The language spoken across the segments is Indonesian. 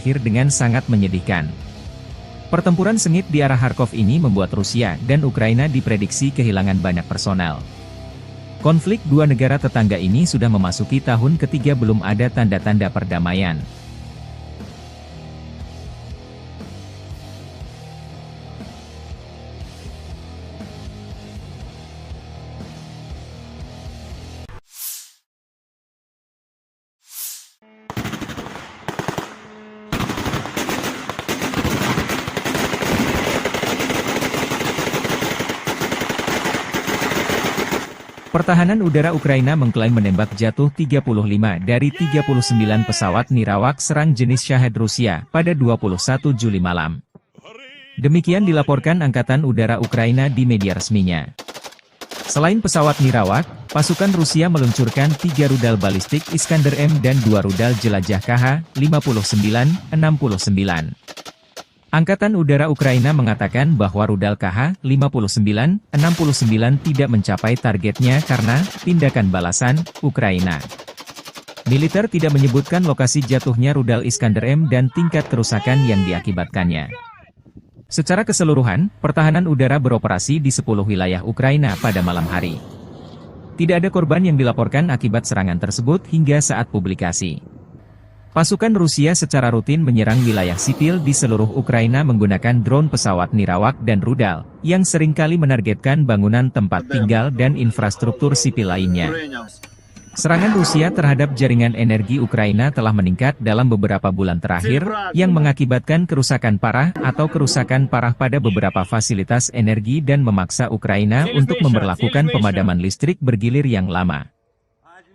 berakhir dengan sangat menyedihkan. Pertempuran sengit di arah Kharkov ini membuat Rusia dan Ukraina diprediksi kehilangan banyak personel. Konflik dua negara tetangga ini sudah memasuki tahun ketiga belum ada tanda-tanda perdamaian. Pertahanan udara Ukraina mengklaim menembak jatuh 35 dari 39 pesawat nirawak serang jenis Shahed Rusia pada 21 Juli malam. Demikian dilaporkan Angkatan Udara Ukraina di media resminya. Selain pesawat nirawak, pasukan Rusia meluncurkan 3 rudal balistik Iskander M dan 2 rudal jelajah KH-59-69. Angkatan Udara Ukraina mengatakan bahwa rudal KH-59-69 tidak mencapai targetnya karena tindakan balasan Ukraina. Militer tidak menyebutkan lokasi jatuhnya rudal Iskander M dan tingkat kerusakan yang diakibatkannya. Secara keseluruhan, pertahanan udara beroperasi di 10 wilayah Ukraina pada malam hari. Tidak ada korban yang dilaporkan akibat serangan tersebut hingga saat publikasi. Pasukan Rusia secara rutin menyerang wilayah sipil di seluruh Ukraina menggunakan drone pesawat nirawak dan rudal, yang seringkali menargetkan bangunan tempat tinggal dan infrastruktur sipil lainnya. Serangan Rusia terhadap jaringan energi Ukraina telah meningkat dalam beberapa bulan terakhir, yang mengakibatkan kerusakan parah atau kerusakan parah pada beberapa fasilitas energi dan memaksa Ukraina untuk memberlakukan pemadaman listrik bergilir yang lama.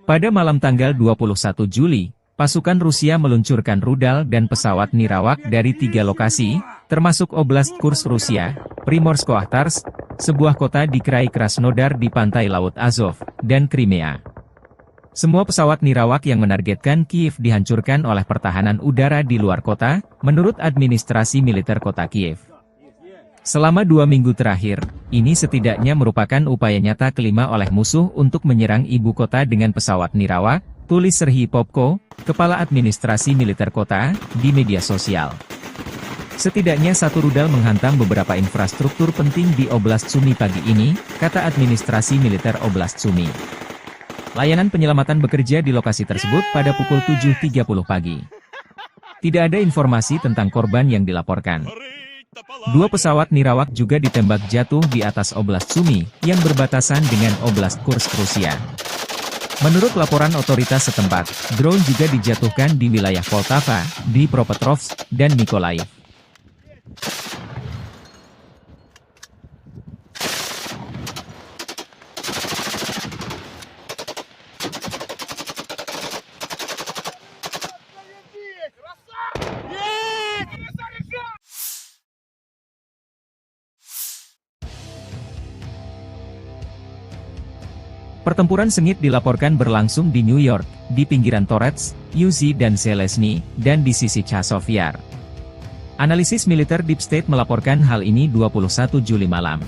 Pada malam tanggal 21 Juli, pasukan Rusia meluncurkan rudal dan pesawat nirawak dari 3 lokasi, termasuk Oblast Kursk Rusia, Primorsko-Akhtarsk, sebuah kota di Krai Krasnodar di pantai Laut Azov, dan Crimea. Semua pesawat nirawak yang menargetkan Kiev dihancurkan oleh pertahanan udara di luar kota, menurut administrasi militer kota Kiev. Selama 2 minggu terakhir, ini setidaknya merupakan upaya nyata kelima oleh musuh untuk menyerang ibu kota dengan pesawat nirawak, tulis Serhiy Popko, Kepala Administrasi Militer Kota, di media sosial. Setidaknya 1 rudal menghantam beberapa infrastruktur penting di Oblast Sumy pagi ini, kata Administrasi Militer Oblast Sumy. Layanan penyelamatan bekerja di lokasi tersebut pada pukul 7.30 pagi. Tidak ada informasi tentang korban yang dilaporkan. 2 pesawat nirawak juga ditembak jatuh di atas Oblast Sumy, yang berbatasan dengan Oblast Kursk Rusia. Menurut laporan otoritas setempat, drone juga dijatuhkan di wilayah Poltava, Dnipropetrovsk, dan Mykolaiv. Pertempuran sengit dilaporkan berlangsung di New York, di pinggiran Torets, Uzi dan Zelensky, dan di sisi Chazov Yar. Analisis militer Deep State melaporkan hal ini 21 Juli malam.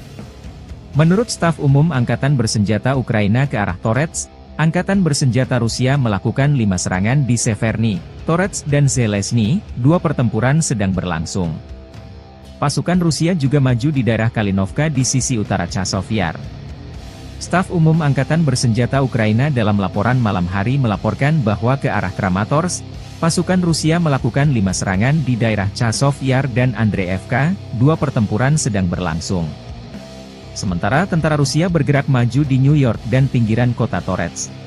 Menurut staf umum Angkatan Bersenjata Ukraina ke arah Torets, Angkatan Bersenjata Rusia melakukan 5 serangan di Severny, Torets dan Zelensky, 2 pertempuran sedang berlangsung. Pasukan Rusia juga maju di daerah Kalinovka di sisi utara Chazov Yar. Staf umum Angkatan Bersenjata Ukraina dalam laporan malam hari melaporkan bahwa ke arah Kramatorsk, pasukan Rusia melakukan 5 serangan di daerah Chazov Yar dan Andreevka, 2 pertempuran sedang berlangsung. Sementara tentara Rusia bergerak maju di New York dan pinggiran kota Torets.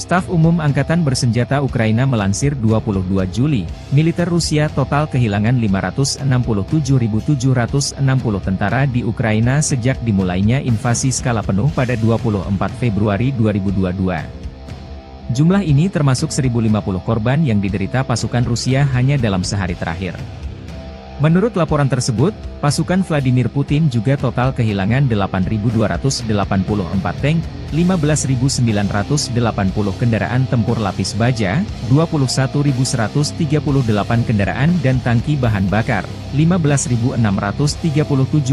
Staf Umum Angkatan Bersenjata Ukraina melansir 22 Juli, militer Rusia total kehilangan 567.760 tentara di Ukraina sejak dimulainya invasi skala penuh pada 24 Februari 2022. Jumlah ini termasuk 1.050 korban yang diderita pasukan Rusia hanya dalam sehari terakhir. Menurut laporan tersebut, pasukan Vladimir Putin juga total kehilangan 8.284 tank, 15.980 kendaraan tempur lapis baja, 21.138 kendaraan dan tangki bahan bakar, 15.637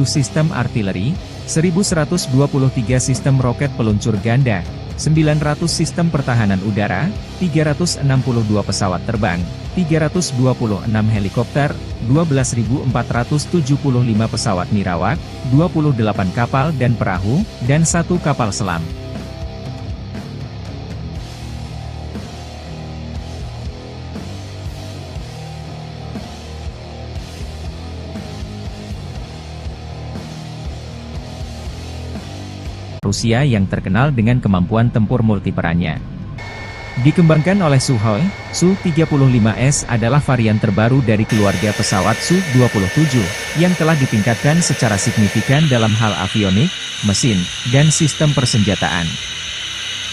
sistem artileri, 1.123 sistem roket peluncur ganda, 900 sistem pertahanan udara, 362 pesawat terbang, 326 helikopter, 12.475 pesawat nirawak, 28 kapal dan perahu, dan 1 kapal selam. Rusia yang terkenal dengan kemampuan tempur multiperannya. Dikembangkan oleh Sukhoi, Su-35S adalah varian terbaru dari keluarga pesawat Su-27, yang telah ditingkatkan secara signifikan dalam hal avionik, mesin, dan sistem persenjataan.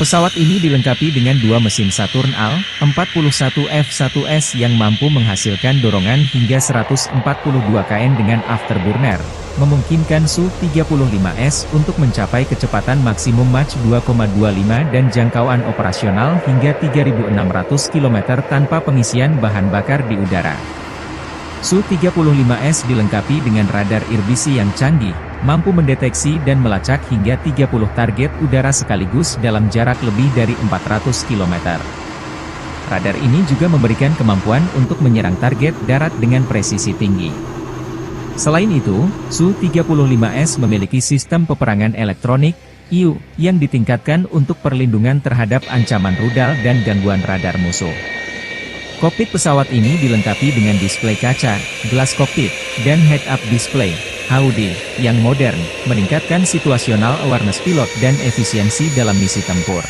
Pesawat ini dilengkapi dengan 2 mesin Saturn Al-41F1S yang mampu menghasilkan dorongan hingga 142 kN dengan afterburner, memungkinkan Su-35S untuk mencapai kecepatan maksimum Mach 2,25 dan jangkauan operasional hingga 3.600 km tanpa pengisian bahan bakar di udara. Su-35S dilengkapi dengan radar irbisi yang canggih, mampu mendeteksi dan melacak hingga 30 target udara sekaligus dalam jarak lebih dari 400 km. Radar ini juga memberikan kemampuan untuk menyerang target darat dengan presisi tinggi. Selain itu, Su-35S memiliki sistem peperangan elektronik, IU, yang ditingkatkan untuk perlindungan terhadap ancaman rudal dan gangguan radar musuh. Kokpit pesawat ini dilengkapi dengan display kaca, gelas kokpit, dan head-up display, HUD, yang modern, meningkatkan situational awareness pilot dan efisiensi dalam misi tempur.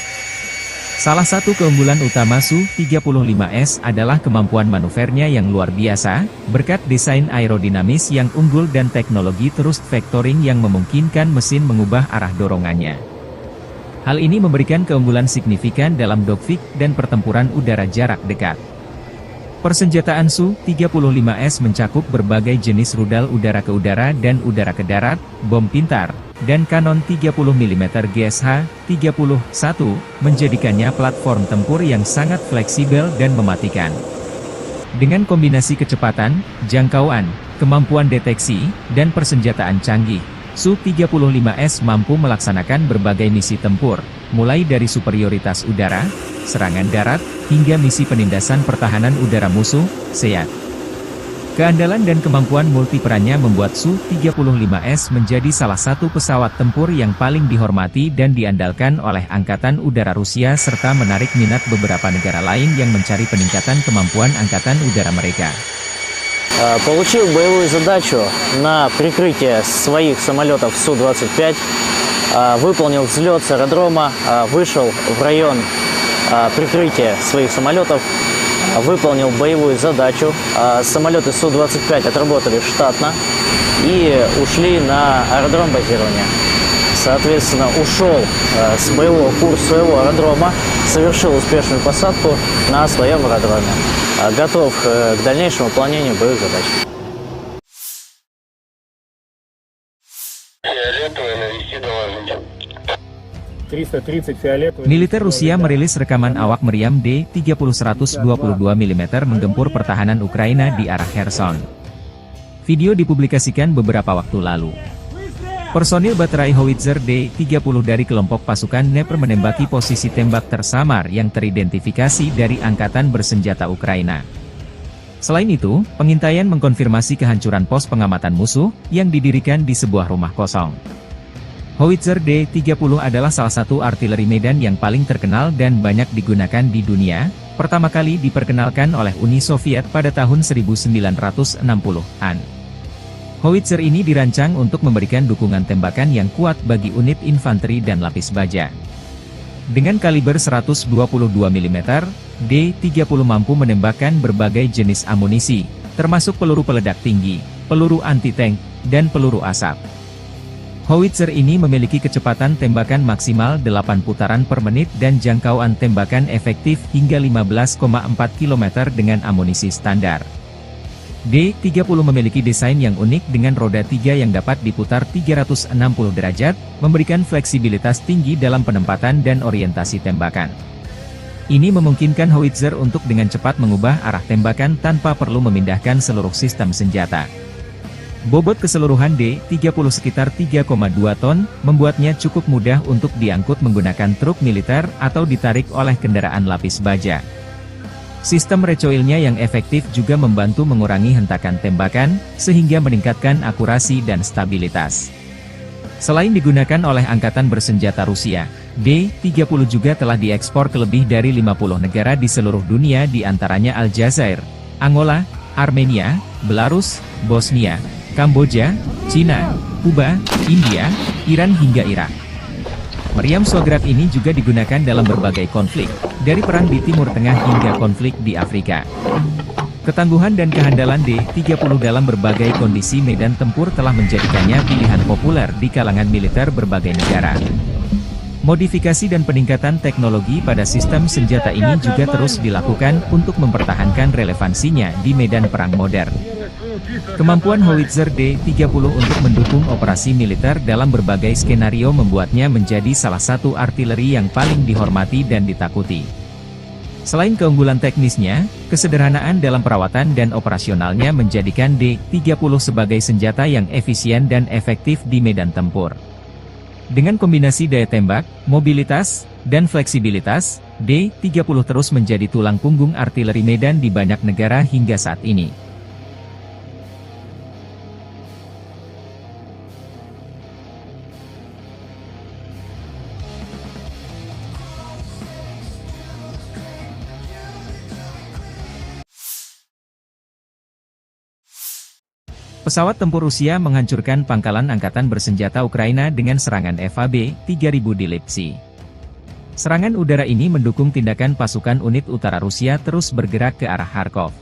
Salah satu keunggulan utama Su-35S adalah kemampuan manuvernya yang luar biasa, berkat desain aerodinamis yang unggul dan teknologi thrust vectoring yang memungkinkan mesin mengubah arah dorongannya. Hal ini memberikan keunggulan signifikan dalam dogfight dan pertempuran udara jarak dekat. Persenjataan Su-35S mencakup berbagai jenis rudal udara ke udara dan udara ke darat, bom pintar, dan kanon 30 mm GSH-31, menjadikannya platform tempur yang sangat fleksibel dan mematikan. Dengan kombinasi kecepatan, jangkauan, kemampuan deteksi, dan persenjataan canggih, Su-35S mampu melaksanakan berbagai misi tempur, mulai dari superioritas udara, serangan darat, hingga misi penindasan pertahanan udara musuh, SEAD. Keandalan dan kemampuan multiperannya membuat Su-35S menjadi salah satu pesawat tempur yang paling dihormati dan diandalkan oleh Angkatan Udara Rusia serta menarik minat beberapa negara lain yang mencari peningkatan kemampuan Angkatan Udara mereka. Получил боевую задачу на прикрытие своих самолетов Су-25, выполнил взлет с аэродрома, вышел в район прикрытия своих самолетов, выполнил боевую задачу. Самолеты Су-25 отработали штатно и ушли на аэродром базирования. Соответственно, ушел с боевого курса своего аэродрома, совершил успешную посадку на своем аэродроме. Готов к дальнейшему выполнению боевых задач. Militer Rusia merilis rekaman awak meriam D-30-122 mm menggempur pertahanan Ukraina di arah Kherson. Video dipublikasikan beberapa waktu lalu. Personil baterai howitzer D-30 dari kelompok pasukan Dnepr menembaki posisi tembak tersamar yang teridentifikasi dari Angkatan Bersenjata Ukraina. Selain itu, pengintaian mengkonfirmasi kehancuran pos pengamatan musuh yang didirikan di sebuah rumah kosong. Howitzer D-30 adalah salah satu artileri medan yang paling terkenal dan banyak digunakan di dunia, pertama kali diperkenalkan oleh Uni Soviet pada tahun 1960-an. Howitzer ini dirancang untuk memberikan dukungan tembakan yang kuat bagi unit infanteri dan lapis baja. Dengan kaliber 122 mm, D-30 mampu menembakkan berbagai jenis amunisi, termasuk peluru peledak tinggi, peluru anti-tank, dan peluru asap. Howitzer ini memiliki kecepatan tembakan maksimal 8 putaran per menit dan jangkauan tembakan efektif hingga 15,4 km dengan amunisi standar. D-30 memiliki desain yang unik dengan roda 3 yang dapat diputar 360 derajat, memberikan fleksibilitas tinggi dalam penempatan dan orientasi tembakan. Ini memungkinkan Howitzer untuk dengan cepat mengubah arah tembakan tanpa perlu memindahkan seluruh sistem senjata. Bobot keseluruhan D-30 sekitar 3,2 ton, membuatnya cukup mudah untuk diangkut menggunakan truk militer atau ditarik oleh kendaraan lapis baja. Sistem recoilnya yang efektif juga membantu mengurangi hentakan tembakan, sehingga meningkatkan akurasi dan stabilitas. Selain digunakan oleh Angkatan Bersenjata Rusia, D-30 juga telah diekspor ke lebih dari 50 negara di seluruh dunia di antaranya Aljazair, Angola, Armenia, Belarus, Bosnia, Kamboja, Cina, Kuba, India, Iran hingga Irak. Meriam Swagrat ini juga digunakan dalam berbagai konflik, dari perang di Timur Tengah hingga konflik di Afrika. Ketangguhan dan kehandalan D-30 dalam berbagai kondisi medan tempur telah menjadikannya pilihan populer di kalangan militer berbagai negara. Modifikasi dan peningkatan teknologi pada sistem senjata ini juga terus dilakukan untuk mempertahankan relevansinya di medan perang modern. Kemampuan Howitzer D-30 untuk mendukung operasi militer dalam berbagai skenario membuatnya menjadi salah satu artileri yang paling dihormati dan ditakuti. Selain keunggulan teknisnya, kesederhanaan dalam perawatan dan operasionalnya menjadikan D-30 sebagai senjata yang efisien dan efektif di medan tempur. Dengan kombinasi daya tembak, mobilitas, dan fleksibilitas, D-30 terus menjadi tulang punggung artileri medan di banyak negara hingga saat ini. Pesawat tempur Rusia menghancurkan pangkalan Angkatan Bersenjata Ukraina dengan serangan FAB-3000 di Lipsy. Serangan udara ini mendukung tindakan pasukan unit utara Rusia terus bergerak ke arah Kharkov.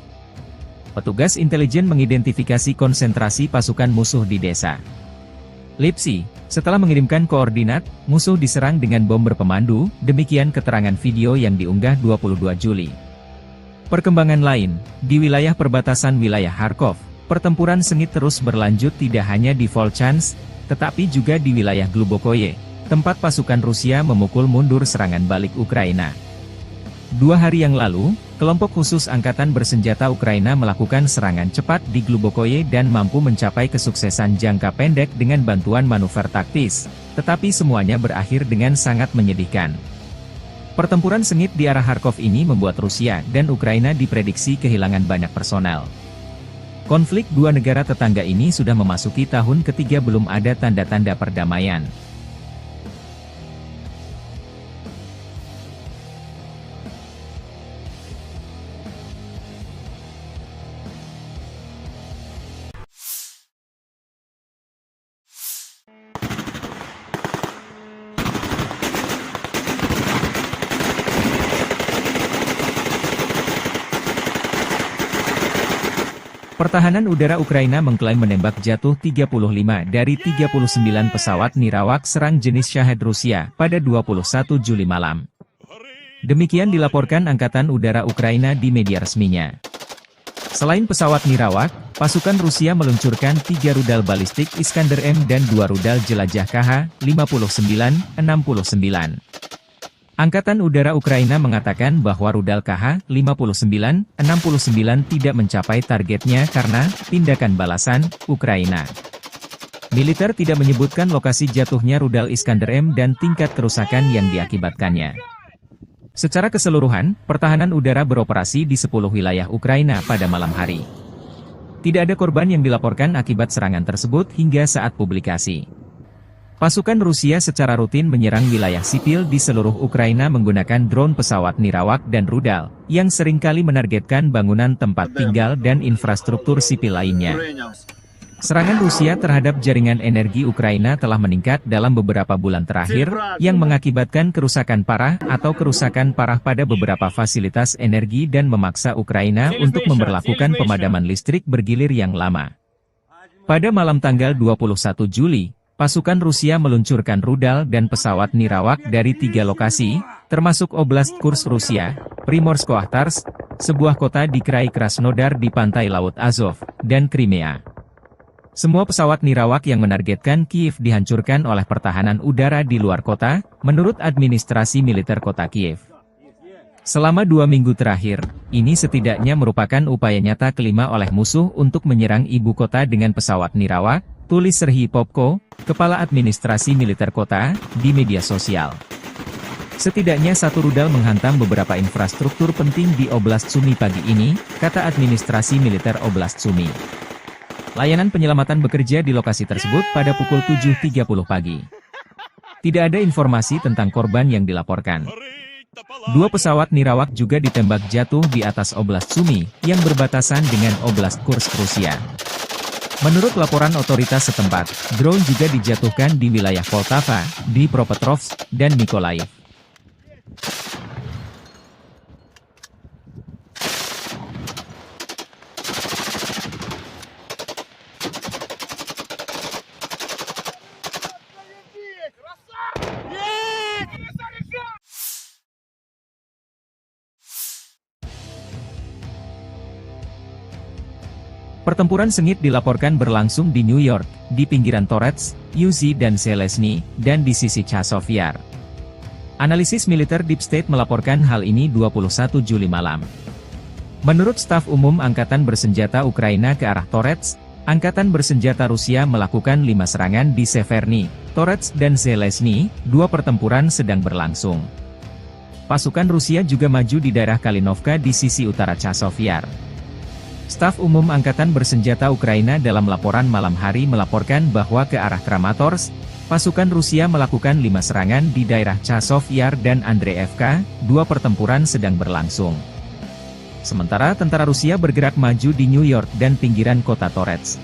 Petugas intelijen mengidentifikasi konsentrasi pasukan musuh di desa Lipsy. Setelah mengirimkan koordinat, musuh diserang dengan bom berpemandu, demikian keterangan video yang diunggah 22 Juli. Perkembangan lain, di wilayah perbatasan wilayah Kharkov, pertempuran sengit terus berlanjut tidak hanya di Volchansk, tetapi juga di wilayah Glubokoye, tempat pasukan Rusia memukul mundur serangan balik Ukraina. 2 hari yang lalu, kelompok khusus Angkatan Bersenjata Ukraina melakukan serangan cepat di Glubokoye dan mampu mencapai kesuksesan jangka pendek dengan bantuan manuver taktis, tetapi semuanya berakhir dengan sangat menyedihkan. Pertempuran sengit di arah Kharkov ini membuat Rusia dan Ukraina diprediksi kehilangan banyak personel. Konflik dua negara tetangga ini sudah memasuki tahun ketiga belum ada tanda-tanda perdamaian. Pertahanan udara Ukraina mengklaim menembak jatuh 35 dari 39 pesawat nirawak serang jenis Shahed Rusia pada 21 Juli malam. Demikian dilaporkan Angkatan Udara Ukraina di media resminya. Selain pesawat nirawak, pasukan Rusia meluncurkan 3 rudal balistik Iskander-M dan 2 rudal jelajah KH-59-69. Angkatan Udara Ukraina mengatakan bahwa rudal KH-59-69 tidak mencapai targetnya karena tindakan balasan Ukraina. Militer tidak menyebutkan lokasi jatuhnya rudal Iskander-M dan tingkat kerusakan yang diakibatkannya. Secara keseluruhan, pertahanan udara beroperasi di 10 wilayah Ukraina pada malam hari. Tidak ada korban yang dilaporkan akibat serangan tersebut hingga saat publikasi. Pasukan Rusia secara rutin menyerang wilayah sipil di seluruh Ukraina menggunakan drone pesawat nirawak dan rudal, yang seringkali menargetkan bangunan tempat tinggal dan infrastruktur sipil lainnya. Serangan Rusia terhadap jaringan energi Ukraina telah meningkat dalam beberapa bulan terakhir, yang mengakibatkan kerusakan parah atau kerusakan parah pada beberapa fasilitas energi dan memaksa Ukraina untuk memberlakukan pemadaman listrik bergilir yang lama. Pada malam tanggal 21 Juli, pasukan Rusia meluncurkan rudal dan pesawat nirawak dari 3 lokasi, termasuk Oblast Kursk Rusia, Primorsko-Akhtarsk, sebuah kota di Krai Krasnodar di pantai Laut Azov, dan Crimea. Semua pesawat nirawak yang menargetkan Kiev dihancurkan oleh pertahanan udara di luar kota, menurut administrasi militer kota Kiev. Selama 2 minggu terakhir, ini setidaknya merupakan upaya nyata kelima oleh musuh untuk menyerang ibu kota dengan pesawat nirawak, tulis Serhiy Popko, kepala administrasi militer kota, di media sosial. Setidaknya 1 rudal menghantam beberapa infrastruktur penting di Oblast Sumy pagi ini, kata administrasi militer Oblast Sumy. Layanan penyelamatan bekerja di lokasi tersebut pada pukul 7.30 pagi. Tidak ada informasi tentang korban yang dilaporkan. 2 pesawat nirawak juga ditembak jatuh di atas Oblast Sumy, yang berbatasan dengan Oblast Kursk Rusia. Menurut laporan otoritas setempat, drone juga dijatuhkan di wilayah Poltava, Dnipropetrovsk, dan Mykolaiv. Pertempuran sengit dilaporkan berlangsung di New York, di pinggiran Torets, Uzi dan Zelezny, dan di sisi Chazov Yar. Analisis militer Deep State melaporkan hal ini 21 Juli malam. Menurut staf umum Angkatan Bersenjata Ukraina ke arah Torets, Angkatan Bersenjata Rusia melakukan 5 serangan di Severny, Torets dan Zelezny, 2 pertempuran sedang berlangsung. Pasukan Rusia juga maju di daerah Kalinovka di sisi utara Chazov Yar. Staf Umum Angkatan Bersenjata Ukraina dalam laporan malam hari melaporkan bahwa ke arah Kramatorsk, pasukan Rusia melakukan 5 serangan di daerah Chazov Yar dan Andreevka, 2 pertempuran sedang berlangsung. Sementara tentara Rusia bergerak maju di New York dan pinggiran kota Torets.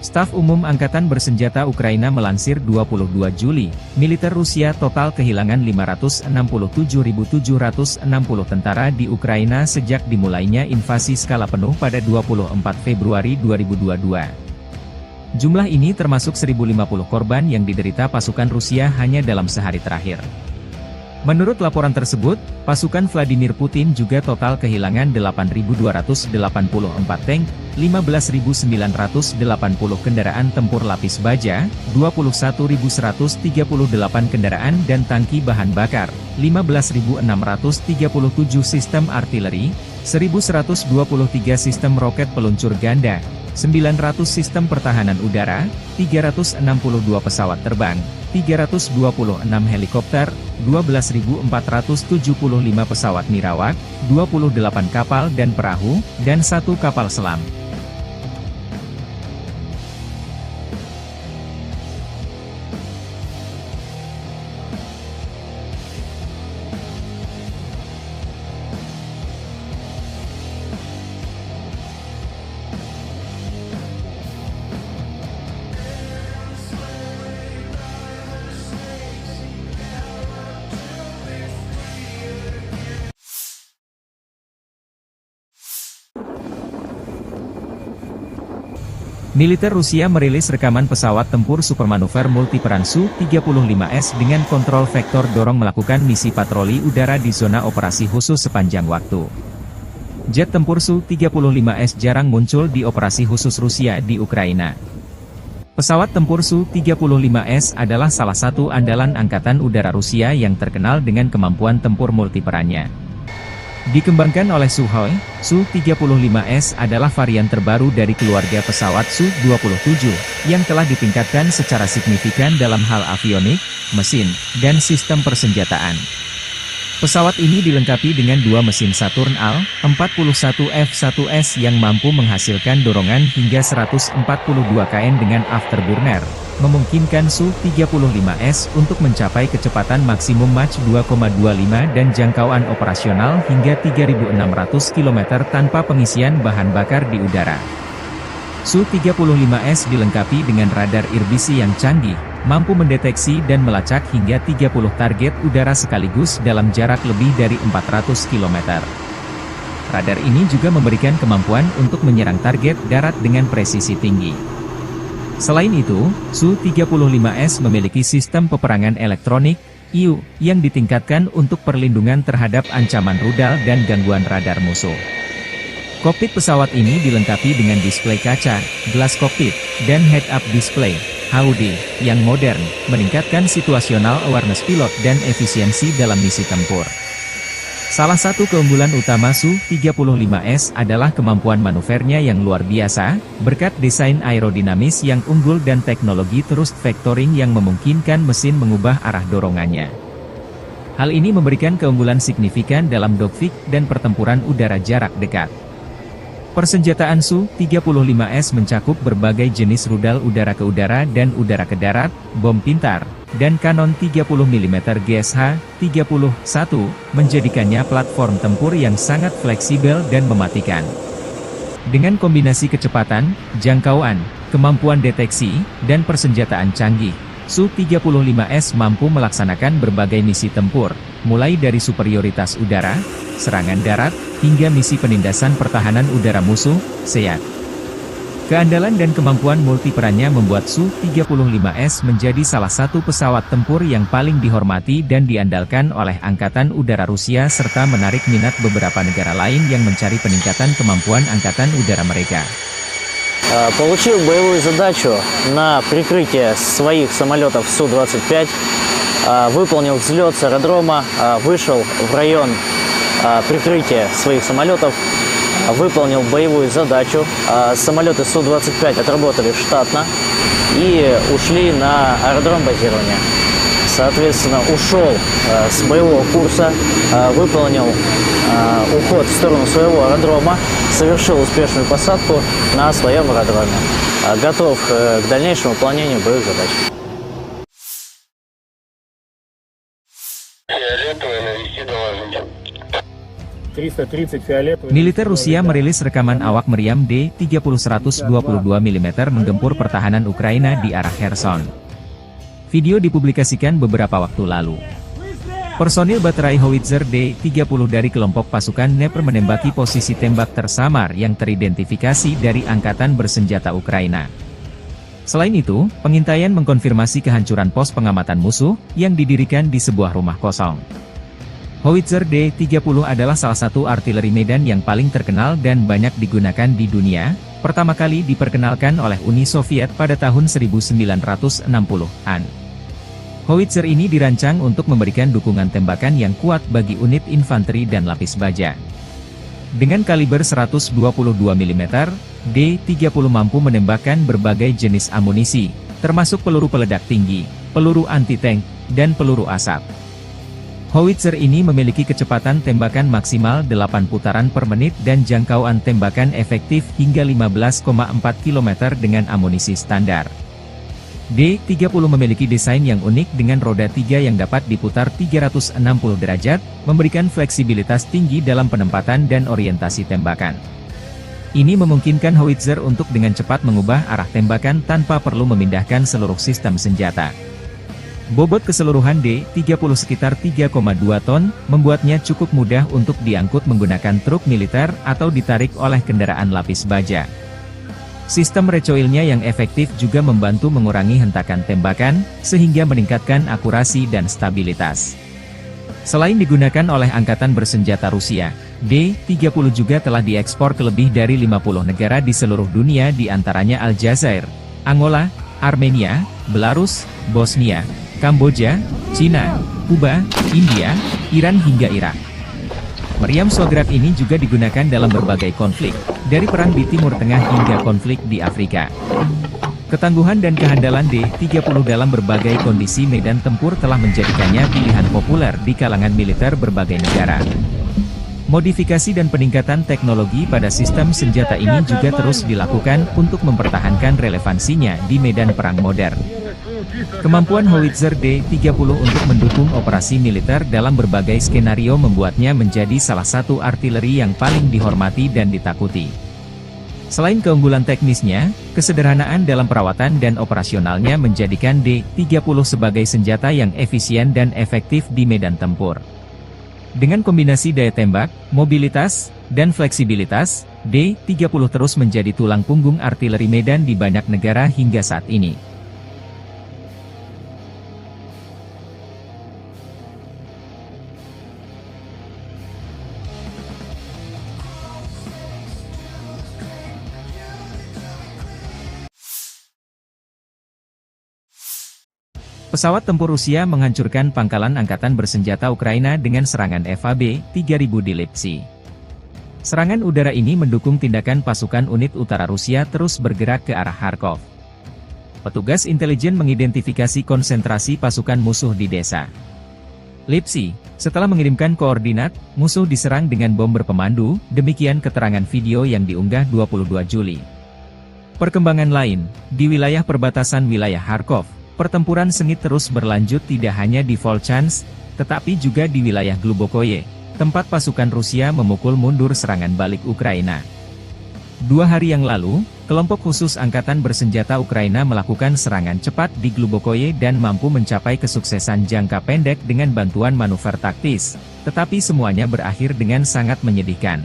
Staf Umum Angkatan Bersenjata Ukraina melansir 22 Juli, militer Rusia total kehilangan 567.760 tentara di Ukraina sejak dimulainya invasi skala penuh pada 24 Februari 2022. Jumlah ini termasuk 1.050 korban yang diderita pasukan Rusia hanya dalam sehari terakhir. Menurut laporan tersebut, pasukan Vladimir Putin juga total kehilangan 8.284 tank, 15.980 kendaraan tempur lapis baja, 21.138 kendaraan dan tangki bahan bakar, 15.637 sistem artileri, 1.123 sistem roket peluncur ganda, 900 sistem pertahanan udara, 362 pesawat terbang, 326 helikopter, 12.475 pesawat nirawak, 28 kapal dan perahu, dan 1 kapal selam. Militer Rusia merilis rekaman pesawat tempur supermanuver multiperan Su-35S dengan kontrol vektor dorong melakukan misi patroli udara di zona operasi khusus sepanjang waktu. Jet tempur Su-35S jarang muncul di operasi khusus Rusia di Ukraina. Pesawat tempur Su-35S adalah salah satu andalan Angkatan Udara Rusia yang terkenal dengan kemampuan tempur multiperannya. Dikembangkan oleh Sukhoi, Su-35S adalah varian terbaru dari keluarga pesawat Su-27, yang telah ditingkatkan secara signifikan dalam hal avionik, mesin, dan sistem persenjataan. Pesawat ini dilengkapi dengan dua mesin Saturn Al-41F1S yang mampu menghasilkan dorongan hingga 142 kN dengan afterburner, memungkinkan Su-35S untuk mencapai kecepatan maksimum Mach 2,25 dan jangkauan operasional hingga 3.600 km tanpa pengisian bahan bakar di udara. Su-35S dilengkapi dengan radar irbisi yang canggih, mampu mendeteksi dan melacak hingga 30 target udara sekaligus dalam jarak lebih dari 400 km. Radar ini juga memberikan kemampuan untuk menyerang target darat dengan presisi tinggi. Selain itu, Su-35S memiliki sistem peperangan elektronik, IU, yang ditingkatkan untuk perlindungan terhadap ancaman rudal dan gangguan radar musuh. Kokpit pesawat ini dilengkapi dengan display kaca, gelas kokpit, dan head-up display, HUD, yang modern, meningkatkan situational awareness pilot dan efisiensi dalam misi tempur. Salah satu keunggulan utama Su-35S adalah kemampuan manuvernya yang luar biasa, berkat desain aerodinamis yang unggul dan teknologi thrust vectoring yang memungkinkan mesin mengubah arah dorongannya. Hal ini memberikan keunggulan signifikan dalam dogfight dan pertempuran udara jarak dekat. Persenjataan Su-35S mencakup berbagai jenis rudal udara ke udara dan udara ke darat, bom pintar, dan kanon 30 mm GSH-31, menjadikannya platform tempur yang sangat fleksibel dan mematikan. Dengan kombinasi kecepatan, jangkauan, kemampuan deteksi, dan persenjataan canggih, Su-35S mampu melaksanakan berbagai misi tempur, mulai dari superioritas udara, serangan darat, hingga misi penindasan pertahanan udara musuh, SEAD. Keandalan dan kemampuan multiperannya membuat Su-35S menjadi salah satu pesawat tempur yang paling dihormati dan diandalkan oleh Angkatan Udara Rusia serta menarik minat beberapa negara lain yang mencari peningkatan kemampuan Angkatan Udara mereka. Получил боевую задачу на прикрытие своих самолетов Су-25, выполнил взлет с аэродрома, вышел в район прикрытия своих самолетов, выполнил боевую задачу. Самолеты Су-25 отработали штатно и ушли на аэродром базирования. Соответственно, ушел с боевого курса, выполнил уход в сторону своего аэродрома, совершил успешную посадку на своем аэродроме. Готов к дальнейшему выполнению боевых задач. Militer Rusia merilis rekaman awak meriam D-30-122 mm menggempur pertahanan Ukraina di arah Kherson. Video dipublikasikan beberapa waktu lalu. Personil baterai howitzer D-30 dari kelompok pasukan Dnepr menembaki posisi tembak tersamar yang teridentifikasi dari Angkatan Bersenjata Ukraina. Selain itu, pengintaian mengkonfirmasi kehancuran pos pengamatan musuh yang didirikan di sebuah rumah kosong. Howitzer D-30 adalah salah satu artileri medan yang paling terkenal dan banyak digunakan di dunia, pertama kali diperkenalkan oleh Uni Soviet pada tahun 1960-an. Howitzer ini dirancang untuk memberikan dukungan tembakan yang kuat bagi unit infanteri dan lapis baja. Dengan kaliber 122 mm, D-30 mampu menembakkan berbagai jenis amunisi, termasuk peluru peledak tinggi, peluru anti-tank, dan peluru asap. Howitzer ini memiliki kecepatan tembakan maksimal 8 putaran per menit dan jangkauan tembakan efektif hingga 15,4 km dengan amunisi standar. D-30 memiliki desain yang unik dengan roda 3 yang dapat diputar 360 derajat, memberikan fleksibilitas tinggi dalam penempatan dan orientasi tembakan. Ini memungkinkan howitzer untuk dengan cepat mengubah arah tembakan tanpa perlu memindahkan seluruh sistem senjata. Bobot keseluruhan D-30 sekitar 3,2 ton, membuatnya cukup mudah untuk diangkut menggunakan truk militer atau ditarik oleh kendaraan lapis baja. Sistem recoilnya yang efektif juga membantu mengurangi hentakan tembakan, sehingga meningkatkan akurasi dan stabilitas. Selain digunakan oleh Angkatan Bersenjata Rusia, D-30 juga telah diekspor ke lebih dari 50 negara di seluruh dunia di antaranya Aljazair, Angola, Armenia, Belarus, Bosnia, Kamboja, Cina, Kuba, India, Iran hingga Irak. Meriam Swagrat ini juga digunakan dalam berbagai konflik, dari perang di Timur Tengah hingga konflik di Afrika. Ketangguhan dan kehandalan D-30 dalam berbagai kondisi medan tempur telah menjadikannya pilihan populer di kalangan militer berbagai negara. Modifikasi dan peningkatan teknologi pada sistem senjata ini juga terus dilakukan untuk mempertahankan relevansinya di medan perang modern. Kemampuan howitzer D-30 untuk mendukung operasi militer dalam berbagai skenario membuatnya menjadi salah satu artileri yang paling dihormati dan ditakuti. Selain keunggulan teknisnya, kesederhanaan dalam perawatan dan operasionalnya menjadikan D-30 sebagai senjata yang efisien dan efektif di medan tempur. Dengan kombinasi daya tembak, mobilitas, dan fleksibilitas, D-30 terus menjadi tulang punggung artileri medan di banyak negara hingga saat ini. Pesawat tempur Rusia menghancurkan pangkalan angkatan bersenjata Ukraina dengan serangan FAB-3000 di Lipsy. Serangan udara ini mendukung tindakan pasukan unit utara Rusia terus bergerak ke arah Kharkov. Petugas intelijen mengidentifikasi konsentrasi pasukan musuh di desa Lipsy. Setelah mengirimkan koordinat, musuh diserang dengan bom berpemandu, demikian keterangan video yang diunggah 22 Juli. Perkembangan lain, di wilayah perbatasan wilayah Kharkov, pertempuran sengit terus berlanjut tidak hanya di Volchansk, tetapi juga di wilayah Glubokoye, tempat pasukan Rusia memukul mundur serangan balik Ukraina. 2 hari yang lalu, kelompok khusus angkatan bersenjata Ukraina melakukan serangan cepat di Glubokoye dan mampu mencapai kesuksesan jangka pendek dengan bantuan manuver taktis, tetapi semuanya berakhir dengan sangat menyedihkan.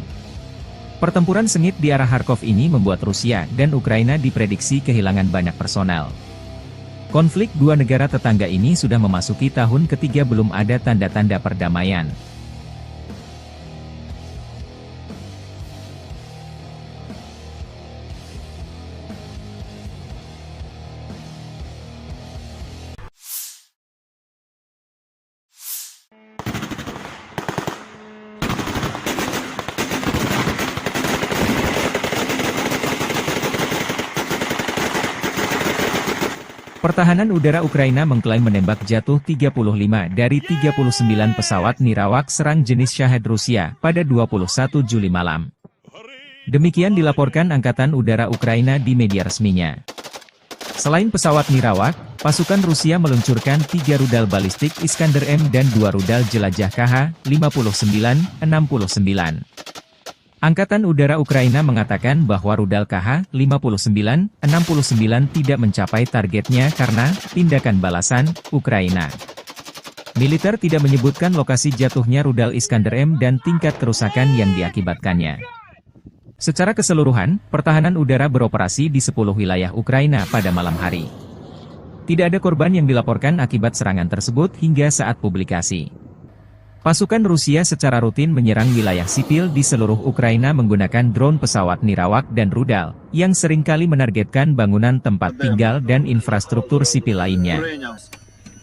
Pertempuran sengit di arah Kharkov ini membuat Rusia dan Ukraina diprediksi kehilangan banyak personel. Konflik dua negara tetangga ini sudah memasuki tahun ketiga belum ada tanda-tanda perdamaian. Pertahanan udara Ukraina mengklaim menembak jatuh 35 dari 39 pesawat nirawak serang jenis Shahed Rusia pada 21 Juli malam. Demikian dilaporkan Angkatan Udara Ukraina di media resminya. Selain pesawat nirawak, pasukan Rusia meluncurkan 3 rudal balistik Iskander-M dan 2 rudal jelajah KH-59-69. Angkatan Udara Ukraina mengatakan bahwa rudal KH-59-69 tidak mencapai targetnya karena tindakan balasan Ukraina. Militer tidak menyebutkan lokasi jatuhnya rudal Iskander-M dan tingkat kerusakan yang diakibatkannya. Secara keseluruhan, pertahanan udara beroperasi di 10 wilayah Ukraina pada malam hari. Tidak ada korban yang dilaporkan akibat serangan tersebut hingga saat publikasi. Pasukan Rusia secara rutin menyerang wilayah sipil di seluruh Ukraina menggunakan drone pesawat nirawak dan rudal, yang seringkali menargetkan bangunan tempat tinggal dan infrastruktur sipil lainnya.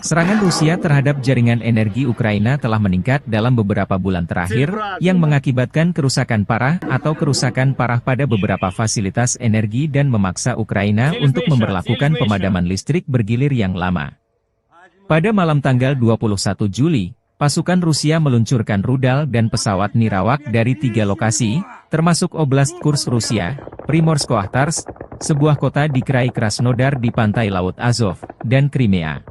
Serangan Rusia terhadap jaringan energi Ukraina telah meningkat dalam beberapa bulan terakhir, yang mengakibatkan kerusakan parah atau kerusakan parah pada beberapa fasilitas energi dan memaksa Ukraina untuk memberlakukan pemadaman listrik bergilir yang lama. Pada malam tanggal 21 Juli, pasukan Rusia meluncurkan rudal dan pesawat nirawak dari 3 lokasi, termasuk Oblast Kursk Rusia, Primorsko-Akhtarsk, sebuah kota di Krai Krasnodar di pantai Laut Azov, dan Crimea.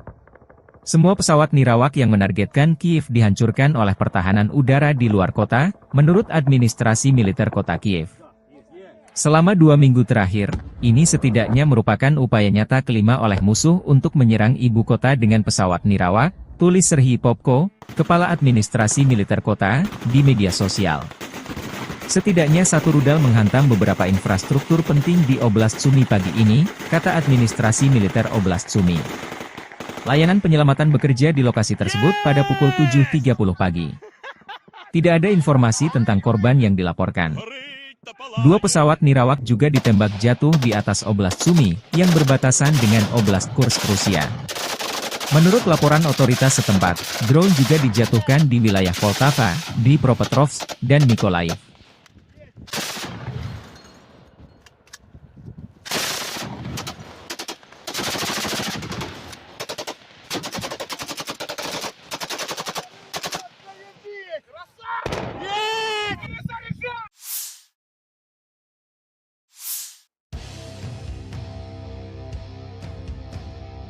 Semua pesawat nirawak yang menargetkan Kiev dihancurkan oleh pertahanan udara di luar kota, menurut administrasi militer kota Kiev. Selama 2 minggu terakhir, ini setidaknya merupakan upaya nyata kelima oleh musuh untuk menyerang ibu kota dengan pesawat nirawak, tulis Serhiy Popko, Kepala Administrasi Militer Kota, di media sosial. Setidaknya 1 rudal menghantam beberapa infrastruktur penting di Oblast Sumy pagi ini, kata Administrasi Militer Oblast Sumy. Layanan penyelamatan bekerja di lokasi tersebut pada pukul 7.30 pagi. Tidak ada informasi tentang korban yang dilaporkan. 2 pesawat nirawak juga ditembak jatuh di atas Oblast Sumy, yang berbatasan dengan Oblast Kursk Rusia. Menurut laporan otoritas setempat, drone juga dijatuhkan di wilayah Poltava, Dnipropetrovsk, dan Mykolaiv.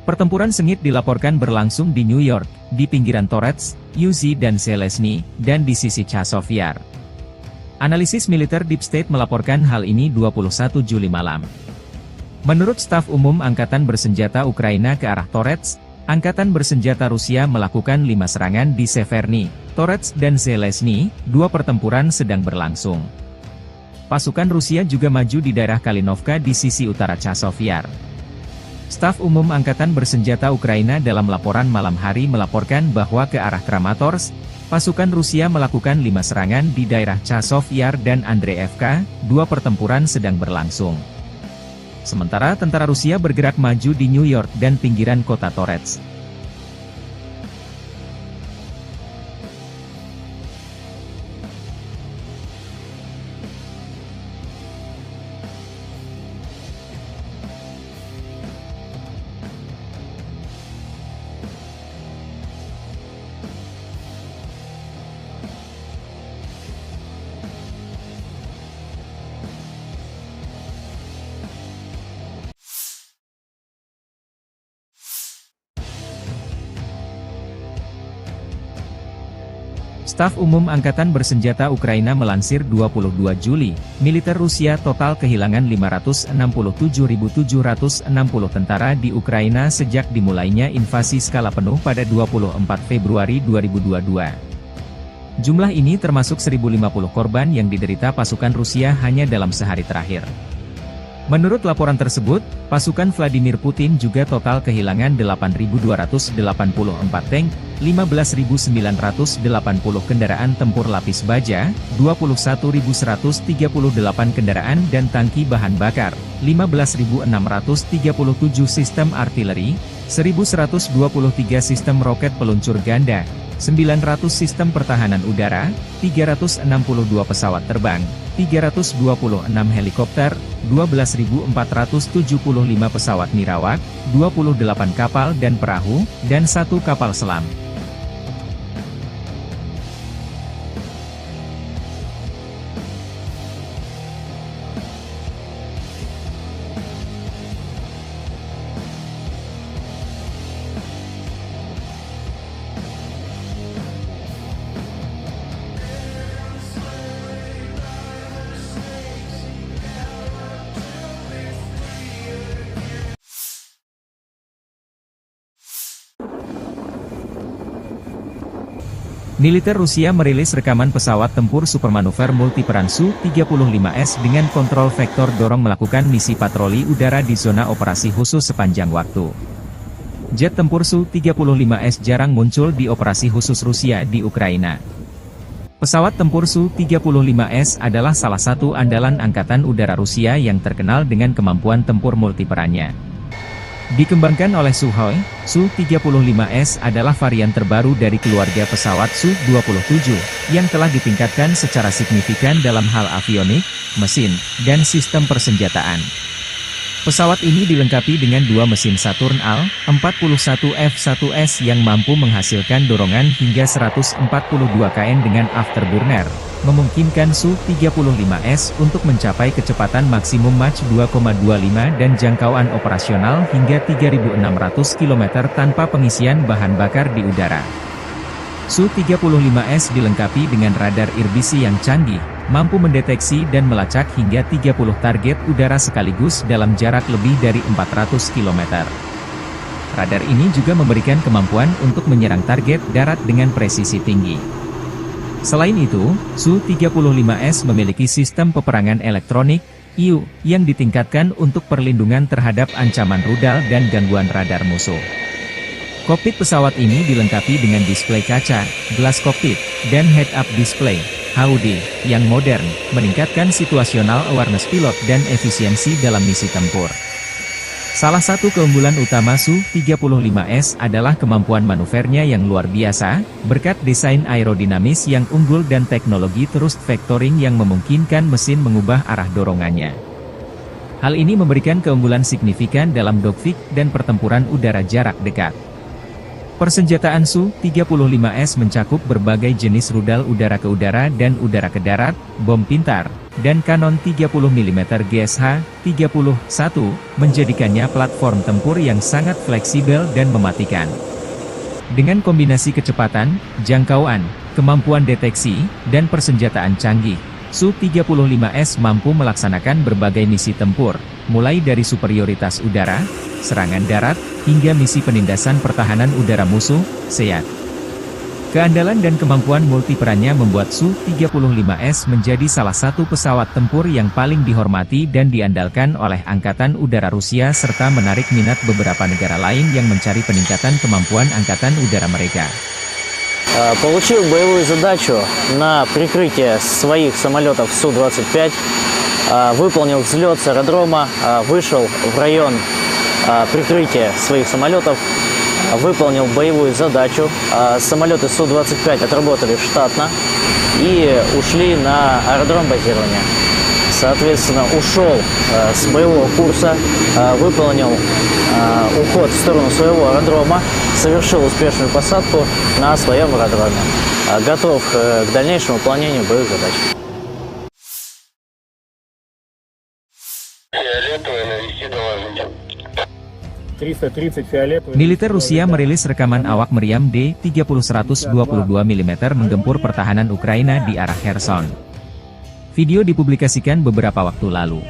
Pertempuran sengit dilaporkan berlangsung di New York, di pinggiran Torets, Uzi dan Zelensky, dan di sisi Chazov Yar. Analisis militer Deep State melaporkan hal ini 21 Juli malam. Menurut staf umum Angkatan Bersenjata Ukraina ke arah Torets, Angkatan Bersenjata Rusia melakukan 5 serangan di Severny, Torets dan Zelensky, 2 pertempuran sedang berlangsung. Pasukan Rusia juga maju di daerah Kalinovka di sisi utara Chazov Yar. Staf Umum Angkatan Bersenjata Ukraina dalam laporan malam hari melaporkan bahwa ke arah Kramatorsk, pasukan Rusia melakukan 5 serangan di daerah Chazov Yar dan Andreevka, 2 pertempuran sedang berlangsung. Sementara tentara Rusia bergerak maju di New York dan pinggiran kota Torets. Staf Umum Angkatan Bersenjata Ukraina melansir 22 Juli, militer Rusia total kehilangan 567.760 tentara di Ukraina sejak dimulainya invasi skala penuh pada 24 Februari 2022. Jumlah ini termasuk 1.050 korban yang diderita pasukan Rusia hanya dalam sehari terakhir. Menurut laporan tersebut, pasukan Vladimir Putin juga total kehilangan 8.284 tank, 15.980 kendaraan tempur lapis baja, 21.138 kendaraan dan tangki bahan bakar, 15.637 sistem artileri, 1.123 sistem roket peluncur ganda, 900 sistem pertahanan udara, 362 pesawat terbang, 326 helikopter, 12.475 pesawat nirawak, 28 kapal dan perahu, dan 1 kapal selam. Militer Rusia merilis rekaman pesawat tempur supermanuver multiperan Su-35S dengan kontrol vektor dorong melakukan misi patroli udara di zona operasi khusus sepanjang waktu. Jet tempur Su-35S jarang muncul di operasi khusus Rusia di Ukraina. Pesawat tempur Su-35S adalah salah satu andalan Angkatan Udara Rusia yang terkenal dengan kemampuan tempur multiperannya. Dikembangkan oleh Sukhoi, Su-35S adalah varian terbaru dari keluarga pesawat Su-27, yang telah ditingkatkan secara signifikan dalam hal avionik, mesin, dan sistem persenjataan. Pesawat ini dilengkapi dengan 2 mesin Saturn Al-41 F-1S yang mampu menghasilkan dorongan hingga 142 kN dengan afterburner, memungkinkan Su-35S untuk mencapai kecepatan maksimum Mach 2,25 dan jangkauan operasional hingga 3.600 km tanpa pengisian bahan bakar di udara. Su-35S dilengkapi dengan radar irbisi yang canggih, mampu mendeteksi dan melacak hingga 30 target udara sekaligus dalam jarak lebih dari 400 km. Radar ini juga memberikan kemampuan untuk menyerang target darat dengan presisi tinggi. Selain itu, Su-35S memiliki sistem peperangan elektronik, IU, yang ditingkatkan untuk perlindungan terhadap ancaman rudal dan gangguan radar musuh. Kokpit pesawat ini dilengkapi dengan display kaca, gelas kokpit, dan head-up display, HUD, yang modern, meningkatkan situational awareness pilot dan efisiensi dalam misi tempur. Salah satu keunggulan utama Su-35S adalah kemampuan manuvernya yang luar biasa, berkat desain aerodinamis yang unggul dan teknologi thrust vectoring yang memungkinkan mesin mengubah arah dorongannya. Hal ini memberikan keunggulan signifikan dalam dogfight dan pertempuran udara jarak dekat. Persenjataan Su-35S mencakup berbagai jenis rudal udara ke udara dan udara ke darat, bom pintar, dan kanon 30 mm GSH-31, menjadikannya platform tempur yang sangat fleksibel dan mematikan. Dengan kombinasi kecepatan, jangkauan, kemampuan deteksi, dan persenjataan canggih, Su-35S mampu melaksanakan berbagai misi tempur, mulai dari superioritas udara, serangan darat, hingga misi penindasan pertahanan udara musuh, SEAD. Keandalan dan kemampuan multiperannya membuat Su-35S menjadi salah satu pesawat tempur yang paling dihormati dan diandalkan oleh Angkatan Udara Rusia serta menarik minat beberapa negara lain yang mencari peningkatan kemampuan Angkatan Udara mereka. Получил боевую задачу на прикрытие своих самолетов Су-25, выполнил взлет с аэродрома, вышел в район прикрытия своих самолетов, выполнил боевую задачу. Самолеты Су-25 отработали штатно и ушли на аэродром базирования. Соответственно, ушел с боевого курса, выполнил уход в сторону своего аэродрома, совершил успешную посадку на своем аэродроме. Готов к дальнейшему выполнению боевых задач. Фиолетовый навести доложите. 330 фиолетовый. Militer Rusia merilis rekaman awak meriam D-30-122 mm menggempur pertahanan Ukraina di arah Kherson. Video dipublikasikan beberapa waktu lalu.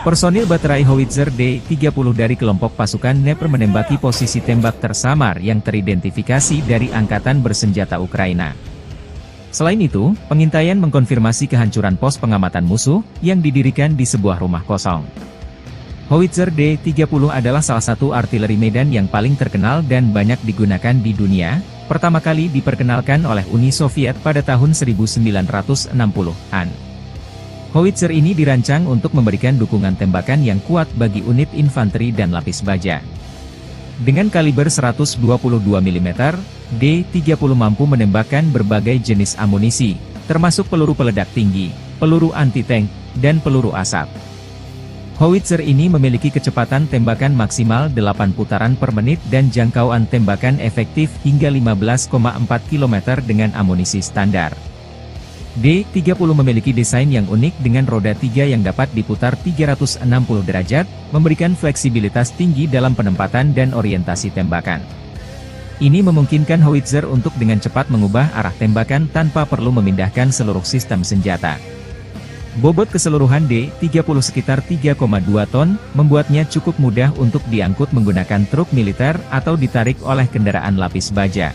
Personil baterai howitzer D-30 dari kelompok pasukan Dnepr menembaki posisi tembak tersamar yang teridentifikasi dari Angkatan Bersenjata Ukraina. Selain itu, pengintaian mengkonfirmasi kehancuran pos pengamatan musuh yang didirikan di sebuah rumah kosong. Howitzer D-30 adalah salah satu artileri medan yang paling terkenal dan banyak digunakan di dunia, pertama kali diperkenalkan oleh Uni Soviet pada tahun 1960-an. Howitzer ini dirancang untuk memberikan dukungan tembakan yang kuat bagi unit infanteri dan lapis baja. Dengan kaliber 122 mm, D-30 mampu menembakkan berbagai jenis amunisi, termasuk peluru peledak tinggi, peluru anti-tank, dan peluru asap. Howitzer ini memiliki kecepatan tembakan maksimal 8 putaran per menit dan jangkauan tembakan efektif hingga 15,4 km dengan amunisi standar. D-30 memiliki desain yang unik dengan roda 3 yang dapat diputar 360 derajat, memberikan fleksibilitas tinggi dalam penempatan dan orientasi tembakan. Ini memungkinkan howitzer untuk dengan cepat mengubah arah tembakan tanpa perlu memindahkan seluruh sistem senjata. Bobot keseluruhan D-30 sekitar 3,2 ton, membuatnya cukup mudah untuk diangkut menggunakan truk militer atau ditarik oleh kendaraan lapis baja.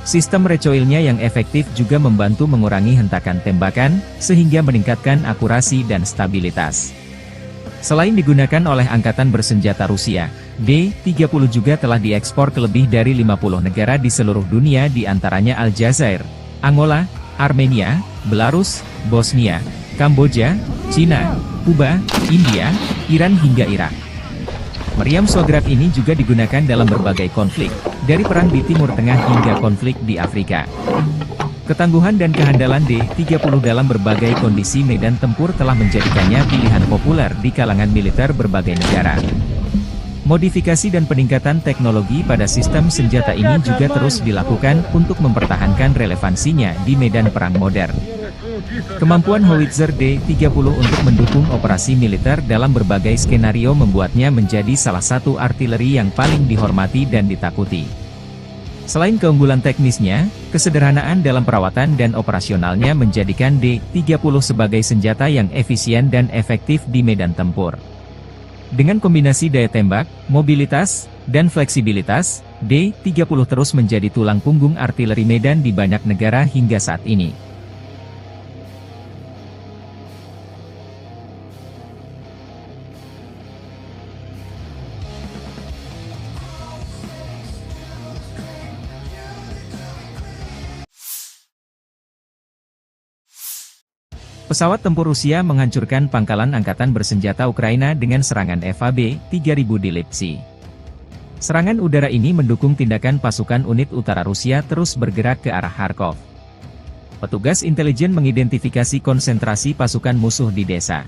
Sistem recoilnya yang efektif juga membantu mengurangi hentakan tembakan, sehingga meningkatkan akurasi dan stabilitas. Selain digunakan oleh Angkatan Bersenjata Rusia, D-30 juga telah diekspor ke lebih dari 50 negara di seluruh dunia di antaranya Aljazair, Angola, Armenia, Belarus, Bosnia, Kamboja, Cina, Kuba, India, Iran hingga Irak. Meriam Swagrat ini juga digunakan dalam berbagai konflik, dari perang di Timur Tengah hingga konflik di Afrika. Ketangguhan dan kehandalan D-30 dalam berbagai kondisi medan tempur telah menjadikannya pilihan populer di kalangan militer berbagai negara. Modifikasi dan peningkatan teknologi pada sistem senjata ini juga terus dilakukan untuk mempertahankan relevansinya di medan perang modern. Kemampuan howitzer D-30 untuk mendukung operasi militer dalam berbagai skenario membuatnya menjadi salah satu artileri yang paling dihormati dan ditakuti. Selain keunggulan teknisnya, kesederhanaan dalam perawatan dan operasionalnya menjadikan D-30 sebagai senjata yang efisien dan efektif di medan tempur. Dengan kombinasi daya tembak, mobilitas, dan fleksibilitas, D-30 terus menjadi tulang punggung artileri medan di banyak negara hingga saat ini. Pesawat tempur Rusia menghancurkan pangkalan Angkatan Bersenjata Ukraina dengan serangan FAB-3000 di Lipsy. Serangan udara ini mendukung tindakan pasukan unit utara Rusia terus bergerak ke arah Kharkov. Petugas intelijen mengidentifikasi konsentrasi pasukan musuh di desa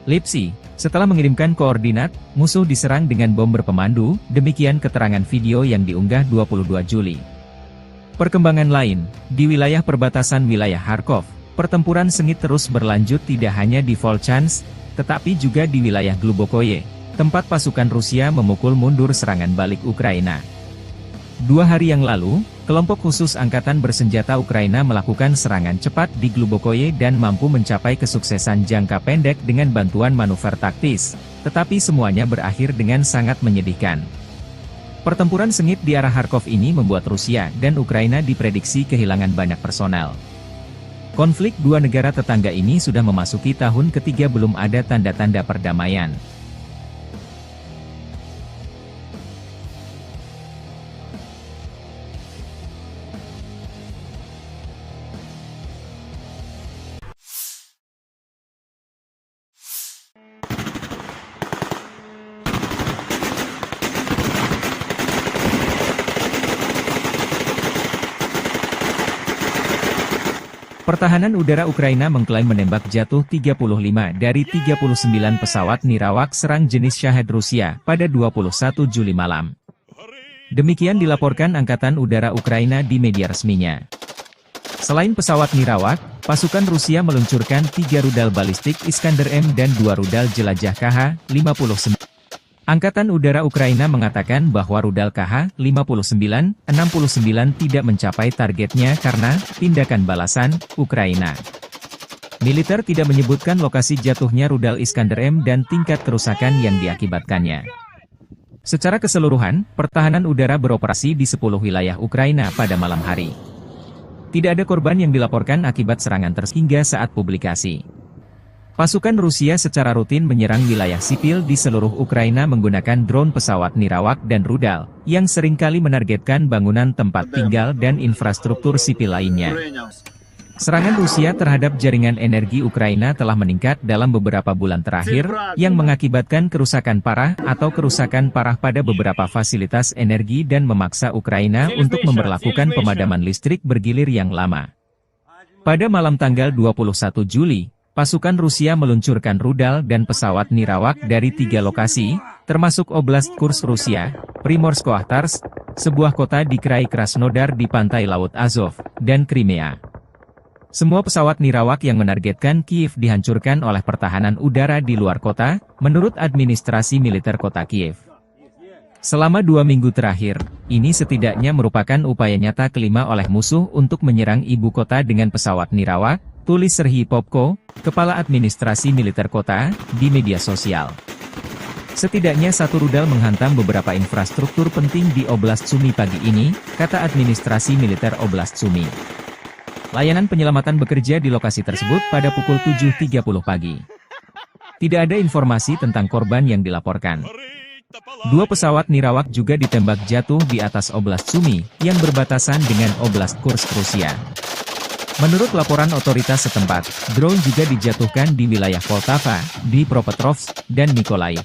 Lipsi, setelah mengirimkan koordinat, musuh diserang dengan bom berpemandu, demikian keterangan video yang diunggah 22 Juli. Perkembangan lain, di wilayah perbatasan wilayah Kharkov, pertempuran sengit terus berlanjut tidak hanya di Volchansk, tetapi juga di wilayah Glubokoye, tempat pasukan Rusia memukul mundur serangan balik Ukraina. 2 hari yang lalu, kelompok khusus angkatan bersenjata Ukraina melakukan serangan cepat di Glubokoye dan mampu mencapai kesuksesan jangka pendek dengan bantuan manuver taktis, tetapi semuanya berakhir dengan sangat menyedihkan. Pertempuran sengit di arah Kharkov ini membuat Rusia dan Ukraina diprediksi kehilangan banyak personel. Konflik dua negara tetangga ini sudah memasuki tahun ketiga belum ada tanda-tanda perdamaian. Pertahanan udara Ukraina mengklaim menembak jatuh 35 dari 39 pesawat nirawak serang jenis Shahed Rusia pada 21 Juli malam. Demikian dilaporkan Angkatan Udara Ukraina di media resminya. Selain pesawat nirawak, pasukan Rusia meluncurkan 3 rudal balistik Iskander M dan 2 rudal jelajah KH-59. Angkatan Udara Ukraina mengatakan bahwa rudal KH-59, 69 tidak mencapai targetnya karena tindakan balasan Ukraina. Militer tidak menyebutkan lokasi jatuhnya rudal Iskander M dan tingkat kerusakan yang diakibatkannya. Secara keseluruhan, pertahanan udara beroperasi di 10 wilayah Ukraina pada malam hari. Tidak ada korban yang dilaporkan akibat serangan tersebut hingga saat publikasi. Pasukan Rusia secara rutin menyerang wilayah sipil di seluruh Ukraina menggunakan drone pesawat nirawak dan rudal, yang seringkali menargetkan bangunan tempat tinggal dan infrastruktur sipil lainnya. Serangan Rusia terhadap jaringan energi Ukraina telah meningkat dalam beberapa bulan terakhir, yang mengakibatkan kerusakan parah atau kerusakan parah pada beberapa fasilitas energi dan memaksa Ukraina untuk memberlakukan pemadaman listrik bergilir yang lama. Pada malam tanggal 21 Juli, pasukan Rusia meluncurkan rudal dan pesawat nirawak dari 3 lokasi, termasuk Oblast Kursk Rusia, Primorsko-Akhtarsk, sebuah kota di Krai Krasnodar di pantai Laut Azov, dan Crimea. Semua pesawat nirawak yang menargetkan Kiev dihancurkan oleh pertahanan udara di luar kota, menurut administrasi militer kota Kiev. Selama 2 minggu terakhir, ini setidaknya merupakan upaya nyata kelima oleh musuh untuk menyerang ibu kota dengan pesawat nirawak, tulis Serhiy Popko, kepala administrasi militer kota, di media sosial. Setidaknya 1 rudal menghantam beberapa infrastruktur penting di Oblast Sumy pagi ini, kata administrasi militer Oblast Sumy. Layanan penyelamatan bekerja di lokasi tersebut pada pukul 7.30 pagi. Tidak ada informasi tentang korban yang dilaporkan. 2 pesawat nirawak juga ditembak jatuh di atas Oblast Sumy, yang berbatasan dengan Oblast Kursk Rusia. Menurut laporan otoritas setempat, drone juga dijatuhkan di wilayah Poltava, Dnipropetrovsk, dan Mykolaiv.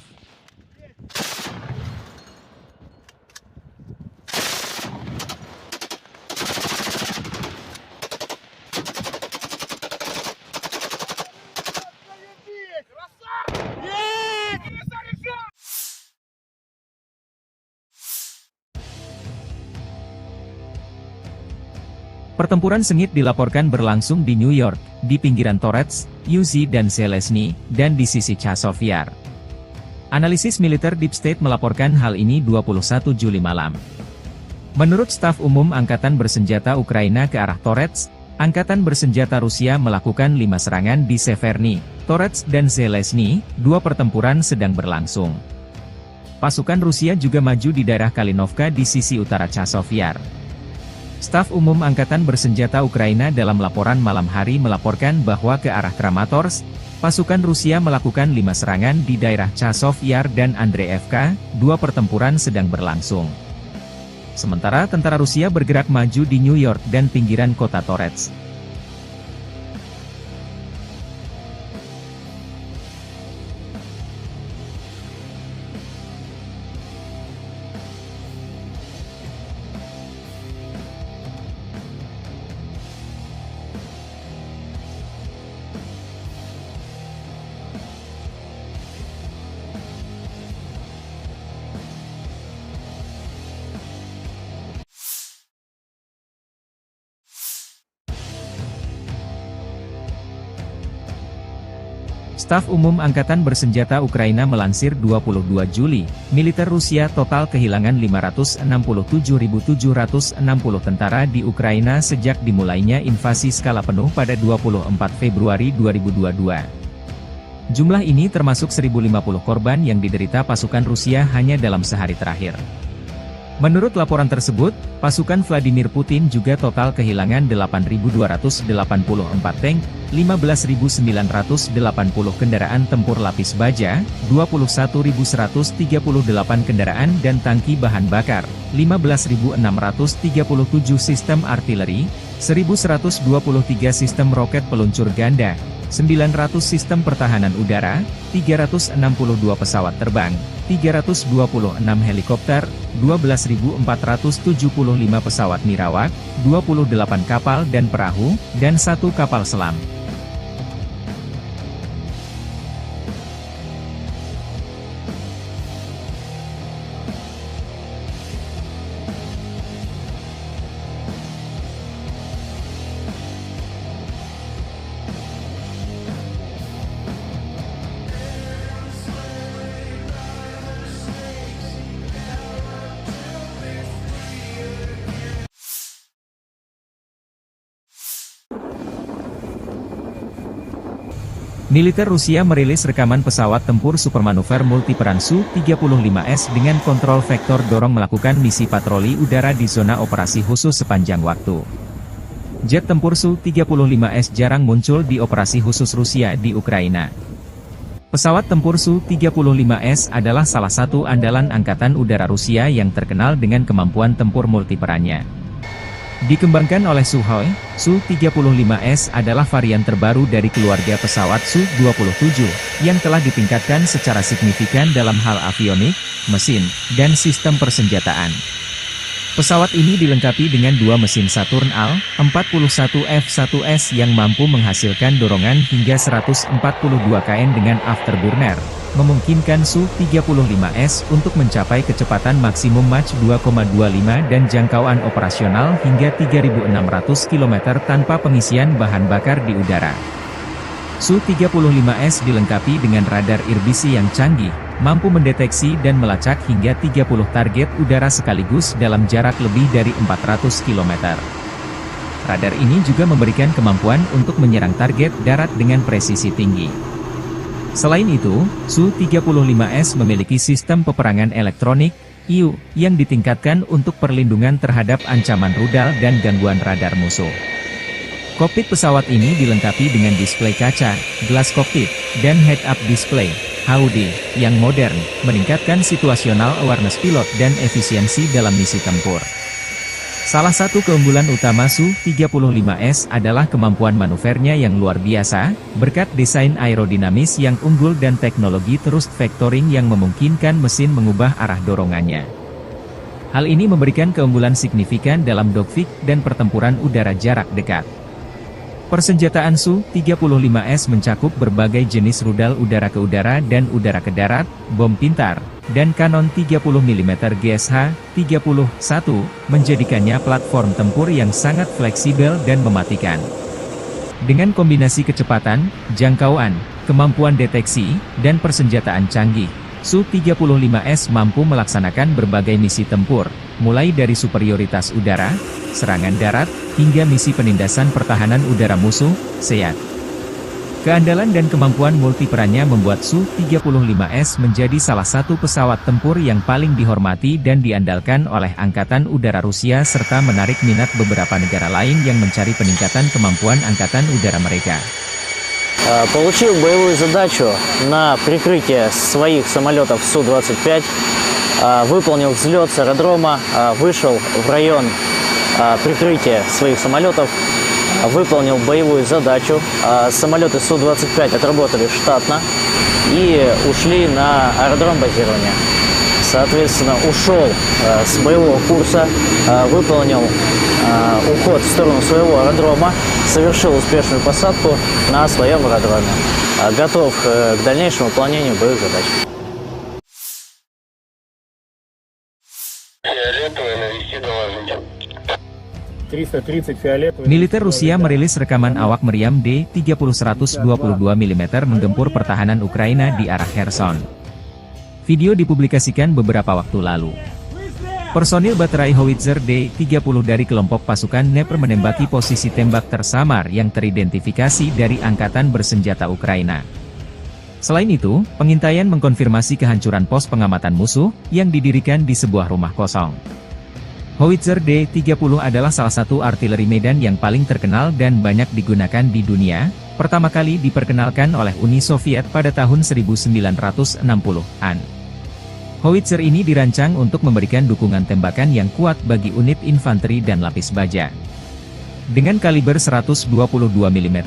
Pertempuran sengit dilaporkan berlangsung di New York, di pinggiran Torets, Uzi dan Zelensky, dan di sisi Chazov Yar. Analisis militer Deep State melaporkan hal ini 21 Juli malam. Menurut staf umum Angkatan Bersenjata Ukraina ke arah Torets, Angkatan Bersenjata Rusia melakukan 5 serangan di Severny, Torets dan Zelensky, 2 pertempuran sedang berlangsung. Pasukan Rusia juga maju di daerah Kalinovka di sisi utara Chazov Yar. Staf Umum Angkatan Bersenjata Ukraina dalam laporan malam hari melaporkan bahwa ke arah Kramatorsk, pasukan Rusia melakukan 5 serangan di daerah Chazov Yar dan Andreevka, 2 pertempuran sedang berlangsung. Sementara tentara Rusia bergerak maju di New York dan pinggiran kota Torets. Staf Umum Angkatan Bersenjata Ukraina melansir 22 Juli, militer Rusia total kehilangan 567.760 tentara di Ukraina sejak dimulainya invasi skala penuh pada 24 Februari 2022. Jumlah ini termasuk 1.050 korban yang diderita pasukan Rusia hanya dalam sehari terakhir. Menurut laporan tersebut, pasukan Vladimir Putin juga total kehilangan 8.284 tank, 15.980 kendaraan tempur lapis baja, 21.138 kendaraan dan tangki bahan bakar, 15.637 sistem artileri, 1.123 sistem roket peluncur ganda, 900 sistem pertahanan udara, 362 pesawat terbang, 326 helikopter, 12.475 pesawat nirawak, 28 kapal dan perahu, dan 1 kapal selam. Militer Rusia merilis rekaman pesawat tempur supermanuver multiperan Su-35S dengan kontrol vektor dorong melakukan misi patroli udara di zona operasi khusus sepanjang waktu. Jet tempur Su-35S jarang muncul di operasi khusus Rusia di Ukraina. Pesawat tempur Su-35S adalah salah satu andalan Angkatan Udara Rusia yang terkenal dengan kemampuan tempur multiperannya. Dikembangkan oleh Sukhoi, Su-35S adalah varian terbaru dari keluarga pesawat Su-27, yang telah ditingkatkan secara signifikan dalam hal avionik, mesin, dan sistem persenjataan. Pesawat ini dilengkapi dengan 2 mesin Saturn Al-41F1S yang mampu menghasilkan dorongan hingga 142 kN dengan afterburner, memungkinkan Su-35S untuk mencapai kecepatan maksimum Mach 2,25 dan jangkauan operasional hingga 3.600 km tanpa pengisian bahan bakar di udara. Su-35S dilengkapi dengan radar irbisi yang canggih, mampu mendeteksi dan melacak hingga 30 target udara sekaligus dalam jarak lebih dari 400 km. Radar ini juga memberikan kemampuan untuk menyerang target darat dengan presisi tinggi. Selain itu, Su-35S memiliki sistem peperangan elektronik, IU, yang ditingkatkan untuk perlindungan terhadap ancaman rudal dan gangguan radar musuh. Kokpit pesawat ini dilengkapi dengan display kaca, gelas kokpit, dan head-up display, HUD, yang modern, meningkatkan situational awareness pilot dan efisiensi dalam misi tempur. Salah satu keunggulan utama Su-35S adalah kemampuan manuvernya yang luar biasa, berkat desain aerodinamis yang unggul dan teknologi thrust vectoring yang memungkinkan mesin mengubah arah dorongannya. Hal ini memberikan keunggulan signifikan dalam dogfight dan pertempuran udara jarak dekat. Persenjataan Su-35S mencakup berbagai jenis rudal udara ke udara dan udara ke darat, bom pintar, dan kanon 30 mm GSH-31, menjadikannya platform tempur yang sangat fleksibel dan mematikan. Dengan kombinasi kecepatan, jangkauan, kemampuan deteksi, dan persenjataan canggih, Su-35S mampu melaksanakan berbagai misi tempur, mulai dari superioritas udara, serangan darat, hingga misi penindasan pertahanan udara musuh, SEAD. Keandalan dan kemampuan multiperannya membuat Su-35S menjadi salah satu pesawat tempur yang paling dihormati dan diandalkan oleh Angkatan Udara Rusia serta menarik minat beberapa negara lain yang mencari peningkatan kemampuan Angkatan Udara mereka. Получил боевую задачу на прикрытие своих самолетов Су-25, выполнил взлет с аэродрома, вышел в район прикрытия своих самолетов, выполнил боевую задачу. Самолеты Су-25 отработали штатно и ушли на аэродром базирования. Соответственно, ушел с боевого курса, выполнил уход в сторону своего аэродрома, совершил успешную посадку на своем аэродроме. Готов к дальнейшему выполнению боевых задач. Фиолетовый, навести доложить. 330 фиолетовых. Militer Rusia merilis rekaman awak meriam D-30-122 mm menggempur pertahanan Ukraina di arah Kherson. Video dipublikasikan beberapa waktu lalu. Personil baterai howitzer D-30 dari kelompok pasukan Dnepr menembaki posisi tembak tersamar yang teridentifikasi dari Angkatan Bersenjata Ukraina. Selain itu, pengintaian mengkonfirmasi kehancuran pos pengamatan musuh yang didirikan di sebuah rumah kosong. Howitzer D-30 adalah salah satu artileri medan yang paling terkenal dan banyak digunakan di dunia, pertama kali diperkenalkan oleh Uni Soviet pada tahun 1960-an. Howitzer ini dirancang untuk memberikan dukungan tembakan yang kuat bagi unit infanteri dan lapis baja. Dengan kaliber 122 mm,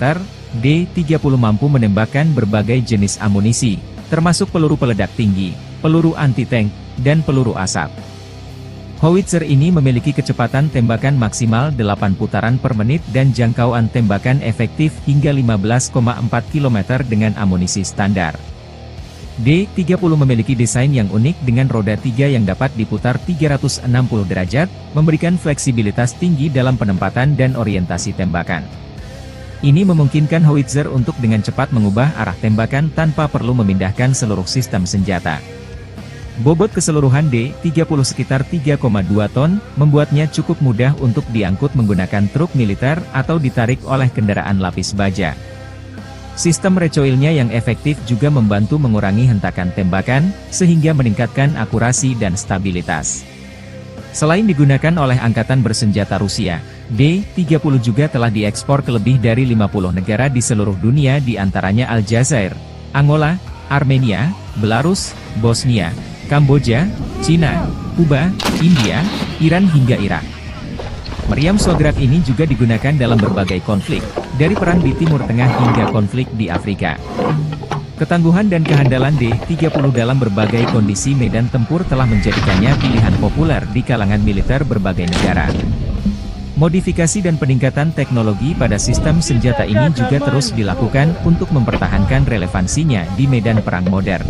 D-30 mampu menembakkan berbagai jenis amunisi, termasuk peluru peledak tinggi, peluru anti-tank, dan peluru asap. Howitzer ini memiliki kecepatan tembakan maksimal 8 putaran per menit dan jangkauan tembakan efektif hingga 15,4 km dengan amunisi standar. D-30 memiliki desain yang unik dengan roda 3 yang dapat diputar 360 derajat, memberikan fleksibilitas tinggi dalam penempatan dan orientasi tembakan. Ini memungkinkan howitzer untuk dengan cepat mengubah arah tembakan tanpa perlu memindahkan seluruh sistem senjata. Bobot keseluruhan D-30 sekitar 3,2 ton, membuatnya cukup mudah untuk diangkut menggunakan truk militer atau ditarik oleh kendaraan lapis baja. Sistem recoilnya yang efektif juga membantu mengurangi hentakan tembakan, sehingga meningkatkan akurasi dan stabilitas. Selain digunakan oleh Angkatan Bersenjata Rusia, D-30 juga telah diekspor ke lebih dari 50 negara di seluruh dunia di antaranya Aljazair, Angola, Armenia, Belarus, Bosnia, Kamboja, Cina, Kuba, India, Iran hingga Irak. Meriam Shograt ini juga digunakan dalam berbagai konflik, dari perang di Timur Tengah hingga konflik di Afrika. Ketangguhan dan kehandalan D-30 dalam berbagai kondisi medan tempur telah menjadikannya pilihan populer di kalangan militer berbagai negara. Modifikasi dan peningkatan teknologi pada sistem senjata ini juga terus dilakukan untuk mempertahankan relevansinya di medan perang modern.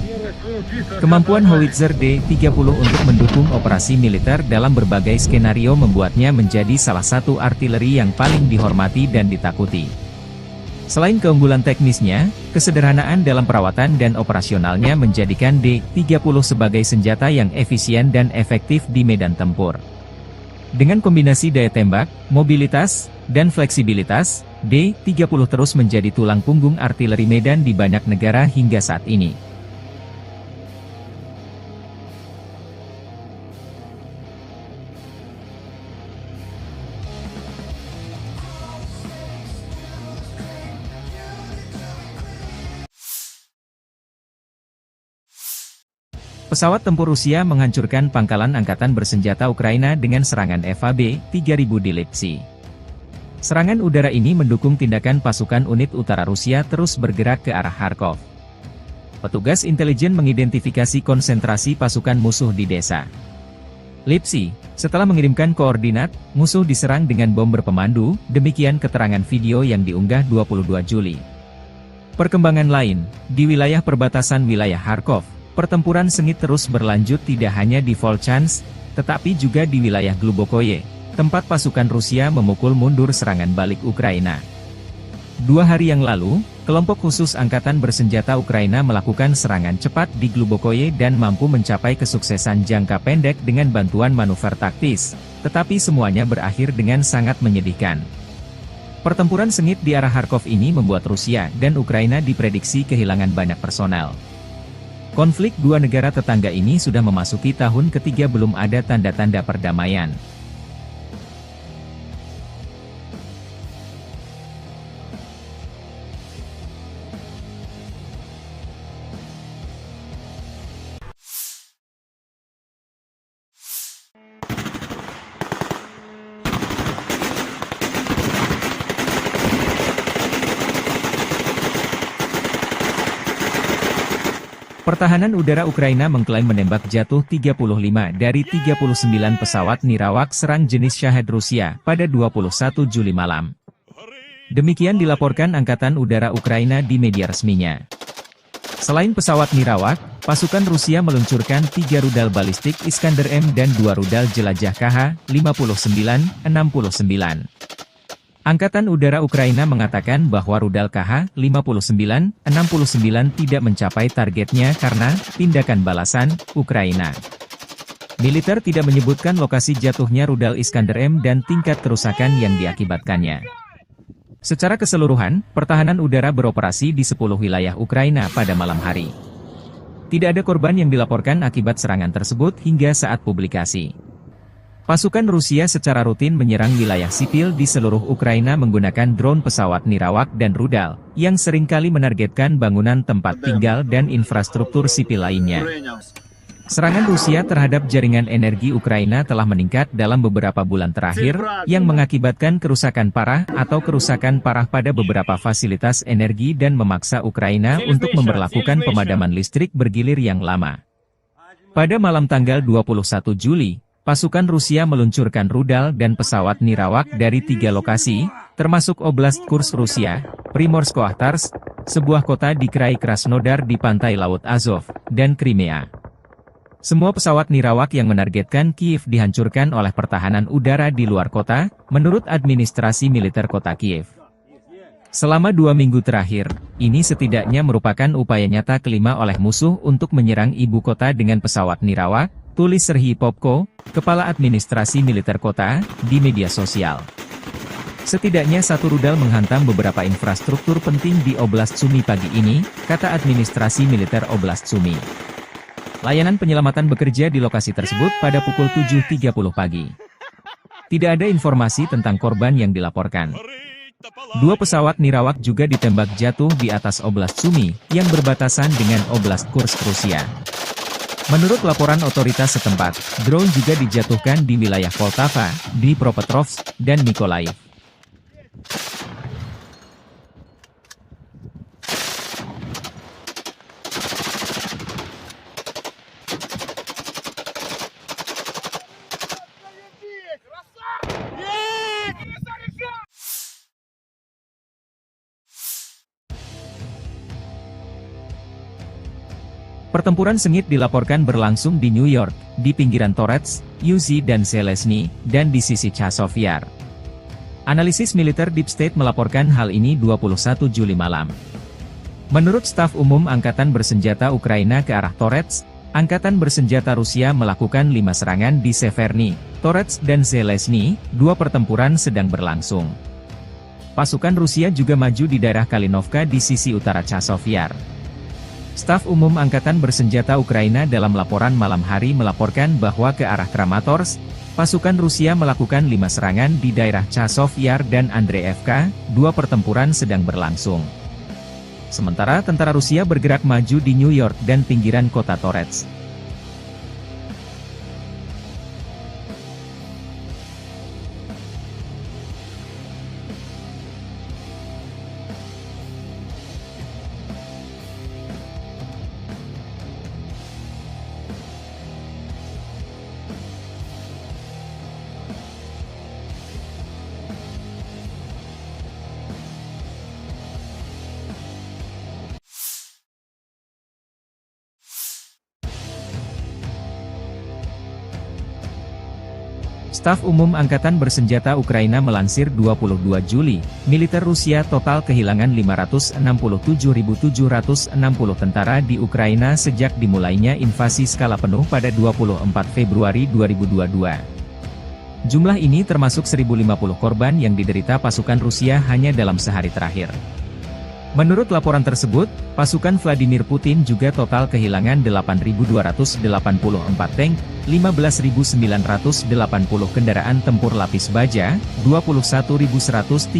Kemampuan howitzer D-30 untuk mendukung operasi militer dalam berbagai skenario membuatnya menjadi salah satu artileri yang paling dihormati dan ditakuti. Selain keunggulan teknisnya, kesederhanaan dalam perawatan dan operasionalnya menjadikan D-30 sebagai senjata yang efisien dan efektif di medan tempur. Dengan kombinasi daya tembak, mobilitas, dan fleksibilitas, D-30 terus menjadi tulang punggung artileri medan di banyak negara hingga saat ini. Pesawat tempur Rusia menghancurkan pangkalan Angkatan Bersenjata Ukraina dengan serangan FAB-3000 di Lipsy. Serangan udara ini mendukung tindakan pasukan unit utara Rusia terus bergerak ke arah Kharkov. Petugas intelijen mengidentifikasi konsentrasi pasukan musuh di desa Lipsy. Setelah mengirimkan koordinat, musuh diserang dengan bom berpemandu, demikian keterangan video yang diunggah 22 Juli. Perkembangan lain, di wilayah perbatasan wilayah Kharkov, pertempuran sengit terus berlanjut tidak hanya di Volchansk, tetapi juga di wilayah Glubokoye, tempat pasukan Rusia memukul mundur serangan balik Ukraina. 2 hari yang lalu, kelompok khusus Angkatan Bersenjata Ukraina melakukan serangan cepat di Glubokoye dan mampu mencapai kesuksesan jangka pendek dengan bantuan manuver taktis, tetapi semuanya berakhir dengan sangat menyedihkan. Pertempuran sengit di arah Kharkov ini membuat Rusia dan Ukraina diprediksi kehilangan banyak personel. Konflik dua negara tetangga ini sudah memasuki tahun ketiga belum ada tanda-tanda perdamaian. Pertahanan udara Ukraina mengklaim menembak jatuh 35 dari 39 pesawat nirawak serang jenis Shahed Rusia pada 21 Juli malam. Demikian dilaporkan Angkatan Udara Ukraina di media resminya. Selain pesawat nirawak, pasukan Rusia meluncurkan 3 rudal balistik Iskander-M dan 2 rudal jelajah KH-59-69. Angkatan Udara Ukraina mengatakan bahwa rudal KH-59-69 tidak mencapai targetnya karena tindakan balasan Ukraina. Militer tidak menyebutkan lokasi jatuhnya rudal Iskander-M dan tingkat kerusakan yang diakibatkannya. Secara keseluruhan, pertahanan udara beroperasi di 10 wilayah Ukraina pada malam hari. Tidak ada korban yang dilaporkan akibat serangan tersebut hingga saat publikasi. Pasukan Rusia secara rutin menyerang wilayah sipil di seluruh Ukraina menggunakan drone, pesawat nirawak dan rudal, yang seringkali menargetkan bangunan tempat tinggal dan infrastruktur sipil lainnya. Serangan Rusia terhadap jaringan energi Ukraina telah meningkat dalam beberapa bulan terakhir, yang mengakibatkan kerusakan parah atau kerusakan parah pada beberapa fasilitas energi dan memaksa Ukraina untuk memberlakukan pemadaman listrik bergilir yang lama. Pada malam tanggal 21 Juli, pasukan Rusia meluncurkan rudal dan pesawat nirawak dari 3 lokasi, termasuk Oblast Kursk Rusia, Primorsko-Akhtarsk, sebuah kota di Krai Krasnodar di pantai Laut Azov, dan Crimea. Semua pesawat nirawak yang menargetkan Kiev dihancurkan oleh pertahanan udara di luar kota, menurut administrasi militer kota Kiev. Selama 2 minggu terakhir, ini setidaknya merupakan upaya nyata kelima oleh musuh untuk menyerang ibu kota dengan pesawat nirawak, tulis Serhiy Popko, kepala administrasi militer kota, di media sosial. Setidaknya 1 rudal menghantam beberapa infrastruktur penting di Oblast Sumy pagi ini, kata administrasi militer Oblast Sumy. Layanan penyelamatan bekerja di lokasi tersebut pada pukul 7.30 pagi. Tidak ada informasi tentang korban yang dilaporkan. 2 pesawat nirawak juga ditembak jatuh di atas Oblast Sumy, yang berbatasan dengan Oblast Kursk Rusia. Menurut laporan otoritas setempat, drone juga dijatuhkan di wilayah Poltava, Dnipropetrovsk, dan Mykolaiv. Pertempuran sengit dilaporkan berlangsung di New York, di pinggiran Torets, Uzi dan Zelensky, dan di sisi Chazov Yar. Analisis militer Deep State melaporkan hal ini 21 Juli malam. Menurut staf umum Angkatan Bersenjata Ukraina ke arah Torets, Angkatan Bersenjata Rusia melakukan 5 serangan di Severny, Torets dan Zelensky, 2 pertempuran sedang berlangsung. Pasukan Rusia juga maju di daerah Kalinovka di sisi utara Chazov Yar. Staf umum Angkatan Bersenjata Ukraina dalam laporan malam hari melaporkan bahwa ke arah Kramatorsk, pasukan Rusia melakukan 5 serangan di daerah Chazov Yar dan Andreevka, 2 pertempuran sedang berlangsung. Sementara tentara Rusia bergerak maju di New York dan pinggiran kota Torets. Staf Umum Angkatan Bersenjata Ukraina melansir 22 Juli, militer Rusia total kehilangan 567.760 tentara di Ukraina sejak dimulainya invasi skala penuh pada 24 Februari 2022. Jumlah ini termasuk 1.050 korban yang diderita pasukan Rusia hanya dalam sehari terakhir. Menurut laporan tersebut, pasukan Vladimir Putin juga total kehilangan 8.284 tank, 15.980 kendaraan tempur lapis baja, 21.138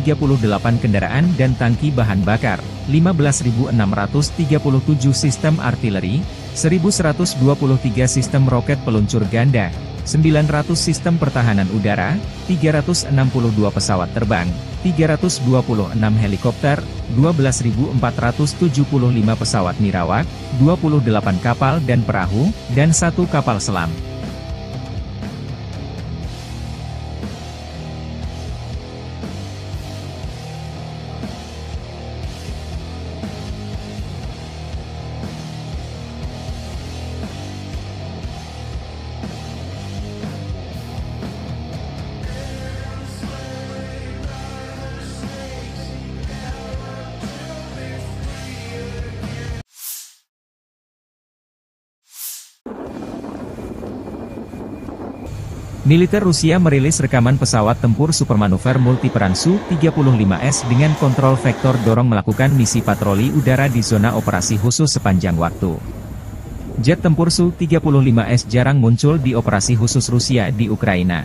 kendaraan dan tangki bahan bakar, 15.637 sistem artileri, 1.123 sistem roket peluncur ganda, 900 sistem pertahanan udara, 362 pesawat terbang, 326 helikopter, 12.475 pesawat nirawak, 28 kapal dan perahu, dan 1 kapal selam. Militer Rusia merilis rekaman pesawat tempur supermanuver multiperan Su-35S dengan kontrol vektor dorong melakukan misi patroli udara di zona operasi khusus sepanjang waktu. Jet tempur Su-35S jarang muncul di operasi khusus Rusia di Ukraina.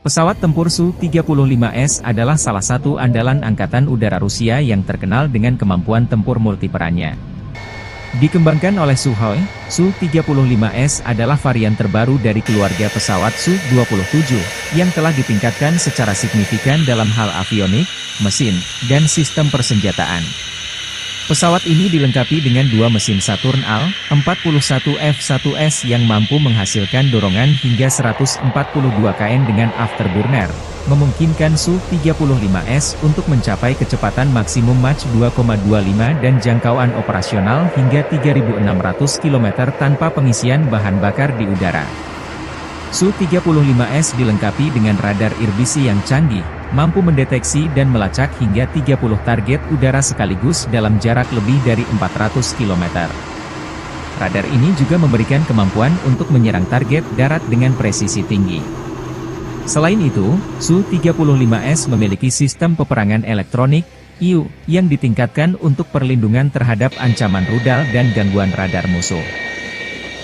Pesawat tempur Su-35S adalah salah satu andalan Angkatan Udara Rusia yang terkenal dengan kemampuan tempur multiperannya. Dikembangkan oleh Sukhoi, Su-35S adalah varian terbaru dari keluarga pesawat Su-27, yang telah ditingkatkan secara signifikan dalam hal avionik, mesin, dan sistem persenjataan. Pesawat ini dilengkapi dengan dua mesin Saturn Al-41F1S yang mampu menghasilkan dorongan hingga 142 kN dengan afterburner, memungkinkan Su-35S untuk mencapai kecepatan maksimum Mach 2,25 dan jangkauan operasional hingga 3.600 km tanpa pengisian bahan bakar di udara. Su-35S dilengkapi dengan radar irbisi yang canggih, mampu mendeteksi dan melacak hingga 30 target udara sekaligus dalam jarak lebih dari 400 km. Radar ini juga memberikan kemampuan untuk menyerang target darat dengan presisi tinggi. Selain itu, Su-35S memiliki sistem peperangan elektronik, IU, yang ditingkatkan untuk perlindungan terhadap ancaman rudal dan gangguan radar musuh.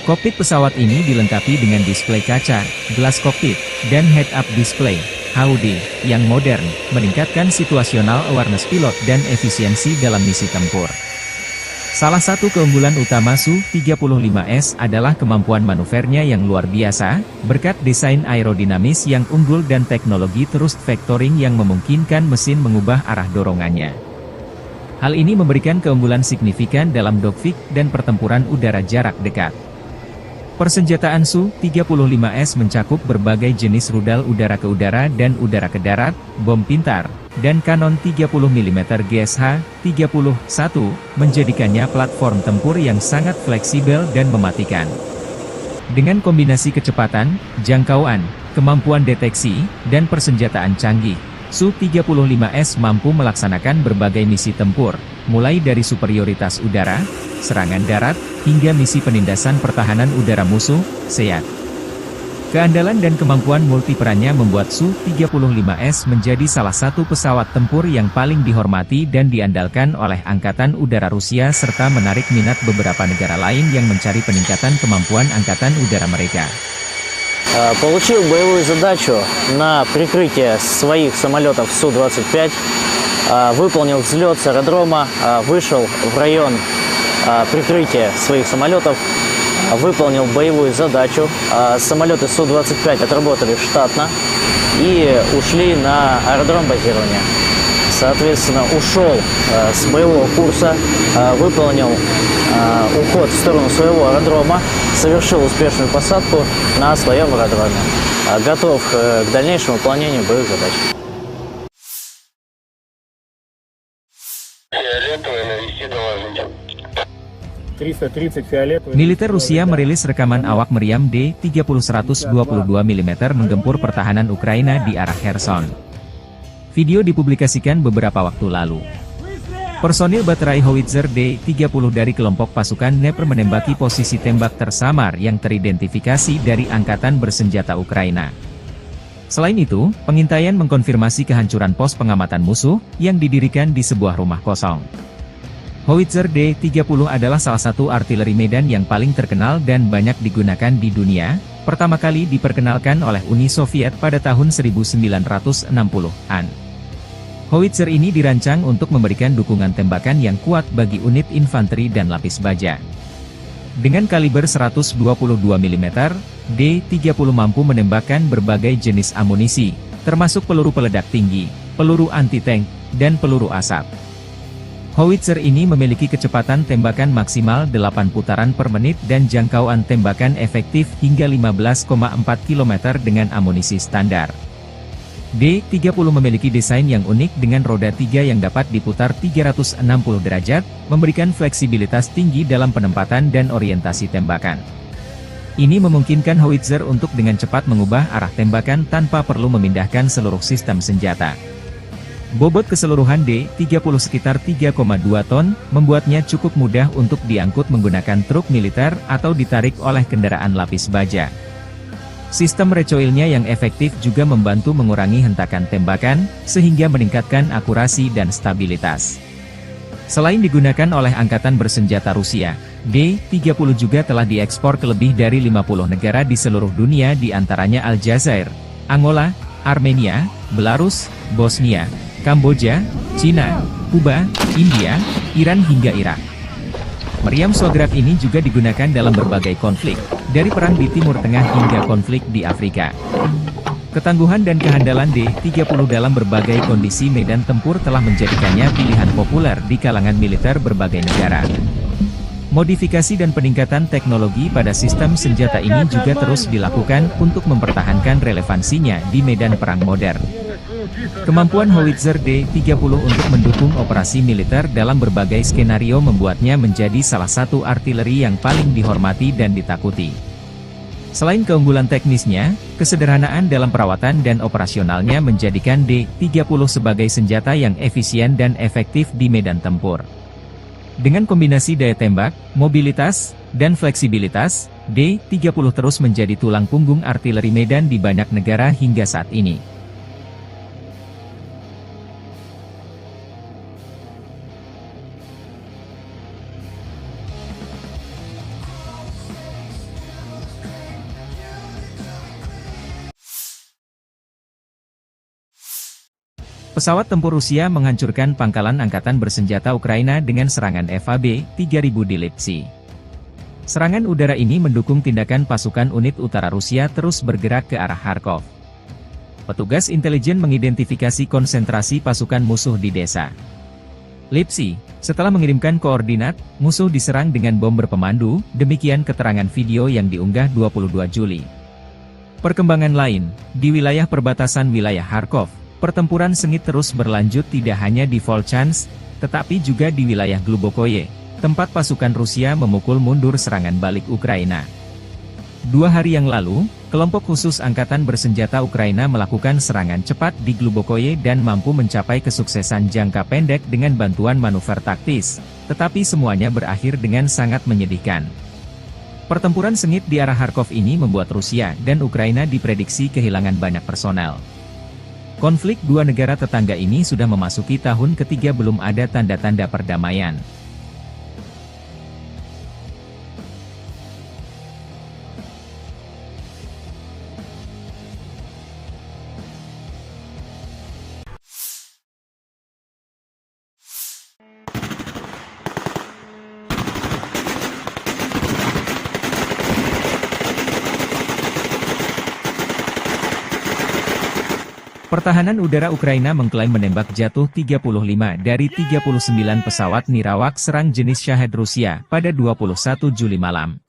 Kokpit pesawat ini dilengkapi dengan display kaca, gelas kokpit, dan head-up display, HUD, yang modern, meningkatkan situational awareness pilot dan efisiensi dalam misi tempur. Salah satu keunggulan utama Su-35S adalah kemampuan manuvernya yang luar biasa, berkat desain aerodinamis yang unggul dan teknologi thrust vectoring yang memungkinkan mesin mengubah arah dorongannya. Hal ini memberikan keunggulan signifikan dalam dogfight dan pertempuran udara jarak dekat. Persenjataan Su-35S mencakup berbagai jenis rudal udara ke udara dan udara ke darat, bom pintar, dan kanon 30 mm GSH-31, menjadikannya platform tempur yang sangat fleksibel dan mematikan. Dengan kombinasi kecepatan, jangkauan, kemampuan deteksi, dan persenjataan canggih, Su-35S mampu melaksanakan berbagai misi tempur, mulai dari superioritas udara, serangan darat, hingga misi penindasan pertahanan udara musuh, SEAD. Keandalan dan kemampuan multiperannya membuat Su-35S menjadi salah satu pesawat tempur yang paling dihormati dan diandalkan oleh Angkatan Udara Rusia serta menarik minat beberapa negara lain yang mencari peningkatan kemampuan Angkatan Udara mereka. Получил боевую задачу на прикрытие своих самолетов Су-25, выполнил взлет с аэродрома, вышел в район прикрытия своих самолетов, выполнил боевую задачу. Самолеты Су-25 отработали штатно и ушли на аэродром базирования. Соответственно, ушел с боевого курса, выполнил уход в сторону своего аэродрома, совершил успешную посадку на своем аэродроме. Готов к дальнейшему выполнению боевых задач. Фиолетовый, навести доложите. 330 фиолетовый. Militer Rusia merilis rekaman awak meriam D-30-122 mm menggempur pertahanan Ukraina di arah Kherson. Video dipublikasikan beberapa waktu lalu. Personil baterai howitzer D-30 dari kelompok pasukan Dnepr menembaki posisi tembak tersamar yang teridentifikasi dari Angkatan Bersenjata Ukraina. Selain itu, pengintaian mengkonfirmasi kehancuran pos pengamatan musuh, yang didirikan di sebuah rumah kosong. Howitzer D-30 adalah salah satu artileri medan yang paling terkenal dan banyak digunakan di dunia, pertama kali diperkenalkan oleh Uni Soviet pada tahun 1960-an. Howitzer ini dirancang untuk memberikan dukungan tembakan yang kuat bagi unit infanteri dan lapis baja. Dengan kaliber 122 mm, D-30 mampu menembakkan berbagai jenis amunisi, termasuk peluru peledak tinggi, peluru anti-tank, dan peluru asap. Howitzer ini memiliki kecepatan tembakan maksimal 8 putaran per menit dan jangkauan tembakan efektif hingga 15,4 km dengan amunisi standar. D-30 memiliki desain yang unik dengan roda 3 yang dapat diputar 360 derajat, memberikan fleksibilitas tinggi dalam penempatan dan orientasi tembakan. Ini memungkinkan howitzer untuk dengan cepat mengubah arah tembakan tanpa perlu memindahkan seluruh sistem senjata. Bobot keseluruhan D-30 sekitar 3,2 ton, membuatnya cukup mudah untuk diangkut menggunakan truk militer atau ditarik oleh kendaraan lapis baja. Sistem recoilnya yang efektif juga membantu mengurangi hentakan tembakan, sehingga meningkatkan akurasi dan stabilitas. Selain digunakan oleh Angkatan Bersenjata Rusia, D-30 juga telah diekspor ke lebih dari 50 negara di seluruh dunia, di antaranya Aljazair, Angola, Armenia, Belarus, Bosnia, Kamboja, Cina, Kuba, India, Iran hingga Irak. Meriam Swagrat ini juga digunakan dalam berbagai konflik, dari perang di Timur Tengah hingga konflik di Afrika. Ketangguhan dan kehandalan D-30 dalam berbagai kondisi medan tempur telah menjadikannya pilihan populer di kalangan militer berbagai negara. Modifikasi dan peningkatan teknologi pada sistem senjata ini juga terus dilakukan untuk mempertahankan relevansinya di medan perang modern. Kemampuan howitzer D-30 untuk mendukung operasi militer dalam berbagai skenario membuatnya menjadi salah satu artileri yang paling dihormati dan ditakuti. Selain keunggulan teknisnya, kesederhanaan dalam perawatan dan operasionalnya menjadikan D-30 sebagai senjata yang efisien dan efektif di medan tempur. Dengan kombinasi daya tembak, mobilitas, dan fleksibilitas, D-30 terus menjadi tulang punggung artileri medan di banyak negara hingga saat ini. Pesawat tempur Rusia menghancurkan pangkalan Angkatan Bersenjata Ukraina dengan serangan FAB-3000 di Lipsy. Serangan udara ini mendukung tindakan pasukan unit utara Rusia terus bergerak ke arah Kharkov. Petugas intelijen mengidentifikasi konsentrasi pasukan musuh di desa Lipsy. Setelah mengirimkan koordinat, musuh diserang dengan bom berpemandu, demikian keterangan video yang diunggah 22 Juli. Perkembangan lain, di wilayah perbatasan wilayah Kharkov, pertempuran sengit terus berlanjut tidak hanya di Volchansk, tetapi juga di wilayah Glubokoye, tempat pasukan Rusia memukul mundur serangan balik Ukraina. 2 hari yang lalu, kelompok khusus Angkatan Bersenjata Ukraina melakukan serangan cepat di Glubokoye dan mampu mencapai kesuksesan jangka pendek dengan bantuan manuver taktis, tetapi semuanya berakhir dengan sangat menyedihkan. Pertempuran sengit di arah Kharkov ini membuat Rusia dan Ukraina diprediksi kehilangan banyak personel. Konflik dua negara tetangga ini sudah memasuki tahun ketiga belum ada tanda-tanda perdamaian. Pertahanan udara Ukraina mengklaim menembak jatuh 35 dari 39 pesawat nirawak serang jenis Shahed Rusia pada 21 Juli malam.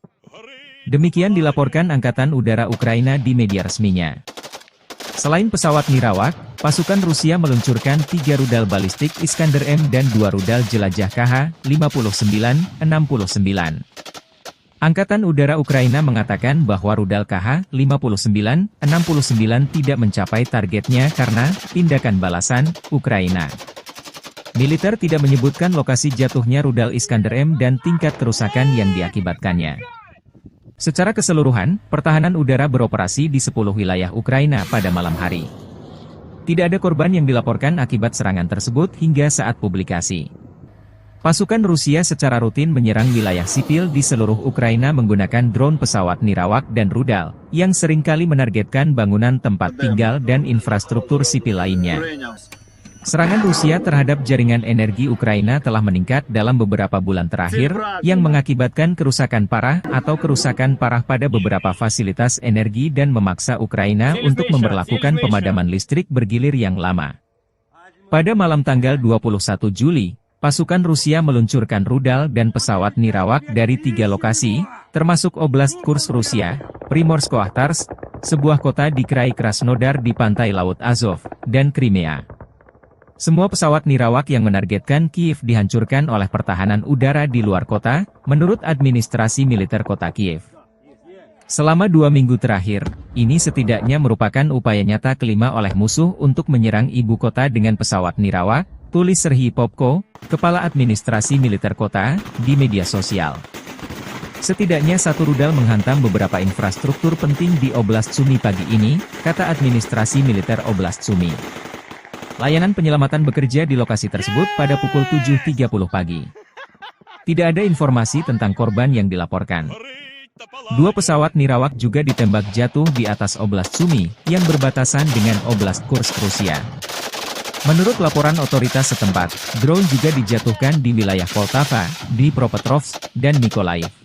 Demikian dilaporkan Angkatan Udara Ukraina di media resminya. Selain pesawat nirawak, pasukan Rusia meluncurkan 3 rudal balistik Iskander-M dan 2 rudal jelajah KH-59-69. Angkatan Udara Ukraina mengatakan bahwa rudal KH-59-69 tidak mencapai targetnya karena tindakan balasan Ukraina. Militer tidak menyebutkan lokasi jatuhnya rudal Iskander-M dan tingkat kerusakan yang diakibatkannya. Secara keseluruhan, pertahanan udara beroperasi di 10 wilayah Ukraina pada malam hari. Tidak ada korban yang dilaporkan akibat serangan tersebut hingga saat publikasi. Pasukan Rusia secara rutin menyerang wilayah sipil di seluruh Ukraina menggunakan drone pesawat nirawak dan rudal, yang seringkali menargetkan bangunan tempat tinggal dan infrastruktur sipil lainnya. Serangan Rusia terhadap jaringan energi Ukraina telah meningkat dalam beberapa bulan terakhir, yang mengakibatkan kerusakan parah atau kerusakan parah pada beberapa fasilitas energi dan memaksa Ukraina untuk memberlakukan pemadaman listrik bergilir yang lama. Pada malam tanggal 21 Juli, pasukan Rusia meluncurkan rudal dan pesawat nirawak dari 3 lokasi, termasuk Oblast Kursk Rusia, Primorsko-Akhtarsk, sebuah kota di Krai Krasnodar di pantai Laut Azov, dan Crimea. Semua pesawat nirawak yang menargetkan Kiev dihancurkan oleh pertahanan udara di luar kota, menurut administrasi militer kota Kiev. Selama 2 minggu terakhir, ini setidaknya merupakan upaya nyata kelima oleh musuh untuk menyerang ibu kota dengan pesawat nirawak, tulis Serhiy Popko, Kepala Administrasi Militer Kota, di media sosial. Setidaknya satu rudal menghantam beberapa infrastruktur penting di Oblast Sumy pagi ini, kata administrasi militer Oblast Sumy. Layanan penyelamatan bekerja di lokasi tersebut pada pukul 7.30 pagi. Tidak ada informasi tentang korban yang dilaporkan. Dua pesawat Nirawak juga ditembak jatuh di atas Oblast Sumy, yang berbatasan dengan Oblast Kursk, Rusia. Menurut laporan otoritas setempat, drone juga dijatuhkan di wilayah Poltava, Dnipropetrovsk, dan Mykolaiv.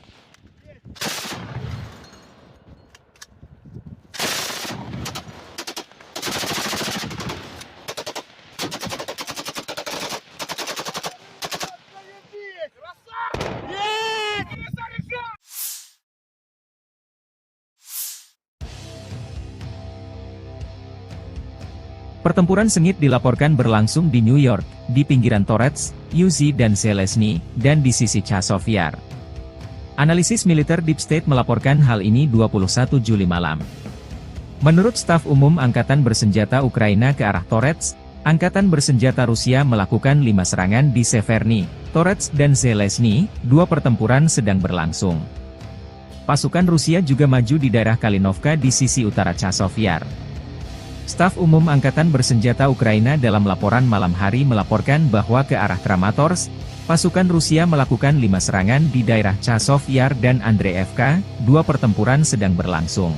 Pertempuran sengit dilaporkan berlangsung di New York, di pinggiran Torets, Uzi dan Zelezny, dan di sisi Chazov Yar. Analisis militer Deep State melaporkan hal ini 21 Juli malam. Menurut staf umum Angkatan Bersenjata Ukraina ke arah Torets, Angkatan Bersenjata Rusia melakukan 5 serangan di Severny, Torets dan Zelezny, 2 pertempuran sedang berlangsung. Pasukan Rusia juga maju di daerah Kalinovka di sisi utara Chazov Yar. Staf umum Angkatan Bersenjata Ukraina dalam laporan malam hari melaporkan bahwa ke arah Kramatorsk, pasukan Rusia melakukan 5 serangan di daerah Chazov Yar dan Andreevka, 2 pertempuran sedang berlangsung.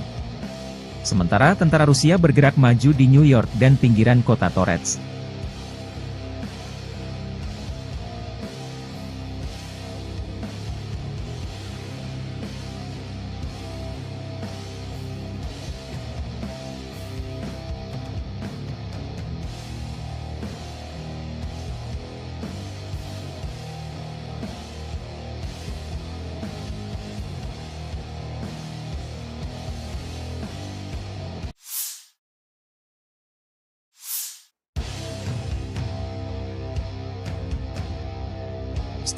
Sementara tentara Rusia bergerak maju di New York dan pinggiran kota Torets.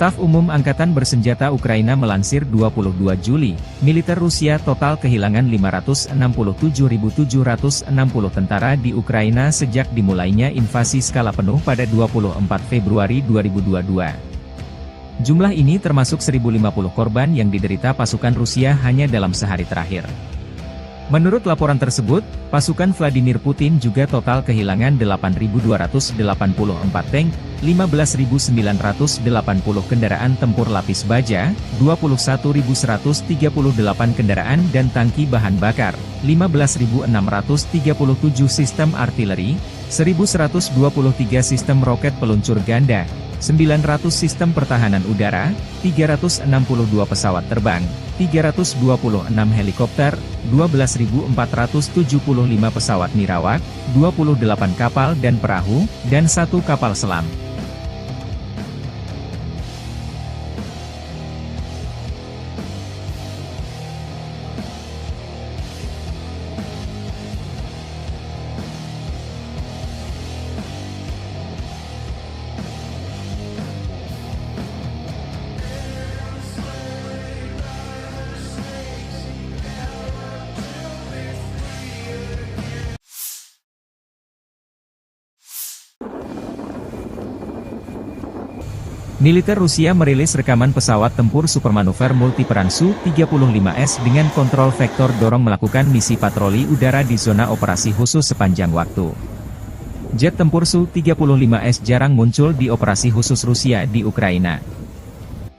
Staf Umum Angkatan Bersenjata Ukraina melansir 22 Juli, militer Rusia total kehilangan 567.760 tentara di Ukraina sejak dimulainya invasi skala penuh pada 24 Februari 2022. Jumlah ini termasuk 1.050 korban yang diderita pasukan Rusia hanya dalam sehari terakhir. Menurut laporan tersebut, pasukan Vladimir Putin juga total kehilangan 8.284 tank, 15.980 kendaraan tempur lapis baja, 21.138 kendaraan dan tangki bahan bakar, 15.637 sistem artileri, 1.123 sistem roket peluncur ganda, 900 sistem pertahanan udara, 362 pesawat terbang, 326 helikopter, 12.475 pesawat nirawak, 28 kapal dan perahu, dan 1 kapal selam. Militer Rusia merilis rekaman pesawat tempur supermanuver multiperan Su-35S dengan kontrol vektor dorong melakukan misi patroli udara di zona operasi khusus sepanjang waktu. Jet tempur Su-35S jarang muncul di operasi khusus Rusia di Ukraina.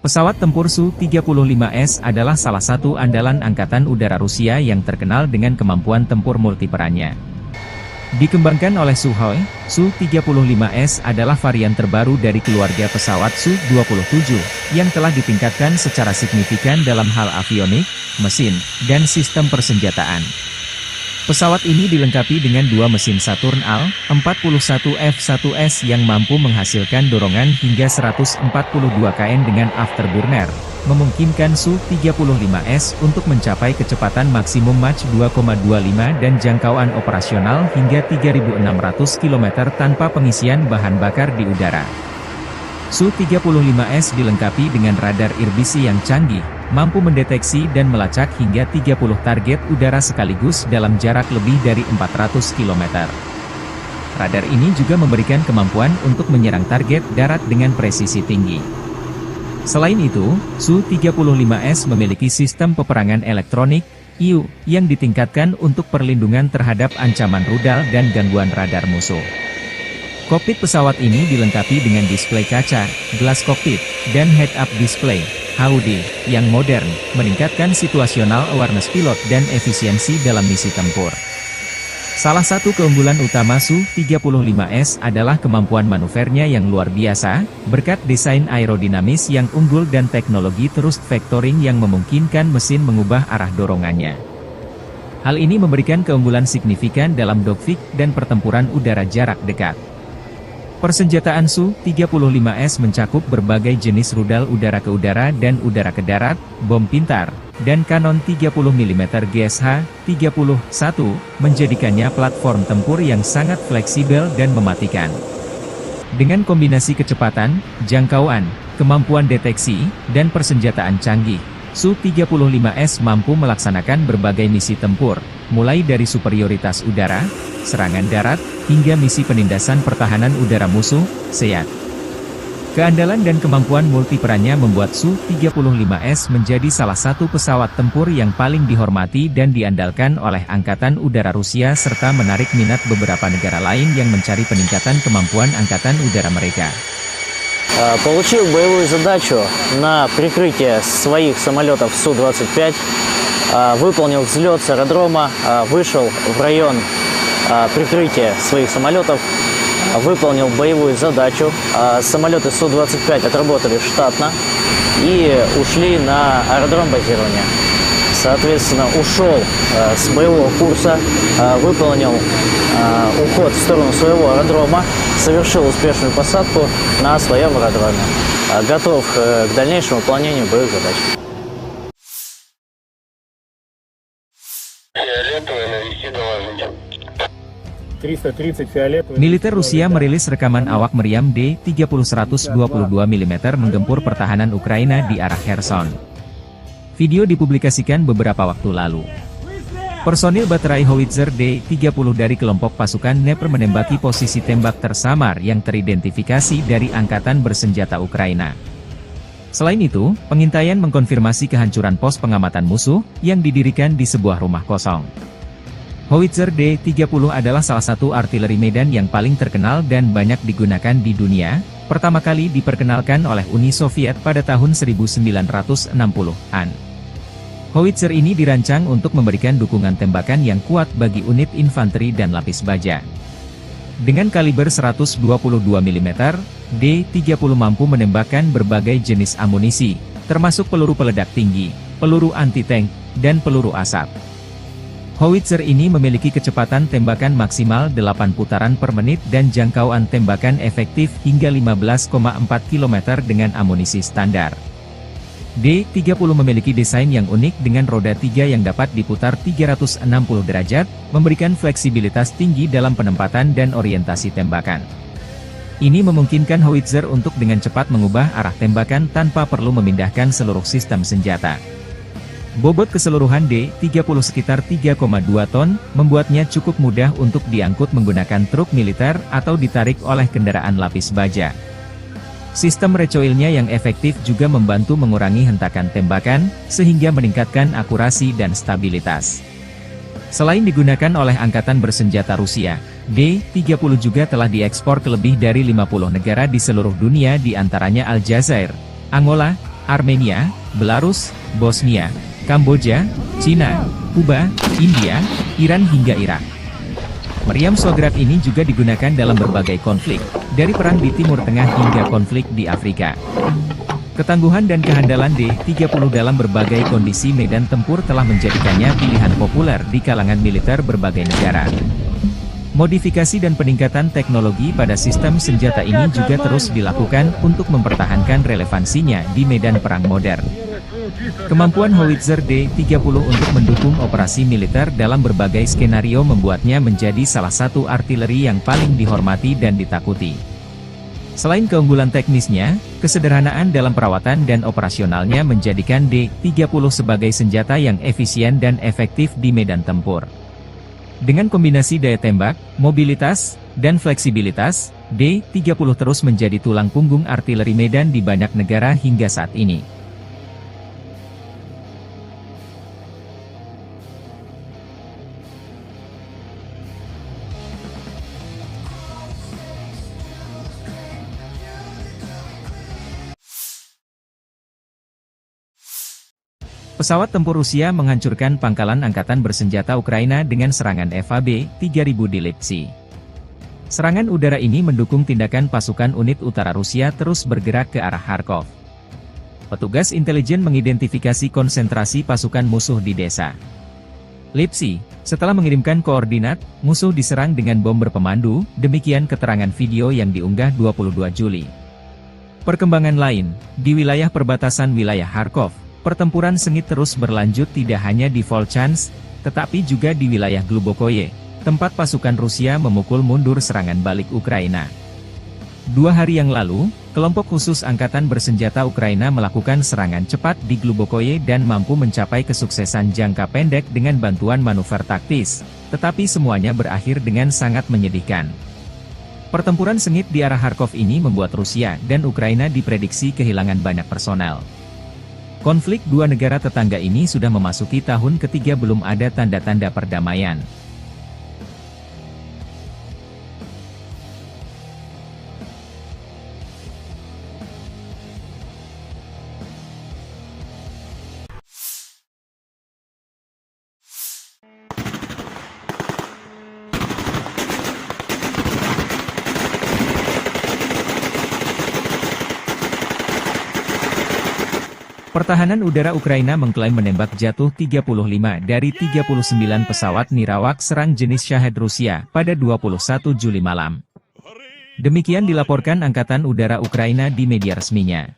Pesawat tempur Su-35S adalah salah satu andalan Angkatan Udara Rusia yang terkenal dengan kemampuan tempur multiperannya. Dikembangkan oleh Sukhoi, Su-35S adalah varian terbaru dari keluarga pesawat Su-27, yang telah ditingkatkan secara signifikan dalam hal avionik, mesin, dan sistem persenjataan. Pesawat ini dilengkapi dengan 2 mesin Saturn Al-41 F-1S yang mampu menghasilkan dorongan hingga 142 kN dengan afterburner, memungkinkan Su-35S untuk mencapai kecepatan maksimum Mach 2,25 dan jangkauan operasional hingga 3.600 km tanpa pengisian bahan bakar di udara. Su-35S dilengkapi dengan radar irbisi yang canggih, mampu mendeteksi dan melacak hingga 30 target udara sekaligus dalam jarak lebih dari 400 km. Radar ini juga memberikan kemampuan untuk menyerang target darat dengan presisi tinggi. Selain itu, Su-35S memiliki sistem peperangan elektronik, IU, yang ditingkatkan untuk perlindungan terhadap ancaman rudal dan gangguan radar musuh. Kokpit pesawat ini dilengkapi dengan display kaca, gelas kokpit, dan head-up display, HUD, yang modern, meningkatkan situational awareness pilot dan efisiensi dalam misi tempur. Salah satu keunggulan utama Su-35S adalah kemampuan manuvernya yang luar biasa, berkat desain aerodinamis yang unggul dan teknologi thrust vectoring yang memungkinkan mesin mengubah arah dorongannya. Hal ini memberikan keunggulan signifikan dalam dogfight dan pertempuran udara jarak dekat. Persenjataan Su-35S mencakup berbagai jenis rudal udara ke udara dan udara ke darat, bom pintar, dan kanon 30 mm GSH-31, menjadikannya platform tempur yang sangat fleksibel dan mematikan. Dengan kombinasi kecepatan, jangkauan, kemampuan deteksi, dan persenjataan canggih, Su-35S mampu melaksanakan berbagai misi tempur, mulai dari superioritas udara, serangan darat, hingga misi penindasan pertahanan udara musuh, SEAD. Keandalan dan kemampuan multiperannya membuat Su-35S menjadi salah satu pesawat tempur yang paling dihormati dan diandalkan oleh Angkatan Udara Rusia serta menarik minat beberapa negara lain yang mencari peningkatan kemampuan Angkatan Udara mereka. Получил боевую задачу на прикрытие своих самолетов Су-25, выполнил взлет с аэродрома, вышел в район прикрытия своих самолетов, выполнил боевую задачу. Самолеты Су-25 отработали штатно и ушли на аэродром базирования. Соответственно, ушел с боевого курса, выполнил уход в сторону своего аэродрома, совершил успешную посадку на своем аэродроме. Готов к дальнейшему выполнению боевых задач. Фиолетовый, навести доложите. 330 фиолетовый. Militer Rusia merilis rekaman awak meriam D-30-122 mm menggempur pertahanan Ukraina di arah Kherson. Video dipublikasikan beberapa waktu lalu. Personil baterai howitzer D-30 dari kelompok pasukan Dnepr menembaki posisi tembak tersamar yang teridentifikasi dari Angkatan Bersenjata Ukraina. Selain itu, pengintaian mengkonfirmasi kehancuran pos pengamatan musuh yang didirikan di sebuah rumah kosong. Howitzer D-30 adalah salah satu artileri medan yang paling terkenal dan banyak digunakan di dunia, pertama kali diperkenalkan oleh Uni Soviet pada tahun 1960-an. Howitzer ini dirancang untuk memberikan dukungan tembakan yang kuat bagi unit infanteri dan lapis baja. Dengan kaliber 122 mm, D-30 mampu menembakkan berbagai jenis amunisi, termasuk peluru peledak tinggi, peluru anti-tank, dan peluru asap. Howitzer ini memiliki kecepatan tembakan maksimal 8 putaran per menit dan jangkauan tembakan efektif hingga 15,4 km dengan amunisi standar. D-30 memiliki desain yang unik dengan roda 3 yang dapat diputar 360 derajat, memberikan fleksibilitas tinggi dalam penempatan dan orientasi tembakan. Ini memungkinkan howitzer untuk dengan cepat mengubah arah tembakan tanpa perlu memindahkan seluruh sistem senjata. Bobot keseluruhan D-30 sekitar 3,2 ton, membuatnya cukup mudah untuk diangkut menggunakan truk militer atau ditarik oleh kendaraan lapis baja. Sistem recoilnya yang efektif juga membantu mengurangi hentakan tembakan, sehingga meningkatkan akurasi dan stabilitas. Selain digunakan oleh Angkatan Bersenjata Rusia, D-30 juga telah diekspor ke lebih dari 50 negara di seluruh dunia di antaranya Aljazair, Angola, Armenia, Belarus, Bosnia, Kamboja, Cina, Kuba, India, Iran hingga Irak. Meriam Swagrat ini juga digunakan dalam berbagai konflik, dari perang di Timur Tengah hingga konflik di Afrika. Ketangguhan dan kehandalan D-30 dalam berbagai kondisi medan tempur telah menjadikannya pilihan populer di kalangan militer berbagai negara. Modifikasi dan peningkatan teknologi pada sistem senjata ini juga terus dilakukan untuk mempertahankan relevansinya di medan perang modern. Kemampuan howitzer D-30 untuk mendukung operasi militer dalam berbagai skenario membuatnya menjadi salah satu artileri yang paling dihormati dan ditakuti. Selain keunggulan teknisnya, kesederhanaan dalam perawatan dan operasionalnya menjadikan D-30 sebagai senjata yang efisien dan efektif di medan tempur. Dengan kombinasi daya tembak, mobilitas, dan fleksibilitas, D-30 terus menjadi tulang punggung artileri medan di banyak negara hingga saat ini. Pesawat tempur Rusia menghancurkan pangkalan angkatan bersenjata Ukraina dengan serangan FAB-3000 di Lipsy. Serangan udara ini mendukung tindakan pasukan unit utara Rusia terus bergerak ke arah Kharkov. Petugas intelijen mengidentifikasi konsentrasi pasukan musuh di desa Lipsy. Setelah mengirimkan koordinat, musuh diserang dengan bom berpemandu, demikian keterangan video yang diunggah 22 Juli. Perkembangan lain, di wilayah perbatasan wilayah Kharkov, pertempuran sengit terus berlanjut tidak hanya di Volchansk, tetapi juga di wilayah Glubokoye, tempat pasukan Rusia memukul mundur serangan balik Ukraina. 2 hari yang lalu, kelompok khusus angkatan bersenjata Ukraina melakukan serangan cepat di Glubokoye dan mampu mencapai kesuksesan jangka pendek dengan bantuan manuver taktis, tetapi semuanya berakhir dengan sangat menyedihkan. Pertempuran sengit di arah Kharkov ini membuat Rusia dan Ukraina diprediksi kehilangan banyak personel. Konflik dua negara tetangga ini sudah memasuki tahun ketiga belum ada tanda-tanda perdamaian. Pertahanan udara Ukraina mengklaim menembak jatuh 35 dari 39 pesawat nirawak serang jenis Shahed Rusia pada 21 Juli malam. Demikian dilaporkan Angkatan Udara Ukraina di media resminya.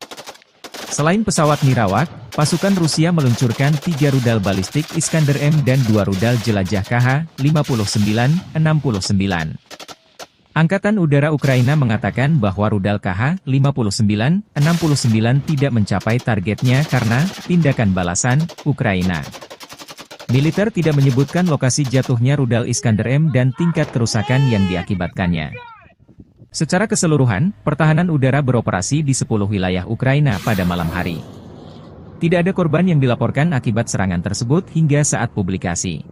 Selain pesawat nirawak, pasukan Rusia meluncurkan 3 rudal balistik Iskander-M dan 2 rudal jelajah KH-59-69. Angkatan Udara Ukraina mengatakan bahwa rudal KH-59-69 tidak mencapai targetnya karena tindakan balasan Ukraina. Militer tidak menyebutkan lokasi jatuhnya rudal Iskander-M dan tingkat kerusakan yang diakibatkannya. Secara keseluruhan, pertahanan udara beroperasi di 10 wilayah Ukraina pada malam hari. Tidak ada korban yang dilaporkan akibat serangan tersebut hingga saat publikasi.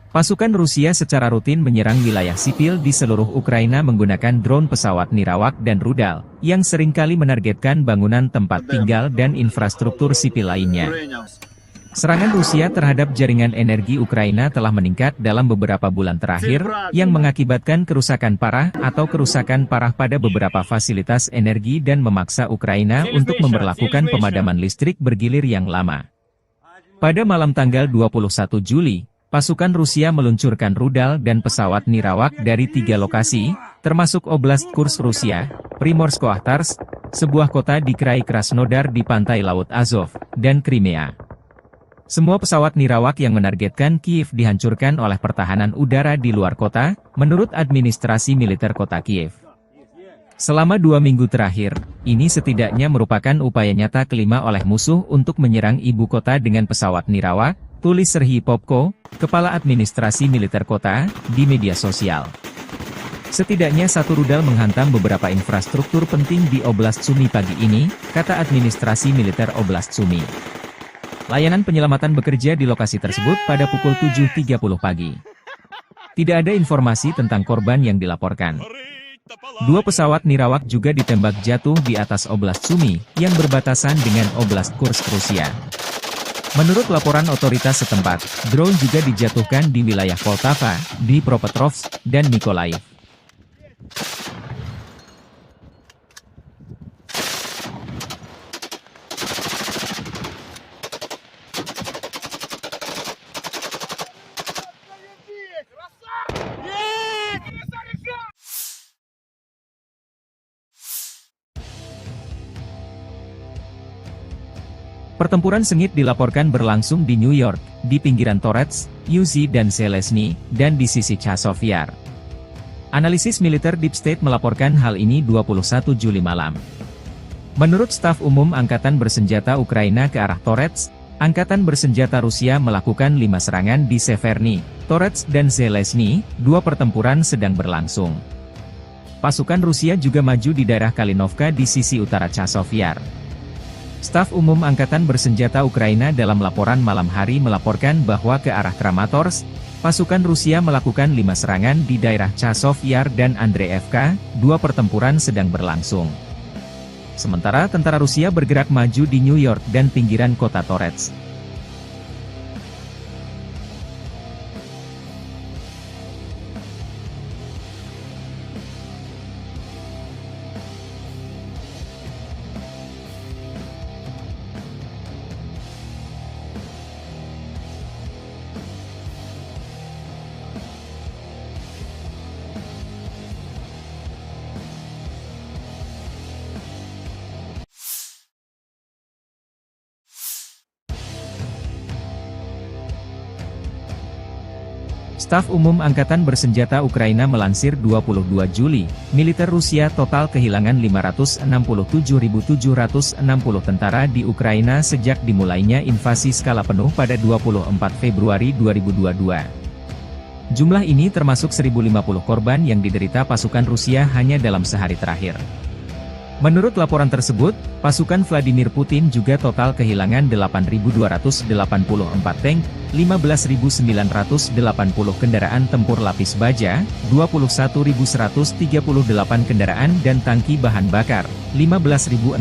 Pasukan Rusia secara rutin menyerang wilayah sipil di seluruh Ukraina menggunakan drone pesawat nirawak dan rudal, yang seringkali menargetkan bangunan tempat tinggal dan infrastruktur sipil lainnya. Serangan Rusia terhadap jaringan energi Ukraina telah meningkat dalam beberapa bulan terakhir, yang mengakibatkan kerusakan parah atau kerusakan parah pada beberapa fasilitas energi dan memaksa Ukraina untuk memberlakukan pemadaman listrik bergilir yang lama. Pada malam tanggal 21 Juli, pasukan Rusia meluncurkan rudal dan pesawat nirawak dari 3 lokasi, termasuk Oblast Kursk Rusia, Primorsko-Akhtarsk, sebuah kota di Krai Krasnodar di pantai Laut Azov, dan Crimea. Semua pesawat nirawak yang menargetkan Kiev dihancurkan oleh pertahanan udara di luar kota, menurut administrasi militer kota Kiev. Selama 2 minggu terakhir, ini setidaknya merupakan upaya nyata kelima oleh musuh untuk menyerang ibu kota dengan pesawat nirawak, tulis Serhiy Popko, Kepala Administrasi Militer Kota, di media sosial. Setidaknya 1 rudal menghantam beberapa infrastruktur penting di Oblast Sumy pagi ini, kata Administrasi Militer Oblast Sumy. Layanan penyelamatan bekerja di lokasi tersebut pada pukul 7.30 pagi. Tidak ada informasi tentang korban yang dilaporkan. 2 pesawat nirawak juga ditembak jatuh di atas Oblast Sumy, yang berbatasan dengan Oblast Kursk Rusia. Menurut laporan otoritas setempat, drone juga dijatuhkan di wilayah Poltava, Dnipropetrovsk, dan Mykolaiv. Pertempuran sengit dilaporkan berlangsung di New York, di pinggiran Torets, Uzi dan Zelezny, dan di sisi Chazov Yar. Analisis militer Deep State melaporkan hal ini 21 Juli malam. Menurut staf umum Angkatan Bersenjata Ukraina ke arah Torets, Angkatan Bersenjata Rusia melakukan 5 serangan di Severny, Torets dan Zelezny, 2 pertempuran sedang berlangsung. Pasukan Rusia juga maju di daerah Kalinovka di sisi utara Chazov Yar. Staf Umum Angkatan Bersenjata Ukraina dalam laporan malam hari melaporkan bahwa ke arah Kramatorsk, pasukan Rusia melakukan 5 serangan di daerah Chazov Yar dan Andreevka, 2 pertempuran sedang berlangsung. Sementara tentara Rusia bergerak maju di New York dan pinggiran kota Torets. Staf Umum Angkatan Bersenjata Ukraina melansir 22 Juli, militer Rusia total kehilangan 567.760 tentara di Ukraina sejak dimulainya invasi skala penuh pada 24 Februari 2022. Jumlah ini termasuk 1.050 korban yang diderita pasukan Rusia hanya dalam sehari terakhir. Menurut laporan tersebut, pasukan Vladimir Putin juga total kehilangan 8.284 tank, 15.980 kendaraan tempur lapis baja, 21.138 kendaraan dan tangki bahan bakar, 15.637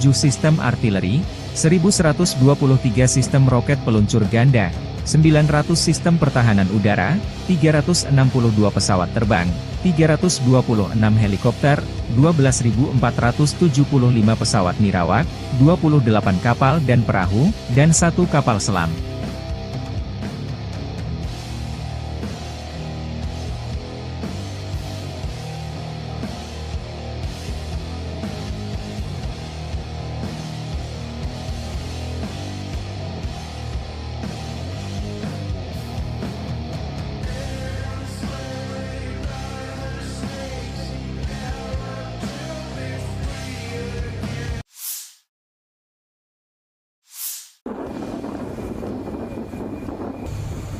sistem artileri, 1.123 sistem roket peluncur ganda, 900 sistem pertahanan udara, 362 pesawat terbang, 326 helikopter, 12.475 pesawat nirawak, 28 kapal dan perahu, dan 1 kapal selam.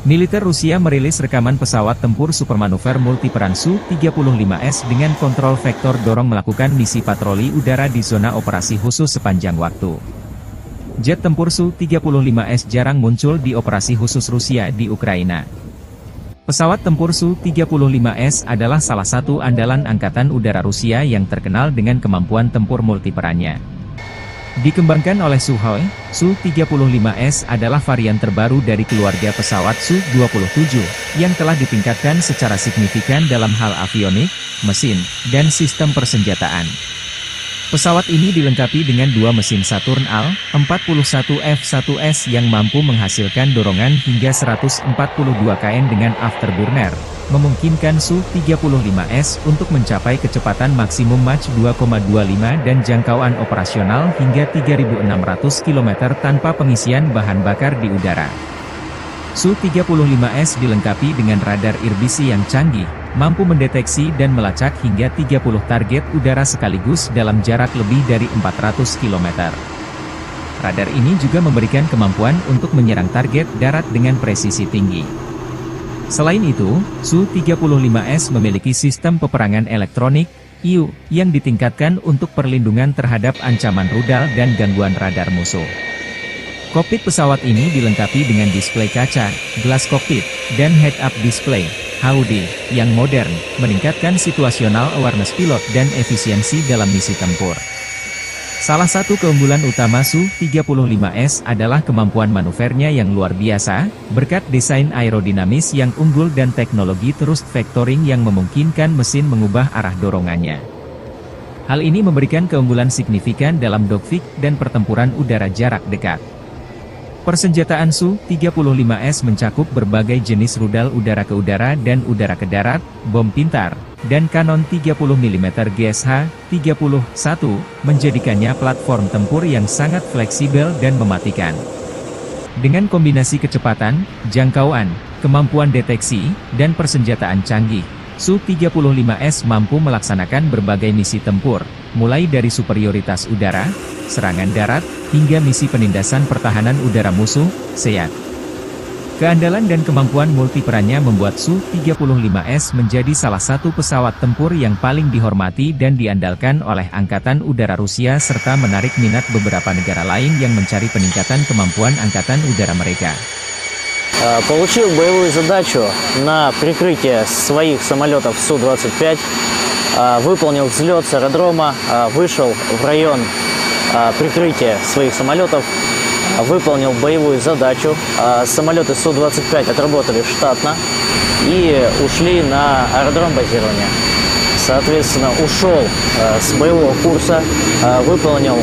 Militer Rusia merilis rekaman pesawat tempur supermanuver multiperan Su-35S dengan kontrol vektor dorong melakukan misi patroli udara di zona operasi khusus sepanjang waktu. Jet tempur Su-35S jarang muncul di operasi khusus Rusia di Ukraina. Pesawat tempur Su-35S adalah salah satu andalan Angkatan Udara Rusia yang terkenal dengan kemampuan tempur multiperannya. Dikembangkan oleh Sukhoi, Su-35S adalah varian terbaru dari keluarga pesawat Su-27, yang telah ditingkatkan secara signifikan dalam hal avionik, mesin, dan sistem persenjataan. Pesawat ini dilengkapi dengan 2 mesin Saturn Al-41F1S yang mampu menghasilkan dorongan hingga 142 kN dengan afterburner, memungkinkan Su-35S untuk mencapai kecepatan maksimum Mach 2,25 dan jangkauan operasional hingga 3.600 km tanpa pengisian bahan bakar di udara. Su-35S dilengkapi dengan radar irbisi yang canggih, mampu mendeteksi dan melacak hingga 30 target udara sekaligus dalam jarak lebih dari 400 km. Radar ini juga memberikan kemampuan untuk menyerang target darat dengan presisi tinggi. Selain itu, Su-35S memiliki sistem peperangan elektronik, IU, yang ditingkatkan untuk perlindungan terhadap ancaman rudal dan gangguan radar musuh. Kokpit pesawat ini dilengkapi dengan display kaca, gelas kokpit, dan head-up display, HUD, yang modern, meningkatkan situational awareness pilot dan efisiensi dalam misi tempur. Salah satu keunggulan utama Su-35S adalah kemampuan manuvernya yang luar biasa, berkat desain aerodinamis yang unggul dan teknologi thrust vectoring yang memungkinkan mesin mengubah arah dorongannya. Hal ini memberikan keunggulan signifikan dalam dogfight dan pertempuran udara jarak dekat. Persenjataan Su-35S mencakup berbagai jenis rudal udara ke udara dan udara ke darat, bom pintar, dan kanon 30 mm GSH-31, menjadikannya platform tempur yang sangat fleksibel dan mematikan. Dengan kombinasi kecepatan, jangkauan, kemampuan deteksi, dan persenjataan canggih, Su-35S mampu melaksanakan berbagai misi tempur, mulai dari superioritas udara, serangan darat, hingga misi penindasan pertahanan udara musuh, SEAD. Keandalan dan kemampuan multiperannya membuat Su-35S menjadi salah satu pesawat tempur yang paling dihormati dan diandalkan oleh Angkatan Udara Rusia serta menarik minat beberapa negara lain yang mencari peningkatan kemampuan Angkatan Udara mereka. Получил боевую задачу на прикрытие своих самолетов Су-25, выполнил взлет с аэродрома, вышел в район прикрытия своих самолетов, выполнил боевую задачу. Самолеты Су-25 отработали штатно и ушли на аэродром базирования. Соответственно, ушел с боевого курса, выполнил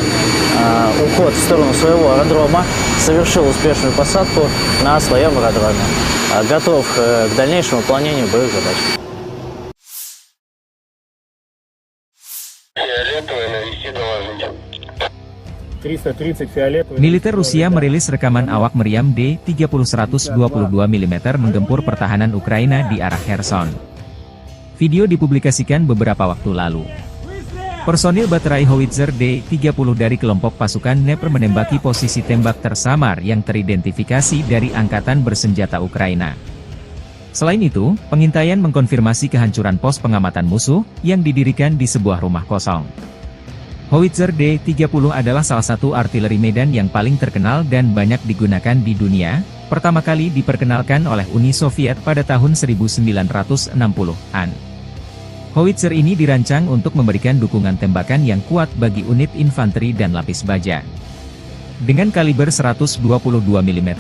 уход в сторону своего аэродрома, совершил успешную посадку на своем аэродроме. Готов к дальнейшему выполнению боевых задач. Фиолетовый, навести доложите. 330 фиолетовый. Militer Rusia merilis rekaman awak meriam D-30-122 mm menggempur pertahanan Ukraina di arah Kherson. Video dipublikasikan beberapa waktu lalu. Personil baterai howitzer D-30 dari kelompok pasukan Dnepr menembaki posisi tembak tersamar yang teridentifikasi dari Angkatan Bersenjata Ukraina. Selain itu, pengintaian mengkonfirmasi kehancuran pos pengamatan musuh yang didirikan di sebuah rumah kosong. Howitzer D-30 adalah salah satu artileri medan yang paling terkenal dan banyak digunakan di dunia, pertama kali diperkenalkan oleh Uni Soviet pada tahun 1960-an. Howitzer ini dirancang untuk memberikan dukungan tembakan yang kuat bagi unit infanteri dan lapis baja. Dengan kaliber 122 mm,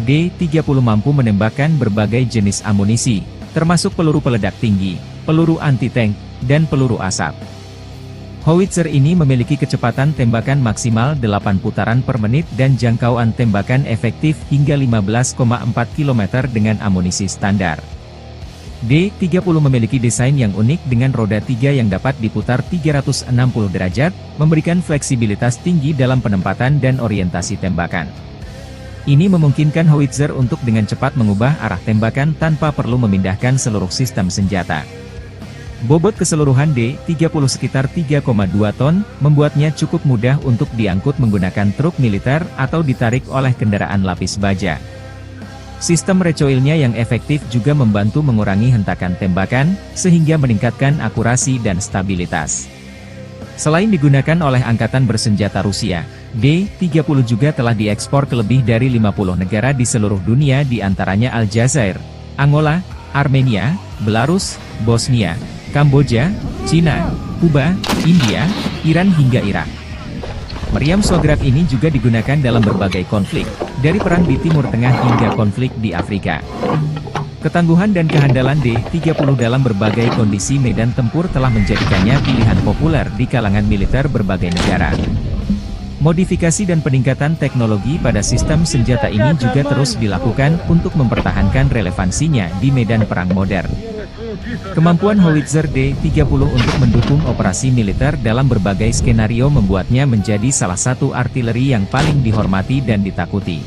D-30 mampu menembakkan berbagai jenis amunisi, termasuk peluru peledak tinggi, peluru anti-tank, dan peluru asap. Howitzer ini memiliki kecepatan tembakan maksimal 8 putaran per menit dan jangkauan tembakan efektif hingga 15,4 km dengan amunisi standar. D-30 memiliki desain yang unik dengan roda 3 yang dapat diputar 360 derajat, memberikan fleksibilitas tinggi dalam penempatan dan orientasi tembakan. Ini memungkinkan howitzer untuk dengan cepat mengubah arah tembakan tanpa perlu memindahkan seluruh sistem senjata. Bobot keseluruhan D-30 sekitar 3,2 ton, membuatnya cukup mudah untuk diangkut menggunakan truk militer atau ditarik oleh kendaraan lapis baja. Sistem recoilnya yang efektif juga membantu mengurangi hentakan tembakan, sehingga meningkatkan akurasi dan stabilitas. Selain digunakan oleh Angkatan Bersenjata Rusia, D-30 juga telah diekspor ke lebih dari 50 negara di seluruh dunia di antaranya Aljazair, Angola, Armenia, Belarus, Bosnia, Kamboja, Cina, Kuba, India, Iran hingga Irak. Meriam Shograk ini juga digunakan dalam berbagai konflik, dari perang di Timur Tengah hingga konflik di Afrika. Ketangguhan dan kehandalan D-30 dalam berbagai kondisi medan tempur telah menjadikannya pilihan populer di kalangan militer berbagai negara. Modifikasi dan peningkatan teknologi pada sistem senjata ini juga terus dilakukan untuk mempertahankan relevansinya di medan perang modern. Kemampuan howitzer D-30 untuk mendukung operasi militer dalam berbagai skenario membuatnya menjadi salah satu artileri yang paling dihormati dan ditakuti.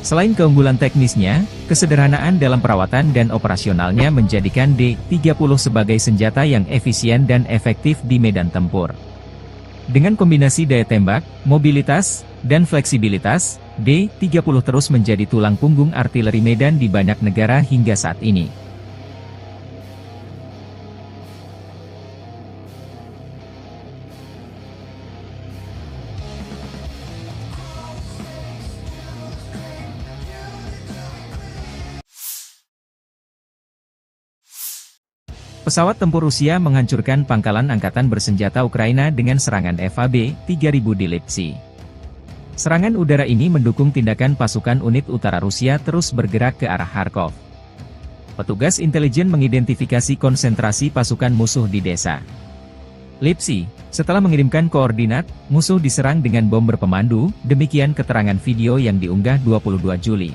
Selain keunggulan teknisnya, kesederhanaan dalam perawatan dan operasionalnya menjadikan D-30 sebagai senjata yang efisien dan efektif di medan tempur. Dengan kombinasi daya tembak, mobilitas, dan fleksibilitas, D-30 terus menjadi tulang punggung artileri medan di banyak negara hingga saat ini. Pesawat tempur Rusia menghancurkan pangkalan Angkatan Bersenjata Ukraina dengan serangan FAB-3000 di Lipsy. Serangan udara ini mendukung tindakan pasukan unit utara Rusia terus bergerak ke arah Kharkov. Petugas intelijen mengidentifikasi konsentrasi pasukan musuh di desa Lipsy. Setelah mengirimkan koordinat, musuh diserang dengan bom berpemandu, demikian keterangan video yang diunggah 22 Juli.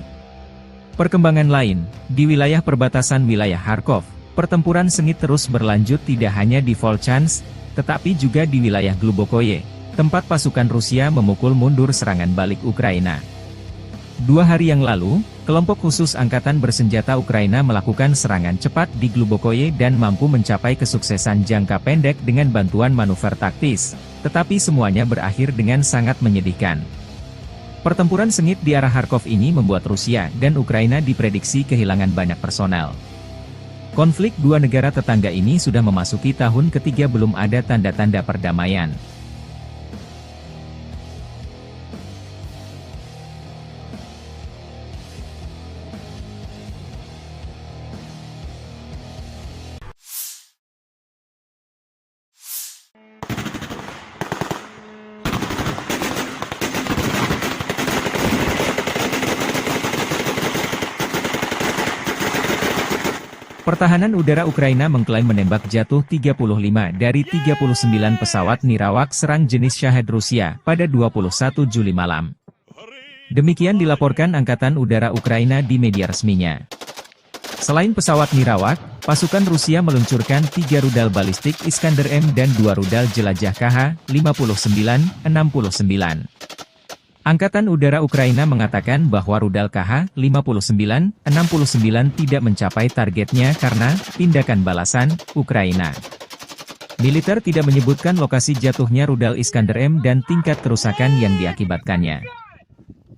Perkembangan lain, di wilayah perbatasan wilayah Kharkov, pertempuran sengit terus berlanjut tidak hanya di Volchansk, tetapi juga di wilayah Glubokoye, tempat pasukan Rusia memukul mundur serangan balik Ukraina. 2 hari yang lalu, kelompok khusus Angkatan Bersenjata Ukraina melakukan serangan cepat di Glubokoye dan mampu mencapai kesuksesan jangka pendek dengan bantuan manuver taktis, tetapi semuanya berakhir dengan sangat menyedihkan. Pertempuran sengit di arah Kharkov ini membuat Rusia dan Ukraina diprediksi kehilangan banyak personel. Konflik dua negara tetangga ini sudah memasuki tahun ketiga belum ada tanda-tanda perdamaian. Pertahanan udara Ukraina mengklaim menembak jatuh 35 dari 39 pesawat nirawak serang jenis Shahed Rusia pada 21 Juli malam. Demikian dilaporkan Angkatan Udara Ukraina di media resminya. Selain pesawat nirawak, pasukan Rusia meluncurkan 3 rudal balistik Iskander-M dan 2 rudal jelajah KH-59-69. Angkatan Udara Ukraina mengatakan bahwa rudal KH-59-69 tidak mencapai targetnya karena tindakan balasan Ukraina. Militer tidak menyebutkan lokasi jatuhnya rudal Iskander-M dan tingkat kerusakan yang diakibatkannya.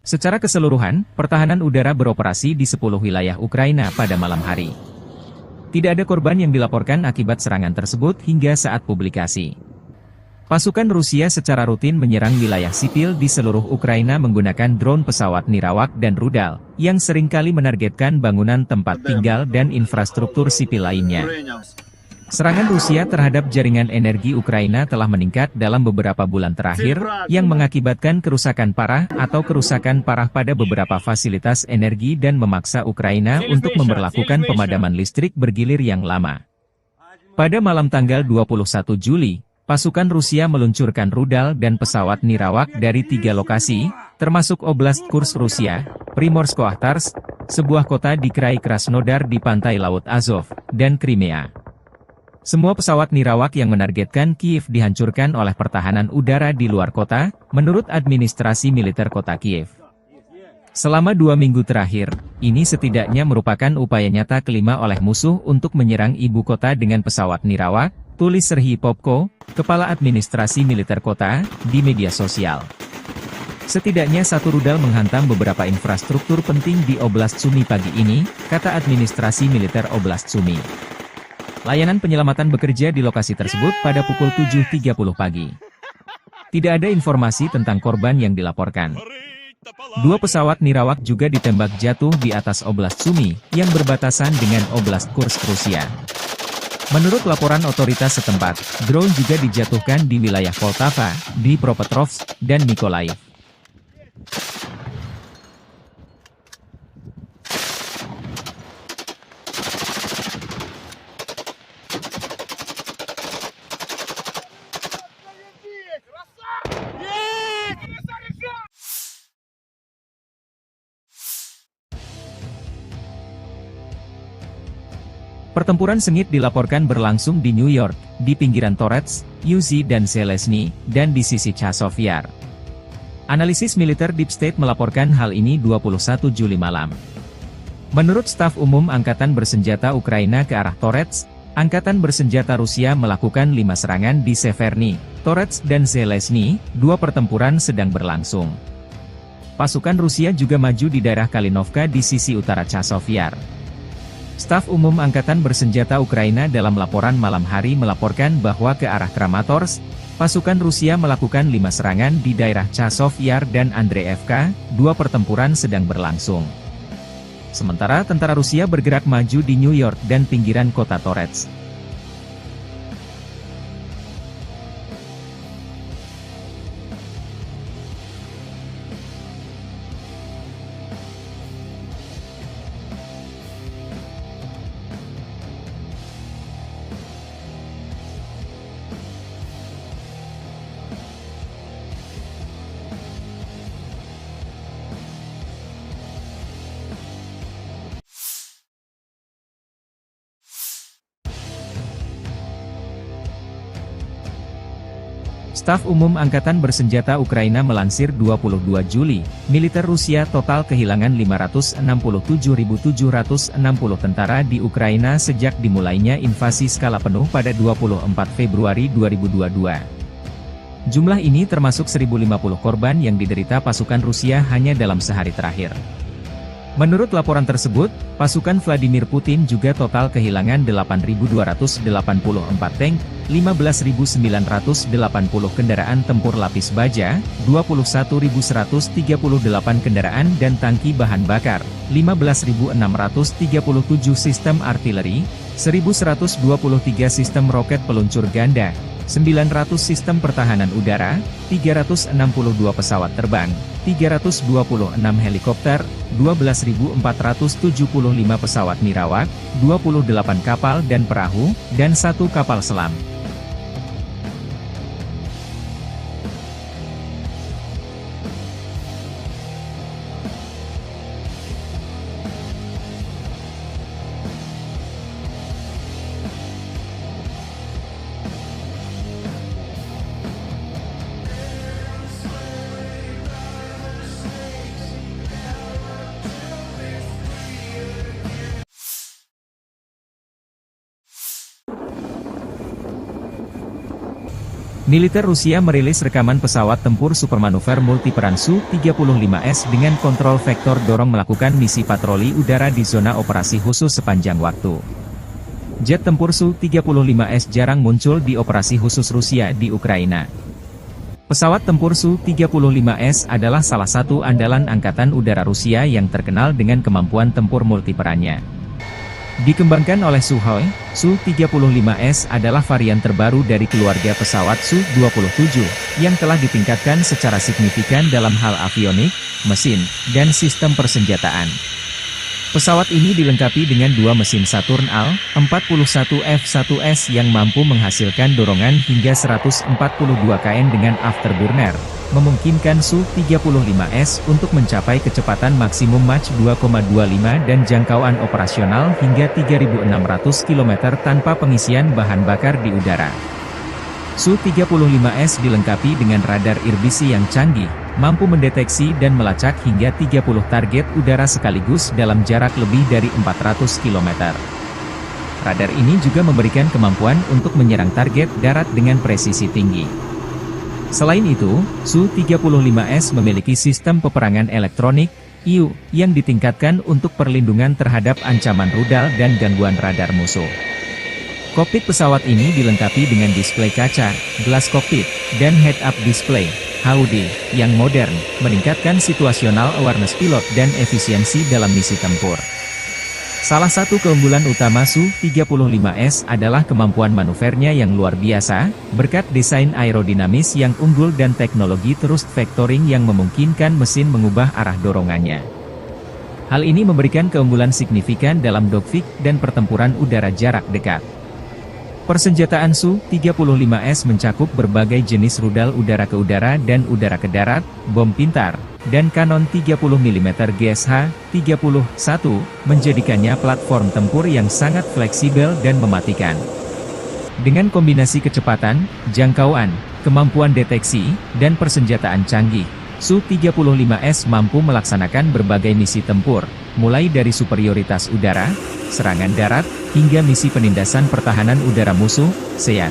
Secara keseluruhan, pertahanan udara beroperasi di 10 wilayah Ukraina pada malam hari. Tidak ada korban yang dilaporkan akibat serangan tersebut hingga saat publikasi. Pasukan Rusia secara rutin menyerang wilayah sipil di seluruh Ukraina menggunakan drone pesawat nirawak dan rudal, yang seringkali menargetkan bangunan tempat tinggal dan infrastruktur sipil lainnya. Serangan Rusia terhadap jaringan energi Ukraina telah meningkat dalam beberapa bulan terakhir, yang mengakibatkan kerusakan parah atau kerusakan parah pada beberapa fasilitas energi dan memaksa Ukraina untuk memberlakukan pemadaman listrik bergilir yang lama. Pada malam tanggal 21 Juli, pasukan Rusia meluncurkan rudal dan pesawat nirawak dari 3 lokasi, termasuk Oblast Kursk Rusia, Primorsko-Akhtarsk, sebuah kota di Krai Krasnodar di pantai Laut Azov, dan Crimea. Semua pesawat nirawak yang menargetkan Kiev dihancurkan oleh pertahanan udara di luar kota, menurut administrasi militer kota Kiev. Selama 2 minggu terakhir, ini setidaknya merupakan upaya nyata kelima oleh musuh untuk menyerang ibu kota dengan pesawat nirawak, tulis Serhiy Popko, kepala administrasi militer kota, di media sosial. Setidaknya 1 rudal menghantam beberapa infrastruktur penting di Oblast Sumy pagi ini, kata administrasi militer Oblast Sumy. Layanan penyelamatan bekerja di lokasi tersebut pada pukul 7.30 pagi. Tidak ada informasi tentang korban yang dilaporkan. 2 pesawat nirawak juga ditembak jatuh di atas Oblast Sumy, yang berbatasan dengan Oblast Kursk Rusia. Menurut laporan otoritas setempat, drone juga dijatuhkan di wilayah Poltava, Dnipropetrovsk, dan Mykolaiv. Pertempuran sengit dilaporkan berlangsung di New York, di pinggiran Torets, Uzi dan Zelensky, dan di sisi Chazov Yar. Analisis militer Deep State melaporkan hal ini 21 Juli malam. Menurut staf umum Angkatan Bersenjata Ukraina ke arah Torets, Angkatan Bersenjata Rusia melakukan 5 serangan di Severny, Torets dan Zelensky, 2 pertempuran sedang berlangsung. Pasukan Rusia juga maju di daerah Kalinovka di sisi utara Chazov Yar. Staf Umum Angkatan Bersenjata Ukraina dalam laporan malam hari melaporkan bahwa ke arah Kramatorsk, pasukan Rusia melakukan 5 serangan di daerah Chazov Yar dan Andreevka, 2 pertempuran sedang berlangsung. Sementara tentara Rusia bergerak maju di New York dan pinggiran kota Torets. Staf Umum Angkatan Bersenjata Ukraina melansir 22 Juli, militer Rusia total kehilangan 567.760 tentara di Ukraina sejak dimulainya invasi skala penuh pada 24 Februari 2022. Jumlah ini termasuk 1.050 korban yang diderita pasukan Rusia hanya dalam sehari terakhir. Menurut laporan tersebut, pasukan Vladimir Putin juga total kehilangan 8.284 tank, 15.980 kendaraan tempur lapis baja, 21.138 kendaraan dan tangki bahan bakar, 15.637 sistem artileri, 1.123 sistem roket peluncur ganda, 900 sistem pertahanan udara, 362 pesawat terbang, 326 helikopter, 12.475 pesawat nirawak, 28 kapal dan perahu, dan 1 kapal selam. Militer Rusia merilis rekaman pesawat tempur supermanuver multiperan Su-35S dengan kontrol vektor dorong melakukan misi patroli udara di zona operasi khusus sepanjang waktu. Jet tempur Su-35S jarang muncul di operasi khusus Rusia di Ukraina. Pesawat tempur Su-35S adalah salah satu andalan Angkatan Udara Rusia yang terkenal dengan kemampuan tempur multiperannya. Dikembangkan oleh Sukhoi, Su-35S adalah varian terbaru dari keluarga pesawat Su-27, yang telah ditingkatkan secara signifikan dalam hal avionik, mesin, dan sistem persenjataan. Pesawat ini dilengkapi dengan 2 mesin Saturn Al-41F1S yang mampu menghasilkan dorongan hingga 142 kN dengan afterburner, memungkinkan Su-35S untuk mencapai kecepatan maksimum Mach 2,25 dan jangkauan operasional hingga 3.600 km tanpa pengisian bahan bakar di udara. Su-35S dilengkapi dengan radar irbisi yang canggih, mampu mendeteksi dan melacak hingga 30 target udara sekaligus dalam jarak lebih dari 400 km. Radar ini juga memberikan kemampuan untuk menyerang target darat dengan presisi tinggi. Selain itu, Su-35S memiliki sistem peperangan elektronik, IU, yang ditingkatkan untuk perlindungan terhadap ancaman rudal dan gangguan radar musuh. Kokpit pesawat ini dilengkapi dengan display kaca, gelas kokpit, dan head-up display, HUD, yang modern, meningkatkan situational awareness pilot dan efisiensi dalam misi tempur. Salah satu keunggulan utama Su-35S adalah kemampuan manuvernya yang luar biasa, berkat desain aerodinamis yang unggul dan teknologi thrust vectoring yang memungkinkan mesin mengubah arah dorongannya. Hal ini memberikan keunggulan signifikan dalam dogfight dan pertempuran udara jarak dekat. Persenjataan Su-35S mencakup berbagai jenis rudal udara ke udara dan udara ke darat, bom pintar, dan kanon 30 mm GSH-31, menjadikannya platform tempur yang sangat fleksibel dan mematikan. Dengan kombinasi kecepatan, jangkauan, kemampuan deteksi, dan persenjataan canggih, Su-35S mampu melaksanakan berbagai misi tempur, mulai dari superioritas udara, serangan darat, hingga misi penindasan pertahanan udara musuh, SEAD.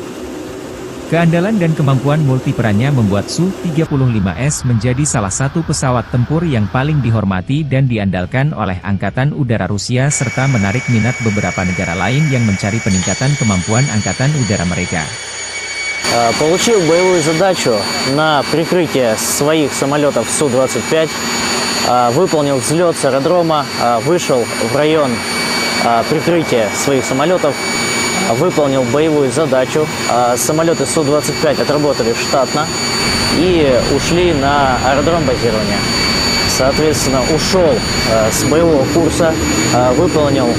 Keandalan dan kemampuan multiperannya membuat Su-35S menjadi salah satu pesawat tempur yang paling dihormati dan diandalkan oleh Angkatan Udara Rusia serta menarik minat beberapa negara lain yang mencari peningkatan kemampuan Angkatan Udara mereka. Получил боевую задачу на прикрытие своих самолетов Су-25, выполнил взлет с аэродрома, вышел в район прикрытия своих самолетов, выполнил боевую задачу. Самолеты Су-25 отработали штатно и ушли на аэродром базирования. Соответственно, ушел с боевого курса, выполнил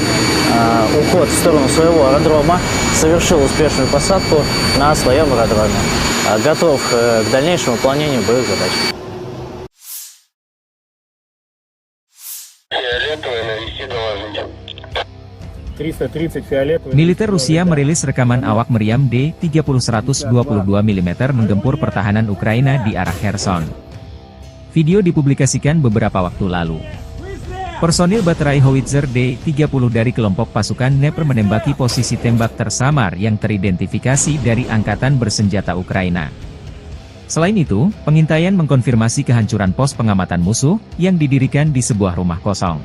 уход в сторону своего аэродрома, совершил успешную посадку на своем аэродроме. Готов к дальнейшему выполнению боевых задач. Фиолетовый, навести доложить. 330 фиолетовый. Militer Rusia merilis rekaman awak meriam D-30-122 mm menggempur pertahanan Ukraina di arah Kherson. Video dipublikasikan beberapa waktu lalu. Personil baterai howitzer D-30 dari kelompok pasukan Dnepr menembaki posisi tembak tersamar yang teridentifikasi dari Angkatan Bersenjata Ukraina. Selain itu, pengintaian mengkonfirmasi kehancuran pos pengamatan musuh yang didirikan di sebuah rumah kosong.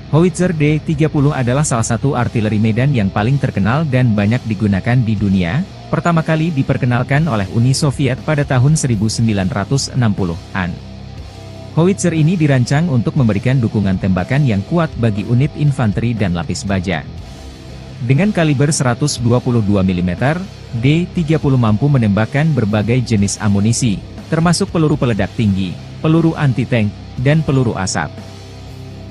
Howitzer D-30 adalah salah satu artileri medan yang paling terkenal dan banyak digunakan di dunia, pertama kali diperkenalkan oleh Uni Soviet pada tahun 1960-an. Howitzer ini dirancang untuk memberikan dukungan tembakan yang kuat bagi unit infanteri dan lapis baja. Dengan kaliber 122 mm, D-30 mampu menembakkan berbagai jenis amunisi, termasuk peluru peledak tinggi, peluru anti-tank, dan peluru asap.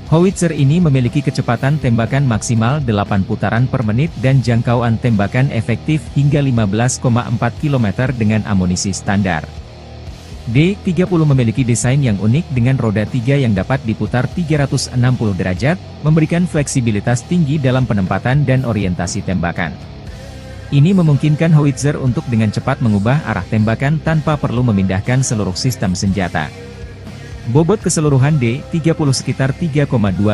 Howitzer ini memiliki kecepatan tembakan maksimal 8 putaran per menit dan jangkauan tembakan efektif hingga 15,4 km dengan amunisi standar. D-30 memiliki desain yang unik dengan roda 3 yang dapat diputar 360 derajat, memberikan fleksibilitas tinggi dalam penempatan dan orientasi tembakan. Ini memungkinkan Howitzer untuk dengan cepat mengubah arah tembakan tanpa perlu memindahkan seluruh sistem senjata. Bobot keseluruhan D-30 sekitar 3,2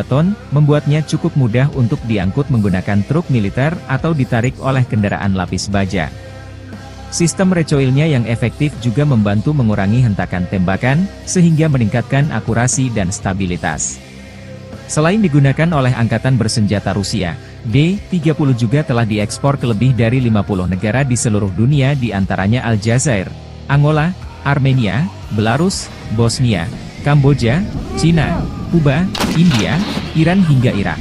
ton, membuatnya cukup mudah untuk diangkut menggunakan truk militer atau ditarik oleh kendaraan lapis baja. Sistem recoilnya yang efektif juga membantu mengurangi hentakan tembakan, sehingga meningkatkan akurasi dan stabilitas. Selain digunakan oleh Angkatan Bersenjata Rusia, D-30 juga telah diekspor ke lebih dari 50 negara di seluruh dunia, di antaranya Aljazair, Angola, Armenia, Belarus, Bosnia, Kamboja, Cina, Kuba, India, Iran hingga Irak.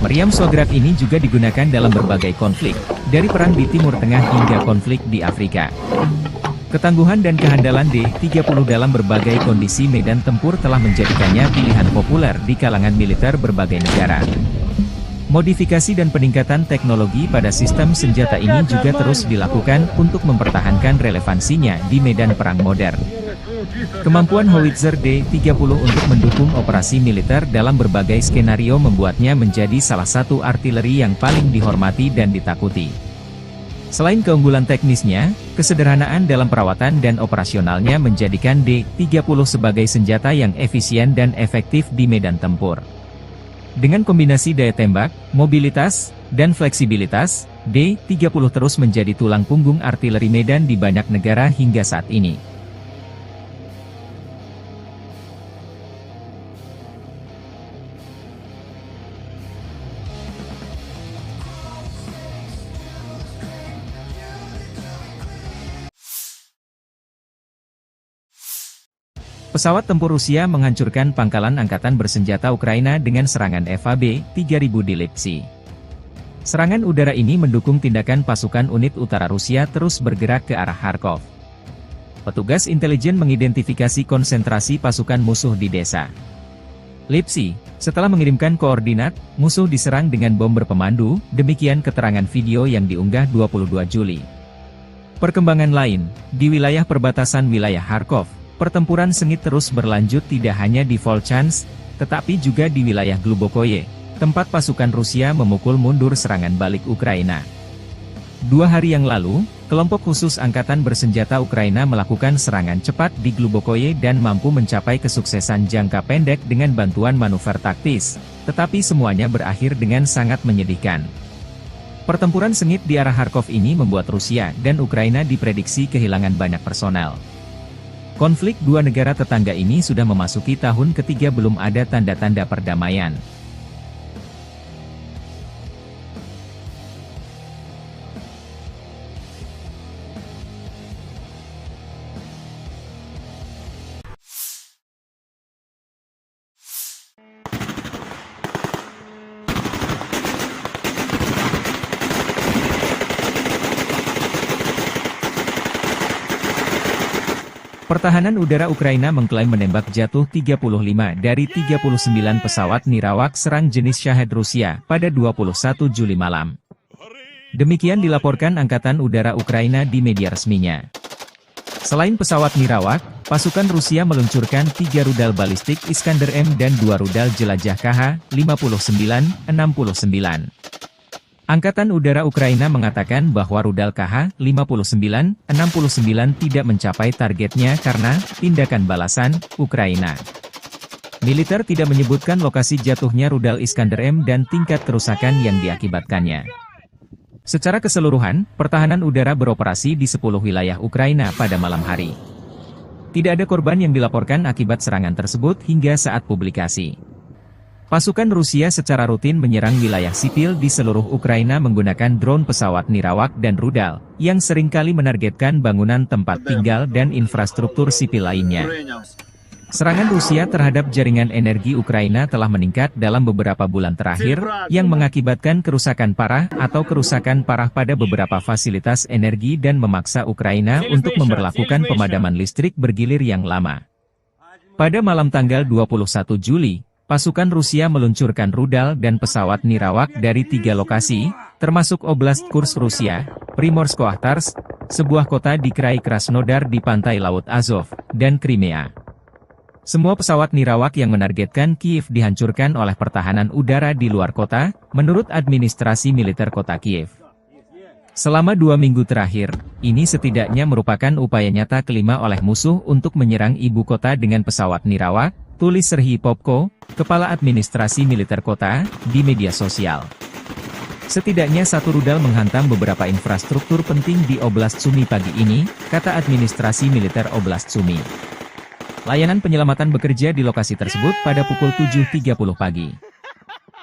Meriam Sograk ini juga digunakan dalam berbagai konflik, dari perang di Timur Tengah hingga konflik di Afrika. Ketangguhan dan kehandalan D-30 dalam berbagai kondisi medan tempur telah menjadikannya pilihan populer di kalangan militer berbagai negara. Modifikasi dan peningkatan teknologi pada sistem senjata ini juga terus dilakukan untuk mempertahankan relevansinya di medan perang modern. Kemampuan Howitzer D-30 untuk mendukung operasi militer dalam berbagai skenario membuatnya menjadi salah satu artileri yang paling dihormati dan ditakuti. Selain keunggulan teknisnya, kesederhanaan dalam perawatan dan operasionalnya menjadikan D-30 sebagai senjata yang efisien dan efektif di medan tempur. Dengan kombinasi daya tembak, mobilitas, dan fleksibilitas, D-30 terus menjadi tulang punggung artileri medan di banyak negara hingga saat ini. Pesawat tempur Rusia menghancurkan pangkalan angkatan bersenjata Ukraina dengan serangan FAB-3000 di Lipsy. Serangan udara ini mendukung tindakan pasukan unit utara Rusia terus bergerak ke arah Kharkov. Petugas intelijen mengidentifikasi konsentrasi pasukan musuh di desa Lipsy. Setelah mengirimkan koordinat, musuh diserang dengan bom berpemandu, demikian keterangan video yang diunggah 22 Juli. Perkembangan lain, di wilayah perbatasan wilayah Kharkov, pertempuran sengit terus berlanjut tidak hanya di Volchansk, tetapi juga di wilayah Glubokoye, tempat pasukan Rusia memukul mundur serangan balik Ukraina. 2 hari yang lalu, kelompok khusus Angkatan Bersenjata Ukraina melakukan serangan cepat di Glubokoye dan mampu mencapai kesuksesan jangka pendek dengan bantuan manuver taktis, tetapi semuanya berakhir dengan sangat menyedihkan. Pertempuran sengit di arah Kharkov ini membuat Rusia dan Ukraina diprediksi kehilangan banyak personel. Konflik dua negara tetangga ini sudah memasuki tahun ketiga belum ada tanda-tanda perdamaian. Pertahanan udara Ukraina mengklaim menembak jatuh 35 dari 39 pesawat nirawak serang jenis Shahed Rusia pada 21 Juli malam. Demikian dilaporkan Angkatan Udara Ukraina di media resminya. Selain pesawat nirawak, pasukan Rusia meluncurkan 3 rudal balistik Iskander M dan 2 rudal jelajah KH-59-69. Angkatan Udara Ukraina mengatakan bahwa rudal KH-59-69 tidak mencapai targetnya karena tindakan balasan Ukraina. Militer tidak menyebutkan lokasi jatuhnya rudal Iskander M dan tingkat kerusakan yang diakibatkannya. Secara keseluruhan, pertahanan udara beroperasi di 10 wilayah Ukraina pada malam hari. Tidak ada korban yang dilaporkan akibat serangan tersebut hingga saat publikasi. Pasukan Rusia secara rutin menyerang wilayah sipil di seluruh Ukraina menggunakan drone pesawat nirawak dan rudal, yang seringkali menargetkan bangunan tempat tinggal dan infrastruktur sipil lainnya. Serangan Rusia terhadap jaringan energi Ukraina telah meningkat dalam beberapa bulan terakhir, yang mengakibatkan kerusakan parah atau kerusakan parah pada beberapa fasilitas energi dan memaksa Ukraina untuk memberlakukan pemadaman listrik bergilir yang lama. Pada malam tanggal 21 Juli, pasukan Rusia meluncurkan rudal dan pesawat nirawak dari 3 lokasi, termasuk Oblast Kursk Rusia, Primorsko-Akhtarsk, sebuah kota di Krai Krasnodar di pantai Laut Azov, dan Crimea. Semua pesawat nirawak yang menargetkan Kiev dihancurkan oleh pertahanan udara di luar kota, menurut administrasi militer kota Kiev. Selama 2 minggu terakhir, ini setidaknya merupakan upaya nyata kelima oleh musuh untuk menyerang ibu kota dengan pesawat nirawak, tulis Serhiy Popko, kepala administrasi militer kota, di media sosial. Setidaknya satu rudal menghantam beberapa infrastruktur penting di Oblast Sumy pagi ini, kata administrasi militer Oblast Sumy. Layanan penyelamatan bekerja di lokasi tersebut pada pukul 7.30 pagi.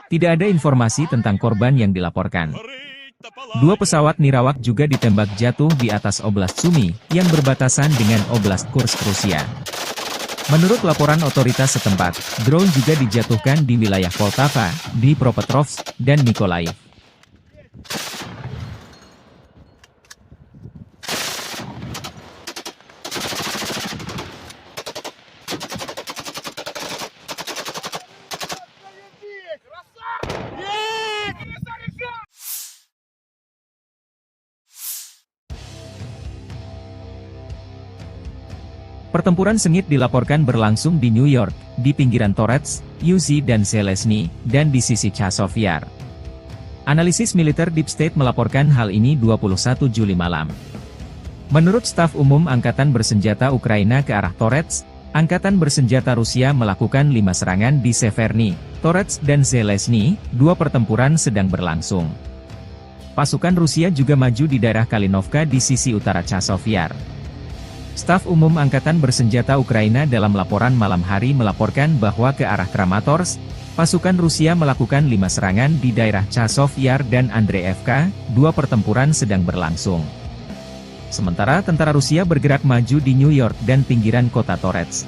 Tidak ada informasi tentang korban yang dilaporkan. 2 pesawat nirawak juga ditembak jatuh di atas Oblast Sumy, yang berbatasan dengan Oblast Kursk Rusia. Menurut laporan otoritas setempat, drone juga dijatuhkan di wilayah Poltava, Dnipropetrovsk, dan Mykolaiv. Pertempuran sengit dilaporkan berlangsung di New York, di pinggiran Torets, Uzi dan Zelensky, dan di sisi Chazov Yar. Analisis militer Deep State melaporkan hal ini 21 Juli malam. Menurut staf umum Angkatan Bersenjata Ukraina ke arah Torets, Angkatan Bersenjata Rusia melakukan 5 serangan di Severny, Torets dan Zelensky, 2 pertempuran sedang berlangsung. Pasukan Rusia juga maju di daerah Kalinovka di sisi utara Chazov Yar. Staf Umum Angkatan Bersenjata Ukraina dalam laporan malam hari melaporkan bahwa ke arah Kramatorsk, pasukan Rusia melakukan 5 serangan di daerah Chazov Yar dan Andreevka, 2 pertempuran sedang berlangsung. Sementara tentara Rusia bergerak maju di New York dan pinggiran kota Torets.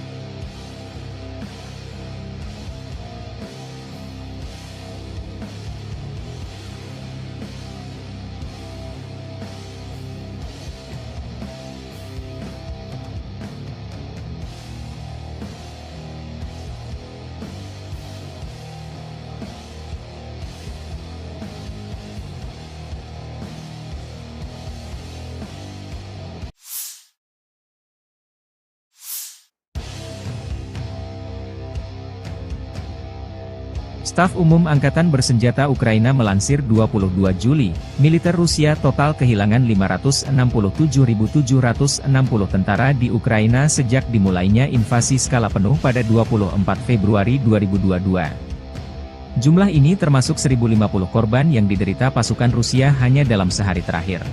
Staf Umum Angkatan Bersenjata Ukraina melansir 22 Juli, militer Rusia total kehilangan 567.760 tentara di Ukraina sejak dimulainya invasi skala penuh pada 24 Februari 2022. Jumlah ini termasuk 1.050 korban yang diderita pasukan Rusia hanya dalam sehari terakhir.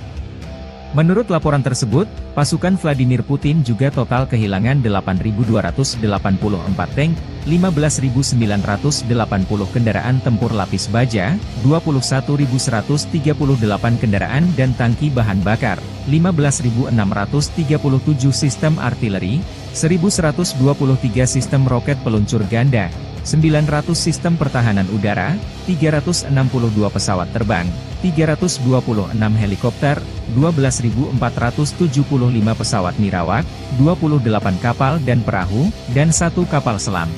Menurut laporan tersebut, pasukan Vladimir Putin juga total kehilangan 8.284 tank, 15.980 kendaraan tempur lapis baja, 21.138 kendaraan dan tangki bahan bakar, 15.637 sistem artileri, 1.123 sistem roket peluncur ganda, 900 sistem pertahanan udara, 362 pesawat terbang, 326 helikopter, 12.475 pesawat nirawak, 28 kapal dan perahu, dan 1 kapal selam.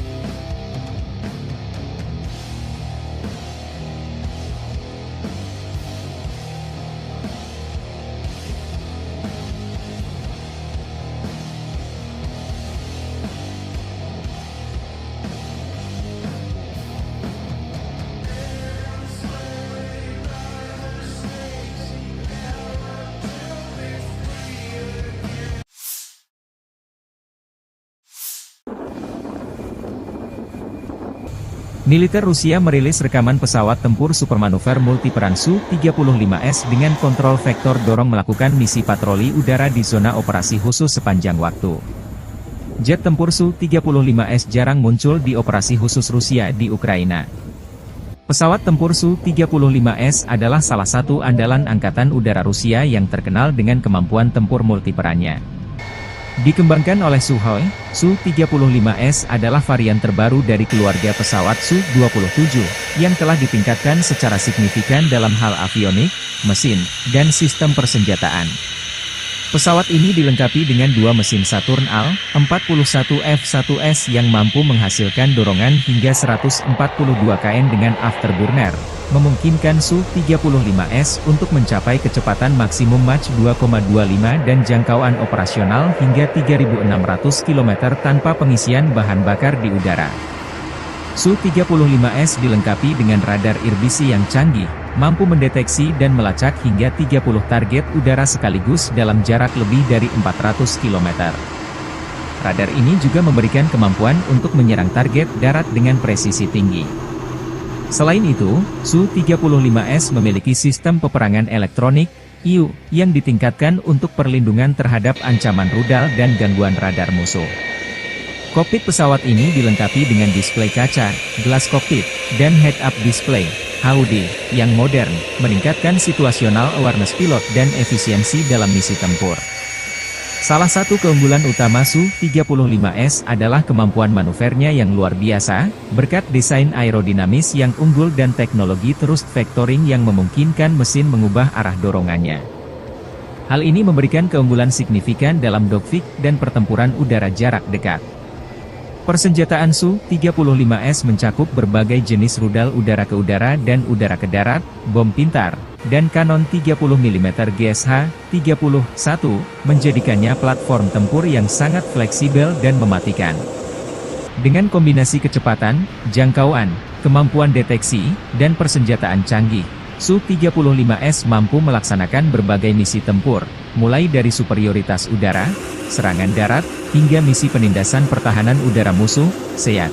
Militer Rusia merilis rekaman pesawat tempur supermanuver multiperan Su-35S dengan kontrol vektor dorong melakukan misi patroli udara di zona operasi khusus sepanjang waktu. Jet tempur Su-35S jarang muncul di operasi khusus Rusia di Ukraina. Pesawat tempur Su-35S adalah salah satu andalan Angkatan Udara Rusia yang terkenal dengan kemampuan tempur multiperannya. Dikembangkan oleh Sukhoi, Su-35S adalah varian terbaru dari keluarga pesawat Su-27, yang telah ditingkatkan secara signifikan dalam hal avionik, mesin, dan sistem persenjataan. Pesawat ini dilengkapi dengan dua mesin Saturn Al-41F1S yang mampu menghasilkan dorongan hingga 142 kN dengan afterburner, memungkinkan Su-35S untuk mencapai kecepatan maksimum Mach 2,25 dan jangkauan operasional hingga 3.600 km tanpa pengisian bahan bakar di udara. Su-35S dilengkapi dengan radar irbisi yang canggih, mampu mendeteksi dan melacak hingga 30 target udara sekaligus dalam jarak lebih dari 400 km. Radar ini juga memberikan kemampuan untuk menyerang target darat dengan presisi tinggi. Selain itu, Su-35S memiliki sistem peperangan elektronik, IU, yang ditingkatkan untuk perlindungan terhadap ancaman rudal dan gangguan radar musuh. Kokpit pesawat ini dilengkapi dengan display kaca, gelas kokpit, dan head-up display, HUD, yang modern, meningkatkan situational awareness pilot dan efisiensi dalam misi tempur. Salah satu keunggulan utama Su-35S adalah kemampuan manuvernya yang luar biasa, berkat desain aerodinamis yang unggul dan teknologi thrust vectoring yang memungkinkan mesin mengubah arah dorongannya. Hal ini memberikan keunggulan signifikan dalam dogfight dan pertempuran udara jarak dekat. Persenjataan Su-35S mencakup berbagai jenis rudal udara ke udara dan udara ke darat, bom pintar, dan kanon 30 mm GSH-31, menjadikannya platform tempur yang sangat fleksibel dan mematikan. Dengan kombinasi kecepatan, jangkauan, kemampuan deteksi, dan persenjataan canggih, Su-35S mampu melaksanakan berbagai misi tempur, mulai dari superioritas udara, serangan darat, hingga misi penindasan pertahanan udara musuh, SEAD.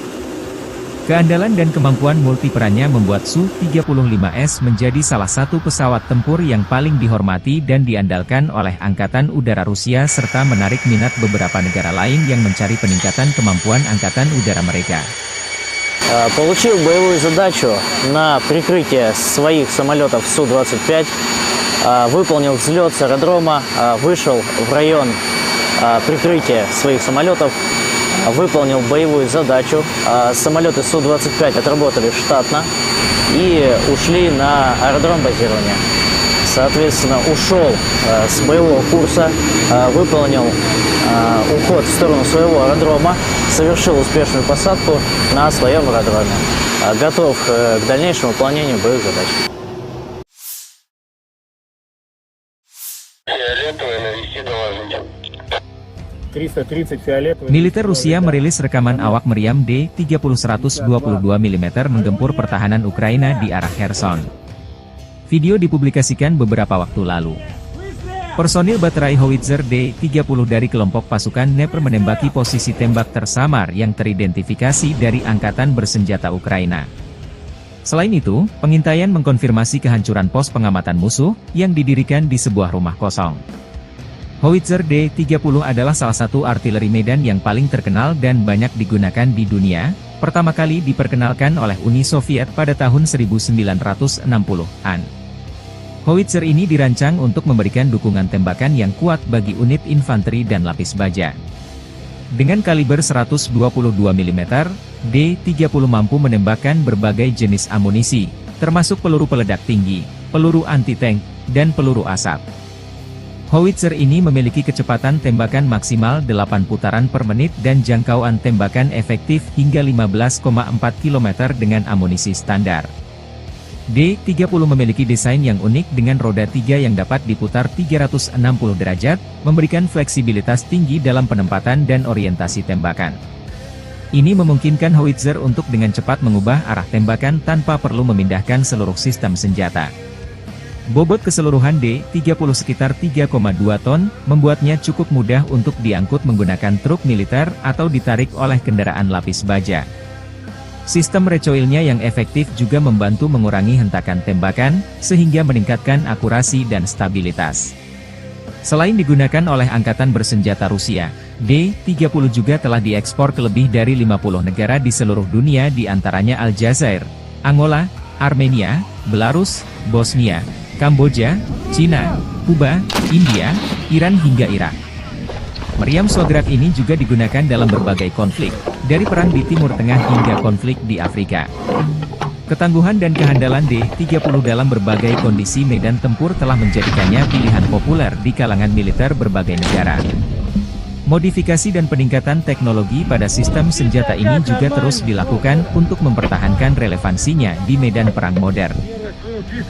Keandalan dan kemampuan multiperannya membuat Su-35S menjadi salah satu pesawat tempur yang paling dihormati dan diandalkan oleh Angkatan Udara Rusia serta menarik minat beberapa negara lain yang mencari peningkatan kemampuan Angkatan Udara mereka. Получил боевую задачу на прикрытие своих самолетов Су-25, выполнил взлет с аэродрома, вышел в район прикрытия своих самолетов, выполнил боевую задачу. Самолеты Су-25 отработали штатно и ушли на аэродром базирования. Соответственно, ушел с боевого курса, выполнил уход в сторону своего аэродрома, совершил успешную посадку на своем аэродроме. Готов к дальнейшему выполнению боевых задач. Фиолетовый, навести доложите. 330 фиолетовый. Militer Rusia merilis rekaman awak meriam D-30-122 mm menggempur pertahanan Ukraina di arah Kherson. Video dipublikasikan beberapa waktu lalu. Personil baterai howitzer D-30 dari kelompok pasukan Dnepr menembaki posisi tembak tersamar yang teridentifikasi dari Angkatan Bersenjata Ukraina. Selain itu, pengintaian mengkonfirmasi kehancuran pos pengamatan musuh, yang didirikan di sebuah rumah kosong. Howitzer D-30 adalah salah satu artileri medan yang paling terkenal dan banyak digunakan di dunia, pertama kali diperkenalkan oleh Uni Soviet pada tahun 1960-an. Howitzer ini dirancang untuk memberikan dukungan tembakan yang kuat bagi unit infanteri dan lapis baja. Dengan kaliber 122 mm, D-30 mampu menembakkan berbagai jenis amunisi, termasuk peluru peledak tinggi, peluru anti-tank, dan peluru asap. Howitzer ini memiliki kecepatan tembakan maksimal 8 putaran per menit dan jangkauan tembakan efektif hingga 15,4 km dengan amunisi standar. D-30 memiliki desain yang unik dengan roda 3 yang dapat diputar 360 derajat, memberikan fleksibilitas tinggi dalam penempatan dan orientasi tembakan. Ini memungkinkan howitzer untuk dengan cepat mengubah arah tembakan tanpa perlu memindahkan seluruh sistem senjata. Bobot keseluruhan D-30 sekitar 3,2 ton, membuatnya cukup mudah untuk diangkut menggunakan truk militer atau ditarik oleh kendaraan lapis baja. Sistem recoilnya yang efektif juga membantu mengurangi hentakan tembakan, sehingga meningkatkan akurasi dan stabilitas. Selain digunakan oleh Angkatan Bersenjata Rusia, D-30 juga telah diekspor ke lebih dari 50 negara di seluruh dunia, di antaranya Aljazair, Angola, Armenia, Belarus, Bosnia, Kamboja, Cina, Kuba, India, Iran hingga Irak. Meriam Shograt ini juga digunakan dalam berbagai konflik, dari perang di Timur Tengah hingga konflik di Afrika. Ketangguhan dan kehandalan D-30 dalam berbagai kondisi medan tempur telah menjadikannya pilihan populer di kalangan militer berbagai negara. Modifikasi dan peningkatan teknologi pada sistem senjata ini juga terus dilakukan untuk mempertahankan relevansinya di medan perang modern.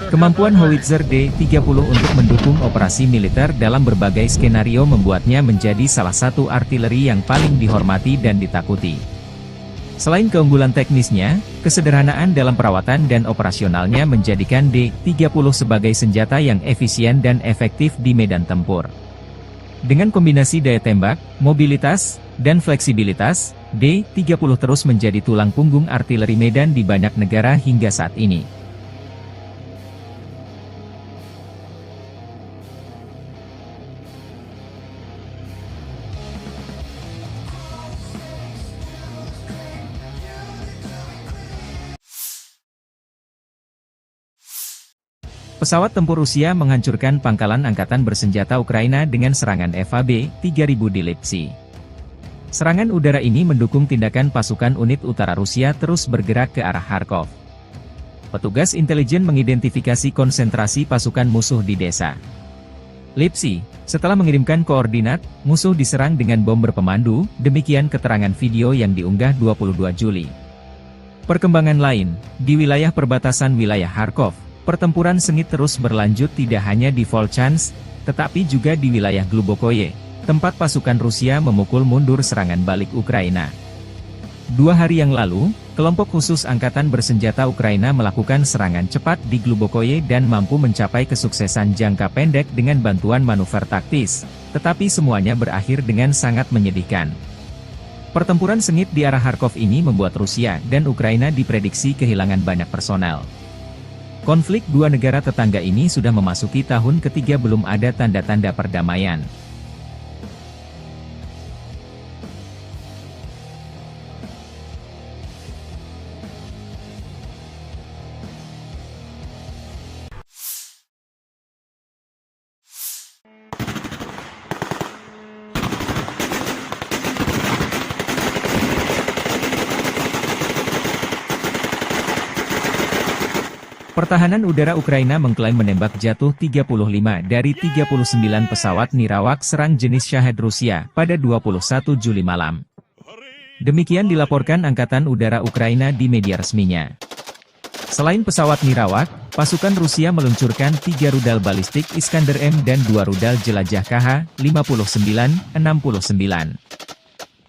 Kemampuan howitzer D-30 untuk mendukung operasi militer dalam berbagai skenario membuatnya menjadi salah satu artileri yang paling dihormati dan ditakuti. Selain keunggulan teknisnya, kesederhanaan dalam perawatan dan operasionalnya menjadikan D-30 sebagai senjata yang efisien dan efektif di medan tempur. Dengan kombinasi daya tembak, mobilitas, dan fleksibilitas, D-30 terus menjadi tulang punggung artileri medan di banyak negara hingga saat ini. Pesawat tempur Rusia menghancurkan pangkalan Angkatan Bersenjata Ukraina dengan serangan FAB-3000 di Lipsy. Serangan udara ini mendukung tindakan pasukan unit utara Rusia terus bergerak ke arah Kharkov. Petugas intelijen mengidentifikasi konsentrasi pasukan musuh di desa Lipsy. Setelah mengirimkan koordinat, musuh diserang dengan bom berpemandu, demikian keterangan video yang diunggah 22 Juli. Perkembangan lain, di wilayah perbatasan wilayah Kharkov, pertempuran sengit terus berlanjut tidak hanya di Volchansk, tetapi juga di wilayah Glubokoye, tempat pasukan Rusia memukul mundur serangan balik Ukraina. 2 hari yang lalu, kelompok khusus Angkatan Bersenjata Ukraina melakukan serangan cepat di Glubokoye dan mampu mencapai kesuksesan jangka pendek dengan bantuan manuver taktis, tetapi semuanya berakhir dengan sangat menyedihkan. Pertempuran sengit di arah Kharkov ini membuat Rusia dan Ukraina diprediksi kehilangan banyak personel. Konflik dua negara tetangga ini sudah memasuki tahun ketiga belum ada tanda-tanda perdamaian. Pertahanan udara Ukraina mengklaim menembak jatuh 35 dari 39 pesawat nirawak serang jenis Shahed Rusia pada 21 Juli malam. Demikian dilaporkan Angkatan Udara Ukraina di media resminya. Selain pesawat nirawak, pasukan Rusia meluncurkan 3 rudal balistik Iskander M dan 2 rudal jelajah KH-59-69.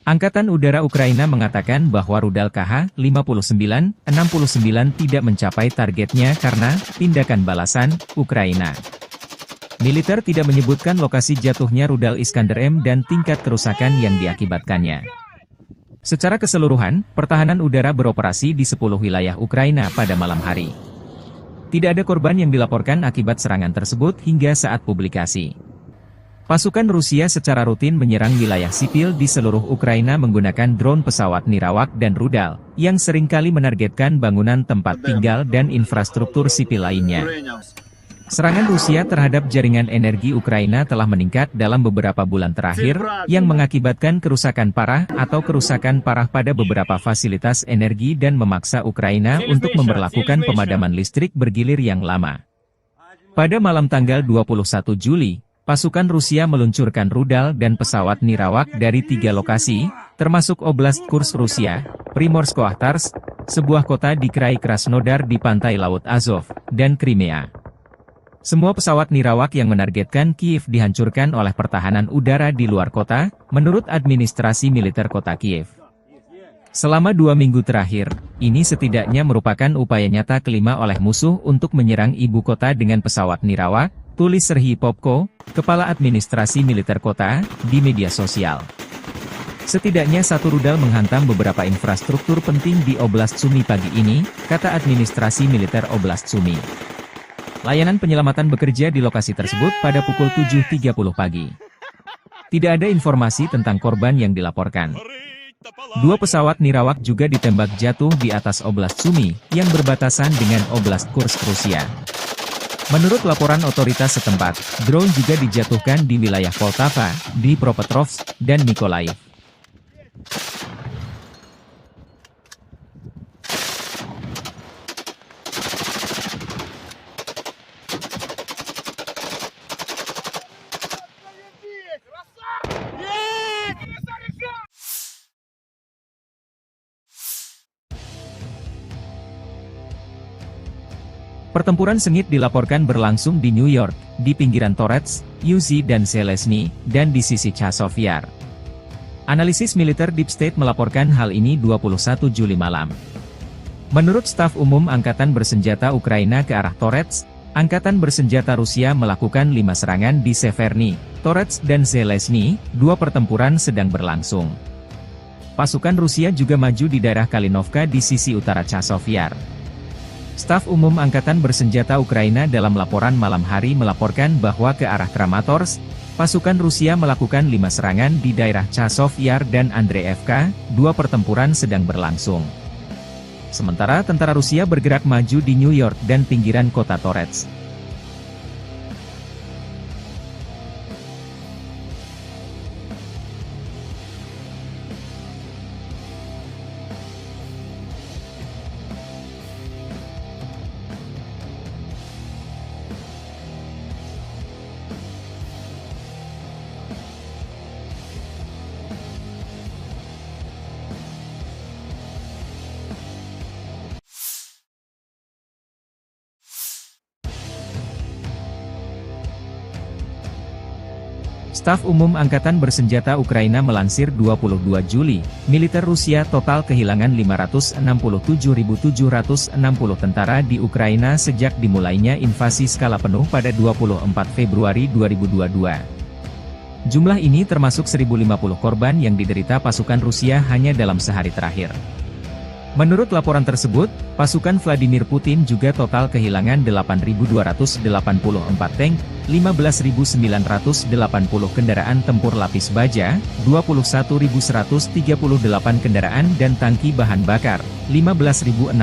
Angkatan Udara Ukraina mengatakan bahwa rudal KH-59-69 tidak mencapai targetnya karena tindakan balasan Ukraina. Militer tidak menyebutkan lokasi jatuhnya rudal Iskander M dan tingkat kerusakan yang diakibatkannya. Secara keseluruhan, pertahanan udara beroperasi di 10 wilayah Ukraina pada malam hari. Tidak ada korban yang dilaporkan akibat serangan tersebut hingga saat publikasi. Pasukan Rusia secara rutin menyerang wilayah sipil di seluruh Ukraina menggunakan drone pesawat nirawak dan rudal, yang seringkali menargetkan bangunan tempat tinggal dan infrastruktur sipil lainnya. Serangan Rusia terhadap jaringan energi Ukraina telah meningkat dalam beberapa bulan terakhir, yang mengakibatkan kerusakan parah atau kerusakan parah pada beberapa fasilitas energi dan memaksa Ukraina untuk memberlakukan pemadaman listrik bergilir yang lama. Pada malam tanggal 21 Juli, pasukan Rusia meluncurkan rudal dan pesawat nirawak dari 3 lokasi, termasuk Oblast Kursk Rusia, Primorsko-Akhtarsk, sebuah kota di Krai Krasnodar di pantai Laut Azov, dan Crimea. Semua pesawat nirawak yang menargetkan Kiev dihancurkan oleh pertahanan udara di luar kota, menurut administrasi militer kota Kiev. Selama 2 minggu terakhir, ini setidaknya merupakan upaya nyata kelima oleh musuh untuk menyerang ibu kota dengan pesawat nirawak, tulis Serhiy Popko, Kepala Administrasi Militer Kota, di media sosial. Setidaknya satu rudal menghantam beberapa infrastruktur penting di Oblast Sumy pagi ini, kata administrasi militer Oblast Sumy. Layanan penyelamatan bekerja di lokasi tersebut pada pukul 7.30 pagi. Tidak ada informasi tentang korban yang dilaporkan. Dua pesawat Nirawak juga ditembak jatuh di atas Oblast Sumy, yang berbatasan dengan Oblast Kursk, Rusia. Menurut laporan otoritas setempat, drone juga dijatuhkan di wilayah Poltava, Dnipropetrovsk, dan Mykolaiv. Pertempuran sengit dilaporkan berlangsung di New York, di pinggiran Torets, Uzi dan Zelensky, dan di sisi Chazov Yar. Analisis militer Deep State melaporkan hal ini 21 Juli malam. Menurut staf umum Angkatan Bersenjata Ukraina ke arah Torets, Angkatan Bersenjata Rusia melakukan 5 serangan di Severny, Torets dan Zelensky, 2 pertempuran sedang berlangsung. Pasukan Rusia juga maju di daerah Kalinovka di sisi utara Chazov Yar. Staf umum Angkatan Bersenjata Ukraina dalam laporan malam hari melaporkan bahwa ke arah Kramatorsk, pasukan Rusia melakukan 5 serangan di daerah Chazov Yar dan Andreevka, 2 pertempuran sedang berlangsung. Sementara tentara Rusia bergerak maju di New York dan pinggiran kota Torets. Staf Umum Angkatan Bersenjata Ukraina melansir 22 Juli, militer Rusia total kehilangan 567.760 tentara di Ukraina sejak dimulainya invasi skala penuh pada 24 Februari 2022. Jumlah ini termasuk 1.050 korban yang diderita pasukan Rusia hanya dalam sehari terakhir. Menurut laporan tersebut, pasukan Vladimir Putin juga total kehilangan 8.284 tank, 15.980 kendaraan tempur lapis baja, 21.138 kendaraan dan tangki bahan bakar, 15.637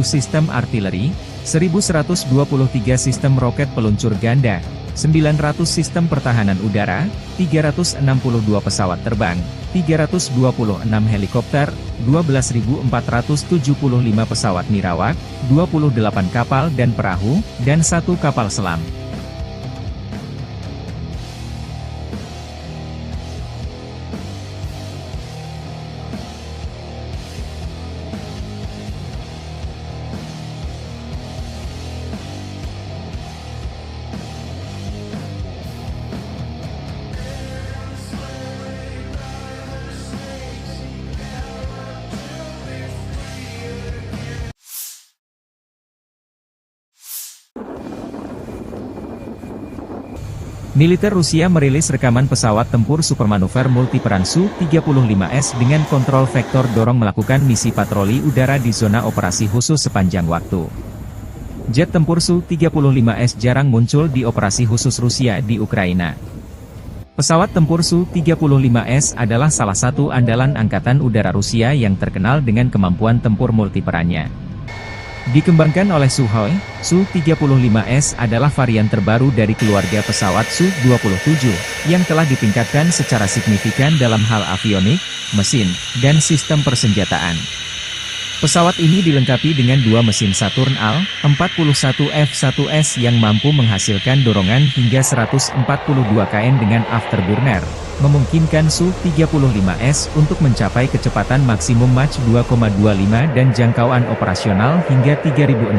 sistem artileri, 1.123 sistem roket peluncur ganda, 900 sistem pertahanan udara, 362 pesawat terbang, 326 helikopter, 12.475 pesawat nirawak, 28 kapal dan perahu, dan 1 kapal selam. Militer Rusia merilis rekaman pesawat tempur supermanuver multiperan Su-35S dengan kontrol vektor dorong melakukan misi patroli udara di zona operasi khusus sepanjang waktu. Jet tempur Su-35S jarang muncul di operasi khusus Rusia di Ukraina. Pesawat tempur Su-35S adalah salah satu andalan Angkatan Udara Rusia yang terkenal dengan kemampuan tempur multiperannya. Dikembangkan oleh Sukhoi, Su-35S adalah varian terbaru dari keluarga pesawat Su-27, yang telah ditingkatkan secara signifikan dalam hal avionik, mesin, dan sistem persenjataan. Pesawat ini dilengkapi dengan 2 mesin Saturn Al-41 F1S yang mampu menghasilkan dorongan hingga 142 kN dengan afterburner, memungkinkan Su-35S untuk mencapai kecepatan maksimum Mach 2,25 dan jangkauan operasional hingga 3.600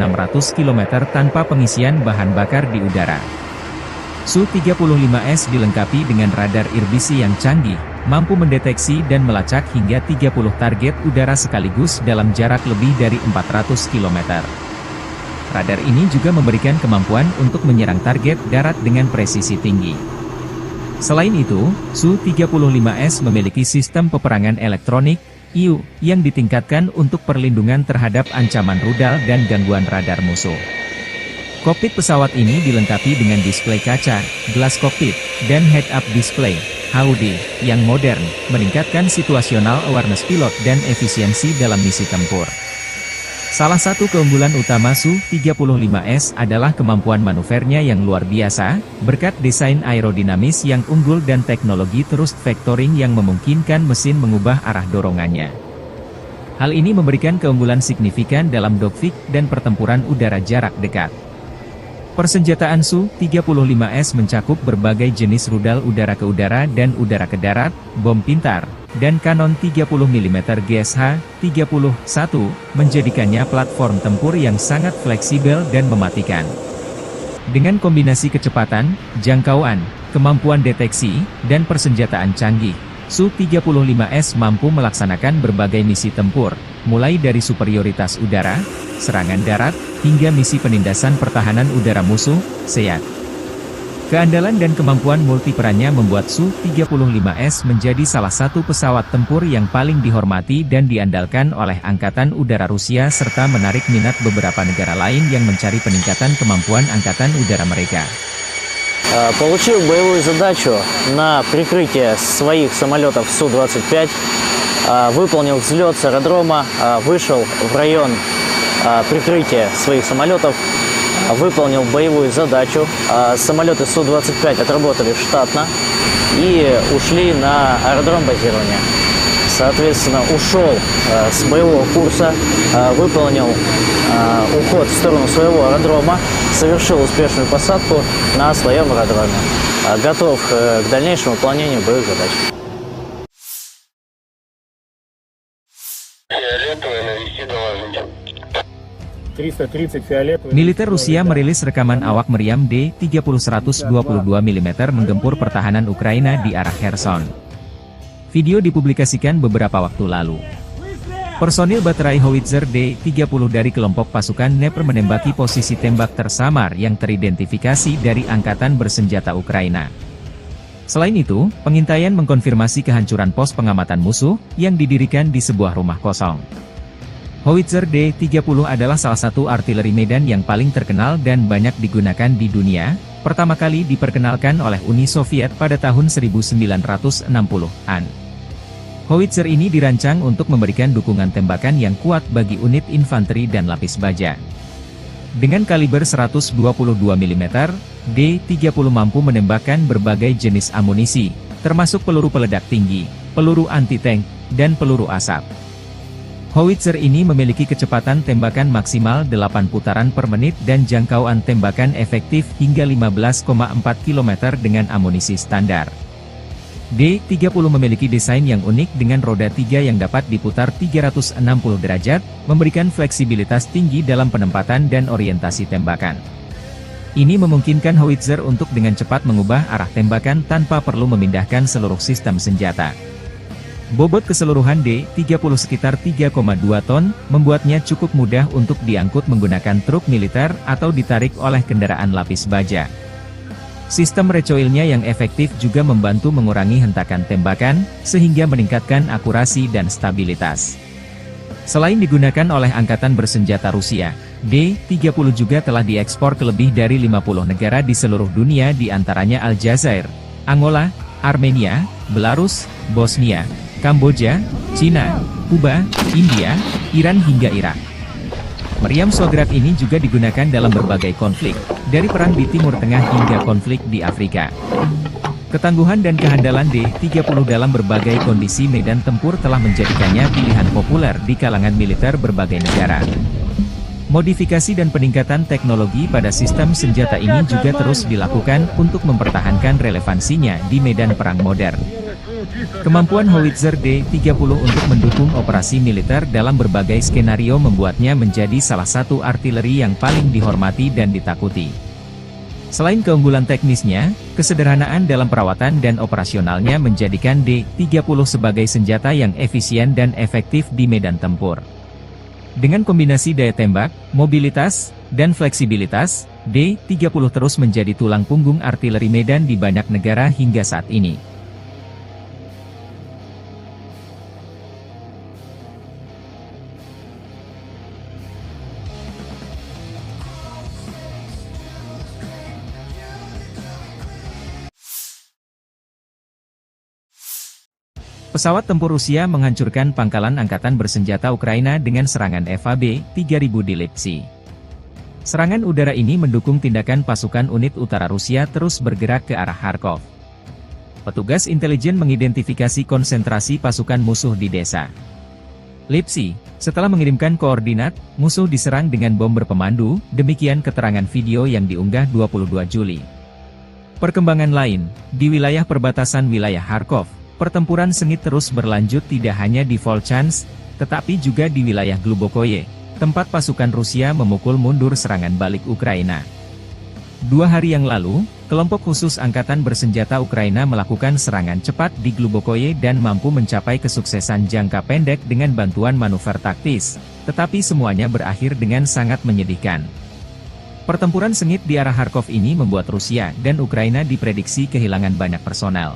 km tanpa pengisian bahan bakar di udara. Su-35S dilengkapi dengan radar irbisi yang canggih, mampu mendeteksi dan melacak hingga 30 target udara sekaligus dalam jarak lebih dari 400 km. Radar ini juga memberikan kemampuan untuk menyerang target darat dengan presisi tinggi. Selain itu, Su-35S memiliki sistem peperangan elektronik, IU, yang ditingkatkan untuk perlindungan terhadap ancaman rudal dan gangguan radar musuh. Kokpit pesawat ini dilengkapi dengan display kaca, gelas kokpit, dan head-up display, HUD, yang modern, meningkatkan situational awareness pilot dan efisiensi dalam misi tempur. Salah satu keunggulan utama Su-35S adalah kemampuan manuvernya yang luar biasa, berkat desain aerodinamis yang unggul dan teknologi thrust vectoring yang memungkinkan mesin mengubah arah dorongannya. Hal ini memberikan keunggulan signifikan dalam dogfight dan pertempuran udara jarak dekat. Persenjataan Su-35S mencakup berbagai jenis rudal udara ke udara dan udara ke darat, bom pintar, dan kanon 30 mm GSH-31, menjadikannya platform tempur yang sangat fleksibel dan mematikan. Dengan kombinasi kecepatan, jangkauan, kemampuan deteksi, dan persenjataan canggih, Su-35S mampu melaksanakan berbagai misi tempur, mulai dari superioritas udara, serangan darat, hingga misi penindasan pertahanan udara musuh, SEAD. Keandalan dan kemampuan multiperannya membuat Su-35S menjadi salah satu pesawat tempur yang paling dihormati dan diandalkan oleh Angkatan Udara Rusia serta menarik minat beberapa negara lain yang mencari peningkatan kemampuan Angkatan Udara mereka. Получил боевую задачу на прикрытие своих самолетов Су-25, выполнил взлет с аэродрома, вышел в район прикрытия своих самолетов, выполнил боевую задачу. Самолеты Су-25 отработали штатно и ушли на аэродром базирования. Соответственно, ушел с боевого курса, выполнил уход в сторону своего аэродрома, совершил успешную посадку на своем аэродроме. Готов к дальнейшему выполнению боевых задач. Фиолетовый, навести доложите. 330 фиолетовый. Militer Rusia merilis rekaman awak meriam D-30-122 mm menggempur pertahanan Ukraina di arah Kherson. Video dipublikasikan beberapa waktu lalu. Personil baterai howitzer D-30 dari kelompok pasukan Dnepr menembaki posisi tembak tersamar yang teridentifikasi dari Angkatan Bersenjata Ukraina. Selain itu, pengintaian mengkonfirmasi kehancuran pos pengamatan musuh yang didirikan di sebuah rumah kosong. Howitzer D-30 adalah salah satu artileri medan yang paling terkenal dan banyak digunakan di dunia, pertama kali diperkenalkan oleh Uni Soviet pada tahun 1960-an. Howitzer ini dirancang untuk memberikan dukungan tembakan yang kuat bagi unit infanteri dan lapis baja. Dengan kaliber 122 mm, D-30 mampu menembakkan berbagai jenis amunisi, termasuk peluru peledak tinggi, peluru anti-tank, dan peluru asap. Howitzer ini memiliki kecepatan tembakan maksimal 8 putaran per menit dan jangkauan tembakan efektif hingga 15,4 km dengan amunisi standar. D-30 memiliki desain yang unik dengan roda 3 yang dapat diputar 360 derajat, memberikan fleksibilitas tinggi dalam penempatan dan orientasi tembakan. Ini memungkinkan howitzer untuk dengan cepat mengubah arah tembakan tanpa perlu memindahkan seluruh sistem senjata. Bobot keseluruhan D-30 sekitar 3,2 ton, membuatnya cukup mudah untuk diangkut menggunakan truk militer atau ditarik oleh kendaraan lapis baja. Sistem recoilnya yang efektif juga membantu mengurangi hentakan tembakan, sehingga meningkatkan akurasi dan stabilitas. Selain digunakan oleh Angkatan Bersenjata Rusia, D-30 juga telah diekspor ke lebih dari 50 negara di seluruh dunia di antaranya Aljazair, Angola, Armenia, Belarus, Bosnia, Kamboja, Cina, Kuba, India, Iran hingga Irak. Meriam Swagrat ini juga digunakan dalam berbagai konflik, dari perang di Timur Tengah hingga konflik di Afrika. Ketangguhan dan kehandalan D-30 dalam berbagai kondisi medan tempur telah menjadikannya pilihan populer di kalangan militer berbagai negara. Modifikasi dan peningkatan teknologi pada sistem senjata ini juga terus dilakukan untuk mempertahankan relevansinya di medan perang modern. Kemampuan howitzer D-30 untuk mendukung operasi militer dalam berbagai skenario membuatnya menjadi salah satu artileri yang paling dihormati dan ditakuti. Selain keunggulan teknisnya, kesederhanaan dalam perawatan dan operasionalnya menjadikan D-30 sebagai senjata yang efisien dan efektif di medan tempur. Dengan kombinasi daya tembak, mobilitas, dan fleksibilitas, D-30 terus menjadi tulang punggung artileri Medan di banyak negara hingga saat ini. Pesawat tempur Rusia menghancurkan pangkalan angkatan bersenjata Ukraina dengan serangan FAB-3000 di Lipsy. Serangan udara ini mendukung tindakan pasukan unit utara Rusia terus bergerak ke arah Kharkov. Petugas intelijen mengidentifikasi konsentrasi pasukan musuh di desa Lipsy. Setelah mengirimkan koordinat, musuh diserang dengan bom berpemandu, demikian keterangan video yang diunggah 22 Juli. Perkembangan lain, di wilayah perbatasan wilayah Kharkov, pertempuran sengit terus berlanjut tidak hanya di Volchansk, tetapi juga di wilayah Glubokoye, tempat pasukan Rusia memukul mundur serangan balik Ukraina. 2 hari yang lalu, kelompok khusus angkatan bersenjata Ukraina melakukan serangan cepat di Glubokoye dan mampu mencapai kesuksesan jangka pendek dengan bantuan manuver taktis, tetapi semuanya berakhir dengan sangat menyedihkan. Pertempuran sengit di arah Kharkov ini membuat Rusia dan Ukraina diprediksi kehilangan banyak personel.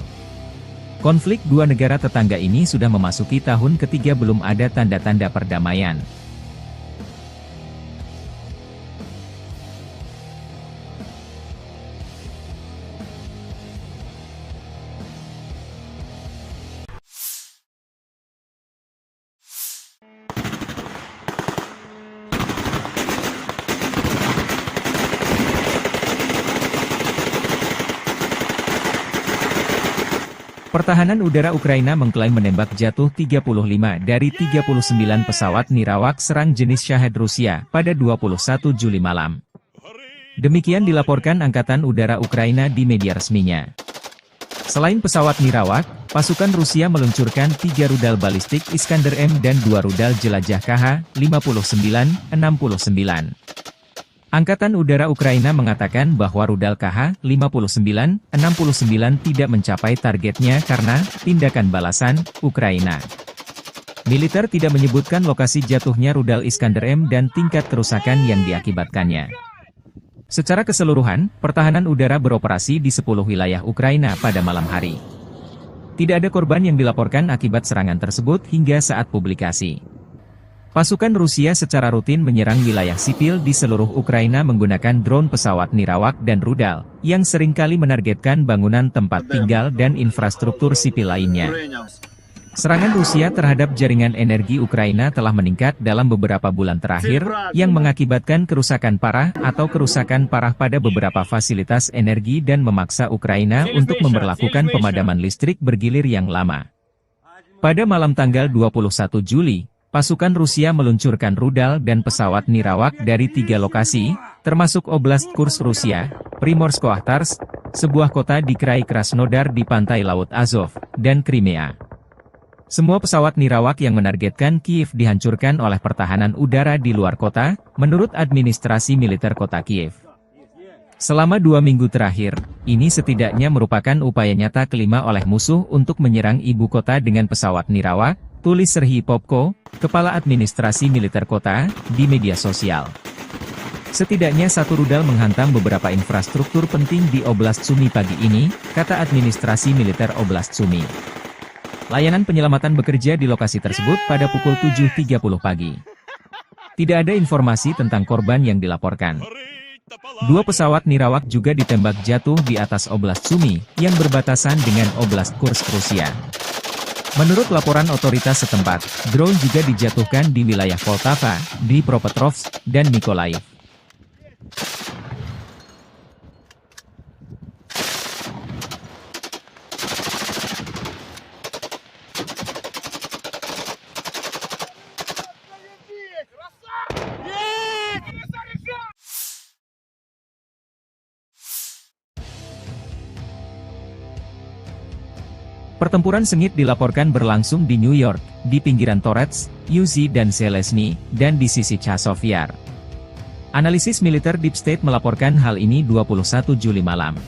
Konflik dua negara tetangga ini sudah memasuki tahun ketiga belum ada tanda-tanda perdamaian. Pertahanan udara Ukraina mengklaim menembak jatuh 35 dari 39 pesawat nirawak serang jenis Shahed Rusia pada 21 Juli malam. Demikian dilaporkan Angkatan Udara Ukraina di media resminya. Selain pesawat nirawak, pasukan Rusia meluncurkan 3 rudal balistik Iskander-M dan 2 rudal jelajah KH-59-69. Angkatan Udara Ukraina mengatakan bahwa rudal KH-59-69 tidak mencapai targetnya karena tindakan balasan Ukraina. Militer tidak menyebutkan lokasi jatuhnya rudal Iskander-M dan tingkat kerusakan yang diakibatkannya. Secara keseluruhan, pertahanan udara beroperasi di 10 wilayah Ukraina pada malam hari. Tidak ada korban yang dilaporkan akibat serangan tersebut hingga saat publikasi. Pasukan Rusia secara rutin menyerang wilayah sipil di seluruh Ukraina menggunakan drone pesawat nirawak dan rudal, yang seringkali menargetkan bangunan tempat tinggal dan infrastruktur sipil lainnya. Serangan Rusia terhadap jaringan energi Ukraina telah meningkat dalam beberapa bulan terakhir, yang mengakibatkan kerusakan parah atau kerusakan parah pada beberapa fasilitas energi dan memaksa Ukraina untuk memberlakukan pemadaman listrik bergilir yang lama. Pada malam tanggal 21 Juli, pasukan Rusia meluncurkan rudal dan pesawat nirawak dari 3 lokasi, termasuk Oblast Kursk Rusia, Primorsko-Akhtarsk, sebuah kota di Krai Krasnodar di pantai Laut Azov, dan Crimea. Semua pesawat nirawak yang menargetkan Kiev dihancurkan oleh pertahanan udara di luar kota, menurut administrasi militer kota Kiev. Selama 2 minggu terakhir, ini setidaknya merupakan upaya nyata kelima oleh musuh untuk menyerang ibu kota dengan pesawat nirawak, tulis Serhiy Popko, Kepala Administrasi Militer Kota, di media sosial. Setidaknya 1 rudal menghantam beberapa infrastruktur penting di Oblast Sumy pagi ini, kata Administrasi Militer Oblast Sumy. Layanan penyelamatan bekerja di lokasi tersebut pada pukul 7.30 pagi. Tidak ada informasi tentang korban yang dilaporkan. 2 pesawat nirawak juga ditembak jatuh di atas Oblast Sumy, yang berbatasan dengan Oblast Kursk Rusia. Menurut laporan otoritas setempat, drone juga dijatuhkan di wilayah Poltava, Dnipropetrovsk, dan Mykolaiv. Pertempuran sengit dilaporkan berlangsung di New York, di pinggiran Torets, Uzi dan Zelezny, dan di sisi Chazov Yar. Analisis militer Deep State melaporkan hal ini 21 Juli malam.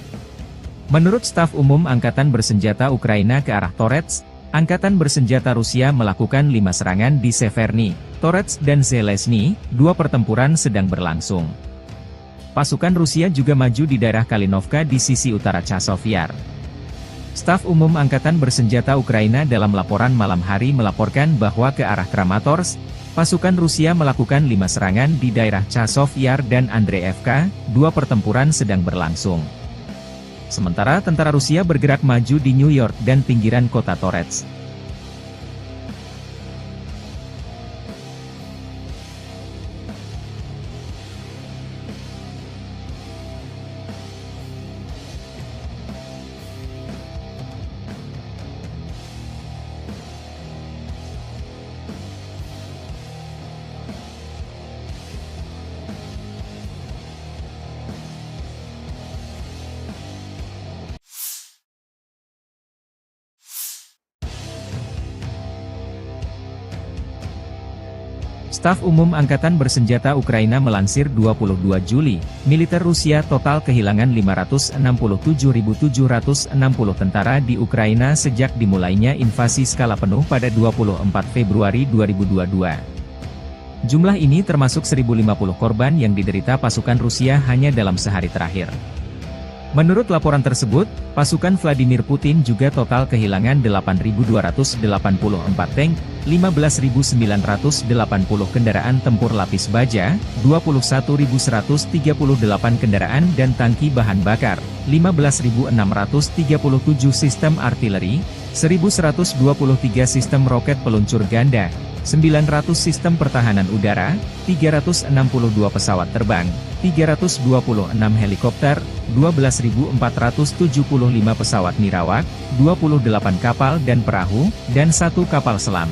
Menurut staf umum Angkatan Bersenjata Ukraina ke arah Torets, Angkatan Bersenjata Rusia melakukan 5 serangan di Severny, Torets dan Zelezny, 2 pertempuran sedang berlangsung. Pasukan Rusia juga maju di daerah Kalinovka di sisi utara Chazov Yar. Staf Umum Angkatan Bersenjata Ukraina dalam laporan malam hari melaporkan bahwa ke arah Kramatorsk, pasukan Rusia melakukan 5 serangan di daerah Chazov Yar dan Andreevka, 2 pertempuran sedang berlangsung. Sementara tentara Rusia bergerak maju di New York dan pinggiran kota Torets. Staf Umum Angkatan Bersenjata Ukraina melansir 22 Juli, militer Rusia total kehilangan 567.760 tentara di Ukraina sejak dimulainya invasi skala penuh pada 24 Februari 2022. Jumlah ini termasuk 1.050 korban yang diderita pasukan Rusia hanya dalam sehari terakhir. Menurut laporan tersebut, pasukan Vladimir Putin juga total kehilangan 8.284 tank, 15.980 kendaraan tempur lapis baja, 21.138 kendaraan dan tangki bahan bakar, 15.637 sistem artileri, 1.123 sistem roket peluncur ganda, 900 sistem pertahanan udara, 362 pesawat terbang, 326 helikopter, 12.475 pesawat nirawak, 28 kapal dan perahu, dan 1 kapal selam.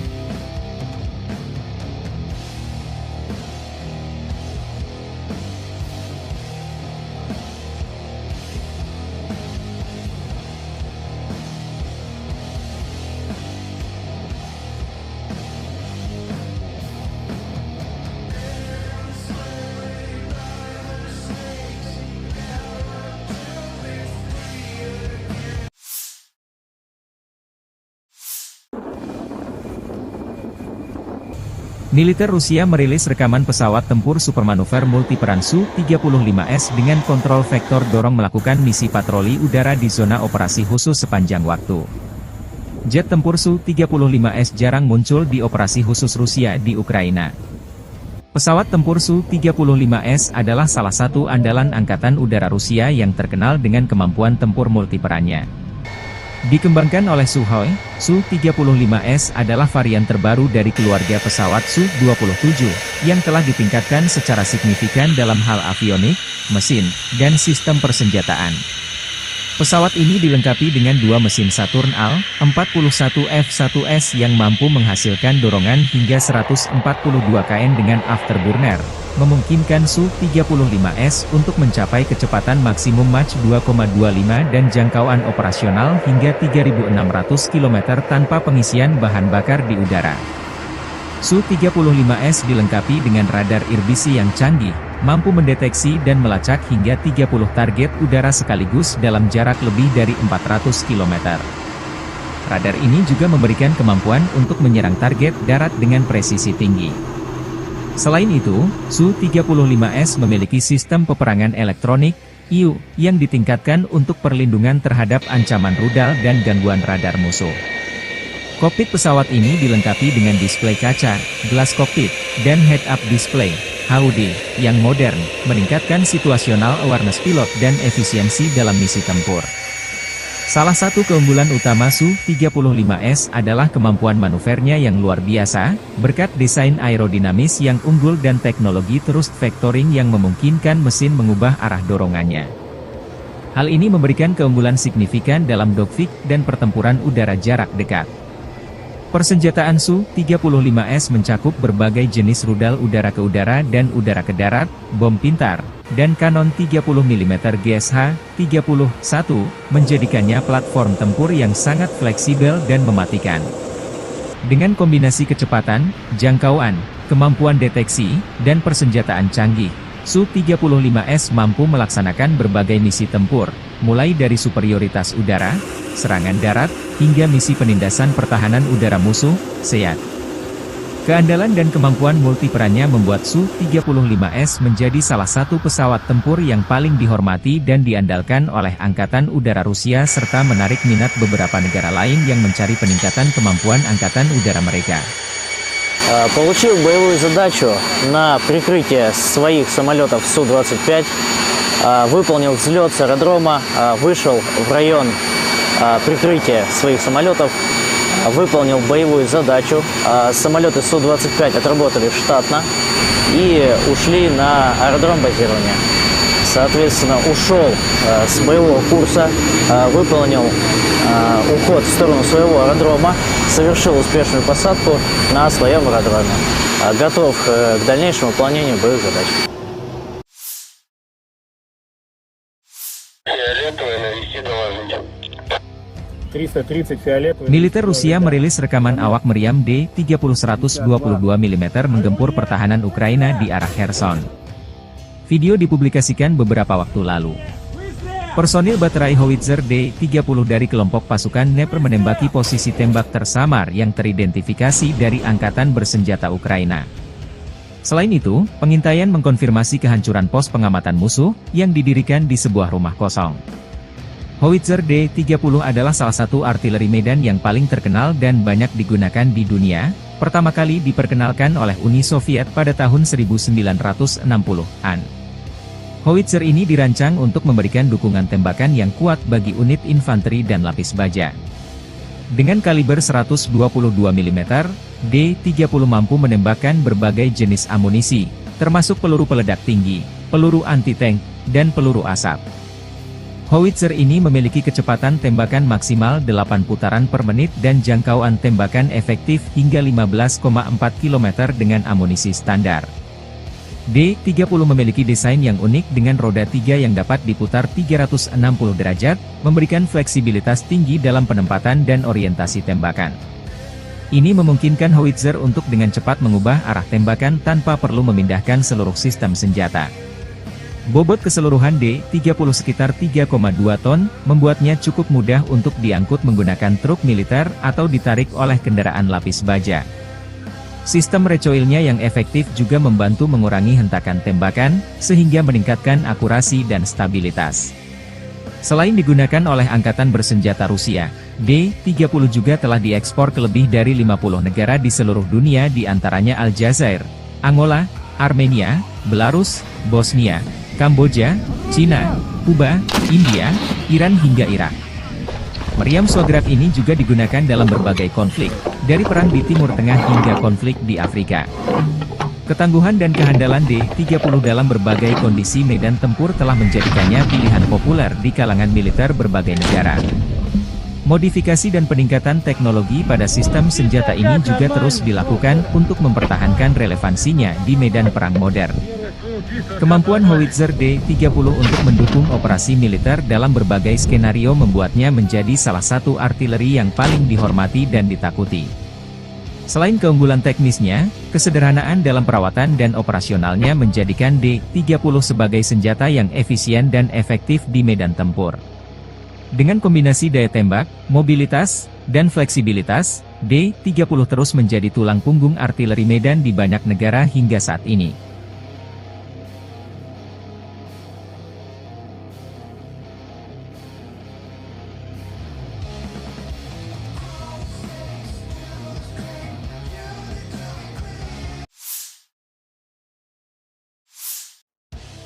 Militer Rusia merilis rekaman pesawat tempur supermanuver multiperan Su-35S dengan kontrol vektor dorong melakukan misi patroli udara di zona operasi khusus sepanjang waktu. Jet tempur Su-35S jarang muncul di operasi khusus Rusia di Ukraina. Pesawat tempur Su-35S adalah salah satu andalan Angkatan Udara Rusia yang terkenal dengan kemampuan tempur multiperannya. Dikembangkan oleh Sukhoi, Su-35S adalah varian terbaru dari keluarga pesawat Su-27, yang telah ditingkatkan secara signifikan dalam hal avionik, mesin, dan sistem persenjataan. Pesawat ini dilengkapi dengan 2 mesin Saturn Al-41 F1S yang mampu menghasilkan dorongan hingga 142 kN dengan afterburner, memungkinkan Su-35S untuk mencapai kecepatan maksimum Mach 2,25 dan jangkauan operasional hingga 3.600 km tanpa pengisian bahan bakar di udara. Su-35S dilengkapi dengan radar irbisi yang canggih, mampu mendeteksi dan melacak hingga 30 target udara sekaligus dalam jarak lebih dari 400 km. Radar ini juga memberikan kemampuan untuk menyerang target darat dengan presisi tinggi. Selain itu, Su-35S memiliki sistem peperangan elektronik, IU, yang ditingkatkan untuk perlindungan terhadap ancaman rudal dan gangguan radar musuh. Kokpit pesawat ini dilengkapi dengan display kaca, gelas kokpit, dan head-up display, HUD, yang modern, meningkatkan situational awareness pilot dan efisiensi dalam misi tempur. Salah satu keunggulan utama Su-35S adalah kemampuan manuvernya yang luar biasa, berkat desain aerodinamis yang unggul dan teknologi thrust vectoring yang memungkinkan mesin mengubah arah dorongannya. Hal ini memberikan keunggulan signifikan dalam dogfight dan pertempuran udara jarak dekat. Persenjataan Su-35S mencakup berbagai jenis rudal udara ke udara dan udara ke darat, bom pintar, dan kanon 30 mm GSH-31, menjadikannya platform tempur yang sangat fleksibel dan mematikan. Dengan kombinasi kecepatan, jangkauan, kemampuan deteksi, dan persenjataan canggih, Su-35S mampu melaksanakan berbagai misi tempur, mulai dari superioritas udara, serangan darat, hingga misi penindasan pertahanan udara musuh, SEAD. Keandalan dan kemampuan multiperannya membuat Su-35S menjadi salah satu pesawat tempur yang paling dihormati dan diandalkan oleh Angkatan Udara Rusia serta menarik minat beberapa negara lain yang mencari peningkatan kemampuan Angkatan Udara mereka. Получил боевую задачу на прикрытие своих самолетов Су-25, выполнил взлет с аэродрома, вышел в район прикрытия своих самолетов, выполнил боевую задачу. Самолеты Су-25 отработали штатно и ушли на аэродром базирования. Соответственно, ушел с боевого курса, выполнил уход в сторону своего аэродрома, совершил успешную посадку на своем аэродроме. Готов к дальнейшему выполнению боевых задач. Фиолетовый, навести доложите. 330 фиолетовый. Militer Rusia merilis rekaman awak meriam D-30-122 mm menggempur pertahanan Ukraina di arah Kherson. Video dipublikasikan beberapa waktu lalu. Personil baterai howitzer D-30 dari kelompok pasukan Dnepr menembaki posisi tembak tersamar yang teridentifikasi dari Angkatan Bersenjata Ukraina. Selain itu, pengintaian mengkonfirmasi kehancuran pos pengamatan musuh yang didirikan di sebuah rumah kosong. Howitzer D-30 adalah salah satu artileri medan yang paling terkenal dan banyak digunakan di dunia, pertama kali diperkenalkan oleh Uni Soviet pada tahun 1960-an. Howitzer ini dirancang untuk memberikan dukungan tembakan yang kuat bagi unit infanteri dan lapis baja. Dengan kaliber 122 mm, D-30 mampu menembakkan berbagai jenis amunisi, termasuk peluru peledak tinggi, peluru anti-tank, dan peluru asap. Howitzer ini memiliki kecepatan tembakan maksimal 8 putaran per menit dan jangkauan tembakan efektif hingga 15,4 km dengan amunisi standar. D-30 memiliki desain yang unik dengan roda 3 yang dapat diputar 360 derajat, memberikan fleksibilitas tinggi dalam penempatan dan orientasi tembakan. Ini memungkinkan howitzer untuk dengan cepat mengubah arah tembakan tanpa perlu memindahkan seluruh sistem senjata. Bobot keseluruhan D-30 sekitar 3,2 ton, membuatnya cukup mudah untuk diangkut menggunakan truk militer atau ditarik oleh kendaraan lapis baja. Sistem recoilnya yang efektif juga membantu mengurangi hentakan tembakan, sehingga meningkatkan akurasi dan stabilitas. Selain digunakan oleh Angkatan Bersenjata Rusia, D-30 juga telah diekspor ke lebih dari 50 negara di seluruh dunia di antaranya Aljazair, Angola, Armenia, Belarus, Bosnia, Kamboja, Cina, Kuba, India, Iran hingga Irak. Meriam Swagrat ini juga digunakan dalam berbagai konflik, dari perang di Timur Tengah hingga konflik di Afrika. Ketangguhan dan kehandalan D-30 dalam berbagai kondisi medan tempur telah menjadikannya pilihan populer di kalangan militer berbagai negara. Modifikasi dan peningkatan teknologi pada sistem senjata ini juga terus dilakukan untuk mempertahankan relevansinya di medan perang modern. Kemampuan howitzer D-30 untuk mendukung operasi militer dalam berbagai skenario membuatnya menjadi salah satu artileri yang paling dihormati dan ditakuti. Selain keunggulan teknisnya, kesederhanaan dalam perawatan dan operasionalnya menjadikan D-30 sebagai senjata yang efisien dan efektif di medan tempur. Dengan kombinasi daya tembak, mobilitas, dan fleksibilitas, D-30 terus menjadi tulang punggung artileri medan di banyak negara hingga saat ini.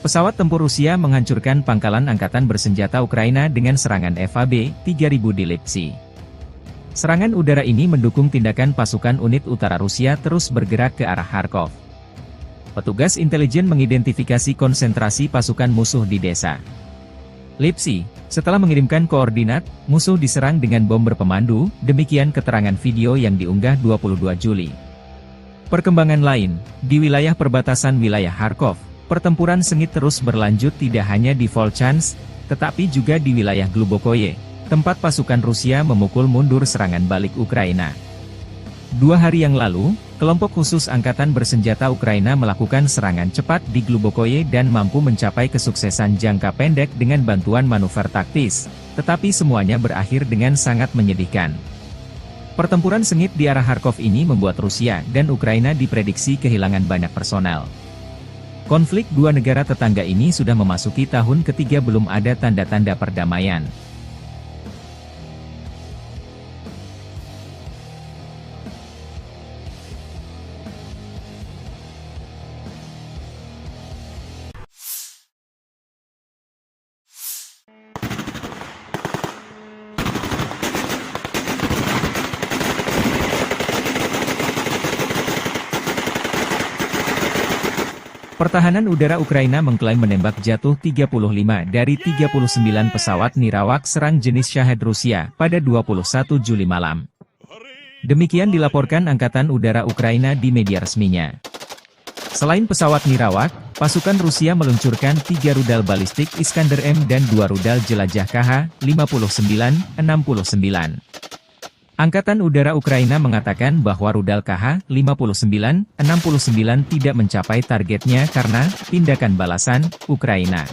Pesawat tempur Rusia menghancurkan pangkalan Angkatan Bersenjata Ukraina dengan serangan FAB-3000 di Lipsy. Serangan udara ini mendukung tindakan pasukan unit utara Rusia terus bergerak ke arah Kharkov. Petugas intelijen mengidentifikasi konsentrasi pasukan musuh di desa Lipsy. Setelah mengirimkan koordinat, musuh diserang dengan bom berpemandu, demikian keterangan video yang diunggah 22 Juli. Perkembangan lain, di wilayah perbatasan wilayah Kharkov, pertempuran sengit terus berlanjut tidak hanya di Volchansk, tetapi juga di wilayah Glubokoye, tempat pasukan Rusia memukul mundur serangan balik Ukraina. 2 hari yang lalu, kelompok khusus Angkatan Bersenjata Ukraina melakukan serangan cepat di Glubokoye dan mampu mencapai kesuksesan jangka pendek dengan bantuan manuver taktis, tetapi semuanya berakhir dengan sangat menyedihkan. Pertempuran sengit di arah Kharkov ini membuat Rusia dan Ukraina diprediksi kehilangan banyak personel. Konflik dua negara tetangga ini sudah memasuki tahun ketiga belum ada tanda-tanda perdamaian. Pertahanan udara Ukraina mengklaim menembak jatuh 35 dari 39 pesawat nirawak serang jenis Shahed Rusia pada 21 Juli malam. Demikian dilaporkan Angkatan Udara Ukraina di media resminya. Selain pesawat nirawak, pasukan Rusia meluncurkan 3 rudal balistik Iskander-M dan 2 rudal jelajah KH-59-69. Angkatan Udara Ukraina mengatakan bahwa rudal KH-59-69 tidak mencapai targetnya karena tindakan balasan Ukraina.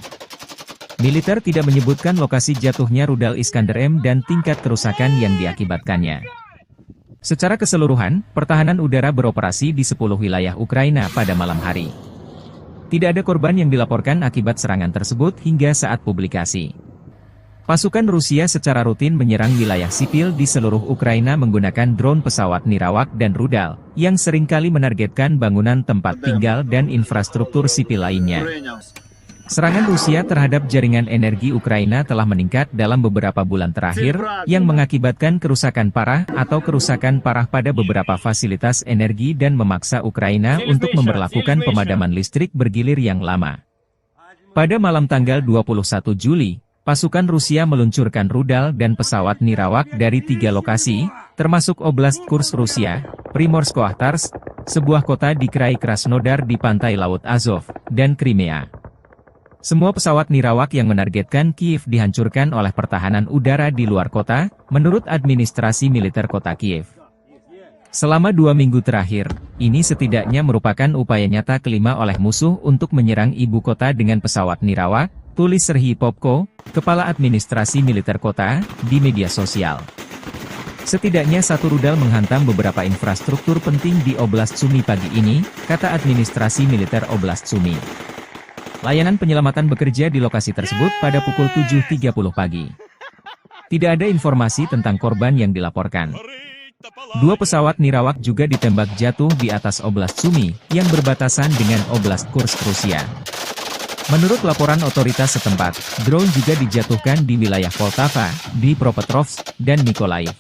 Militer tidak menyebutkan lokasi jatuhnya rudal Iskander-M dan tingkat kerusakan yang diakibatkannya. Secara keseluruhan, pertahanan udara beroperasi di 10 wilayah Ukraina pada malam hari. Tidak ada korban yang dilaporkan akibat serangan tersebut hingga saat publikasi. Pasukan Rusia secara rutin menyerang wilayah sipil di seluruh Ukraina menggunakan drone pesawat nirawak dan rudal, yang seringkali menargetkan bangunan tempat tinggal dan infrastruktur sipil lainnya. Serangan Rusia terhadap jaringan energi Ukraina telah meningkat dalam beberapa bulan terakhir, yang mengakibatkan kerusakan parah atau kerusakan parah pada beberapa fasilitas energi dan memaksa Ukraina untuk memberlakukan pemadaman listrik bergilir yang lama. Pada malam tanggal 21 Juli, pasukan Rusia meluncurkan rudal dan pesawat nirawak dari 3 lokasi, termasuk Oblast Kursk Rusia, Primorsko-Akhtarsk, sebuah kota di Krai Krasnodar di pantai Laut Azov, dan Crimea. Semua pesawat nirawak yang menargetkan Kiev dihancurkan oleh pertahanan udara di luar kota, menurut administrasi militer kota Kiev. Selama 2 minggu terakhir, ini setidaknya merupakan upaya nyata kelima oleh musuh untuk menyerang ibu kota dengan pesawat nirawak, tulis Serhiy Popko, Kepala Administrasi Militer Kota, di media sosial. Setidaknya 1 rudal menghantam beberapa infrastruktur penting di Oblast Sumy pagi ini, kata Administrasi Militer Oblast Sumy. Layanan penyelamatan bekerja di lokasi tersebut pada pukul 7.30 pagi. Tidak ada informasi tentang korban yang dilaporkan. 2 pesawat nirawak juga ditembak jatuh di atas Oblast Sumy, yang berbatasan dengan Oblast Kursk Rusia. Menurut laporan otoritas setempat, drone juga dijatuhkan di wilayah Poltava, Dnipropetrovsk, dan Mykolaiv.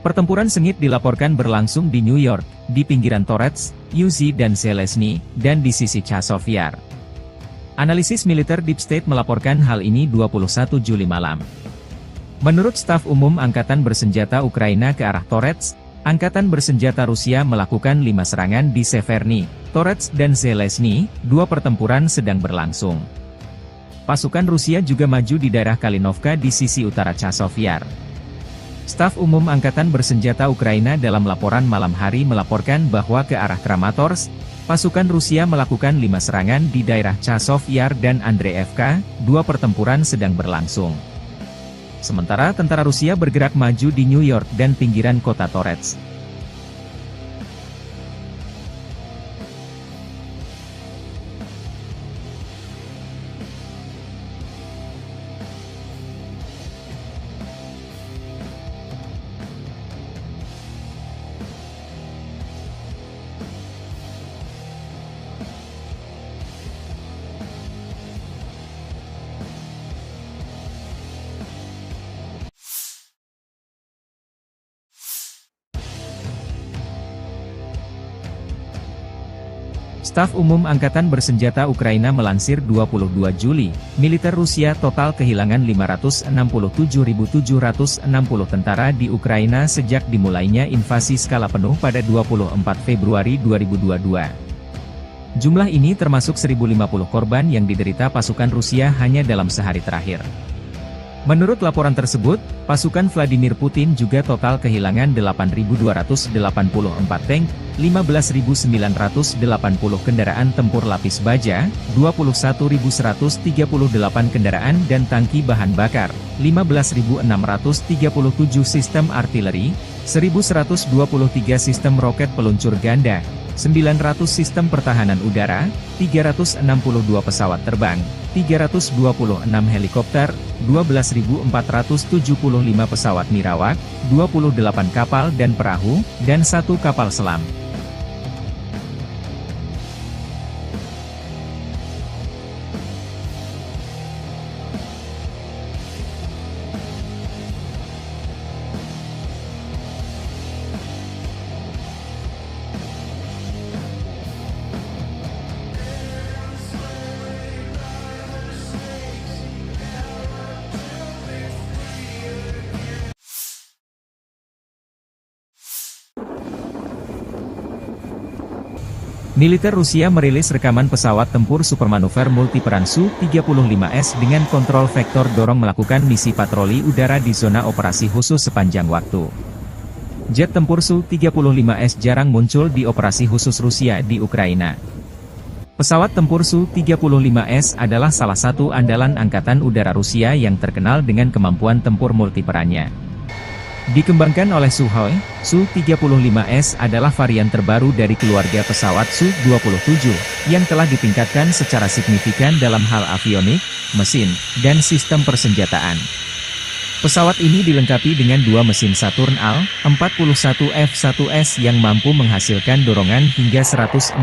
Pertempuran sengit dilaporkan berlangsung di New York, di pinggiran Torets, Uzi dan Zelezny, dan di sisi Chazov Yar. Analisis militer Deep State melaporkan hal ini 21 Juli malam. Menurut staf umum Angkatan Bersenjata Ukraina ke arah Torets, Angkatan Bersenjata Rusia melakukan 5 serangan di Severny, Torets dan Zelezny, 2 pertempuran sedang berlangsung. Pasukan Rusia juga maju di daerah Kalinovka di sisi utara Chazov Yar. Staf Umum Angkatan Bersenjata Ukraina dalam laporan malam hari melaporkan bahwa ke arah Kramatorsk, pasukan Rusia melakukan 5 serangan di daerah Chazov Yar dan Andreevka, 2 pertempuran sedang berlangsung. Sementara tentara Rusia bergerak maju di New York dan pinggiran kota Torets. Staf Umum Angkatan Bersenjata Ukraina melansir 22 Juli, militer Rusia total kehilangan 567.760 tentara di Ukraina sejak dimulainya invasi skala penuh pada 24 Februari 2022. Jumlah ini termasuk 1.050 korban yang diderita pasukan Rusia hanya dalam sehari terakhir. Menurut laporan tersebut, pasukan Vladimir Putin juga total kehilangan 8.284 tank, 15.980 kendaraan tempur lapis baja, 21.138 kendaraan dan tangki bahan bakar, 15.637 sistem artileri, 1.123 sistem roket peluncur ganda, 900 sistem pertahanan udara, 362 pesawat terbang, 326 helikopter, 12.475 pesawat nirawak, 28 kapal dan perahu, dan 1 kapal selam. Militer Rusia merilis rekaman pesawat tempur supermanuver multiperan Su-35S dengan kontrol vektor dorong melakukan misi patroli udara di zona operasi khusus sepanjang waktu. Jet tempur Su-35S jarang muncul di operasi khusus Rusia di Ukraina. Pesawat tempur Su-35S adalah salah satu andalan Angkatan Udara Rusia yang terkenal dengan kemampuan tempur multiperannya. Dikembangkan oleh Sukhoi, Su-35S adalah varian terbaru dari keluarga pesawat Su-27, yang telah ditingkatkan secara signifikan dalam hal avionik, mesin, dan sistem persenjataan. Pesawat ini dilengkapi dengan 2 mesin Saturn Al-41 F1S yang mampu menghasilkan dorongan hingga 142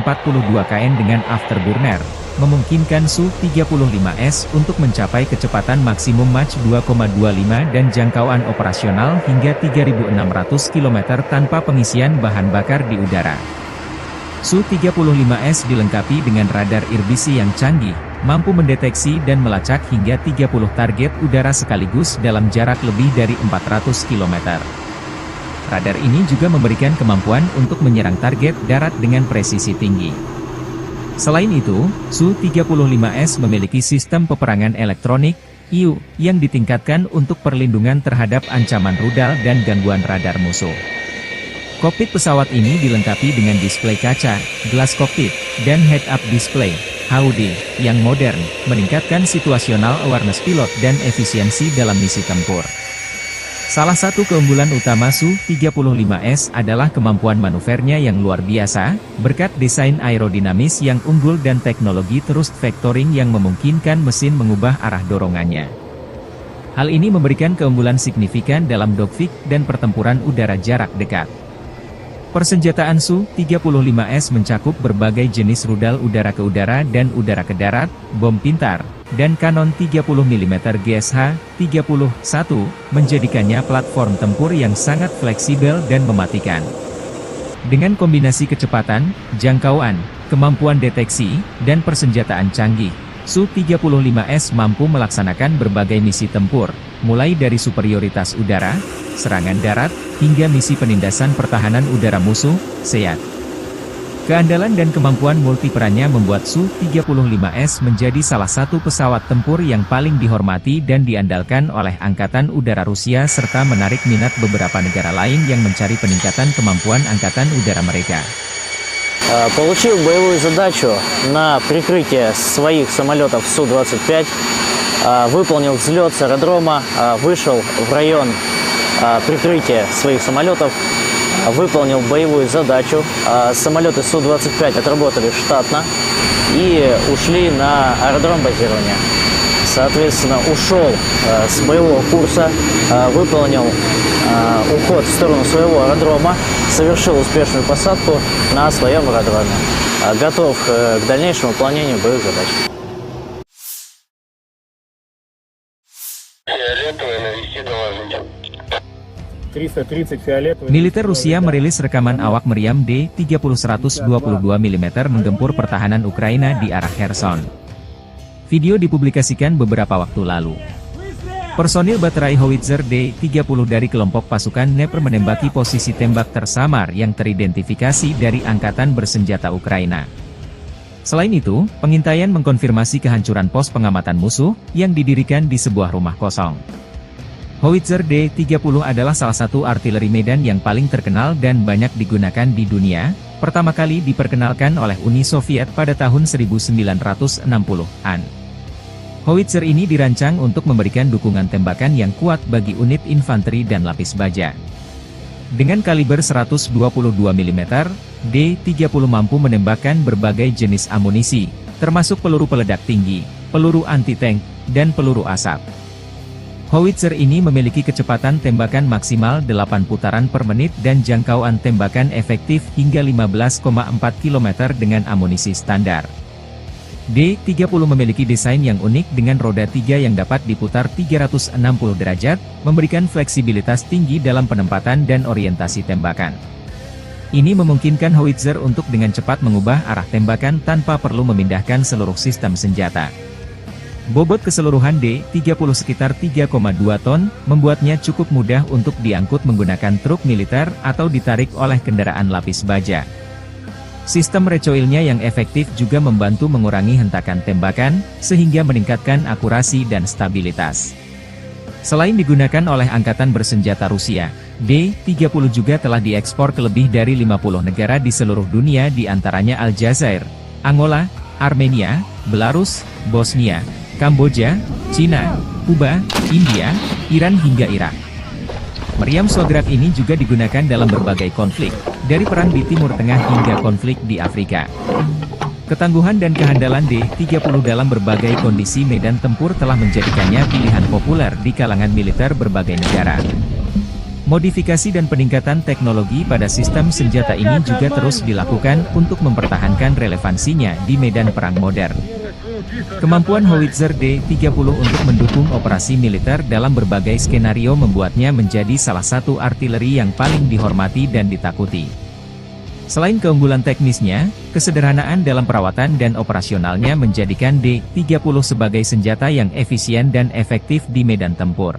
kN dengan afterburner, memungkinkan Su-35S untuk mencapai kecepatan maksimum Mach 2,25 dan jangkauan operasional hingga 3.600 km tanpa pengisian bahan bakar di udara. Su-35S dilengkapi dengan radar irbisi yang canggih, mampu mendeteksi dan melacak hingga 30 target udara sekaligus dalam jarak lebih dari 400 km. Radar ini juga memberikan kemampuan untuk menyerang target darat dengan presisi tinggi. Selain itu, Su-35S memiliki sistem peperangan elektronik, IU, yang ditingkatkan untuk perlindungan terhadap ancaman rudal dan gangguan radar musuh. Kokpit pesawat ini dilengkapi dengan display kaca, gelas kokpit, dan head-up display, HUD, yang modern, meningkatkan situational awareness pilot dan efisiensi dalam misi tempur. Salah satu keunggulan utama Su-35S adalah kemampuan manuvernya yang luar biasa, berkat desain aerodinamis yang unggul dan teknologi thrust vectoring yang memungkinkan mesin mengubah arah dorongannya. Hal ini memberikan keunggulan signifikan dalam dogfight dan pertempuran udara jarak dekat. Persenjataan Su-35S mencakup berbagai jenis rudal udara ke udara dan udara ke darat, bom pintar, dan kanon 30 mm GSH-31, menjadikannya platform tempur yang sangat fleksibel dan mematikan. Dengan kombinasi kecepatan, jangkauan, kemampuan deteksi, dan persenjataan canggih, Su-35S mampu melaksanakan berbagai misi tempur, mulai dari superioritas udara, serangan darat, hingga misi penindasan pertahanan udara musuh, SEAD. Keandalan dan kemampuan multiperannya membuat Su-35S menjadi salah satu pesawat tempur yang paling dihormati dan diandalkan oleh Angkatan Udara Rusia serta menarik minat beberapa negara lain yang mencari peningkatan kemampuan Angkatan Udara mereka. Получил боевую задачу на прикрытие своих самолетов Су-25, выполнил взлет с аэродрома, вышел в район прикрытия своих самолетов, выполнил боевую задачу. Самолеты Су-25 отработали штатно и ушли на аэродром базирования. Соответственно, ушел с боевого курса, выполнил уход в сторону своего аэродрома, совершил успешную посадку на своем аэродроме. Готов к дальнейшему выполнению боевых задач. Фиолетовый, навести доложить. 330 фиолетовый. Militer Rusia merilis rekaman awak meriam D-30-122 mm menggempur pertahanan Ukraina di arah Kherson. Video dipublikasikan beberapa waktu lalu. Personil baterai howitzer D-30 dari kelompok pasukan Dnepr menembaki posisi tembak tersamar yang teridentifikasi dari Angkatan Bersenjata Ukraina. Selain itu, pengintaian mengkonfirmasi kehancuran pos pengamatan musuh yang didirikan di sebuah rumah kosong. Howitzer D-30 adalah salah satu artileri medan yang paling terkenal dan banyak digunakan di dunia, pertama kali diperkenalkan oleh Uni Soviet pada tahun 1960-an. Howitzer ini dirancang untuk memberikan dukungan tembakan yang kuat bagi unit infanteri dan lapis baja. Dengan kaliber 122 mm, D-30 mampu menembakkan berbagai jenis amunisi, termasuk peluru peledak tinggi, peluru anti-tank, dan peluru asap. Howitzer ini memiliki kecepatan tembakan maksimal 8 putaran per menit dan jangkauan tembakan efektif hingga 15,4 km dengan amunisi standar. D-30 memiliki desain yang unik dengan roda 3 yang dapat diputar 360 derajat, memberikan fleksibilitas tinggi dalam penempatan dan orientasi tembakan. Ini memungkinkan Howitzer untuk dengan cepat mengubah arah tembakan tanpa perlu memindahkan seluruh sistem senjata. Bobot keseluruhan D-30 sekitar 3,2 ton, membuatnya cukup mudah untuk diangkut menggunakan truk militer atau ditarik oleh kendaraan lapis baja. Sistem recoilnya yang efektif juga membantu mengurangi hentakan tembakan, sehingga meningkatkan akurasi dan stabilitas. Selain digunakan oleh Angkatan Bersenjata Rusia, D-30 juga telah diekspor ke lebih dari 50 negara di seluruh dunia di antaranya Aljazair, Angola, Armenia, Belarus, Bosnia, Kamboja, Cina, Kuba, India, Iran hingga Irak. Meriam Shograk ini juga digunakan dalam berbagai konflik, dari perang di Timur Tengah hingga konflik di Afrika. Ketangguhan dan kehandalan D-30 dalam berbagai kondisi medan tempur telah menjadikannya pilihan populer di kalangan militer berbagai negara. Modifikasi dan peningkatan teknologi pada sistem senjata ini juga terus dilakukan untuk mempertahankan relevansinya di medan perang modern. Kemampuan Howitzer D-30 untuk mendukung operasi militer dalam berbagai skenario membuatnya menjadi salah satu artileri yang paling dihormati dan ditakuti. Selain keunggulan teknisnya, kesederhanaan dalam perawatan dan operasionalnya menjadikan D-30 sebagai senjata yang efisien dan efektif di medan tempur.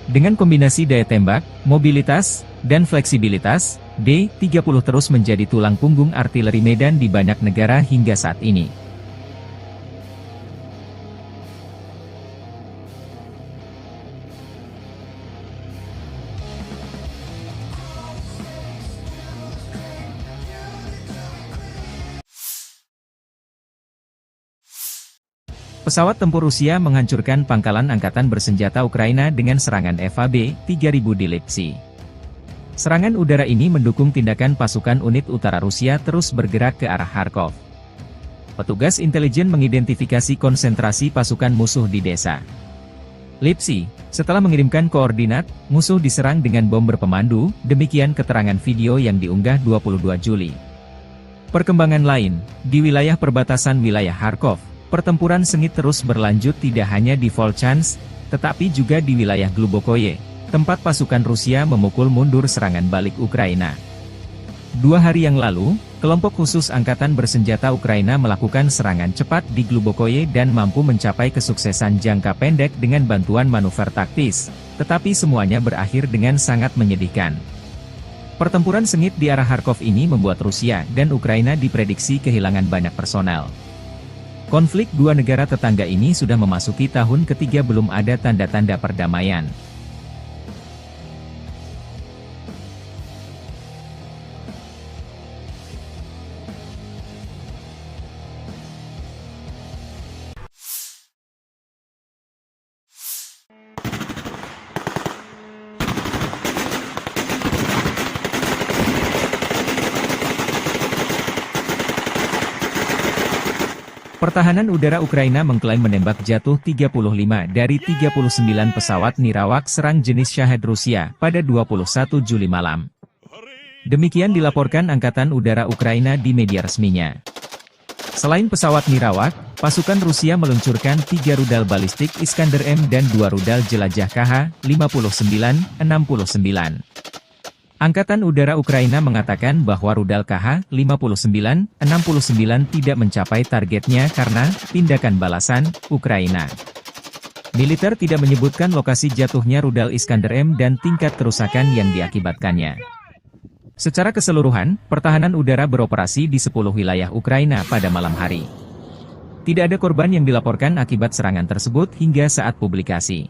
Dengan kombinasi daya tembak, mobilitas, dan fleksibilitas, D-30 terus menjadi tulang punggung artileri medan di banyak negara hingga saat ini. Pesawat tempur Rusia menghancurkan pangkalan angkatan bersenjata Ukraina dengan serangan FAB-3000 di Lipsy. Serangan udara ini mendukung tindakan pasukan unit utara Rusia terus bergerak ke arah Kharkov. Petugas intelijen mengidentifikasi konsentrasi pasukan musuh di desa Lipsy. Setelah mengirimkan koordinat, musuh diserang dengan bom berpemandu, demikian keterangan video yang diunggah 22 Juli. Perkembangan lain, di wilayah perbatasan wilayah Kharkov, pertempuran sengit terus berlanjut tidak hanya di Volchansk, tetapi juga di wilayah Glubokoye, tempat pasukan Rusia memukul mundur serangan balik Ukraina. 2 hari yang lalu, kelompok khusus Angkatan Bersenjata Ukraina melakukan serangan cepat di Glubokoye dan mampu mencapai kesuksesan jangka pendek dengan bantuan manuver taktis, tetapi semuanya berakhir dengan sangat menyedihkan. Pertempuran sengit di arah Kharkov ini membuat Rusia dan Ukraina diprediksi kehilangan banyak personel. Konflik dua negara tetangga ini sudah memasuki tahun ketiga belum ada tanda-tanda perdamaian. Pertahanan udara Ukraina mengklaim menembak jatuh 35 dari 39 pesawat nirawak serang jenis Shahed Rusia pada 21 Juli malam. Demikian dilaporkan Angkatan Udara Ukraina di media resminya. Selain pesawat nirawak, pasukan Rusia meluncurkan 3 rudal balistik Iskander-M dan 2 rudal jelajah KH-59-69. Angkatan Udara Ukraina mengatakan bahwa rudal KH-59-69 tidak mencapai targetnya karena tindakan balasan Ukraina. Militer tidak menyebutkan lokasi jatuhnya rudal Iskander-M dan tingkat kerusakan yang diakibatkannya. Secara keseluruhan, pertahanan udara beroperasi di 10 wilayah Ukraina pada malam hari. Tidak ada korban yang dilaporkan akibat serangan tersebut hingga saat publikasi.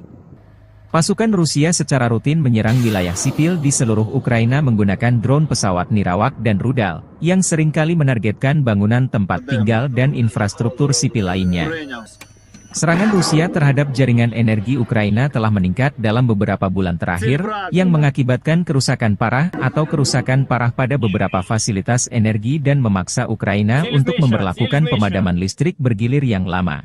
Pasukan Rusia secara rutin menyerang wilayah sipil di seluruh Ukraina menggunakan drone pesawat nirawak dan rudal, yang seringkali menargetkan bangunan tempat tinggal dan infrastruktur sipil lainnya. Serangan Rusia terhadap jaringan energi Ukraina telah meningkat dalam beberapa bulan terakhir, yang mengakibatkan kerusakan parah atau kerusakan parah pada beberapa fasilitas energi dan memaksa Ukraina untuk memberlakukan pemadaman listrik bergilir yang lama.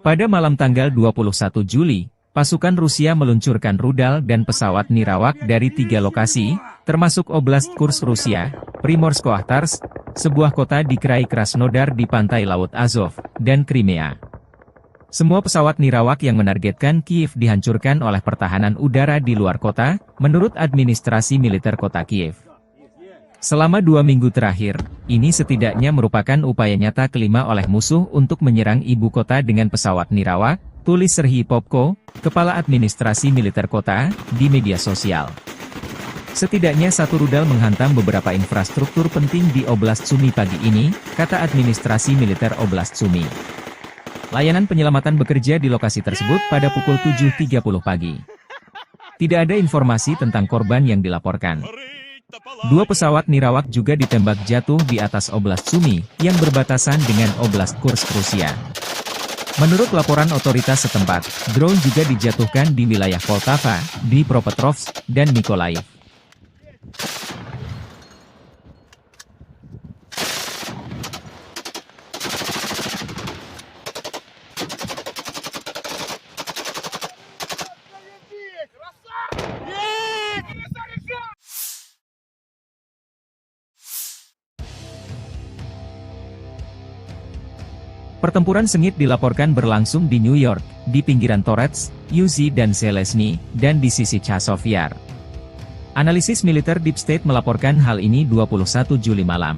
Pada malam tanggal 21 Juli, pasukan Rusia meluncurkan rudal dan pesawat nirawak dari 3 lokasi, termasuk Oblast Kursk Rusia, Primorsko-Akhtarsk, sebuah kota di Krai Krasnodar di pantai Laut Azov, dan Crimea. Semua pesawat nirawak yang menargetkan Kiev dihancurkan oleh pertahanan udara di luar kota, menurut administrasi militer kota Kiev. Selama 2 minggu terakhir, ini setidaknya merupakan upaya nyata kelima oleh musuh untuk menyerang ibu kota dengan pesawat nirawak, tulis Serhiy Popko, kepala administrasi militer kota, di media sosial. Setidaknya satu rudal menghantam beberapa infrastruktur penting di Oblast Sumy pagi ini, kata administrasi militer Oblast Sumy. Layanan penyelamatan bekerja di lokasi tersebut pada pukul 7.30 pagi. Tidak ada informasi tentang korban yang dilaporkan. 2 pesawat nirawak juga ditembak jatuh di atas Oblast Sumy, yang berbatasan dengan Oblast Kursk Rusia. Menurut laporan otoritas setempat, drone juga dijatuhkan di wilayah Poltava, Dnipropetrovsk, dan Mykolaiv. Pertempuran sengit dilaporkan berlangsung di New York, di pinggiran Torets, Uzi dan Zelensky, dan di sisi Chazov Yar. Analisis militer Deep State melaporkan hal ini 21 Juli malam.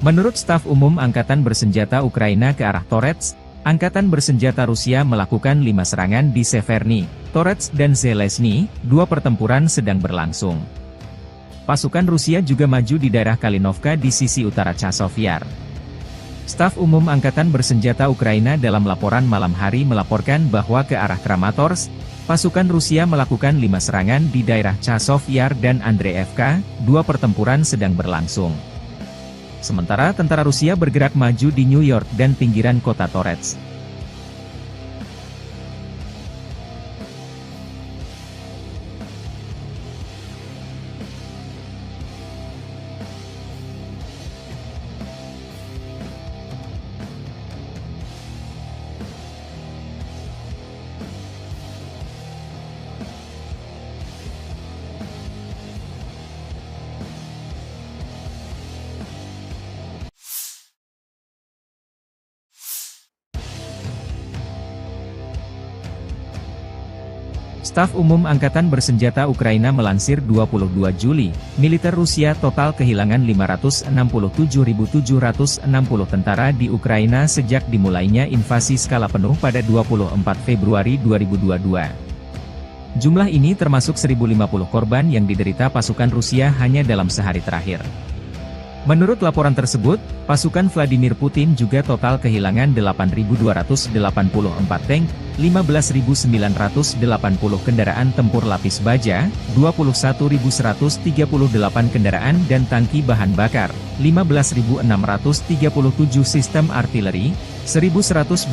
Menurut staf umum Angkatan Bersenjata Ukraina ke arah Torets, Angkatan Bersenjata Rusia melakukan 5 serangan di Severny, Torets dan Zelensky, 2 pertempuran sedang berlangsung. Pasukan Rusia juga maju di daerah Kalinovka di sisi utara Chazov Yar. Staf Umum Angkatan Bersenjata Ukraina dalam laporan malam hari melaporkan bahwa ke arah Kramatorsk, pasukan Rusia melakukan 5 serangan di daerah Chazov Yar dan Andreevka, 2 pertempuran sedang berlangsung. Sementara tentara Rusia bergerak maju di New York dan pinggiran kota Torets. Staf Umum Angkatan Bersenjata Ukraina melansir 22 Juli, militer Rusia total kehilangan 567.760 tentara di Ukraina sejak dimulainya invasi skala penuh pada 24 Februari 2022. Jumlah ini termasuk 1.050 korban yang diderita pasukan Rusia hanya dalam sehari terakhir. Menurut laporan tersebut, pasukan Vladimir Putin juga total kehilangan 8.284 tank, 15.980 kendaraan tempur lapis baja, 21.138 kendaraan dan tangki bahan bakar, 15.637 sistem artileri, 1.123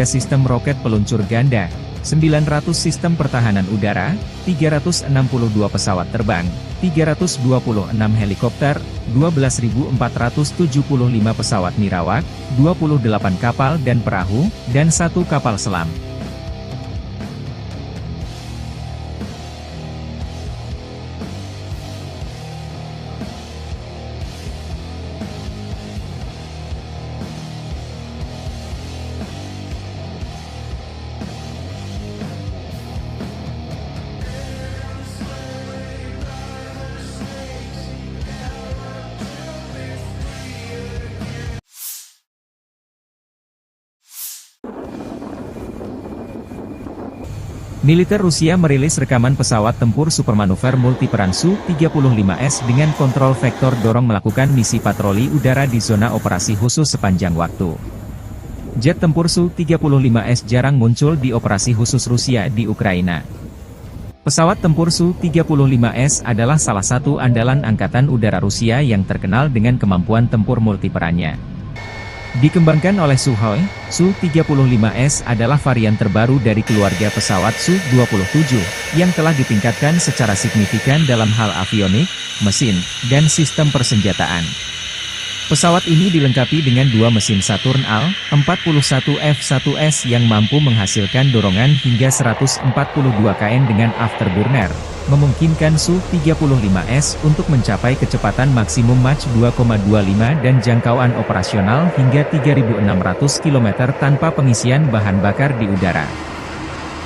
sistem roket peluncur ganda, 900 sistem pertahanan udara, 362 pesawat terbang, 326 helikopter, 12.475 pesawat nirawak, 28 kapal dan perahu, dan 1 kapal selam. Militer Rusia merilis rekaman pesawat tempur supermanuver multiperan Su-35S dengan kontrol vektor dorong melakukan misi patroli udara di zona operasi khusus sepanjang waktu. Jet tempur Su-35S jarang muncul di operasi khusus Rusia di Ukraina. Pesawat tempur Su-35S adalah salah satu andalan Angkatan Udara Rusia yang terkenal dengan kemampuan tempur multiperannya. Dikembangkan oleh Sukhoi, Su-35S adalah varian terbaru dari keluarga pesawat Su-27, yang telah ditingkatkan secara signifikan dalam hal avionik, mesin, dan sistem persenjataan. Pesawat ini dilengkapi dengan dua mesin Saturn Al-41F1S yang mampu menghasilkan dorongan hingga 142 kN dengan afterburner, memungkinkan Su-35S untuk mencapai kecepatan maksimum Mach 2,25 dan jangkauan operasional hingga 3.600 km tanpa pengisian bahan bakar di udara.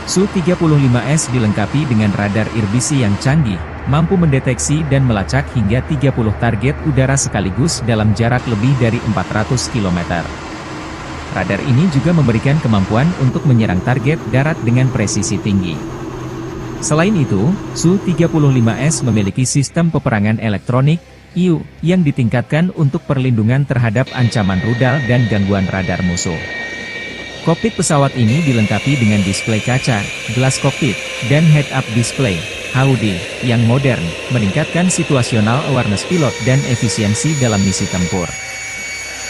Su-35S dilengkapi dengan radar irbisi yang canggih, mampu mendeteksi dan melacak hingga 30 target udara sekaligus dalam jarak lebih dari 400 km. Radar ini juga memberikan kemampuan untuk menyerang target darat dengan presisi tinggi. Selain itu, Su-35S memiliki sistem peperangan elektronik, IU, yang ditingkatkan untuk perlindungan terhadap ancaman rudal dan gangguan radar musuh. Kokpit pesawat ini dilengkapi dengan display kaca, gelas kokpit, dan head-up display, HUD, yang modern, meningkatkan situational awareness pilot dan efisiensi dalam misi tempur.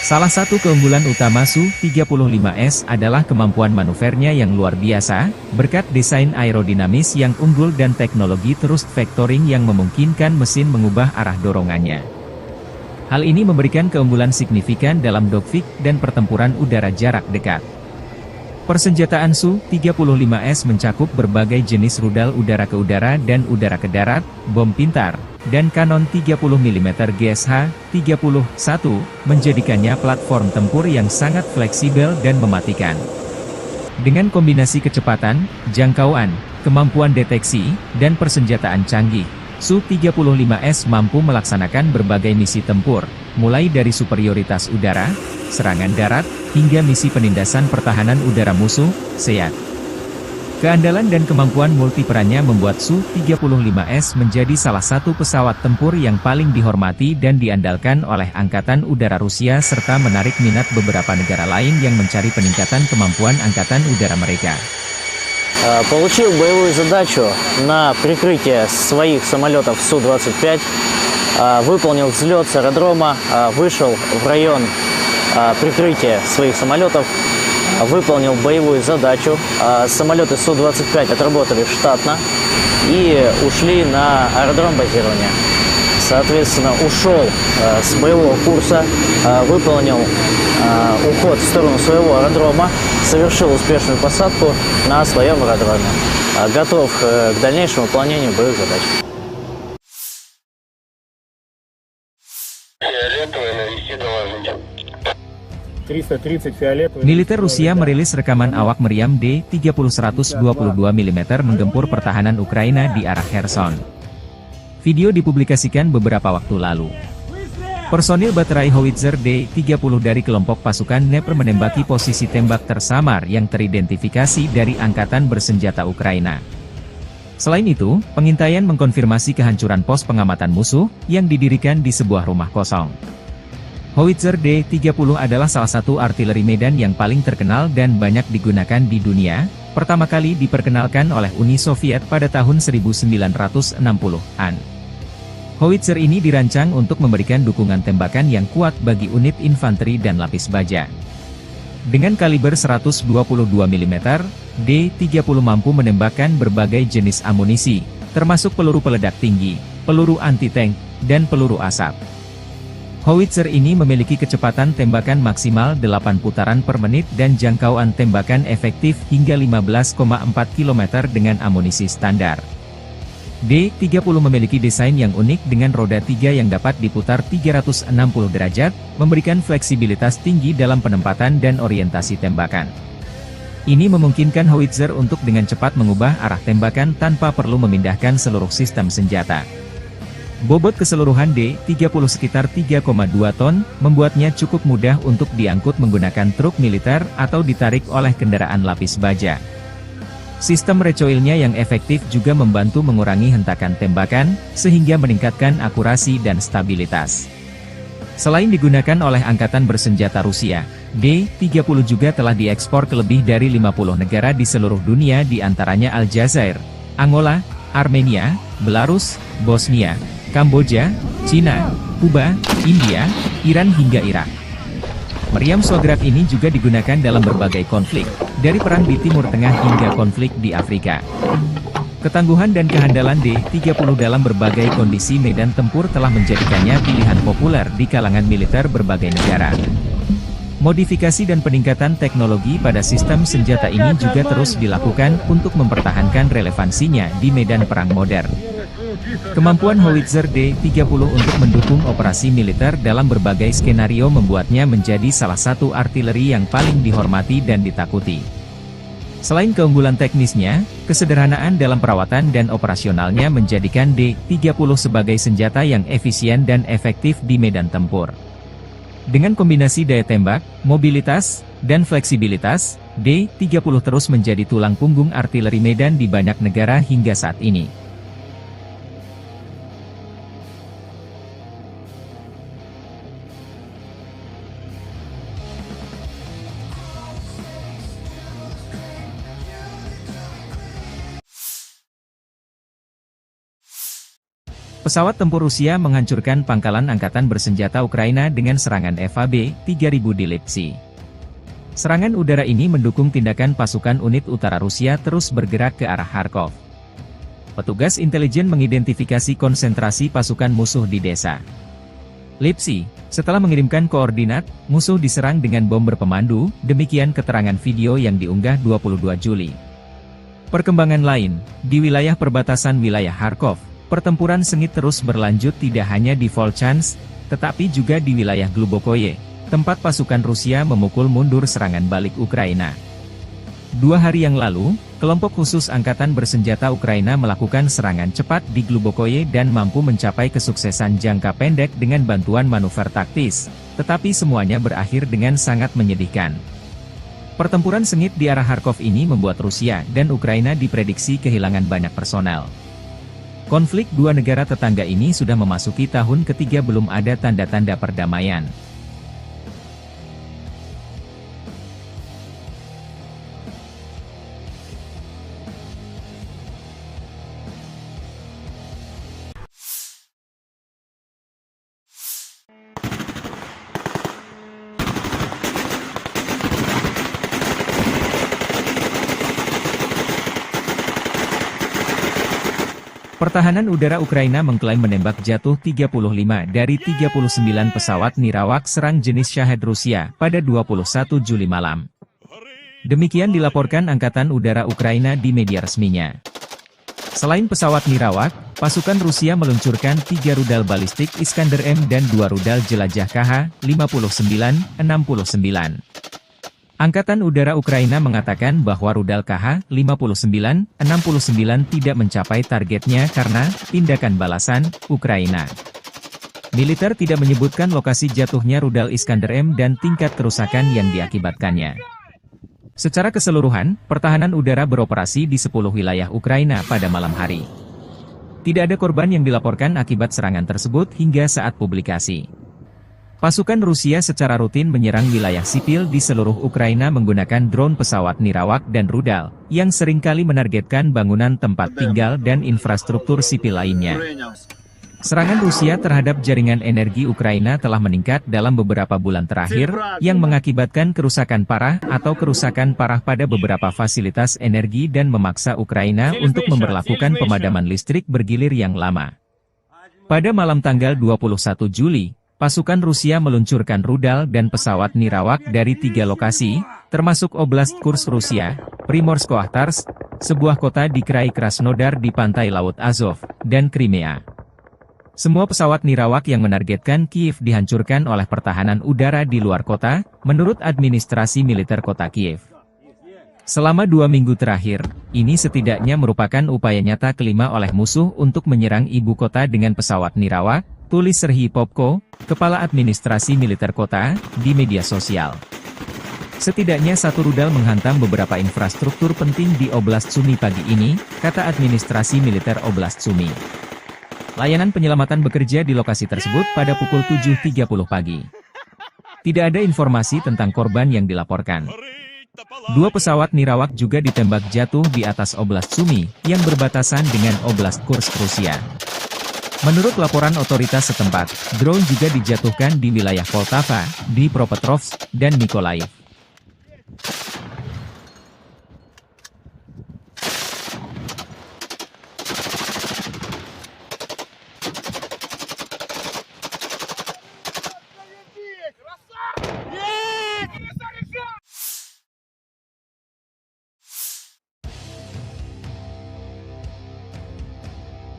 Salah satu keunggulan utama Su-35S adalah kemampuan manuvernya yang luar biasa, berkat desain aerodinamis yang unggul dan teknologi thrust vectoring yang memungkinkan mesin mengubah arah dorongannya. Hal ini memberikan keunggulan signifikan dalam dogfight dan pertempuran udara jarak dekat. Persenjataan Su-35S mencakup berbagai jenis rudal udara ke udara dan udara ke darat, bom pintar, dan kanon 30 mm GSH-31, menjadikannya platform tempur yang sangat fleksibel dan mematikan. Dengan kombinasi kecepatan, jangkauan, kemampuan deteksi, dan persenjataan canggih, Su-35S mampu melaksanakan berbagai misi tempur, mulai dari superioritas udara, serangan darat, hingga misi penindasan pertahanan udara musuh, SEAD. Keandalan dan kemampuan multiperannya membuat Su-35S menjadi salah satu pesawat tempur yang paling dihormati dan diandalkan oleh Angkatan Udara Rusia serta menarik minat beberapa negara lain yang mencari peningkatan kemampuan Angkatan Udara mereka. Получил боевую задачу на прикрытие своих самолетов Су-25, выполнил взлет с аэродрома, вышел в район прикрытия своих самолетов, выполнил боевую задачу. Самолеты Су-25 отработали штатно и ушли на аэродром базирования. Соответственно, ушел с боевого курса, выполнил уход в сторону своего аэродрома, совершил успешную посадку на своем аэродроме. Готов к дальнейшему выполнению боевых задач. Фиолетовый, навести доложить. 330 фиолетовый. Militer Rusia merilis rekaman awak meriam D-30-122 mm menggempur pertahanan Ukraina di arah Kherson. Video dipublikasikan beberapa waktu lalu. Personil baterai howitzer D-30 dari kelompok pasukan Dnepr menembaki posisi tembak tersamar yang teridentifikasi dari Angkatan Bersenjata Ukraina. Selain itu, pengintaian mengkonfirmasi kehancuran pos pengamatan musuh, yang didirikan di sebuah rumah kosong. Howitzer D-30 adalah salah satu artileri medan yang paling terkenal dan banyak digunakan di dunia, pertama kali diperkenalkan oleh Uni Soviet pada tahun 1960-an. Howitzer ini dirancang untuk memberikan dukungan tembakan yang kuat bagi unit infanteri dan lapis baja. Dengan kaliber 122 mm, D-30 mampu menembakkan berbagai jenis amunisi, termasuk peluru peledak tinggi, peluru anti-tank, dan peluru asap. Howitzer ini memiliki kecepatan tembakan maksimal 8 putaran per menit dan jangkauan tembakan efektif hingga 15,4 km dengan amunisi standar. D-30 memiliki desain yang unik dengan roda 3 yang dapat diputar 360 derajat, memberikan fleksibilitas tinggi dalam penempatan dan orientasi tembakan. Ini memungkinkan howitzer untuk dengan cepat mengubah arah tembakan tanpa perlu memindahkan seluruh sistem senjata. Bobot keseluruhan D-30 sekitar 3,2 ton, membuatnya cukup mudah untuk diangkut menggunakan truk militer atau ditarik oleh kendaraan lapis baja. Sistem recoilnya yang efektif juga membantu mengurangi hentakan tembakan, sehingga meningkatkan akurasi dan stabilitas. Selain digunakan oleh Angkatan Bersenjata Rusia, D-30 juga telah diekspor ke lebih dari 50 negara di seluruh dunia, di antaranya Aljazair, Angola, Armenia, Belarus, Bosnia, Kamboja, Cina, Kuba, India, Iran hingga Irak. Meriam Shograt ini juga digunakan dalam berbagai konflik, dari perang di Timur Tengah hingga konflik di Afrika. Ketangguhan dan kehandalan D-30 dalam berbagai kondisi medan tempur telah menjadikannya pilihan populer di kalangan militer berbagai negara. Modifikasi dan peningkatan teknologi pada sistem senjata ini juga terus dilakukan untuk mempertahankan relevansinya di medan perang modern. Kemampuan howitzer D-30 untuk mendukung operasi militer dalam berbagai skenario membuatnya menjadi salah satu artileri yang paling dihormati dan ditakuti. Selain keunggulan teknisnya, kesederhanaan dalam perawatan dan operasionalnya menjadikan D-30 sebagai senjata yang efisien dan efektif di medan tempur. Dengan kombinasi daya tembak, mobilitas, dan fleksibilitas, D-30 terus menjadi tulang punggung artileri medan di banyak negara hingga saat ini. Pesawat tempur Rusia menghancurkan pangkalan angkatan bersenjata Ukraina dengan serangan FAB-3000 di Lipsy. Serangan udara ini mendukung tindakan pasukan unit utara Rusia terus bergerak ke arah Kharkov. Petugas intelijen mengidentifikasi konsentrasi pasukan musuh di desa Lipsy. Setelah mengirimkan koordinat, musuh diserang dengan bom berpemandu, demikian keterangan video yang diunggah 22 Juli. Perkembangan lain, di wilayah perbatasan wilayah Kharkov, pertempuran sengit terus berlanjut tidak hanya di Volchansk, tetapi juga di wilayah Glubokoye, tempat pasukan Rusia memukul mundur serangan balik Ukraina. 2 hari yang lalu, kelompok khusus Angkatan Bersenjata Ukraina melakukan serangan cepat di Glubokoye dan mampu mencapai kesuksesan jangka pendek dengan bantuan manuver taktis, tetapi semuanya berakhir dengan sangat menyedihkan. Pertempuran sengit di arah Kharkov ini membuat Rusia dan Ukraina diprediksi kehilangan banyak personel. Konflik dua negara tetangga ini sudah memasuki tahun ketiga belum ada tanda-tanda perdamaian. Pertahanan udara Ukraina mengklaim menembak jatuh 35 dari 39 pesawat nirawak serang jenis Shahed Rusia pada 21 Juli malam. Demikian dilaporkan Angkatan Udara Ukraina di media resminya. Selain pesawat nirawak, pasukan Rusia meluncurkan 3 rudal balistik Iskander M dan 2 rudal jelajah KH-59-69. Angkatan Udara Ukraina mengatakan bahwa rudal KH-59-69 tidak mencapai targetnya karena tindakan balasan Ukraina. Militer tidak menyebutkan lokasi jatuhnya rudal Iskander M dan tingkat kerusakan yang diakibatkannya. Secara keseluruhan, pertahanan udara beroperasi di 10 wilayah Ukraina pada malam hari. Tidak ada korban yang dilaporkan akibat serangan tersebut hingga saat publikasi. Pasukan Rusia secara rutin menyerang wilayah sipil di seluruh Ukraina menggunakan drone, pesawat nirawak dan rudal, yang seringkali menargetkan bangunan tempat tinggal dan infrastruktur sipil lainnya. Serangan Rusia terhadap jaringan energi Ukraina telah meningkat dalam beberapa bulan terakhir, yang mengakibatkan kerusakan parah atau kerusakan parah pada beberapa fasilitas energi dan memaksa Ukraina untuk memberlakukan pemadaman listrik bergilir yang lama. Pada malam tanggal 21 Juli, pasukan Rusia meluncurkan rudal dan pesawat nirawak dari 3 lokasi, termasuk Oblast Kursk Rusia, Primorsko-Akhtarsk, sebuah kota di Krai Krasnodar di pantai Laut Azov, dan Crimea. Semua pesawat nirawak yang menargetkan Kiev dihancurkan oleh pertahanan udara di luar kota, menurut administrasi militer kota Kiev. Selama 2 minggu terakhir, ini setidaknya merupakan upaya nyata kelima oleh musuh untuk menyerang ibu kota dengan pesawat nirawak, tulis Serhiy Popko, kepala administrasi militer kota, di media sosial. Setidaknya satu rudal menghantam beberapa infrastruktur penting di Oblast Sumy pagi ini, kata administrasi militer Oblast Sumy. Layanan penyelamatan bekerja di lokasi tersebut pada pukul 7.30 pagi. Tidak ada informasi tentang korban yang dilaporkan. 2 pesawat nirawak juga ditembak jatuh di atas Oblast Sumy, yang berbatasan dengan Oblast Kursk, Rusia. Menurut laporan otoritas setempat, drone juga dijatuhkan di wilayah Poltava, Dnipropetrovsk, dan Mykolaiv.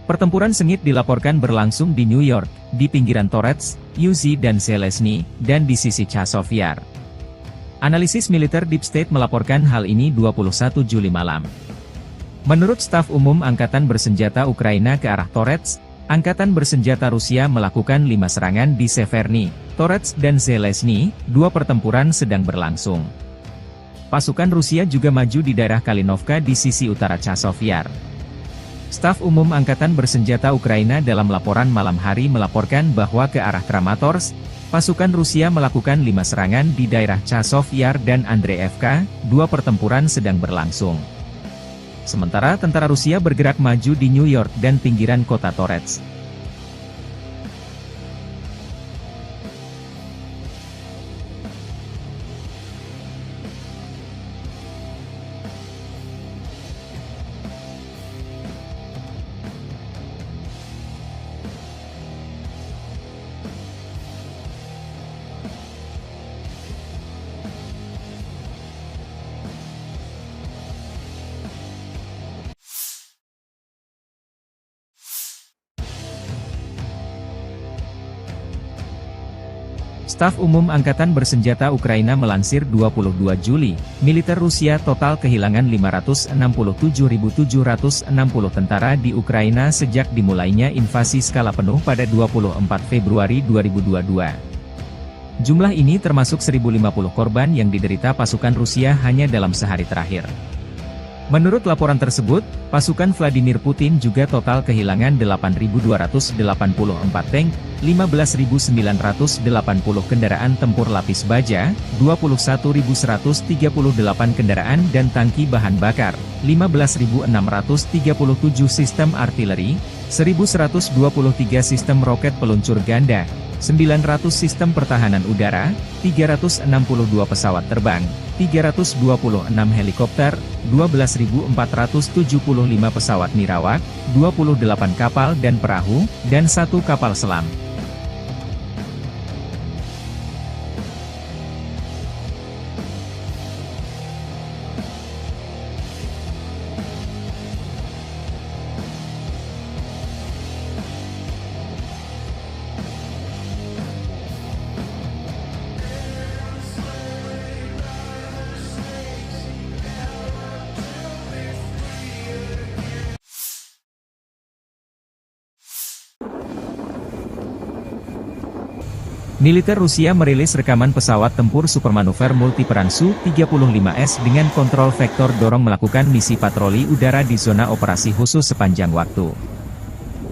Pertempuran sengit dilaporkan berlangsung di New York, di pinggiran Torets, Uzi dan Zelensky, dan di sisi Chazov Yar. Analisis militer Deep State melaporkan hal ini 21 Juli malam. Menurut staf umum Angkatan Bersenjata Ukraina ke arah Torets, Angkatan Bersenjata Rusia melakukan 5 serangan di Severny, Torets dan Zelensky, 2 pertempuran sedang berlangsung. Pasukan Rusia juga maju di daerah Kalinovka di sisi utara Chazov Yar. Staf umum Angkatan Bersenjata Ukraina dalam laporan malam hari melaporkan bahwa ke arah Kramatorsk, pasukan Rusia melakukan 5 serangan di daerah Chazov Yar dan Andreevka, 2 pertempuran sedang berlangsung. Sementara tentara Rusia bergerak maju di New York dan pinggiran kota Torets. Staf Umum Angkatan Bersenjata Ukraina melansir 22 Juli, militer Rusia total kehilangan 567.760 tentara di Ukraina sejak dimulainya invasi skala penuh pada 24 Februari 2022. Jumlah ini termasuk 1.050 korban yang diderita pasukan Rusia hanya dalam sehari terakhir. Menurut laporan tersebut, pasukan Vladimir Putin juga total kehilangan 8.284 tank, 15.980 kendaraan tempur lapis baja, 21.138 kendaraan dan tangki bahan bakar, 15.637 sistem artileri, 1.123 sistem roket peluncur ganda, 900 sistem pertahanan udara, 362 pesawat terbang, 326 helikopter, 12.475 pesawat nirawak, 28 kapal dan perahu, dan 1 kapal selam. Militer Rusia merilis rekaman pesawat tempur supermanuver multiperan Su-35S dengan kontrol vektor dorong melakukan misi patroli udara di zona operasi khusus sepanjang waktu.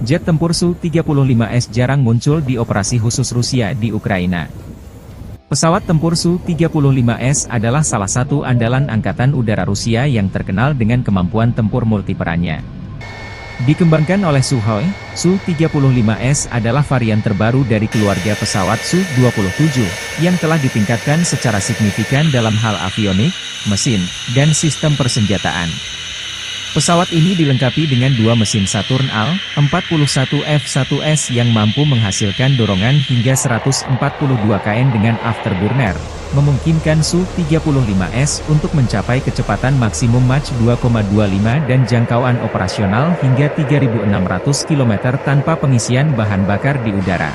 Jet tempur Su-35S jarang muncul di operasi khusus Rusia di Ukraina. Pesawat tempur Su-35S adalah salah satu andalan Angkatan Udara Rusia yang terkenal dengan kemampuan tempur multiperannya. Dikembangkan oleh Sukhoi, Su-35S adalah varian terbaru dari keluarga pesawat Su-27, yang telah ditingkatkan secara signifikan dalam hal avionik, mesin, dan sistem persenjataan. Pesawat ini dilengkapi dengan 2 mesin Saturn Al-41 F-1S yang mampu menghasilkan dorongan hingga 142 kN dengan afterburner, memungkinkan Su-35S untuk mencapai kecepatan maksimum Mach 2,25 dan jangkauan operasional hingga 3.600 km tanpa pengisian bahan bakar di udara.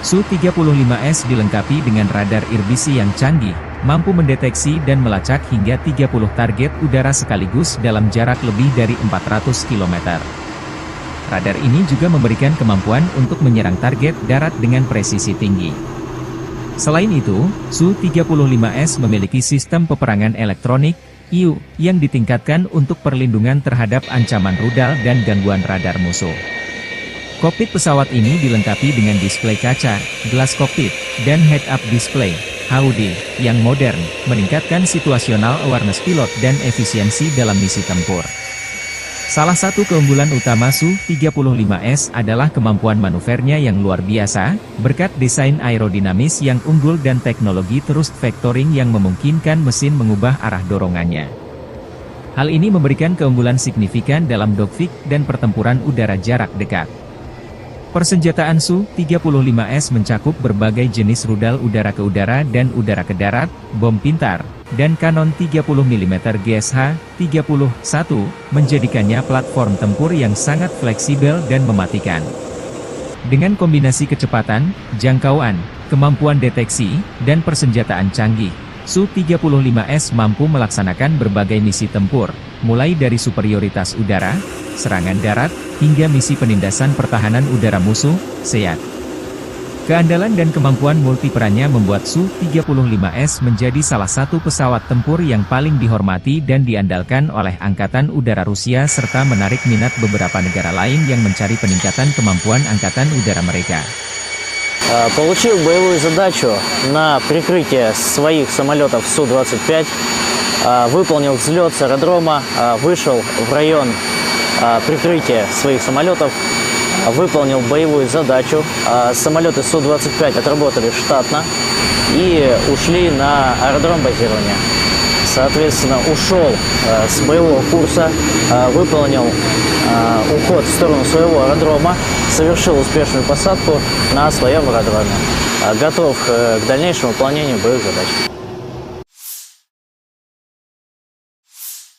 Su-35S dilengkapi dengan radar irbisi yang canggih, mampu mendeteksi dan melacak hingga 30 target udara sekaligus dalam jarak lebih dari 400 km. Radar ini juga memberikan kemampuan untuk menyerang target darat dengan presisi tinggi. Selain itu, Su-35S memiliki sistem peperangan elektronik, IU, yang ditingkatkan untuk perlindungan terhadap ancaman rudal dan gangguan radar musuh. Kokpit pesawat ini dilengkapi dengan display kaca, gelas kokpit, dan head-up display, HUD, yang modern, meningkatkan situational awareness pilot dan efisiensi dalam misi tempur. Salah satu keunggulan utama Su-35S adalah kemampuan manuvernya yang luar biasa, berkat desain aerodinamis yang unggul dan teknologi thrust vectoring yang memungkinkan mesin mengubah arah dorongannya. Hal ini memberikan keunggulan signifikan dalam dogfight dan pertempuran udara jarak dekat. Persenjataan Su-35S mencakup berbagai jenis rudal udara ke udara dan udara ke darat, bom pintar, dan kanon 30 mm GSH-31, menjadikannya platform tempur yang sangat fleksibel dan mematikan. Dengan kombinasi kecepatan, jangkauan, kemampuan deteksi, dan persenjataan canggih, Su-35S mampu melaksanakan berbagai misi tempur, mulai dari superioritas udara, serangan darat, hingga misi penindasan pertahanan udara musuh, SEAD. Keandalan dan kemampuan multiperannya membuat Su-35S menjadi salah satu pesawat tempur yang paling dihormati dan diandalkan oleh Angkatan Udara Rusia serta menarik minat beberapa negara lain yang mencari peningkatan kemampuan Angkatan Udara mereka. Получил боевую задачу на прикрытие своих самолетов Су-25, выполнил взлет с аэродрома, вышел в район прикрытия своих самолетов, выполнил боевую задачу. Самолеты Су-25 отработали штатно и ушли на аэродром базирования. Соответственно, ушел с боевого курса, выполнил уход в сторону своего аэродрома, совершил успешную посадку на своем аэродроме. Готов к дальнейшему выполнению боевых задач.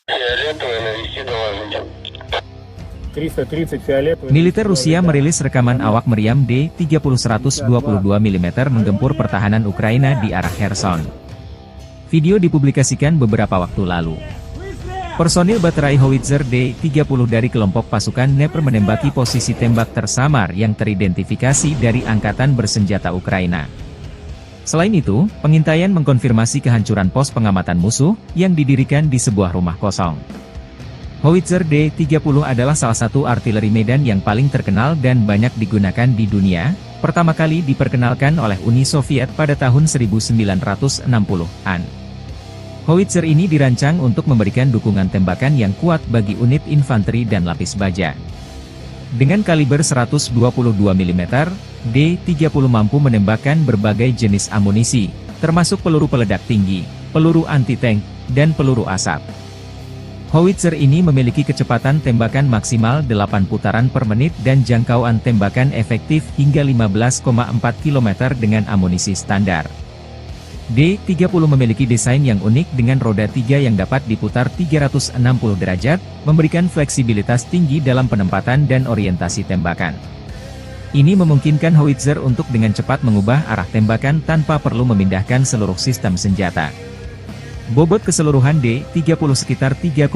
Фиолетовый навести доложить. 330 фиолетовый. Militer Rusia merilis rekaman awak meriam D-30-122 mm menggempur pertahanan Ukraina di arah Kherson. Video dipublikasikan beberapa waktu lalu. Personil baterai howitzer D-30 dari kelompok pasukan Dnepr menembaki posisi tembak tersamar yang teridentifikasi dari Angkatan Bersenjata Ukraina. Selain itu, pengintaian mengkonfirmasi kehancuran pos pengamatan musuh yang didirikan di sebuah rumah kosong. Howitzer D-30 adalah salah satu artileri medan yang paling terkenal dan banyak digunakan di dunia, pertama kali diperkenalkan oleh Uni Soviet pada tahun 1960-an. Howitzer ini dirancang untuk memberikan dukungan tembakan yang kuat bagi unit infanteri dan lapis baja. Dengan kaliber 122 mm, D-30 mampu menembakkan berbagai jenis amunisi, termasuk peluru peledak tinggi, peluru anti-tank, dan peluru asap. Howitzer ini memiliki kecepatan tembakan maksimal 8 putaran per menit dan jangkauan tembakan efektif hingga 15,4 km dengan amunisi standar. D-30 memiliki desain yang unik dengan roda 3 yang dapat diputar 360 derajat, memberikan fleksibilitas tinggi dalam penempatan dan orientasi tembakan. Ini memungkinkan howitzer untuk dengan cepat mengubah arah tembakan tanpa perlu memindahkan seluruh sistem senjata. Bobot keseluruhan D-30 sekitar 3,2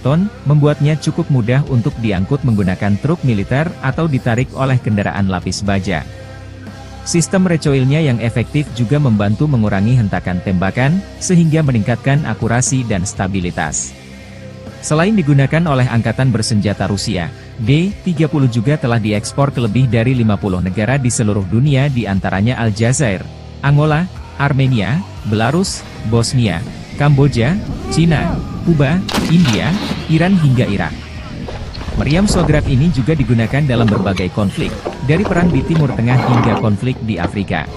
ton, membuatnya cukup mudah untuk diangkut menggunakan truk militer atau ditarik oleh kendaraan lapis baja. Sistem recoilnya yang efektif juga membantu mengurangi hentakan tembakan, sehingga meningkatkan akurasi dan stabilitas. Selain digunakan oleh Angkatan Bersenjata Rusia, D-30 juga telah diekspor ke lebih dari 50 negara di seluruh dunia di antaranya Aljazair, Angola, Armenia, Belarus, Bosnia, Kamboja, Cina, Kuba, India, Iran hingga Irak. Meriam Shograt ini juga digunakan dalam berbagai konflik, dari perang di Timur Tengah hingga konflik di Afrika.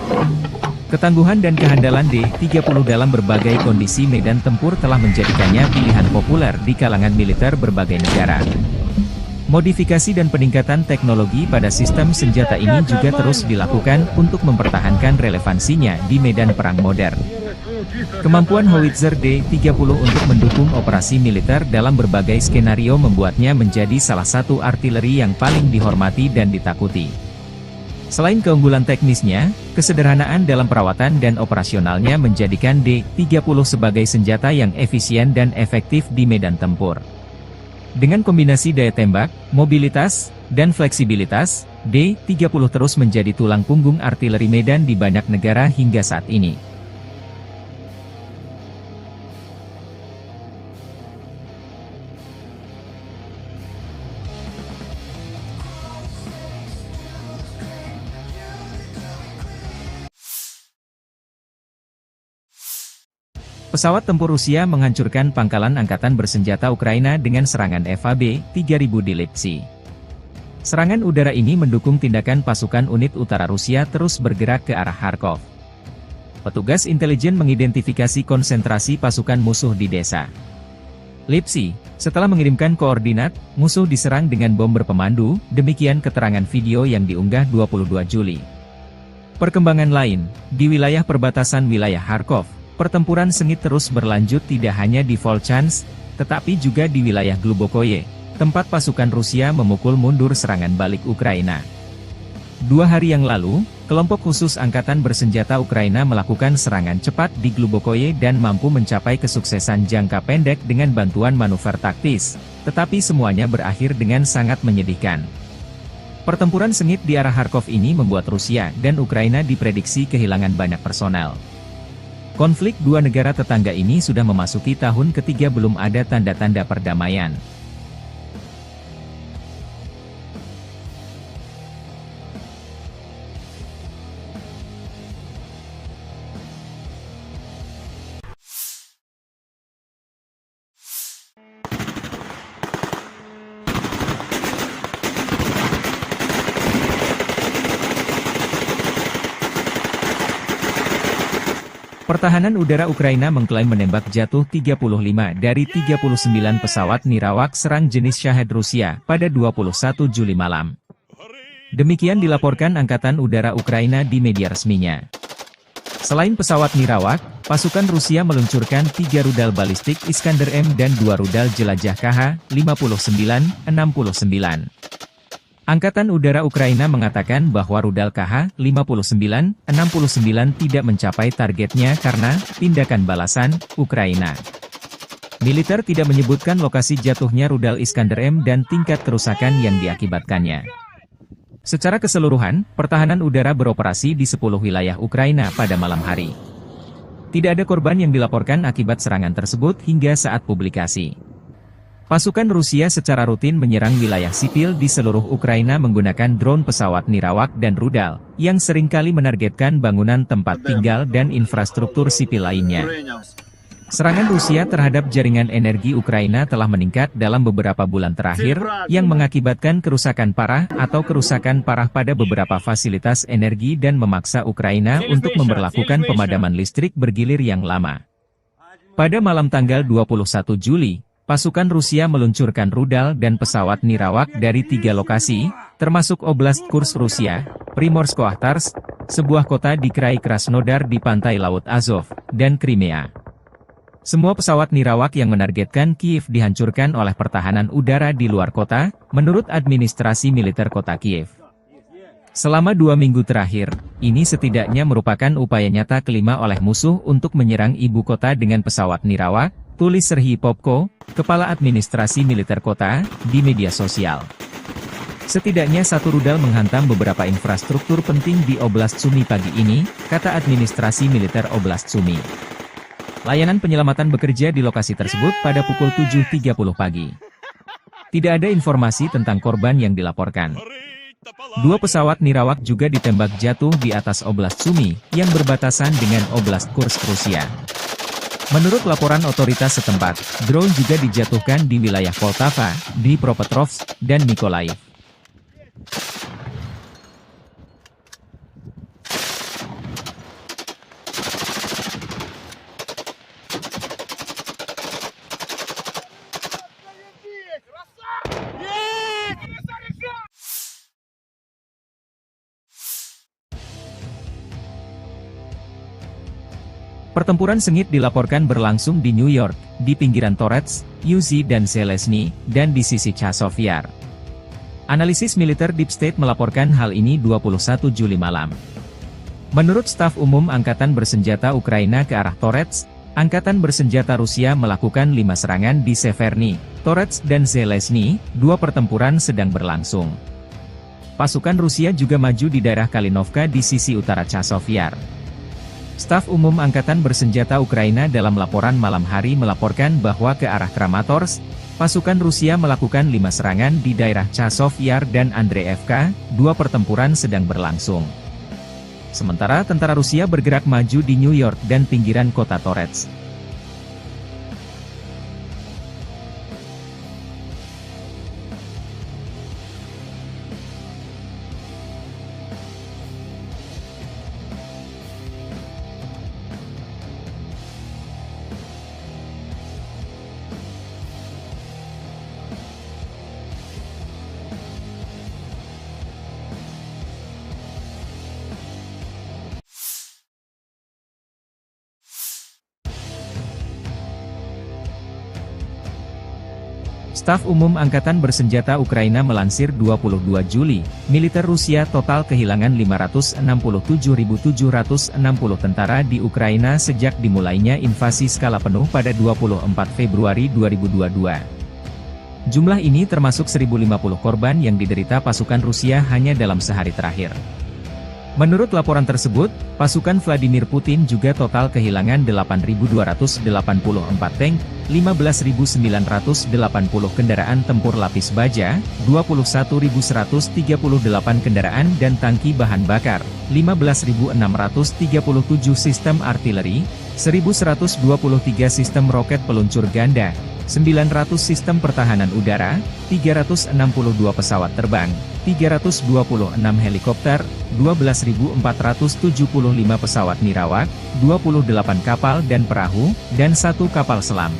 Ketangguhan dan kehandalan D-30 dalam berbagai kondisi medan tempur telah menjadikannya pilihan populer di kalangan militer berbagai negara. Modifikasi dan peningkatan teknologi pada sistem senjata ini juga terus dilakukan untuk mempertahankan relevansinya di medan perang modern. Kemampuan howitzer D-30 untuk mendukung operasi militer dalam berbagai skenario membuatnya menjadi salah satu artileri yang paling dihormati dan ditakuti. Selain keunggulan teknisnya, kesederhanaan dalam perawatan dan operasionalnya menjadikan D-30 sebagai senjata yang efisien dan efektif di medan tempur. Dengan kombinasi daya tembak, mobilitas, dan fleksibilitas, D-30 terus menjadi tulang punggung artileri Medan di banyak negara hingga saat ini. Pesawat tempur Rusia menghancurkan pangkalan angkatan bersenjata Ukraina dengan serangan FAB-3000 di Lipsy. Serangan udara ini mendukung tindakan pasukan unit utara Rusia terus bergerak ke arah Kharkov. Petugas intelijen mengidentifikasi konsentrasi pasukan musuh di desa Lipsy. Setelah mengirimkan koordinat, musuh diserang dengan bom berpemandu, demikian keterangan video yang diunggah 22 Juli. Perkembangan lain, di wilayah perbatasan wilayah Kharkov, pertempuran sengit terus berlanjut tidak hanya di Volchansk, tetapi juga di wilayah Glubokoye, tempat pasukan Rusia memukul mundur serangan balik Ukraina. 2 hari yang lalu, kelompok khusus angkatan bersenjata Ukraina melakukan serangan cepat di Glubokoye dan mampu mencapai kesuksesan jangka pendek dengan bantuan manuver taktis, tetapi semuanya berakhir dengan sangat menyedihkan. Pertempuran sengit di arah Kharkov ini membuat Rusia dan Ukraina diprediksi kehilangan banyak personel. Konflik dua negara tetangga ini sudah memasuki tahun ketiga belum ada tanda-tanda perdamaian. Pertahanan udara Ukraina mengklaim menembak jatuh 35 dari 39 pesawat nirawak serang jenis Shahed Rusia pada 21 Juli malam. Demikian dilaporkan Angkatan Udara Ukraina di media resminya. Selain pesawat nirawak, pasukan Rusia meluncurkan 3 rudal balistik Iskander M dan 2 rudal jelajah KH-59-69. Angkatan Udara Ukraina mengatakan bahwa rudal KH-59-69 tidak mencapai targetnya karena tindakan balasan Ukraina. Militer tidak menyebutkan lokasi jatuhnya rudal Iskander M dan tingkat kerusakan yang diakibatkannya. Secara keseluruhan, pertahanan udara beroperasi di 10 wilayah Ukraina pada malam hari. Tidak ada korban yang dilaporkan akibat serangan tersebut hingga saat publikasi. Pasukan Rusia secara rutin menyerang wilayah sipil di seluruh Ukraina menggunakan drone pesawat nirawak dan rudal, yang seringkali menargetkan bangunan tempat tinggal dan infrastruktur sipil lainnya. Serangan Rusia terhadap jaringan energi Ukraina telah meningkat dalam beberapa bulan terakhir, yang mengakibatkan kerusakan parah atau kerusakan parah pada beberapa fasilitas energi dan memaksa Ukraina untuk memberlakukan pemadaman listrik bergilir yang lama. Pada malam tanggal 21 Juli, pasukan Rusia meluncurkan rudal dan pesawat nirawak dari 3 lokasi, termasuk Oblast Kursk Rusia, Primorsko-Akhtarsk, sebuah kota di Krai Krasnodar di pantai Laut Azov, dan Crimea. Semua pesawat nirawak yang menargetkan Kiev dihancurkan oleh pertahanan udara di luar kota, menurut administrasi militer kota Kiev. Selama 2 minggu terakhir, ini setidaknya merupakan upaya nyata kelima oleh musuh untuk menyerang ibu kota dengan pesawat nirawak, tulis Serhiy Popko, Kepala Administrasi Militer Kota, di media sosial. Setidaknya 1 rudal menghantam beberapa infrastruktur penting di Oblast Sumy pagi ini, kata Administrasi Militer Oblast Sumy. Layanan penyelamatan bekerja di lokasi tersebut pada pukul 7.30 pagi. Tidak ada informasi tentang korban yang dilaporkan. 2 pesawat nirawak juga ditembak jatuh di atas Oblast Sumy, yang berbatasan dengan Oblast Kursk Rusia. Menurut laporan otoritas setempat, drone juga dijatuhkan di wilayah Poltava, Dnipropetrovsk, dan Mykolaiv. Pertempuran sengit dilaporkan berlangsung di New York, di pinggiran Torets, Uzi dan Zelensky, dan di sisi Chazov Yar. Analisis militer Deep State melaporkan hal ini 21 Juli malam. Menurut staf umum Angkatan Bersenjata Ukraina ke arah Torets, Angkatan Bersenjata Rusia melakukan 5 serangan di Severny, Torets dan Zelensky, 2 pertempuran sedang berlangsung. Pasukan Rusia juga maju di daerah Kalinovka di sisi utara Chazov Yar. Staf Umum Angkatan Bersenjata Ukraina dalam laporan malam hari melaporkan bahwa ke arah Kramatorsk, pasukan Rusia melakukan 5 serangan di daerah Chazov Yar dan Andreevka, 2 pertempuran sedang berlangsung. Sementara tentara Rusia bergerak maju di New York dan pinggiran kota Torets. Staf Umum Angkatan Bersenjata Ukraina melansir 22 Juli, militer Rusia total kehilangan 567.760 tentara di Ukraina sejak dimulainya invasi skala penuh pada 24 Februari 2022. Jumlah ini termasuk 1.050 korban yang diderita pasukan Rusia hanya dalam sehari terakhir. Menurut laporan tersebut, pasukan Vladimir Putin juga total kehilangan 8.284 tank, 15.980 kendaraan tempur lapis baja, 21.138 kendaraan dan tangki bahan bakar, 15.637 sistem artileri, 1.123 sistem roket peluncur ganda, 900 sistem pertahanan udara, 362 pesawat terbang, 326 helikopter, 12.475 pesawat nirawak, 28 kapal dan perahu, dan 1 kapal selam.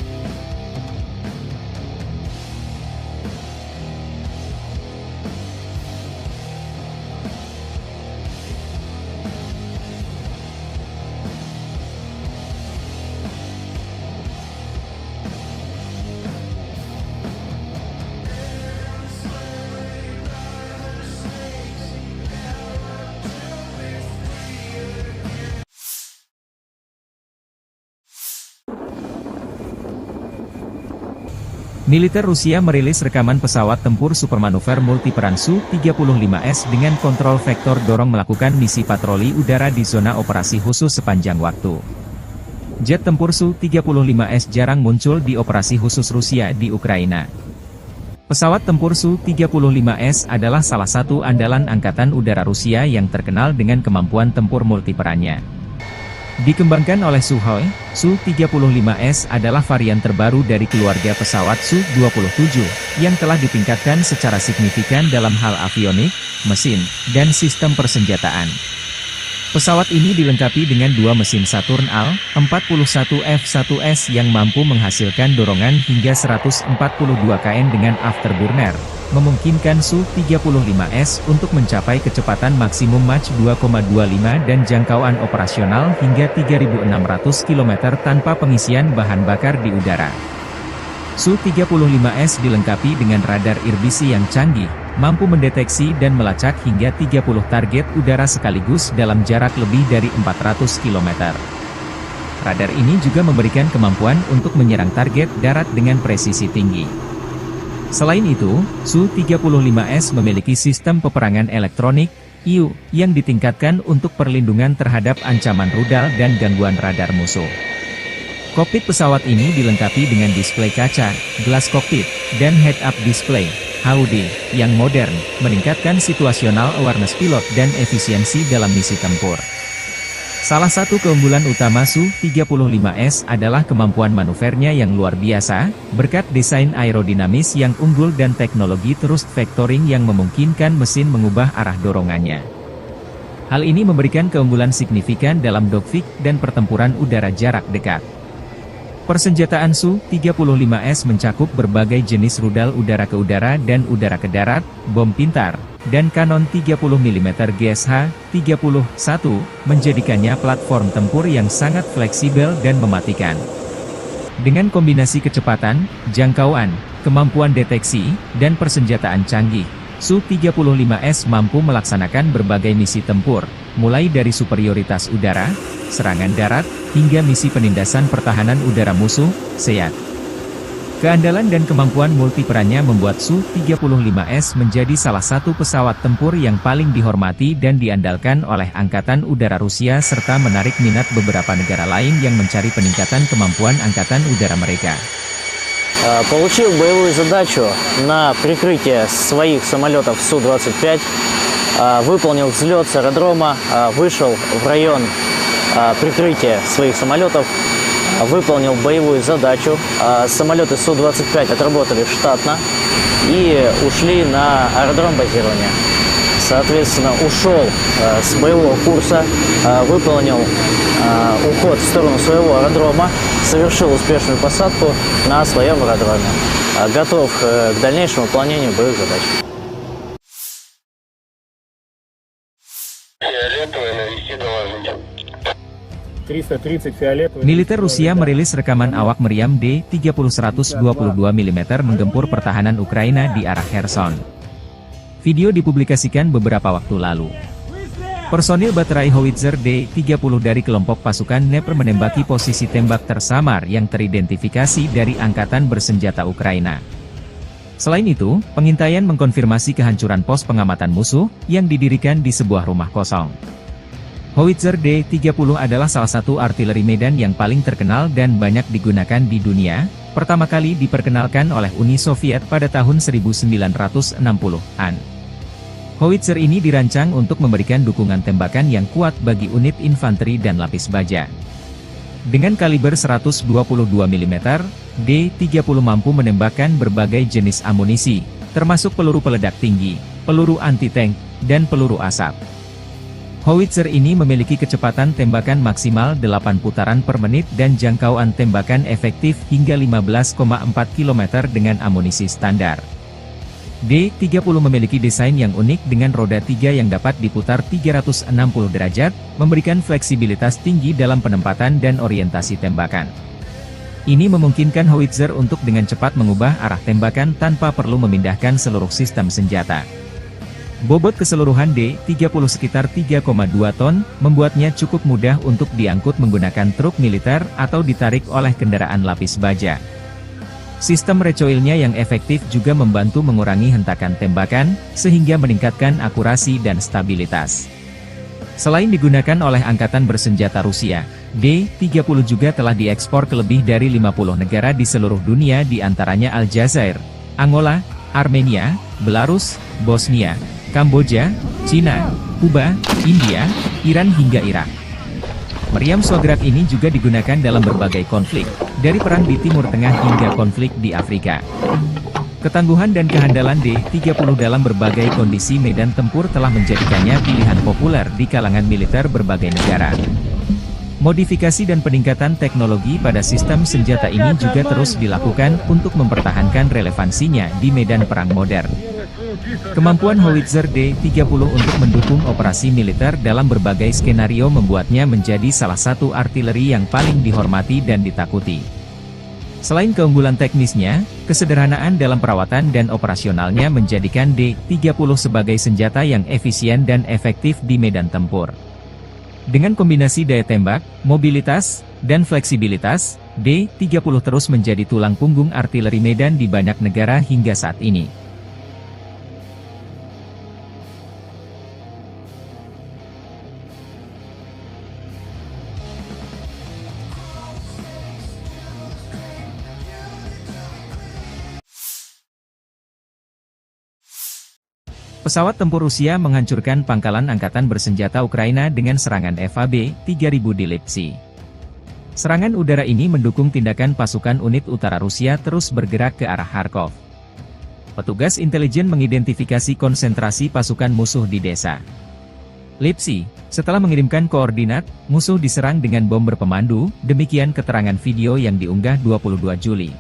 Militer Rusia merilis rekaman pesawat tempur supermanuver multiperan Su-35S dengan kontrol vektor dorong melakukan misi patroli udara di zona operasi khusus sepanjang waktu. Jet tempur Su-35S jarang muncul di operasi khusus Rusia di Ukraina. Pesawat tempur Su-35S adalah salah satu andalan Angkatan Udara Rusia yang terkenal dengan kemampuan tempur multiperannya. Dikembangkan oleh Sukhoi, Su-35S adalah varian terbaru dari keluarga pesawat Su-27, yang telah ditingkatkan secara signifikan dalam hal avionik, mesin, dan sistem persenjataan. Pesawat ini dilengkapi dengan 2 mesin Saturn Al-41F1S yang mampu menghasilkan dorongan hingga 142 kN dengan afterburner, memungkinkan Su-35S untuk mencapai kecepatan maksimum Mach 2,25 dan jangkauan operasional hingga 3.600 km tanpa pengisian bahan bakar di udara. Su-35S dilengkapi dengan radar irbisi yang canggih, mampu mendeteksi dan melacak hingga 30 target udara sekaligus dalam jarak lebih dari 400 km. Radar ini juga memberikan kemampuan untuk menyerang target darat dengan presisi tinggi. Selain itu, Su-35S memiliki sistem peperangan elektronik, IU, yang ditingkatkan untuk perlindungan terhadap ancaman rudal dan gangguan radar musuh. Kokpit pesawat ini dilengkapi dengan display kaca, gelas kokpit, dan head-up display, HUD, yang modern, meningkatkan situational awareness pilot dan efisiensi dalam misi tempur. Salah satu keunggulan utama Su-35S adalah kemampuan manuvernya yang luar biasa, berkat desain aerodinamis yang unggul dan teknologi thrust vectoring yang memungkinkan mesin mengubah arah dorongannya. Hal ini memberikan keunggulan signifikan dalam dogfight dan pertempuran udara jarak dekat. Persenjataan Su-35S mencakup berbagai jenis rudal udara ke udara dan udara ke darat, bom pintar, dan kanon 30 mm GSH-31, menjadikannya platform tempur yang sangat fleksibel dan mematikan. Dengan kombinasi kecepatan, jangkauan, kemampuan deteksi, dan persenjataan canggih, Su-35S mampu melaksanakan berbagai misi tempur, mulai dari superioritas udara, serangan darat, hingga misi penindasan pertahanan udara musuh, SEAD. Keandalan dan kemampuan multiperannya membuat Su-35S menjadi salah satu pesawat tempur yang paling dihormati dan diandalkan oleh Angkatan Udara Rusia serta menarik minat beberapa negara lain yang mencari peningkatan kemampuan Angkatan Udara mereka. Получил боевую задачу на прикрытие своих самолетов Су-25, выполнил взлет с аэродрома, вышел в район прикрытия своих самолетов, выполнил боевую задачу. Самолеты Су-25 отработали штатно и ушли на аэродром базирования. Соответственно, ушел с боевого курса, выполнил уход в сторону своего аэродрома, совершил успешную посадку на своем аэродроме. Готов к дальнейшему выполнению боевых задач. Фиолетовый, навести доложите. 330 фиолетовый. Militer Rusia merilis rekaman awak meriam D-30-122 mm menggempur pertahanan Ukraina di arah Kherson. Video dipublikasikan beberapa waktu lalu. Personil baterai howitzer D-30 dari kelompok pasukan Dnepr menembaki posisi tembak tersamar yang teridentifikasi dari Angkatan Bersenjata Ukraina. Selain itu, pengintaian mengkonfirmasi kehancuran pos pengamatan musuh yang didirikan di sebuah rumah kosong. Howitzer D-30 adalah salah satu artileri medan yang paling terkenal dan banyak digunakan di dunia, pertama kali diperkenalkan oleh Uni Soviet pada tahun 1960-an. Howitzer ini dirancang untuk memberikan dukungan tembakan yang kuat bagi unit infanteri dan lapis baja. Dengan kaliber 122 mm, D-30 mampu menembakkan berbagai jenis amunisi, termasuk peluru peledak tinggi, peluru anti-tank, dan peluru asap. Howitzer ini memiliki kecepatan tembakan maksimal 8 putaran per menit dan jangkauan tembakan efektif hingga 15,4 km dengan amunisi standar. D-30 memiliki desain yang unik dengan roda 3 yang dapat diputar 360 derajat, memberikan fleksibilitas tinggi dalam penempatan dan orientasi tembakan. Ini memungkinkan howitzer untuk dengan cepat mengubah arah tembakan tanpa perlu memindahkan seluruh sistem senjata. Bobot keseluruhan D-30 sekitar 3,2 ton, membuatnya cukup mudah untuk diangkut menggunakan truk militer atau ditarik oleh kendaraan lapis baja. Sistem recoilnya yang efektif juga membantu mengurangi hentakan tembakan, sehingga meningkatkan akurasi dan stabilitas. Selain digunakan oleh Angkatan Bersenjata Rusia, D-30 juga telah diekspor ke lebih dari 50 negara di seluruh dunia di antaranya Aljazair, Angola, Armenia, Belarus, Bosnia, Kamboja, Cina, Kuba, India, Iran hingga Irak. Meriam Swagrak ini juga digunakan dalam berbagai konflik, dari perang di Timur Tengah hingga konflik di Afrika. Ketangguhan dan kehandalan D-30 dalam berbagai kondisi medan tempur telah menjadikannya pilihan populer di kalangan militer berbagai negara. Modifikasi dan peningkatan teknologi pada sistem senjata ini juga terus dilakukan untuk mempertahankan relevansinya di medan perang modern. Kemampuan howitzer D-30 untuk mendukung operasi militer dalam berbagai skenario membuatnya menjadi salah satu artileri yang paling dihormati dan ditakuti. Selain keunggulan teknisnya, kesederhanaan dalam perawatan dan operasionalnya menjadikan D-30 sebagai senjata yang efisien dan efektif di medan tempur. Dengan kombinasi daya tembak, mobilitas, dan fleksibilitas, D-30 terus menjadi tulang punggung artileri medan di banyak negara hingga saat ini. Pesawat tempur Rusia menghancurkan pangkalan Angkatan Bersenjata Ukraina dengan serangan FAB-3000 di Lipsy. Serangan udara ini mendukung tindakan pasukan unit utara Rusia terus bergerak ke arah Kharkov. Petugas intelijen mengidentifikasi konsentrasi pasukan musuh di desa Lipsy. Setelah mengirimkan koordinat, musuh diserang dengan bom berpemandu, demikian keterangan video yang diunggah 22 Juli.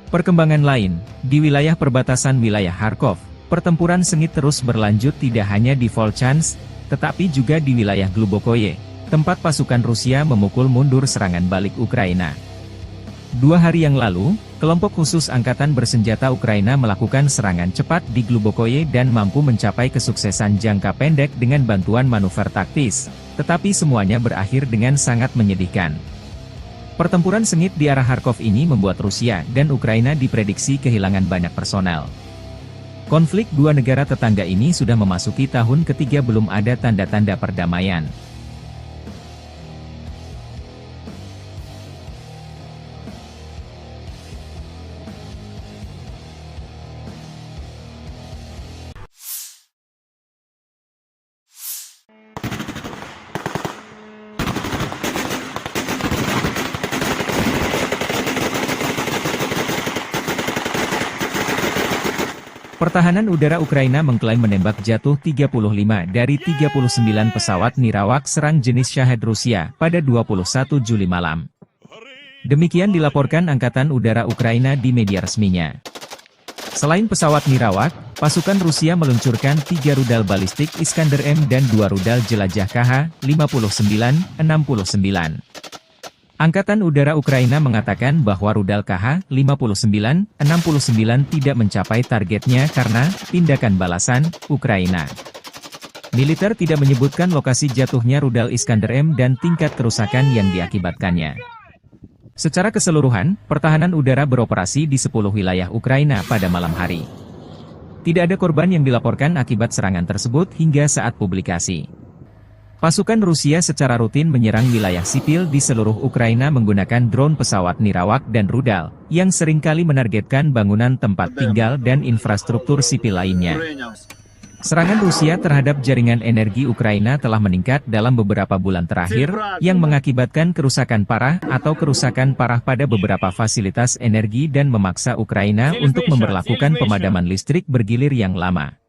Perkembangan lain, di wilayah perbatasan wilayah Kharkov, pertempuran sengit terus berlanjut tidak hanya di Volchansk, tetapi juga di wilayah Glubokoye, tempat pasukan Rusia memukul mundur serangan balik Ukraina. 2 hari yang lalu, kelompok khusus Angkatan Bersenjata Ukraina melakukan serangan cepat di Glubokoye dan mampu mencapai kesuksesan jangka pendek dengan bantuan manuver taktis, tetapi semuanya berakhir dengan sangat menyedihkan. Pertempuran sengit di arah Kharkov ini membuat Rusia dan Ukraina diprediksi kehilangan banyak personel. Konflik dua negara tetangga ini sudah memasuki tahun ketiga belum ada tanda-tanda perdamaian. Pertahanan udara Ukraina mengklaim menembak jatuh 35 dari 39 pesawat nirawak serang jenis Shahed Rusia pada 21 Juli malam. Demikian dilaporkan Angkatan Udara Ukraina di media resminya. Selain pesawat nirawak, pasukan Rusia meluncurkan 3 rudal balistik Iskander-M dan 2 rudal jelajah KH-59-69. Angkatan Udara Ukraina mengatakan bahwa rudal KH-59-69 tidak mencapai targetnya karena tindakan balasan Ukraina. Militer tidak menyebutkan lokasi jatuhnya rudal Iskander-M dan tingkat kerusakan yang diakibatkannya. Secara keseluruhan, pertahanan udara beroperasi di 10 wilayah Ukraina pada malam hari. Tidak ada korban yang dilaporkan akibat serangan tersebut hingga saat publikasi. Pasukan Rusia secara rutin menyerang wilayah sipil di seluruh Ukraina menggunakan drone pesawat nirawak dan rudal, yang seringkali menargetkan bangunan tempat tinggal dan infrastruktur sipil lainnya. Serangan Rusia terhadap jaringan energi Ukraina telah meningkat dalam beberapa bulan terakhir, yang mengakibatkan kerusakan parah atau kerusakan parah pada beberapa fasilitas energi dan memaksa Ukraina untuk memberlakukan pemadaman listrik bergilir yang lama.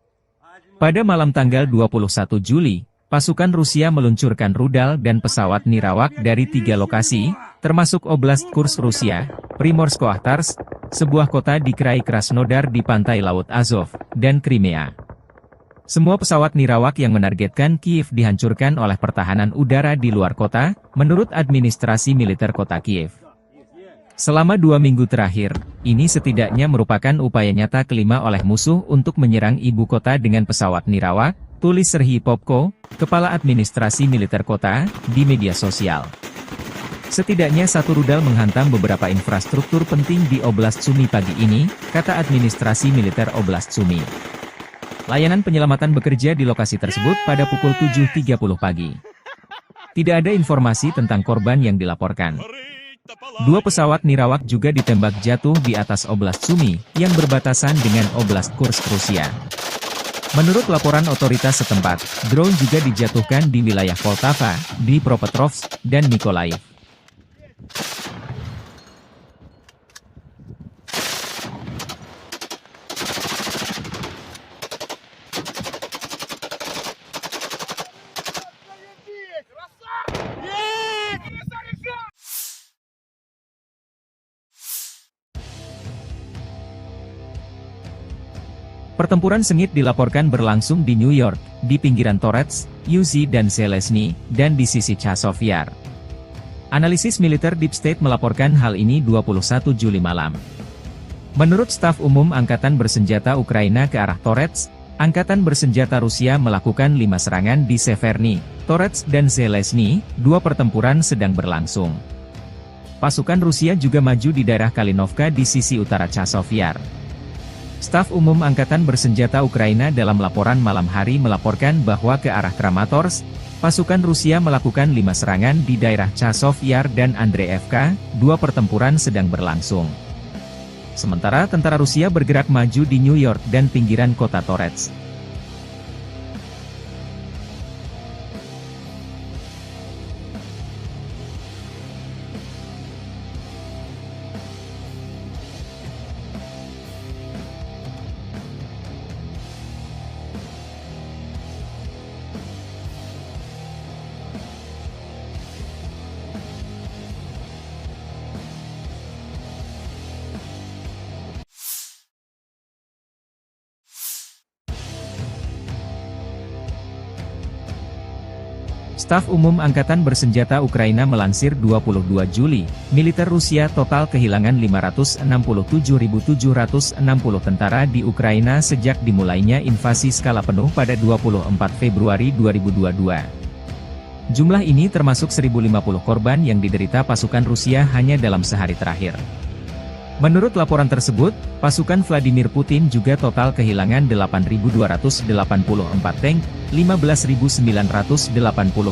Pada malam tanggal 21 Juli, pasukan Rusia meluncurkan rudal dan pesawat nirawak dari 3 lokasi, termasuk Oblast Kursk Rusia, Primorsko-Akhtarsk, sebuah kota di Krai Krasnodar di pantai Laut Azov, dan Crimea. Semua pesawat nirawak yang menargetkan Kiev dihancurkan oleh pertahanan udara di luar kota, menurut administrasi militer kota Kiev. Selama 2 minggu terakhir, ini setidaknya merupakan upaya nyata kelima oleh musuh untuk menyerang ibu kota dengan pesawat nirawak, tulis Serhiy Popko, kepala administrasi militer kota, di media sosial. Setidaknya 1 rudal menghantam beberapa infrastruktur penting di Oblast Sumy pagi ini, kata administrasi militer Oblast Sumy. Layanan penyelamatan bekerja di lokasi tersebut pada pukul 7.30 pagi. Tidak ada informasi tentang korban yang dilaporkan. 2 pesawat nirawak juga ditembak jatuh di atas Oblast Sumy, yang berbatasan dengan Oblast Kursk Rusia. Menurut laporan otoritas setempat, drone juga dijatuhkan di wilayah Poltava, Dnipropetrovsk, dan Mykolaiv. Pertempuran sengit dilaporkan berlangsung di New York, di pinggiran Torets, Uzi dan Zelezny, dan di sisi Chazov Yar. Analisis militer Deep State melaporkan hal ini 21 Juli malam. Menurut staf umum Angkatan Bersenjata Ukraina ke arah Torets, Angkatan Bersenjata Rusia melakukan 5 serangan di Severny, Torets dan Zelezny, 2 pertempuran sedang berlangsung. Pasukan Rusia juga maju di daerah Kalinovka di sisi utara Chazov Yar. Staf umum Angkatan Bersenjata Ukraina dalam laporan malam hari melaporkan bahwa ke arah Kramatorsk, pasukan Rusia melakukan 5 serangan di daerah Chazov Yar dan Andreevka, 2 pertempuran sedang berlangsung. Sementara tentara Rusia bergerak maju di New York dan pinggiran kota Torets. Staf Umum Angkatan Bersenjata Ukraina melansir 22 Juli, militer Rusia total kehilangan 567.760 tentara di Ukraina sejak dimulainya invasi skala penuh pada 24 Februari 2022. Jumlah ini termasuk 1.050 korban yang diderita pasukan Rusia hanya dalam sehari terakhir. Menurut laporan tersebut, pasukan Vladimir Putin juga total kehilangan 8.284 tank, 15.980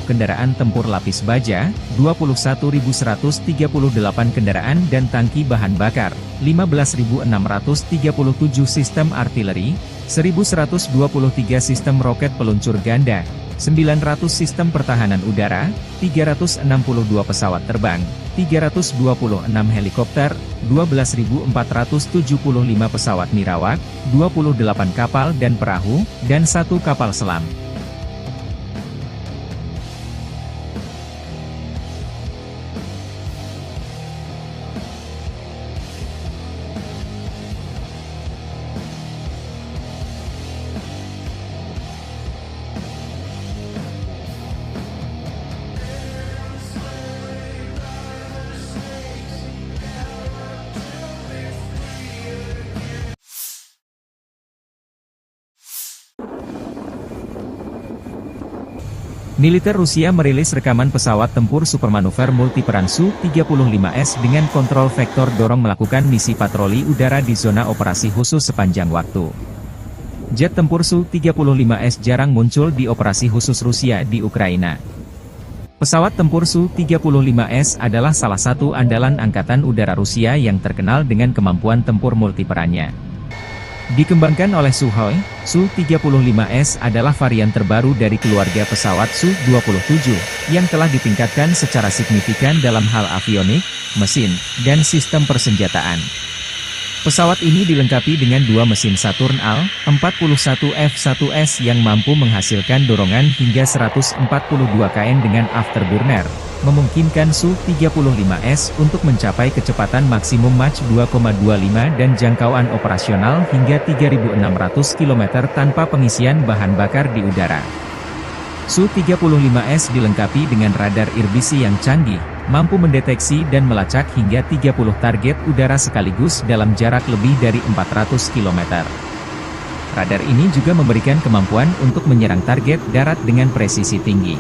kendaraan tempur lapis baja, 21.138 kendaraan dan tangki bahan bakar, 15.637 sistem artileri, 1.123 sistem roket peluncur ganda, 900 sistem pertahanan udara, 362 pesawat terbang, 326 helikopter, 12.475 pesawat nirawak, 28 kapal dan perahu, dan 1 kapal selam. Militer Rusia merilis rekaman pesawat tempur supermanuver multiperan Su-35S dengan kontrol vektor dorong melakukan misi patroli udara di zona operasi khusus sepanjang waktu. Jet tempur Su-35S jarang muncul di operasi khusus Rusia di Ukraina. Pesawat tempur Su-35S adalah salah satu andalan Angkatan Udara Rusia yang terkenal dengan kemampuan tempur multiperannya. Dikembangkan oleh Sukhoi, Su-35S adalah varian terbaru dari keluarga pesawat Su-27, yang telah ditingkatkan secara signifikan dalam hal avionik, mesin, dan sistem persenjataan. Pesawat ini dilengkapi dengan 2 mesin Saturn Al-41F1S yang mampu menghasilkan dorongan hingga 142 kN dengan afterburner, memungkinkan Su-35S untuk mencapai kecepatan maksimum Mach 2,25 dan jangkauan operasional hingga 3.600 km tanpa pengisian bahan bakar di udara. Su-35S dilengkapi dengan radar irbisi yang canggih, mampu mendeteksi dan melacak hingga 30 target udara sekaligus dalam jarak lebih dari 400 km. Radar ini juga memberikan kemampuan untuk menyerang target darat dengan presisi tinggi.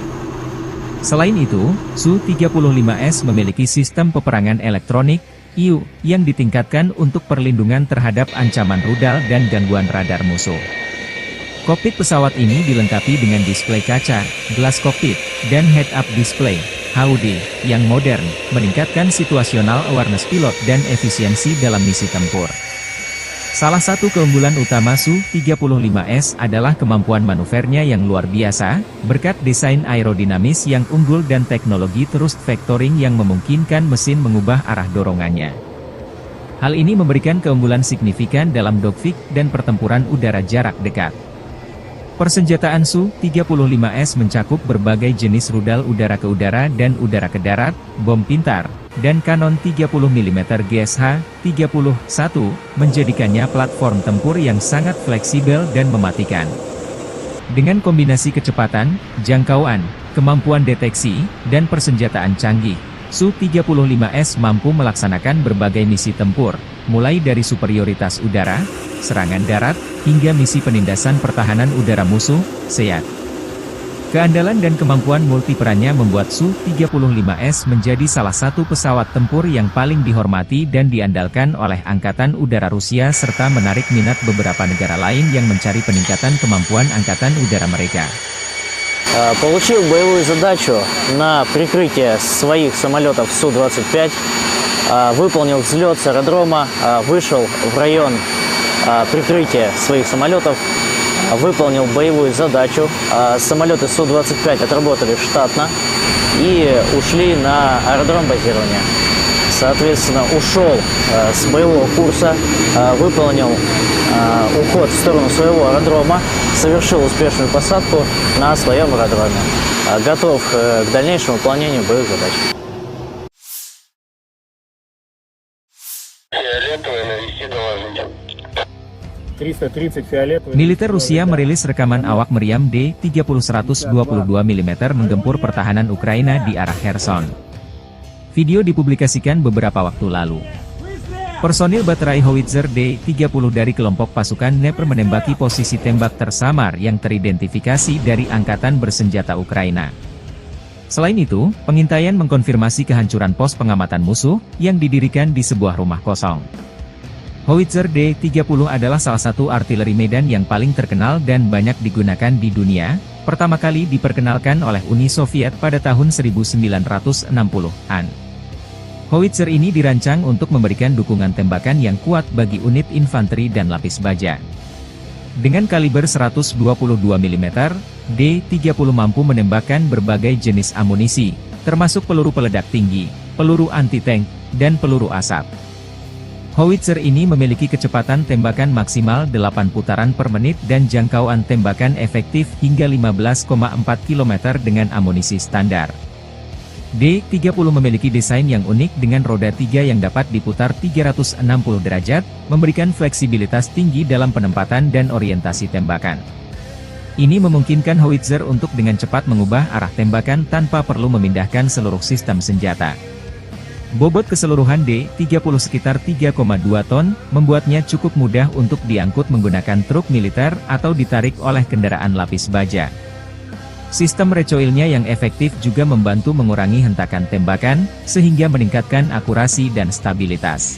Selain itu, Su-35S memiliki sistem peperangan elektronik, IU, yang ditingkatkan untuk perlindungan terhadap ancaman rudal dan gangguan radar musuh. Kokpit pesawat ini dilengkapi dengan display kaca, gelas kokpit, dan head-up display, HUD, yang modern, meningkatkan situational awareness pilot dan efisiensi dalam misi tempur. Salah satu keunggulan utama Su-35S adalah kemampuan manuvernya yang luar biasa, berkat desain aerodinamis yang unggul dan teknologi thrust vectoring yang memungkinkan mesin mengubah arah dorongannya. Hal ini memberikan keunggulan signifikan dalam dogfight dan pertempuran udara jarak dekat. Persenjataan Su-35S mencakup berbagai jenis rudal udara ke udara dan udara ke darat, bom pintar, dan kanon 30 mm GSH-31, menjadikannya platform tempur yang sangat fleksibel dan mematikan. Dengan kombinasi kecepatan, jangkauan, kemampuan deteksi, dan persenjataan canggih, Su-35S mampu melaksanakan berbagai misi tempur, mulai dari superioritas udara, serangan darat, hingga misi penindasan pertahanan udara musuh, SEAD. Keandalan dan kemampuan multiperannya membuat Su-35S menjadi salah satu pesawat tempur yang paling dihormati dan diandalkan oleh Angkatan Udara Rusia serta menarik minat beberapa negara lain yang mencari peningkatan kemampuan Angkatan Udara mereka. Получил боевую задачу на прикрытие своих самолетов Су-25, выполнил взлет с аэродрома, вышел в район прикрытия своих самолетов, выполнил боевую задачу. Самолеты Су-25 отработали штатно и ушли на аэродром базирования. Соответственно, ушел с боевого курса, выполнил уход в сторону своего аэродрома, совершил успешную посадку на своем аэродроме. Готов к дальнейшему выполнению боевых задач. Фиолетовый, навести доложите. 330 фиолетовый. Militer Rusia merilis rekaman awak meriam D-30-122 mm menggempur pertahanan Ukraina di arah Kherson. Video dipublikasikan beberapa waktu lalu. Personil baterai howitzer D-30 dari kelompok pasukan Dnepr menembaki posisi tembak tersamar yang teridentifikasi dari Angkatan Bersenjata Ukraina. Selain itu, pengintaian mengkonfirmasi kehancuran pos pengamatan musuh yang didirikan di sebuah rumah kosong. Howitzer D-30 adalah salah satu artileri medan yang paling terkenal dan banyak digunakan di dunia, pertama kali diperkenalkan oleh Uni Soviet pada tahun 1960-an. Howitzer ini dirancang untuk memberikan dukungan tembakan yang kuat bagi unit infanteri dan lapis baja. Dengan kaliber 122 mm, D-30 mampu menembakkan berbagai jenis amunisi, termasuk peluru peledak tinggi, peluru anti-tank, dan peluru asap. Howitzer ini memiliki kecepatan tembakan maksimal 8 putaran per menit dan jangkauan tembakan efektif hingga 15,4 km dengan amunisi standar. D-30 memiliki desain yang unik dengan roda 3 yang dapat diputar 360 derajat, memberikan fleksibilitas tinggi dalam penempatan dan orientasi tembakan. Ini memungkinkan Howitzer untuk dengan cepat mengubah arah tembakan tanpa perlu memindahkan seluruh sistem senjata. Bobot keseluruhan D-30 sekitar 3,2 ton, membuatnya cukup mudah untuk diangkut menggunakan truk militer atau ditarik oleh kendaraan lapis baja. Sistem recoilnya yang efektif juga membantu mengurangi hentakan tembakan, sehingga meningkatkan akurasi dan stabilitas.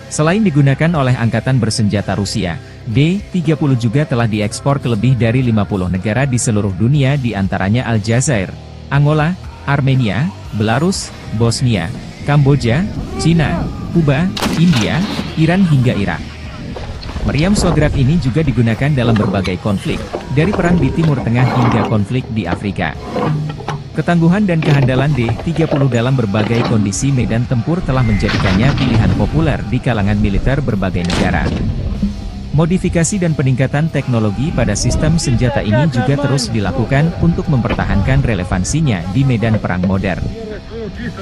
Selain digunakan oleh Angkatan Bersenjata Rusia, D-30 juga telah diekspor ke lebih dari 50 negara di seluruh dunia, di antaranya Aljazair, Angola, Armenia, Belarus, Bosnia, Kamboja, Cina, Kuba, India, Iran hingga Irak. Meriam Swagrak ini juga digunakan dalam berbagai konflik, dari perang di Timur Tengah hingga konflik di Afrika. Ketangguhan dan kehandalan D-30 dalam berbagai kondisi medan tempur telah menjadikannya pilihan populer di kalangan militer berbagai negara. Modifikasi dan peningkatan teknologi pada sistem senjata ini juga terus dilakukan untuk mempertahankan relevansinya di medan perang modern.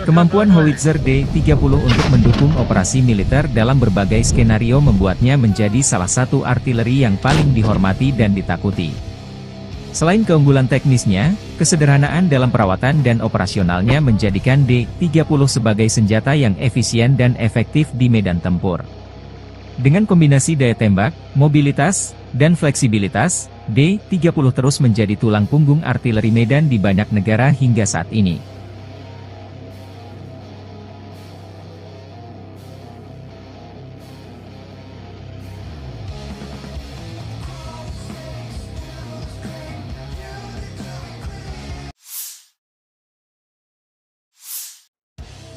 Kemampuan Howitzer D-30 untuk mendukung operasi militer dalam berbagai skenario membuatnya menjadi salah satu artileri yang paling dihormati dan ditakuti. Selain keunggulan teknisnya, kesederhanaan dalam perawatan dan operasionalnya menjadikan D-30 sebagai senjata yang efisien dan efektif di medan tempur. Dengan kombinasi daya tembak, mobilitas, dan fleksibilitas, D-30 terus menjadi tulang punggung artileri medan di banyak negara hingga saat ini.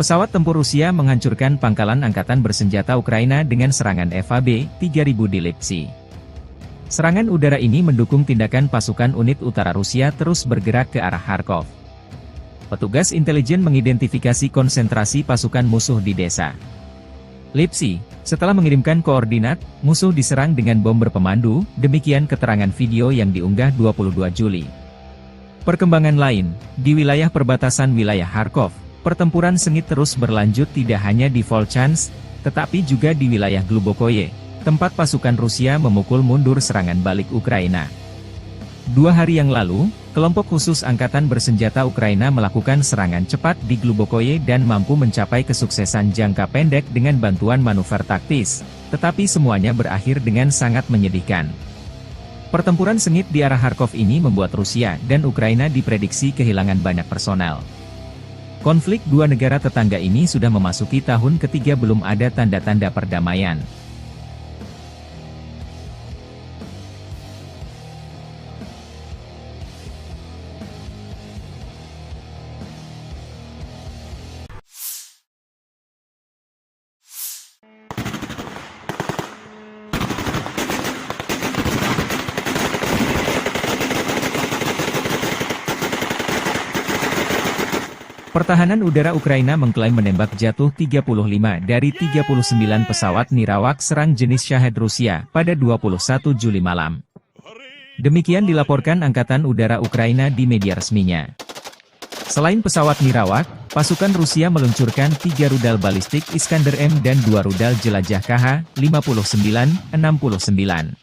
Pesawat tempur Rusia menghancurkan pangkalan Angkatan Bersenjata Ukraina dengan serangan FAB-3000 di Lipsy. Serangan udara ini mendukung tindakan pasukan unit utara Rusia terus bergerak ke arah Kharkov. Petugas intelijen mengidentifikasi konsentrasi pasukan musuh di desa Lipsy. Setelah mengirimkan koordinat, musuh diserang dengan bom berpemandu, demikian keterangan video yang diunggah 22 Juli. Perkembangan lain, di wilayah perbatasan wilayah Kharkov, pertempuran sengit terus berlanjut tidak hanya di Volchansk, tetapi juga di wilayah Glubokoye, tempat pasukan Rusia memukul mundur serangan balik Ukraina. 2 hari yang lalu, kelompok khusus Angkatan Bersenjata Ukraina melakukan serangan cepat di Glubokoye dan mampu mencapai kesuksesan jangka pendek dengan bantuan manuver taktis, tetapi semuanya berakhir dengan sangat menyedihkan. Pertempuran sengit di arah Kharkov ini membuat Rusia dan Ukraina diprediksi kehilangan banyak personel. Konflik dua negara tetangga ini sudah memasuki tahun ketiga belum ada tanda-tanda perdamaian. Pertahanan udara Ukraina mengklaim menembak jatuh 35 dari 39 pesawat nirawak serang jenis Shahed Rusia pada 21 Juli malam. Demikian dilaporkan Angkatan Udara Ukraina di media resminya. Selain pesawat nirawak, pasukan Rusia meluncurkan 3 rudal balistik Iskander-M dan 2 rudal jelajah KH-59-69.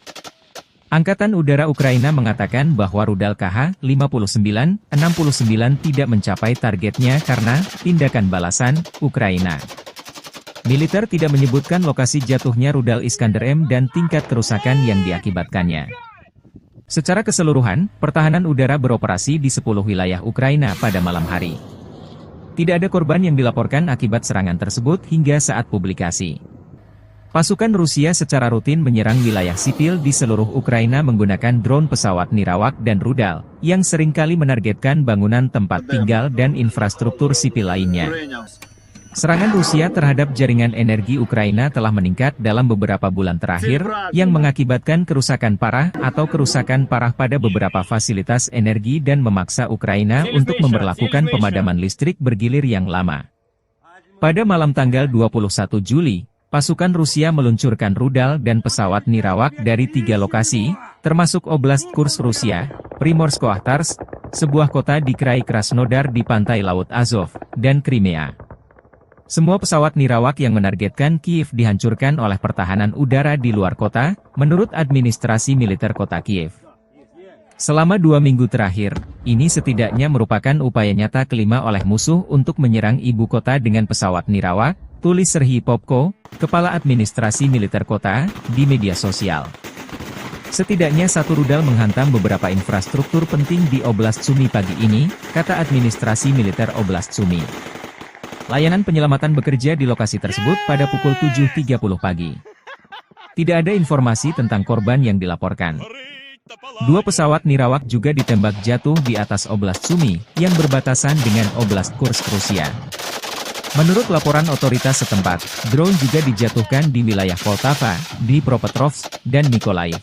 Angkatan Udara Ukraina mengatakan bahwa rudal KH-59-69 tidak mencapai targetnya karena tindakan balasan Ukraina. Militer tidak menyebutkan lokasi jatuhnya rudal Iskander-M dan tingkat kerusakan yang diakibatkannya. Secara keseluruhan, pertahanan udara beroperasi di 10 wilayah Ukraina pada malam hari. Tidak ada korban yang dilaporkan akibat serangan tersebut hingga saat publikasi. Pasukan Rusia secara rutin menyerang wilayah sipil di seluruh Ukraina menggunakan drone pesawat nirawak dan rudal, yang seringkali menargetkan bangunan tempat tinggal dan infrastruktur sipil lainnya. Serangan Rusia terhadap jaringan energi Ukraina telah meningkat dalam beberapa bulan terakhir, yang mengakibatkan kerusakan parah atau kerusakan parah pada beberapa fasilitas energi dan memaksa Ukraina untuk memberlakukan pemadaman listrik bergilir yang lama. Pada malam tanggal 21 Juli, pasukan Rusia meluncurkan rudal dan pesawat nirawak dari 3 lokasi, termasuk Oblast Kursk Rusia, Primorsko-Akhtarsk, sebuah kota di Krai Krasnodar di pantai Laut Azov, dan Crimea. Semua pesawat nirawak yang menargetkan Kiev dihancurkan oleh pertahanan udara di luar kota, menurut administrasi militer kota Kiev. Selama 2 minggu terakhir, ini setidaknya merupakan upaya nyata kelima oleh musuh untuk menyerang ibu kota dengan pesawat nirawak, tulis Serhiy Popko, kepala administrasi militer kota, di media sosial. Setidaknya satu rudal menghantam beberapa infrastruktur penting di Oblast Sumy pagi ini, kata administrasi militer Oblast Sumy. Layanan penyelamatan bekerja di lokasi tersebut pada pukul 7.30 pagi. Tidak ada informasi tentang korban yang dilaporkan. 2 pesawat nirawak juga ditembak jatuh di atas Oblast Sumy, yang berbatasan dengan Oblast Kursk Rusia. Menurut laporan otoritas setempat, drone juga dijatuhkan di wilayah Poltava, Dnipropetrovsk, dan Mykolaiv.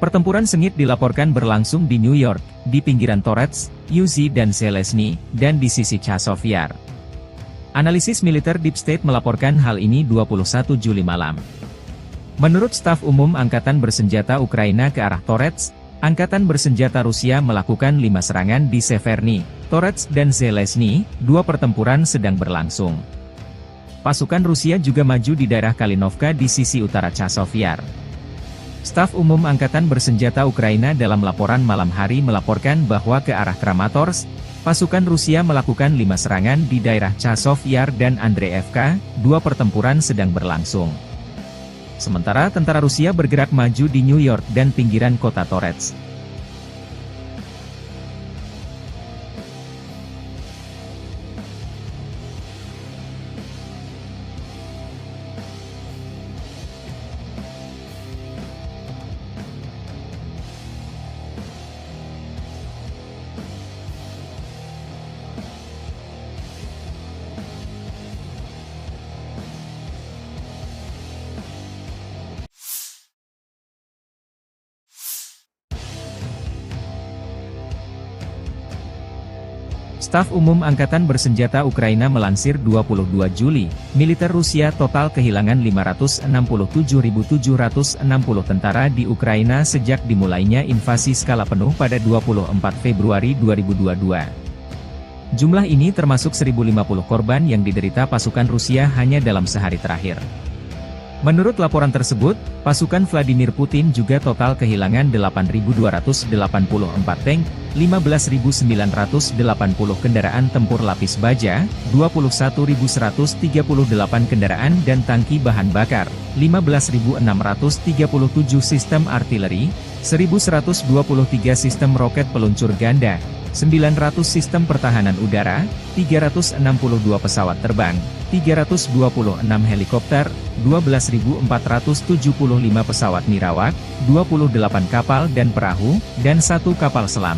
Pertempuran sengit dilaporkan berlangsung di New York, di pinggiran Torets, Uzi dan Zelezny, dan di sisi Chazov Yar. Analisis militer Deep State melaporkan hal ini 21 Juli malam. Menurut staf umum Angkatan Bersenjata Ukraina ke arah Torets, Angkatan Bersenjata Rusia melakukan 5 serangan di Severny, Torets dan Zelezny, 2 pertempuran sedang berlangsung. Pasukan Rusia juga maju di daerah Kalinovka di sisi utara Chazov Yar. Staf Umum Angkatan Bersenjata Ukraina dalam laporan malam hari melaporkan bahwa ke arah Kramatorsk, pasukan Rusia melakukan 5 serangan di daerah Chazov Yar dan Andreevka, 2 pertempuran sedang berlangsung. Sementara tentara Rusia bergerak maju di New York dan pinggiran kota Torets. Staf Umum Angkatan Bersenjata Ukraina melansir 22 Juli, militer Rusia total kehilangan 567.760 tentara di Ukraina sejak dimulainya invasi skala penuh pada 24 Februari 2022. Jumlah ini termasuk 1.050 korban yang diderita pasukan Rusia hanya dalam sehari terakhir. Menurut laporan tersebut, pasukan Vladimir Putin juga total kehilangan 8.284 tank, 15.980 kendaraan tempur lapis baja, 21.138 kendaraan dan tangki bahan bakar, 15.637 sistem artileri, 1.123 sistem roket peluncur ganda, 900 sistem pertahanan udara, 362 pesawat terbang, 326 helikopter, 12.475 pesawat nirawak, 28 kapal dan perahu, dan 1 kapal selam.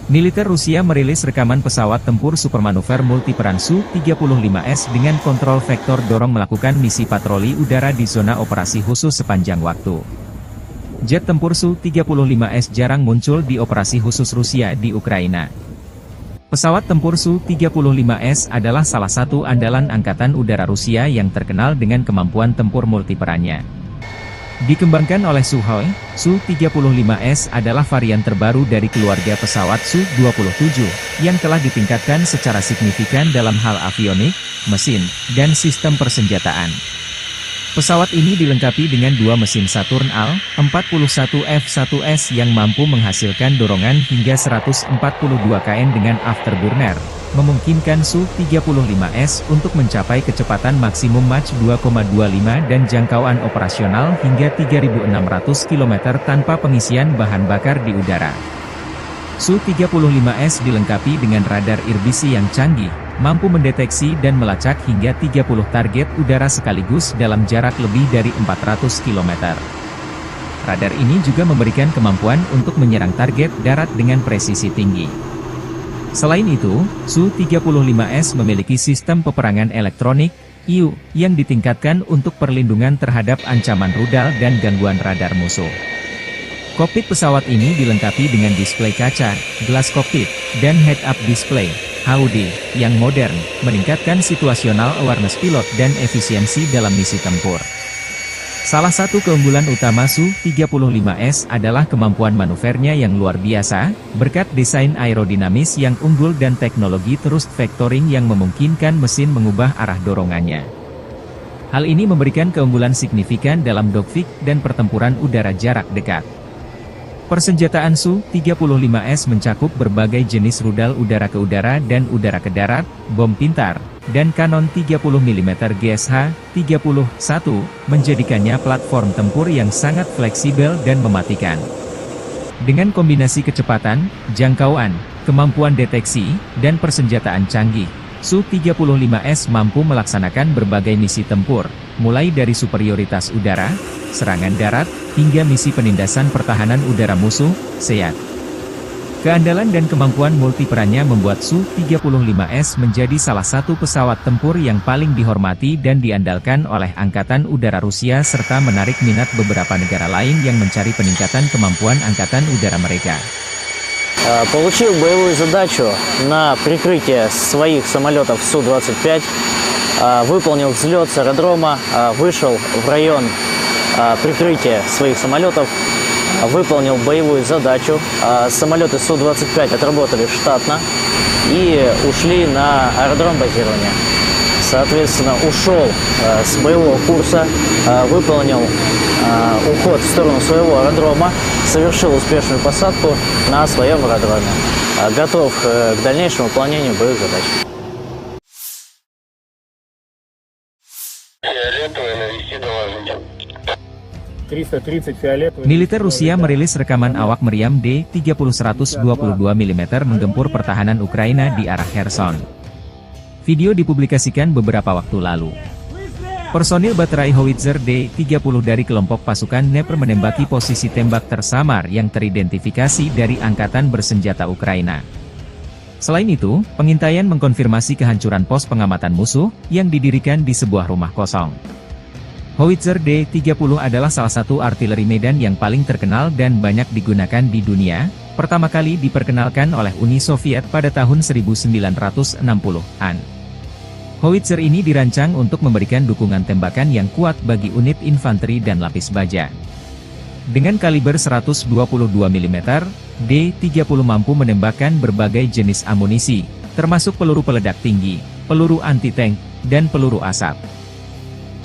Militer Rusia merilis rekaman pesawat tempur supermanuver multiperan Su-35S dengan kontrol vektor dorong melakukan misi patroli udara di zona operasi khusus sepanjang waktu. Jet tempur Su-35S jarang muncul di operasi khusus Rusia di Ukraina. Pesawat tempur Su-35S adalah salah satu andalan Angkatan Udara Rusia yang terkenal dengan kemampuan tempur multiperannya. Dikembangkan oleh Sukhoi, Su-35S adalah varian terbaru dari keluarga pesawat Su-27, yang telah ditingkatkan secara signifikan dalam hal avionik, mesin, dan sistem persenjataan. Pesawat ini dilengkapi dengan dua mesin Saturn Al-41F1S yang mampu menghasilkan dorongan hingga 142 kN dengan afterburner, memungkinkan Su-35S untuk mencapai kecepatan maksimum Mach 2,25 dan jangkauan operasional hingga 3.600 km tanpa pengisian bahan bakar di udara. Su-35S dilengkapi dengan radar irbisi yang canggih, mampu mendeteksi dan melacak hingga 30 target udara sekaligus dalam jarak lebih dari 400 km. Radar ini juga memberikan kemampuan untuk menyerang target darat dengan presisi tinggi. Selain itu, Su-35S memiliki sistem peperangan elektronik, IU, yang ditingkatkan untuk perlindungan terhadap ancaman rudal dan gangguan radar musuh. Kokpit pesawat ini dilengkapi dengan display kaca, gelas kokpit, dan head-up display, HUD, yang modern, meningkatkan situational awareness pilot dan efisiensi dalam misi tempur. Salah satu keunggulan utama Su-35S adalah kemampuan manuvernya yang luar biasa, berkat desain aerodinamis yang unggul dan teknologi thrust vectoring yang memungkinkan mesin mengubah arah dorongannya. Hal ini memberikan keunggulan signifikan dalam dogfight dan pertempuran udara jarak dekat. Persenjataan Su-35S mencakup berbagai jenis rudal udara ke udara dan udara ke darat, bom pintar, dan kanon 30 mm GSH-31, menjadikannya platform tempur yang sangat fleksibel dan mematikan. Dengan kombinasi kecepatan, jangkauan, kemampuan deteksi, dan persenjataan canggih, Su-35S mampu melaksanakan berbagai misi tempur, mulai dari superioritas udara, serangan darat, hingga misi penindasan pertahanan udara musuh, SEAD. Keandalan dan kemampuan multiperannya membuat Su-35S menjadi salah satu pesawat tempur yang paling dihormati dan diandalkan oleh Angkatan Udara Rusia serta menarik minat beberapa negara lain yang mencari peningkatan kemampuan Angkatan Udara mereka. Получил боевую задачу на прикрытие своих самолетов Су-25, выполнил взлет с аэродрома, вышел в район прикрытия своих самолетов, выполнил боевую задачу. Самолеты Су-25 отработали штатно и ушли на аэродром базирования. Соответственно, ушел с боевого курса, выполнил уход в сторону своего аэродрома, совершил успешную посадку на своем аэродроме. Готов к дальнейшему выполнению боевых задач. Фиолетовый, навести доложите. 330 фиолетовый. Militer Rusia merilis rekaman awak meriam D-30-122 mm menggempur pertahanan Ukraina di arah Kherson. Video dipublikasikan beberapa waktu lalu. Personil baterai howitzer D-30 dari kelompok pasukan Dnepr menembaki posisi tembak tersamar yang teridentifikasi dari Angkatan Bersenjata Ukraina. Selain itu, pengintaian mengkonfirmasi kehancuran pos pengamatan musuh yang didirikan di sebuah rumah kosong. Howitzer D-30 adalah salah satu artileri medan yang paling terkenal dan banyak digunakan di dunia, pertama kali diperkenalkan oleh Uni Soviet pada tahun 1960-an. Howitzer ini dirancang untuk memberikan dukungan tembakan yang kuat bagi unit infanteri dan lapis baja. Dengan kaliber 122 mm, D-30 mampu menembakkan berbagai jenis amunisi, termasuk peluru peledak tinggi, peluru anti-tank, dan peluru asap.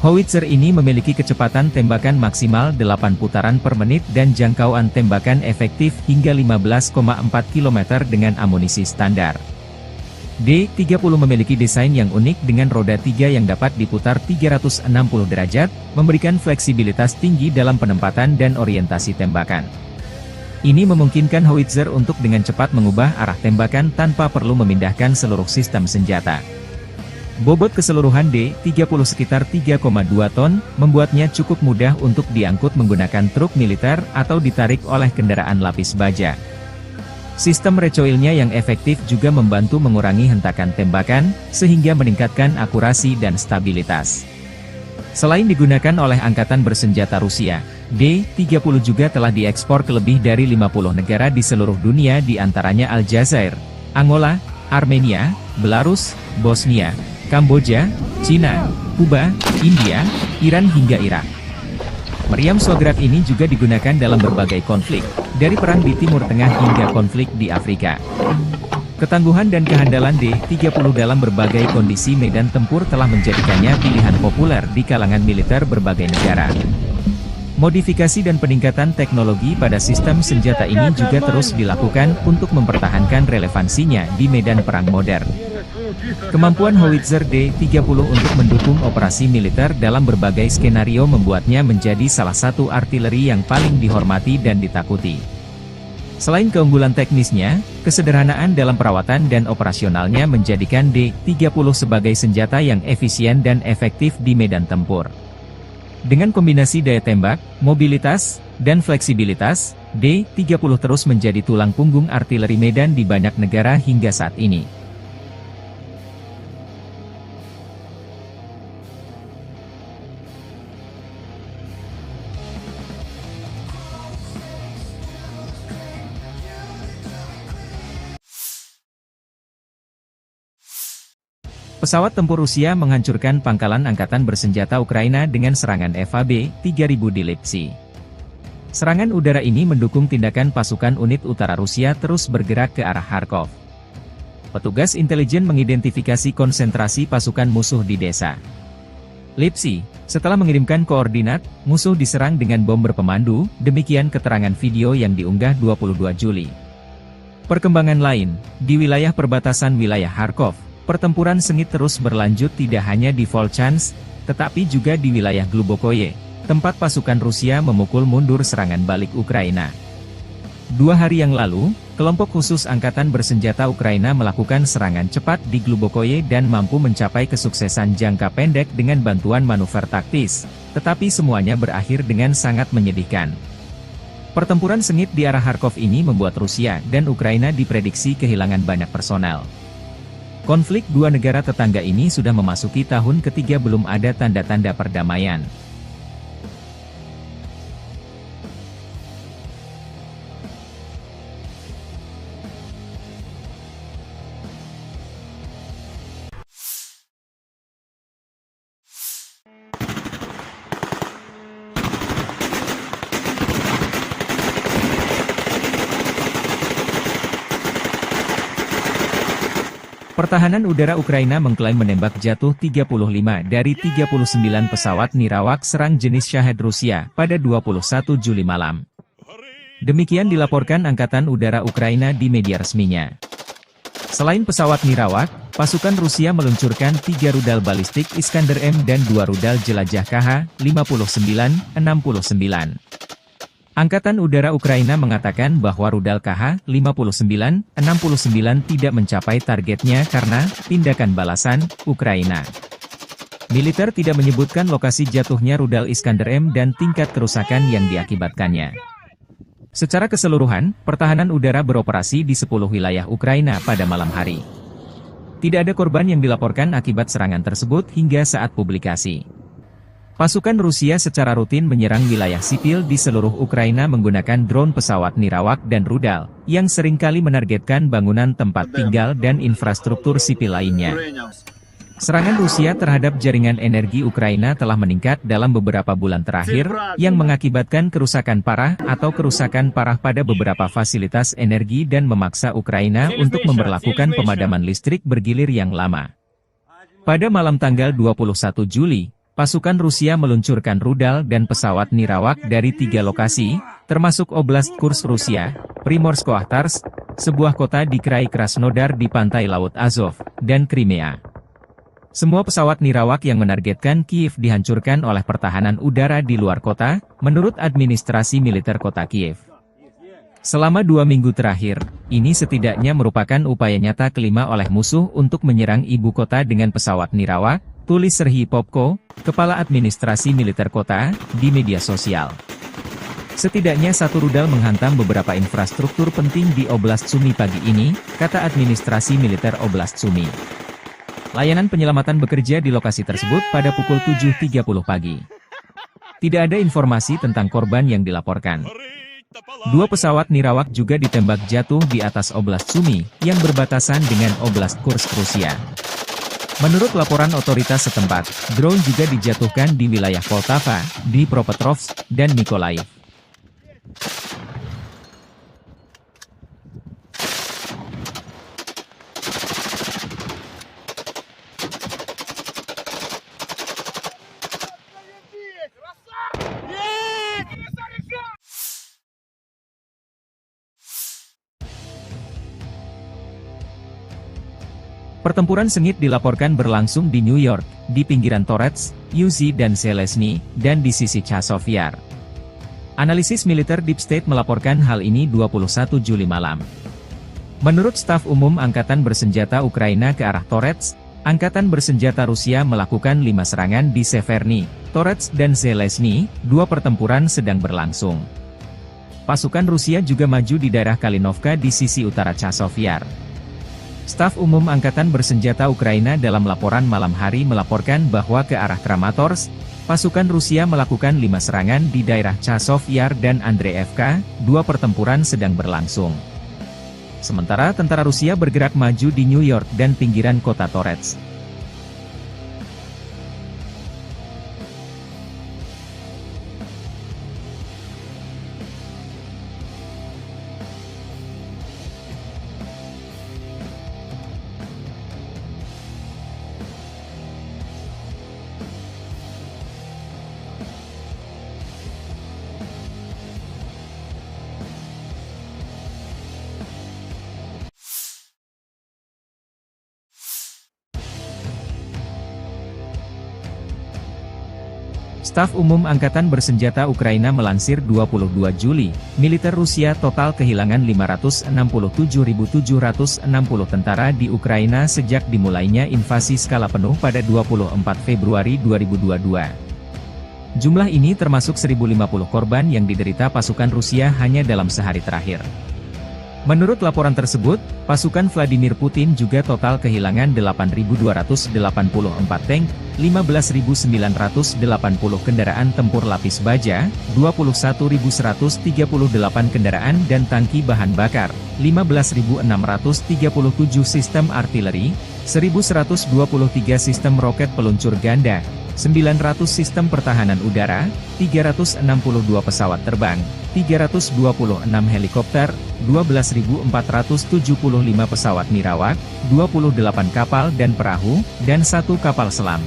Howitzer ini memiliki kecepatan tembakan maksimal 8 putaran per menit dan jangkauan tembakan efektif hingga 15,4 km dengan amunisi standar. D-30 memiliki desain yang unik dengan roda 3 yang dapat diputar 360 derajat, memberikan fleksibilitas tinggi dalam penempatan dan orientasi tembakan. Ini memungkinkan howitzer untuk dengan cepat mengubah arah tembakan tanpa perlu memindahkan seluruh sistem senjata. Bobot keseluruhan D-30 sekitar 3,2 ton, membuatnya cukup mudah untuk diangkut menggunakan truk militer atau ditarik oleh kendaraan lapis baja. Sistem recoilnya yang efektif juga membantu mengurangi hentakan tembakan, sehingga meningkatkan akurasi dan stabilitas. Selain digunakan oleh Angkatan Bersenjata Rusia, D-30 juga telah diekspor ke lebih dari 50 negara di seluruh dunia, di antaranya Aljazair, Angola, Armenia, Belarus, Bosnia, Kamboja, Cina, Kuba, India, Iran hingga Irak. Meriam Shograt ini juga digunakan dalam berbagai konflik, dari perang di Timur Tengah hingga konflik di Afrika. Ketangguhan dan kehandalan D-30 dalam berbagai kondisi medan tempur telah menjadikannya pilihan populer di kalangan militer berbagai negara. Modifikasi dan peningkatan teknologi pada sistem senjata ini juga terus dilakukan untuk mempertahankan relevansinya di medan perang modern. Kemampuan howitzer D-30 untuk mendukung operasi militer dalam berbagai skenario membuatnya menjadi salah satu artileri yang paling dihormati dan ditakuti. Selain keunggulan teknisnya, kesederhanaan dalam perawatan dan operasionalnya menjadikan D-30 sebagai senjata yang efisien dan efektif di medan tempur. Dengan kombinasi daya tembak, mobilitas, dan fleksibilitas, D-30 terus menjadi tulang punggung artileri medan di banyak negara hingga saat ini. Pesawat tempur Rusia menghancurkan pangkalan Angkatan Bersenjata Ukraina dengan serangan FAB-3000 di Lipsy. Serangan udara ini mendukung tindakan pasukan unit utara Rusia terus bergerak ke arah Kharkov. Petugas intelijen mengidentifikasi konsentrasi pasukan musuh di desa Lipsy. Setelah mengirimkan koordinat, musuh diserang dengan bom berpemandu, demikian keterangan video yang diunggah 22 Juli. Perkembangan lain, di wilayah perbatasan wilayah Kharkov, pertempuran sengit terus berlanjut tidak hanya di Volchansk, tetapi juga di wilayah Glubokoye, tempat pasukan Rusia memukul mundur serangan balik Ukraina. 2 hari yang lalu, kelompok khusus Angkatan Bersenjata Ukraina melakukan serangan cepat di Glubokoye dan mampu mencapai kesuksesan jangka pendek dengan bantuan manuver taktis, tetapi semuanya berakhir dengan sangat menyedihkan. Pertempuran sengit di arah Kharkov ini membuat Rusia dan Ukraina diprediksi kehilangan banyak personel. Konflik dua negara tetangga ini sudah memasuki tahun ketiga belum ada tanda-tanda perdamaian. Pertahanan udara Ukraina mengklaim menembak jatuh 35 dari 39 pesawat nirawak serang jenis Shahed Rusia pada 21 Juli malam. Demikian dilaporkan Angkatan Udara Ukraina di media resminya. Selain pesawat nirawak, pasukan Rusia meluncurkan 3 rudal balistik Iskander-M dan 2 rudal jelajah KH-59-69. Angkatan Udara Ukraina mengatakan bahwa rudal KH-59-69 tidak mencapai targetnya karena tindakan balasan Ukraina. Militer tidak menyebutkan lokasi jatuhnya rudal Iskander-M dan tingkat kerusakan yang diakibatkannya. Secara keseluruhan, pertahanan udara beroperasi di 10 wilayah Ukraina pada malam hari. Tidak ada korban yang dilaporkan akibat serangan tersebut hingga saat publikasi. Pasukan Rusia secara rutin menyerang wilayah sipil di seluruh Ukraina menggunakan drone pesawat nirawak dan rudal, yang seringkali menargetkan bangunan tempat tinggal dan infrastruktur sipil lainnya. Serangan Rusia terhadap jaringan energi Ukraina telah meningkat dalam beberapa bulan terakhir, yang mengakibatkan kerusakan parah atau kerusakan parah pada beberapa fasilitas energi dan memaksa Ukraina untuk memberlakukan pemadaman listrik bergilir yang lama. Pada malam tanggal 21 Juli, pasukan Rusia meluncurkan rudal dan pesawat nirawak dari 3 lokasi, termasuk Oblast Kursk Rusia, Primorsko-Akhtarsk, sebuah kota di Krai Krasnodar di pantai Laut Azov, dan Crimea. Semua pesawat nirawak yang menargetkan Kiev dihancurkan oleh pertahanan udara di luar kota, menurut administrasi militer kota Kiev. Selama 2 minggu terakhir, ini setidaknya merupakan upaya nyata kelima oleh musuh untuk menyerang ibu kota dengan pesawat nirawak, tulis Serhiy Popko, Kepala Administrasi Militer Kota, di media sosial. Setidaknya satu rudal menghantam beberapa infrastruktur penting di Oblast Sumy pagi ini, kata administrasi militer Oblast Sumy. Layanan penyelamatan bekerja di lokasi tersebut pada pukul 7.30 pagi. Tidak ada informasi tentang korban yang dilaporkan. 2 pesawat nirawak juga ditembak jatuh di atas Oblast Sumy, yang berbatasan dengan Oblast Kursk, Rusia. Menurut laporan otoritas setempat, drone juga dijatuhkan di wilayah Poltava, Dnipropetrovsk, dan Mykolaiv. Pertempuran sengit dilaporkan berlangsung di New York, di pinggiran Torets, Uzi dan Zelensky, dan di sisi Chazov Yar. Analisis militer Deep State melaporkan hal ini 21 Juli malam. Menurut staf umum Angkatan Bersenjata Ukraina ke arah Torets, Angkatan Bersenjata Rusia melakukan 5 serangan di Severny, Torets dan Zelensky, 2 pertempuran sedang berlangsung. Pasukan Rusia juga maju di daerah Kalinovka di sisi utara Chazov Yar. Staf Umum Angkatan Bersenjata Ukraina dalam laporan malam hari melaporkan bahwa ke arah Kramatorsk, pasukan Rusia melakukan 5 serangan di daerah Chazov Yar dan Andreevka, 2 pertempuran sedang berlangsung. Sementara tentara Rusia bergerak maju di New York dan pinggiran kota Torets. Staf Umum Angkatan Bersenjata Ukraina melansir 22 Juli, militer Rusia total kehilangan 567.760 tentara di Ukraina sejak dimulainya invasi skala penuh pada 24 Februari 2022. Jumlah ini termasuk 1.050 korban yang diderita pasukan Rusia hanya dalam sehari terakhir. Menurut laporan tersebut, pasukan Vladimir Putin juga total kehilangan 8.284 tank, 15.980 kendaraan tempur lapis baja, 21.138 kendaraan dan tangki bahan bakar, 15.637 sistem artileri, 1.123 sistem roket peluncur ganda, 900 sistem pertahanan udara, 362 pesawat terbang, 326 helikopter, 12.475 pesawat nirawak, 28 kapal dan perahu, dan 1 kapal selam.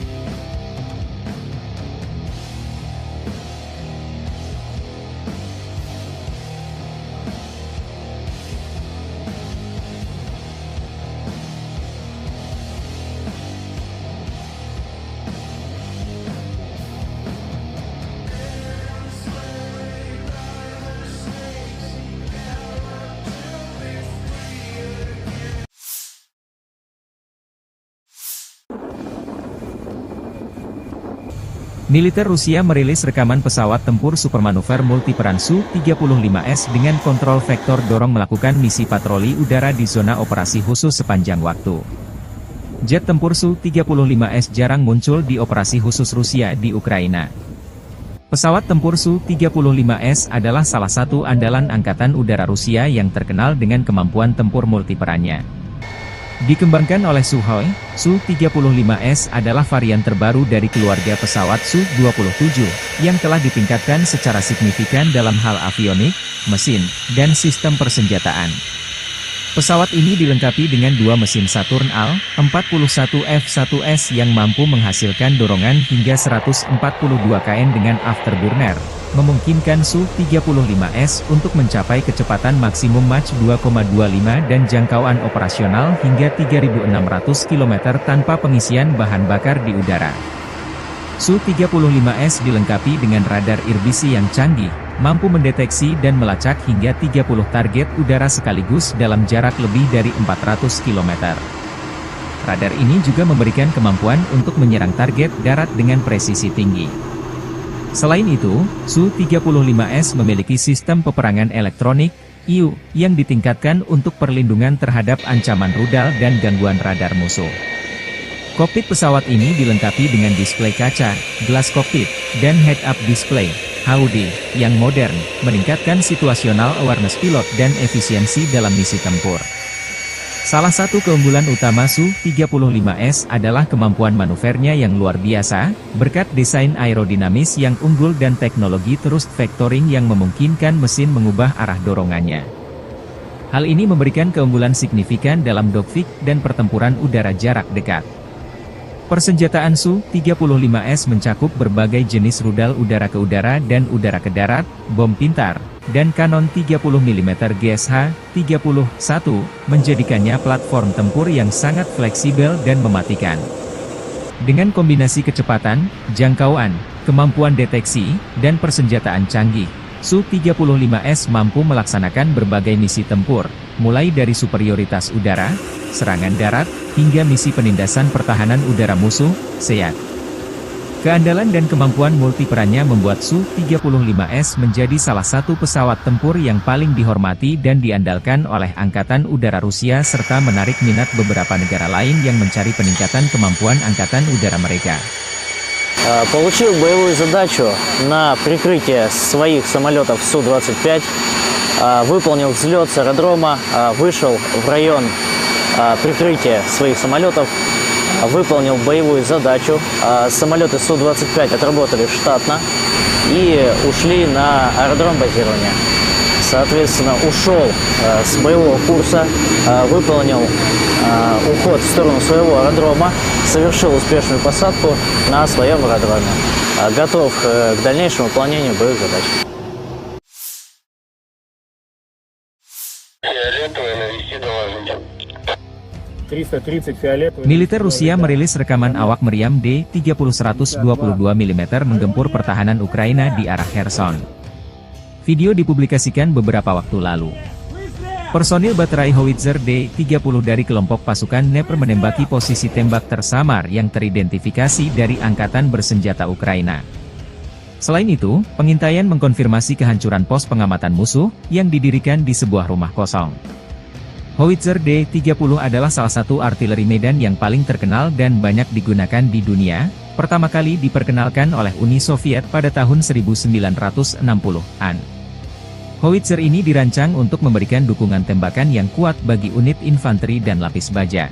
Militer Rusia merilis rekaman pesawat tempur supermanuver multiperan Su-35S dengan kontrol vektor dorong melakukan misi patroli udara di zona operasi khusus sepanjang waktu. Jet tempur Su-35S jarang muncul di operasi khusus Rusia di Ukraina. Pesawat tempur Su-35S adalah salah satu andalan Angkatan Udara Rusia yang terkenal dengan kemampuan tempur multiperannya. Dikembangkan oleh Sukhoi, Su-35S adalah varian terbaru dari keluarga pesawat Su-27, yang telah ditingkatkan secara signifikan dalam hal avionik, mesin, dan sistem persenjataan. Pesawat ini dilengkapi dengan 2 mesin Saturn Al-41 F-1S yang mampu menghasilkan dorongan hingga 142 kN dengan afterburner, memungkinkan Su-35S untuk mencapai kecepatan maksimum Mach 2,25 dan jangkauan operasional hingga 3.600 km tanpa pengisian bahan bakar di udara. Su-35S dilengkapi dengan radar irbisi yang canggih, mampu mendeteksi dan melacak hingga 30 target udara sekaligus dalam jarak lebih dari 400 km. Radar ini juga memberikan kemampuan untuk menyerang target darat dengan presisi tinggi. Selain itu, Su-35S memiliki sistem peperangan elektronik, IU, yang ditingkatkan untuk perlindungan terhadap ancaman rudal dan gangguan radar musuh. Kokpit pesawat ini dilengkapi dengan display kaca, gelas kokpit, dan head-up display, HUD, yang modern, meningkatkan situational awareness pilot dan efisiensi dalam misi tempur. Salah satu keunggulan utama Su-35S adalah kemampuan manuvernya yang luar biasa, berkat desain aerodinamis yang unggul dan teknologi thrust vectoring yang memungkinkan mesin mengubah arah dorongannya. Hal ini memberikan keunggulan signifikan dalam dogfight dan pertempuran udara jarak dekat. Persenjataan Su-35S mencakup berbagai jenis rudal udara ke udara dan udara ke darat, bom pintar, dan kanon 30 mm GSH-31, menjadikannya platform tempur yang sangat fleksibel dan mematikan. Dengan kombinasi kecepatan, jangkauan, kemampuan deteksi, dan persenjataan canggih, Su-35S mampu melaksanakan berbagai misi tempur, mulai dari superioritas udara, serangan darat, hingga misi penindasan pertahanan udara musuh, SEAD. Keandalan dan kemampuan multiperannya membuat Su-35S menjadi salah satu pesawat tempur yang paling dihormati dan diandalkan oleh Angkatan Udara Rusia serta menarik minat beberapa negara lain yang mencari peningkatan kemampuan Angkatan Udara mereka. Получил боевую задачу на прикрытие своих самолетов Су-25, выполнил взлет с аэродрома, вышел в район прикрытия своих самолетов, выполнил боевую задачу. Самолеты Су-25 отработали штатно и ушли на аэродром базирования. Соответственно, ушел с боевого курса, выполнил уход в сторону своего аэродрома, совершил успешную посадку на своем аэродроме. Готов к дальнейшему выполнению боевых задач. Фиолетовый, навести доложить. 330 фиолетовый. Militer Rusia merilis rekaman awak meriam D-30-122 mm menggempur pertahanan Ukraina di arah Kherson. Video dipublikasikan beberapa waktu lalu. Personil baterai howitzer D-30 dari kelompok pasukan Dnepr menembaki posisi tembak tersamar yang teridentifikasi dari Angkatan Bersenjata Ukraina. Selain itu, pengintaian mengkonfirmasi kehancuran pos pengamatan musuh yang didirikan di sebuah rumah kosong. Howitzer D-30 adalah salah satu artileri medan yang paling terkenal dan banyak digunakan di dunia, pertama kali diperkenalkan oleh Uni Soviet pada tahun 1960-an. Howitzer ini dirancang untuk memberikan dukungan tembakan yang kuat bagi unit infanteri dan lapis baja.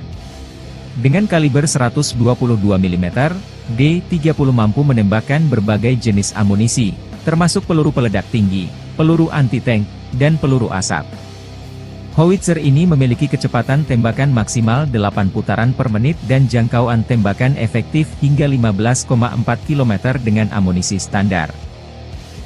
Dengan kaliber 122 mm, D-30 mampu menembakkan berbagai jenis amunisi, termasuk peluru peledak tinggi, peluru anti-tank, dan peluru asap. Howitzer ini memiliki kecepatan tembakan maksimal 8 putaran per menit dan jangkauan tembakan efektif hingga 15,4 km dengan amunisi standar.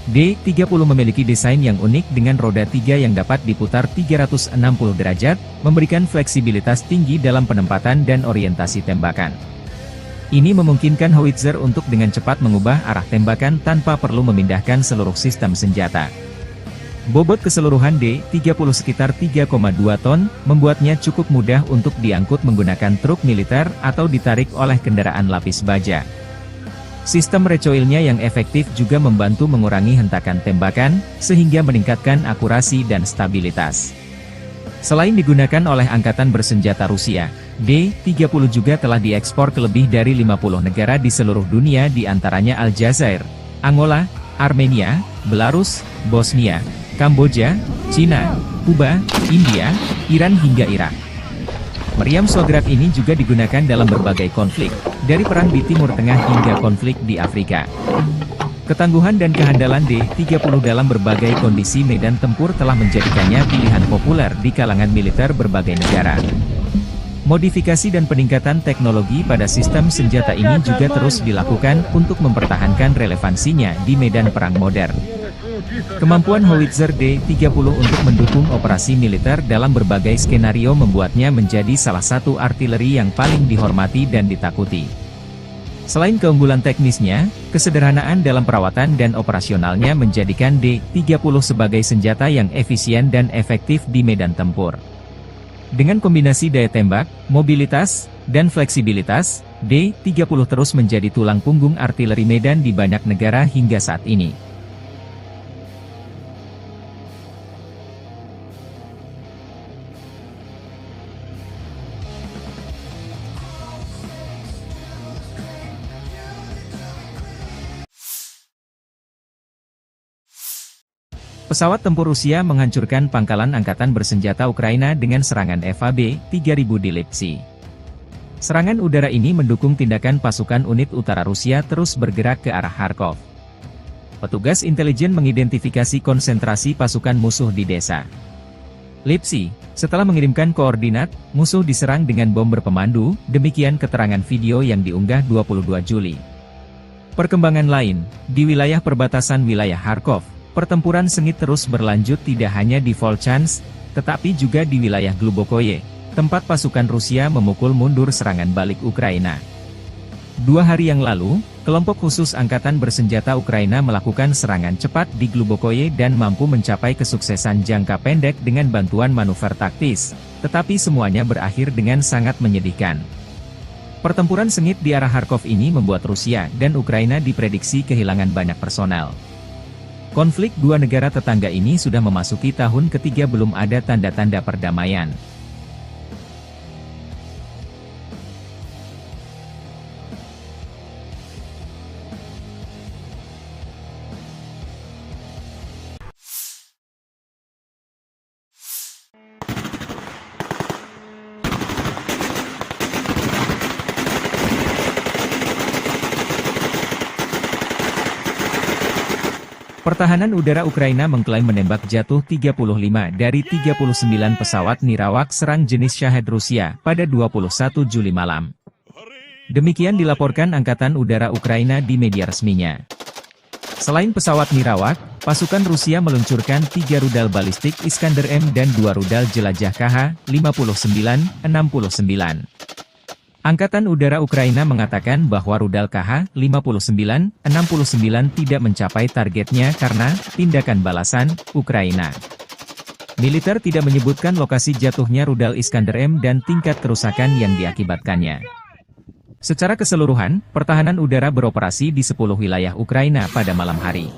D-30 memiliki desain yang unik dengan roda 3 yang dapat diputar 360 derajat, memberikan fleksibilitas tinggi dalam penempatan dan orientasi tembakan. Ini memungkinkan howitzer untuk dengan cepat mengubah arah tembakan tanpa perlu memindahkan seluruh sistem senjata. Bobot keseluruhan D-30 sekitar 3,2 ton, membuatnya cukup mudah untuk diangkut menggunakan truk militer atau ditarik oleh kendaraan lapis baja. Sistem recoilnya yang efektif juga membantu mengurangi hentakan tembakan, sehingga meningkatkan akurasi dan stabilitas. Selain digunakan oleh Angkatan Bersenjata Rusia, D-30 juga telah diekspor ke lebih dari 50 negara di seluruh dunia di antaranya Aljazair, Angola, Armenia, Belarus, Bosnia, Kamboja, Cina, Kuba, India, Iran hingga Irak. Meriam Sograk ini juga digunakan dalam berbagai konflik, dari perang di Timur Tengah hingga konflik di Afrika. Ketangguhan dan kehandalan D-30 dalam berbagai kondisi medan tempur telah menjadikannya pilihan populer di kalangan militer berbagai negara. Modifikasi dan peningkatan teknologi pada sistem senjata ini juga terus dilakukan untuk mempertahankan relevansinya di medan perang modern. Kemampuan howitzer D-30 untuk mendukung operasi militer dalam berbagai skenario membuatnya menjadi salah satu artileri yang paling dihormati dan ditakuti. Selain keunggulan teknisnya, kesederhanaan dalam perawatan dan operasionalnya menjadikan D-30 sebagai senjata yang efisien dan efektif di medan tempur. Dengan kombinasi daya tembak, mobilitas, dan fleksibilitas, D-30 terus menjadi tulang punggung artileri medan di banyak negara hingga saat ini. Pesawat tempur Rusia menghancurkan pangkalan angkatan bersenjata Ukraina dengan serangan FAB-3000 di Lipsy. Serangan udara ini mendukung tindakan pasukan unit utara Rusia terus bergerak ke arah Kharkov. Petugas intelijen mengidentifikasi konsentrasi pasukan musuh di desa Lipsy. Setelah mengirimkan koordinat, musuh diserang dengan bom berpemandu, demikian keterangan video yang diunggah 22 Juli. Perkembangan lain, di wilayah perbatasan wilayah Kharkov, pertempuran sengit terus berlanjut tidak hanya di Volchansk, tetapi juga di wilayah Glubokoye, tempat pasukan Rusia memukul mundur serangan balik Ukraina. 2 hari yang lalu, kelompok khusus angkatan bersenjata Ukraina melakukan serangan cepat di Glubokoye dan mampu mencapai kesuksesan jangka pendek dengan bantuan manuver taktis, tetapi semuanya berakhir dengan sangat menyedihkan. Pertempuran sengit di arah Kharkov ini membuat Rusia dan Ukraina diprediksi kehilangan banyak personel. Konflik dua negara tetangga ini sudah memasuki tahun ketiga belum ada tanda-tanda perdamaian. Pertahanan udara Ukraina mengklaim menembak jatuh 35 dari 39 pesawat nirawak serang jenis Shahed Rusia pada 21 Juli malam. Demikian dilaporkan Angkatan Udara Ukraina di media resminya. Selain pesawat nirawak, pasukan Rusia meluncurkan 3 rudal balistik Iskander M dan 2 rudal jelajah KH-59-69. Angkatan Udara Ukraina mengatakan bahwa rudal KH-59-69 tidak mencapai targetnya karena tindakan balasan Ukraina. Militer tidak menyebutkan lokasi jatuhnya rudal Iskander M dan tingkat kerusakan yang diakibatkannya. Secara keseluruhan, pertahanan udara beroperasi di 10 wilayah Ukraina pada malam hari.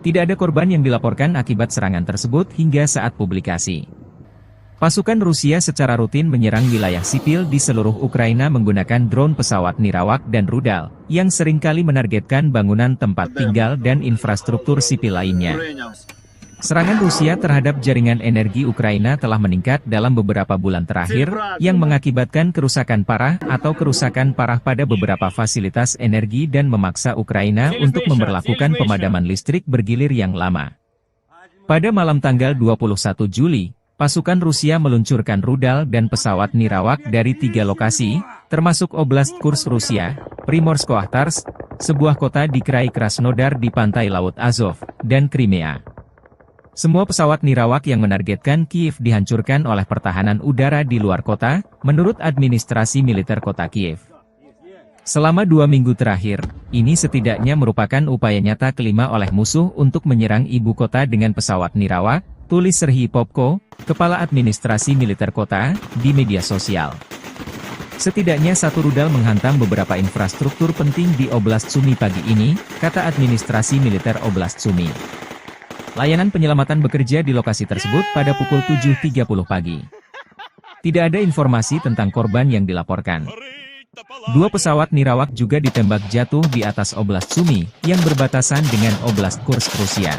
Tidak ada korban yang dilaporkan akibat serangan tersebut hingga saat publikasi. Pasukan Rusia secara rutin menyerang wilayah sipil di seluruh Ukraina menggunakan drone pesawat nirawak dan rudal, yang seringkali menargetkan bangunan tempat tinggal dan infrastruktur sipil lainnya. Serangan Rusia terhadap jaringan energi Ukraina telah meningkat dalam beberapa bulan terakhir, yang mengakibatkan kerusakan parah atau kerusakan parah pada beberapa fasilitas energi dan memaksa Ukraina untuk memberlakukan pemadaman listrik bergilir yang lama. Pada malam tanggal 21 Juli, pasukan Rusia meluncurkan rudal dan pesawat nirawak dari 3 lokasi, termasuk Oblast Kursk Rusia, Primorsko-Akhtarsk, sebuah kota di Krai Krasnodar di pantai Laut Azov, dan Crimea. Semua pesawat nirawak yang menargetkan Kiev dihancurkan oleh pertahanan udara di luar kota, menurut administrasi militer kota Kiev. Selama 2 minggu terakhir, ini setidaknya merupakan upaya nyata kelima oleh musuh untuk menyerang ibu kota dengan pesawat nirawak, tulis Serhiy Popko, kepala administrasi militer kota, di media sosial. Setidaknya 1 rudal menghantam beberapa infrastruktur penting di Oblast Sumy pagi ini, kata administrasi militer Oblast Sumy. Layanan penyelamatan bekerja di lokasi tersebut pada pukul 7.30 pagi. Tidak ada informasi tentang korban yang dilaporkan. 2 pesawat nirawak juga ditembak jatuh di atas Oblast Sumy, yang berbatasan dengan Oblast Kursk Rusia.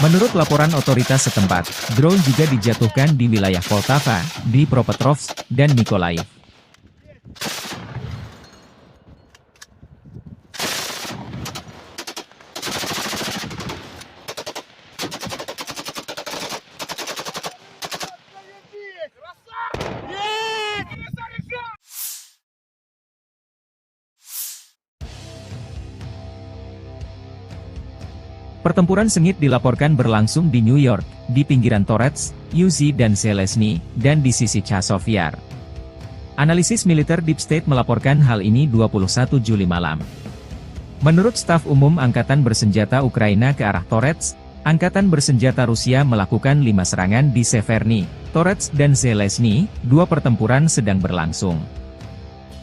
Menurut laporan otoritas setempat, drone juga dijatuhkan di wilayah Poltava, Dnipropetrovsk, dan Mykolaiv. Pertempuran sengit dilaporkan berlangsung di New York, di pinggiran Torets, Uzi dan Zelensky, dan di sisi Chazov Yar. Analisis militer Deep State melaporkan hal ini 21 Juli malam. Menurut staf umum Angkatan Bersenjata Ukraina ke arah Torets, Angkatan Bersenjata Rusia melakukan 5 serangan di Severny, Torets dan Zelensky, 2 pertempuran sedang berlangsung.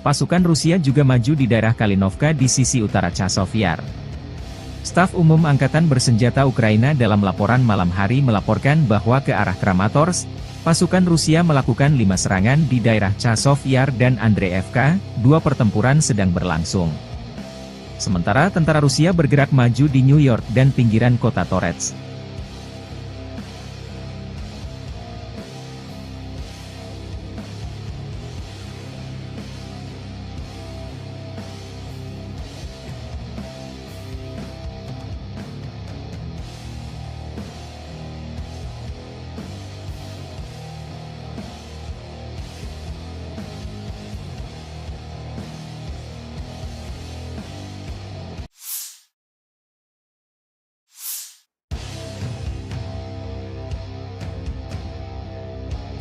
pasukan Rusia juga maju di daerah Kalinovka di sisi utara Chazov Yar. Staf Umum Angkatan Bersenjata Ukraina dalam laporan malam hari melaporkan bahwa ke arah Kramatorsk, pasukan Rusia melakukan 5 serangan di daerah Chazov Yar dan Andreevka, 2 pertempuran sedang berlangsung. Sementara tentara Rusia bergerak maju di New York dan pinggiran kota Torets.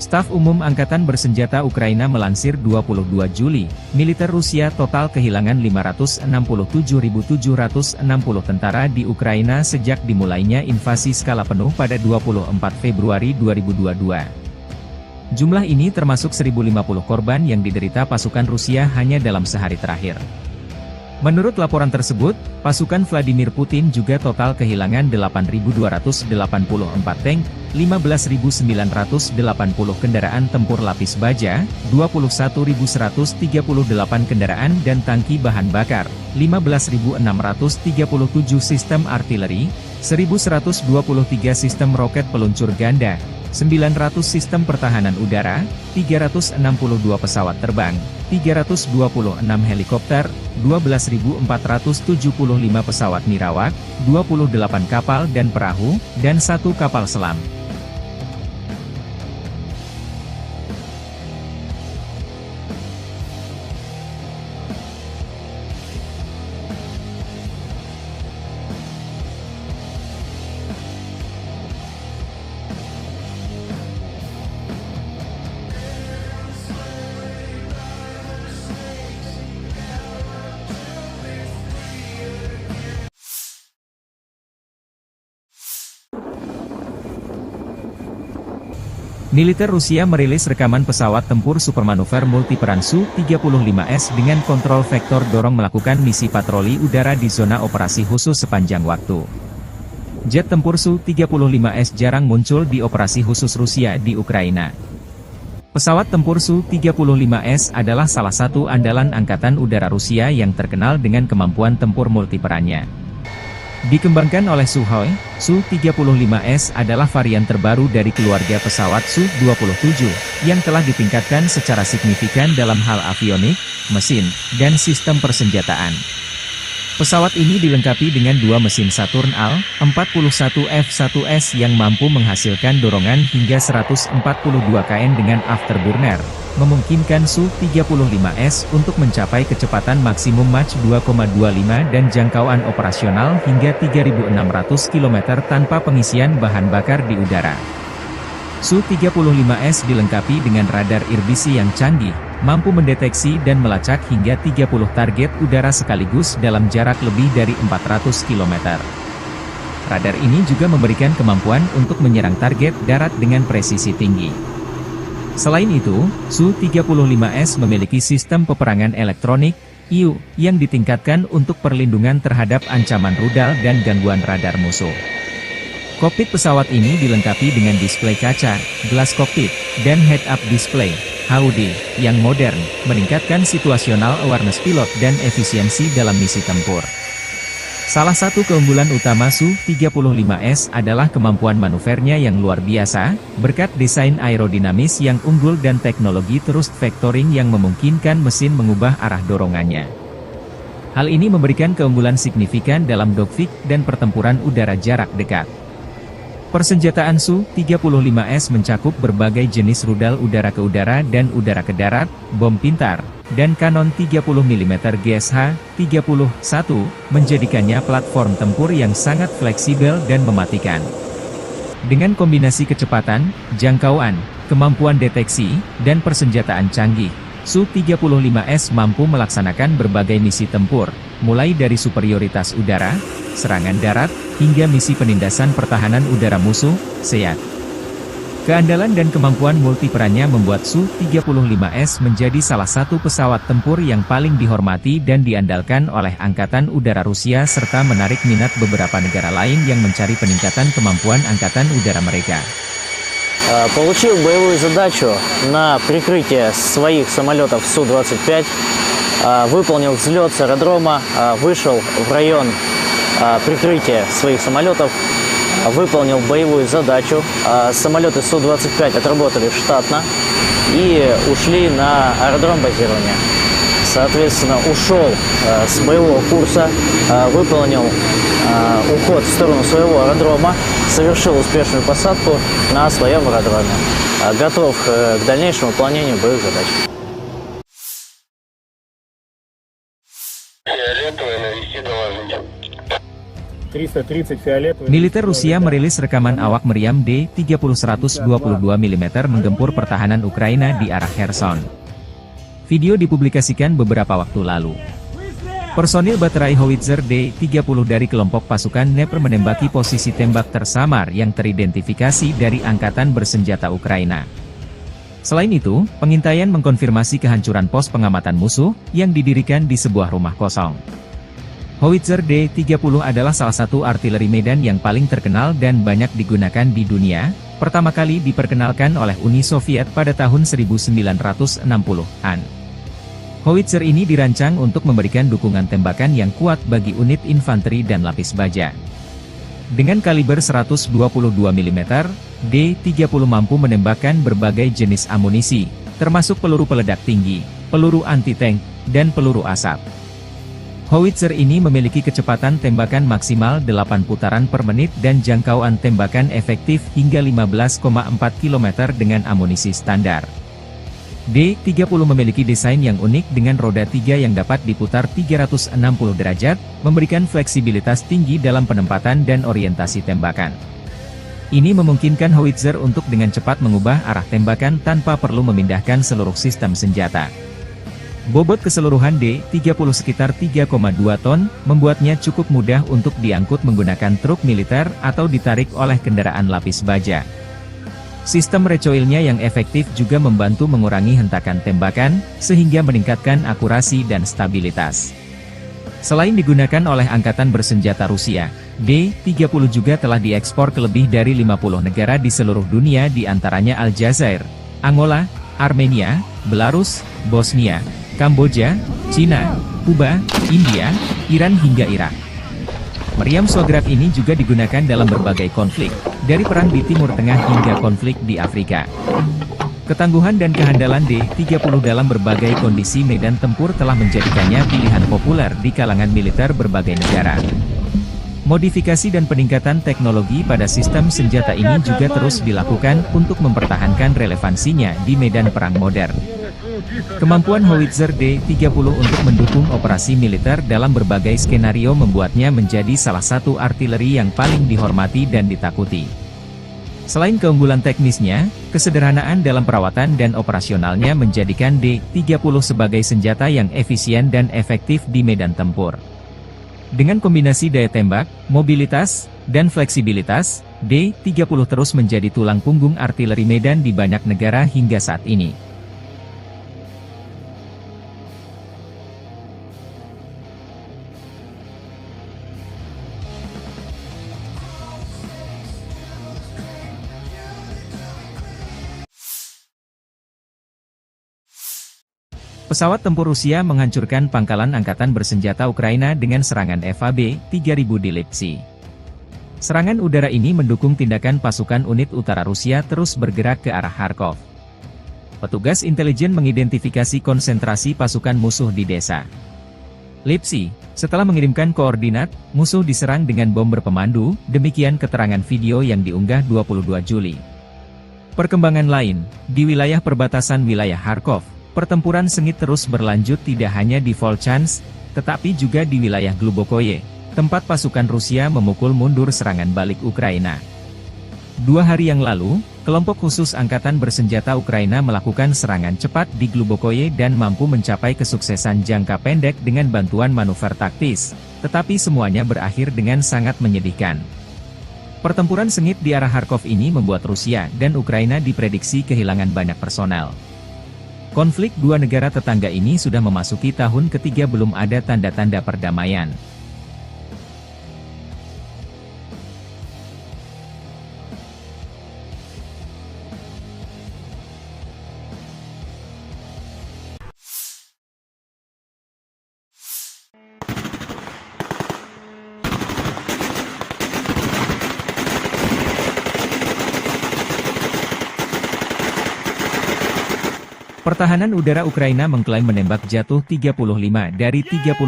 Staf Umum Angkatan Bersenjata Ukraina melansir 22 Juli, militer Rusia total kehilangan 567.760 tentara di Ukraina sejak dimulainya invasi skala penuh pada 24 Februari 2022. Jumlah ini termasuk 1.050 korban yang diderita pasukan Rusia hanya dalam sehari terakhir. Menurut laporan tersebut, pasukan Vladimir Putin juga total kehilangan 8.284 tank, 15.980 kendaraan tempur lapis baja, 21.138 kendaraan dan tangki bahan bakar, 15.637 sistem artileri, 1.123 sistem roket peluncur ganda, 900 sistem pertahanan udara, 362 pesawat terbang, 326 helikopter, 12.475 pesawat nirawak, 28 kapal dan perahu, dan 1 kapal selam. Militer Rusia merilis rekaman pesawat tempur supermanuver multiperan Su-35S dengan kontrol vektor dorong melakukan misi patroli udara di zona operasi khusus sepanjang waktu. Jet tempur Su-35S jarang muncul di operasi khusus Rusia di Ukraina. Pesawat tempur Su-35S adalah salah satu andalan Angkatan Udara Rusia yang terkenal dengan kemampuan tempur multiperannya. Dikembangkan oleh Sukhoi, Su-35S adalah varian terbaru dari keluarga pesawat Su-27, yang telah ditingkatkan secara signifikan dalam hal avionik, mesin, dan sistem persenjataan. Pesawat ini dilengkapi dengan 2 mesin Saturn Al-41F1S yang mampu menghasilkan dorongan hingga 142 kN dengan afterburner, memungkinkan Su-35S untuk mencapai kecepatan maksimum Mach 2,25 dan jangkauan operasional hingga 3.600 km tanpa pengisian bahan bakar di udara. Su-35S dilengkapi dengan radar irbisi yang canggih, mampu mendeteksi dan melacak hingga 30 target udara sekaligus dalam jarak lebih dari 400 km. Radar ini juga memberikan kemampuan untuk menyerang target darat dengan presisi tinggi. Selain itu, Su-35S memiliki sistem peperangan elektronik, IU, yang ditingkatkan untuk perlindungan terhadap ancaman rudal dan gangguan radar musuh. Kokpit pesawat ini dilengkapi dengan display kaca, gelas kokpit, dan head-up display, HUD, yang modern, meningkatkan situational awareness pilot dan efisiensi dalam misi tempur. Salah satu keunggulan utama Su-35S adalah kemampuan manuvernya yang luar biasa, berkat desain aerodinamis yang unggul dan teknologi thrust vectoring yang memungkinkan mesin mengubah arah dorongannya. Hal ini memberikan keunggulan signifikan dalam dogfight dan pertempuran udara jarak dekat. Persenjataan Su-35S mencakup berbagai jenis rudal udara ke udara dan udara ke darat, bom pintar, dan kanon 30 mm GSH-31, menjadikannya platform tempur yang sangat fleksibel dan mematikan. Dengan kombinasi kecepatan, jangkauan, kemampuan deteksi, dan persenjataan canggih, Su-35S mampu melaksanakan berbagai misi tempur, mulai dari superioritas udara, serangan darat, hingga misi penindasan pertahanan udara musuh, SEAD. Keandalan dan kemampuan multiperannya membuat Su-35S menjadi salah satu pesawat tempur yang paling dihormati dan diandalkan oleh Angkatan Udara Rusia serta menarik minat beberapa negara lain yang mencari peningkatan kemampuan Angkatan Udara mereka. Получил боевую задачу на прикрытие своих самолетов Су-25, выполнил взлет с аэродрома, вышел в район прикрытия своих самолетов, выполнил боевую задачу. Самолеты Су-25 отработали штатно и ушли на аэродром базирования. Соответственно, ушел с боевого курса, выполнил уход в сторону своего аэродрома, совершил успешную посадку на своем аэродроме. Готов к дальнейшему выполнению боевых задач. Фиолетовый, навести доложите. 330 фиолетовый. Militer Rusia merilis rekaman awak meriam D-30-122 mm menggempur pertahanan Ukraina di arah Kherson. Video dipublikasikan beberapa waktu lalu. Personil baterai howitzer D-30 dari kelompok pasukan Dnepr menembaki posisi tembak tersamar yang teridentifikasi dari Angkatan Bersenjata Ukraina. Selain itu, pengintaian mengkonfirmasi kehancuran pos pengamatan musuh yang didirikan di sebuah rumah kosong. Howitzer D-30 adalah salah satu artileri medan yang paling terkenal dan banyak digunakan di dunia, pertama kali diperkenalkan oleh Uni Soviet pada tahun 1960-an. Howitzer ini dirancang untuk memberikan dukungan tembakan yang kuat bagi unit infanteri dan lapis baja. Dengan kaliber 122 mm, D-30 mampu menembakkan berbagai jenis amunisi, termasuk peluru peledak tinggi, peluru anti-tank, dan peluru asap. Howitzer ini memiliki kecepatan tembakan maksimal 8 putaran per menit dan jangkauan tembakan efektif hingga 15,4 km dengan amunisi standar. D-30 memiliki desain yang unik dengan roda 3 yang dapat diputar 360 derajat, memberikan fleksibilitas tinggi dalam penempatan dan orientasi tembakan. Ini memungkinkan howitzer untuk dengan cepat mengubah arah tembakan tanpa perlu memindahkan seluruh sistem senjata. Bobot keseluruhan D-30 sekitar 3,2 ton, membuatnya cukup mudah untuk diangkut menggunakan truk militer atau ditarik oleh kendaraan lapis baja. Sistem recoilnya yang efektif juga membantu mengurangi hentakan tembakan, sehingga meningkatkan akurasi dan stabilitas. Selain digunakan oleh Angkatan Bersenjata Rusia, D-30 juga telah diekspor ke lebih dari 50 negara di seluruh dunia di antaranya Aljazair, Angola, Armenia, Belarus, Bosnia, Kamboja, Cina, Kuba, India, Iran hingga Irak. Meriam Swagrat ini juga digunakan dalam berbagai konflik, dari perang di Timur Tengah hingga konflik di Afrika. Ketangguhan dan kehandalan D-30 dalam berbagai kondisi medan tempur telah menjadikannya pilihan populer di kalangan militer berbagai negara. Modifikasi dan peningkatan teknologi pada sistem senjata ini juga terus dilakukan untuk mempertahankan relevansinya di medan perang modern. Kemampuan howitzer D-30 untuk mendukung operasi militer dalam berbagai skenario membuatnya menjadi salah satu artileri yang paling dihormati dan ditakuti. Selain keunggulan teknisnya, kesederhanaan dalam perawatan dan operasionalnya menjadikan D-30 sebagai senjata yang efisien dan efektif di medan tempur. Dengan kombinasi daya tembak, mobilitas, dan fleksibilitas, D-30 terus menjadi tulang punggung artileri medan di banyak negara hingga saat ini. Pesawat tempur Rusia menghancurkan pangkalan Angkatan Bersenjata Ukraina dengan serangan FAB-3000 di Lipsy. Serangan udara ini mendukung tindakan pasukan unit utara Rusia terus bergerak ke arah Kharkov. Petugas intelijen mengidentifikasi konsentrasi pasukan musuh di desa Lipsy. Setelah mengirimkan koordinat, musuh diserang dengan bom berpemandu, demikian keterangan video yang diunggah 22 Juli. Perkembangan lain, di wilayah perbatasan wilayah Kharkov, pertempuran sengit terus berlanjut tidak hanya di Volchansk, tetapi juga di wilayah Glubokoye, tempat pasukan Rusia memukul mundur serangan balik Ukraina. 2 hari yang lalu, kelompok khusus Angkatan Bersenjata Ukraina melakukan serangan cepat di Glubokoye dan mampu mencapai kesuksesan jangka pendek dengan bantuan manuver taktis, tetapi semuanya berakhir dengan sangat menyedihkan. Pertempuran sengit di arah Kharkov ini membuat Rusia dan Ukraina diprediksi kehilangan banyak personel. Konflik dua negara tetangga ini sudah memasuki tahun ketiga belum ada tanda-tanda perdamaian. Pertahanan udara Ukraina mengklaim menembak jatuh 35 dari 39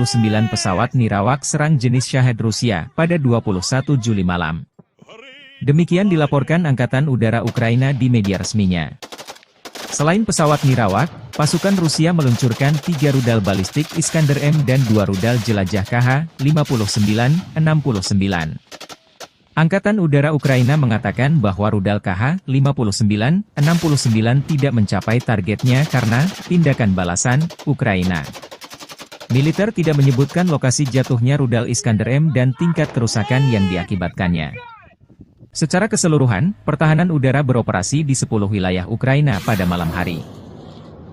pesawat nirawak serang jenis Shahed Rusia pada 21 Juli malam. Demikian dilaporkan Angkatan Udara Ukraina di media resminya. Selain pesawat nirawak, pasukan Rusia meluncurkan 3 rudal balistik Iskander M dan 2 rudal jelajah KH-59-69. Angkatan Udara Ukraina mengatakan bahwa rudal KH-59-69 tidak mencapai targetnya karena tindakan balasan Ukraina. Militer tidak menyebutkan lokasi jatuhnya rudal Iskander M dan tingkat kerusakan yang diakibatkannya. Secara keseluruhan, pertahanan udara beroperasi di 10 wilayah Ukraina pada malam hari.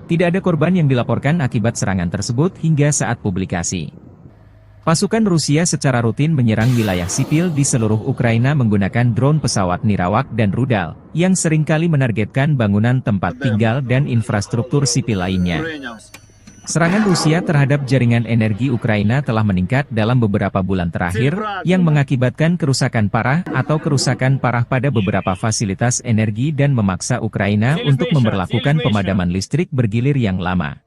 Tidak ada korban yang dilaporkan akibat serangan tersebut hingga saat publikasi. Pasukan Rusia secara rutin menyerang wilayah sipil di seluruh Ukraina menggunakan drone pesawat nirawak dan rudal, yang seringkali menargetkan bangunan tempat tinggal dan infrastruktur sipil lainnya. Serangan Rusia terhadap jaringan energi Ukraina telah meningkat dalam beberapa bulan terakhir, yang mengakibatkan kerusakan parah atau kerusakan parah pada beberapa fasilitas energi dan memaksa Ukraina untuk memberlakukan pemadaman listrik bergilir yang lama.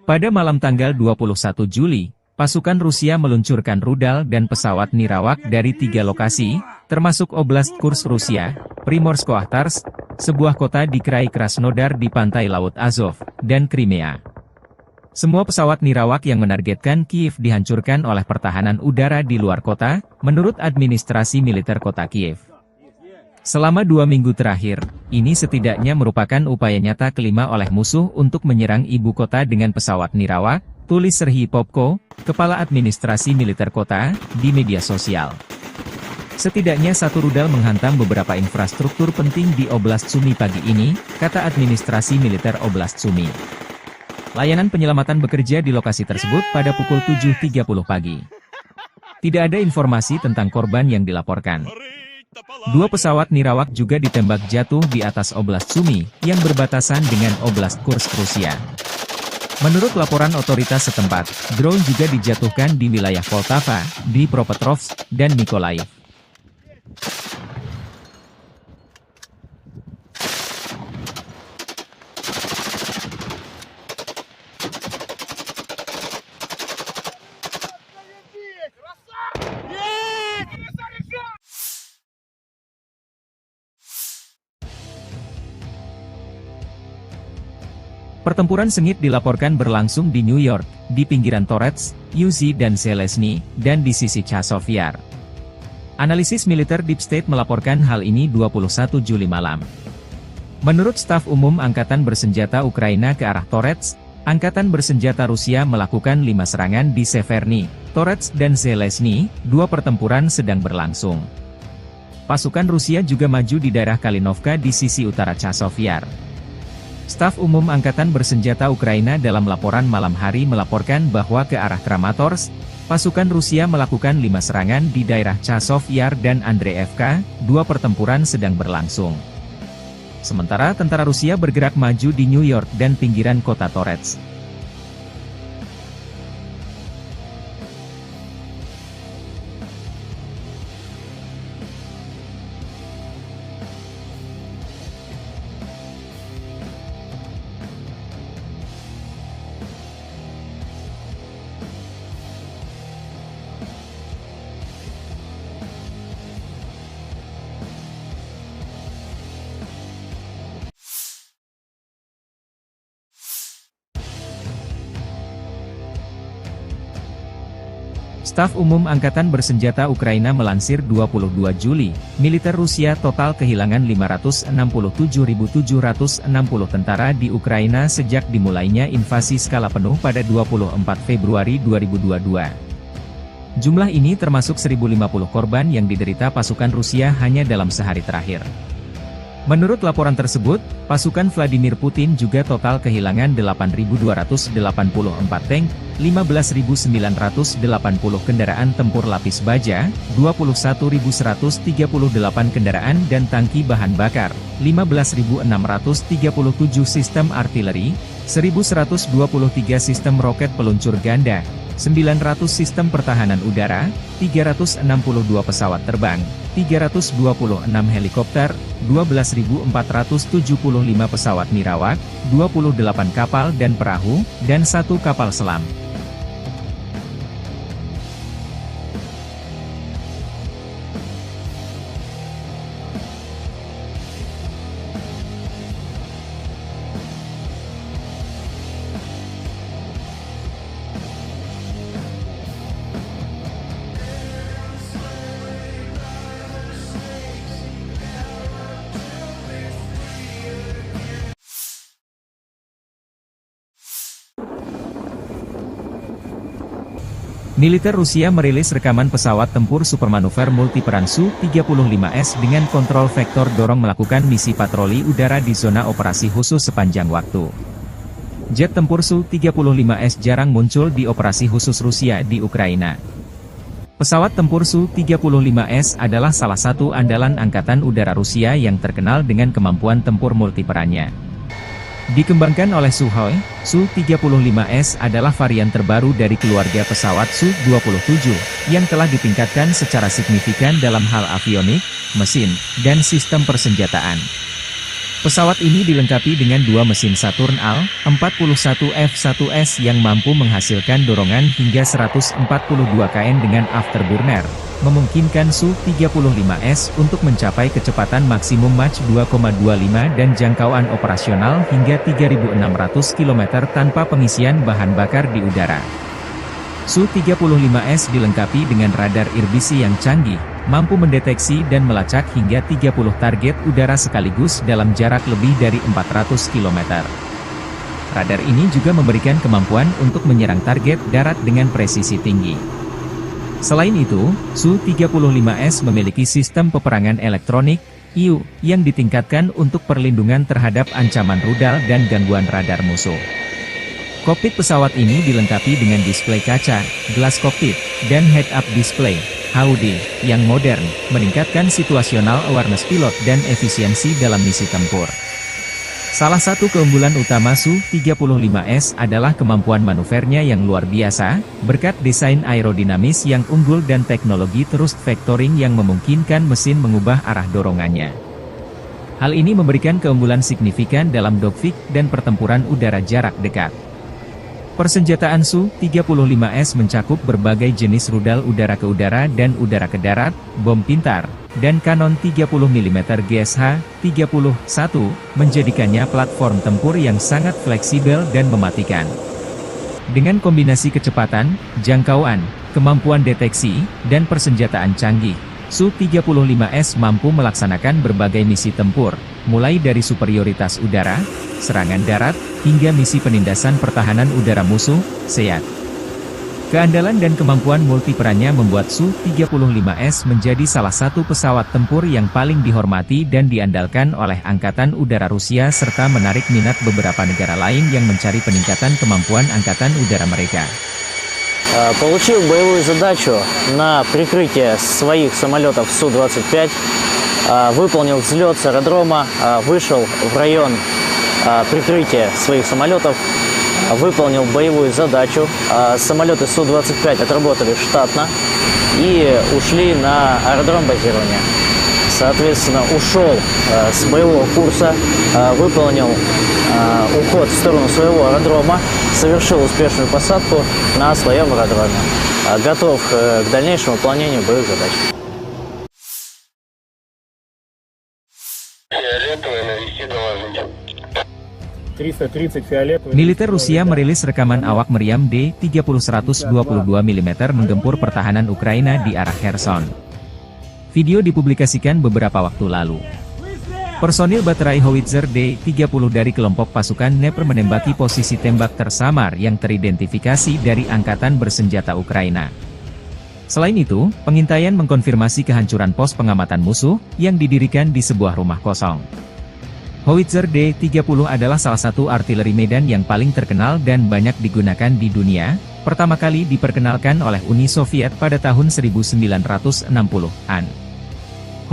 Pada malam tanggal 21 Juli, pasukan Rusia meluncurkan rudal dan pesawat nirawak dari 3 lokasi, termasuk Oblast Kursk Rusia, Primorsko-Akhtarsk, sebuah kota di Krai Krasnodar di pantai Laut Azov, dan Crimea. Semua pesawat nirawak yang menargetkan Kiev dihancurkan oleh pertahanan udara di luar kota, menurut administrasi militer kota Kiev. Selama 2 minggu terakhir, ini setidaknya merupakan upaya nyata kelima oleh musuh untuk menyerang ibu kota dengan pesawat nirawak, tulis Serhiy Popko, Kepala Administrasi Militer Kota, di media sosial. Setidaknya 1 rudal menghantam beberapa infrastruktur penting di Oblast Sumy pagi ini, kata Administrasi Militer Oblast Sumy. Layanan penyelamatan bekerja di lokasi tersebut pada pukul 7.30 pagi. Tidak ada informasi tentang korban yang dilaporkan. 2 pesawat nirawak juga ditembak jatuh di atas Oblast Sumy, yang berbatasan dengan Oblast Kursk Rusia. Menurut laporan otoritas setempat, drone juga dijatuhkan di wilayah Poltava, Dnipropetrovsk, dan Mykolaiv. Pertempuran sengit dilaporkan berlangsung di New York, di pinggiran Torets, Uzi dan Zelensky, dan di sisi Chazov Yar. Analisis militer Deep State melaporkan hal ini 21 Juli malam. Menurut staf umum Angkatan Bersenjata Ukraina ke arah Torets, Angkatan Bersenjata Rusia melakukan 5 serangan di Severny, Torets dan Zelensky, 2 pertempuran sedang berlangsung. Pasukan Rusia juga maju di daerah Kalinovka di sisi utara Chazov Yar. Staf Umum Angkatan Bersenjata Ukraina dalam laporan malam hari melaporkan bahwa ke arah Kramatorsk, pasukan Rusia melakukan 5 serangan di daerah Chazov Yar dan Andreevka, 2 pertempuran sedang berlangsung. Sementara tentara Rusia bergerak maju di New York dan pinggiran kota Torets. Staf Umum Angkatan Bersenjata Ukraina melansir 22 Juli, militer Rusia total kehilangan 567.760 tentara di Ukraina sejak dimulainya invasi skala penuh pada 24 Februari 2022. Jumlah ini termasuk 1.050 korban yang diderita pasukan Rusia hanya dalam sehari terakhir. Menurut laporan tersebut, pasukan Vladimir Putin juga total kehilangan 8.284 tank, 15.980 kendaraan tempur lapis baja, 21.138 kendaraan dan tangki bahan bakar, 15.637 sistem artileri, 1.123 sistem roket peluncur ganda, 900 sistem pertahanan udara, 362 pesawat terbang, 326 helikopter, 12.475 pesawat nirawak, 28 kapal dan perahu, dan 1 kapal selam. Militer Rusia merilis rekaman pesawat tempur supermanuver multiperan Su-35S dengan kontrol vektor dorong melakukan misi patroli udara di zona operasi khusus sepanjang waktu. Jet tempur Su-35S jarang muncul di operasi khusus Rusia di Ukraina. Pesawat tempur Su-35S adalah salah satu andalan Angkatan Udara Rusia yang terkenal dengan kemampuan tempur multiperannya. Dikembangkan oleh Sukhoi, Su-35S adalah varian terbaru dari keluarga pesawat Su-27, yang telah ditingkatkan secara signifikan dalam hal avionik, mesin, dan sistem persenjataan. Pesawat ini dilengkapi dengan 2 mesin Saturn Al-41F1S yang mampu menghasilkan dorongan hingga 142 kN dengan afterburner, memungkinkan Su-35S untuk mencapai kecepatan maksimum Mach 2,25 dan jangkauan operasional hingga 3.600 km tanpa pengisian bahan bakar di udara. Su-35S dilengkapi dengan radar irbisi yang canggih, mampu mendeteksi dan melacak hingga 30 target udara sekaligus dalam jarak lebih dari 400 km. Radar ini juga memberikan kemampuan untuk menyerang target darat dengan presisi tinggi. Selain itu, Su-35S memiliki sistem peperangan elektronik, IU, yang ditingkatkan untuk perlindungan terhadap ancaman rudal dan gangguan radar musuh. Kokpit pesawat ini dilengkapi dengan display kaca, gelas kokpit, dan head-up display, HUD, yang modern, meningkatkan situational awareness pilot dan efisiensi dalam misi tempur. Salah satu keunggulan utama Su-35S adalah kemampuan manuvernya yang luar biasa, berkat desain aerodinamis yang unggul dan teknologi thrust vectoring yang memungkinkan mesin mengubah arah dorongannya. Hal ini memberikan keunggulan signifikan dalam dogfight dan pertempuran udara jarak dekat. Persenjataan Su-35S mencakup berbagai jenis rudal udara ke udara dan udara ke darat, bom pintar, dan kanon 30 mm GSH-31, menjadikannya platform tempur yang sangat fleksibel dan mematikan. Dengan kombinasi kecepatan, jangkauan, kemampuan deteksi, dan persenjataan canggih, Su-35S mampu melaksanakan berbagai misi tempur, mulai dari superioritas udara, serangan darat, hingga misi penindasan pertahanan udara musuh, SEAD. Keandalan dan kemampuan multiperannya membuat Su-35S menjadi salah satu pesawat tempur yang paling dihormati dan diandalkan oleh Angkatan Udara Rusia serta menarik minat beberapa negara lain yang mencari peningkatan kemampuan Angkatan Udara mereka. Получил боевую задачу на прикрытие своих самолетов Су-25, выполнил взлет с аэродрома, вышел в район прикрытия своих самолетов, выполнил боевую задачу. Самолеты Су-25 отработали штатно и ушли на аэродром базирования. Соответственно, ушел с боевого курса, выполнил уход в сторону своего аэродрома, совершил успешную посадку на своем аэродроме. Готов к дальнейшему выполнению боевых задач. Фиолетовый, навести доложите. 330 фиолетовый. Militer Rusia merilis rekaman awak meriam D-30-122 mm menggempur pertahanan Ukraina di arah Kherson. Video dipublikasikan beberapa waktu lalu. Personil baterai howitzer D-30 dari kelompok pasukan Dnepr menembaki posisi tembak tersamar yang teridentifikasi dari Angkatan Bersenjata Ukraina. Selain itu, pengintaian mengkonfirmasi kehancuran pos pengamatan musuh yang didirikan di sebuah rumah kosong. Howitzer D-30 adalah salah satu artileri medan yang paling terkenal dan banyak digunakan di dunia, pertama kali diperkenalkan oleh Uni Soviet pada tahun 1960-an.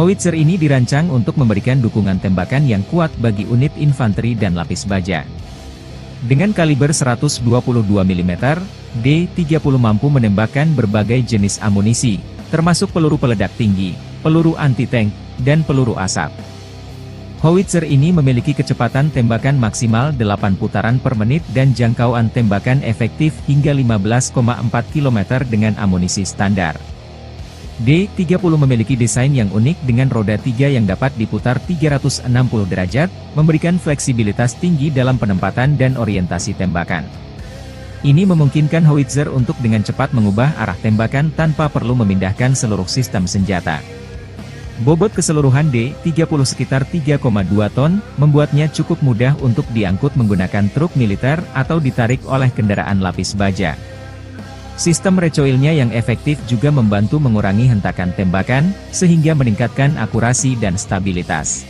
Howitzer ini dirancang untuk memberikan dukungan tembakan yang kuat bagi unit infanteri dan lapis baja. Dengan kaliber 122 mm, D-30 mampu menembakkan berbagai jenis amunisi, termasuk peluru peledak tinggi, peluru anti-tank, dan peluru asap. Howitzer ini memiliki kecepatan tembakan maksimal 8 putaran per menit dan jangkauan tembakan efektif hingga 15,4 km dengan amunisi standar. D-30 memiliki desain yang unik dengan roda 3 yang dapat diputar 360 derajat, memberikan fleksibilitas tinggi dalam penempatan dan orientasi tembakan. Ini memungkinkan Howitzer untuk dengan cepat mengubah arah tembakan tanpa perlu memindahkan seluruh sistem senjata. Bobot keseluruhan D-30 sekitar 3,2 ton, membuatnya cukup mudah untuk diangkut menggunakan truk militer atau ditarik oleh kendaraan lapis baja. Sistem recoilnya yang efektif juga membantu mengurangi hentakan tembakan, sehingga meningkatkan akurasi dan stabilitas.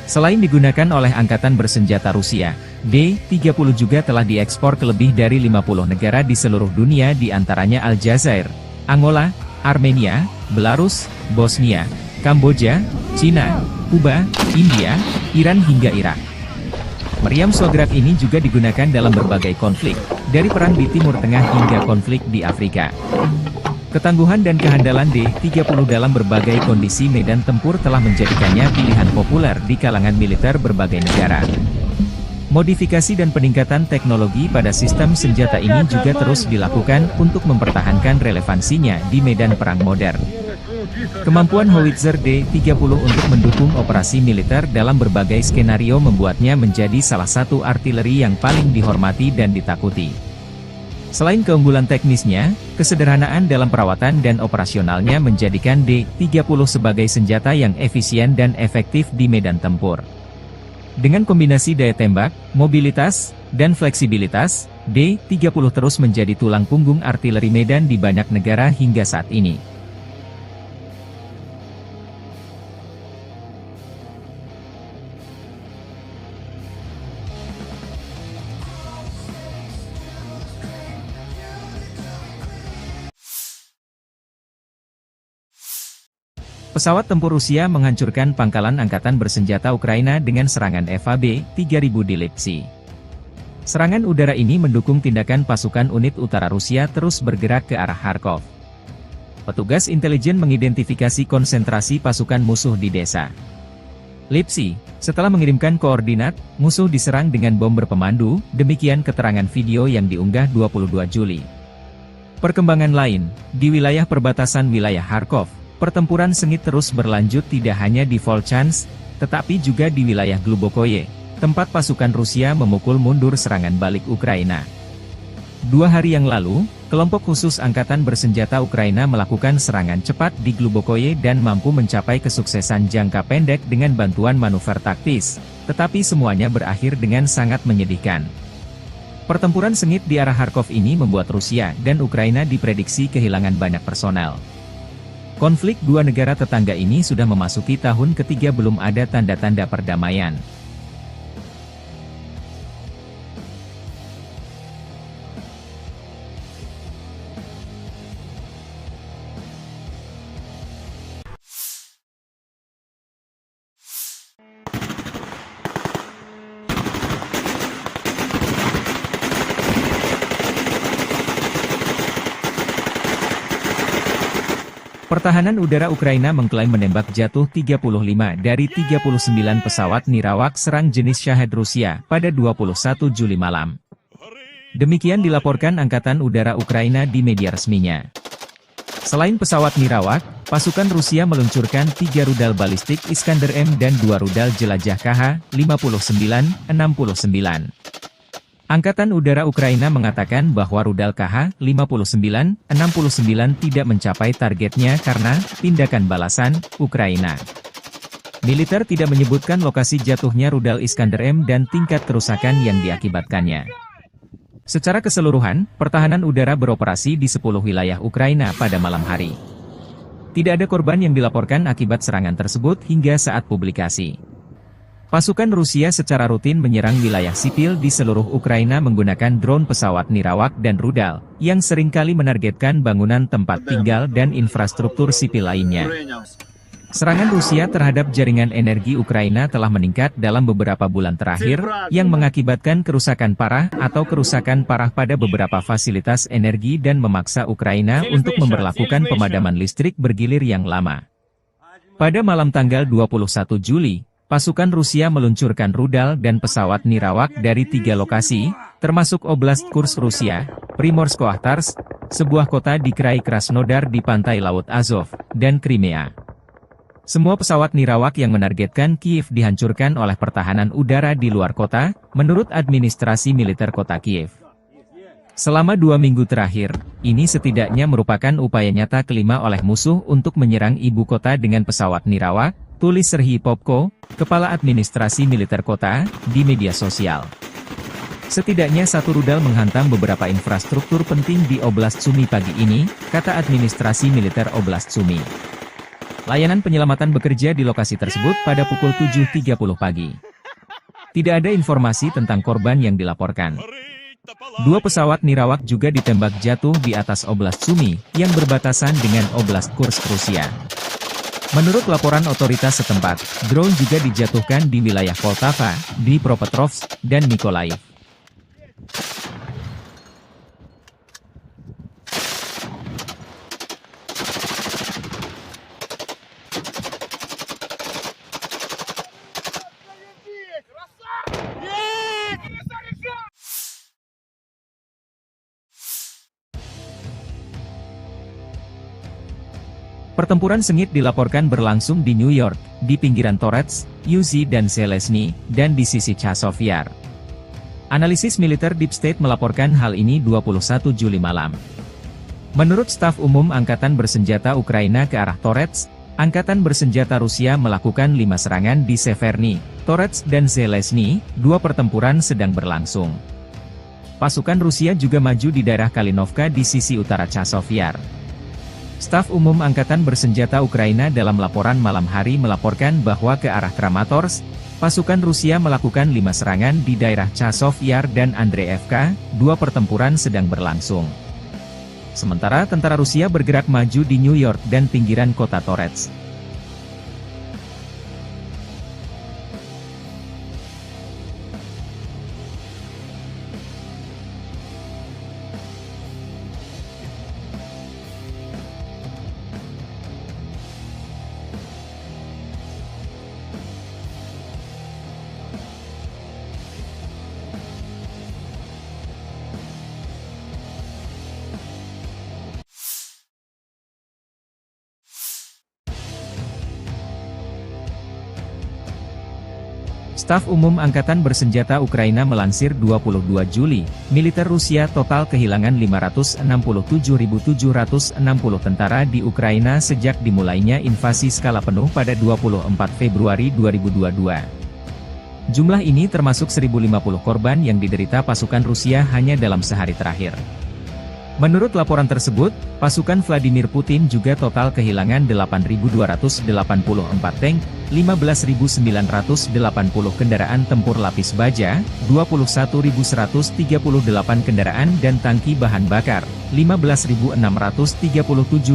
Selain digunakan oleh Angkatan Bersenjata Rusia, D-30 juga telah diekspor ke lebih dari 50 negara di seluruh dunia di antaranya Aljazair, Angola, Armenia, Belarus, Bosnia, Kamboja, Cina, Kuba, India, Iran hingga Irak. Meriam Swagrak ini juga digunakan dalam berbagai konflik, dari perang di Timur Tengah hingga konflik di Afrika. Ketangguhan dan kehandalan D-30 dalam berbagai kondisi medan tempur telah menjadikannya pilihan populer di kalangan militer berbagai negara. Modifikasi dan peningkatan teknologi pada sistem senjata ini juga terus dilakukan untuk mempertahankan relevansinya di medan perang modern. Kemampuan Howitzer D-30 untuk mendukung operasi militer dalam berbagai skenario membuatnya menjadi salah satu artileri yang paling dihormati dan ditakuti. Selain keunggulan teknisnya, kesederhanaan dalam perawatan dan operasionalnya menjadikan D-30 sebagai senjata yang efisien dan efektif di medan tempur. Dengan kombinasi daya tembak, mobilitas, dan fleksibilitas, D-30 terus menjadi tulang punggung artileri medan di banyak negara hingga saat ini. Pesawat tempur Rusia menghancurkan pangkalan Angkatan Bersenjata Ukraina dengan serangan FAB-3000 di Lipsy. Serangan udara ini mendukung tindakan pasukan unit utara Rusia terus bergerak ke arah Kharkov. Petugas intelijen mengidentifikasi konsentrasi pasukan musuh di desa Lipsy. Setelah mengirimkan koordinat, musuh diserang dengan bom berpemandu, demikian keterangan video yang diunggah 22 Juli. Perkembangan lain, di wilayah perbatasan wilayah Kharkov, pertempuran sengit terus berlanjut tidak hanya di Volchansk, tetapi juga di wilayah Glubokoye, tempat pasukan Rusia memukul mundur serangan balik Ukraina. 2 hari yang lalu, kelompok khusus Angkatan Bersenjata Ukraina melakukan serangan cepat di Glubokoye dan mampu mencapai kesuksesan jangka pendek dengan bantuan manuver taktis, tetapi semuanya berakhir dengan sangat menyedihkan. Pertempuran sengit di arah Kharkov ini membuat Rusia dan Ukraina diprediksi kehilangan banyak personel. Konflik dua negara tetangga ini sudah memasuki tahun ketiga belum ada tanda-tanda perdamaian. Pertahanan udara Ukraina mengklaim menembak jatuh 35 dari 39 pesawat nirawak serang jenis Shahed Rusia pada 21 Juli malam. Demikian dilaporkan Angkatan Udara Ukraina di media resminya. Selain pesawat nirawak, pasukan Rusia meluncurkan 3 rudal balistik Iskander-M dan 2 rudal jelajah KH-59-69. Angkatan Udara Ukraina mengatakan bahwa rudal KH-59-69 tidak mencapai targetnya karena tindakan balasan Ukraina. Militer tidak menyebutkan lokasi jatuhnya rudal Iskander-M dan tingkat kerusakan yang diakibatkannya. Secara keseluruhan, pertahanan udara beroperasi di 10 wilayah Ukraina pada malam hari. Tidak ada korban yang dilaporkan akibat serangan tersebut hingga saat publikasi. Pasukan Rusia secara rutin menyerang wilayah sipil di seluruh Ukraina menggunakan drone pesawat nirawak dan rudal, yang seringkali menargetkan bangunan tempat tinggal dan infrastruktur sipil lainnya. Serangan Rusia terhadap jaringan energi Ukraina telah meningkat dalam beberapa bulan terakhir, yang mengakibatkan kerusakan parah atau kerusakan parah pada beberapa fasilitas energi dan memaksa Ukraina untuk memberlakukan pemadaman listrik bergilir yang lama. Pada malam tanggal 21 Juli, pasukan Rusia meluncurkan rudal dan pesawat nirawak dari 3 lokasi, termasuk Oblast Kursk Rusia, Primorsko-Akhtarsk, sebuah kota di Krai Krasnodar di pantai Laut Azov, dan Crimea. Semua pesawat nirawak yang menargetkan Kiev dihancurkan oleh pertahanan udara di luar kota, menurut administrasi militer kota Kiev. Selama 2 minggu terakhir, ini setidaknya merupakan upaya nyata kelima oleh musuh untuk menyerang ibu kota dengan pesawat nirawak, tulis Serhiy Popko, kepala administrasi militer kota, di media sosial. Setidaknya satu rudal menghantam beberapa infrastruktur penting di Oblast Sumy pagi ini, kata administrasi militer Oblast Sumy. Layanan penyelamatan bekerja di lokasi tersebut pada pukul 7.30 pagi. Tidak ada informasi tentang korban yang dilaporkan. 2 pesawat nirawak juga ditembak jatuh di atas Oblast Sumy, yang berbatasan dengan Oblast Kursk Rusia. Menurut laporan otoritas setempat, drone juga dijatuhkan di wilayah Poltava, Dnipropetrovsk, dan Mykolaiv. Pertempuran sengit dilaporkan berlangsung di New York, di pinggiran Torets, Uzi dan Zelezny, dan di sisi Chazov Yar. Analisis militer Deep State melaporkan hal ini 21 Juli malam. Menurut staf umum Angkatan Bersenjata Ukraina ke arah Torets, Angkatan Bersenjata Rusia melakukan 5 serangan di Severny, Torets dan Zelezny, 2 pertempuran sedang berlangsung. Pasukan Rusia juga maju di daerah Kalinovka di sisi utara Chazov Yar. Staf Umum Angkatan Bersenjata Ukraina dalam laporan malam hari melaporkan bahwa ke arah Kramatorsk, pasukan Rusia melakukan 5 serangan di daerah Chazov Yar dan Andreevka, 2 pertempuran sedang berlangsung. Sementara tentara Rusia bergerak maju di New York dan pinggiran kota Torets. Staf Umum Angkatan Bersenjata Ukraina melansir 22 Juli, militer Rusia total kehilangan 567.760 tentara di Ukraina sejak dimulainya invasi skala penuh pada 24 Februari 2022. Jumlah ini termasuk 1.050 korban yang diderita pasukan Rusia hanya dalam sehari terakhir. Menurut laporan tersebut, pasukan Vladimir Putin juga total kehilangan 8.284 tank, 15.980 kendaraan tempur lapis baja, 21.138 kendaraan dan tangki bahan bakar, 15.637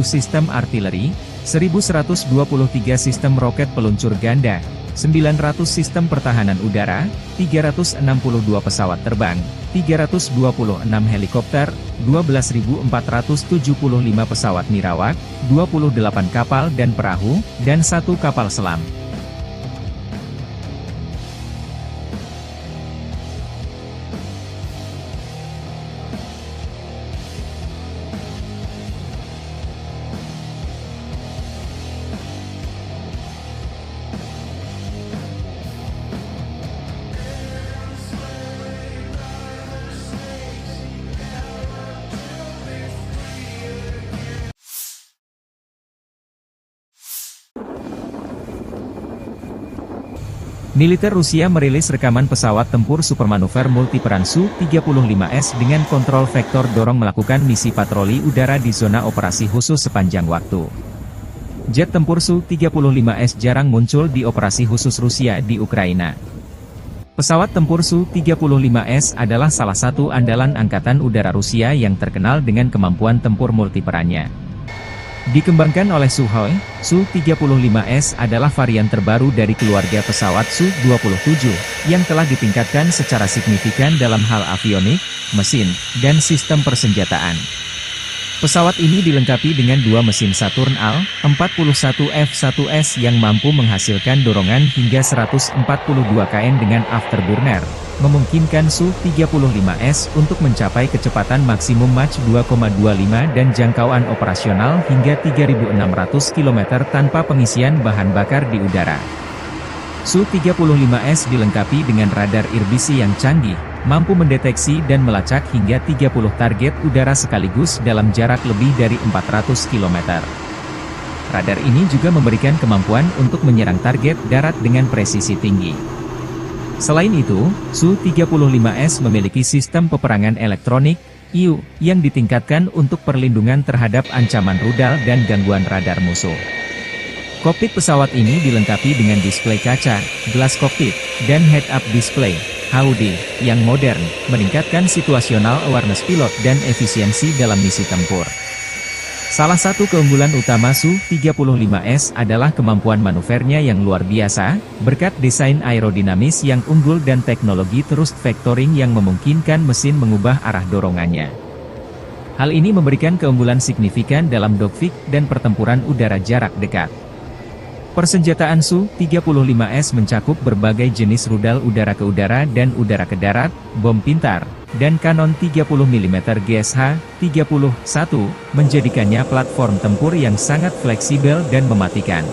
sistem artileri, 1.123 sistem roket peluncur ganda, 900 sistem pertahanan udara, 362 pesawat terbang, 326 helikopter, 12.475 pesawat nirawak, 28 kapal dan perahu, dan 1 kapal selam. Militer Rusia merilis rekaman pesawat tempur supermanuver multiperan Su-35S dengan kontrol vektor dorong melakukan misi patroli udara di zona operasi khusus sepanjang waktu. Jet tempur Su-35S jarang muncul di operasi khusus Rusia di Ukraina. Pesawat tempur Su-35S adalah salah satu andalan Angkatan Udara Rusia yang terkenal dengan kemampuan tempur multiperannya. Dikembangkan oleh Sukhoi, Su-35S adalah varian terbaru dari keluarga pesawat Su-27, yang telah ditingkatkan secara signifikan dalam hal avionik, mesin, dan sistem persenjataan. Pesawat ini dilengkapi dengan dua mesin Saturn Al-41F1S yang mampu menghasilkan dorongan hingga 142 kN dengan afterburner, memungkinkan Su-35S untuk mencapai kecepatan maksimum Mach 2,25 dan jangkauan operasional hingga 3.600 km tanpa pengisian bahan bakar di udara. Su-35S dilengkapi dengan radar irbisi yang canggih, mampu mendeteksi dan melacak hingga 30 target udara sekaligus dalam jarak lebih dari 400 km. Radar ini juga memberikan kemampuan untuk menyerang target darat dengan presisi tinggi. Selain itu, Su-35S memiliki sistem peperangan elektronik, IU, yang ditingkatkan untuk perlindungan terhadap ancaman rudal dan gangguan radar musuh. Kokpit pesawat ini dilengkapi dengan display kaca, gelas kokpit, dan head-up display, HUD, yang modern, meningkatkan situational awareness pilot dan efisiensi dalam misi tempur. Salah satu keunggulan utama Su-35S adalah kemampuan manuvernya yang luar biasa, berkat desain aerodinamis yang unggul dan teknologi thrust vectoring yang memungkinkan mesin mengubah arah dorongannya. Hal ini memberikan keunggulan signifikan dalam dogfight dan pertempuran udara jarak dekat. Persenjataan Su-35S mencakup berbagai jenis rudal udara ke udara dan udara ke darat, bom pintar, dan kanon 30 mm GSH-31, menjadikannya platform tempur yang sangat fleksibel dan mematikan.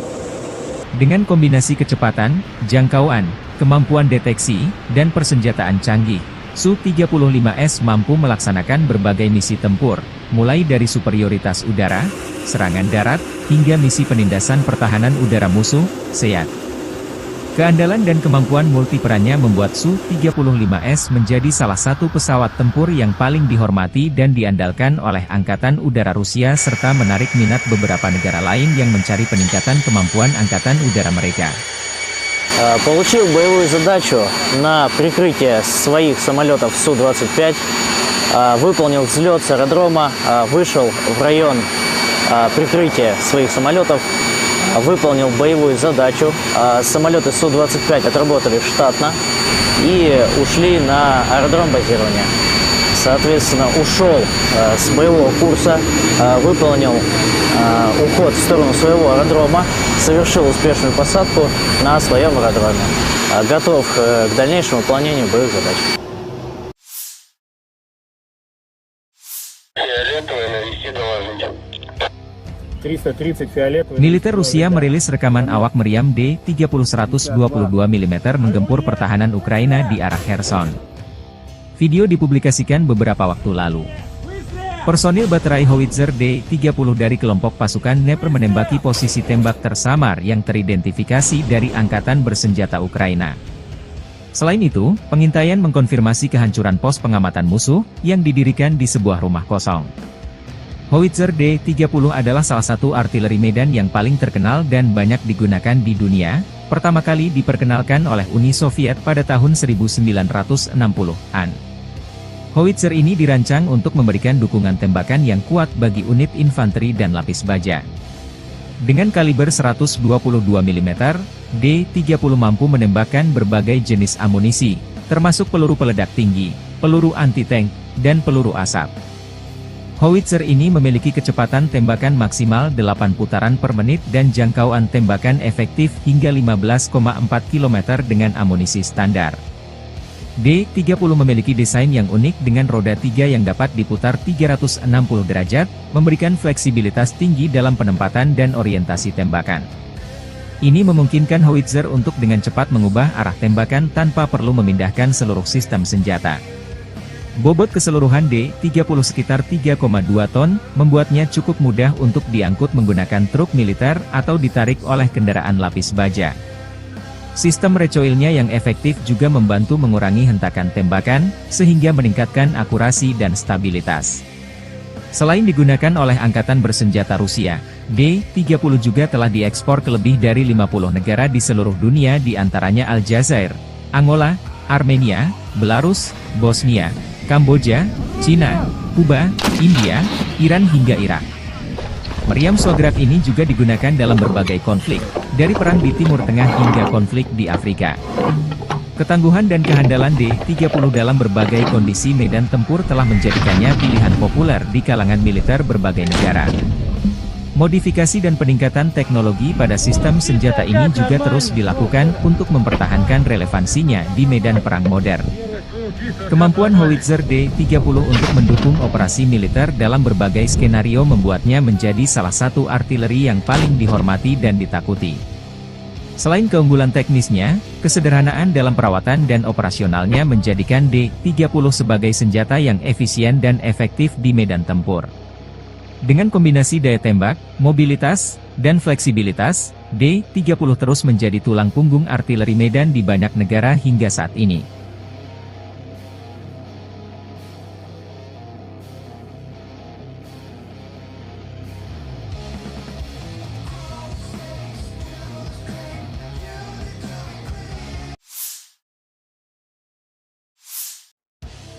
Dengan kombinasi kecepatan, jangkauan, kemampuan deteksi, dan persenjataan canggih, Su-35S mampu melaksanakan berbagai misi tempur, mulai dari superioritas udara, serangan darat, hingga misi penindasan pertahanan udara musuh, SEAD. Keandalan dan kemampuan multiperannya membuat Su-35S menjadi salah satu pesawat tempur yang paling dihormati dan diandalkan oleh Angkatan Udara Rusia serta menarik minat beberapa negara lain yang mencari peningkatan kemampuan Angkatan Udara mereka. Получил боевую задачу на прикрытие своих самолетов Су-25, выполнил взлет с аэродрома, вышел в район прикрытия своих самолетов, выполнил боевую задачу. Самолеты Су-25 отработали штатно и ушли на аэродром базирования. Соответственно, ушел с боевого курса, выполнил уход в сторону своего аэродрома, совершил успешную посадку на своем аэродроме. Готов к дальнейшему выполнению боевых задач. Фиолетовый, навести доложите. 330 фиолетовый. Militer Rusia merilis rekaman awak meriam D-30-122 mm menggempur pertahanan Ukraina di arah Kherson. Video dipublikasikan beberapa waktu lalu. Personil baterai howitzer D-30 dari kelompok pasukan Dnepr menembaki posisi tembak tersamar yang teridentifikasi dari Angkatan Bersenjata Ukraina. Selain itu, pengintaian mengkonfirmasi kehancuran pos pengamatan musuh yang didirikan di sebuah rumah kosong. Howitzer D-30 adalah salah satu artileri medan yang paling terkenal dan banyak digunakan di dunia, pertama kali diperkenalkan oleh Uni Soviet pada tahun 1960-an. Howitzer ini dirancang untuk memberikan dukungan tembakan yang kuat bagi unit infanteri dan lapis baja. Dengan kaliber 122 mm, D-30 mampu menembakkan berbagai jenis amunisi, termasuk peluru peledak tinggi, peluru anti-tank, dan peluru asap. Howitzer ini memiliki kecepatan tembakan maksimal 8 putaran per menit dan jangkauan tembakan efektif hingga 15,4 km dengan amunisi standar. D-30 memiliki desain yang unik dengan roda 3 yang dapat diputar 360 derajat, memberikan fleksibilitas tinggi dalam penempatan dan orientasi tembakan. Ini memungkinkan howitzer untuk dengan cepat mengubah arah tembakan tanpa perlu memindahkan seluruh sistem senjata. Bobot keseluruhan D-30 sekitar 3,2 ton, membuatnya cukup mudah untuk diangkut menggunakan truk militer atau ditarik oleh kendaraan lapis baja. Sistem recoilnya yang efektif juga membantu mengurangi hentakan tembakan, sehingga meningkatkan akurasi dan stabilitas. Selain digunakan oleh Angkatan Bersenjata Rusia, D-30 juga telah diekspor ke lebih dari 50 negara di seluruh dunia, di antaranya Aljazair, Angola, Armenia, Belarus, Bosnia, Kamboja, Cina, Kuba, India, Iran hingga Irak. Meriam Shograt ini juga digunakan dalam berbagai konflik, dari perang di Timur Tengah hingga konflik di Afrika. Ketangguhan dan kehandalan D-30 dalam berbagai kondisi medan tempur telah menjadikannya pilihan populer di kalangan militer berbagai negara. Modifikasi dan peningkatan teknologi pada sistem senjata ini juga terus dilakukan untuk mempertahankan relevansinya di medan perang modern. Kemampuan howitzer D-30 untuk mendukung operasi militer dalam berbagai skenario membuatnya menjadi salah satu artileri yang paling dihormati dan ditakuti. Selain keunggulan teknisnya, kesederhanaan dalam perawatan dan operasionalnya menjadikan D-30 sebagai senjata yang efisien dan efektif di medan tempur. Dengan kombinasi daya tembak, mobilitas, dan fleksibilitas, D-30 terus menjadi tulang punggung artileri medan di banyak negara hingga saat ini.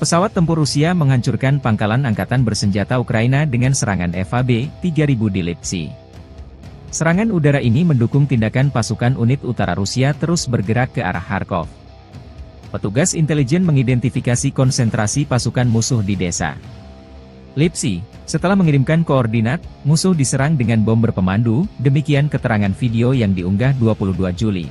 Pesawat tempur Rusia menghancurkan pangkalan Angkatan Bersenjata Ukraina dengan serangan FAB-3000 di Lipsy. Serangan udara ini mendukung tindakan pasukan unit utara Rusia terus bergerak ke arah Kharkov. Petugas intelijen mengidentifikasi konsentrasi pasukan musuh di desa Lipsy. Setelah mengirimkan koordinat, musuh diserang dengan bom berpemandu, demikian keterangan video yang diunggah 22 Juli.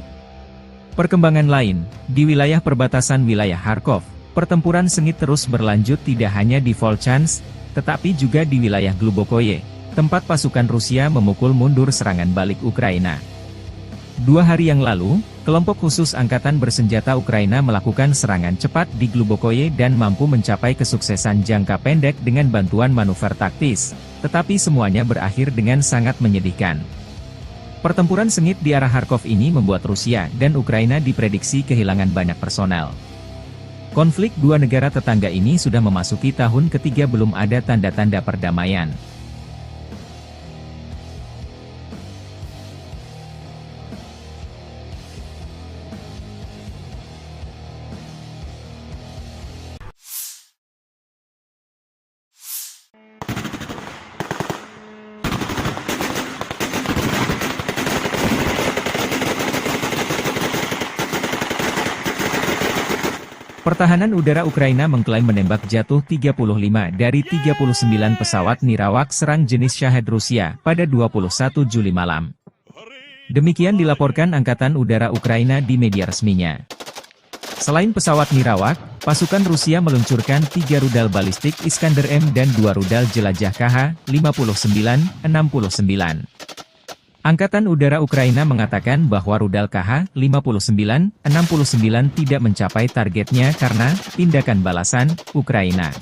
Perkembangan lain, di wilayah perbatasan wilayah Kharkov, pertempuran sengit terus berlanjut tidak hanya di Volchansk, tetapi juga di wilayah Glubokoye, tempat pasukan Rusia memukul mundur serangan balik Ukraina. 2 hari yang lalu, kelompok khusus Angkatan Bersenjata Ukraina melakukan serangan cepat di Glubokoye dan mampu mencapai kesuksesan jangka pendek dengan bantuan manuver taktis, tetapi semuanya berakhir dengan sangat menyedihkan. Pertempuran sengit di arah Kharkov ini membuat Rusia dan Ukraina diprediksi kehilangan banyak personel. Konflik dua negara tetangga ini sudah memasuki tahun ketiga belum ada tanda-tanda perdamaian. Pertahanan udara Ukraina mengklaim menembak jatuh 35 dari 39 pesawat nirawak serang jenis Shahed Rusia pada 21 Juli malam. Demikian dilaporkan Angkatan Udara Ukraina di media resminya. Selain pesawat nirawak, pasukan Rusia meluncurkan 3 rudal balistik Iskander-M dan 2 rudal jelajah KH-59-69. Angkatan Udara Ukraina mengatakan bahwa rudal KH-59-69 tidak mencapai targetnya karena tindakan balasan Ukraina.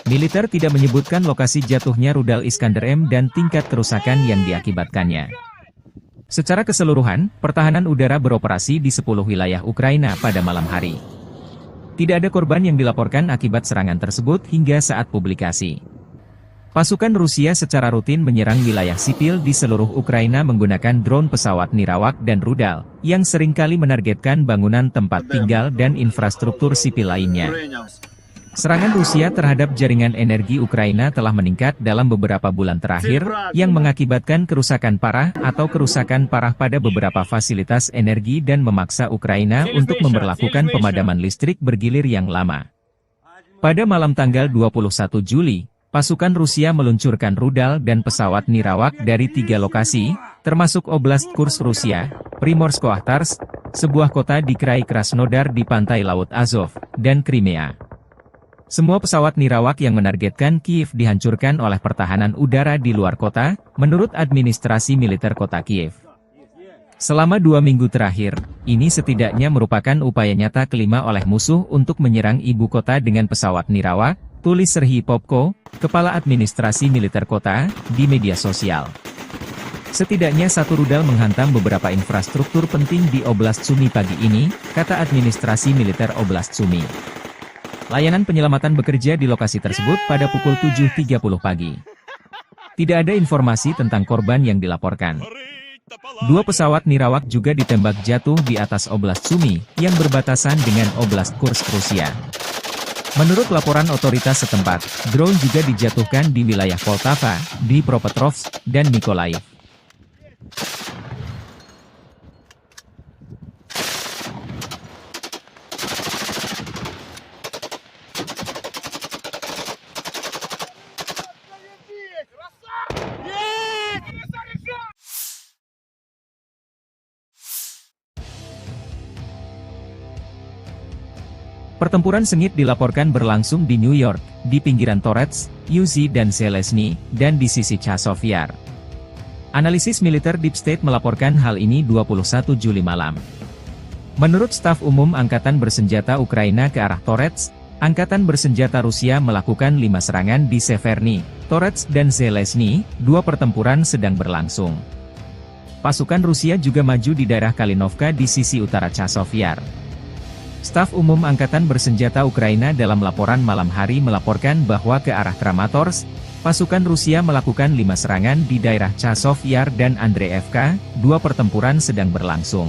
Militer tidak menyebutkan lokasi jatuhnya rudal Iskander-M dan tingkat kerusakan yang diakibatkannya. Secara keseluruhan, pertahanan udara beroperasi di 10 wilayah Ukraina pada malam hari. Tidak ada korban yang dilaporkan akibat serangan tersebut hingga saat publikasi. Pasukan Rusia secara rutin menyerang wilayah sipil di seluruh Ukraina menggunakan drone pesawat nirawak dan rudal, yang seringkali menargetkan bangunan tempat tinggal dan infrastruktur sipil lainnya. Serangan Rusia terhadap jaringan energi Ukraina telah meningkat dalam beberapa bulan terakhir, yang mengakibatkan kerusakan parah atau kerusakan parah pada beberapa fasilitas energi dan memaksa Ukraina untuk memberlakukan pemadaman listrik bergilir yang lama. Pada malam tanggal 21 Juli, pasukan Rusia meluncurkan rudal dan pesawat nirawak dari 3 lokasi, termasuk Oblast Kursk Rusia, Primorsko-Akhtarsk, sebuah kota di Krai Krasnodar di pantai Laut Azov, dan Crimea. Semua pesawat nirawak yang menargetkan Kiev dihancurkan oleh pertahanan udara di luar kota, menurut administrasi militer kota Kiev. Selama 2 minggu terakhir, ini setidaknya merupakan upaya nyata kelima oleh musuh untuk menyerang ibu kota dengan pesawat nirawak, tulis Serhiy Popko, Kepala Administrasi Militer Kota, di media sosial. Setidaknya satu rudal menghantam beberapa infrastruktur penting di Oblast Sumy pagi ini, kata administrasi militer Oblast Sumy. Layanan penyelamatan bekerja di lokasi tersebut pada pukul 7.30 pagi. Tidak ada informasi tentang korban yang dilaporkan. Dua pesawat Nirawak juga ditembak jatuh di atas Oblast Sumy, yang berbatasan dengan Oblast Kursk, Rusia. Menurut laporan otoritas setempat, drone juga dijatuhkan di wilayah Poltava, Dnipropetrovsk, dan Mykolaiv. Pertempuran sengit dilaporkan berlangsung di New York, di pinggiran Torets, Uzi dan Zelezny, dan di sisi Chazov Yar. Analisis militer Deep State melaporkan hal ini 21 Juli malam. Menurut staf umum Angkatan Bersenjata Ukraina ke arah Torets, Angkatan Bersenjata Rusia melakukan 5 serangan di Severny, Torets dan Zelezny, 2 pertempuran sedang berlangsung. Pasukan Rusia juga maju di daerah Kalinovka di sisi utara Chazov Yar. Staf Umum Angkatan Bersenjata Ukraina dalam laporan malam hari melaporkan bahwa ke arah Kramatorsk, pasukan Rusia melakukan 5 serangan di daerah Chazov Yar dan Andreevka, 2 pertempuran sedang berlangsung.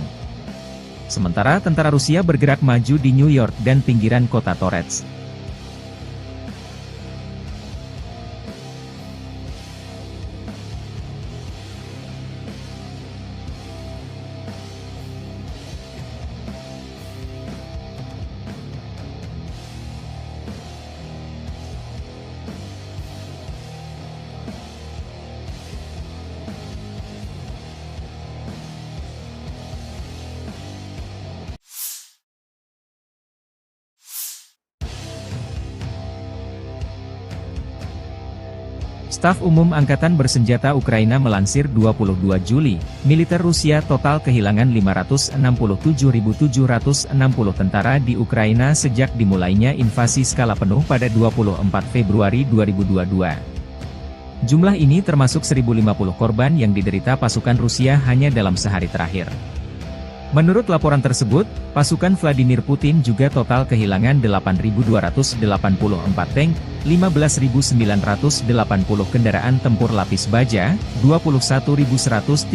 Sementara tentara Rusia bergerak maju di New York dan pinggiran kota Torets. Staf Umum Angkatan Bersenjata Ukraina melansir 22 Juli, militer Rusia total kehilangan 567.760 tentara di Ukraina sejak dimulainya invasi skala penuh pada 24 Februari 2022. Jumlah ini termasuk 1.050 korban yang diderita pasukan Rusia hanya dalam sehari terakhir. Menurut laporan tersebut, pasukan Vladimir Putin juga total kehilangan 8.284 tank, 15.980 kendaraan tempur lapis baja, 21.138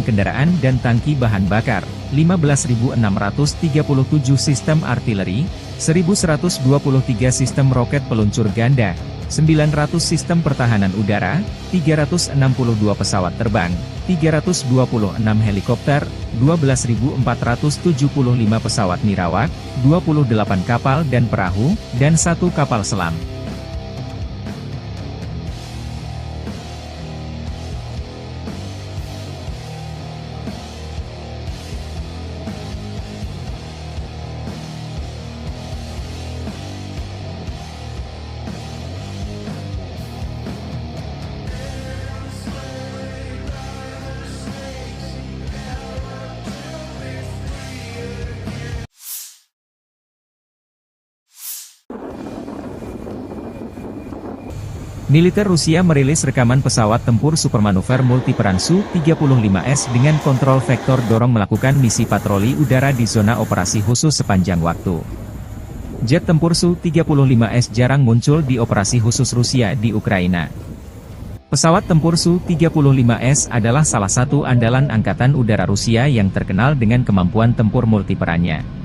kendaraan dan tangki bahan bakar, 15.637 sistem artileri, 1.123 sistem roket peluncur ganda, 900 sistem pertahanan udara, 362 pesawat terbang, 326 helikopter, 12.475 pesawat nirawak, 28 kapal dan perahu, dan 1 kapal selam. Militer Rusia merilis rekaman pesawat tempur supermanuver multiperan Su-35S dengan kontrol vektor dorong melakukan misi patroli udara di zona operasi khusus sepanjang waktu. Jet tempur Su-35S jarang muncul di operasi khusus Rusia di Ukraina. Pesawat tempur Su-35S adalah salah satu andalan Angkatan Udara Rusia yang terkenal dengan kemampuan tempur multiperannya.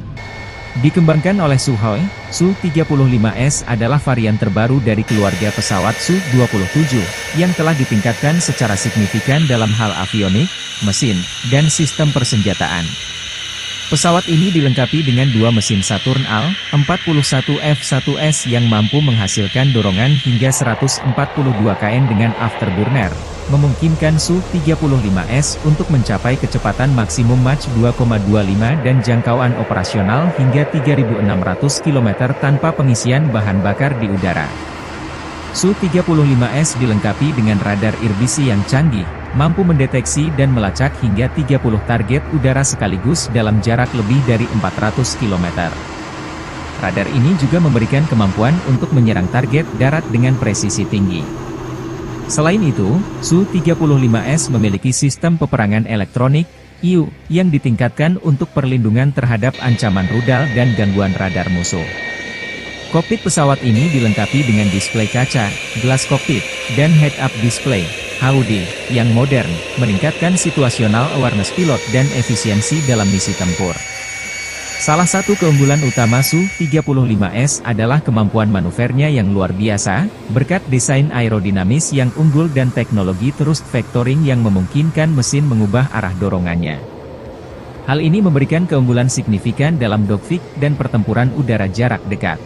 Dikembangkan oleh Sukhoi, Su-35S adalah varian terbaru dari keluarga pesawat Su-27, yang telah ditingkatkan secara signifikan dalam hal avionik, mesin, dan sistem persenjataan. Pesawat ini dilengkapi dengan 2 mesin Saturn Al-41 F-1S yang mampu menghasilkan dorongan hingga 142 kN dengan afterburner, memungkinkan Su-35S untuk mencapai kecepatan maksimum Mach 2,25 dan jangkauan operasional hingga 3.600 km tanpa pengisian bahan bakar di udara. Su-35S dilengkapi dengan radar irbisi yang canggih, mampu mendeteksi dan melacak hingga 30 target udara sekaligus dalam jarak lebih dari 400 km. Radar ini juga memberikan kemampuan untuk menyerang target darat dengan presisi tinggi. Selain itu, Su-35S memiliki sistem peperangan elektronik, IU, yang ditingkatkan untuk perlindungan terhadap ancaman rudal dan gangguan radar musuh. Kokpit pesawat ini dilengkapi dengan display kaca, gelas kokpit, dan head-up display, HUD, yang modern, meningkatkan situational awareness pilot dan efisiensi dalam misi tempur. Salah satu keunggulan utama Su-35S adalah kemampuan manuvernya yang luar biasa, berkat desain aerodinamis yang unggul dan teknologi thrust vectoring yang memungkinkan mesin mengubah arah dorongannya. Hal ini memberikan keunggulan signifikan dalam dogfight dan pertempuran udara jarak dekat.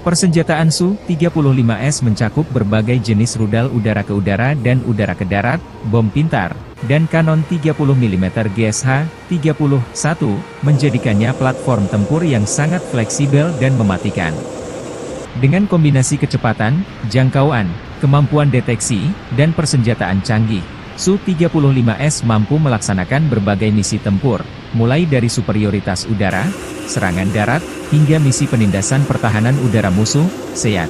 Persenjataan Su-35S mencakup berbagai jenis rudal udara ke udara dan udara ke darat, bom pintar, dan kanon 30 mm GSH-31, menjadikannya platform tempur yang sangat fleksibel dan mematikan. Dengan kombinasi kecepatan, jangkauan, kemampuan deteksi, dan persenjataan canggih, Su-35S mampu melaksanakan berbagai misi tempur, mulai dari superioritas udara, serangan darat, hingga misi penindasan pertahanan udara musuh, SEAD.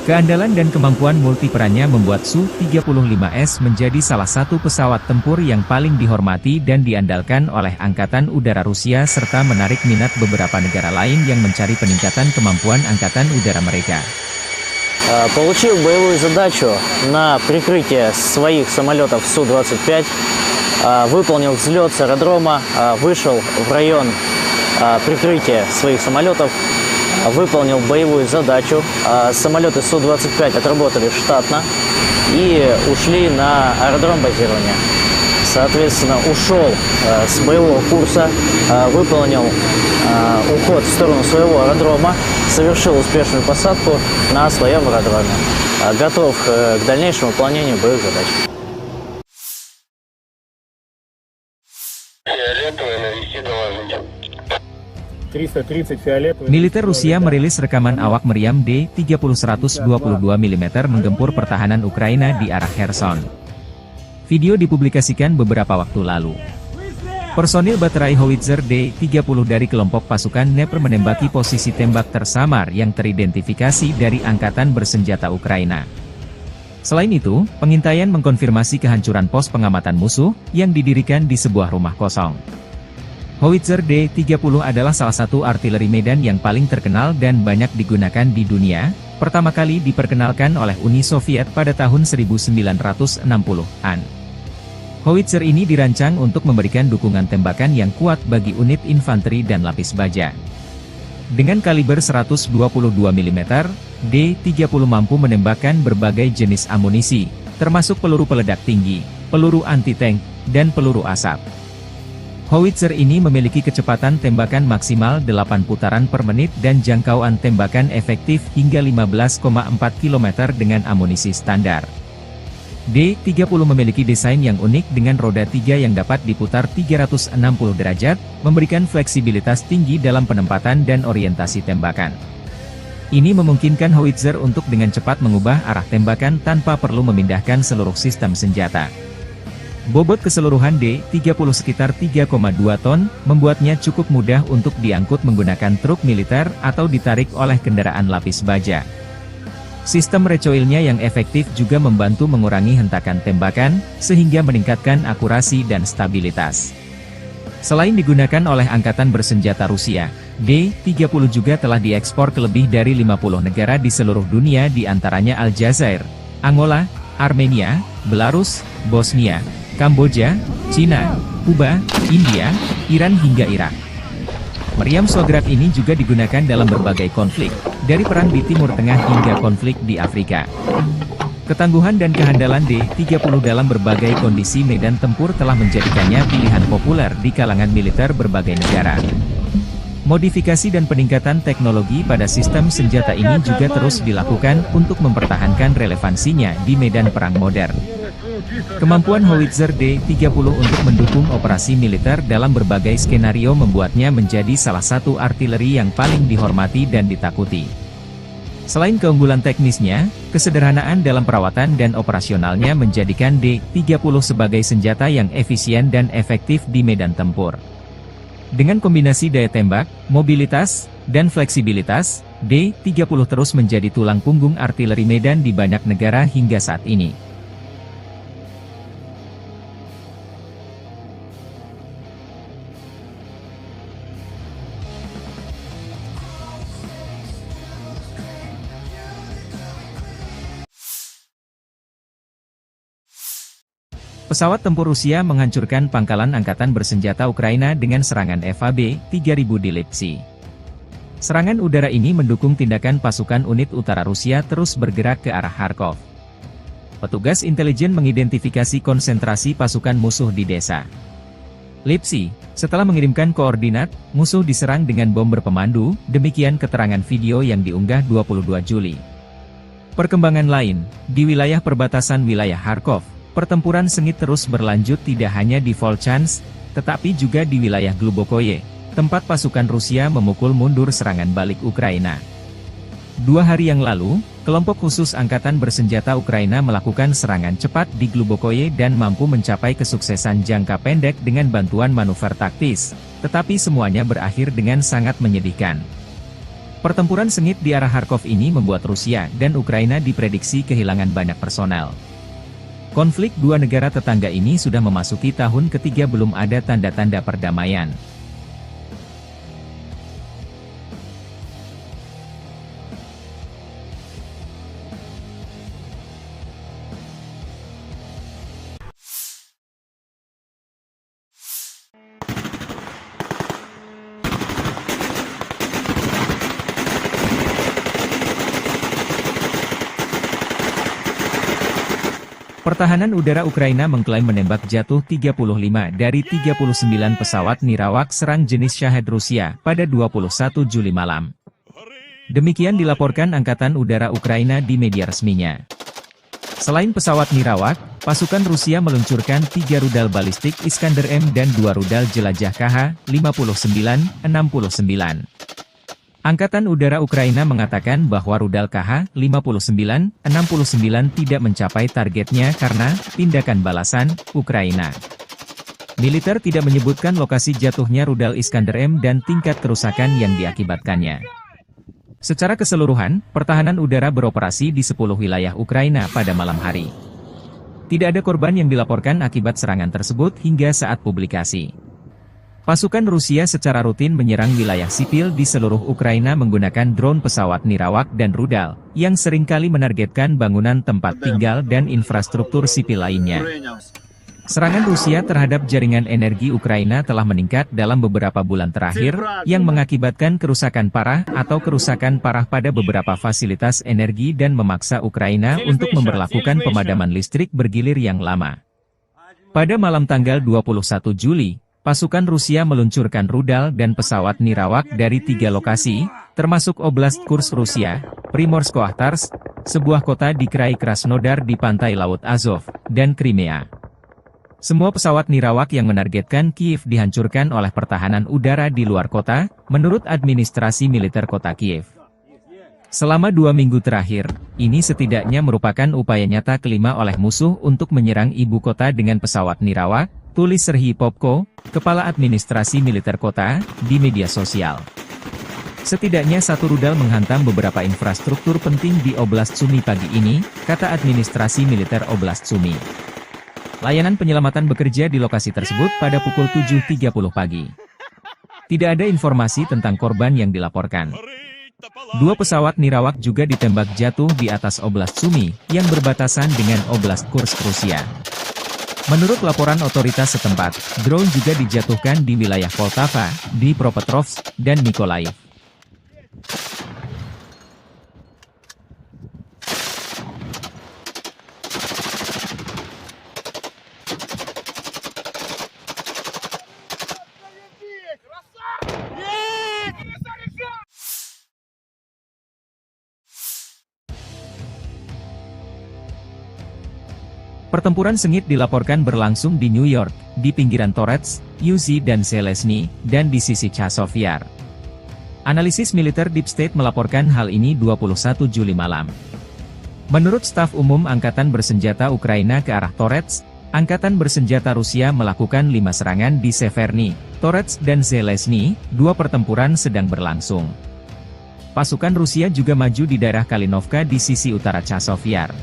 Keandalan dan kemampuan multiperannya membuat Su-35S menjadi salah satu pesawat tempur yang paling dihormati dan diandalkan oleh Angkatan Udara Rusia serta menarik minat beberapa negara lain yang mencari peningkatan kemampuan Angkatan Udara mereka. Получил боевую задачу на прикрытие своих самолетов Су-25, выполнил взлет с аэродрома, вышел в район прикрытия своих самолетов, выполнил боевую задачу. Самолеты Су-25 отработали штатно и ушли на аэродром базирования. Соответственно, ушел с боевого курса, выполнил уход в сторону своего аэродрома, совершил успешную посадку на своем аэродроме. Готов к дальнейшему выполнению боевых задач. Фиолетовый, навести доложите. 330 фиолетовый. Militer Rusia merilis rekaman awak meriam D-30-122 mm menggempur pertahanan Ukraina di arah Kherson. Video dipublikasikan beberapa waktu lalu. Personil baterai howitzer D-30 dari kelompok pasukan Dnepr menembaki posisi tembak tersamar yang teridentifikasi dari Angkatan Bersenjata Ukraina. Selain itu, pengintaian mengkonfirmasi kehancuran pos pengamatan musuh yang didirikan di sebuah rumah kosong. Howitzer D-30 adalah salah satu artileri medan yang paling terkenal dan banyak digunakan di dunia, pertama kali diperkenalkan oleh Uni Soviet pada tahun 1960-an. Howitzer ini dirancang untuk memberikan dukungan tembakan yang kuat bagi unit infanteri dan lapis baja. Dengan kaliber 122 mm, D-30 mampu menembakkan berbagai jenis amunisi, termasuk peluru peledak tinggi, peluru anti-tank, dan peluru asap. Howitzer ini memiliki kecepatan tembakan maksimal 8 putaran per menit dan jangkauan tembakan efektif hingga 15,4 km dengan amunisi standar. D-30 memiliki desain yang unik dengan roda 3 yang dapat diputar 360 derajat, memberikan fleksibilitas tinggi dalam penempatan dan orientasi tembakan. Ini memungkinkan howitzer untuk dengan cepat mengubah arah tembakan tanpa perlu memindahkan seluruh sistem senjata. Bobot keseluruhan D-30 sekitar 3,2 ton, membuatnya cukup mudah untuk diangkut menggunakan truk militer atau ditarik oleh kendaraan lapis baja. Sistem recoilnya yang efektif juga membantu mengurangi hentakan tembakan, sehingga meningkatkan akurasi dan stabilitas. Selain digunakan oleh Angkatan Bersenjata Rusia, D-30 juga telah diekspor ke lebih dari 50 negara di seluruh dunia di antaranya Aljazair, Angola, Armenia, Belarus, Bosnia, Kamboja, Cina, Kuba, India, Iran hingga Irak. Meriam Sograk ini juga digunakan dalam berbagai konflik, dari perang di Timur Tengah hingga konflik di Afrika. Ketangguhan dan kehandalan D-30 dalam berbagai kondisi medan tempur telah menjadikannya pilihan populer di kalangan militer berbagai negara. Modifikasi dan peningkatan teknologi pada sistem senjata ini juga terus dilakukan untuk mempertahankan relevansinya di medan perang modern. Kemampuan howitzer D-30 untuk mendukung operasi militer dalam berbagai skenario membuatnya menjadi salah satu artileri yang paling dihormati dan ditakuti. Selain keunggulan teknisnya, kesederhanaan dalam perawatan dan operasionalnya menjadikan D-30 sebagai senjata yang efisien dan efektif di medan tempur. Dengan kombinasi daya tembak, mobilitas, dan fleksibilitas, D-30 terus menjadi tulang punggung artileri medan di banyak negara hingga saat ini. Pesawat tempur Rusia menghancurkan pangkalan angkatan bersenjata Ukraina dengan serangan FAB-3000 di Lipsy. Serangan udara ini mendukung tindakan pasukan unit utara Rusia terus bergerak ke arah Kharkov. Petugas intelijen mengidentifikasi konsentrasi pasukan musuh di desa Lipsy. Setelah mengirimkan koordinat, musuh diserang dengan bom berpemandu, demikian keterangan video yang diunggah 22 Juli. Perkembangan lain, di wilayah perbatasan wilayah Kharkov, pertempuran sengit terus berlanjut tidak hanya di Volchansk, tetapi juga di wilayah Glubokoye, tempat pasukan Rusia memukul mundur serangan balik Ukraina. 2 hari yang lalu, kelompok khusus angkatan bersenjata Ukraina melakukan serangan cepat di Glubokoye dan mampu mencapai kesuksesan jangka pendek dengan bantuan manuver taktis, tetapi semuanya berakhir dengan sangat menyedihkan. Pertempuran sengit di arah Kharkov ini membuat Rusia dan Ukraina diprediksi kehilangan banyak personel. Konflik dua negara tetangga ini sudah memasuki tahun ketiga belum ada tanda-tanda perdamaian. Pertahanan udara Ukraina mengklaim menembak jatuh 35 dari 39 pesawat nirawak serang jenis Shahed Rusia pada 21 Juli malam. Demikian dilaporkan Angkatan Udara Ukraina di media resminya. Selain pesawat nirawak, pasukan Rusia meluncurkan 3 rudal balistik Iskander-M dan 2 rudal jelajah KH-59-69. Angkatan Udara Ukraina mengatakan bahwa rudal KH-59-69 tidak mencapai targetnya karena tindakan balasan Ukraina. Militer tidak menyebutkan lokasi jatuhnya rudal Iskander-M dan tingkat kerusakan yang diakibatkannya. Secara keseluruhan, pertahanan udara beroperasi di 10 wilayah Ukraina pada malam hari. Tidak ada korban yang dilaporkan akibat serangan tersebut hingga saat publikasi. Pasukan Rusia secara rutin menyerang wilayah sipil di seluruh Ukraina menggunakan drone pesawat nirawak dan rudal, yang seringkali menargetkan bangunan tempat tinggal dan infrastruktur sipil lainnya. Serangan Rusia terhadap jaringan energi Ukraina telah meningkat dalam beberapa bulan terakhir, yang mengakibatkan kerusakan parah atau kerusakan parah pada beberapa fasilitas energi dan memaksa Ukraina untuk memberlakukan pemadaman listrik bergilir yang lama. Pada malam tanggal 21 Juli, pasukan Rusia meluncurkan rudal dan pesawat nirawak dari 3 lokasi, termasuk Oblast Kursk Rusia, Primorsko-Akhtarsk, sebuah kota di Krai Krasnodar di pantai Laut Azov, dan Crimea. Semua pesawat nirawak yang menargetkan Kiev dihancurkan oleh pertahanan udara di luar kota, menurut administrasi militer kota Kiev. Selama 2 minggu terakhir, ini setidaknya merupakan upaya nyata kelima oleh musuh untuk menyerang ibu kota dengan pesawat nirawak, tulis Serhiy Popko, kepala administrasi militer kota, di media sosial. Setidaknya 1 rudal menghantam beberapa infrastruktur penting di Oblast Sumy pagi ini, kata administrasi militer Oblast Sumy. Layanan penyelamatan bekerja di lokasi tersebut pada pukul 7.30 pagi. Tidak ada informasi tentang korban yang dilaporkan. 2 pesawat nirawak juga ditembak jatuh di atas Oblast Sumy, yang berbatasan dengan Oblast Kursk Rusia. Menurut laporan otoritas setempat, drone juga dijatuhkan di wilayah Poltava, Dnipropetrovsk, dan Mykolaiv. Pertempuran sengit dilaporkan berlangsung di New York, di pinggiran Torets, Uzi dan Zelensky, dan di sisi Chazov Yar. Analisis militer Deep State melaporkan hal ini 21 Juli malam. Menurut staf umum Angkatan Bersenjata Ukraina ke arah Torets, Angkatan Bersenjata Rusia melakukan 5 serangan di Severny, Torets dan Zelensky, 2 pertempuran sedang berlangsung. pasukan Rusia juga maju di daerah Kalinovka di sisi utara Chazov Yar.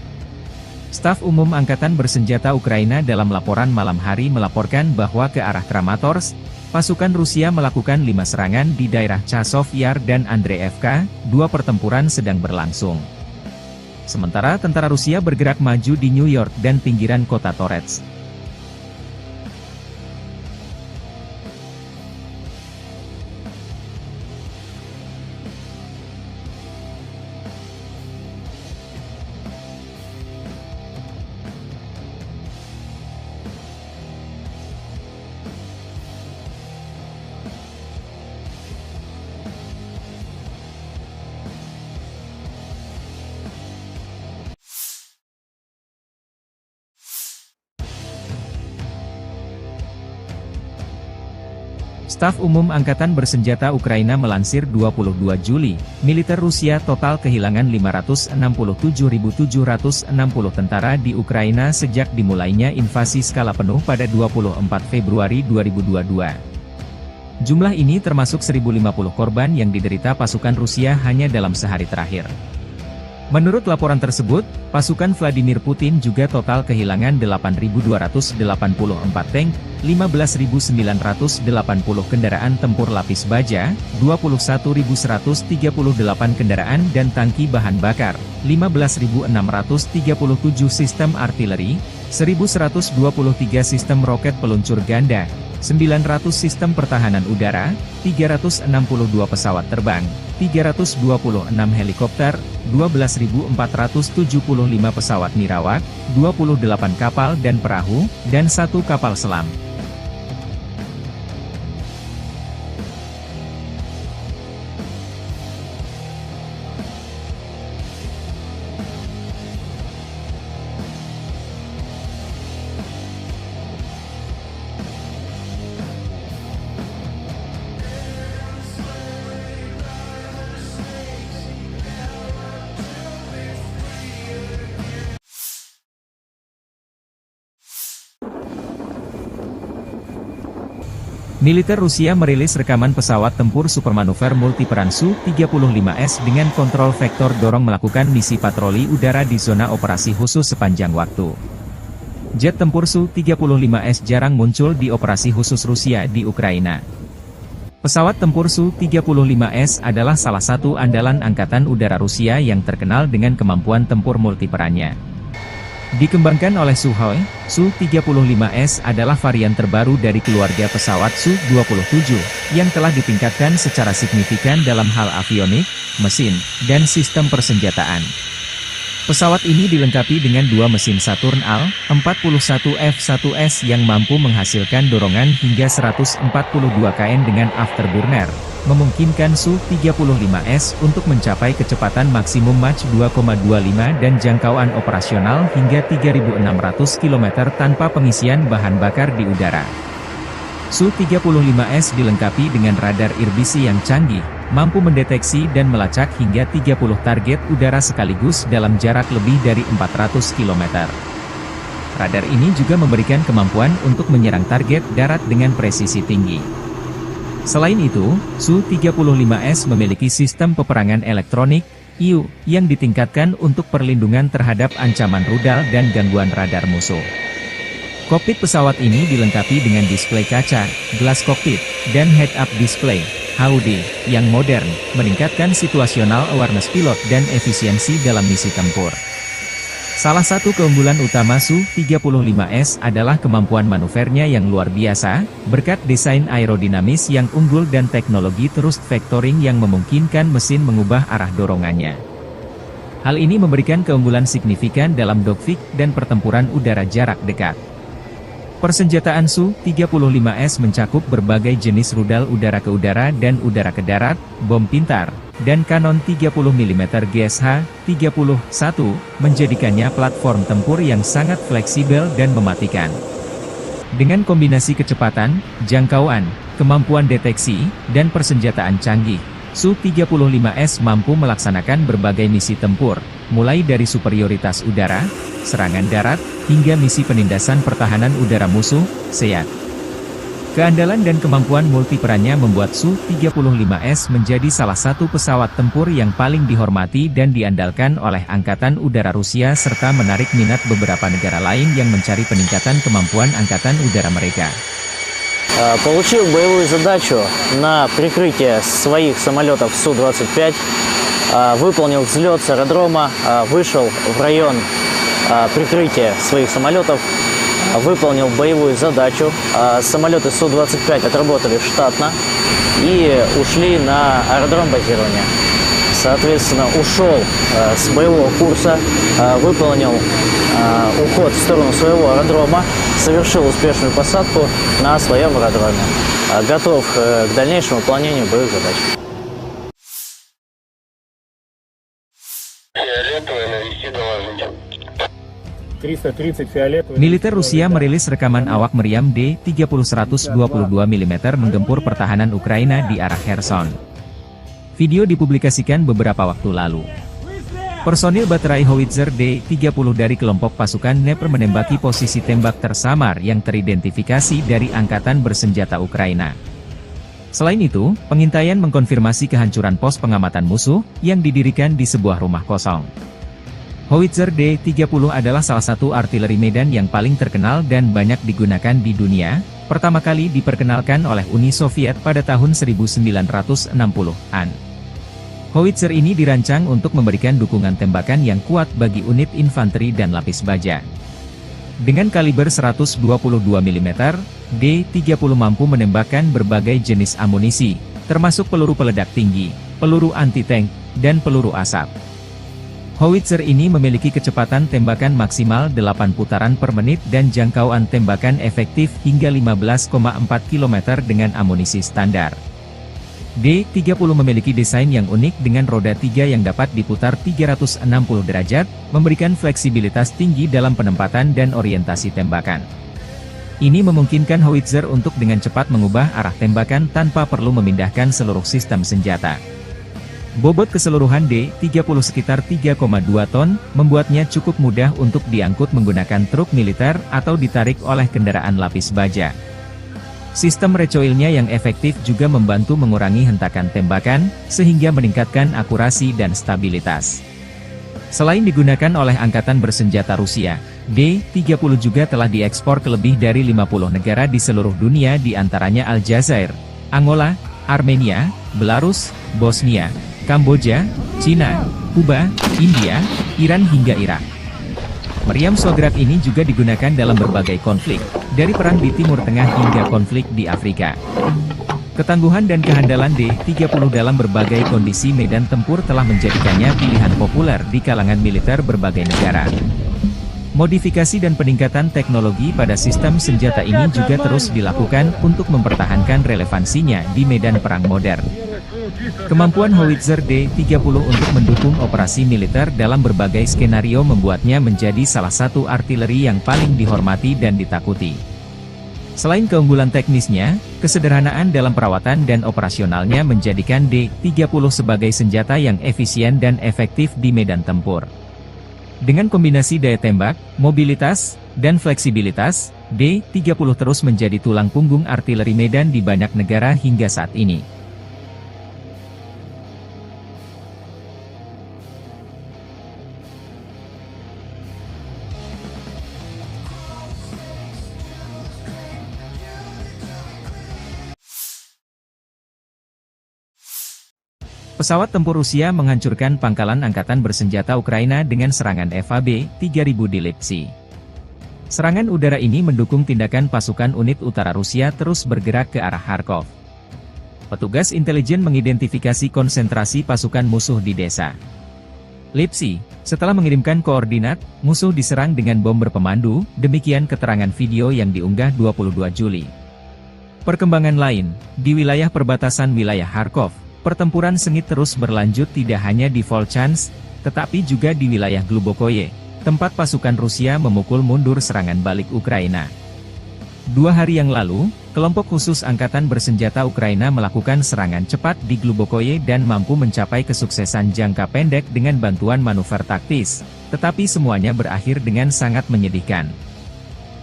Staf Umum Angkatan Bersenjata Ukraina dalam laporan malam hari melaporkan bahwa ke arah Kramatorsk, pasukan Rusia melakukan 5 serangan di daerah Chazov Yar dan Andreevka, 2 pertempuran sedang berlangsung. Sementara tentara Rusia bergerak maju di New York dan pinggiran kota Torets. Staf Umum Angkatan Bersenjata Ukraina melansir 22 Juli, militer Rusia total kehilangan 567.760 tentara di Ukraina sejak dimulainya invasi skala penuh pada 24 Februari 2022. Jumlah ini termasuk 1.050 korban yang diderita pasukan Rusia hanya dalam sehari terakhir. Menurut laporan tersebut, pasukan Vladimir Putin juga total kehilangan 8.284 tank, 15.980 kendaraan tempur lapis baja, 21.138 kendaraan dan tangki bahan bakar, 15.637 sistem artileri, 1.123 sistem roket peluncur ganda, 900 sistem pertahanan udara, 362 pesawat terbang, 326 helikopter, 12.475 pesawat nirawak, 28 kapal dan perahu, dan 1 kapal selam. Militer Rusia merilis rekaman pesawat tempur supermanuver multiperan Su-35S dengan kontrol vektor dorong melakukan misi patroli udara di zona operasi khusus sepanjang waktu. Jet tempur Su-35S jarang muncul di operasi khusus Rusia di Ukraina. Pesawat tempur Su-35S adalah salah satu andalan Angkatan Udara Rusia yang terkenal dengan kemampuan tempur multiperannya. Dikembangkan oleh Sukhoi, Su-35S adalah varian terbaru dari keluarga pesawat Su-27, yang telah ditingkatkan secara signifikan dalam hal avionik, mesin, dan sistem persenjataan. Pesawat ini dilengkapi dengan 2 mesin Saturn Al-41F1S yang mampu menghasilkan dorongan hingga 142 kN dengan afterburner, memungkinkan Su-35S untuk mencapai kecepatan maksimum Mach 2,25 dan jangkauan operasional hingga 3.600 km tanpa pengisian bahan bakar di udara. Su-35S dilengkapi dengan radar irbisi yang canggih, mampu mendeteksi dan melacak hingga 30 target udara sekaligus dalam jarak lebih dari 400 km. Radar ini juga memberikan kemampuan untuk menyerang target darat dengan presisi tinggi. Selain itu, Su-35S memiliki sistem peperangan elektronik, IU, yang ditingkatkan untuk perlindungan terhadap ancaman rudal dan gangguan radar musuh. Kokpit pesawat ini dilengkapi dengan display kaca, gelas kokpit, dan head-up display, HUD, yang modern, meningkatkan situational awareness pilot dan efisiensi dalam misi tempur. Salah satu keunggulan utama Su-35S adalah kemampuan manuvernya yang luar biasa, berkat desain aerodinamis yang unggul dan teknologi thrust vectoring yang memungkinkan mesin mengubah arah dorongannya. Hal ini memberikan keunggulan signifikan dalam dogfight dan pertempuran udara jarak dekat. Persenjataan Su-35S mencakup berbagai jenis rudal udara ke udara dan udara ke darat, bom pintar, dan kanon 30 mm GSH-31, menjadikannya platform tempur yang sangat fleksibel dan mematikan. Dengan kombinasi kecepatan, jangkauan, kemampuan deteksi, dan persenjataan canggih, Su-35S mampu melaksanakan berbagai misi tempur, mulai dari superioritas udara, serangan darat, hingga misi penindasan pertahanan udara musuh, SEAD. Keandalan dan kemampuan multiperannya membuat Su-35S menjadi salah satu pesawat tempur yang paling dihormati dan diandalkan oleh Angkatan Udara Rusia serta menarik minat beberapa negara lain yang mencari peningkatan kemampuan Angkatan Udara mereka. Получил боевую задачу на прикрытие своих самолетов Су-25, выполнил взлет с аэродрома, вышел в район прикрытия своих самолетов, выполнил боевую задачу. Самолеты Су-25 отработали штатно и ушли на аэродром базирования. Соответственно, ушел с боевого курса, выполнил уход в сторону своего аэродрома, совершил успешную посадку на своем аэродроме. Готов к дальнейшему выполнению боевых задач. Фиолетовый, навести доложите. 330 фиолетовый. Militer Rusia merilis rekaman awak meriam D-30-122 mm menggempur pertahanan Ukraina di arah Kherson. Video dipublikasikan beberapa waktu lalu. Personil baterai howitzer D-30 dari kelompok pasukan Dnepr menembaki posisi tembak tersamar yang teridentifikasi dari Angkatan Bersenjata Ukraina. Selain itu, pengintaian mengkonfirmasi kehancuran pos pengamatan musuh yang didirikan di sebuah rumah kosong. Howitzer D-30 adalah salah satu artileri medan yang paling terkenal dan banyak digunakan di dunia, pertama kali diperkenalkan oleh Uni Soviet pada tahun 1960-an. Howitzer ini dirancang untuk memberikan dukungan tembakan yang kuat bagi unit infanteri dan lapis baja. Dengan kaliber 122 mm, D-30 mampu menembakkan berbagai jenis amunisi, termasuk peluru peledak tinggi, peluru anti-tank, dan peluru asap. Howitzer ini memiliki kecepatan tembakan maksimal 8 putaran per menit dan jangkauan tembakan efektif hingga 15,4 km dengan amunisi standar. D-30 memiliki desain yang unik dengan roda 3 yang dapat diputar 360 derajat, memberikan fleksibilitas tinggi dalam penempatan dan orientasi tembakan. Ini memungkinkan howitzer untuk dengan cepat mengubah arah tembakan tanpa perlu memindahkan seluruh sistem senjata. Bobot keseluruhan D-30 sekitar 3,2 ton, membuatnya cukup mudah untuk diangkut menggunakan truk militer atau ditarik oleh kendaraan lapis baja. Sistem recoilnya yang efektif juga membantu mengurangi hentakan tembakan, sehingga meningkatkan akurasi dan stabilitas. Selain digunakan oleh Angkatan Bersenjata Rusia, D-30 juga telah diekspor ke lebih dari 50 negara di seluruh dunia di antaranya Aljazair, Angola, Armenia, Belarus, Bosnia, Kamboja, Cina, Kuba, India, Iran hingga Irak. Meriam Sograk ini juga digunakan dalam berbagai konflik, dari perang di Timur Tengah hingga konflik di Afrika. Ketangguhan dan kehandalan D-30 dalam berbagai kondisi medan tempur telah menjadikannya pilihan populer di kalangan militer berbagai negara. Modifikasi dan peningkatan teknologi pada sistem senjata ini juga terus dilakukan untuk mempertahankan relevansinya di medan perang modern. Kemampuan howitzer D-30 untuk mendukung operasi militer dalam berbagai skenario membuatnya menjadi salah satu artileri yang paling dihormati dan ditakuti. Selain keunggulan teknisnya, kesederhanaan dalam perawatan dan operasionalnya menjadikan D-30 sebagai senjata yang efisien dan efektif di medan tempur. Dengan kombinasi daya tembak, mobilitas, dan fleksibilitas, D-30 terus menjadi tulang punggung artileri medan di banyak negara hingga saat ini. Pesawat tempur Rusia menghancurkan pangkalan Angkatan Bersenjata Ukraina dengan serangan FAB-3000 di Lipsy. Serangan udara ini mendukung tindakan pasukan unit utara Rusia terus bergerak ke arah Kharkov. Petugas intelijen mengidentifikasi konsentrasi pasukan musuh di desa Lipsy. Setelah mengirimkan koordinat, musuh diserang dengan bom berpemandu, demikian keterangan video yang diunggah 22 Juli. Perkembangan lain, di wilayah perbatasan wilayah Kharkov, pertempuran sengit terus berlanjut tidak hanya di Volchansk, tetapi juga di wilayah Glubokoye, tempat pasukan Rusia memukul mundur serangan balik Ukraina. 2 hari yang lalu, kelompok khusus Angkatan Bersenjata Ukraina melakukan serangan cepat di Glubokoye dan mampu mencapai kesuksesan jangka pendek dengan bantuan manuver taktis, tetapi semuanya berakhir dengan sangat menyedihkan.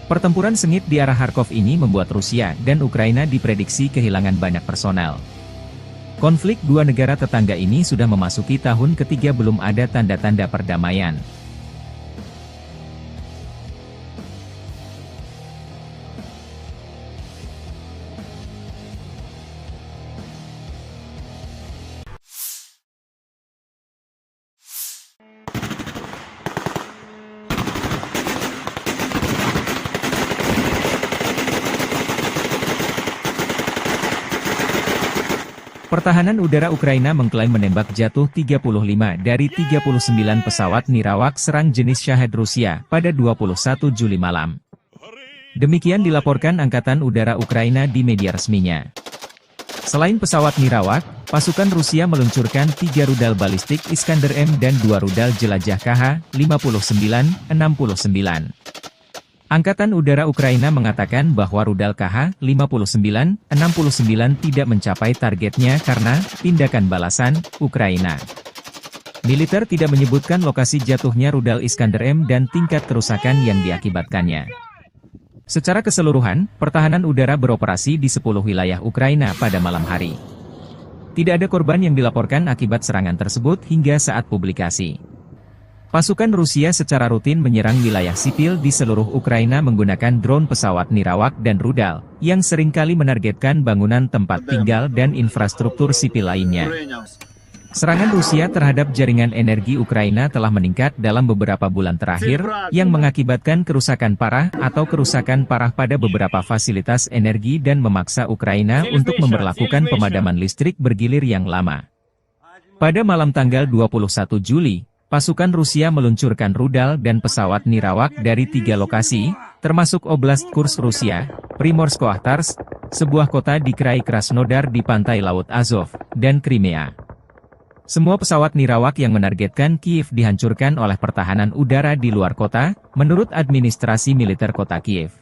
Pertempuran sengit di arah Kharkov ini membuat Rusia dan Ukraina diprediksi kehilangan banyak personel. Konflik dua negara tetangga ini sudah memasuki tahun ketiga belum ada tanda-tanda perdamaian. Pertahanan udara Ukraina mengklaim menembak jatuh 35 dari 39 pesawat nirawak serang jenis Shahed Rusia pada 21 Juli malam. Demikian dilaporkan Angkatan Udara Ukraina di media resminya. Selain pesawat nirawak, pasukan Rusia meluncurkan 3 rudal balistik Iskander M dan 2 rudal jelajah KH-59-69. Angkatan Udara Ukraina mengatakan bahwa rudal KH-59-69 tidak mencapai targetnya karena tindakan balasan Ukraina. Militer tidak menyebutkan lokasi jatuhnya rudal Iskander M dan tingkat kerusakan yang diakibatkannya. Secara keseluruhan, pertahanan udara beroperasi di 10 wilayah Ukraina pada malam hari. Tidak ada korban yang dilaporkan akibat serangan tersebut hingga saat publikasi. Pasukan Rusia secara rutin menyerang wilayah sipil di seluruh Ukraina menggunakan drone pesawat nirawak dan rudal, yang seringkali menargetkan bangunan tempat tinggal dan infrastruktur sipil lainnya. Serangan Rusia terhadap jaringan energi Ukraina telah meningkat dalam beberapa bulan terakhir, yang mengakibatkan kerusakan parah atau kerusakan parah pada beberapa fasilitas energi dan memaksa Ukraina untuk memberlakukan pemadaman listrik bergilir yang lama. Pada malam tanggal 21 Juli, pasukan Rusia meluncurkan rudal dan pesawat nirawak dari 3 lokasi, termasuk Oblast Kursk Rusia, Primorsko-Akhtarsk, sebuah kota di Krai Krasnodar di pantai Laut Azov, dan Crimea. Semua pesawat nirawak yang menargetkan Kiev dihancurkan oleh pertahanan udara di luar kota, menurut administrasi militer kota Kiev.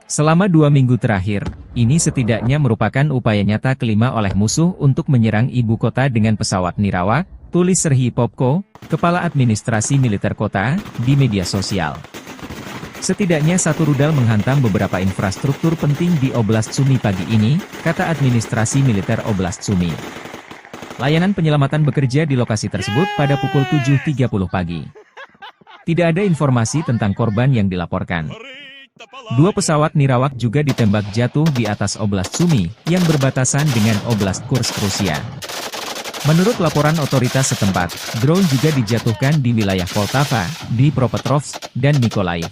Selama 2 minggu terakhir, ini setidaknya merupakan upaya nyata kelima oleh musuh untuk menyerang ibu kota dengan pesawat nirawak, tulis Serhiy Popko, kepala administrasi militer kota, di media sosial. Setidaknya 1 rudal menghantam beberapa infrastruktur penting di Oblast Sumy pagi ini, kata administrasi militer Oblast Sumy. Layanan penyelamatan bekerja di lokasi tersebut pada pukul 7.30 pagi. Tidak ada informasi tentang korban yang dilaporkan. 2 pesawat nirawak juga ditembak jatuh di atas Oblast Sumy, yang berbatasan dengan Oblast Kursk Rusia. Menurut laporan otoritas setempat, drone juga dijatuhkan di wilayah Poltava, Dnipropetrovsk, dan Mykolaiv.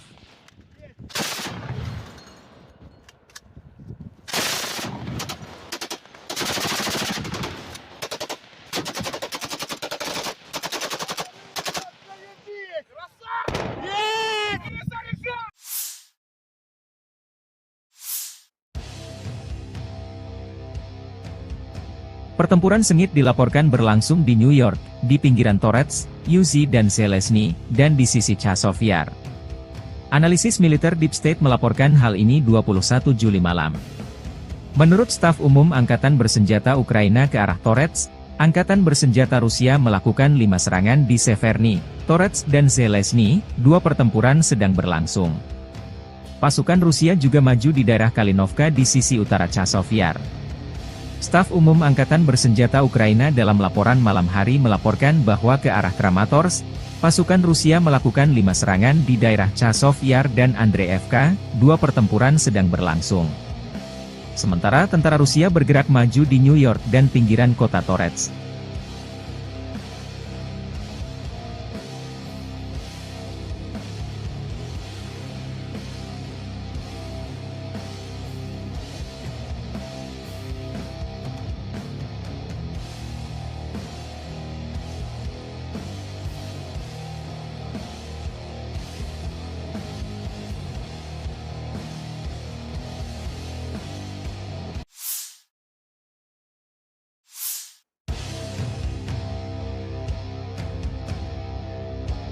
Pertempuran sengit dilaporkan berlangsung di New York, di pinggiran Torets, Uzi dan Zelensky, dan di sisi Chazov Yar. Analisis militer Deep State melaporkan hal ini 21 Juli malam. Menurut staf umum Angkatan Bersenjata Ukraina ke arah Torets, Angkatan Bersenjata Rusia melakukan 5 serangan di Severny, Torets dan Zelensky, 2 pertempuran sedang berlangsung. Pasukan Rusia juga maju di daerah Kalinovka di sisi utara Chazov Yar. Staf umum Angkatan Bersenjata Ukraina dalam laporan malam hari melaporkan bahwa ke arah Kramatorsk, pasukan Rusia melakukan 5 serangan di daerah Chazov Yar dan Andreevka, 2 pertempuran sedang berlangsung. Sementara tentara Rusia bergerak maju di New York dan pinggiran kota Torets.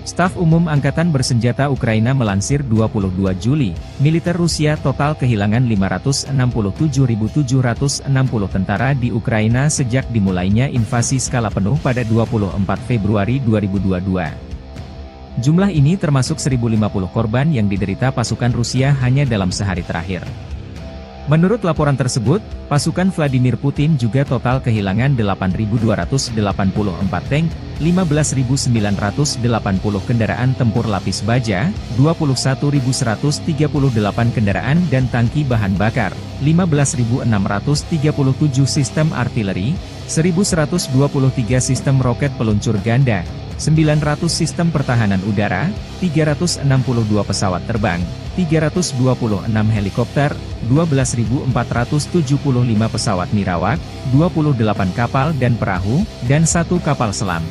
Staf Umum Angkatan Bersenjata Ukraina melansir 22 Juli, militer Rusia total kehilangan 567.760 tentara di Ukraina sejak dimulainya invasi skala penuh pada 24 Februari 2022. Jumlah ini termasuk 1.050 korban yang diderita pasukan Rusia hanya dalam sehari terakhir. Menurut laporan tersebut, pasukan Vladimir Putin juga total kehilangan 8.284 tank, 15.980 kendaraan tempur lapis baja, 21.138 kendaraan dan tangki bahan bakar, 15.637 sistem artileri, 1.123 sistem roket peluncur ganda, 900 sistem pertahanan udara, 362 pesawat terbang, 326 helikopter, 12.475 pesawat nirawak, 28 kapal dan perahu, dan 1 kapal selam.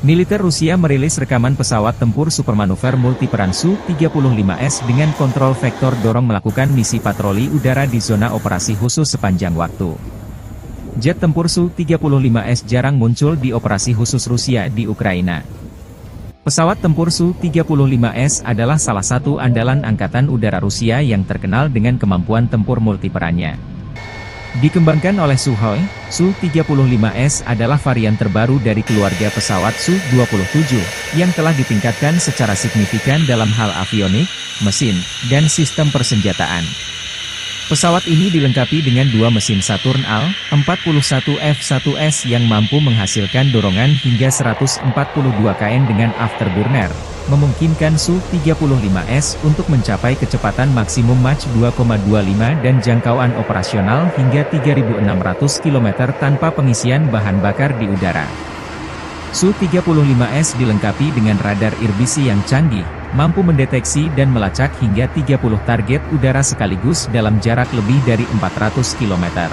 Militer Rusia merilis rekaman pesawat tempur supermanuver multiperan Su-35S dengan kontrol vektor dorong melakukan misi patroli udara di zona operasi khusus sepanjang waktu. Jet tempur Su-35S jarang muncul di operasi khusus Rusia di Ukraina. Pesawat tempur Su-35S adalah salah satu andalan Angkatan Udara Rusia yang terkenal dengan kemampuan tempur multiperannya. Dikembangkan oleh Sukhoi, Su-35S adalah varian terbaru dari keluarga pesawat Su-27, yang telah ditingkatkan secara signifikan dalam hal avionik, mesin, dan sistem persenjataan. Pesawat ini dilengkapi dengan 2 mesin Saturn Al-41F1S yang mampu menghasilkan dorongan hingga 142 kN dengan afterburner, memungkinkan Su-35S untuk mencapai kecepatan maksimum Mach 2,25 dan jangkauan operasional hingga 3.600 km tanpa pengisian bahan bakar di udara. Su-35S dilengkapi dengan radar irbisi yang canggih, mampu mendeteksi dan melacak hingga 30 target udara sekaligus dalam jarak lebih dari 400 km.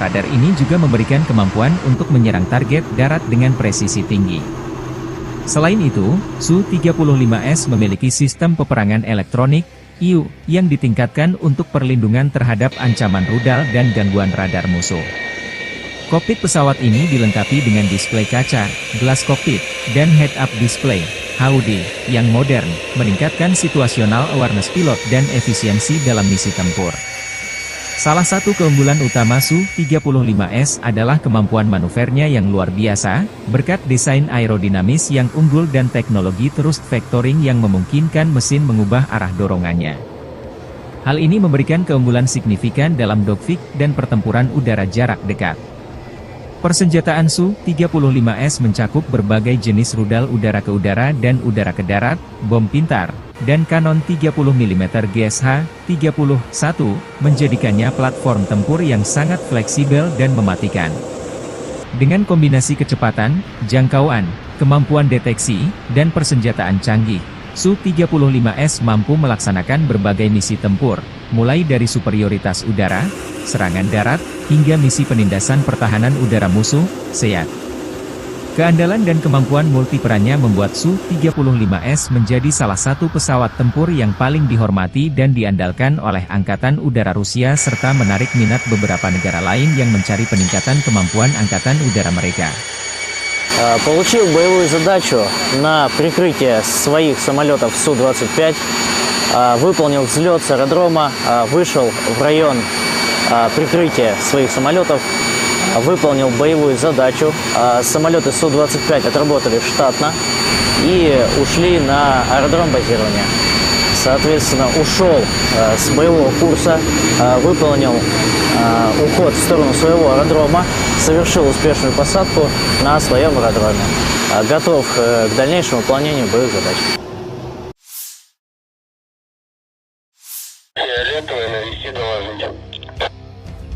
Radar ini juga memberikan kemampuan untuk menyerang target darat dengan presisi tinggi. Selain itu, Su-35S memiliki sistem peperangan elektronik, IU, yang ditingkatkan untuk perlindungan terhadap ancaman rudal dan gangguan radar musuh. Kokpit pesawat ini dilengkapi dengan display kaca, gelas kokpit, dan head-up display, HUD, yang modern, meningkatkan situational awareness pilot dan efisiensi dalam misi tempur. Salah satu keunggulan utama Su-35S adalah kemampuan manuvernya yang luar biasa, berkat desain aerodinamis yang unggul dan teknologi thrust vectoring yang memungkinkan mesin mengubah arah dorongannya. Hal ini memberikan keunggulan signifikan dalam dogfight dan pertempuran udara jarak dekat. Persenjataan Su-35S mencakup berbagai jenis rudal udara ke udara dan udara ke darat, bom pintar, dan kanon 30 mm GSH-31, menjadikannya platform tempur yang sangat fleksibel dan mematikan. Dengan kombinasi kecepatan, jangkauan, kemampuan deteksi, dan persenjataan canggih, Su-35S mampu melaksanakan berbagai misi tempur, mulai dari superioritas udara, serangan darat, hingga misi penindasan pertahanan udara musuh, SEAD. Keandalan dan kemampuan multiperannya membuat Su-35S menjadi salah satu pesawat tempur yang paling dihormati dan diandalkan oleh Angkatan Udara Rusia serta menarik minat beberapa negara lain yang mencari peningkatan kemampuan Angkatan Udara mereka. Получил боевую задачу на прикрытие своих самолетов Су-25, выполнил взлет с аэродрома, вышел в район прикрытия своих самолетов, выполнил боевую задачу. Самолеты Су-25 отработали штатно и ушли на аэродром базирования. Соответственно, ушел с боевого курса, выполнил уход в сторону своего аэродрома, совершил успешную посадку на своем аэродроме. Готов к дальнейшему выполнению боевых задач. Фиолетовый, навести доложить.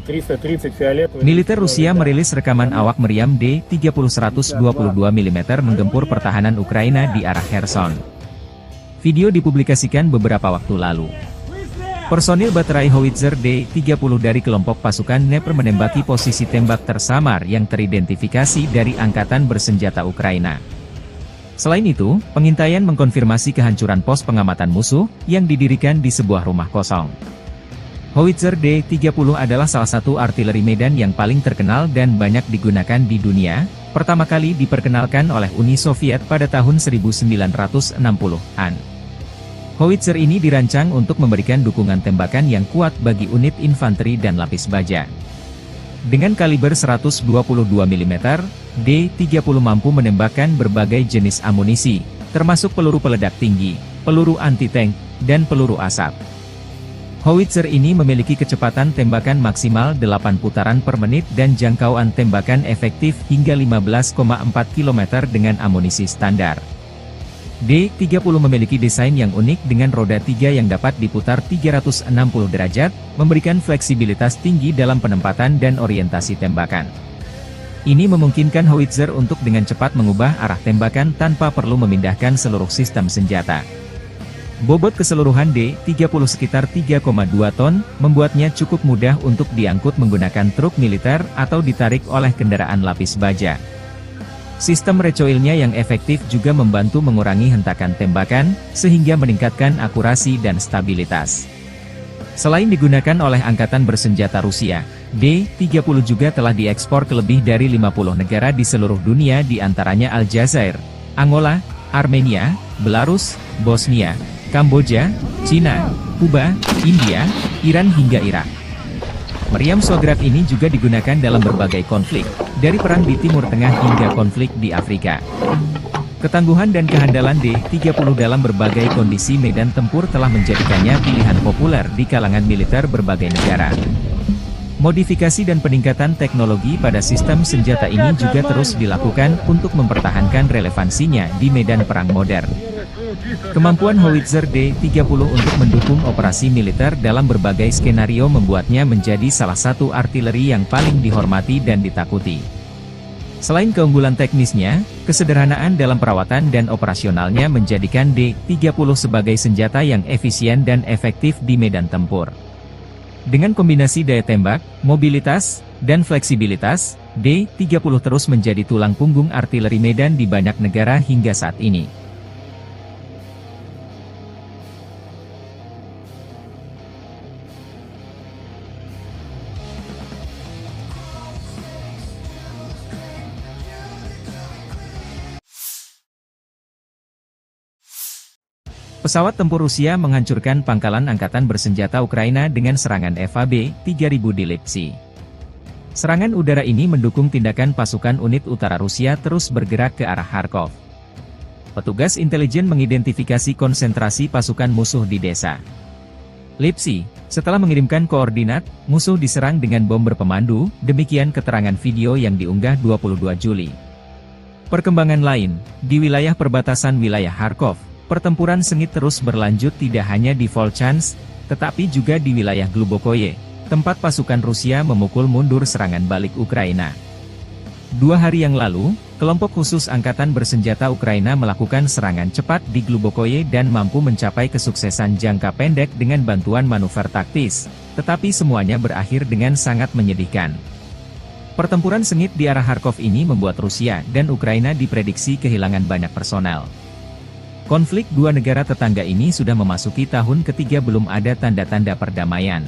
330 фиолетовый. Militer Rusia merilis rekaman awak meriam D-30-122 mm menggempur pertahanan Ukraina di arah Kherson. Video dipublikasikan beberapa waktu lalu. Personil baterai howitzer D-30 dari kelompok pasukan Dnepr menembaki posisi tembak tersamar yang teridentifikasi dari Angkatan Bersenjata Ukraina. Selain itu, pengintaian mengkonfirmasi kehancuran pos pengamatan musuh yang didirikan di sebuah rumah kosong. Howitzer D-30 adalah salah satu artileri medan yang paling terkenal dan banyak digunakan di dunia, pertama kali diperkenalkan oleh Uni Soviet pada tahun 1960-an. Howitzer ini dirancang untuk memberikan dukungan tembakan yang kuat bagi unit infanteri dan lapis baja. Dengan kaliber 122 mm, D-30 mampu menembakkan berbagai jenis amunisi, termasuk peluru peledak tinggi, peluru anti-tank, dan peluru asap. Howitzer ini memiliki kecepatan tembakan maksimal 8 putaran per menit dan jangkauan tembakan efektif hingga 15,4 km dengan amunisi standar. D-30 memiliki desain yang unik dengan roda 3 yang dapat diputar 360 derajat, memberikan fleksibilitas tinggi dalam penempatan dan orientasi tembakan. Ini memungkinkan Howitzer untuk dengan cepat mengubah arah tembakan tanpa perlu memindahkan seluruh sistem senjata. Bobot keseluruhan D-30 sekitar 3,2 ton, membuatnya cukup mudah untuk diangkut menggunakan truk militer atau ditarik oleh kendaraan lapis baja. Sistem recoilnya yang efektif juga membantu mengurangi hentakan tembakan, sehingga meningkatkan akurasi dan stabilitas. Selain digunakan oleh Angkatan Bersenjata Rusia, D-30 juga telah diekspor ke lebih dari 50 negara di seluruh dunia di antaranya Aljazair, Angola, Armenia, Belarus, Bosnia, Kamboja, Cina, Kuba, India, Iran hingga Irak. Meriam Shograt ini juga digunakan dalam berbagai konflik, dari perang di Timur Tengah hingga konflik di Afrika. Ketangguhan dan kehandalan D-30 dalam berbagai kondisi medan tempur telah menjadikannya pilihan populer di kalangan militer berbagai negara. Modifikasi dan peningkatan teknologi pada sistem senjata ini juga terus dilakukan untuk mempertahankan relevansinya di medan perang modern. Kemampuan Howitzer D-30 untuk mendukung operasi militer dalam berbagai skenario membuatnya menjadi salah satu artileri yang paling dihormati dan ditakuti. Selain keunggulan teknisnya, kesederhanaan dalam perawatan dan operasionalnya menjadikan D-30 sebagai senjata yang efisien dan efektif di medan tempur. Dengan kombinasi daya tembak, mobilitas, dan fleksibilitas, D-30 terus menjadi tulang punggung artileri medan di banyak negara hingga saat ini. Pesawat tempur Rusia menghancurkan pangkalan angkatan bersenjata Ukraina dengan serangan FAB-3000 di Lipsy. Serangan udara ini mendukung tindakan pasukan unit utara Rusia terus bergerak ke arah Kharkov. Petugas intelijen mengidentifikasi konsentrasi pasukan musuh di desa Lipsy. Setelah mengirimkan koordinat, musuh diserang dengan bom berpemandu, demikian keterangan video yang diunggah 22 Juli. Perkembangan lain, di wilayah perbatasan wilayah Kharkov, pertempuran sengit terus berlanjut tidak hanya di Volchansk, tetapi juga di wilayah Glubokoye, tempat pasukan Rusia memukul mundur serangan balik Ukraina. 2 hari yang lalu, kelompok khusus Angkatan Bersenjata Ukraina melakukan serangan cepat di Glubokoye dan mampu mencapai kesuksesan jangka pendek dengan bantuan manuver taktis, tetapi semuanya berakhir dengan sangat menyedihkan. Pertempuran sengit di arah Kharkov ini membuat Rusia dan Ukraina diprediksi kehilangan banyak personel. Konflik dua negara tetangga ini sudah memasuki tahun ketiga belum ada tanda-tanda perdamaian.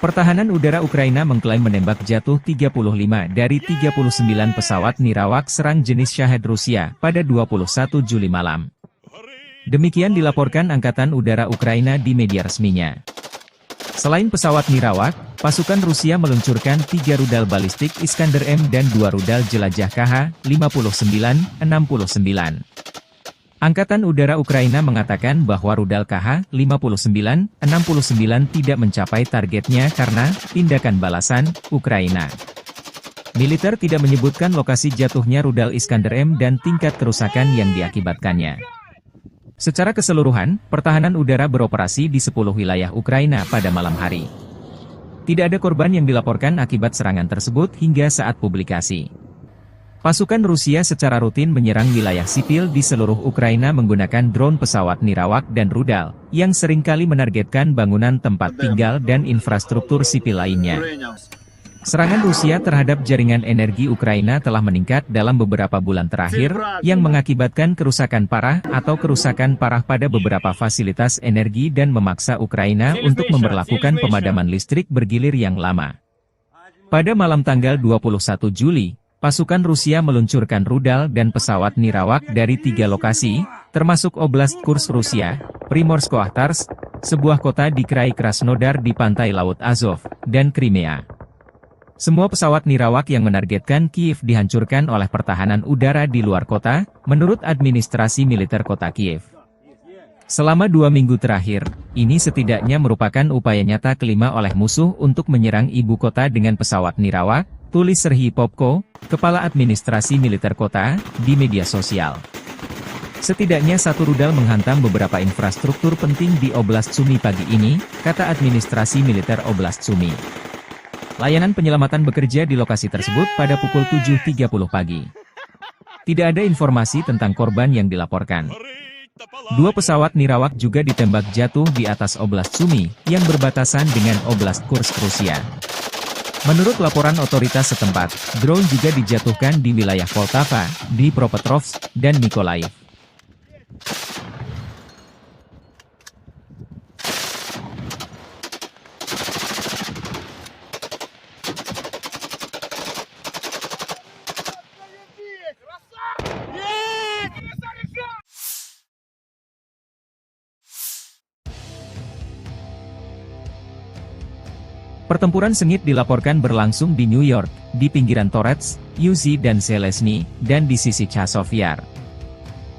Pertahanan udara Ukraina mengklaim menembak jatuh 35 dari 39 pesawat nirawak serang jenis Shahed Rusia pada 21 Juli malam. Demikian dilaporkan Angkatan Udara Ukraina di media resminya. Selain pesawat nirawak, pasukan Rusia meluncurkan 3 rudal balistik Iskander M dan 2 rudal jelajah KH-59-69. Angkatan Udara Ukraina mengatakan bahwa rudal KH-59-69 tidak mencapai targetnya karena tindakan balasan Ukraina. Militer tidak menyebutkan lokasi jatuhnya rudal Iskander M dan tingkat kerusakan yang diakibatkannya. Secara keseluruhan, pertahanan udara beroperasi di 10 wilayah Ukraina pada malam hari. Tidak ada korban yang dilaporkan akibat serangan tersebut hingga saat publikasi. Pasukan Rusia secara rutin menyerang wilayah sipil di seluruh Ukraina menggunakan drone pesawat nirawak dan rudal, yang seringkali menargetkan bangunan tempat tinggal dan infrastruktur sipil lainnya. Serangan Rusia terhadap jaringan energi Ukraina telah meningkat dalam beberapa bulan terakhir, yang mengakibatkan kerusakan parah atau kerusakan parah pada beberapa fasilitas energi dan memaksa Ukraina untuk memberlakukan pemadaman listrik bergilir yang lama. Pada malam tanggal 21 Juli, pasukan Rusia meluncurkan rudal dan pesawat nirawak dari 3 lokasi, termasuk Oblast Kursk Rusia, Primorsko-Akhtarsk, sebuah kota di Krai Krasnodar di pantai Laut Azov, dan Crimea. Semua pesawat nirawak yang menargetkan Kiev dihancurkan oleh pertahanan udara di luar kota, menurut administrasi militer kota Kiev. Selama 2 minggu terakhir, ini setidaknya merupakan upaya nyata kelima oleh musuh untuk menyerang ibu kota dengan pesawat nirawak, tulis Serhiy Popko, kepala administrasi militer kota, di media sosial. Setidaknya satu rudal menghantam beberapa infrastruktur penting di Oblast Sumy pagi ini, kata administrasi militer Oblast Sumy. Layanan penyelamatan bekerja di lokasi tersebut pada pukul 7.30 pagi. Tidak ada informasi tentang korban yang dilaporkan. 2 pesawat nirawak juga ditembak jatuh di atas Oblast Sumy, yang berbatasan dengan Oblast Kursk Rusia. Menurut laporan otoritas setempat, drone juga dijatuhkan di wilayah Poltava, Dnipropetrovsk, dan Mykolaiv. Pertempuran sengit dilaporkan berlangsung di New York, di pinggiran Torets, Uzi dan Zelensky, dan di sisi Chazov Yar.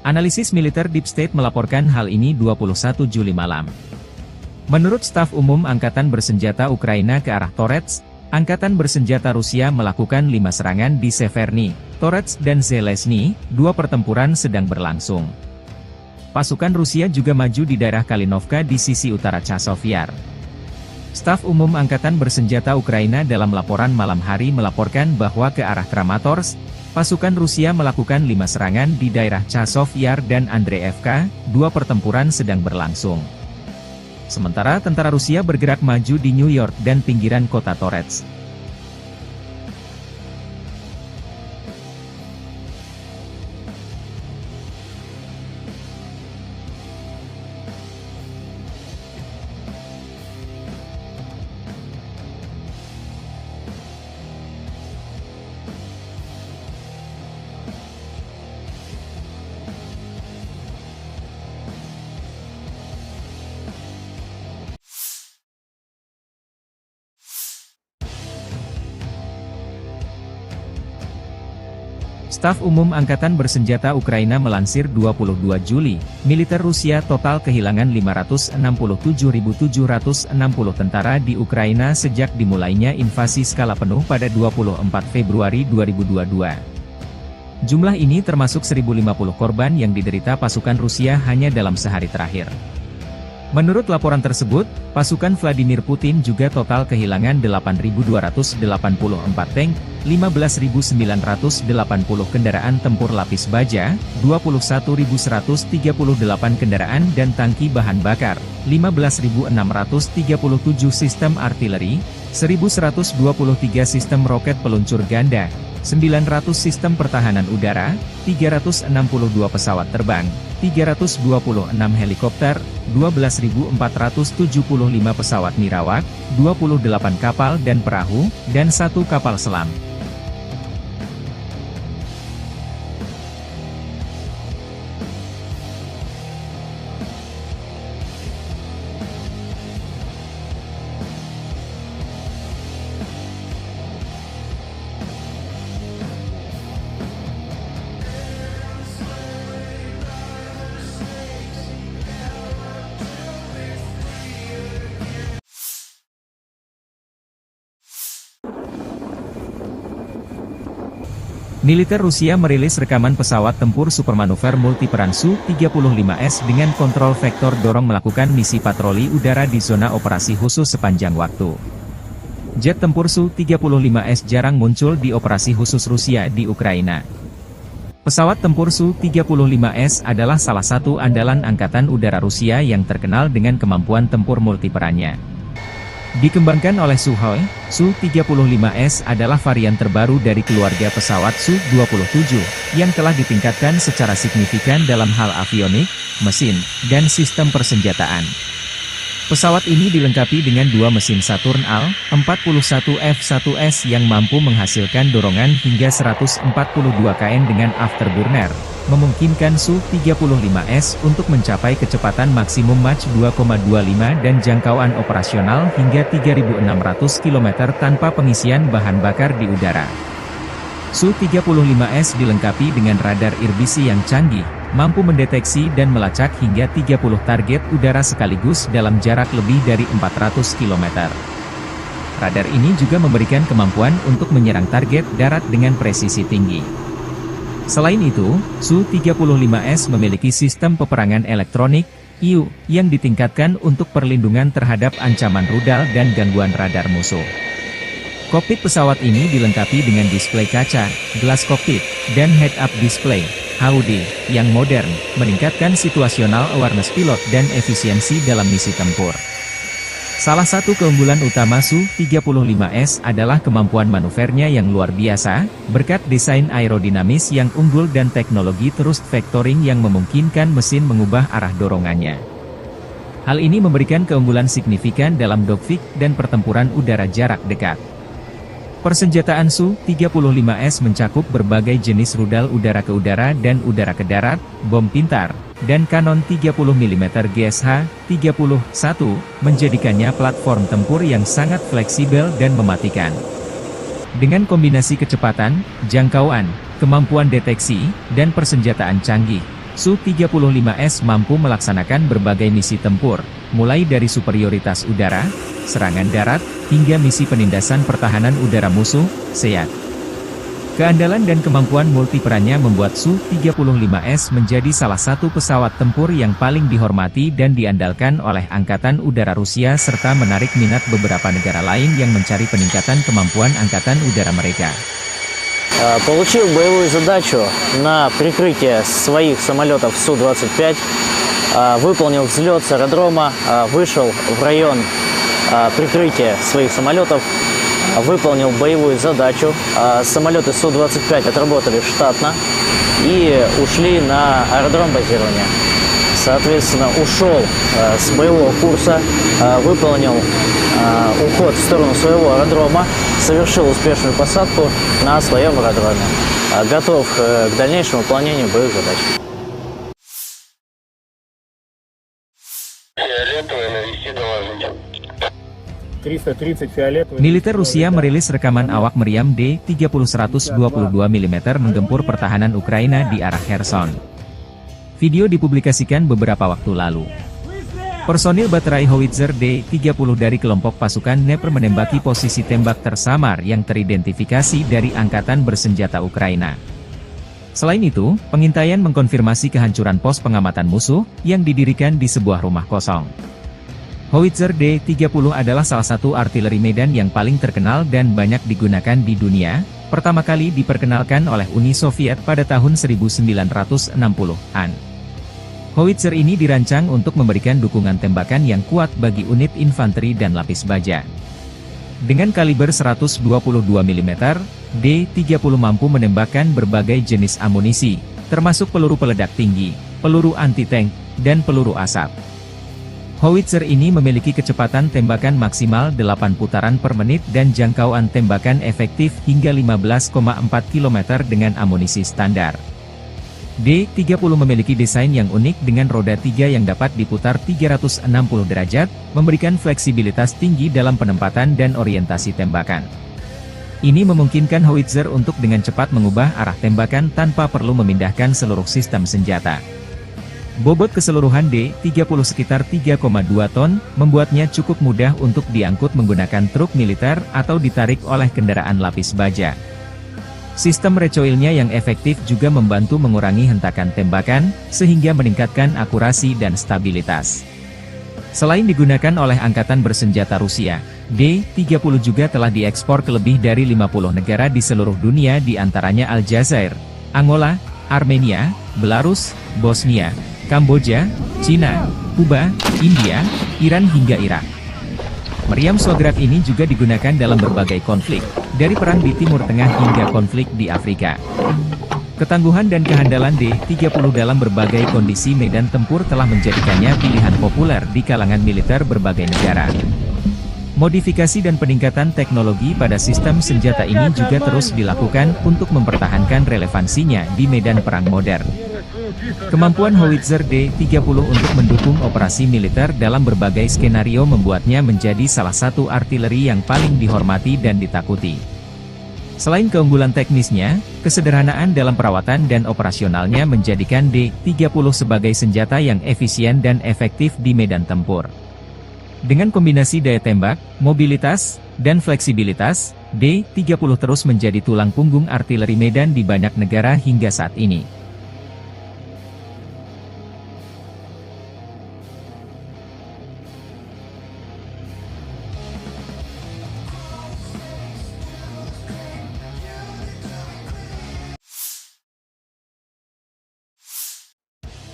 Analisis militer Deep State melaporkan hal ini 21 Juli malam. Menurut staf umum Angkatan Bersenjata Ukraina ke arah Torets, Angkatan Bersenjata Rusia melakukan 5 serangan di Severny, Torets dan Zelensky, 2 pertempuran sedang berlangsung. Pasukan Rusia juga maju di daerah Kalinovka di sisi utara Chazov Yar. Staf Umum Angkatan Bersenjata Ukraina dalam laporan malam hari melaporkan bahwa ke arah Kramatorsk, pasukan Rusia melakukan 5 serangan di daerah Chazov Yar dan Andreevka, 2 pertempuran sedang berlangsung. Sementara tentara Rusia bergerak maju di New York dan pinggiran kota Torets. Staf Umum Angkatan Bersenjata Ukraina melansir 22 Juli, militer Rusia total kehilangan 567.760 tentara di Ukraina sejak dimulainya invasi skala penuh pada 24 Februari 2022. Jumlah ini termasuk 1.050 korban yang diderita pasukan Rusia hanya dalam sehari terakhir. Menurut laporan tersebut, pasukan Vladimir Putin juga total kehilangan 8.284 tank, 15.980 kendaraan tempur lapis baja, 21.138 kendaraan dan tangki bahan bakar, 15.637 sistem artileri, 1.123 sistem roket peluncur ganda, 900 sistem pertahanan udara, 362 pesawat terbang, 326 helikopter, 12.475 pesawat nirawak, 28 kapal dan perahu, dan 1 kapal selam. Militer Rusia merilis rekaman pesawat tempur supermanuver multiperan Su-35S dengan kontrol vektor dorong melakukan misi patroli udara di zona operasi khusus sepanjang waktu. Jet tempur Su-35S jarang muncul di operasi khusus Rusia di Ukraina. Pesawat tempur Su-35S adalah salah satu andalan Angkatan Udara Rusia yang terkenal dengan kemampuan tempur multiperannya. Dikembangkan oleh Sukhoi, Su-35S adalah varian terbaru dari keluarga pesawat Su-27, yang telah ditingkatkan secara signifikan dalam hal avionik, mesin, dan sistem persenjataan. Pesawat ini dilengkapi dengan dua mesin Saturn Al-41F1S yang mampu menghasilkan dorongan hingga 142 kN dengan afterburner, memungkinkan Su-35S untuk mencapai kecepatan maksimum Mach 2,25 dan jangkauan operasional hingga 3.600 km tanpa pengisian bahan bakar di udara. Su-35S dilengkapi dengan radar irbisi yang canggih, mampu mendeteksi dan melacak hingga 30 target udara sekaligus dalam jarak lebih dari 400 km. Radar ini juga memberikan kemampuan untuk menyerang target darat dengan presisi tinggi. Selain itu, Su-35S memiliki sistem peperangan elektronik, IU, yang ditingkatkan untuk perlindungan terhadap ancaman rudal dan gangguan radar musuh. Kokpit pesawat ini dilengkapi dengan display kaca, gelas kokpit, dan head-up display, HUD, yang modern, meningkatkan situational awareness pilot dan efisiensi dalam misi tempur. Salah satu keunggulan utama Su-35S adalah kemampuan manuvernya yang luar biasa, berkat desain aerodinamis yang unggul dan teknologi thrust vectoring yang memungkinkan mesin mengubah arah dorongannya. Hal ini memberikan keunggulan signifikan dalam dogfight dan pertempuran udara jarak dekat. Persenjataan Su-35S mencakup berbagai jenis rudal udara ke udara dan udara ke darat, bom pintar, dan kanon 30 mm GSH-31, menjadikannya platform tempur yang sangat fleksibel dan mematikan. Dengan kombinasi kecepatan, jangkauan, kemampuan deteksi, dan persenjataan canggih, Su-35S mampu melaksanakan berbagai misi tempur, mulai dari superioritas udara, serangan darat, hingga misi penindasan pertahanan udara musuh, SEAD. Keandalan dan kemampuan multiperannya membuat Su-35S menjadi salah satu pesawat tempur yang paling dihormati dan diandalkan oleh Angkatan Udara Rusia serta menarik minat beberapa negara lain yang mencari peningkatan kemampuan Angkatan Udara mereka. Получил боевую задачу на прикрытие своих самолетов Су-25, выполнил взлет с аэродрома, вышел в район прикрытия своих самолетов, выполнил боевую задачу. Самолеты Су-25 отработали штатно и ушли на аэродром базирования. Соответственно, ушел с боевого курса, выполнил уход в сторону своего аэродрома, совершил успешную посадку на своем аэродроме. Готов к дальнейшему выполнению боевых задач. Фиолетовый, навести доложите. 330 фиолетовый. Militer Rusia merilis rekaman awak meriam D-30-122 mm menggempur pertahanan Ukraina di arah Kherson. Video dipublikasikan beberapa waktu lalu. Personil baterai howitzer D-30 dari kelompok pasukan Dnepr menembaki posisi tembak tersamar yang teridentifikasi dari Angkatan Bersenjata Ukraina. Selain itu, pengintaian mengkonfirmasi kehancuran pos pengamatan musuh yang didirikan di sebuah rumah kosong. Howitzer D-30 adalah salah satu artileri medan yang paling terkenal dan banyak digunakan di dunia, pertama kali diperkenalkan oleh Uni Soviet pada tahun 1960-an. Howitzer ini dirancang untuk memberikan dukungan tembakan yang kuat bagi unit infanteri dan lapis baja. Dengan kaliber 122 mm, D-30 mampu menembakkan berbagai jenis amunisi, termasuk peluru peledak tinggi, peluru anti-tank, dan peluru asap. Howitzer ini memiliki kecepatan tembakan maksimal 8 putaran per menit dan jangkauan tembakan efektif hingga 15,4 km dengan amunisi standar. D-30 memiliki desain yang unik dengan roda 3 yang dapat diputar 360 derajat, memberikan fleksibilitas tinggi dalam penempatan dan orientasi tembakan. Ini memungkinkan howitzer untuk dengan cepat mengubah arah tembakan tanpa perlu memindahkan seluruh sistem senjata. Bobot keseluruhan D-30 sekitar 3,2 ton, membuatnya cukup mudah untuk diangkut menggunakan truk militer atau ditarik oleh kendaraan lapis baja. Sistem recoilnya yang efektif juga membantu mengurangi hentakan tembakan, sehingga meningkatkan akurasi dan stabilitas. Selain digunakan oleh Angkatan Bersenjata Rusia, D-30 juga telah diekspor ke lebih dari 50 negara di seluruh dunia, di antaranya Aljazair, Angola, Armenia, Belarus, Bosnia, Kamboja, Cina, Kuba, India, Iran hingga Irak. Meriam Swagrat ini juga digunakan dalam berbagai konflik, dari perang di Timur Tengah hingga konflik di Afrika. Ketangguhan dan kehandalan D-30 dalam berbagai kondisi medan tempur telah menjadikannya pilihan populer di kalangan militer berbagai negara. Modifikasi dan peningkatan teknologi pada sistem senjata ini juga terus dilakukan untuk mempertahankan relevansinya di medan perang modern. Kemampuan howitzer D-30 untuk mendukung operasi militer dalam berbagai skenario membuatnya menjadi salah satu artileri yang paling dihormati dan ditakuti. Selain keunggulan teknisnya, kesederhanaan dalam perawatan dan operasionalnya menjadikan D-30 sebagai senjata yang efisien dan efektif di medan tempur. Dengan kombinasi daya tembak, mobilitas, dan fleksibilitas, D-30 terus menjadi tulang punggung artileri medan di banyak negara hingga saat ini.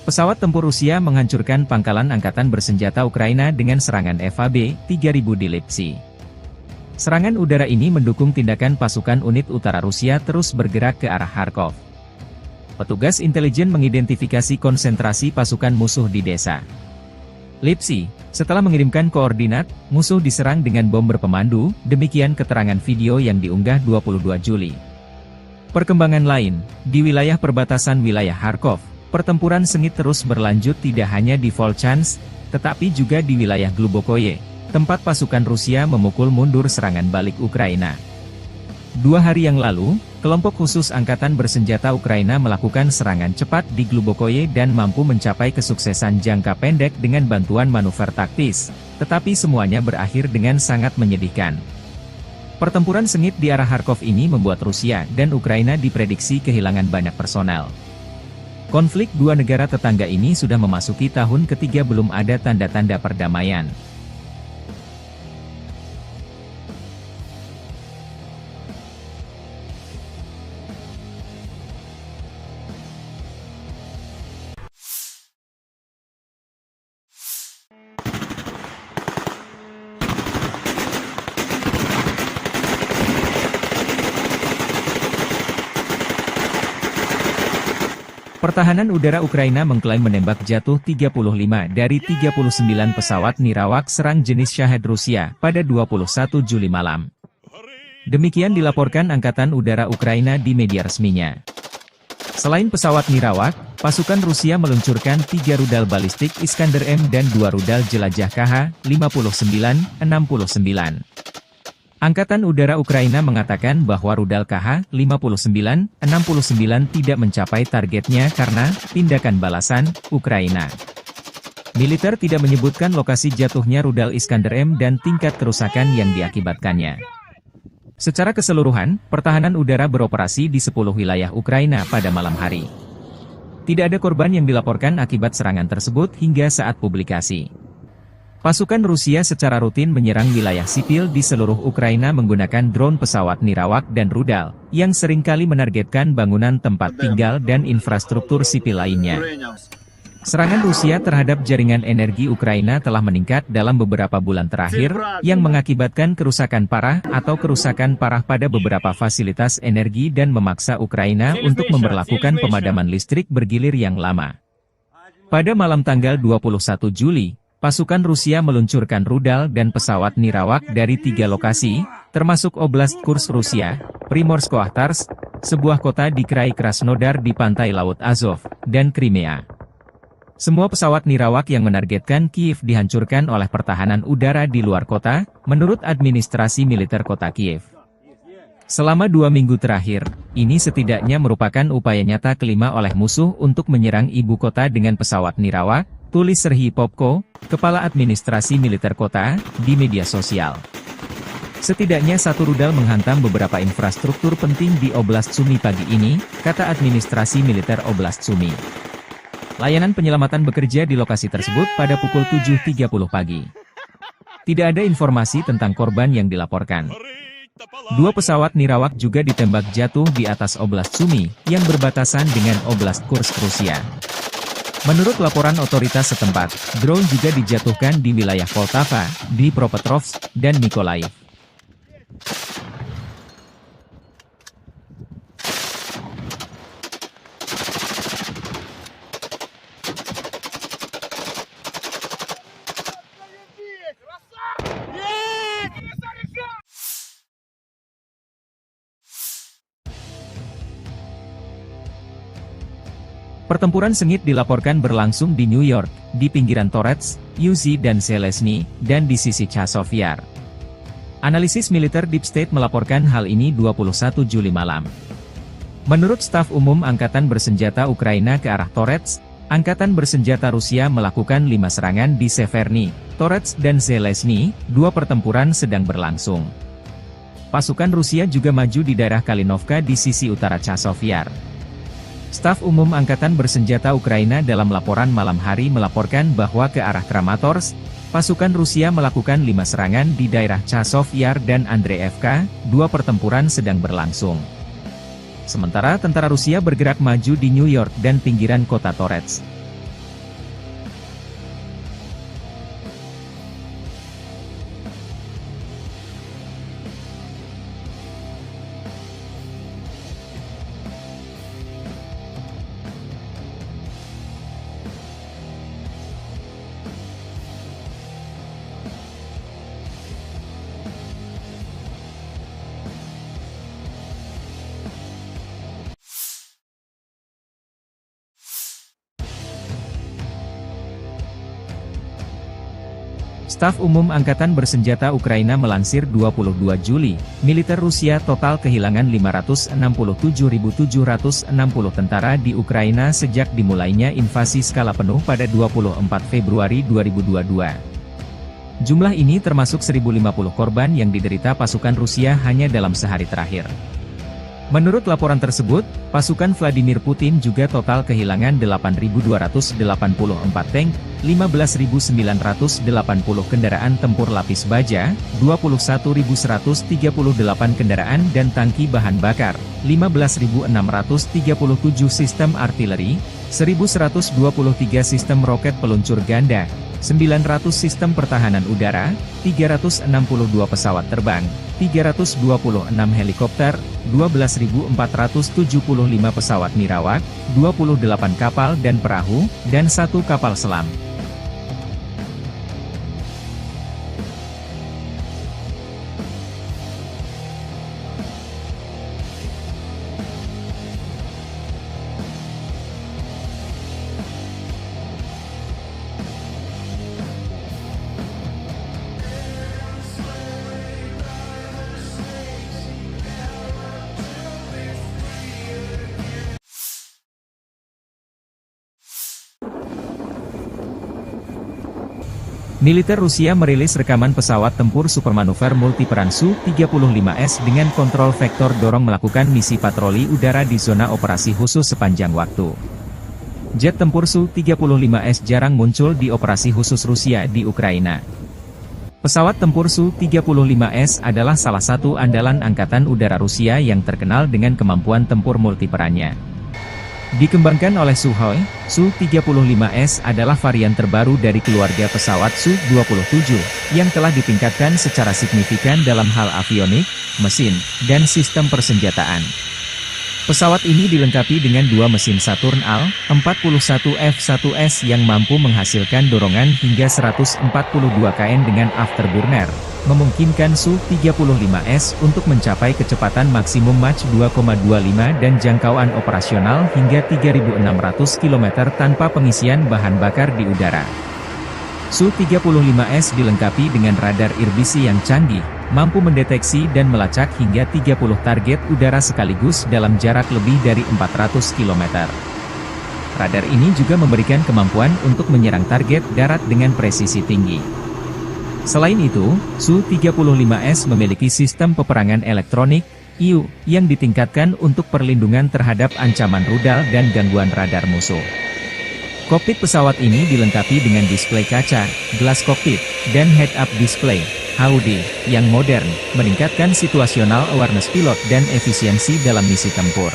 Pesawat tempur Rusia menghancurkan pangkalan Angkatan Bersenjata Ukraina dengan serangan FAB-3000 di Lipsy. Serangan udara ini mendukung tindakan pasukan unit utara Rusia terus bergerak ke arah Kharkov. Petugas intelijen mengidentifikasi konsentrasi pasukan musuh di desa Lipsy. Setelah mengirimkan koordinat, musuh diserang dengan bom berpemandu, demikian keterangan video yang diunggah 22 Juli. Perkembangan lain, di wilayah perbatasan wilayah Kharkov, pertempuran sengit terus berlanjut tidak hanya di Volchansk, tetapi juga di wilayah Glubokoye, tempat pasukan Rusia memukul mundur serangan balik Ukraina. 2 hari yang lalu, kelompok khusus Angkatan Bersenjata Ukraina melakukan serangan cepat di Glubokoye dan mampu mencapai kesuksesan jangka pendek dengan bantuan manuver taktis, tetapi semuanya berakhir dengan sangat menyedihkan. Pertempuran sengit di arah Kharkov ini membuat Rusia dan Ukraina diprediksi kehilangan banyak personel. Konflik dua negara tetangga ini sudah memasuki tahun ketiga belum ada tanda-tanda perdamaian. Pertahanan udara Ukraina mengklaim menembak jatuh 35 dari 39 pesawat nirawak serang jenis Shahed Rusia pada 21 Juli malam. Demikian dilaporkan Angkatan Udara Ukraina di media resminya. Selain pesawat nirawak, pasukan Rusia meluncurkan 3 rudal balistik Iskander-M dan 2 rudal jelajah KH-59-69. Angkatan Udara Ukraina mengatakan bahwa rudal KH-59-69 tidak mencapai targetnya karena tindakan balasan Ukraina. Militer tidak menyebutkan lokasi jatuhnya rudal Iskander-M dan tingkat kerusakan yang diakibatkannya. Secara keseluruhan, pertahanan udara beroperasi di 10 wilayah Ukraina pada malam hari. Tidak ada korban yang dilaporkan akibat serangan tersebut hingga saat publikasi. Pasukan Rusia secara rutin menyerang wilayah sipil di seluruh Ukraina menggunakan drone pesawat nirawak dan rudal, yang seringkali menargetkan bangunan tempat tinggal dan infrastruktur sipil lainnya. Serangan Rusia terhadap jaringan energi Ukraina telah meningkat dalam beberapa bulan terakhir, yang mengakibatkan kerusakan parah atau kerusakan parah pada beberapa fasilitas energi dan memaksa Ukraina untuk memberlakukan pemadaman listrik bergilir yang lama. Pada malam tanggal 21 Juli, pasukan Rusia meluncurkan rudal dan pesawat nirawak dari 3 lokasi, termasuk Oblast Kursk Rusia, Primorsko-Akhtarsk, sebuah kota di Krai Krasnodar di pantai Laut Azov, dan Crimea. Semua pesawat nirawak yang menargetkan Kiev dihancurkan oleh pertahanan udara di luar kota, menurut administrasi militer kota Kiev. Selama 2 minggu terakhir, ini setidaknya merupakan upaya nyata kelima oleh musuh untuk menyerang ibu kota dengan pesawat nirawak, tulis Serhiy Popko, Kepala Administrasi Militer Kota, di media sosial. Setidaknya satu rudal menghantam beberapa infrastruktur penting di Oblast Sumy pagi ini, kata administrasi militer Oblast Sumy. Layanan penyelamatan bekerja di lokasi tersebut pada pukul 7.30 pagi. Tidak ada informasi tentang korban yang dilaporkan. Dua pesawat Nirawak juga ditembak jatuh di atas Oblast Sumy, yang berbatasan dengan Oblast Kursk, Rusia. Menurut laporan otoritas setempat, drone juga dijatuhkan di wilayah Poltava, Dnipropetrovsk, dan Mykolaiv. Pertempuran sengit dilaporkan berlangsung di New York, di pinggiran Torets, Uzi dan Zelezny, dan di sisi Chazov Yar. Analisis militer Deep State melaporkan hal ini 21 Juli malam. Menurut staf umum Angkatan Bersenjata Ukraina ke arah Torets, Angkatan Bersenjata Rusia melakukan 5 serangan di Severny, Torets dan Zelezny, 2 pertempuran sedang berlangsung. Pasukan Rusia juga maju di daerah Kalinovka di sisi utara Chazov Yar. Staf umum Angkatan Bersenjata Ukraina dalam laporan malam hari melaporkan bahwa ke arah Kramatorsk, pasukan Rusia melakukan 5 serangan di daerah Chazov Yar dan Andreevka, 2 pertempuran sedang berlangsung. Sementara tentara Rusia bergerak maju di New York dan pinggiran kota Torets. Staf Umum Angkatan Bersenjata Ukraina melansir 22 Juli, militer Rusia total kehilangan 567.760 tentara di Ukraina sejak dimulainya invasi skala penuh pada 24 Februari 2022. Jumlah ini termasuk 1.050 korban yang diderita pasukan Rusia hanya dalam sehari terakhir. Menurut laporan tersebut, pasukan Vladimir Putin juga total kehilangan 8.284 tank, 15.980 kendaraan tempur lapis baja, 21.138 kendaraan dan tangki bahan bakar, 15.637 sistem artileri, 1.123 sistem roket peluncur ganda, 900 sistem pertahanan udara, 362 pesawat terbang, 326 helikopter, 12.475 pesawat nirawak, 28 kapal dan perahu, dan 1 kapal selam. Militer Rusia merilis rekaman pesawat tempur supermanuver multiperan Su-35S dengan kontrol vektor dorong melakukan misi patroli udara di zona operasi khusus sepanjang waktu. Jet tempur Su-35S jarang muncul di operasi khusus Rusia di Ukraina. Pesawat tempur Su-35S adalah salah satu andalan Angkatan Udara Rusia yang terkenal dengan kemampuan tempur multiperannya. Dikembangkan oleh Sukhoi, Su-35S adalah varian terbaru dari keluarga pesawat Su-27, yang telah ditingkatkan secara signifikan dalam hal avionik, mesin, dan sistem persenjataan. Pesawat ini dilengkapi dengan 2 mesin Saturn Al-41 F-1S yang mampu menghasilkan dorongan hingga 142 kN dengan afterburner, memungkinkan Su-35S untuk mencapai kecepatan maksimum Mach 2,25 dan jangkauan operasional hingga 3.600 km tanpa pengisian bahan bakar di udara. Su-35S dilengkapi dengan radar irbisi yang canggih, mampu mendeteksi dan melacak hingga 30 target udara sekaligus dalam jarak lebih dari 400 km. Radar ini juga memberikan kemampuan untuk menyerang target darat dengan presisi tinggi. Selain itu, Su-35S memiliki sistem peperangan elektronik, IU, yang ditingkatkan untuk perlindungan terhadap ancaman rudal dan gangguan radar musuh. Kokpit pesawat ini dilengkapi dengan display kaca, gelas kokpit, dan head-up display, HUD, yang modern, meningkatkan situational awareness pilot dan efisiensi dalam misi tempur.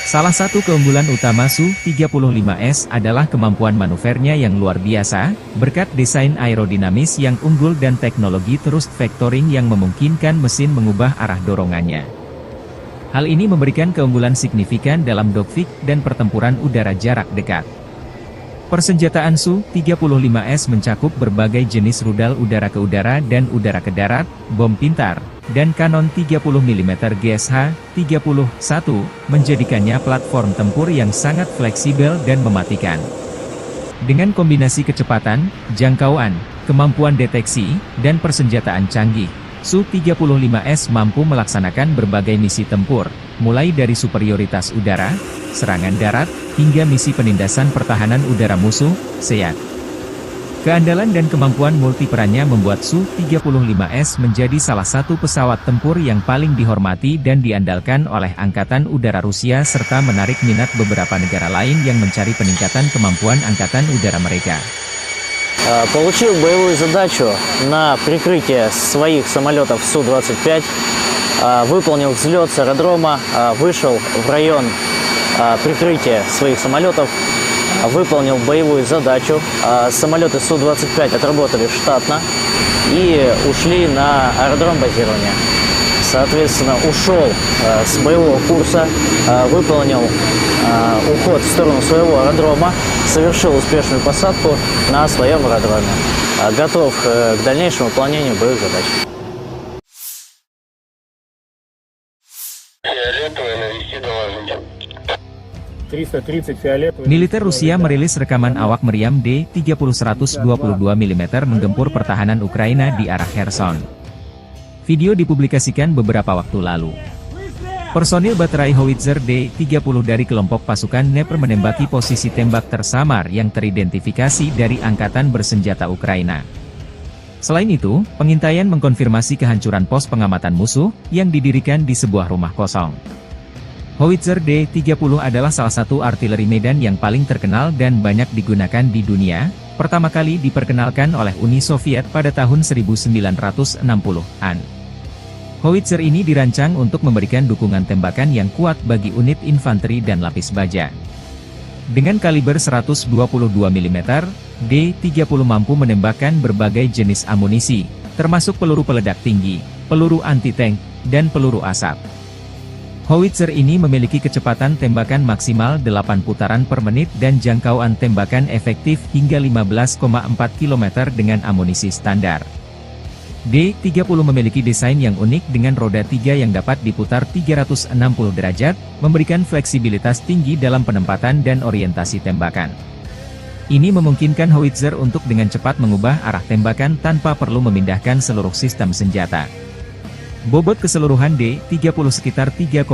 Salah satu keunggulan utama Su-35S adalah kemampuan manuvernya yang luar biasa, berkat desain aerodinamis yang unggul dan teknologi thrust vectoring yang memungkinkan mesin mengubah arah dorongannya. Hal ini memberikan keunggulan signifikan dalam dogfight dan pertempuran udara jarak dekat. Persenjataan Su-35S mencakup berbagai jenis rudal udara ke udara dan udara ke darat, bom pintar, dan kanon 30 mm GSH-31, menjadikannya platform tempur yang sangat fleksibel dan mematikan. Dengan kombinasi kecepatan, jangkauan, kemampuan deteksi, dan persenjataan canggih, Su-35S mampu melaksanakan berbagai misi tempur, mulai dari superioritas udara, serangan darat, hingga misi penindasan pertahanan udara musuh, SEAD. Keandalan dan kemampuan multiperannya membuat Su-35S menjadi salah satu pesawat tempur yang paling dihormati dan diandalkan oleh Angkatan Udara Rusia serta menarik minat beberapa negara lain yang mencari peningkatan kemampuan Angkatan Udara mereka. Получил боевую задачу на прикрытие своих самолетов Су-25, выполнил взлет с аэродрома, вышел в район прикрытия своих самолетов, выполнил боевую задачу. Самолеты Су-25 отработали штатно и ушли на аэродром базирования. Соответственно, ушел с боевого курса, выполнил уход в сторону своего аэродрома, совершил успешную посадку на своем аэродроме. Готов к дальнейшему выполнению боевых задач. Фиолетовый, навести доложите. 330 фиолетовый. Militer Rusia merilis rekaman awak meriam D-30-122 mm menggempur pertahanan Ukraina di arah Kherson. Video dipublikasikan beberapa waktu lalu. Personil baterai howitzer D-30 dari kelompok pasukan Dnepr menembaki posisi tembak tersamar yang teridentifikasi dari Angkatan Bersenjata Ukraina. Selain itu, pengintaian mengkonfirmasi kehancuran pos pengamatan musuh yang didirikan di sebuah rumah kosong. Howitzer D-30 adalah salah satu artileri medan yang paling terkenal dan banyak digunakan di dunia, pertama kali diperkenalkan oleh Uni Soviet pada tahun 1960-an. Howitzer ini dirancang untuk memberikan dukungan tembakan yang kuat bagi unit infanteri dan lapis baja. Dengan kaliber 122 mm, D-30 mampu menembakkan berbagai jenis amunisi, termasuk peluru peledak tinggi, peluru anti-tank, dan peluru asap. Howitzer ini memiliki kecepatan tembakan maksimal 8 putaran per menit dan jangkauan tembakan efektif hingga 15,4 km dengan amunisi standar. D-30 memiliki desain yang unik dengan roda 3 yang dapat diputar 360 derajat, memberikan fleksibilitas tinggi dalam penempatan dan orientasi tembakan. Ini memungkinkan howitzer untuk dengan cepat mengubah arah tembakan tanpa perlu memindahkan seluruh sistem senjata. Bobot keseluruhan D-30 sekitar 3,2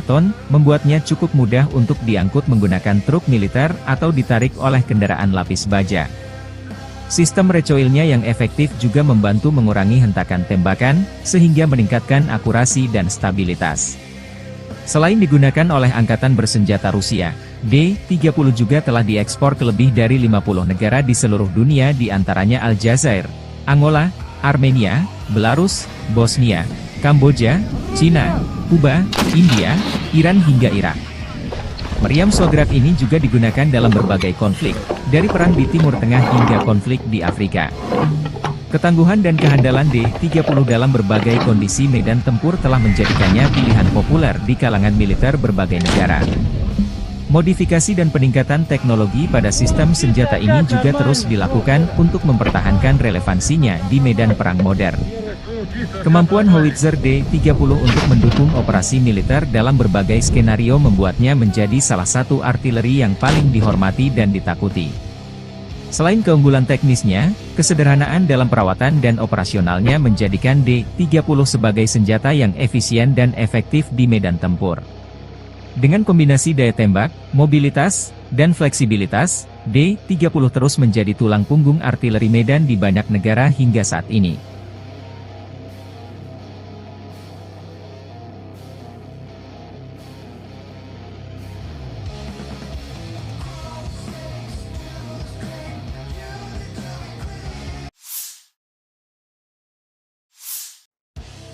ton, membuatnya cukup mudah untuk diangkut menggunakan truk militer atau ditarik oleh kendaraan lapis baja. Sistem recoilnya yang efektif juga membantu mengurangi hentakan tembakan, sehingga meningkatkan akurasi dan stabilitas. Selain digunakan oleh Angkatan Bersenjata Rusia, D-30 juga telah diekspor ke lebih dari 50 negara di seluruh dunia di antaranya Aljazair, Angola, Armenia, Belarus, Bosnia, Kamboja, Cina, Kuba, India, Iran hingga Irak. Meriam Swagrak ini juga digunakan dalam berbagai konflik, dari perang di Timur Tengah hingga konflik di Afrika. Ketangguhan dan kehandalan D-30 dalam berbagai kondisi medan tempur telah menjadikannya pilihan populer di kalangan militer berbagai negara. Modifikasi dan peningkatan teknologi pada sistem senjata ini juga terus dilakukan untuk mempertahankan relevansinya di medan perang modern. Kemampuan howitzer D-30 untuk mendukung operasi militer dalam berbagai skenario membuatnya menjadi salah satu artileri yang paling dihormati dan ditakuti. Selain keunggulan teknisnya, kesederhanaan dalam perawatan dan operasionalnya menjadikan D-30 sebagai senjata yang efisien dan efektif di medan tempur. Dengan kombinasi daya tembak, mobilitas, dan fleksibilitas, D-30 terus menjadi tulang punggung artileri medan di banyak negara hingga saat ini.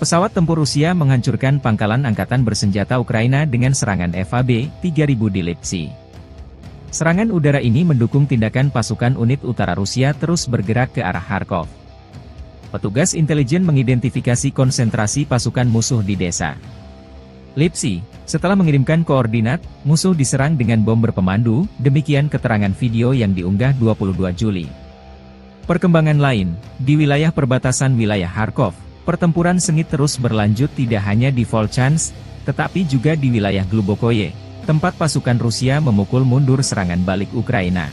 Pesawat tempur Rusia menghancurkan pangkalan angkatan bersenjata Ukraina dengan serangan FAB-3000 di Lipsy. Serangan udara ini mendukung tindakan pasukan unit utara Rusia terus bergerak ke arah Kharkov. Petugas intelijen mengidentifikasi konsentrasi pasukan musuh di desa Lipsy. Setelah mengirimkan koordinat, musuh diserang dengan bom berpemandu, demikian keterangan video yang diunggah 22 Juli. Perkembangan lain, di wilayah perbatasan wilayah Kharkov, pertempuran sengit terus berlanjut tidak hanya di Volchansk, tetapi juga di wilayah Glubokoye, tempat pasukan Rusia memukul mundur serangan balik Ukraina.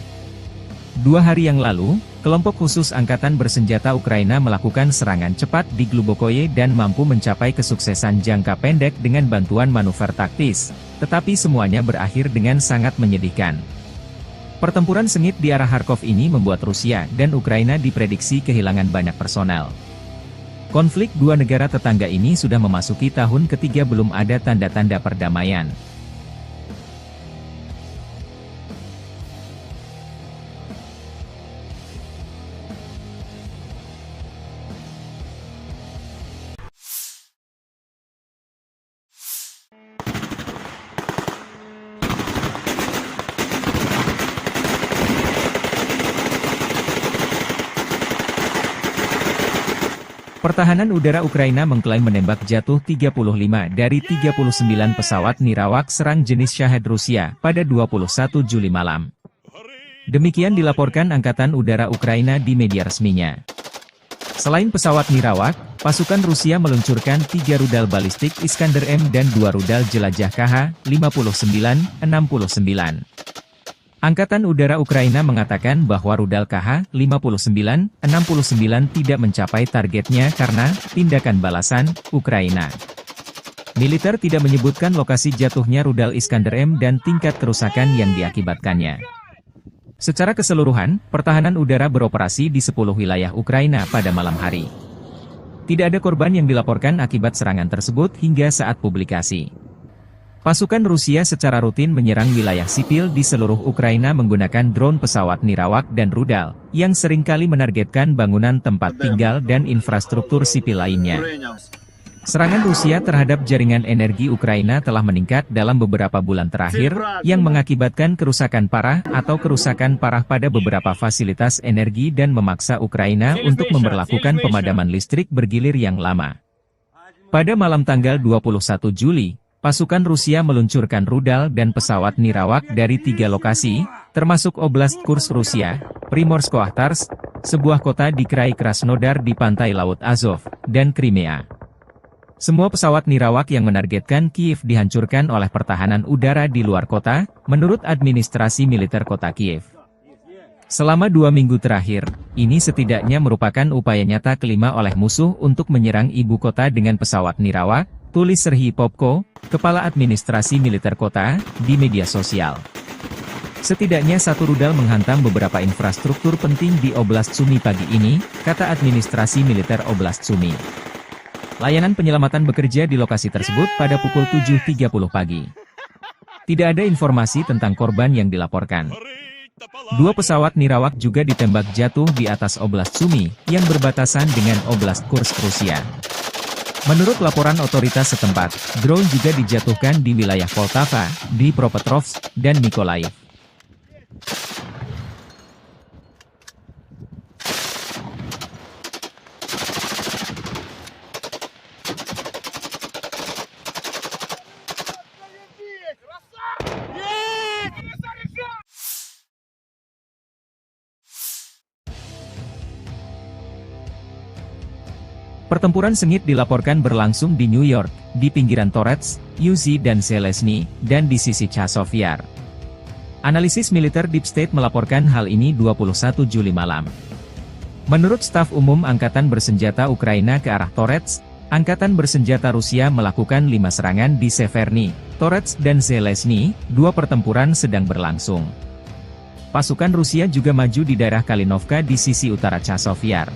2 hari yang lalu, kelompok khusus angkatan bersenjata Ukraina melakukan serangan cepat di Glubokoye dan mampu mencapai kesuksesan jangka pendek dengan bantuan manuver taktis, tetapi semuanya berakhir dengan sangat menyedihkan. Pertempuran sengit di arah Kharkov ini membuat Rusia dan Ukraina diprediksi kehilangan banyak personel. Konflik dua negara tetangga ini sudah memasuki tahun ketiga belum ada tanda-tanda perdamaian. Pertahanan udara Ukraina mengklaim menembak jatuh 35 dari 39 pesawat nirawak serang jenis Shahed Rusia pada 21 Juli malam. Demikian dilaporkan Angkatan Udara Ukraina di media resminya. Selain pesawat nirawak, pasukan Rusia meluncurkan 3 rudal balistik Iskander-M dan 2 rudal jelajah KH-59-69. Angkatan Udara Ukraina mengatakan bahwa rudal KH-59-69 tidak mencapai targetnya karena tindakan balasan Ukraina. Militer tidak menyebutkan lokasi jatuhnya rudal Iskander-M dan tingkat kerusakan yang diakibatkannya. Secara keseluruhan, pertahanan udara beroperasi di 10 wilayah Ukraina pada malam hari. Tidak ada korban yang dilaporkan akibat serangan tersebut hingga saat publikasi. Pasukan Rusia secara rutin menyerang wilayah sipil di seluruh Ukraina menggunakan drone pesawat nirawak dan rudal, yang seringkali menargetkan bangunan tempat tinggal dan infrastruktur sipil lainnya. Serangan Rusia terhadap jaringan energi Ukraina telah meningkat dalam beberapa bulan terakhir, yang mengakibatkan kerusakan parah atau kerusakan parah pada beberapa fasilitas energi dan memaksa Ukraina untuk memberlakukan pemadaman listrik bergilir yang lama. Pada malam tanggal 21 Juli, pasukan Rusia meluncurkan rudal dan pesawat nirawak dari 3 lokasi, termasuk Oblast Kursk Rusia, Primorsko-Akhtarsk, sebuah kota di Krai Krasnodar di pantai Laut Azov, dan Crimea. Semua pesawat nirawak yang menargetkan Kiev dihancurkan oleh pertahanan udara di luar kota, menurut administrasi militer kota Kiev. Selama 2 minggu terakhir, ini setidaknya merupakan upaya nyata kelima oleh musuh untuk menyerang ibu kota dengan pesawat nirawak, tulis Serhiy Popko, Kepala Administrasi Militer Kota, di media sosial. Setidaknya 1 rudal menghantam beberapa infrastruktur penting di Oblast Sumy pagi ini, kata Administrasi Militer Oblast Sumy. Layanan penyelamatan bekerja di lokasi tersebut pada pukul 7.30 pagi. Tidak ada informasi tentang korban yang dilaporkan. 2 pesawat nirawak juga ditembak jatuh di atas Oblast Sumy, yang berbatasan dengan Oblast Kursk Rusia. Menurut laporan otoritas setempat, drone juga dijatuhkan di wilayah Poltava, Dnipropetrovsk, dan Mykolaiv. Pertempuran sengit dilaporkan berlangsung di New York, di pinggiran Torets, Uzi dan Zelezny, dan di sisi Chazov Yar. Analisis militer Deep State melaporkan hal ini 21 Juli malam. Menurut staf umum Angkatan Bersenjata Ukraina ke arah Torets, Angkatan Bersenjata Rusia melakukan 5 serangan di Severny, Torets dan Zelezny, 2 pertempuran sedang berlangsung. pasukan Rusia juga maju di daerah Kalinovka di sisi utara Chazov Yar.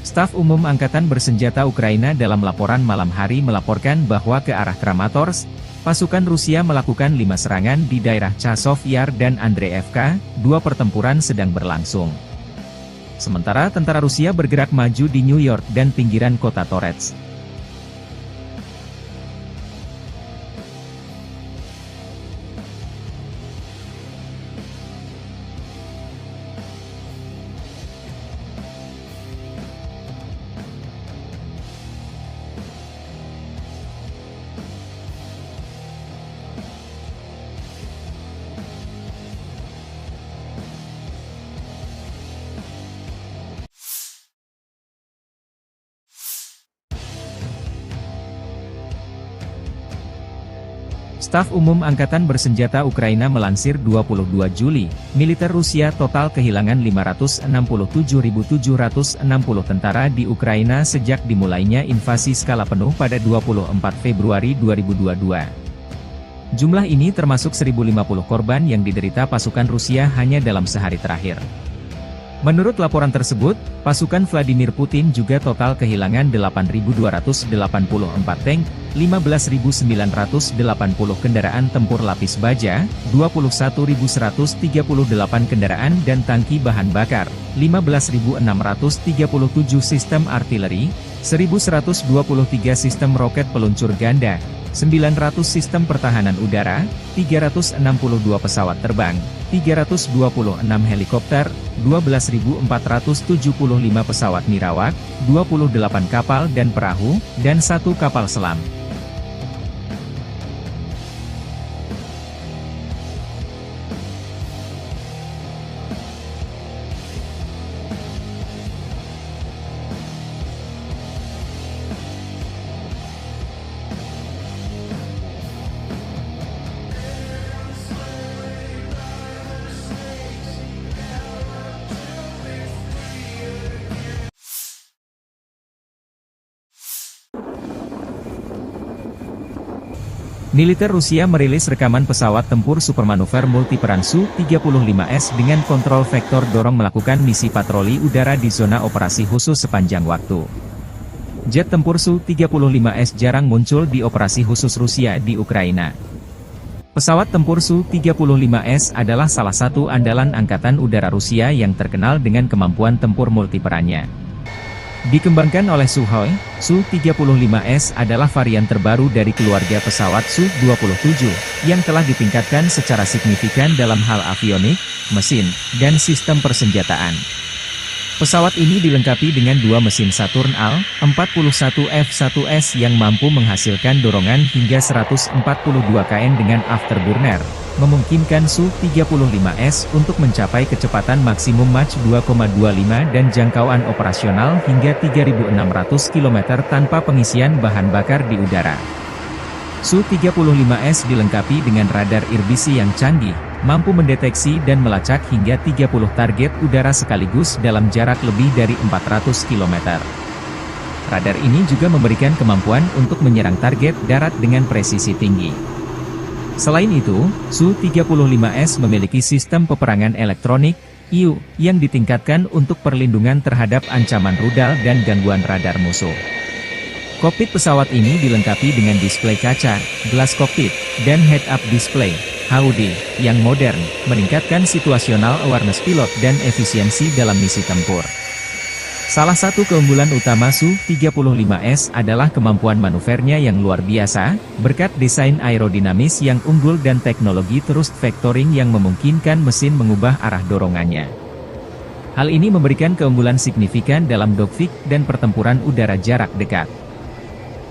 Staf Umum Angkatan Bersenjata Ukraina dalam laporan malam hari melaporkan bahwa ke arah Kramatorsk, pasukan Rusia melakukan 5 serangan di daerah Chazov Yar dan Andreevka, 2 pertempuran sedang berlangsung. Sementara tentara Rusia bergerak maju di New York dan pinggiran kota Torets. Staf Umum Angkatan Bersenjata Ukraina melansir 22 Juli, militer Rusia total kehilangan 567.760 tentara di Ukraina sejak dimulainya invasi skala penuh pada 24 Februari 2022. Jumlah ini termasuk 1.050 korban yang diderita pasukan Rusia hanya dalam sehari terakhir. Menurut laporan tersebut, pasukan Vladimir Putin juga total kehilangan 8.284 tank, 15.980 kendaraan tempur lapis baja, 21.138 kendaraan dan tangki bahan bakar, 15.637 sistem artileri, 1.123 sistem roket peluncur ganda, 900 sistem pertahanan udara, 362 pesawat terbang, 326 helikopter, 12.475 pesawat nirawak, 28 kapal dan perahu, dan 1 kapal selam. Militer Rusia merilis rekaman pesawat tempur supermanuver multiperan Su-35S dengan kontrol vektor dorong melakukan misi patroli udara di zona operasi khusus sepanjang waktu. Jet tempur Su-35S jarang muncul di operasi khusus Rusia di Ukraina. Pesawat tempur Su-35S adalah salah satu andalan Angkatan Udara Rusia yang terkenal dengan kemampuan tempur multiperannya. Dikembangkan oleh Sukhoi, Su-35S adalah varian terbaru dari keluarga pesawat Su-27, yang telah ditingkatkan secara signifikan dalam hal avionik, mesin, dan sistem persenjataan. Pesawat ini dilengkapi dengan 2 mesin Saturn Al-41 F-1S yang mampu menghasilkan dorongan hingga 142 kN dengan afterburner, memungkinkan Su-35S untuk mencapai kecepatan maksimum Mach 2,25 dan jangkauan operasional hingga 3.600 km tanpa pengisian bahan bakar di udara. Su-35S dilengkapi dengan radar irbisi yang canggih, mampu mendeteksi dan melacak hingga 30 target udara sekaligus dalam jarak lebih dari 400 km. Radar ini juga memberikan kemampuan untuk menyerang target darat dengan presisi tinggi. Selain itu, Su-35S memiliki sistem peperangan elektronik, IU, yang ditingkatkan untuk perlindungan terhadap ancaman rudal dan gangguan radar musuh. Kokpit pesawat ini dilengkapi dengan display kaca, gelas kokpit, dan head-up display, HUD, yang modern, meningkatkan situational awareness pilot dan efisiensi dalam misi tempur. Salah satu keunggulan utama Su-35S adalah kemampuan manuvernya yang luar biasa, berkat desain aerodinamis yang unggul dan teknologi thrust vectoring yang memungkinkan mesin mengubah arah dorongannya. Hal ini memberikan keunggulan signifikan dalam dogfight dan pertempuran udara jarak dekat.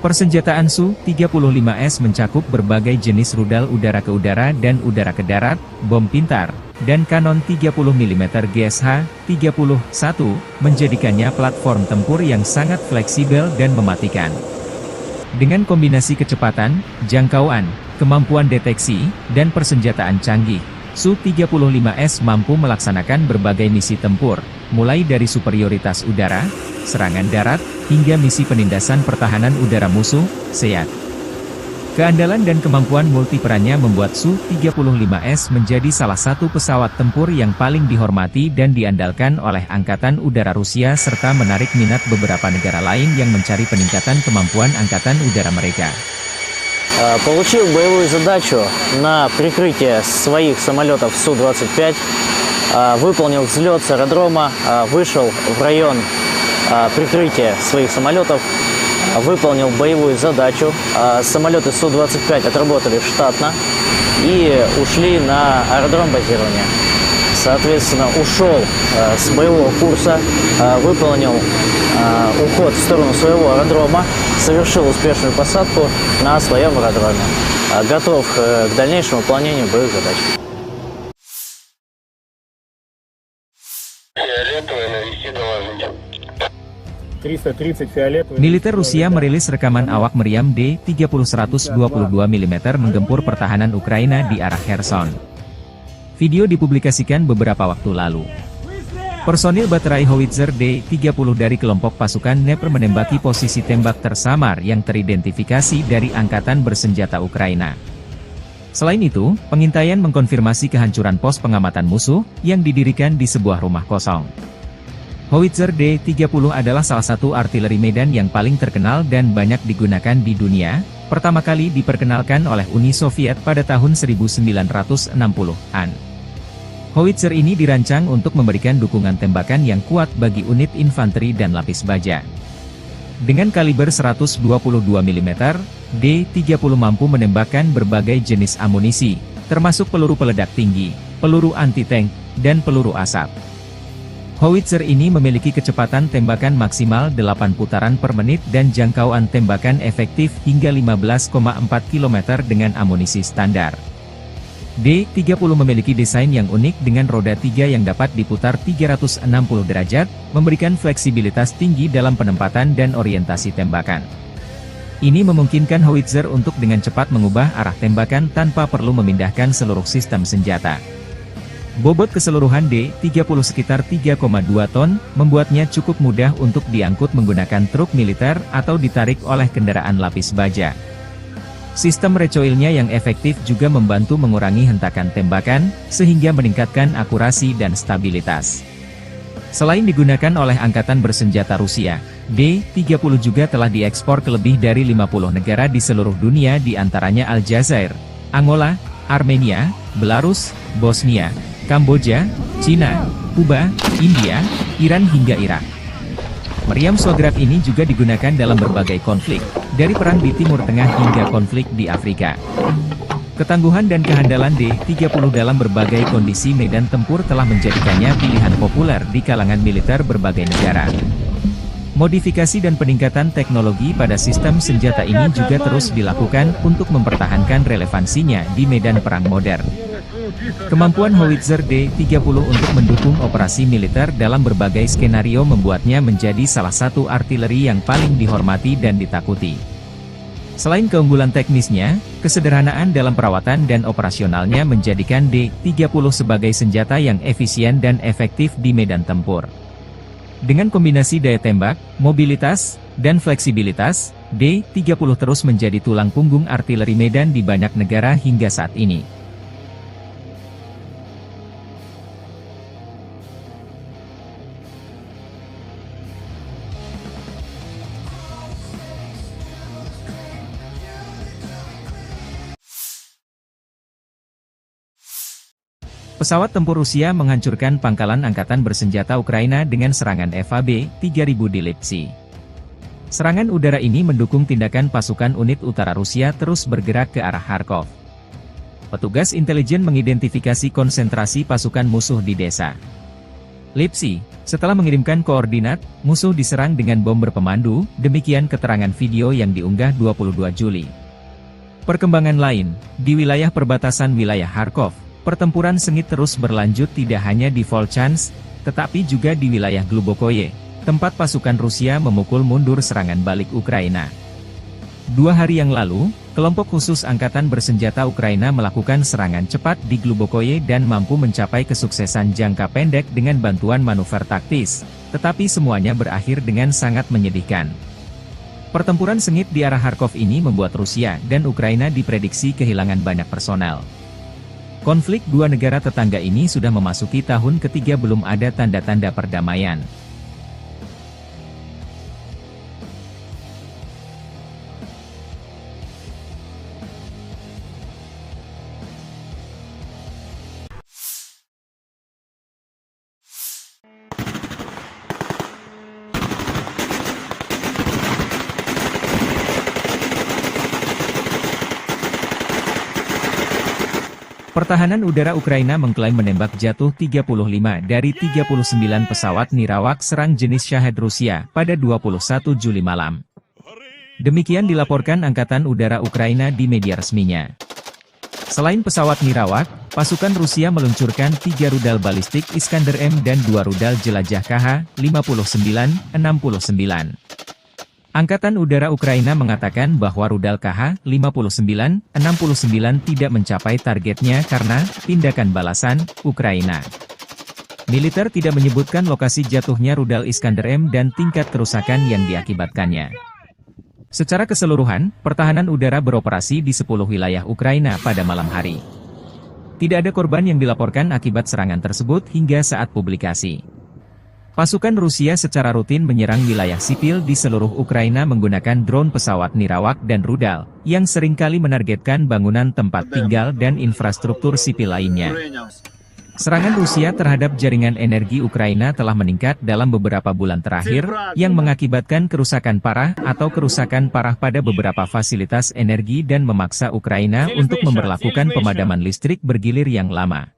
Persenjataan Su-35S mencakup berbagai jenis rudal udara ke udara dan udara ke darat, bom pintar, dan kanon 30 mm GSH-31, menjadikannya platform tempur yang sangat fleksibel dan mematikan. Dengan kombinasi kecepatan, jangkauan, kemampuan deteksi, dan persenjataan canggih, Su-35S mampu melaksanakan berbagai misi tempur, mulai dari superioritas udara, serangan darat, hingga misi penindasan pertahanan udara musuh, SEAD. Keandalan dan kemampuan multiperannya membuat Su-35S menjadi salah satu pesawat tempur yang paling dihormati dan diandalkan oleh Angkatan Udara Rusia serta menarik minat beberapa negara lain yang mencari peningkatan kemampuan Angkatan Udara mereka. Получил боевую задачу на прикрытие своих самолетов Су-25, выполнил взлет с аэродрома, вышел в район прикрытия своих самолетов, выполнил боевую задачу. Самолеты Су-25 отработали штатно и ушли на аэродром базирования. Соответственно, ушел с боевого курса, выполнил уход в сторону своего аэродрома, совершил успешную посадку на своем аэродроме. Готов к дальнейшему выполнению боевых задач. Фиолетовый, навести доложите. 330 фиолетовый. Militer Rusia merilis rekaman awak meriam D-30-122 mm menggempur pertahanan Ukraina di arah Kherson. Video dipublikasikan beberapa waktu lalu. Personil baterai howitzer D-30 dari kelompok pasukan Dnepr menembaki posisi tembak tersamar yang teridentifikasi dari Angkatan Bersenjata Ukraina. Selain itu, pengintaian mengkonfirmasi kehancuran pos pengamatan musuh yang didirikan di sebuah rumah kosong. Howitzer D-30 adalah salah satu artileri medan yang paling terkenal dan banyak digunakan di dunia, pertama kali diperkenalkan oleh Uni Soviet pada tahun 1960-an. Howitzer ini dirancang untuk memberikan dukungan tembakan yang kuat bagi unit infanteri dan lapis baja. Dengan kaliber 122 mm, D-30 mampu menembakkan berbagai jenis amunisi, termasuk peluru peledak tinggi, peluru anti-tank, dan peluru asap. Howitzer ini memiliki kecepatan tembakan maksimal 8 putaran per menit dan jangkauan tembakan efektif hingga 15,4 km dengan amunisi standar. D-30 memiliki desain yang unik dengan roda 3 yang dapat diputar 360 derajat, memberikan fleksibilitas tinggi dalam penempatan dan orientasi tembakan. Ini memungkinkan howitzer untuk dengan cepat mengubah arah tembakan tanpa perlu memindahkan seluruh sistem senjata. Bobot keseluruhan D-30 sekitar 3,2 ton, membuatnya cukup mudah untuk diangkut menggunakan truk militer atau ditarik oleh kendaraan lapis baja. Sistem recoilnya yang efektif juga membantu mengurangi hentakan tembakan, sehingga meningkatkan akurasi dan stabilitas. Selain digunakan oleh Angkatan Bersenjata Rusia, D-30 juga telah diekspor ke lebih dari 50 negara di seluruh dunia di antaranya Aljazair, Angola, Armenia, Belarus, Bosnia, Kamboja, Cina, Kuba, India, Iran hingga Irak. Meriam Swagrat ini juga digunakan dalam berbagai konflik, dari perang di Timur Tengah hingga konflik di Afrika. Ketangguhan dan kehandalan D-30 dalam berbagai kondisi medan tempur telah menjadikannya pilihan populer di kalangan militer berbagai negara. Modifikasi dan peningkatan teknologi pada sistem senjata ini juga terus dilakukan untuk mempertahankan relevansinya di medan perang modern. Kemampuan howitzer D-30 untuk mendukung operasi militer dalam berbagai skenario membuatnya menjadi salah satu artileri yang paling dihormati dan ditakuti. Selain keunggulan teknisnya, kesederhanaan dalam perawatan dan operasionalnya menjadikan D-30 sebagai senjata yang efisien dan efektif di medan tempur. Dengan kombinasi daya tembak, mobilitas, dan fleksibilitas, D-30 terus menjadi tulang punggung artileri medan di banyak negara hingga saat ini. Pesawat tempur Rusia menghancurkan pangkalan Angkatan Bersenjata Ukraina dengan serangan FAB-3000 di Lipsy. Serangan udara ini mendukung tindakan pasukan unit utara Rusia terus bergerak ke arah Kharkov. Petugas intelijen mengidentifikasi konsentrasi pasukan musuh di desa Lipsy. Setelah mengirimkan koordinat, musuh diserang dengan bom berpemandu, demikian keterangan video yang diunggah 22 Juli. Perkembangan lain, di wilayah perbatasan wilayah Kharkov, pertempuran sengit terus berlanjut tidak hanya di Volchansk, tetapi juga di wilayah Glubokoye, tempat pasukan Rusia memukul mundur serangan balik Ukraina. 2 hari yang lalu, kelompok khusus Angkatan Bersenjata Ukraina melakukan serangan cepat di Glubokoye dan mampu mencapai kesuksesan jangka pendek dengan bantuan manuver taktis, tetapi semuanya berakhir dengan sangat menyedihkan. Pertempuran sengit di arah Kharkov ini membuat Rusia dan Ukraina diprediksi kehilangan banyak personel. Konflik dua negara tetangga ini sudah memasuki tahun ketiga belum ada tanda-tanda perdamaian. Pertahanan udara Ukraina mengklaim menembak jatuh 35 dari 39 pesawat nirawak serang jenis Shahed Rusia pada 21 Juli malam. Demikian dilaporkan Angkatan Udara Ukraina di media resminya. Selain pesawat nirawak, pasukan Rusia meluncurkan 3 rudal balistik Iskander-M dan 2 rudal jelajah KH-59-69. Angkatan Udara Ukraina mengatakan bahwa rudal KH-59-69 tidak mencapai targetnya karena tindakan balasan Ukraina. Militer tidak menyebutkan lokasi jatuhnya rudal Iskander-M dan tingkat kerusakan yang diakibatkannya. Secara keseluruhan, pertahanan udara beroperasi di 10 wilayah Ukraina pada malam hari. Tidak ada korban yang dilaporkan akibat serangan tersebut hingga saat publikasi. Pasukan Rusia secara rutin menyerang wilayah sipil di seluruh Ukraina menggunakan drone pesawat nirawak dan rudal, yang seringkali menargetkan bangunan tempat tinggal dan infrastruktur sipil lainnya. Serangan Rusia terhadap jaringan energi Ukraina telah meningkat dalam beberapa bulan terakhir, yang mengakibatkan kerusakan parah atau kerusakan parah pada beberapa fasilitas energi dan memaksa Ukraina untuk memberlakukan pemadaman listrik bergilir yang lama.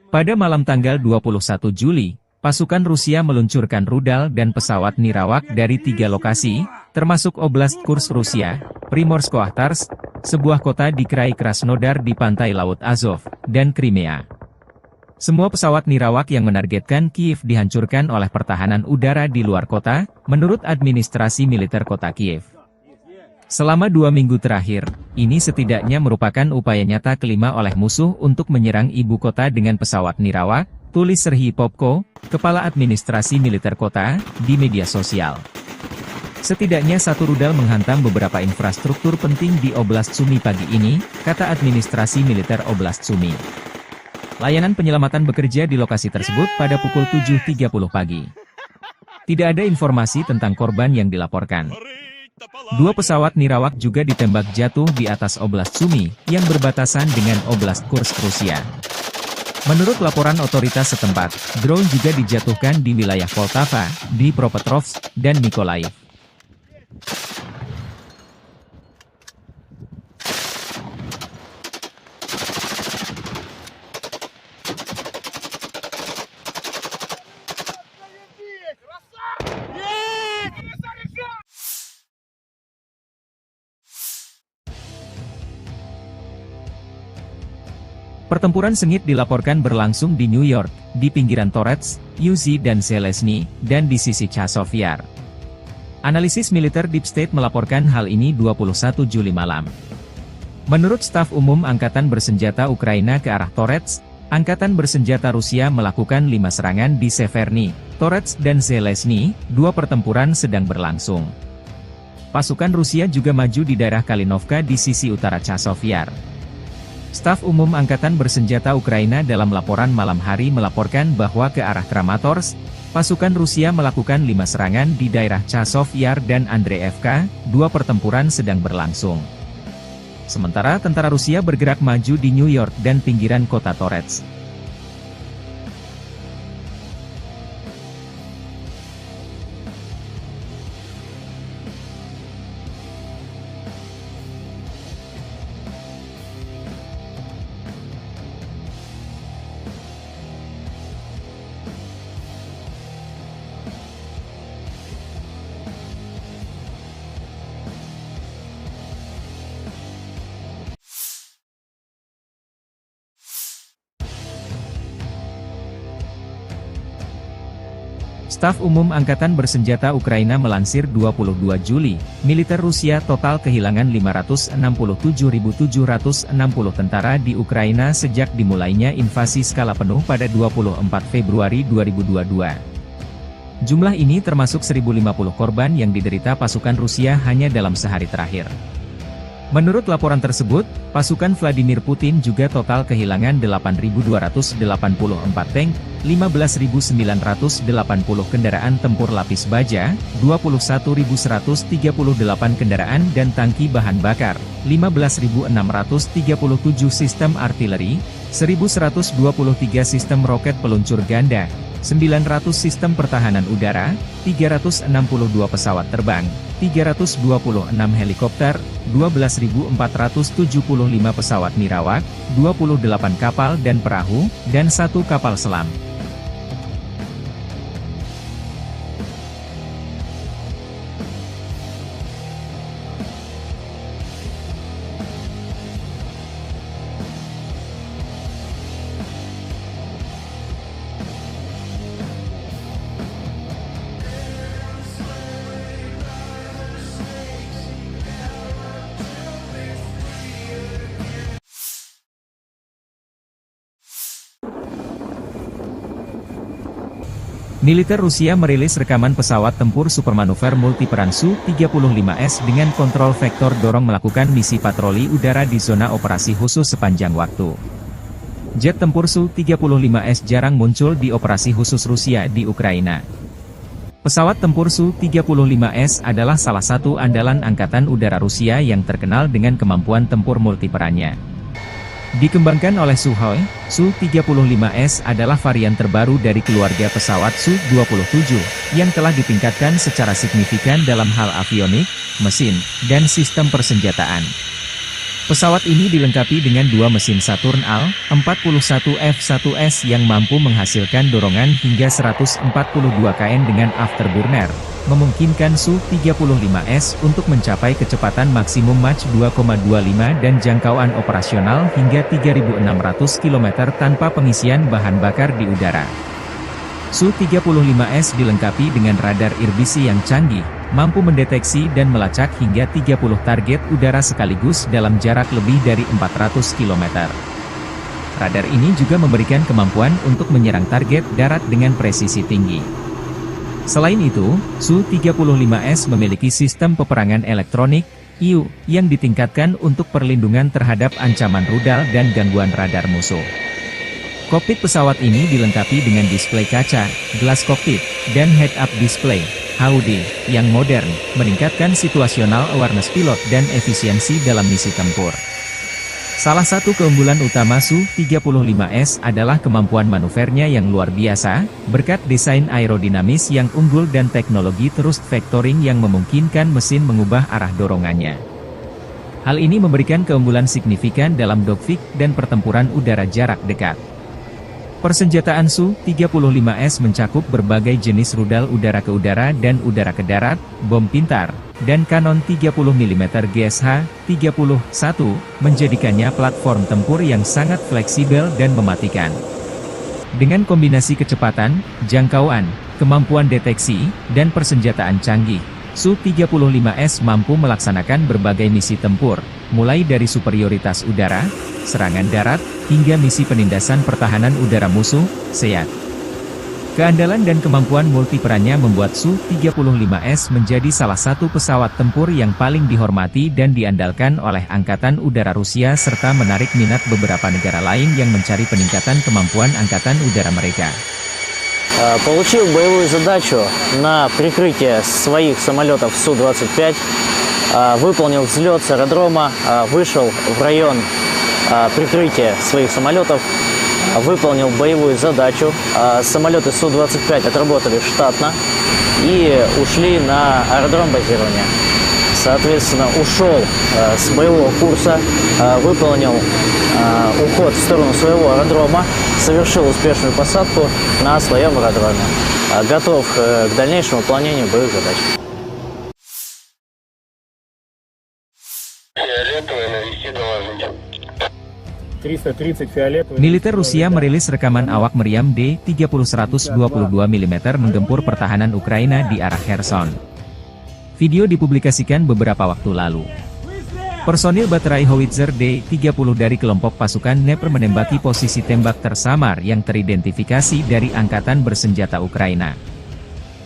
Pada malam tanggal 21 Juli, pasukan Rusia meluncurkan rudal dan pesawat nirawak dari 3 lokasi, termasuk Oblast Kursk Rusia, Primorsko-Akhtarsk, sebuah kota di Krai Krasnodar di pantai Laut Azov, dan Crimea. Semua pesawat nirawak yang menargetkan Kiev dihancurkan oleh pertahanan udara di luar kota, menurut administrasi militer kota Kiev. Selama 2 minggu terakhir, ini setidaknya merupakan upaya nyata kelima oleh musuh untuk menyerang ibu kota dengan pesawat nirawak, tulis Serhiy Popko, kepala administrasi militer kota, di media sosial. Setidaknya 1 rudal menghantam beberapa infrastruktur penting di Oblast Sumy pagi ini, kata administrasi militer Oblast Sumy. Layanan penyelamatan bekerja di lokasi tersebut pada pukul 7.30 pagi. Tidak ada informasi tentang korban yang dilaporkan. 2 pesawat nirawak juga ditembak jatuh di atas Oblast Sumy, yang berbatasan dengan Oblast Kursk Rusia. Menurut laporan otoritas setempat, drone juga dijatuhkan di wilayah Poltava, Dnipropetrovsk, dan Mykolaiv. Pertempuran sengit dilaporkan berlangsung di New York, di pinggiran Torets, Uzi dan Zelensky, dan di sisi Chazov Yar. Analisis militer Deep State melaporkan hal ini 21 Juli malam. Menurut staf umum Angkatan Bersenjata Ukraina ke arah Torets, Angkatan Bersenjata Rusia melakukan 5 serangan di Severny, Torets dan Zelensky, 2 pertempuran sedang berlangsung. Pasukan Rusia juga maju di daerah Kalinovka di sisi utara Chazov Yar. Staf Umum Angkatan Bersenjata Ukraina dalam laporan malam hari melaporkan bahwa ke arah Kramatorsk, pasukan Rusia melakukan 5 serangan di daerah Chazov Yar dan Andreevka, 2 pertempuran sedang berlangsung. Sementara tentara Rusia bergerak maju di New York dan pinggiran kota Torets. Staf Umum Angkatan Bersenjata Ukraina melansir 22 Juli, militer Rusia total kehilangan 567.760 tentara di Ukraina sejak dimulainya invasi skala penuh pada 24 Februari 2022. Jumlah ini termasuk 1.050 korban yang diderita pasukan Rusia hanya dalam sehari terakhir. Menurut laporan tersebut, pasukan Vladimir Putin juga total kehilangan 8.284 tank, 15.980 kendaraan tempur lapis baja, 21.138 kendaraan dan tangki bahan bakar, 15.637 sistem artileri, 1.123 sistem roket peluncur ganda, 900 sistem pertahanan udara, 362 pesawat terbang, 326 helikopter, 12.475 pesawat nirawak, 28 kapal dan perahu, dan 1 kapal selam. Militer Rusia merilis rekaman pesawat tempur supermanuver multiperan Su-35S dengan kontrol vektor dorong melakukan misi patroli udara di zona operasi khusus sepanjang waktu. Jet tempur Su-35S jarang muncul di operasi khusus Rusia di Ukraina. Pesawat tempur Su-35S adalah salah satu andalan Angkatan Udara Rusia yang terkenal dengan kemampuan tempur multiperannya. Dikembangkan oleh Sukhoi, Su-35S adalah varian terbaru dari keluarga pesawat Su-27, yang telah ditingkatkan secara signifikan dalam hal avionik, mesin, dan sistem persenjataan. Pesawat ini dilengkapi dengan 2 mesin Saturn Al-41F1S yang mampu menghasilkan dorongan hingga 142 kN dengan afterburner, memungkinkan Su-35S untuk mencapai kecepatan maksimum Mach 2,25 dan jangkauan operasional hingga 3.600 km tanpa pengisian bahan bakar di udara. Su-35S dilengkapi dengan radar irbisi yang canggih, mampu mendeteksi dan melacak hingga 30 target udara sekaligus dalam jarak lebih dari 400 km. Radar ini juga memberikan kemampuan untuk menyerang target darat dengan presisi tinggi. Selain itu, Su-35S memiliki sistem peperangan elektronik, IU, yang ditingkatkan untuk perlindungan terhadap ancaman rudal dan gangguan radar musuh. Kokpit pesawat ini dilengkapi dengan display kaca, gelas kokpit, dan head-up display, HUD, yang modern, meningkatkan situational awareness pilot dan efisiensi dalam misi tempur. Salah satu keunggulan utama Su-35S adalah kemampuan manuvernya yang luar biasa, berkat desain aerodinamis yang unggul dan teknologi thrust vectoring yang memungkinkan mesin mengubah arah dorongannya. Hal ini memberikan keunggulan signifikan dalam dogfight dan pertempuran udara jarak dekat. Persenjataan Su-35S mencakup berbagai jenis rudal udara ke udara dan udara ke darat, bom pintar, dan kanon 30 mm GSH-31, menjadikannya platform tempur yang sangat fleksibel dan mematikan. Dengan kombinasi kecepatan, jangkauan, kemampuan deteksi, dan persenjataan canggih, Su-35S mampu melaksanakan berbagai misi tempur, mulai dari superioritas udara, serangan darat, hingga misi penindasan pertahanan udara musuh, SEAD. Keandalan dan kemampuan multiperannya membuat Su-35S menjadi salah satu pesawat tempur yang paling dihormati dan diandalkan oleh Angkatan Udara Rusia serta menarik minat beberapa negara lain yang mencari peningkatan kemampuan Angkatan Udara mereka. Получил боевую задачу на прикрытие своих самолетов Су-25, выполнил взлет с аэродрома, вышел в район прикрытия своих самолетов, выполнил боевую задачу. Самолеты Су-25 отработали штатно и ушли на аэродром базирования. Соответственно, ушел с боевого курса, выполнил уход в сторону своего аэродрома, совершил успешную посадку на своем аэродроме. Готов к дальнейшему выполнению боевых задач. Фиолетовый навести доложить. 330 фиолетовый. Militer Rusia merilis rekaman awak meriam D-30-122 mm menggempur pertahanan Ukraina di arah Kherson. Video dipublikasikan beberapa waktu lalu. Personil baterai howitzer D-30 dari kelompok pasukan Dnepr menembaki posisi tembak tersamar yang teridentifikasi dari angkatan bersenjata Ukraina.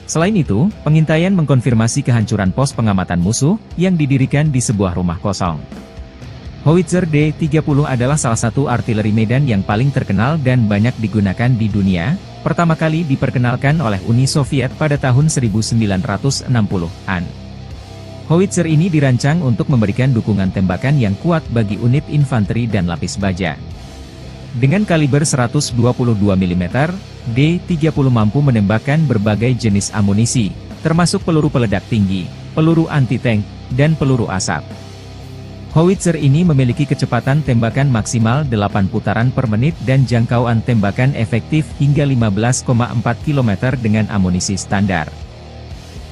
Selain itu, pengintaian mengkonfirmasi kehancuran pos pengamatan musuh yang didirikan di sebuah rumah kosong. Howitzer D-30 adalah salah satu artileri medan yang paling terkenal dan banyak digunakan di dunia, pertama kali diperkenalkan oleh Uni Soviet pada tahun 1960-an. Howitzer ini dirancang untuk memberikan dukungan tembakan yang kuat bagi unit infanteri dan lapis baja. Dengan kaliber 122 mm, D-30 mampu menembakkan berbagai jenis amunisi, termasuk peluru peledak tinggi, peluru anti-tank, dan peluru asap. Howitzer ini memiliki kecepatan tembakan maksimal 8 putaran per menit dan jangkauan tembakan efektif hingga 15,4 km dengan amunisi standar.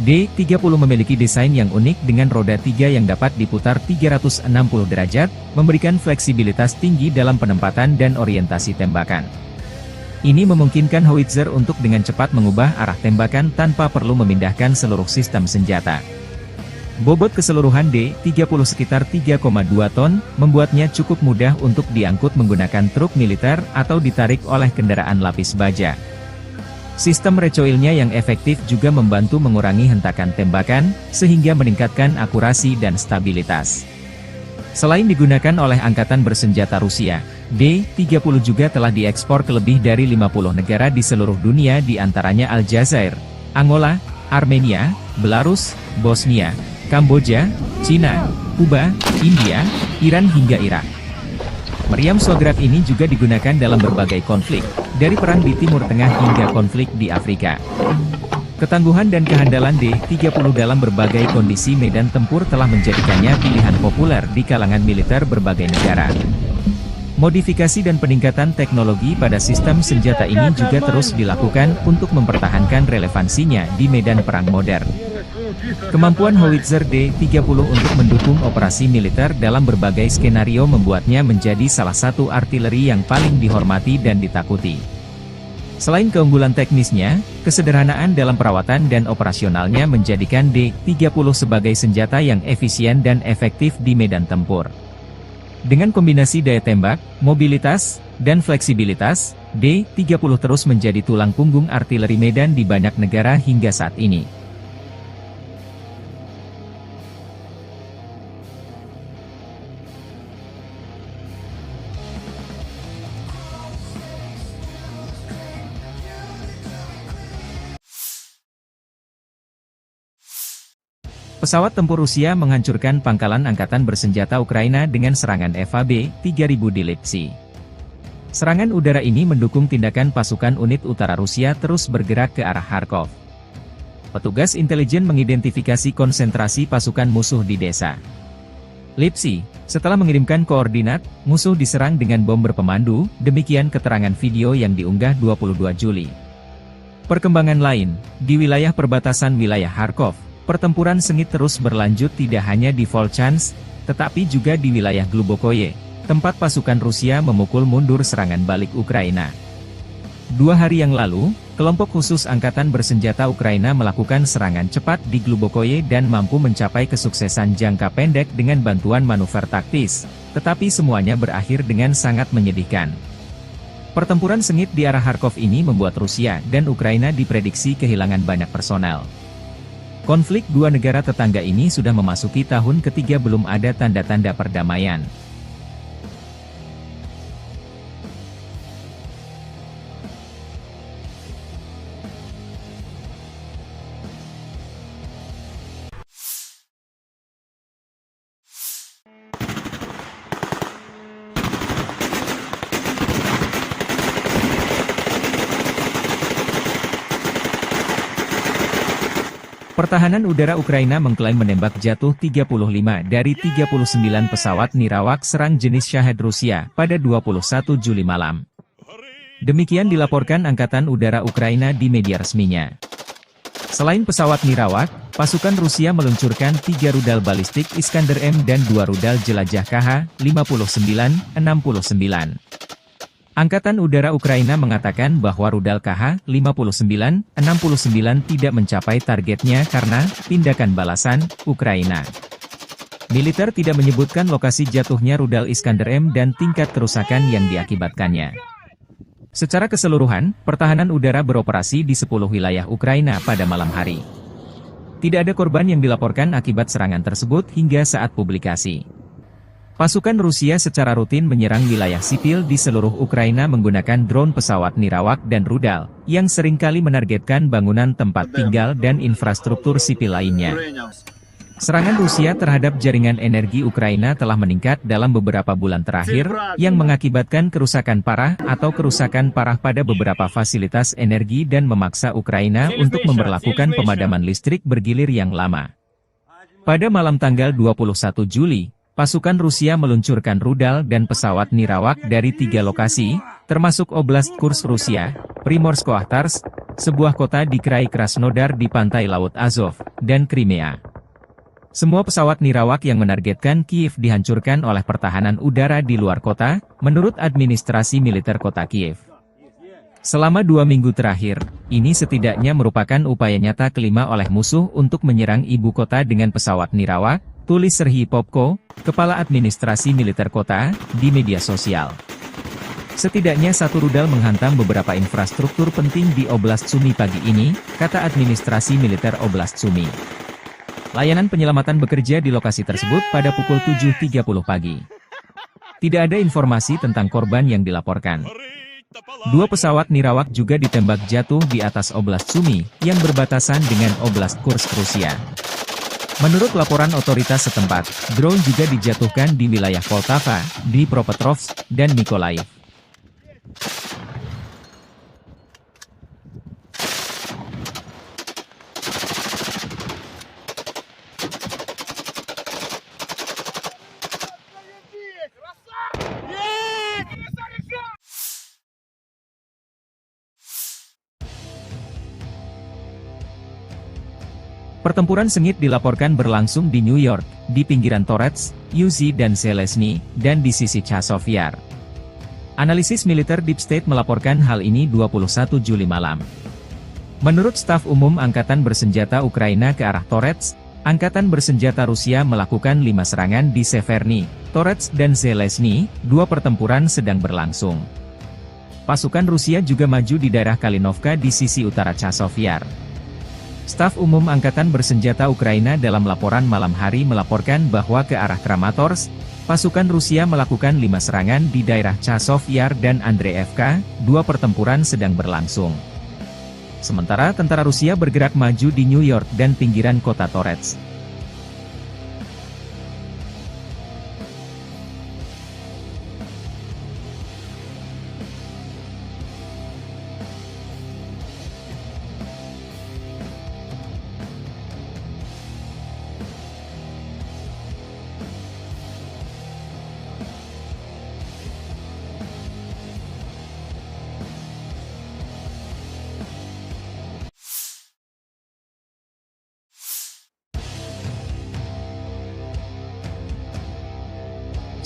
D-30 memiliki desain yang unik dengan roda 3 yang dapat diputar 360 derajat, memberikan fleksibilitas tinggi dalam penempatan dan orientasi tembakan. Ini memungkinkan Howitzer untuk dengan cepat mengubah arah tembakan tanpa perlu memindahkan seluruh sistem senjata. Bobot keseluruhan D-30 sekitar 3,2 ton, membuatnya cukup mudah untuk diangkut menggunakan truk militer atau ditarik oleh kendaraan lapis baja. Sistem recoilnya yang efektif juga membantu mengurangi hentakan tembakan, sehingga meningkatkan akurasi dan stabilitas. Selain digunakan oleh Angkatan Bersenjata Rusia, D-30 juga telah diekspor ke lebih dari 50 negara di seluruh dunia di antaranya Aljazair, Angola, Armenia, Belarus, Bosnia, Kamboja, Cina, Kuba, India, Iran hingga Irak. Meriam Shograt ini juga digunakan dalam berbagai konflik, dari perang di Timur Tengah hingga konflik di Afrika. Ketangguhan dan kehandalan D-30 dalam berbagai kondisi medan tempur telah menjadikannya pilihan populer di kalangan militer berbagai negara. Modifikasi dan peningkatan teknologi pada sistem senjata ini juga terus dilakukan untuk mempertahankan relevansinya di medan perang modern. Kemampuan Howitzer D-30 untuk mendukung operasi militer dalam berbagai skenario membuatnya menjadi salah satu artileri yang paling dihormati dan ditakuti. Selain keunggulan teknisnya, kesederhanaan dalam perawatan dan operasionalnya menjadikan D-30 sebagai senjata yang efisien dan efektif di medan tempur. Dengan kombinasi daya tembak, mobilitas, dan fleksibilitas, D-30 terus menjadi tulang punggung artileri medan di banyak negara hingga saat ini. Pesawat tempur Rusia menghancurkan pangkalan angkatan bersenjata Ukraina dengan serangan FAB-3000 di Lipsy. Serangan udara ini mendukung tindakan pasukan unit utara Rusia terus bergerak ke arah Kharkov. Petugas intelijen mengidentifikasi konsentrasi pasukan musuh di desa Lipsy. Setelah mengirimkan koordinat, musuh diserang dengan bom berpemandu, demikian keterangan video yang diunggah 22 Juli. Perkembangan lain, di wilayah perbatasan wilayah Kharkov, pertempuran sengit terus berlanjut tidak hanya di Volchansk, tetapi juga di wilayah Glubokoye, tempat pasukan Rusia memukul mundur serangan balik Ukraina. 2 hari yang lalu, kelompok khusus Angkatan Bersenjata Ukraina melakukan serangan cepat di Glubokoye dan mampu mencapai kesuksesan jangka pendek dengan bantuan manuver taktis, tetapi semuanya berakhir dengan sangat menyedihkan. Pertempuran sengit di arah Kharkov ini membuat Rusia dan Ukraina diprediksi kehilangan banyak personel. Konflik dua negara tetangga ini sudah memasuki tahun ketiga belum ada tanda-tanda perdamaian. Pertahanan udara Ukraina mengklaim menembak jatuh 35 dari 39 pesawat nirawak serang jenis Shahed Rusia pada 21 Juli malam. Demikian dilaporkan Angkatan Udara Ukraina di media resminya. Selain pesawat nirawak, pasukan Rusia meluncurkan 3 rudal balistik Iskander M dan 2 rudal jelajah KH-59-69. Angkatan Udara Ukraina mengatakan bahwa rudal KH-59-69 tidak mencapai targetnya karena tindakan balasan Ukraina. Militer tidak menyebutkan lokasi jatuhnya rudal Iskander M dan tingkat kerusakan yang diakibatkannya. Secara keseluruhan, pertahanan udara beroperasi di 10 wilayah Ukraina pada malam hari. Tidak ada korban yang dilaporkan akibat serangan tersebut hingga saat publikasi. Pasukan Rusia secara rutin menyerang wilayah sipil di seluruh Ukraina menggunakan drone pesawat nirawak dan rudal, yang seringkali menargetkan bangunan tempat tinggal dan infrastruktur sipil lainnya. Serangan Rusia terhadap jaringan energi Ukraina telah meningkat dalam beberapa bulan terakhir, yang mengakibatkan kerusakan parah atau kerusakan parah pada beberapa fasilitas energi dan memaksa Ukraina untuk memberlakukan pemadaman listrik bergilir yang lama. Pada malam tanggal 21 Juli, pasukan Rusia meluncurkan rudal dan pesawat nirawak dari 3 lokasi, termasuk Oblast Kursk Rusia, Primorsko-Akhtarsk, sebuah kota di Krai Krasnodar di pantai Laut Azov, dan Crimea. Semua pesawat nirawak yang menargetkan Kiev dihancurkan oleh pertahanan udara di luar kota, menurut administrasi militer kota Kiev. Selama 2 minggu terakhir, ini setidaknya merupakan upaya nyata kelima oleh musuh untuk menyerang ibu kota dengan pesawat nirawak, tulis Serhiy Popko, kepala administrasi militer kota, di media sosial. Setidaknya satu rudal menghantam beberapa infrastruktur penting di Oblast Sumy pagi ini, kata administrasi militer Oblast Sumy. Layanan penyelamatan bekerja di lokasi tersebut pada pukul 7.30 pagi. Tidak ada informasi tentang korban yang dilaporkan. 2 pesawat nirawak juga ditembak jatuh di atas Oblast Sumy, yang berbatasan dengan Oblast Kursk Rusia. Menurut laporan otoritas setempat, drone juga dijatuhkan di wilayah Poltava, Dnipropetrovsk, dan Mykolaiv. Pertempuran sengit dilaporkan berlangsung di New York, di pinggiran Torets, Uzi dan Zelensky, dan di sisi Chazov Yar. Analisis militer Deep State melaporkan hal ini 21 Juli malam. Menurut staf umum Angkatan Bersenjata Ukraina ke arah Torets, Angkatan Bersenjata Rusia melakukan 5 serangan di Severny, Torets dan Zelensky, 2 pertempuran sedang berlangsung. Pasukan Rusia juga maju di daerah Kalinovka di sisi utara Chazov Yar. Staf Umum Angkatan Bersenjata Ukraina dalam laporan malam hari melaporkan bahwa ke arah Kramatorsk, pasukan Rusia melakukan 5 serangan di daerah Chazov Yar dan Andreevka, 2 pertempuran sedang berlangsung. Sementara tentara Rusia bergerak maju di New York dan pinggiran kota Torets.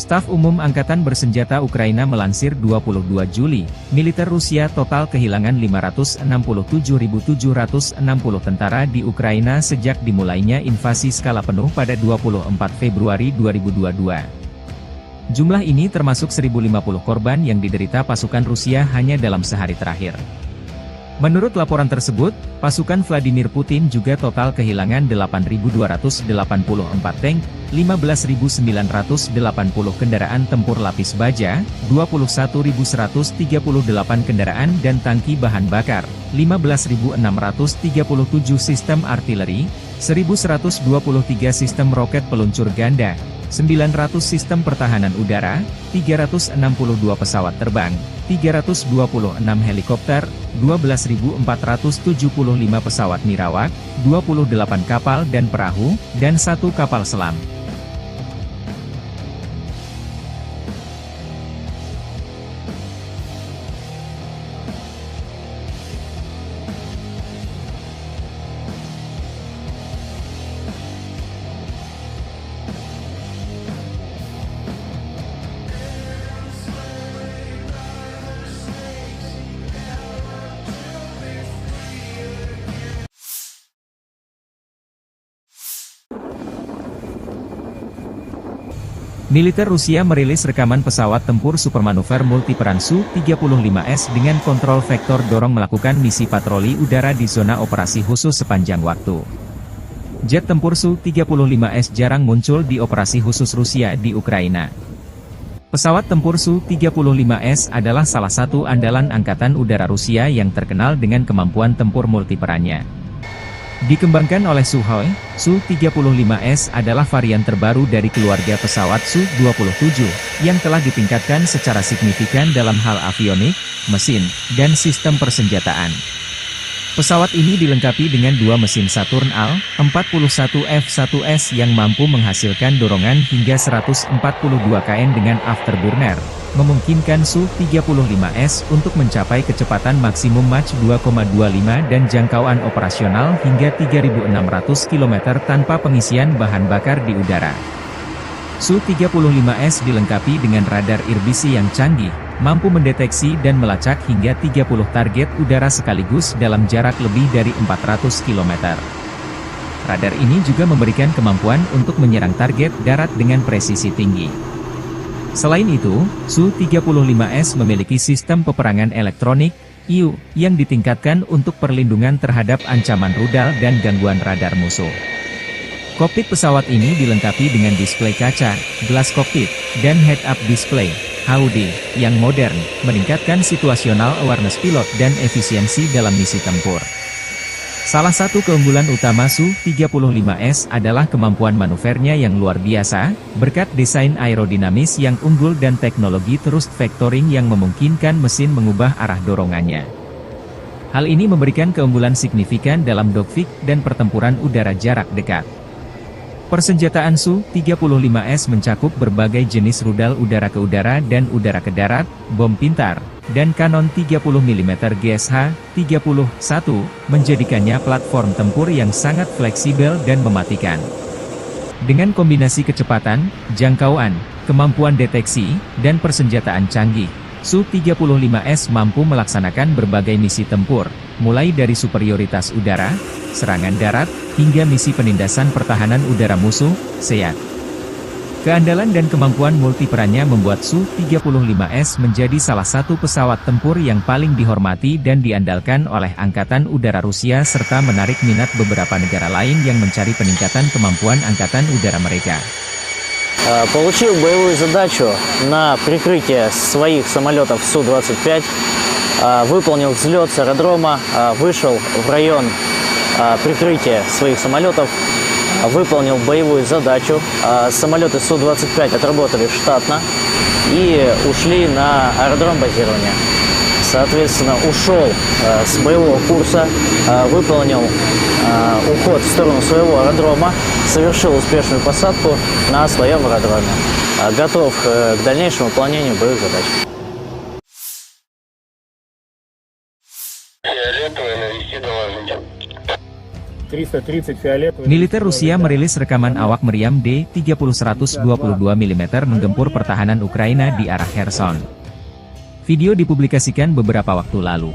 Staf Umum Angkatan Bersenjata Ukraina melansir 22 Juli, militer Rusia total kehilangan 567.760 tentara di Ukraina sejak dimulainya invasi skala penuh pada 24 Februari 2022. Jumlah ini termasuk 1.050 korban yang diderita pasukan Rusia hanya dalam sehari terakhir. Menurut laporan tersebut, pasukan Vladimir Putin juga total kehilangan 8.284 tank, 15.980 kendaraan tempur lapis baja, 21.138 kendaraan dan tangki bahan bakar, 15.637 sistem artileri, 1.123 sistem roket peluncur ganda, 900 sistem pertahanan udara, 362 pesawat terbang, 326 helikopter, 12.475 pesawat nirawak, 28 kapal dan perahu, dan 1 kapal selam. Militer Rusia merilis rekaman pesawat tempur supermanuver multiperan Su-35S dengan kontrol vektor dorong melakukan misi patroli udara di zona operasi khusus sepanjang waktu. Jet tempur Su-35S jarang muncul di operasi khusus Rusia di Ukraina. Pesawat tempur Su-35S adalah salah satu andalan Angkatan Udara Rusia yang terkenal dengan kemampuan tempur multiperannya. Dikembangkan oleh Sukhoi, Su-35S adalah varian terbaru dari keluarga pesawat Su-27, yang telah ditingkatkan secara signifikan dalam hal avionik, mesin, dan sistem persenjataan. Pesawat ini dilengkapi dengan dua mesin Saturn Al-41F1S yang mampu menghasilkan dorongan hingga 142 kN dengan afterburner, memungkinkan Su-35S untuk mencapai kecepatan maksimum Mach 2,25 dan jangkauan operasional hingga 3.600 km tanpa pengisian bahan bakar di udara. Su-35S dilengkapi dengan radar irbisi yang canggih, mampu mendeteksi dan melacak hingga 30 target udara sekaligus dalam jarak lebih dari 400 km. Radar ini juga memberikan kemampuan untuk menyerang target darat dengan presisi tinggi. Selain itu, Su-35S memiliki sistem peperangan elektronik, IU, yang ditingkatkan untuk perlindungan terhadap ancaman rudal dan gangguan radar musuh. Kokpit pesawat ini dilengkapi dengan display kaca, gelas kokpit, dan head-up display, HUD, yang modern, meningkatkan situational awareness pilot dan efisiensi dalam misi tempur. Salah satu keunggulan utama Su-35S adalah kemampuan manuvernya yang luar biasa, berkat desain aerodinamis yang unggul dan teknologi thrust vectoring yang memungkinkan mesin mengubah arah dorongannya. Hal ini memberikan keunggulan signifikan dalam dogfight dan pertempuran udara jarak dekat. Persenjataan Su-35S mencakup berbagai jenis rudal udara ke udara dan udara ke darat, bom pintar, dan kanon 30 mm GSH-31, menjadikannya platform tempur yang sangat fleksibel dan mematikan. Dengan kombinasi kecepatan, jangkauan, kemampuan deteksi, dan persenjataan canggih, Su-35S mampu melaksanakan berbagai misi tempur, mulai dari superioritas udara, serangan darat, hingga misi penindasan pertahanan udara musuh, SEAD. Keandalan dan kemampuan multiperannya membuat Su-35S menjadi salah satu pesawat tempur yang paling dihormati dan diandalkan oleh Angkatan Udara Rusia serta menarik minat beberapa negara lain yang mencari peningkatan kemampuan Angkatan Udara mereka. Получил боевую задачу на прикрытие своих самолетов Су-25, выполнил взлет с аэродрома, вышел в район прикрытия своих самолетов, выполнил боевую задачу. Самолеты Су-25 отработали штатно и ушли на аэродром базирования. Соответственно, ушел с боевого курса, выполнил уход в сторону своего аэродрома, совершил успешную посадку на своем аэродроме. Готов к дальнейшему выполнению боевых задач. Фиолетовый, навести доложите. 330 фиолетовый. Militer Rusia merilis rekaman awak meriam D-30-122 mm menggempur pertahanan Ukraina di arah Kherson. Video dipublikasikan beberapa waktu lalu.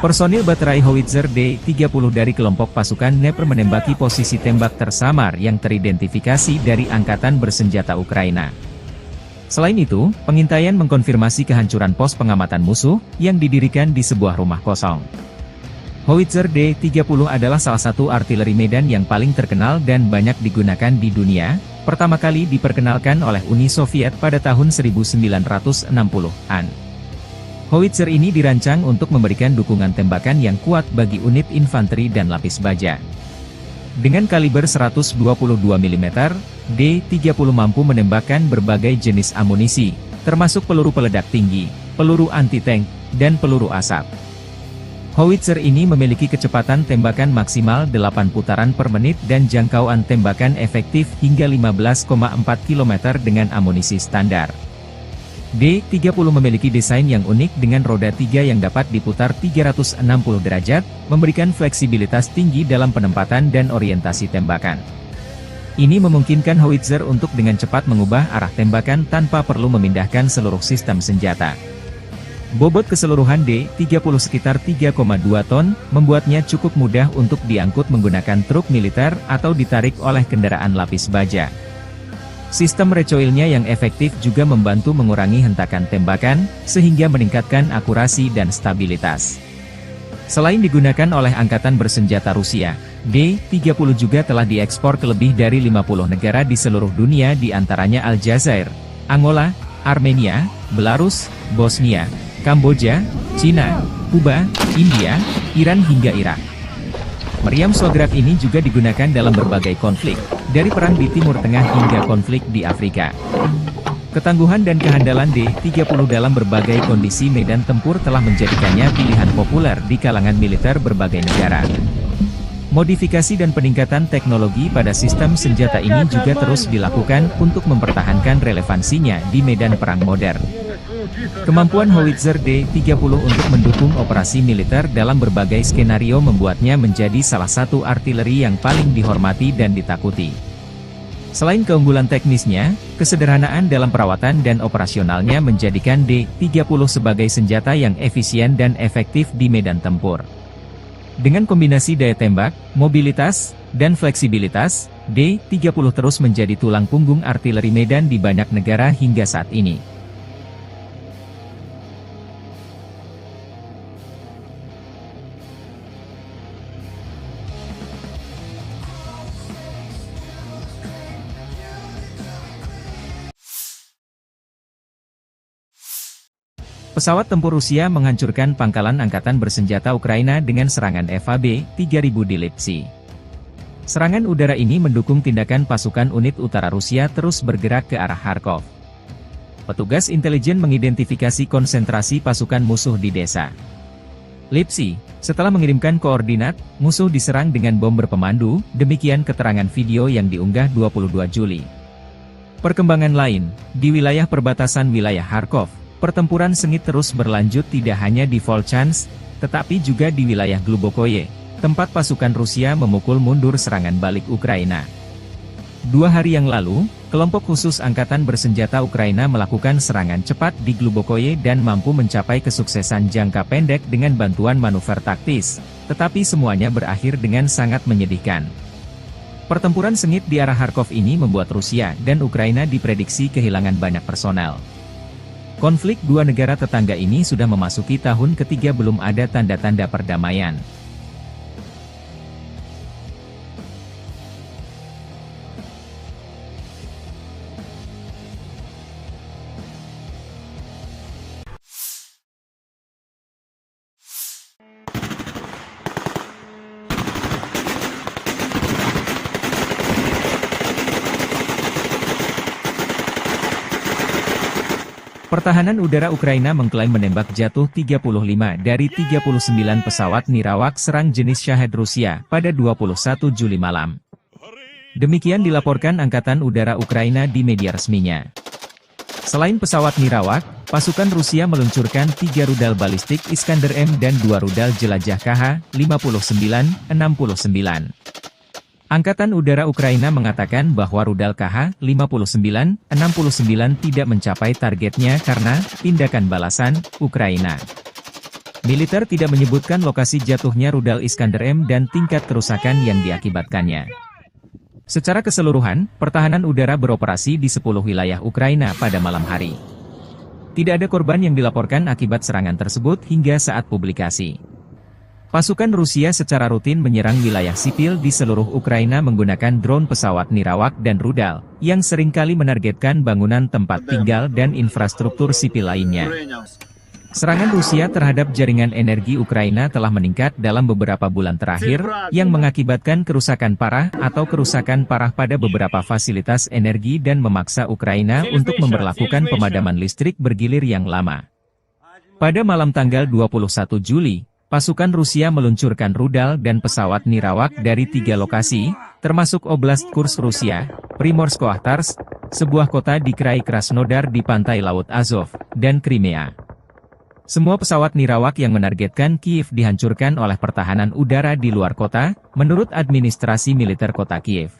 Personil baterai howitzer D-30 dari kelompok pasukan Dnepr menembaki posisi tembak tersamar yang teridentifikasi dari Angkatan Bersenjata Ukraina. Selain itu, pengintaian mengkonfirmasi kehancuran pos pengamatan musuh, yang didirikan di sebuah rumah kosong. Howitzer D-30 adalah salah satu artileri medan yang paling terkenal dan banyak digunakan di dunia, pertama kali diperkenalkan oleh Uni Soviet pada tahun 1960-an. Howitzer ini dirancang untuk memberikan dukungan tembakan yang kuat bagi unit infanteri dan lapis baja. Dengan kaliber 122 mm, D-30 mampu menembakkan berbagai jenis amunisi, termasuk peluru peledak tinggi, peluru anti-tank, dan peluru asap. Howitzer ini memiliki kecepatan tembakan maksimal 8 putaran per menit dan jangkauan tembakan efektif hingga 15,4 km dengan amunisi standar. D-30 memiliki desain yang unik dengan roda 3 yang dapat diputar 360 derajat, memberikan fleksibilitas tinggi dalam penempatan dan orientasi tembakan. Ini memungkinkan howitzer untuk dengan cepat mengubah arah tembakan tanpa perlu memindahkan seluruh sistem senjata. Bobot keseluruhan D-30 sekitar 3,2 ton, membuatnya cukup mudah untuk diangkut menggunakan truk militer atau ditarik oleh kendaraan lapis baja. Sistem recoilnya yang efektif juga membantu mengurangi hentakan tembakan, sehingga meningkatkan akurasi dan stabilitas. Selain digunakan oleh Angkatan Bersenjata Rusia, D-30 juga telah diekspor ke lebih dari 50 negara di seluruh dunia, di antaranya Aljazair, Angola, Armenia, Belarus, Bosnia, Kamboja, Cina, Kuba, India, Iran hingga Irak. Meriam Shograk ini juga digunakan dalam berbagai konflik, dari perang di Timur Tengah hingga konflik di Afrika. Ketangguhan dan kehandalan D-30 dalam berbagai kondisi medan tempur telah menjadikannya pilihan populer di kalangan militer berbagai negara. Modifikasi dan peningkatan teknologi pada sistem senjata ini juga terus dilakukan untuk mempertahankan relevansinya di medan perang modern. Kemampuan howitzer D-30 untuk mendukung operasi militer dalam berbagai skenario membuatnya menjadi salah satu artileri yang paling dihormati dan ditakuti. Selain keunggulan teknisnya, kesederhanaan dalam perawatan dan operasionalnya menjadikan D-30 sebagai senjata yang efisien dan efektif di medan tempur. Dengan kombinasi daya tembak, mobilitas, dan fleksibilitas, D-30 terus menjadi tulang punggung artileri medan di banyak negara hingga saat ini. Pesawat tempur Rusia menghancurkan pangkalan Angkatan Bersenjata Ukraina dengan serangan FAB-3000 di Lipsy. Serangan udara ini mendukung tindakan pasukan unit utara Rusia terus bergerak ke arah Kharkov. Petugas intelijen mengidentifikasi konsentrasi pasukan musuh di desa Lipsy. Setelah mengirimkan koordinat, musuh diserang dengan bom berpemandu, demikian keterangan video yang diunggah 22 Juli. Perkembangan lain, di wilayah perbatasan wilayah Kharkov, pertempuran sengit terus berlanjut tidak hanya di Volchansk, tetapi juga di wilayah Glubokoye, tempat pasukan Rusia memukul mundur serangan balik Ukraina. 2 hari yang lalu, kelompok khusus Angkatan Bersenjata Ukraina melakukan serangan cepat di Glubokoye dan mampu mencapai kesuksesan jangka pendek dengan bantuan manuver taktis, tetapi semuanya berakhir dengan sangat menyedihkan. Pertempuran sengit di arah Kharkov ini membuat Rusia dan Ukraina diprediksi kehilangan banyak personel. Konflik dua negara tetangga ini sudah memasuki tahun ketiga belum ada tanda-tanda perdamaian. Pertahanan udara Ukraina mengklaim menembak jatuh 35 dari 39 pesawat nirawak serang jenis Shahed Rusia pada 21 Juli malam. Demikian dilaporkan Angkatan Udara Ukraina di media resminya. Selain pesawat nirawak, pasukan Rusia meluncurkan 3 rudal balistik Iskander M dan 2 rudal jelajah KH-59-69. Angkatan Udara Ukraina mengatakan bahwa rudal KH-59-69 tidak mencapai targetnya karena tindakan balasan Ukraina. Militer tidak menyebutkan lokasi jatuhnya rudal Iskander M dan tingkat kerusakan yang diakibatkannya. Secara keseluruhan, pertahanan udara beroperasi di 10 wilayah Ukraina pada malam hari. Tidak ada korban yang dilaporkan akibat serangan tersebut hingga saat publikasi. Pasukan Rusia secara rutin menyerang wilayah sipil di seluruh Ukraina menggunakan drone pesawat nirawak dan rudal, yang seringkali menargetkan bangunan tempat tinggal dan infrastruktur sipil lainnya. Serangan Rusia terhadap jaringan energi Ukraina telah meningkat dalam beberapa bulan terakhir, yang mengakibatkan kerusakan parah atau kerusakan parah pada beberapa fasilitas energi dan memaksa Ukraina untuk memberlakukan pemadaman listrik bergilir yang lama. Pada malam tanggal 21 Juli, pasukan Rusia meluncurkan rudal dan pesawat nirawak dari 3 lokasi, termasuk Oblast Kursk Rusia, Primorsko-Akhtarsk, sebuah kota di Krai Krasnodar di pantai Laut Azov, dan Crimea. Semua pesawat nirawak yang menargetkan Kiev dihancurkan oleh pertahanan udara di luar kota, menurut administrasi militer kota Kiev.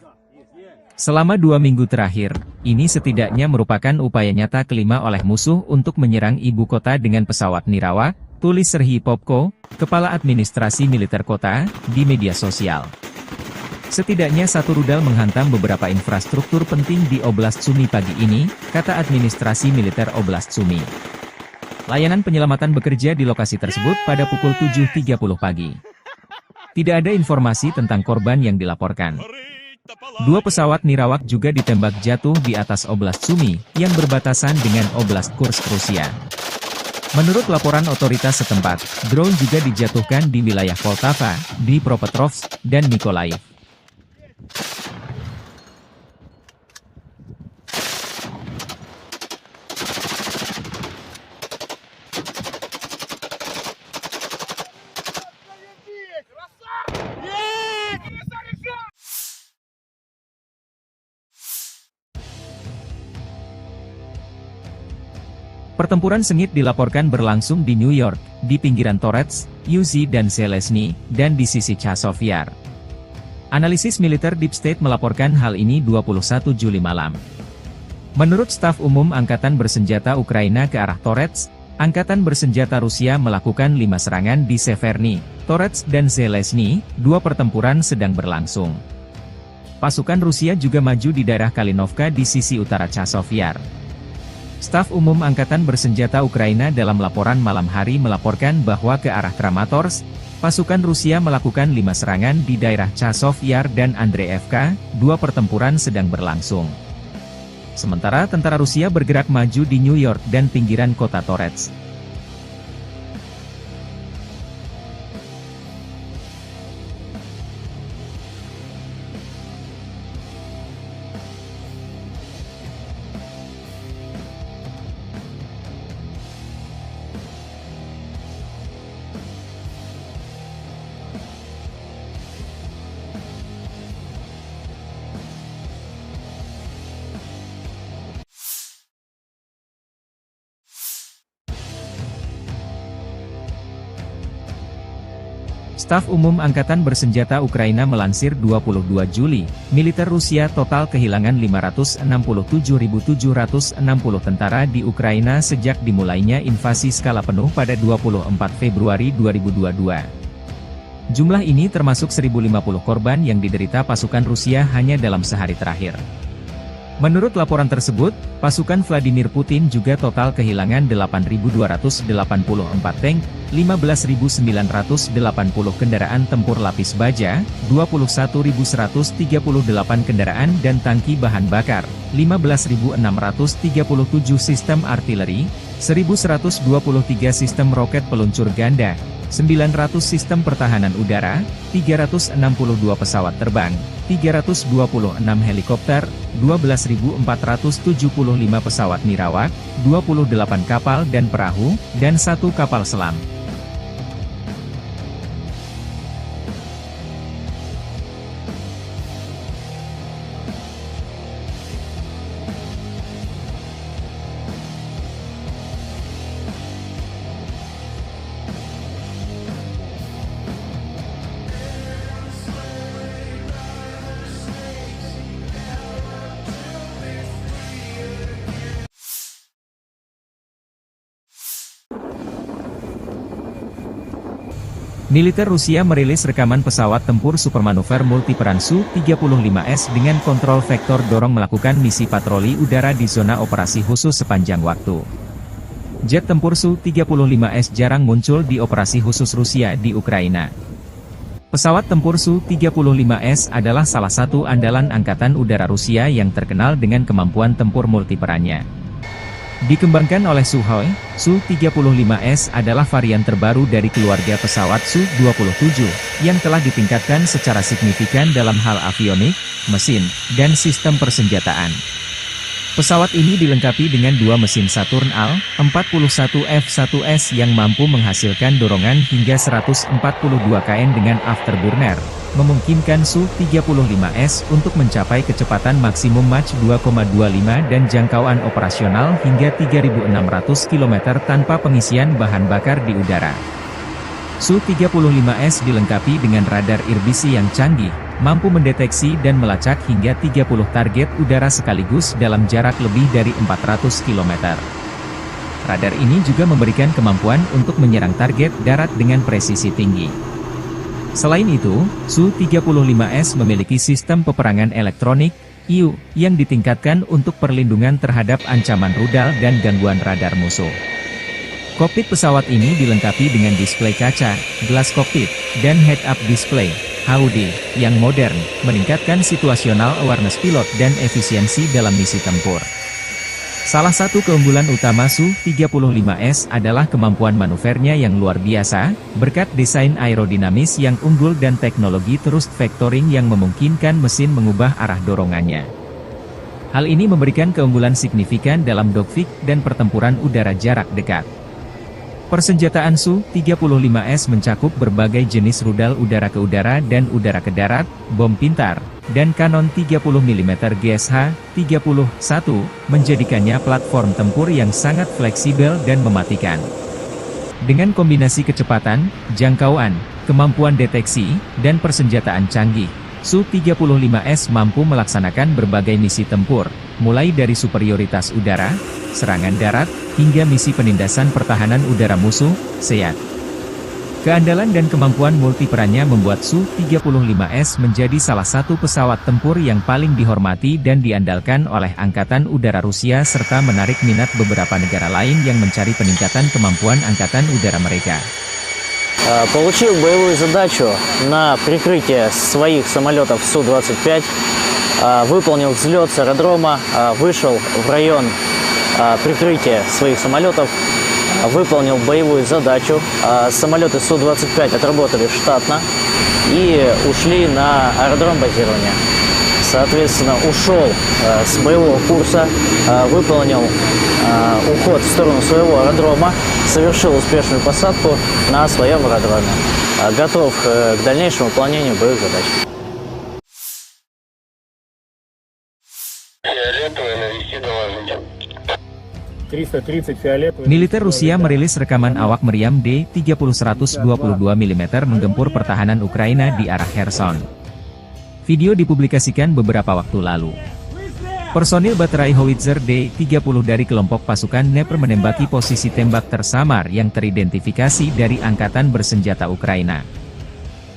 Selama 2 minggu terakhir, ini setidaknya merupakan upaya nyata kelima oleh musuh untuk menyerang ibu kota dengan pesawat nirawak, tulis Serhiy Popko, Kepala Administrasi Militer Kota, di media sosial. Setidaknya satu rudal menghantam beberapa infrastruktur penting di Oblast Sumy pagi ini, kata administrasi militer Oblast Sumy. Layanan penyelamatan bekerja di lokasi tersebut pada pukul 7.30 pagi. Tidak ada informasi tentang korban yang dilaporkan. Dua pesawat Nirawak juga ditembak jatuh di atas Oblast Sumy, yang berbatasan dengan Oblast Kursk, Rusia. Menurut laporan otoritas setempat, drone juga dijatuhkan di wilayah Poltava, Dnipropetrovsk, dan Mykolaiv. Pertempuran sengit dilaporkan berlangsung di New York, di pinggiran Torets, Uzi dan Zelensky, dan di sisi Chazov Yar. Analisis militer Deep State melaporkan hal ini 21 Juli malam. Menurut staf umum Angkatan Bersenjata Ukraina ke arah Torets, Angkatan Bersenjata Rusia melakukan 5 serangan di Severny, Torets dan Zelensky, 2 pertempuran sedang berlangsung. Pasukan Rusia juga maju di daerah Kalinovka di sisi utara Chazov Yar. Staf umum Angkatan Bersenjata Ukraina dalam laporan malam hari melaporkan bahwa ke arah Kramatorsk, pasukan Rusia melakukan 5 serangan di daerah Chazov Yar dan Andreevka, 2 pertempuran sedang berlangsung. Sementara tentara Rusia bergerak maju di New York dan pinggiran kota Torets. Staf Umum Angkatan Bersenjata Ukraina melansir 22 Juli, militer Rusia total kehilangan 567.760 tentara di Ukraina sejak dimulainya invasi skala penuh pada 24 Februari 2022. Jumlah ini termasuk 1.050 korban yang diderita pasukan Rusia hanya dalam sehari terakhir. Menurut laporan tersebut, pasukan Vladimir Putin juga total kehilangan 8.284 tank, 15.980 kendaraan tempur lapis baja, 21.138 kendaraan dan tangki bahan bakar, 15.637 sistem artileri, 1.123 sistem roket peluncur ganda, 900 sistem pertahanan udara, 362 pesawat terbang, 326 helikopter, 12.475 pesawat nirawak, 28 kapal dan perahu, dan 1 kapal selam. Militer Rusia merilis rekaman pesawat tempur supermanuver multiperan Su-35S dengan kontrol vektor dorong melakukan misi patroli udara di zona operasi khusus sepanjang waktu. Jet tempur Su-35S jarang muncul di operasi khusus Rusia di Ukraina. Pesawat tempur Su-35S adalah salah satu andalan Angkatan Udara Rusia yang terkenal dengan kemampuan tempur multiperannya. Dikembangkan oleh Sukhoi, Su-35S adalah varian terbaru dari keluarga pesawat Su-27, yang telah ditingkatkan secara signifikan dalam hal avionik, mesin, dan sistem persenjataan. Pesawat ini dilengkapi dengan 2 mesin Saturn Al-41 F1S yang mampu menghasilkan dorongan hingga 142 kN dengan afterburner, memungkinkan Su-35S untuk mencapai kecepatan maksimum Mach 2,25 dan jangkauan operasional hingga 3.600 km tanpa pengisian bahan bakar di udara. Su-35S dilengkapi dengan radar irbisi yang canggih, mampu mendeteksi dan melacak hingga 30 target udara sekaligus dalam jarak lebih dari 400 km. Radar ini juga memberikan kemampuan untuk menyerang target darat dengan presisi tinggi. Selain itu, Su-35S memiliki sistem peperangan elektronik, IU, yang ditingkatkan untuk perlindungan terhadap ancaman rudal dan gangguan radar musuh. Kokpit pesawat ini dilengkapi dengan display kaca, gelas kokpit, dan head-up display, HUD, yang modern, meningkatkan situational awareness pilot dan efisiensi dalam misi tempur. Salah satu keunggulan utama Su-35S adalah kemampuan manuvernya yang luar biasa, berkat desain aerodinamis yang unggul dan teknologi thrust vectoring yang memungkinkan mesin mengubah arah dorongannya. Hal ini memberikan keunggulan signifikan dalam dogfight dan pertempuran udara jarak dekat. Persenjataan Su-35S mencakup berbagai jenis rudal udara ke udara dan udara ke darat, bom pintar, dan kanon 30 mm GSH-31, menjadikannya platform tempur yang sangat fleksibel dan mematikan. Dengan kombinasi kecepatan, jangkauan, kemampuan deteksi, dan persenjataan canggih, Su-35S mampu melaksanakan berbagai misi tempur, mulai dari superioritas udara, serangan darat, hingga misi penindasan pertahanan udara musuh, SEAD. Keandalan dan kemampuan multiperannya membuat Su-35S menjadi salah satu pesawat tempur yang paling dihormati dan diandalkan oleh Angkatan Udara Rusia serta menarik minat beberapa negara lain yang mencari peningkatan kemampuan Angkatan Udara mereka. Получил боевую задачу на прикрытие своих самолетов Су-25, выполнил взлет с аэродрома, вышел в район прикрытия своих самолетов, выполнил боевую задачу. Самолеты Су-25 отработали штатно и ушли на аэродром базирования. Соответственно, ушел с боевого курса, выполнил уход в сторону своего аэродрома, совершил успешную посадку на своем аэродроме. Готов к дальнейшему выполнению боевых задач. Фиолетовый, навести доложите. 330 фиолетовый. Militer Rusia merilis rekaman awak meriam D-30-122 mm menggempur pertahanan Ukraina di arah Kherson. Video dipublikasikan beberapa waktu lalu. Personil baterai howitzer D-30 dari kelompok pasukan Dnepr menembaki posisi tembak tersamar yang teridentifikasi dari Angkatan Bersenjata Ukraina.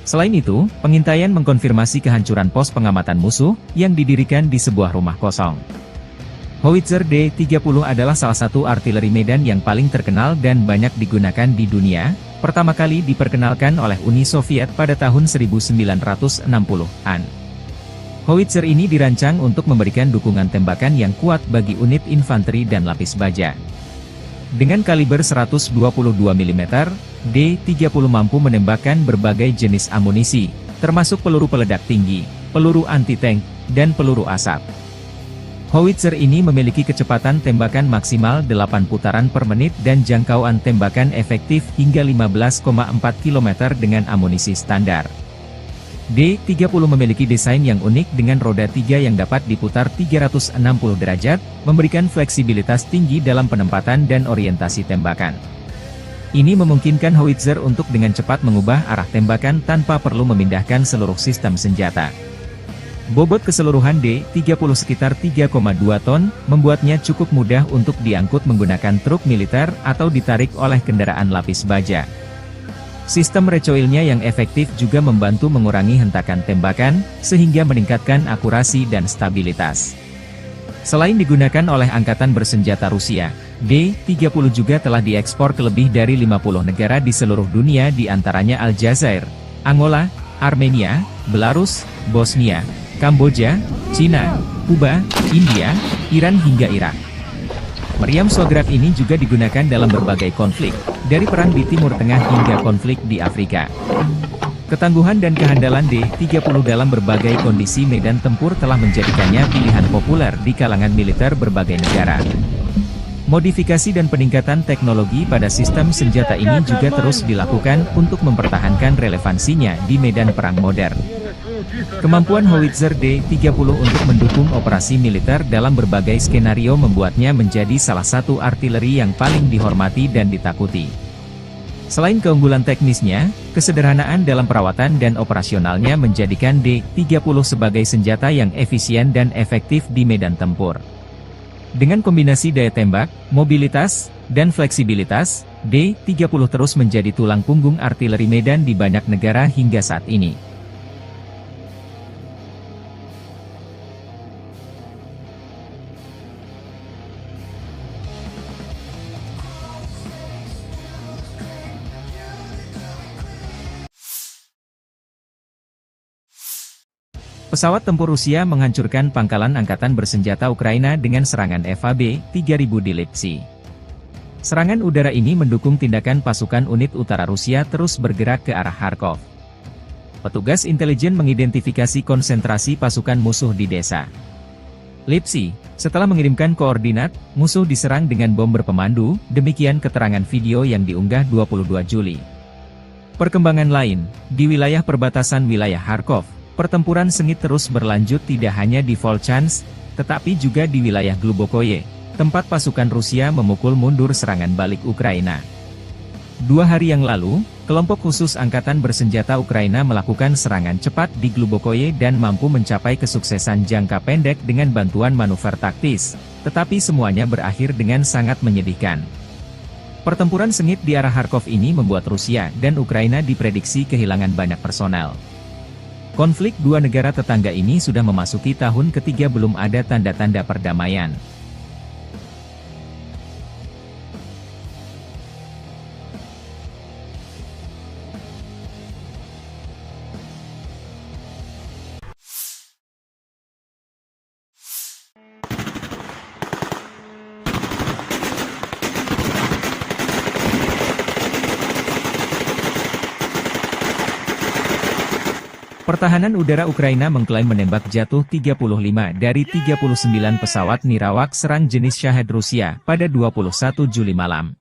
Selain itu, pengintaian mengkonfirmasi kehancuran pos pengamatan musuh yang didirikan di sebuah rumah kosong. Howitzer D-30 adalah salah satu artileri medan yang paling terkenal dan banyak digunakan di dunia, pertama kali diperkenalkan oleh Uni Soviet pada tahun 1960-an. Howitzer ini dirancang untuk memberikan dukungan tembakan yang kuat bagi unit infanteri dan lapis baja. Dengan kaliber 122 mm, D-30 mampu menembakkan berbagai jenis amunisi, termasuk peluru peledak tinggi, peluru anti-tank, dan peluru asap. Howitzer ini memiliki kecepatan tembakan maksimal 8 putaran per menit dan jangkauan tembakan efektif hingga 15,4 km dengan amunisi standar. D-30 memiliki desain yang unik dengan roda 3 yang dapat diputar 360 derajat, memberikan fleksibilitas tinggi dalam penempatan dan orientasi tembakan. Ini memungkinkan howitzer untuk dengan cepat mengubah arah tembakan tanpa perlu memindahkan seluruh sistem senjata. Bobot keseluruhan D-30 sekitar 3,2 ton, membuatnya cukup mudah untuk diangkut menggunakan truk militer atau ditarik oleh kendaraan lapis baja. Sistem recoilnya yang efektif juga membantu mengurangi hentakan tembakan, sehingga meningkatkan akurasi dan stabilitas. Selain digunakan oleh Angkatan Bersenjata Rusia, D-30 juga telah diekspor ke lebih dari 50 negara di seluruh dunia di antaranya Aljazair, Angola, Armenia, Belarus, Bosnia, Kamboja, Cina, Kuba, India, Iran hingga Irak. Meriam Swagrak ini juga digunakan dalam berbagai konflik, dari perang di Timur Tengah hingga konflik di Afrika. Ketangguhan dan kehandalan D-30 dalam berbagai kondisi medan tempur telah menjadikannya pilihan populer di kalangan militer berbagai negara. Modifikasi dan peningkatan teknologi pada sistem senjata ini juga terus dilakukan untuk mempertahankan relevansinya di medan perang modern. Kemampuan howitzer D-30 untuk mendukung operasi militer dalam berbagai skenario membuatnya menjadi salah satu artileri yang paling dihormati dan ditakuti. Selain keunggulan teknisnya, kesederhanaan dalam perawatan dan operasionalnya menjadikan D-30 sebagai senjata yang efisien dan efektif di medan tempur. Dengan kombinasi daya tembak, mobilitas, dan fleksibilitas, D-30 terus menjadi tulang punggung artileri Medan di banyak negara hingga saat ini. Pesawat tempur Rusia menghancurkan pangkalan angkatan bersenjata Ukraina dengan serangan FAB-3000 di Lipsy. Serangan udara ini mendukung tindakan pasukan unit utara Rusia terus bergerak ke arah Kharkov. Petugas intelijen mengidentifikasi konsentrasi pasukan musuh di desa Lipsy. Setelah mengirimkan koordinat, musuh diserang dengan bom berpemandu, demikian keterangan video yang diunggah 22 Juli. Perkembangan lain, di wilayah perbatasan wilayah Kharkov, pertempuran sengit terus berlanjut tidak hanya di Volchansk, tetapi juga di wilayah Glubokoye, tempat pasukan Rusia memukul mundur serangan balik Ukraina. 2 hari yang lalu, kelompok khusus angkatan bersenjata Ukraina melakukan serangan cepat di Glubokoye dan mampu mencapai kesuksesan jangka pendek dengan bantuan manuver taktis, tetapi semuanya berakhir dengan sangat menyedihkan. Pertempuran sengit di arah Kharkov ini membuat Rusia dan Ukraina diprediksi kehilangan banyak personel. Konflik dua negara tetangga ini sudah memasuki tahun ketiga belum ada tanda-tanda perdamaian. Pertahanan udara Ukraina mengklaim menembak jatuh 35 dari 39 pesawat nirawak serang jenis Shahed Rusia pada 21 Juli malam.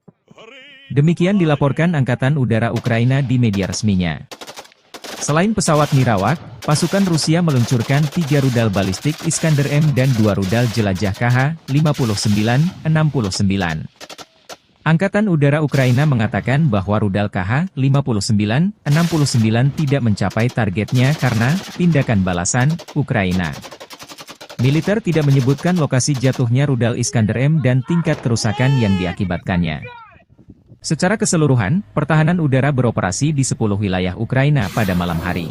Demikian dilaporkan Angkatan Udara Ukraina di media resminya. Selain pesawat nirawak, pasukan Rusia meluncurkan 3 rudal balistik Iskander-M dan 2 rudal jelajah KH-59-69. Angkatan Udara Ukraina mengatakan bahwa rudal KH-59-69 tidak mencapai targetnya karena tindakan balasan Ukraina. Militer tidak menyebutkan lokasi jatuhnya rudal Iskander-M dan tingkat kerusakan yang diakibatkannya. Secara keseluruhan, pertahanan udara beroperasi di 10 wilayah Ukraina pada malam hari.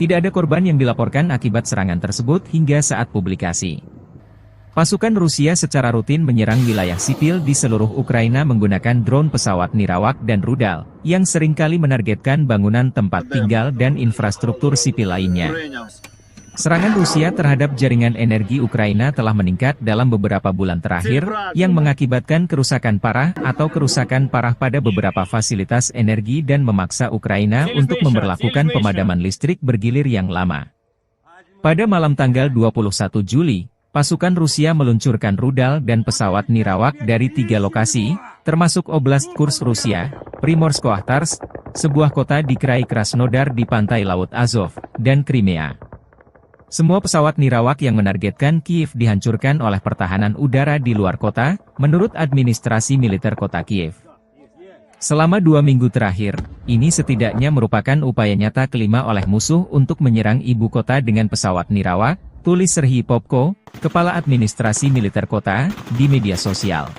Tidak ada korban yang dilaporkan akibat serangan tersebut hingga saat publikasi. Pasukan Rusia secara rutin menyerang wilayah sipil di seluruh Ukraina menggunakan drone pesawat nirawak dan rudal, yang seringkali menargetkan bangunan tempat tinggal dan infrastruktur sipil lainnya. Serangan Rusia terhadap jaringan energi Ukraina telah meningkat dalam beberapa bulan terakhir, yang mengakibatkan kerusakan parah atau kerusakan parah pada beberapa fasilitas energi dan memaksa Ukraina untuk memberlakukan pemadaman listrik bergilir yang lama. Pada malam tanggal 21 Juli, pasukan Rusia meluncurkan rudal dan pesawat nirawak dari 3 lokasi, termasuk Oblast Kursk Rusia, Primorsko-Akhtarsk, sebuah kota di Krai Krasnodar di pantai Laut Azov, dan Crimea. Semua pesawat nirawak yang menargetkan Kiev dihancurkan oleh pertahanan udara di luar kota, menurut administrasi militer kota Kiev. Selama 2 minggu terakhir, ini setidaknya merupakan upaya nyata kelima oleh musuh untuk menyerang ibu kota dengan pesawat nirawak, tulis Serhiy Popko, Kepala Administrasi Militer Kota, di media sosial.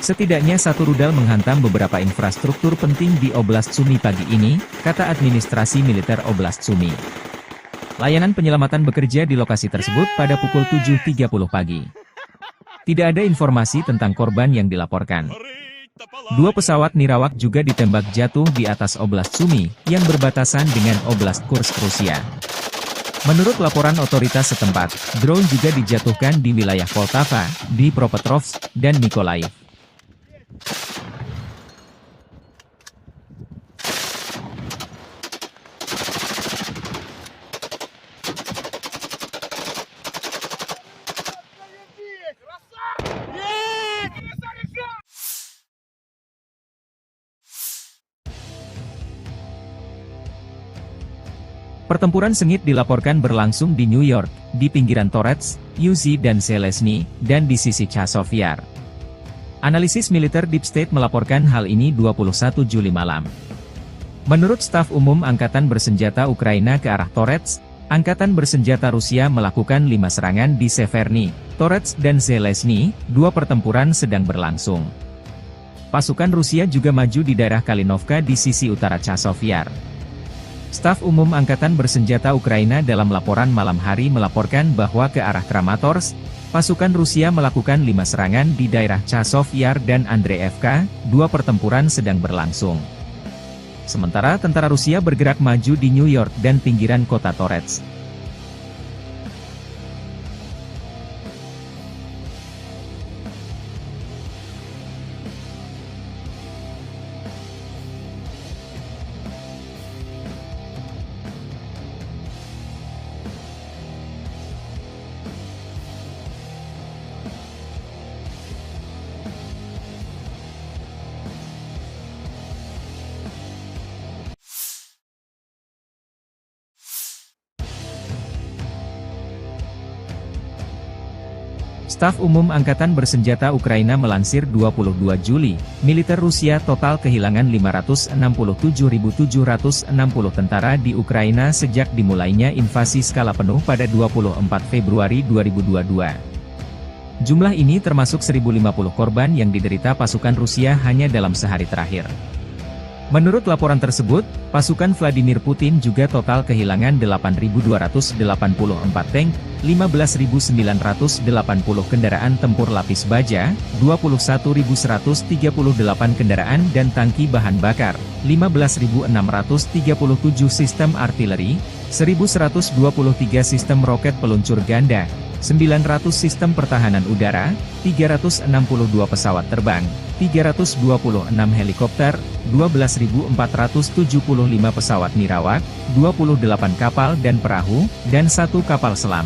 Setidaknya 1 rudal menghantam beberapa infrastruktur penting di Oblast Sumy pagi ini, kata Administrasi Militer Oblast Sumy. Layanan penyelamatan bekerja di lokasi tersebut pada pukul 7.30 pagi. Tidak ada informasi tentang korban yang dilaporkan. 2 pesawat nirawak juga ditembak jatuh di atas Oblast Sumy, yang berbatasan dengan Oblast Kursk Rusia. Menurut laporan otoritas setempat, drone juga dijatuhkan di wilayah Poltava, Dnipropetrovsk, dan Mykolaiv. Pertempuran sengit dilaporkan berlangsung di New York, di pinggiran Torets, Uzi dan Zelezny, dan di sisi Chazov Yar. Analisis militer Deep State melaporkan hal ini 21 Juli malam. Menurut staf umum Angkatan Bersenjata Ukraina ke arah Torets, Angkatan Bersenjata Rusia melakukan 5 serangan di Severny, Torets dan Zelezny, 2 pertempuran sedang berlangsung. Pasukan Rusia juga maju di daerah Kalinovka di sisi utara Chazov Yar. Staf Umum Angkatan Bersenjata Ukraina dalam laporan malam hari melaporkan bahwa ke arah Kramatorsk, pasukan Rusia melakukan 5 serangan di daerah Chazov Yar dan Andreevka, 2 pertempuran sedang berlangsung. Sementara tentara Rusia bergerak maju di New York dan pinggiran kota Torets. Staf Umum Angkatan Bersenjata Ukraina melansir 22 Juli, militer Rusia total kehilangan 567.760 tentara di Ukraina sejak dimulainya invasi skala penuh pada 24 Februari 2022. Jumlah ini termasuk 1.050 korban yang diderita pasukan Rusia hanya dalam sehari terakhir. Menurut laporan tersebut, pasukan Vladimir Putin juga total kehilangan 8.284 tank, 15.980 kendaraan tempur lapis baja, 21.138 kendaraan dan tangki bahan bakar, 15.637 sistem artileri, 1.123 sistem roket peluncur ganda, 900 sistem pertahanan udara, 362 pesawat terbang, 326 helikopter, 12.475 pesawat nirawak, 28 kapal dan perahu, dan 1 kapal selam.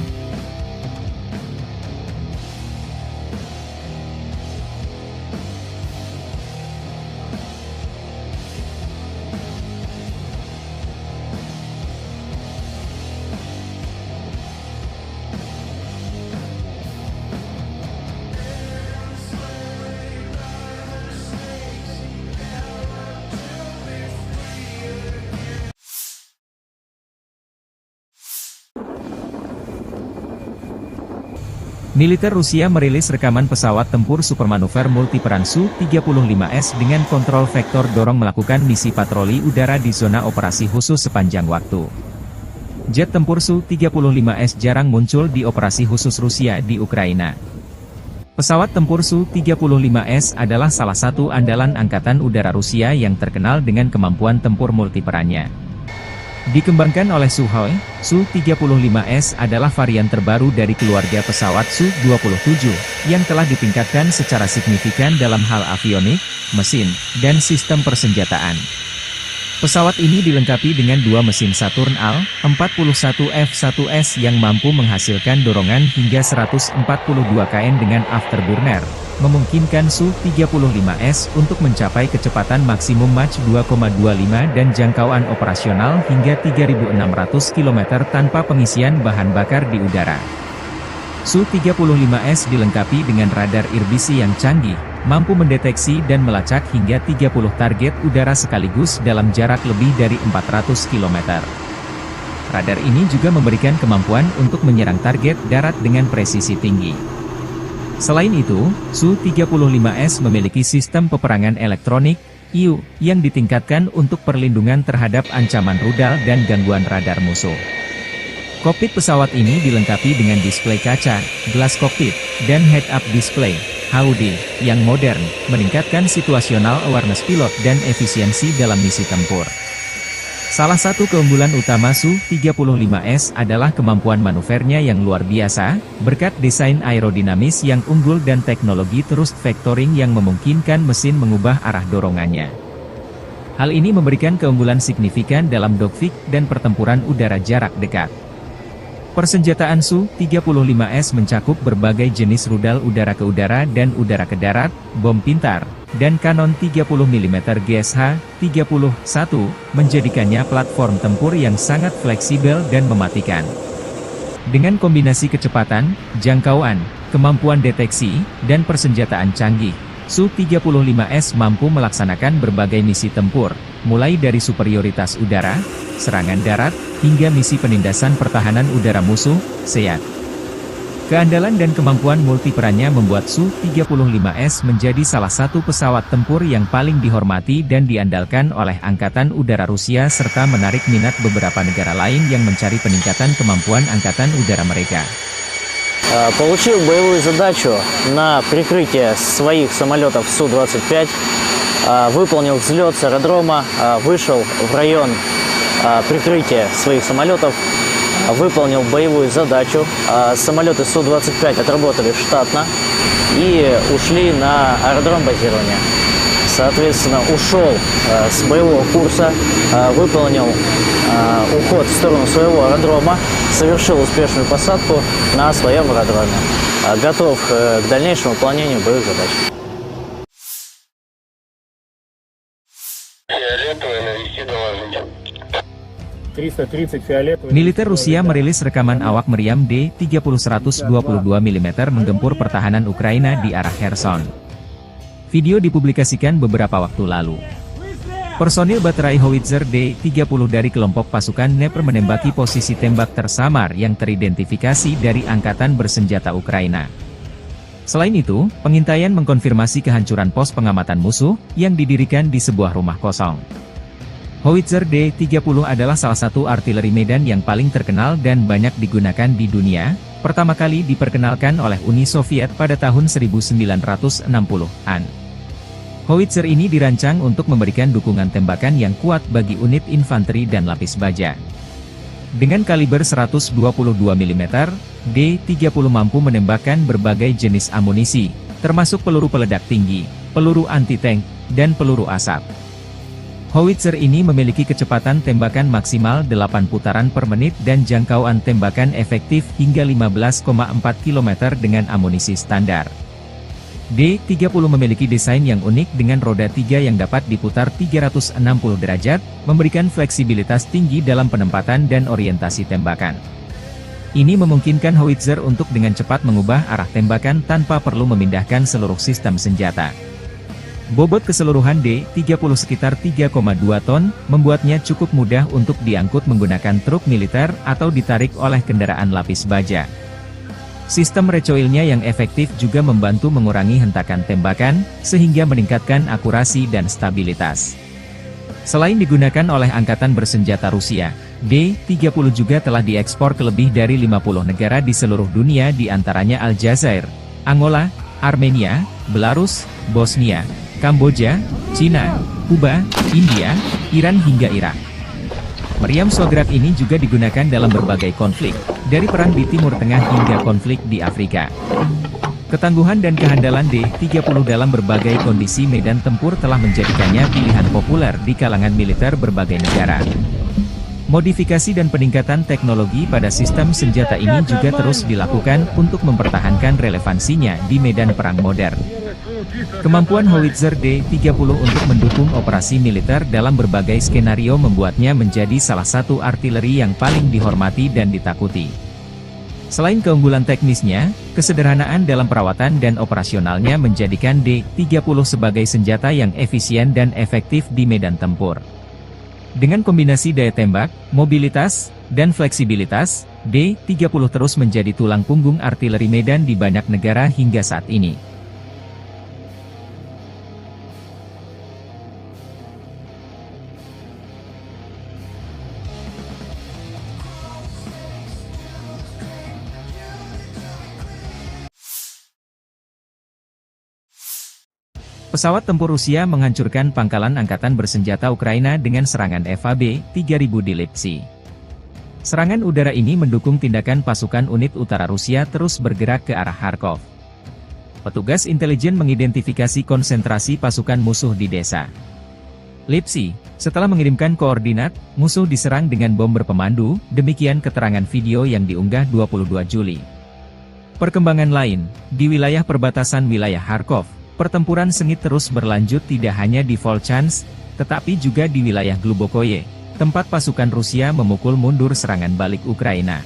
Militer Rusia merilis rekaman pesawat tempur supermanuver multiperan Su-35S dengan kontrol vektor dorong melakukan misi patroli udara di zona operasi khusus sepanjang waktu. Jet tempur Su-35S jarang muncul di operasi khusus Rusia di Ukraina. Pesawat tempur Su-35S adalah salah satu andalan Angkatan Udara Rusia yang terkenal dengan kemampuan tempur multiperannya. Dikembangkan oleh Sukhoi, Su-35S adalah varian terbaru dari keluarga pesawat Su-27, yang telah ditingkatkan secara signifikan dalam hal avionik, mesin, dan sistem persenjataan. Pesawat ini dilengkapi dengan 2 mesin Saturn Al-41 F1S yang mampu menghasilkan dorongan hingga 142 kN dengan afterburner, memungkinkan Su-35S untuk mencapai kecepatan maksimum Mach 2,25 dan jangkauan operasional hingga 3.600 km tanpa pengisian bahan bakar di udara. Su-35S dilengkapi dengan radar irbisi yang canggih, mampu mendeteksi dan melacak hingga 30 target udara sekaligus dalam jarak lebih dari 400 km. Radar ini juga memberikan kemampuan untuk menyerang target darat dengan presisi tinggi. Selain itu, Su-35S memiliki sistem peperangan elektronik, IU, yang ditingkatkan untuk perlindungan terhadap ancaman rudal dan gangguan radar musuh. Kokpit pesawat ini dilengkapi dengan display kaca, gelas kokpit, dan head-up display, HUD, yang modern, meningkatkan situational awareness pilot dan efisiensi dalam misi tempur. Salah satu keunggulan utama Su-35S adalah kemampuan manuvernya yang luar biasa, berkat desain aerodinamis yang unggul dan teknologi thrust vectoring yang memungkinkan mesin mengubah arah dorongannya. Hal ini memberikan keunggulan signifikan dalam dogfight dan pertempuran udara jarak dekat. Persenjataan Su-35S mencakup berbagai jenis rudal udara ke udara dan udara ke darat, bom pintar, dan kanon 30 mm GSH-31, menjadikannya platform tempur yang sangat fleksibel dan mematikan. Dengan kombinasi kecepatan, jangkauan, kemampuan deteksi, dan persenjataan canggih, Su-35S mampu melaksanakan berbagai misi tempur, mulai dari superioritas udara, serangan darat, hingga misi penindasan pertahanan udara musuh, SEAD. Keandalan dan kemampuan multiperannya membuat Su-35S menjadi salah satu pesawat tempur yang paling dihormati dan diandalkan oleh Angkatan Udara Rusia serta menarik minat beberapa negara lain yang mencari peningkatan kemampuan Angkatan Udara mereka. Получил боевую задачу на прикрытие своих самолетов Су-25, выполнил взлет с аэродрома, вышел в район прикрытия своих самолетов, выполнил боевую задачу. Самолеты Су-25 отработали штатно и ушли на аэродром базирования. Соответственно, ушел с боевого курса, выполнил уход в сторону своего аэродрома, совершил успешную посадку на своем аэродроме. Готов к дальнейшему выполнению боевых задач. Фиолетовый, навести доложите. 330 фиолетовый. Militer Rusia merilis rekaman awak meriam D-30-122 mm menggempur pertahanan Ukraina di arah Kherson. Video dipublikasikan beberapa waktu lalu. Personil baterai howitzer D-30 dari kelompok pasukan Dnepr menembaki posisi tembak tersamar yang teridentifikasi dari Angkatan Bersenjata Ukraina. Selain itu, pengintaian mengkonfirmasi kehancuran pos pengamatan musuh yang didirikan di sebuah rumah kosong. Howitzer D-30 adalah salah satu artileri medan yang paling terkenal dan banyak digunakan di dunia, pertama kali diperkenalkan oleh Uni Soviet pada tahun 1960-an. Howitzer ini dirancang untuk memberikan dukungan tembakan yang kuat bagi unit infanteri dan lapis baja. Dengan kaliber 122 mm, D-30 mampu menembakkan berbagai jenis amunisi, termasuk peluru peledak tinggi, peluru anti-tank, dan peluru asap. Howitzer ini memiliki kecepatan tembakan maksimal 8 putaran per menit dan jangkauan tembakan efektif hingga 15,4 km dengan amunisi standar. D-30 memiliki desain yang unik dengan roda 3 yang dapat diputar 360 derajat, memberikan fleksibilitas tinggi dalam penempatan dan orientasi tembakan. Ini memungkinkan howitzer untuk dengan cepat mengubah arah tembakan tanpa perlu memindahkan seluruh sistem senjata. Bobot keseluruhan D-30 sekitar 3,2 ton, membuatnya cukup mudah untuk diangkut menggunakan truk militer atau ditarik oleh kendaraan lapis baja. Sistem recoilnya yang efektif juga membantu mengurangi hentakan tembakan, sehingga meningkatkan akurasi dan stabilitas. Selain digunakan oleh Angkatan Bersenjata Rusia, D-30 juga telah diekspor ke lebih dari 50 negara di seluruh dunia di antaranya Aljazair, Angola, Armenia, Belarus, Bosnia, Kamboja, Cina, Kuba, India, Iran hingga Irak. Meriam Swagrak ini juga digunakan dalam berbagai konflik, dari perang di Timur Tengah hingga konflik di Afrika. Ketangguhan dan kehandalan D-30 dalam berbagai kondisi medan tempur telah menjadikannya pilihan populer di kalangan militer berbagai negara. Modifikasi dan peningkatan teknologi pada sistem senjata ini juga terus dilakukan untuk mempertahankan relevansinya di medan perang modern. Kemampuan howitzer D-30 untuk mendukung operasi militer dalam berbagai skenario membuatnya menjadi salah satu artileri yang paling dihormati dan ditakuti. Selain keunggulan teknisnya, kesederhanaan dalam perawatan dan operasionalnya menjadikan D-30 sebagai senjata yang efisien dan efektif di medan tempur. Dengan kombinasi daya tembak, mobilitas, dan fleksibilitas, D-30 terus menjadi tulang punggung artileri medan di banyak negara hingga saat ini. Pesawat tempur Rusia menghancurkan pangkalan Angkatan Bersenjata Ukraina dengan serangan FAB-3000 di Lipsy. Serangan udara ini mendukung tindakan pasukan unit utara Rusia terus bergerak ke arah Kharkov. Petugas intelijen mengidentifikasi konsentrasi pasukan musuh di desa Lipsy. Setelah mengirimkan koordinat, musuh diserang dengan bom berpemandu, demikian keterangan video yang diunggah 22 Juli. Perkembangan lain, di wilayah perbatasan wilayah Kharkov, pertempuran sengit terus berlanjut tidak hanya di Volchansk, tetapi juga di wilayah Glubokoye, tempat pasukan Rusia memukul mundur serangan balik Ukraina.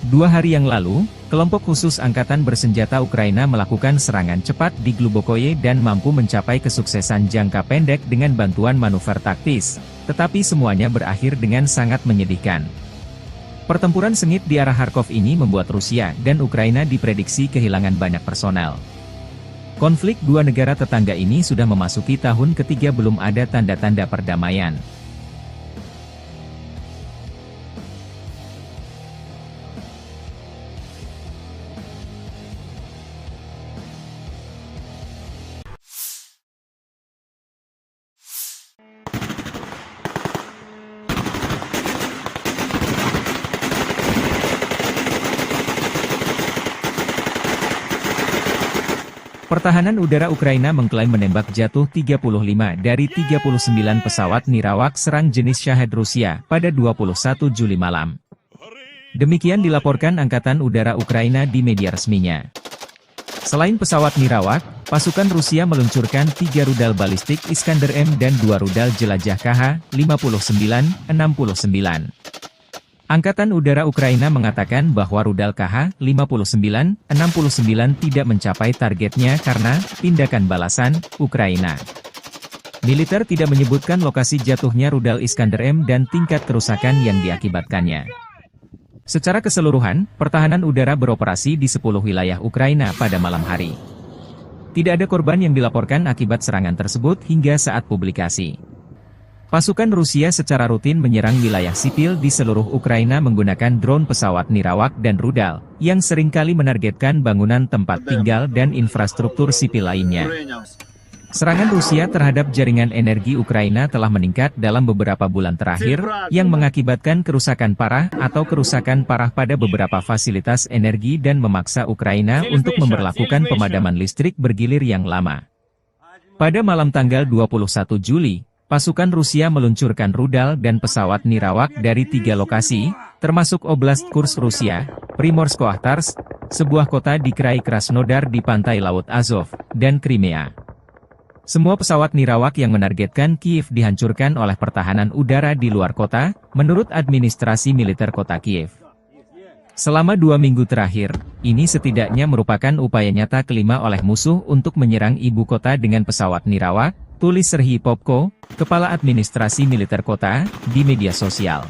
2 hari yang lalu, kelompok khusus Angkatan Bersenjata Ukraina melakukan serangan cepat di Glubokoye dan mampu mencapai kesuksesan jangka pendek dengan bantuan manuver taktis, tetapi semuanya berakhir dengan sangat menyedihkan. Pertempuran sengit di arah Kharkov ini membuat Rusia dan Ukraina diprediksi kehilangan banyak personel. Konflik dua negara tetangga ini sudah memasuki tahun ketiga belum ada tanda-tanda perdamaian. Pertahanan udara Ukraina mengklaim menembak jatuh 35 dari 39 pesawat nirawak serang jenis Shahed Rusia pada 21 Juli malam. Demikian dilaporkan Angkatan Udara Ukraina di media resminya. Selain pesawat nirawak, pasukan Rusia meluncurkan 3 rudal balistik Iskander-M dan 2 rudal jelajah KH-59-69. Angkatan Udara Ukraina mengatakan bahwa rudal KH-59-69 tidak mencapai targetnya karena tindakan balasan Ukraina. Militer tidak menyebutkan lokasi jatuhnya rudal Iskander-M dan tingkat kerusakan yang diakibatkannya. Secara keseluruhan, pertahanan udara beroperasi di 10 wilayah Ukraina pada malam hari. Tidak ada korban yang dilaporkan akibat serangan tersebut hingga saat publikasi. Pasukan Rusia secara rutin menyerang wilayah sipil di seluruh Ukraina menggunakan drone pesawat nirawak dan rudal, yang seringkali menargetkan bangunan tempat tinggal dan infrastruktur sipil lainnya. Serangan Rusia terhadap jaringan energi Ukraina telah meningkat dalam beberapa bulan terakhir, yang mengakibatkan kerusakan parah atau kerusakan parah pada beberapa fasilitas energi dan memaksa Ukraina untuk memberlakukan pemadaman listrik bergilir yang lama. Pada malam tanggal 21 Juli, pasukan Rusia meluncurkan rudal dan pesawat nirawak dari 3 lokasi, termasuk Oblast Kursk Rusia, Primorsko-Akhtarsk, sebuah kota di Krai Krasnodar di pantai Laut Azov, dan Crimea. Semua pesawat nirawak yang menargetkan Kiev dihancurkan oleh pertahanan udara di luar kota, menurut administrasi militer kota Kiev. Selama 2 minggu terakhir, ini setidaknya merupakan upaya nyata kelima oleh musuh untuk menyerang ibu kota dengan pesawat nirawak, tulis Serhiy Popko, Kepala Administrasi Militer Kota, di media sosial.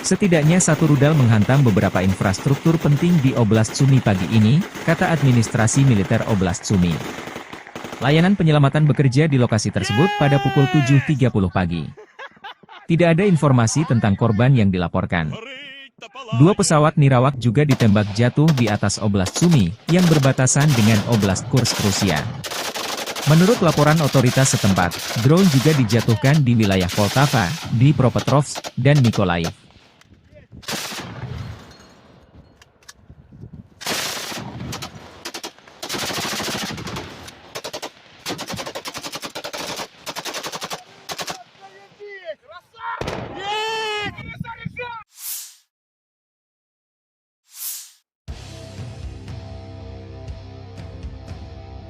Setidaknya 1 rudal menghantam beberapa infrastruktur penting di Oblast Sumy pagi ini, kata administrasi militer Oblast Sumy. Layanan penyelamatan bekerja di lokasi tersebut pada pukul 7.30 pagi. Tidak ada informasi tentang korban yang dilaporkan. 2 pesawat nirawak juga ditembak jatuh di atas Oblast Sumy, yang berbatasan dengan Oblast Kursk Rusia. Menurut laporan otoritas setempat, drone juga dijatuhkan di wilayah Poltava, Dnipropetrovsk, dan Mykolaiv.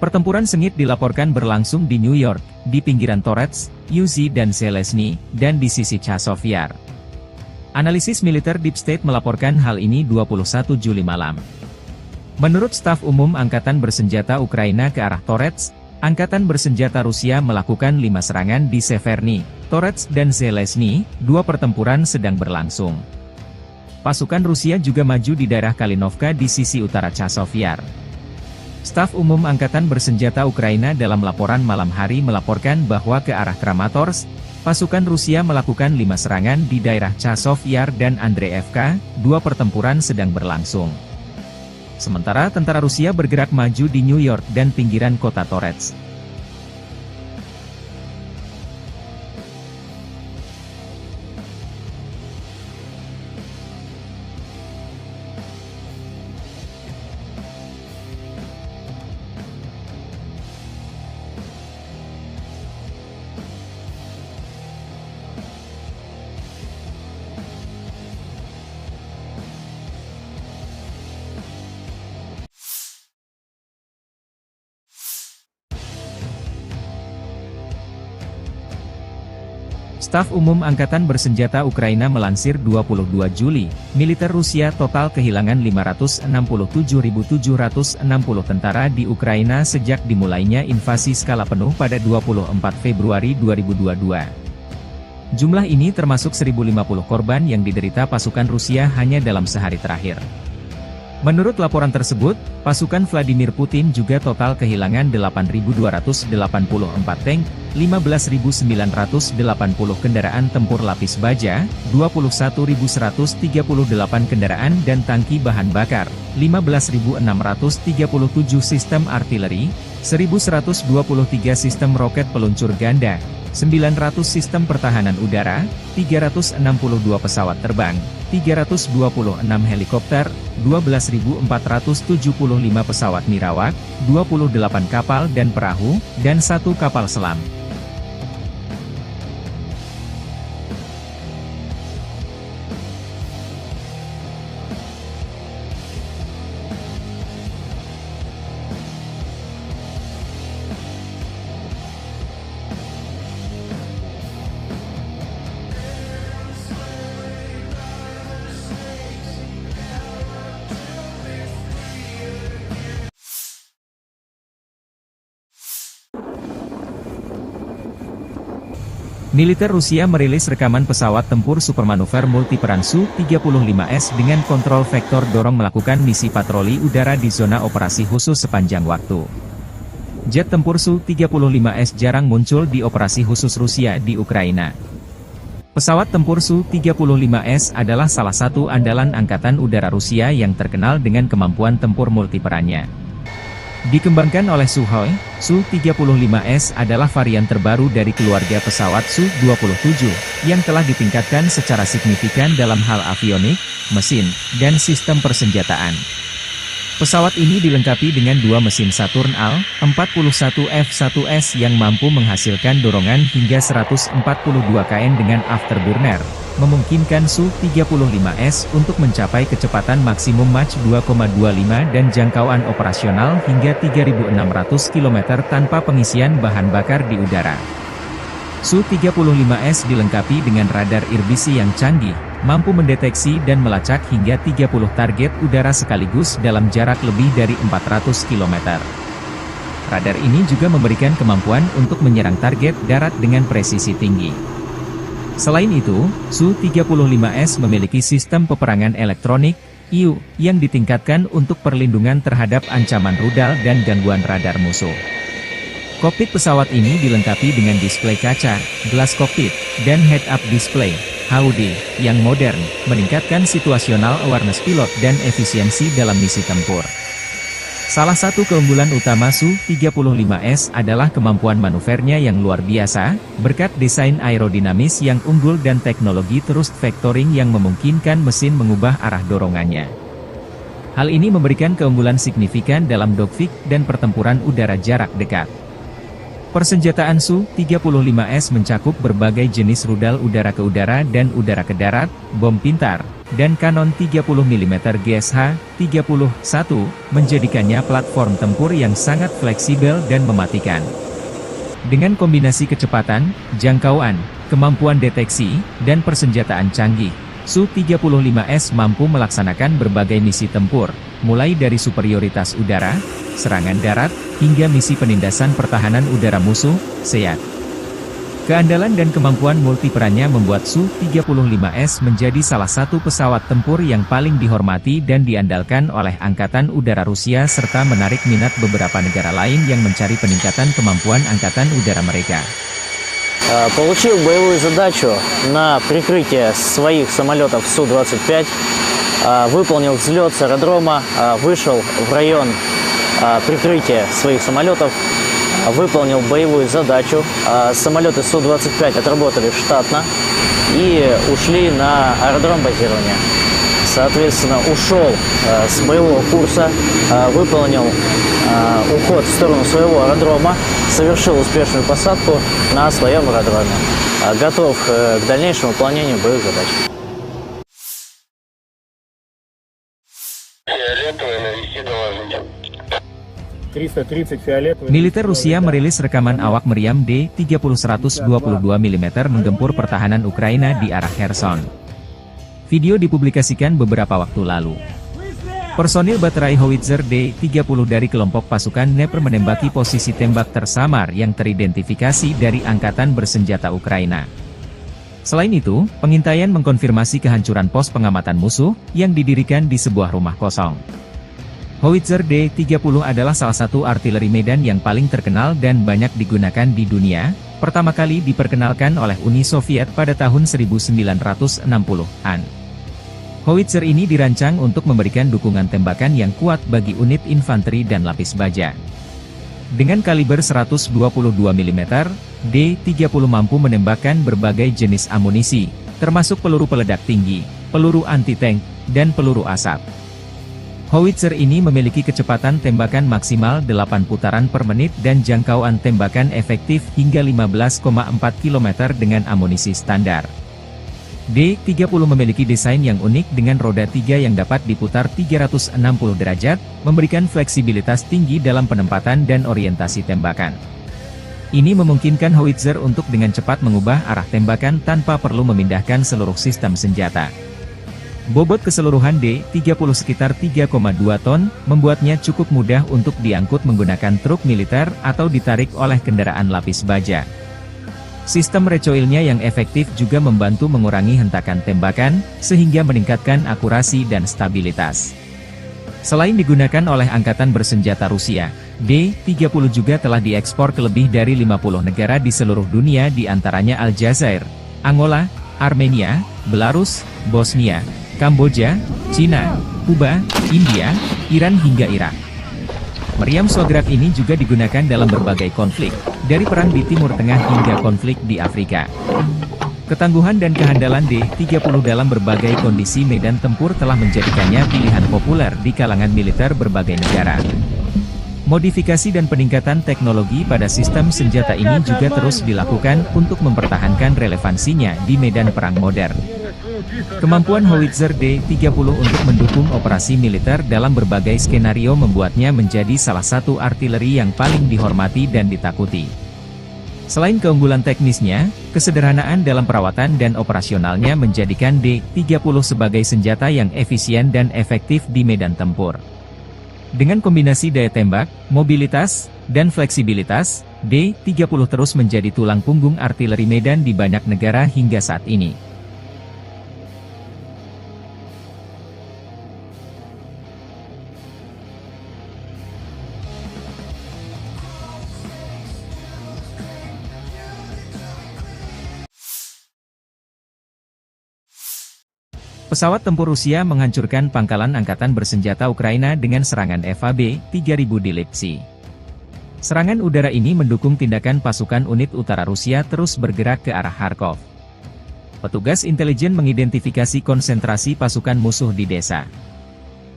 Pertempuran sengit dilaporkan berlangsung di New York, di pinggiran Torets, Uzi dan Zelezny, dan di sisi Chazov Yar. Analisis militer Deep State melaporkan hal ini 21 Juli malam. Menurut staf umum Angkatan Bersenjata Ukraina ke arah Torets, Angkatan Bersenjata Rusia melakukan 5 serangan di Severny, Torets dan Zelezny, 2 pertempuran sedang berlangsung. Pasukan Rusia juga maju di daerah Kalinovka di sisi utara Chazov Yar. Staf Umum Angkatan Bersenjata Ukraina dalam laporan malam hari melaporkan bahwa ke arah Kramatorsk, pasukan Rusia melakukan 5 serangan di daerah Chazov Yar dan Andreevka, 2 pertempuran sedang berlangsung. Sementara tentara Rusia bergerak maju di New York dan pinggiran kota Torets. Staf Umum Angkatan Bersenjata Ukraina melansir 22 Juli, militer Rusia total kehilangan 567.760 tentara di Ukraina sejak dimulainya invasi skala penuh pada 24 Februari 2022. Jumlah ini termasuk 1.050 korban yang diderita pasukan Rusia hanya dalam sehari terakhir. Menurut laporan tersebut, pasukan Vladimir Putin juga total kehilangan 8.284 tank, 15.980 kendaraan tempur lapis baja, 21.138 kendaraan dan tangki bahan bakar, 15.637 sistem artileri, 1.123 sistem roket peluncur ganda, 900 sistem pertahanan udara, 362 pesawat terbang, 326 helikopter, 12.475 pesawat nirawak, 28 kapal dan perahu, dan 1 kapal selam. Militer Rusia merilis rekaman pesawat tempur supermanuver multiperan Su-35S dengan kontrol vektor dorong melakukan misi patroli udara di zona operasi khusus sepanjang waktu. Jet tempur Su-35S jarang muncul di operasi khusus Rusia di Ukraina. Pesawat tempur Su-35S adalah salah satu andalan Angkatan Udara Rusia yang terkenal dengan kemampuan tempur multiperannya. Dikembangkan oleh Sukhoi, Su-35S adalah varian terbaru dari keluarga pesawat Su-27, yang telah ditingkatkan secara signifikan dalam hal avionik, mesin, dan sistem persenjataan. Pesawat ini dilengkapi dengan 2 mesin Saturn Al-41F1S yang mampu menghasilkan dorongan hingga 142 kN dengan afterburner, memungkinkan Su-35S untuk mencapai kecepatan maksimum Mach 2,25 dan jangkauan operasional hingga 3.600 km tanpa pengisian bahan bakar di udara. Su-35S dilengkapi dengan radar irbisi yang canggih, mampu mendeteksi dan melacak hingga 30 target udara sekaligus dalam jarak lebih dari 400 km. Radar ini juga memberikan kemampuan untuk menyerang target darat dengan presisi tinggi. Selain itu, Su-35S memiliki sistem peperangan elektronik, IU, yang ditingkatkan untuk perlindungan terhadap ancaman rudal dan gangguan radar musuh. Kokpit pesawat ini dilengkapi dengan display kaca, gelas kokpit, dan head-up display, HUD, yang modern, meningkatkan situational awareness pilot dan efisiensi dalam misi tempur. Salah satu keunggulan utama Su-35S adalah kemampuan manuvernya yang luar biasa, berkat desain aerodinamis yang unggul dan teknologi thrust vectoring yang memungkinkan mesin mengubah arah dorongannya. Hal ini memberikan keunggulan signifikan dalam dogfight dan pertempuran udara jarak dekat. Persenjataan Su-35S mencakup berbagai jenis rudal udara ke udara dan udara ke darat, bom pintar, dan kanon 30 mm GSH-31, menjadikannya platform tempur yang sangat fleksibel dan mematikan. Dengan kombinasi kecepatan, jangkauan, kemampuan deteksi, dan persenjataan canggih, Su-35S mampu melaksanakan berbagai misi tempur, mulai dari superioritas udara, serangan darat, hingga misi penindasan pertahanan udara musuh, SEAD. Keandalan dan kemampuan multiperannya membuat Su-35S menjadi salah satu pesawat tempur yang paling dihormati dan diandalkan oleh Angkatan Udara Rusia serta menarik minat beberapa negara lain yang mencari peningkatan kemampuan Angkatan Udara mereka. Получил боевую задачу на прикрытие своих самолетов Су-25, выполнил взлет с аэродрома, вышел в район прикрытия своих самолетов, выполнил боевую задачу. Самолеты Су-25 отработали штатно и ушли на аэродром базирования. Соответственно, ушел с боевого курса, выполнил уход в сторону своего аэродрома, совершил успешную посадку на своем аэродроме. Готов к дальнейшему выполнению боевых задач. Фиолетовый, навести доложите. 330 фиолетовый. Militer Rusia merilis rekaman awak meriam D-30-122 mm menggempur pertahanan Ukraina di arah Kherson. Video dipublikasikan beberapa waktu lalu. Personil baterai howitzer D-30 dari kelompok pasukan Dnepr menembaki posisi tembak tersamar yang teridentifikasi dari Angkatan Bersenjata Ukraina. Selain itu, pengintaian mengkonfirmasi kehancuran pos pengamatan musuh yang didirikan di sebuah rumah kosong. Howitzer D-30 adalah salah satu artileri medan yang paling terkenal dan banyak digunakan di dunia, pertama kali diperkenalkan oleh Uni Soviet pada tahun 1960-an. Howitzer ini dirancang untuk memberikan dukungan tembakan yang kuat bagi unit infanteri dan lapis baja. Dengan kaliber 122 mm, D-30 mampu menembakkan berbagai jenis amunisi, termasuk peluru peledak tinggi, peluru anti-tank, dan peluru asap. Howitzer ini memiliki kecepatan tembakan maksimal 8 putaran per menit dan jangkauan tembakan efektif hingga 15,4 km dengan amunisi standar. D-30 memiliki desain yang unik dengan roda 3 yang dapat diputar 360 derajat, memberikan fleksibilitas tinggi dalam penempatan dan orientasi tembakan. Ini memungkinkan Howitzer untuk dengan cepat mengubah arah tembakan tanpa perlu memindahkan seluruh sistem senjata. Bobot keseluruhan D-30 sekitar 3,2 ton, membuatnya cukup mudah untuk diangkut menggunakan truk militer atau ditarik oleh kendaraan lapis baja. Sistem recoilnya yang efektif juga membantu mengurangi hentakan tembakan, sehingga meningkatkan akurasi dan stabilitas. Selain digunakan oleh Angkatan Bersenjata Rusia, D-30 juga telah diekspor ke lebih dari 50 negara di seluruh dunia di antaranya Aljazair, Angola, Armenia, Belarus, Bosnia, Kamboja, Cina, Kuba, India, Iran hingga Irak. Meriam Shograk ini juga digunakan dalam berbagai konflik, dari perang di Timur Tengah hingga konflik di Afrika. Ketangguhan dan kehandalan D-30 dalam berbagai kondisi medan tempur telah menjadikannya pilihan populer di kalangan militer berbagai negara. Modifikasi dan peningkatan teknologi pada sistem senjata ini juga terus dilakukan untuk mempertahankan relevansinya di medan perang modern. Kemampuan Howitzer D-30 untuk mendukung operasi militer dalam berbagai skenario membuatnya menjadi salah satu artileri yang paling dihormati dan ditakuti. Selain keunggulan teknisnya, kesederhanaan dalam perawatan dan operasionalnya menjadikan D-30 sebagai senjata yang efisien dan efektif di medan tempur. Dengan kombinasi daya tembak, mobilitas, dan fleksibilitas, D-30 terus menjadi tulang punggung artileri medan di banyak negara hingga saat ini. Pesawat tempur Rusia menghancurkan pangkalan angkatan bersenjata Ukraina dengan serangan FAB-3000 di Lipsy. Serangan udara ini mendukung tindakan pasukan unit utara Rusia terus bergerak ke arah Kharkov. Petugas intelijen mengidentifikasi konsentrasi pasukan musuh di desa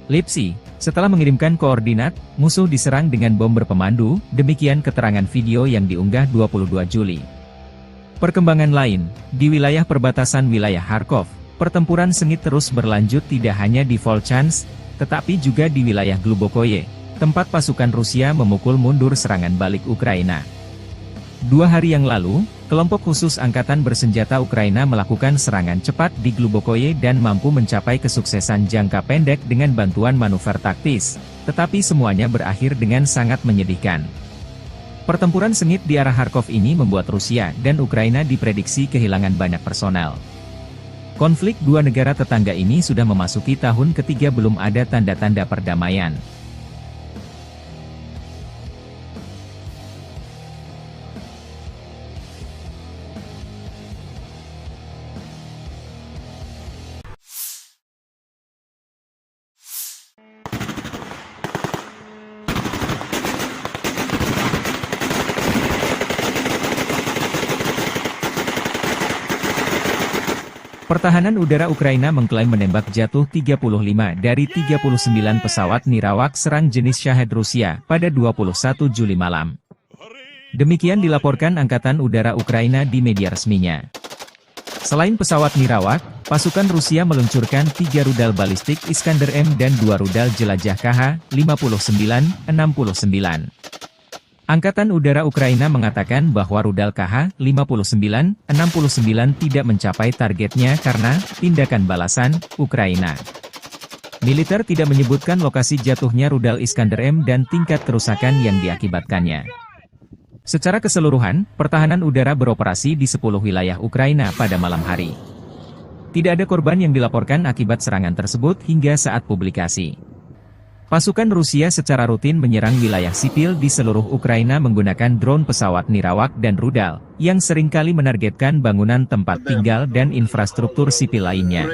Lipsy. Setelah mengirimkan koordinat, musuh diserang dengan bom berpemandu, demikian keterangan video yang diunggah 22 Juli. Perkembangan lain, di wilayah perbatasan wilayah Kharkov, pertempuran sengit terus berlanjut tidak hanya di Volchansk, tetapi juga di wilayah Glubokoye, tempat pasukan Rusia memukul mundur serangan balik Ukraina. 2 hari yang lalu, kelompok khusus Angkatan Bersenjata Ukraina melakukan serangan cepat di Glubokoye dan mampu mencapai kesuksesan jangka pendek dengan bantuan manuver taktis, tetapi semuanya berakhir dengan sangat menyedihkan. Pertempuran sengit di arah Kharkov ini membuat Rusia dan Ukraina diprediksi kehilangan banyak personel. Konflik dua negara tetangga ini sudah memasuki tahun ketiga belum ada tanda-tanda perdamaian. Pertahanan udara Ukraina mengklaim menembak jatuh 35 dari 39 pesawat nirawak serang jenis Shahed Rusia pada 21 Juli malam. Demikian dilaporkan Angkatan Udara Ukraina di media resminya. Selain pesawat nirawak, pasukan Rusia meluncurkan 3 rudal balistik Iskander-M dan 2 rudal jelajah KH-59-69. Angkatan Udara Ukraina mengatakan bahwa rudal KH-59-69 tidak mencapai targetnya karena tindakan balasan Ukraina. Militer tidak menyebutkan lokasi jatuhnya rudal Iskander-M dan tingkat kerusakan yang diakibatkannya. Secara keseluruhan, pertahanan udara beroperasi di 10 wilayah Ukraina pada malam hari. Tidak ada korban yang dilaporkan akibat serangan tersebut hingga saat publikasi. Pasukan Rusia secara rutin menyerang wilayah sipil di seluruh Ukraina menggunakan drone pesawat nirawak dan rudal, yang seringkali menargetkan bangunan tempat tinggal dan infrastruktur sipil lainnya.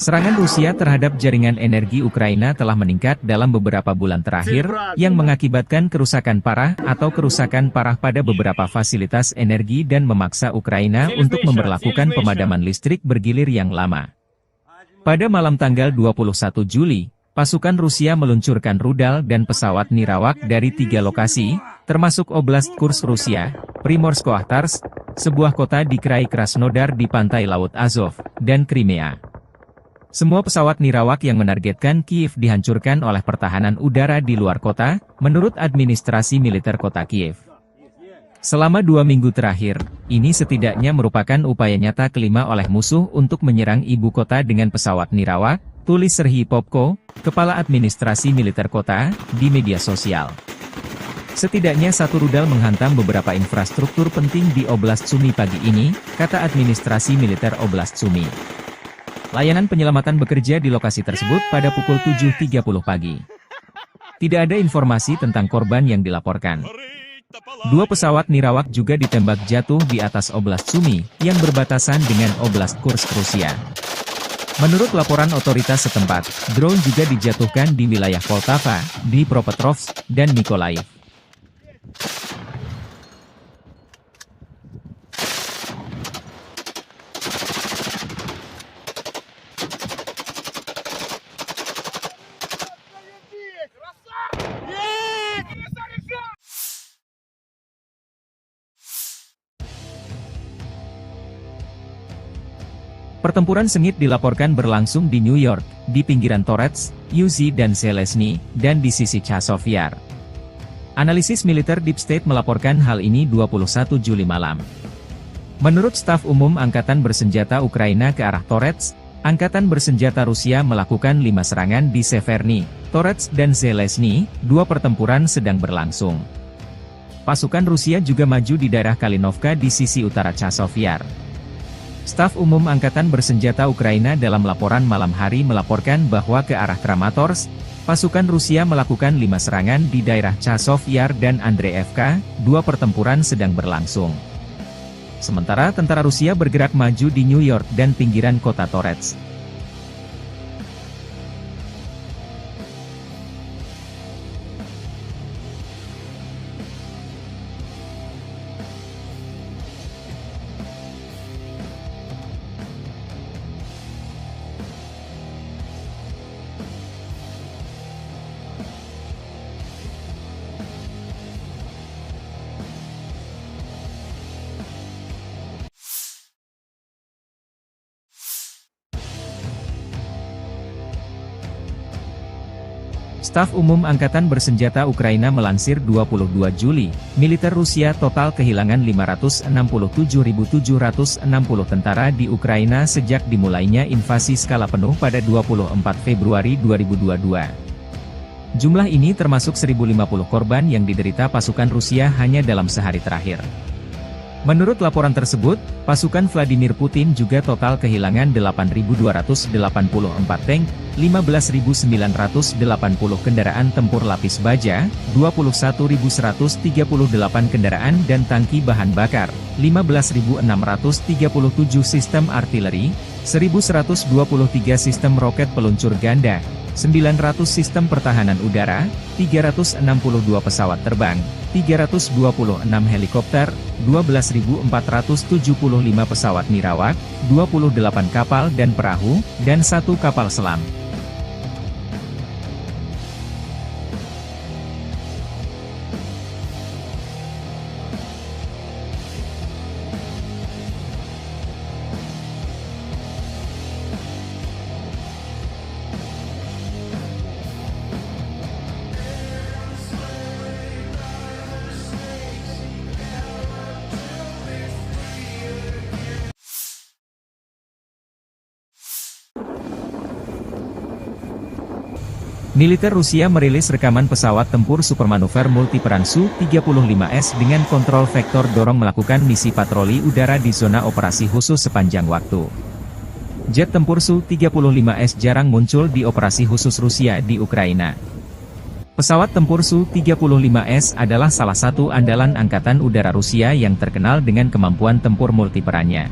Serangan Rusia terhadap jaringan energi Ukraina telah meningkat dalam beberapa bulan terakhir, yang mengakibatkan kerusakan parah atau kerusakan parah pada beberapa fasilitas energi dan memaksa Ukraina untuk memberlakukan pemadaman listrik bergilir yang lama. Pada malam tanggal 21 Juli, pasukan Rusia meluncurkan rudal dan pesawat nirawak dari 3 lokasi, termasuk Oblast Kursk Rusia, Primorsko-Akhtarsk, sebuah kota di Krai Krasnodar di pantai Laut Azov, dan Crimea. Semua pesawat nirawak yang menargetkan Kiev dihancurkan oleh pertahanan udara di luar kota, menurut administrasi militer kota Kiev. Selama 2 minggu terakhir, ini setidaknya merupakan upaya nyata kelima oleh musuh untuk menyerang ibu kota dengan pesawat nirawak, tulis Serhiy Popko, kepala administrasi militer kota, di media sosial. Setidaknya satu rudal menghantam beberapa infrastruktur penting di Oblast Sumy pagi ini, kata administrasi militer Oblast Sumy. Layanan penyelamatan bekerja di lokasi tersebut pada pukul 7.30 pagi. Tidak ada informasi tentang korban yang dilaporkan. 2 pesawat nirawak juga ditembak jatuh di atas Oblast Sumy, yang berbatasan dengan Oblast Kursk Rusia. Menurut laporan otoritas setempat, drone juga dijatuhkan di wilayah Poltava, Dnipropetrovsk, dan Mykolaiv. Pertempuran sengit dilaporkan berlangsung di New York, di pinggiran Torets, Uzi dan Zelensky, dan di sisi Chazov Yar. Analisis militer Deep State melaporkan hal ini 21 Juli malam. Menurut staf umum Angkatan Bersenjata Ukraina ke arah Torets, Angkatan Bersenjata Rusia melakukan 5 serangan di Severny, Torets dan Zelensky, 2 pertempuran sedang berlangsung. Pasukan Rusia juga maju di daerah Kalinovka di sisi utara Chazov Yar. Staf Umum Angkatan Bersenjata Ukraina dalam laporan malam hari melaporkan bahwa ke arah Kramatorsk, pasukan Rusia melakukan 5 serangan di daerah Chazov Yar dan Andreevka, 2 pertempuran sedang berlangsung. Sementara tentara Rusia bergerak maju di New York dan pinggiran kota Torets. Staf Umum Angkatan Bersenjata Ukraina melansir 22 Juli, militer Rusia total kehilangan 567.760 tentara di Ukraina sejak dimulainya invasi skala penuh pada 24 Februari 2022. Jumlah ini termasuk 1.050 korban yang diderita pasukan Rusia hanya dalam sehari terakhir. Menurut laporan tersebut, pasukan Vladimir Putin juga total kehilangan 8.284 tank, 15.980 kendaraan tempur lapis baja, 21.138 kendaraan dan tangki bahan bakar, 15.637 sistem artileri, 1.123 sistem roket peluncur ganda, 900 sistem pertahanan udara, 362 pesawat terbang, 326 helikopter, 12.475 pesawat nirawak, 28 kapal dan perahu, dan 1 kapal selam. Militer Rusia merilis rekaman pesawat tempur supermanuver multiperan Su-35S dengan kontrol vektor dorong melakukan misi patroli udara di zona operasi khusus sepanjang waktu. Jet tempur Su-35S jarang muncul di operasi khusus Rusia di Ukraina. Pesawat tempur Su-35S adalah salah satu andalan Angkatan Udara Rusia yang terkenal dengan kemampuan tempur multiperannya.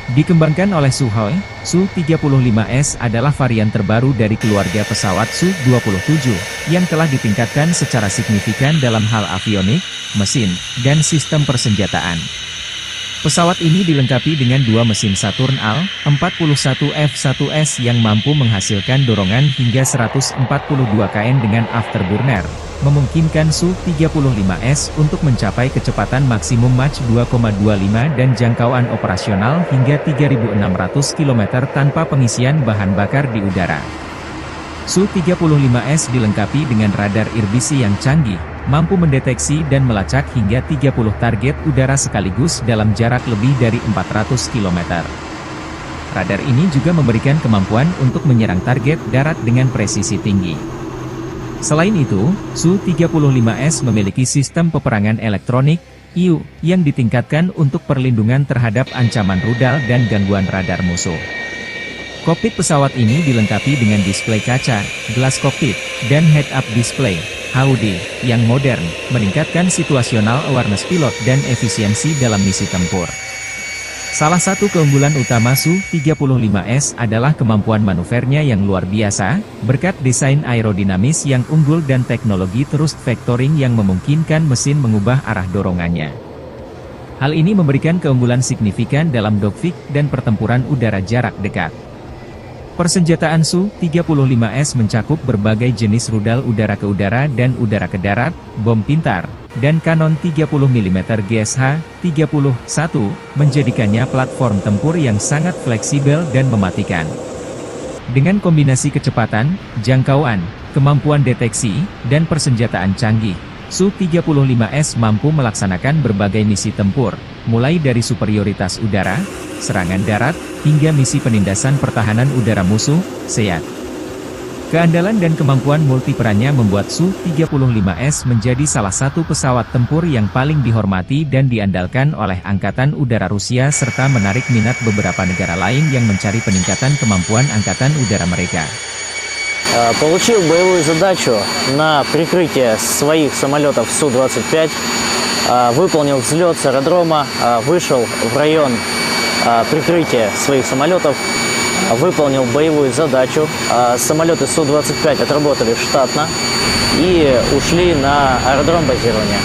Dikembangkan oleh Sukhoi, Su-35S adalah varian terbaru dari keluarga pesawat Su-27, yang telah ditingkatkan secara signifikan dalam hal avionik, mesin, dan sistem persenjataan. Pesawat ini dilengkapi dengan dua mesin Saturn Al-41F1S yang mampu menghasilkan dorongan hingga 142 kN dengan afterburner, memungkinkan Su-35S untuk mencapai kecepatan maksimum Mach 2,25 dan jangkauan operasional hingga 3.600 km tanpa pengisian bahan bakar di udara. Su-35S dilengkapi dengan radar irbisi yang canggih, mampu mendeteksi dan melacak hingga 30 target udara sekaligus dalam jarak lebih dari 400 km. Radar ini juga memberikan kemampuan untuk menyerang target darat dengan presisi tinggi. Selain itu, Su-35S memiliki sistem peperangan elektronik, IU, yang ditingkatkan untuk perlindungan terhadap ancaman rudal dan gangguan radar musuh. Kokpit pesawat ini dilengkapi dengan display kaca, gelas kokpit, dan head-up display, HUD, yang modern, meningkatkan situational awareness pilot dan efisiensi dalam misi tempur. Salah satu keunggulan utama Su-35S adalah kemampuan manuvernya yang luar biasa, berkat desain aerodinamis yang unggul dan teknologi thrust vectoring yang memungkinkan mesin mengubah arah dorongannya. Hal ini memberikan keunggulan signifikan dalam dogfight dan pertempuran udara jarak dekat. Persenjataan Su-35S mencakup berbagai jenis rudal udara ke udara dan udara ke darat, bom pintar, dan kanon 30 mm GSH-31, menjadikannya platform tempur yang sangat fleksibel dan mematikan. Dengan kombinasi kecepatan, jangkauan, kemampuan deteksi, dan persenjataan canggih, Su-35S mampu melaksanakan berbagai misi tempur, mulai dari superioritas udara, serangan darat, hingga misi penindasan pertahanan udara musuh, SEAD. Keandalan dan kemampuan multiperannya membuat Su-35S menjadi salah satu pesawat tempur yang paling dihormati dan diandalkan oleh Angkatan Udara Rusia serta menarik minat beberapa negara lain yang mencari peningkatan kemampuan Angkatan Udara mereka. Получил боевую задачу на прикрытие своих самолетов Су-25, выполнил взлет с аэродрома, вышел в район прикрытия своих самолетов, выполнил боевую задачу. Самолеты Су-25 отработали штатно и ушли на аэродром базирования.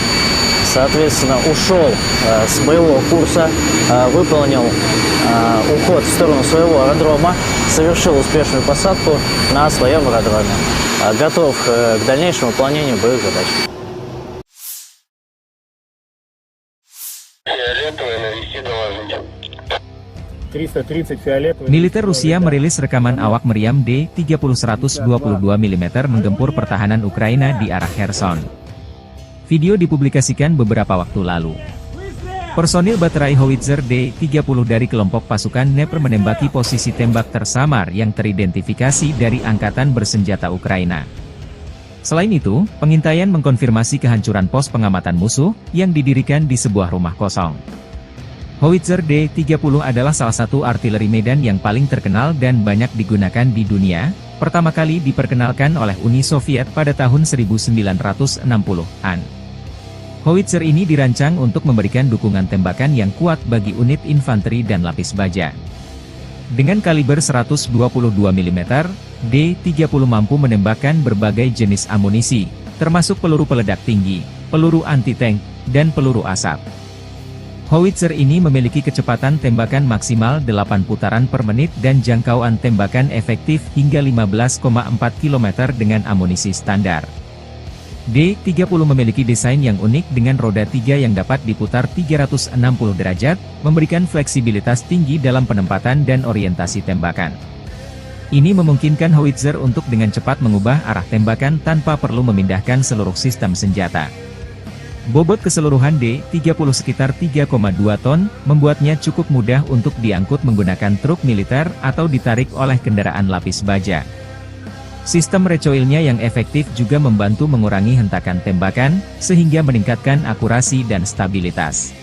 Соответственно, ушел с боевого курса, выполнил уход в сторону своего аэродрома, совершил успешную посадку на своем аэродроме. Готов к дальнейшему выполнению боевых задач. Фиолетовый навести доложить. 330 фиолетовый. Militer Rusia merilis rekaman awak meriam D-30-122 mm menggempur pertahanan Ukraina di arah Kherson. Video dipublikasikan beberapa waktu lalu. Personil baterai howitzer D-30 dari kelompok pasukan Dnepr menembaki posisi tembak tersamar yang teridentifikasi dari Angkatan Bersenjata Ukraina. Selain itu, pengintaian mengkonfirmasi kehancuran pos pengamatan musuh yang didirikan di sebuah rumah kosong. Howitzer D-30 adalah salah satu artileri medan yang paling terkenal dan banyak digunakan di dunia, pertama kali diperkenalkan oleh Uni Soviet pada tahun 1960-an. Howitzer ini dirancang untuk memberikan dukungan tembakan yang kuat bagi unit infanteri dan lapis baja. Dengan kaliber 122 mm, D-30 mampu menembakkan berbagai jenis amunisi, termasuk peluru peledak tinggi, peluru anti-tank, dan peluru asap. Howitzer ini memiliki kecepatan tembakan maksimal 8 putaran per menit dan jangkauan tembakan efektif hingga 15,4 km dengan amunisi standar. D-30 memiliki desain yang unik dengan roda 3 yang dapat diputar 360 derajat, memberikan fleksibilitas tinggi dalam penempatan dan orientasi tembakan. Ini memungkinkan howitzer untuk dengan cepat mengubah arah tembakan tanpa perlu memindahkan seluruh sistem senjata. Bobot keseluruhan D-30 sekitar 3,2 ton, membuatnya cukup mudah untuk diangkut menggunakan truk militer atau ditarik oleh kendaraan lapis baja. Sistem recoilnya yang efektif juga membantu mengurangi hentakan tembakan, sehingga meningkatkan akurasi dan stabilitas.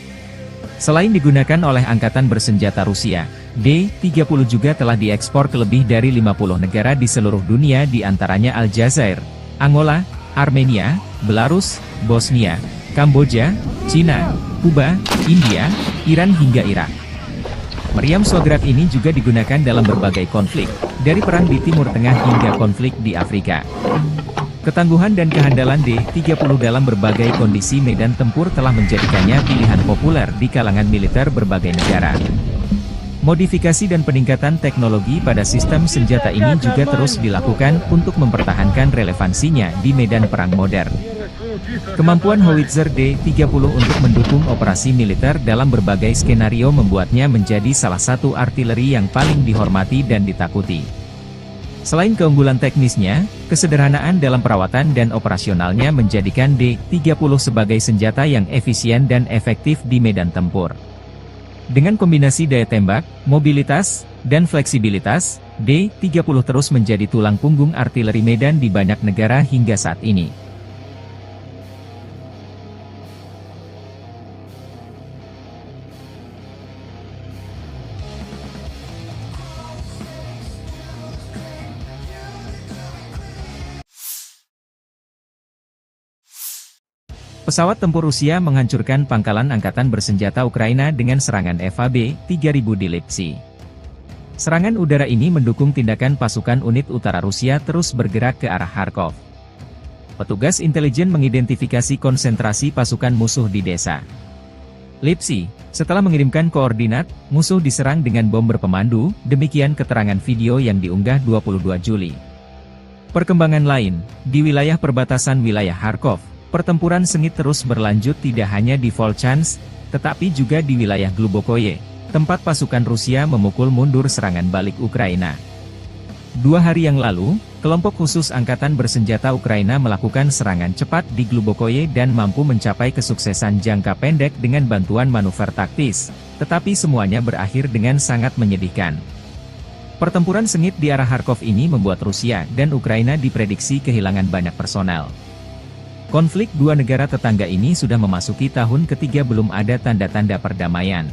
Selain digunakan oleh Angkatan Bersenjata Rusia, D-30 juga telah diekspor ke lebih dari 50 negara di seluruh dunia, di antaranya Aljazair, Angola, Armenia, Belarus, Bosnia, Kamboja, Cina, Kuba, India, Iran hingga Irak. Meriam Swagrat ini juga digunakan dalam berbagai konflik, dari perang di Timur Tengah hingga konflik di Afrika. Ketangguhan dan kehandalan D-30 dalam berbagai kondisi medan tempur telah menjadikannya pilihan populer di kalangan militer berbagai negara. Modifikasi dan peningkatan teknologi pada sistem senjata ini juga terus dilakukan untuk mempertahankan relevansinya di medan perang modern. Kemampuan howitzer D-30 untuk mendukung operasi militer dalam berbagai skenario membuatnya menjadi salah satu artileri yang paling dihormati dan ditakuti. Selain keunggulan teknisnya, kesederhanaan dalam perawatan dan operasionalnya menjadikan D-30 sebagai senjata yang efisien dan efektif di medan tempur. Dengan kombinasi daya tembak, mobilitas, dan fleksibilitas, D-30 terus menjadi tulang punggung artileri medan di banyak negara hingga saat ini. Pesawat tempur Rusia menghancurkan pangkalan Angkatan Bersenjata Ukraina dengan serangan FAB-3000 di Lipsy. Serangan udara ini mendukung tindakan pasukan unit utara Rusia terus bergerak ke arah Kharkov. Petugas intelijen mengidentifikasi konsentrasi pasukan musuh di desa Lipsy. Setelah mengirimkan koordinat, musuh diserang dengan bom berpemandu, demikian keterangan video yang diunggah 22 Juli. Perkembangan lain, di wilayah perbatasan wilayah Kharkov, pertempuran sengit terus berlanjut tidak hanya di Volchansk, tetapi juga di wilayah Glubokoye, tempat pasukan Rusia memukul mundur serangan balik Ukraina. 2 hari yang lalu, kelompok khusus Angkatan Bersenjata Ukraina melakukan serangan cepat di Glubokoye dan mampu mencapai kesuksesan jangka pendek dengan bantuan manuver taktis, tetapi semuanya berakhir dengan sangat menyedihkan. Pertempuran sengit di arah Kharkov ini membuat Rusia dan Ukraina diprediksi kehilangan banyak personel. Konflik dua negara tetangga ini sudah memasuki tahun ketiga belum ada tanda-tanda perdamaian.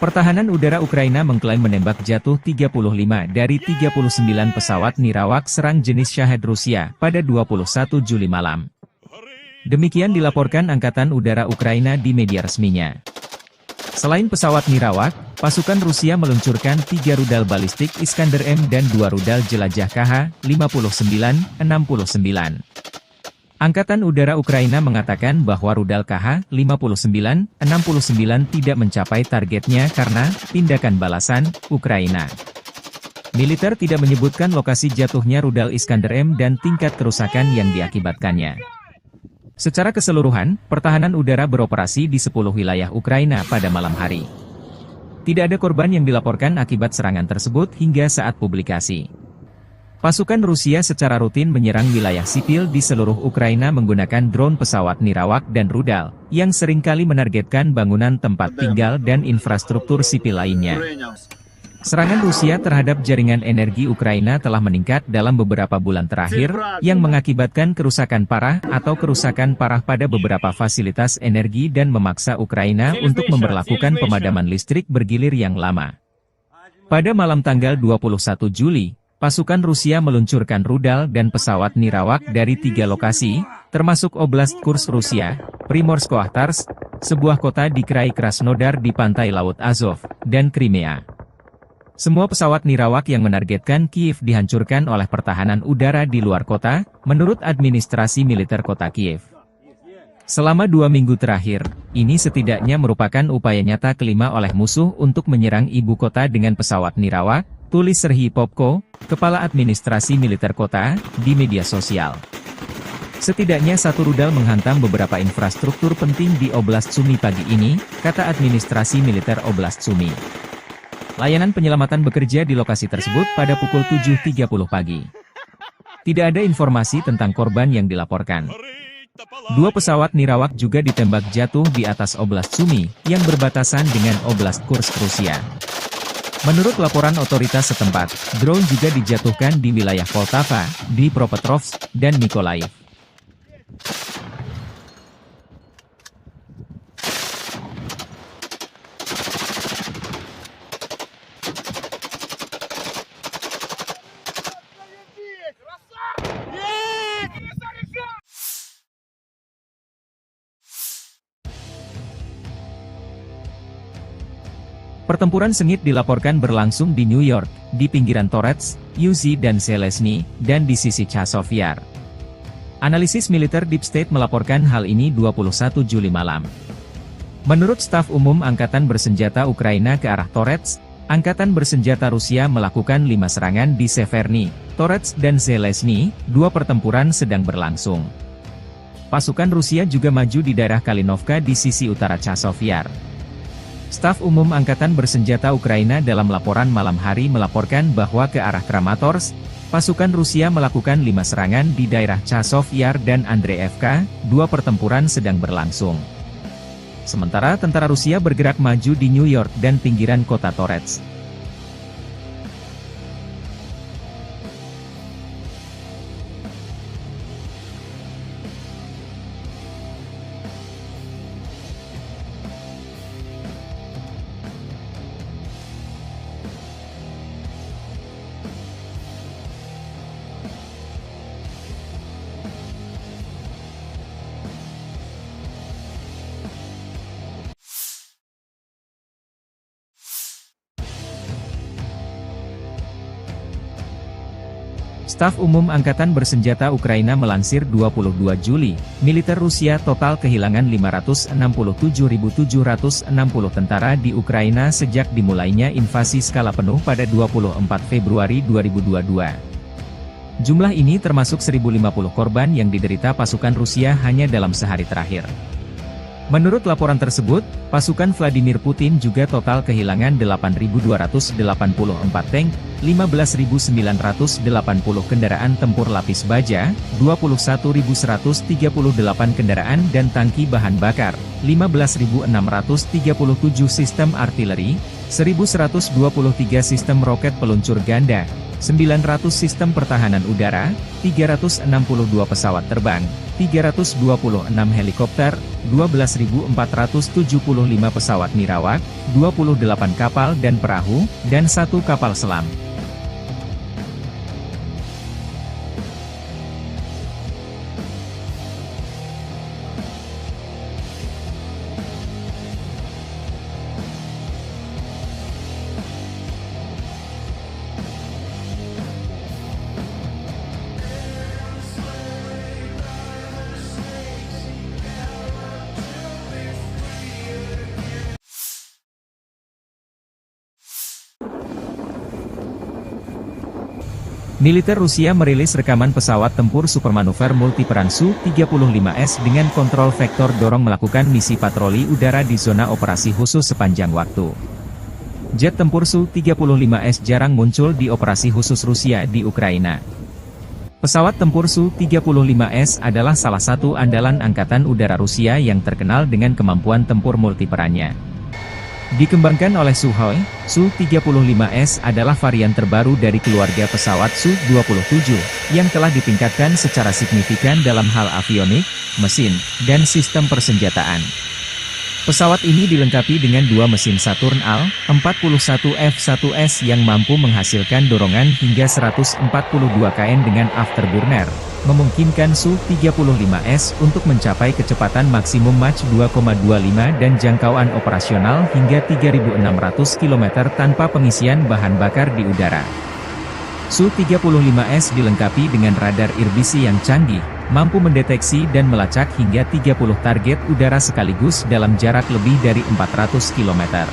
Pertahanan udara Ukraina mengklaim menembak jatuh 35 dari 39 pesawat nirawak serang jenis Shahed Rusia pada 21 Juli malam. Demikian dilaporkan Angkatan Udara Ukraina di media resminya. Selain pesawat nirawak, pasukan Rusia meluncurkan 3 rudal balistik Iskander M dan 2 rudal jelajah KH-59-69. Angkatan Udara Ukraina mengatakan bahwa rudal KH-59-69 tidak mencapai targetnya karena tindakan balasan Ukraina. Militer tidak menyebutkan lokasi jatuhnya rudal Iskander M dan tingkat kerusakan yang diakibatkannya. Secara keseluruhan, pertahanan udara beroperasi di 10 wilayah Ukraina pada malam hari. Tidak ada korban yang dilaporkan akibat serangan tersebut hingga saat publikasi. Pasukan Rusia secara rutin menyerang wilayah sipil di seluruh Ukraina menggunakan drone, pesawat nirawak dan rudal, yang seringkali menargetkan bangunan tempat tinggal dan infrastruktur sipil lainnya. Serangan Rusia terhadap jaringan energi Ukraina telah meningkat dalam beberapa bulan terakhir, yang mengakibatkan kerusakan parah atau kerusakan parah pada beberapa fasilitas energi dan memaksa Ukraina untuk memberlakukan pemadaman listrik bergilir yang lama. Pada malam tanggal 21 Juli, pasukan Rusia meluncurkan rudal dan pesawat nirawak dari 3 lokasi, termasuk Oblast Kursk Rusia, Primorsko-Akhtarsk, sebuah kota di Krai Krasnodar di pantai Laut Azov, dan Crimea. Semua pesawat nirawak yang menargetkan Kiev dihancurkan oleh pertahanan udara di luar kota, menurut administrasi militer kota Kiev. Selama 2 minggu terakhir, ini setidaknya merupakan upaya nyata kelima oleh musuh untuk menyerang ibu kota dengan pesawat nirawak, tulis Serhiy Popko, kepala administrasi militer kota, di media sosial. Setidaknya satu rudal menghantam beberapa infrastruktur penting di Oblast Sumy pagi ini, kata administrasi militer Oblast Sumy. Layanan penyelamatan bekerja di lokasi tersebut pada pukul 7.30 pagi. Tidak ada informasi tentang korban yang dilaporkan. Dua pesawat nirawak juga ditembak jatuh di atas Oblast Sumy, yang berbatasan dengan Oblast Kursk, Rusia. Menurut laporan otoritas setempat, drone juga dijatuhkan di wilayah Poltava, Dnipropetrovsk, dan Mykolaiv. Pertempuran sengit dilaporkan berlangsung di New York, di pinggiran Torets, Uzi dan Zelensky, dan di sisi Chazov Yar. Analisis militer Deep State melaporkan hal ini 21 Juli malam. Menurut staf umum Angkatan Bersenjata Ukraina ke arah Torets, Angkatan Bersenjata Rusia melakukan 5 serangan di Severny, Torets dan Zelensky, 2 pertempuran sedang berlangsung. Pasukan Rusia juga maju di daerah Kalinovka di sisi utara Chazov Yar. Staf umum Angkatan Bersenjata Ukraina dalam laporan malam hari melaporkan bahwa ke arah Kramatorsk, pasukan Rusia melakukan 5 serangan di daerah Chazov Yar dan Andreevka, 2 pertempuran sedang berlangsung. Sementara tentara Rusia bergerak maju di New York dan pinggiran kota Torets. Staf Umum Angkatan Bersenjata Ukraina melansir 22 Juli, militer Rusia total kehilangan 567.760 tentara di Ukraina sejak dimulainya invasi skala penuh pada 24 Februari 2022. Jumlah ini termasuk 1.050 korban yang diderita pasukan Rusia hanya dalam sehari terakhir. Menurut laporan tersebut, pasukan Vladimir Putin juga total kehilangan 8.284 tank, 15.980 kendaraan tempur lapis baja, 21.138 kendaraan dan tangki bahan bakar, 15.637 sistem artileri, 1.123 sistem roket peluncur ganda, 900 sistem pertahanan udara, 362 pesawat terbang, 326 helikopter, 12.475 pesawat nirawak, 28 kapal dan perahu, dan 1 kapal selam. Militer Rusia merilis rekaman pesawat tempur supermanuver multiperan Su-35S dengan kontrol vektor dorong melakukan misi patroli udara di zona operasi khusus sepanjang waktu. Jet tempur Su-35S jarang muncul di operasi khusus Rusia di Ukraina. Pesawat tempur Su-35S adalah salah satu andalan Angkatan Udara Rusia yang terkenal dengan kemampuan tempur multiperannya. Dikembangkan oleh Sukhoi, Su-35S adalah varian terbaru dari keluarga pesawat Su-27, yang telah ditingkatkan secara signifikan dalam hal avionik, mesin, dan sistem persenjataan. Pesawat ini dilengkapi dengan 2 mesin Saturn Al-41 F-1S yang mampu menghasilkan dorongan hingga 142 kN dengan afterburner, memungkinkan Su-35S untuk mencapai kecepatan maksimum Mach 2,25 dan jangkauan operasional hingga 3.600 km tanpa pengisian bahan bakar di udara. Su-35S dilengkapi dengan radar irbisi yang canggih, mampu mendeteksi dan melacak hingga 30 target udara sekaligus dalam jarak lebih dari 400 km.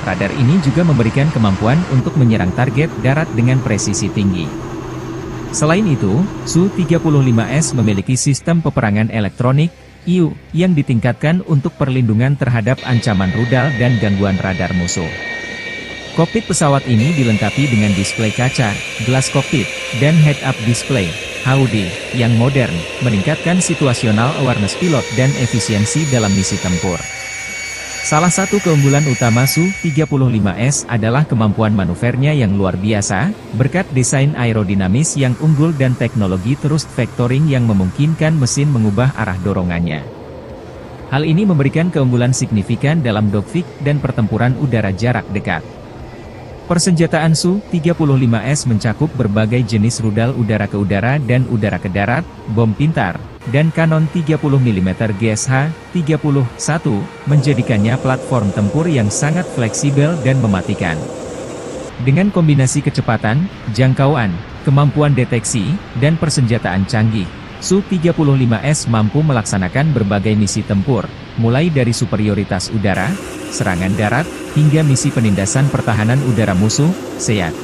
Radar ini juga memberikan kemampuan untuk menyerang target darat dengan presisi tinggi. Selain itu, Su-35S memiliki sistem peperangan elektronik, IU, yang ditingkatkan untuk perlindungan terhadap ancaman rudal dan gangguan radar musuh. Kokpit pesawat ini dilengkapi dengan display kaca, gelas kokpit, dan head-up display, HUD, yang modern, meningkatkan situational awareness pilot dan efisiensi dalam misi tempur. Salah satu keunggulan utama Su-35S adalah kemampuan manuvernya yang luar biasa, berkat desain aerodinamis yang unggul dan teknologi thrust vectoring yang memungkinkan mesin mengubah arah dorongannya. Hal ini memberikan keunggulan signifikan dalam dogfight dan pertempuran udara jarak dekat. Persenjataan Su-35S mencakup berbagai jenis rudal udara ke udara dan udara ke darat, bom pintar, dan kanon 30 mm GSH-31, menjadikannya platform tempur yang sangat fleksibel dan mematikan. Dengan kombinasi kecepatan, jangkauan, kemampuan deteksi, dan persenjataan canggih, Su-35S mampu melaksanakan berbagai misi tempur, mulai dari superioritas udara, serangan darat, hingga misi penindasan pertahanan udara musuh, SEAD.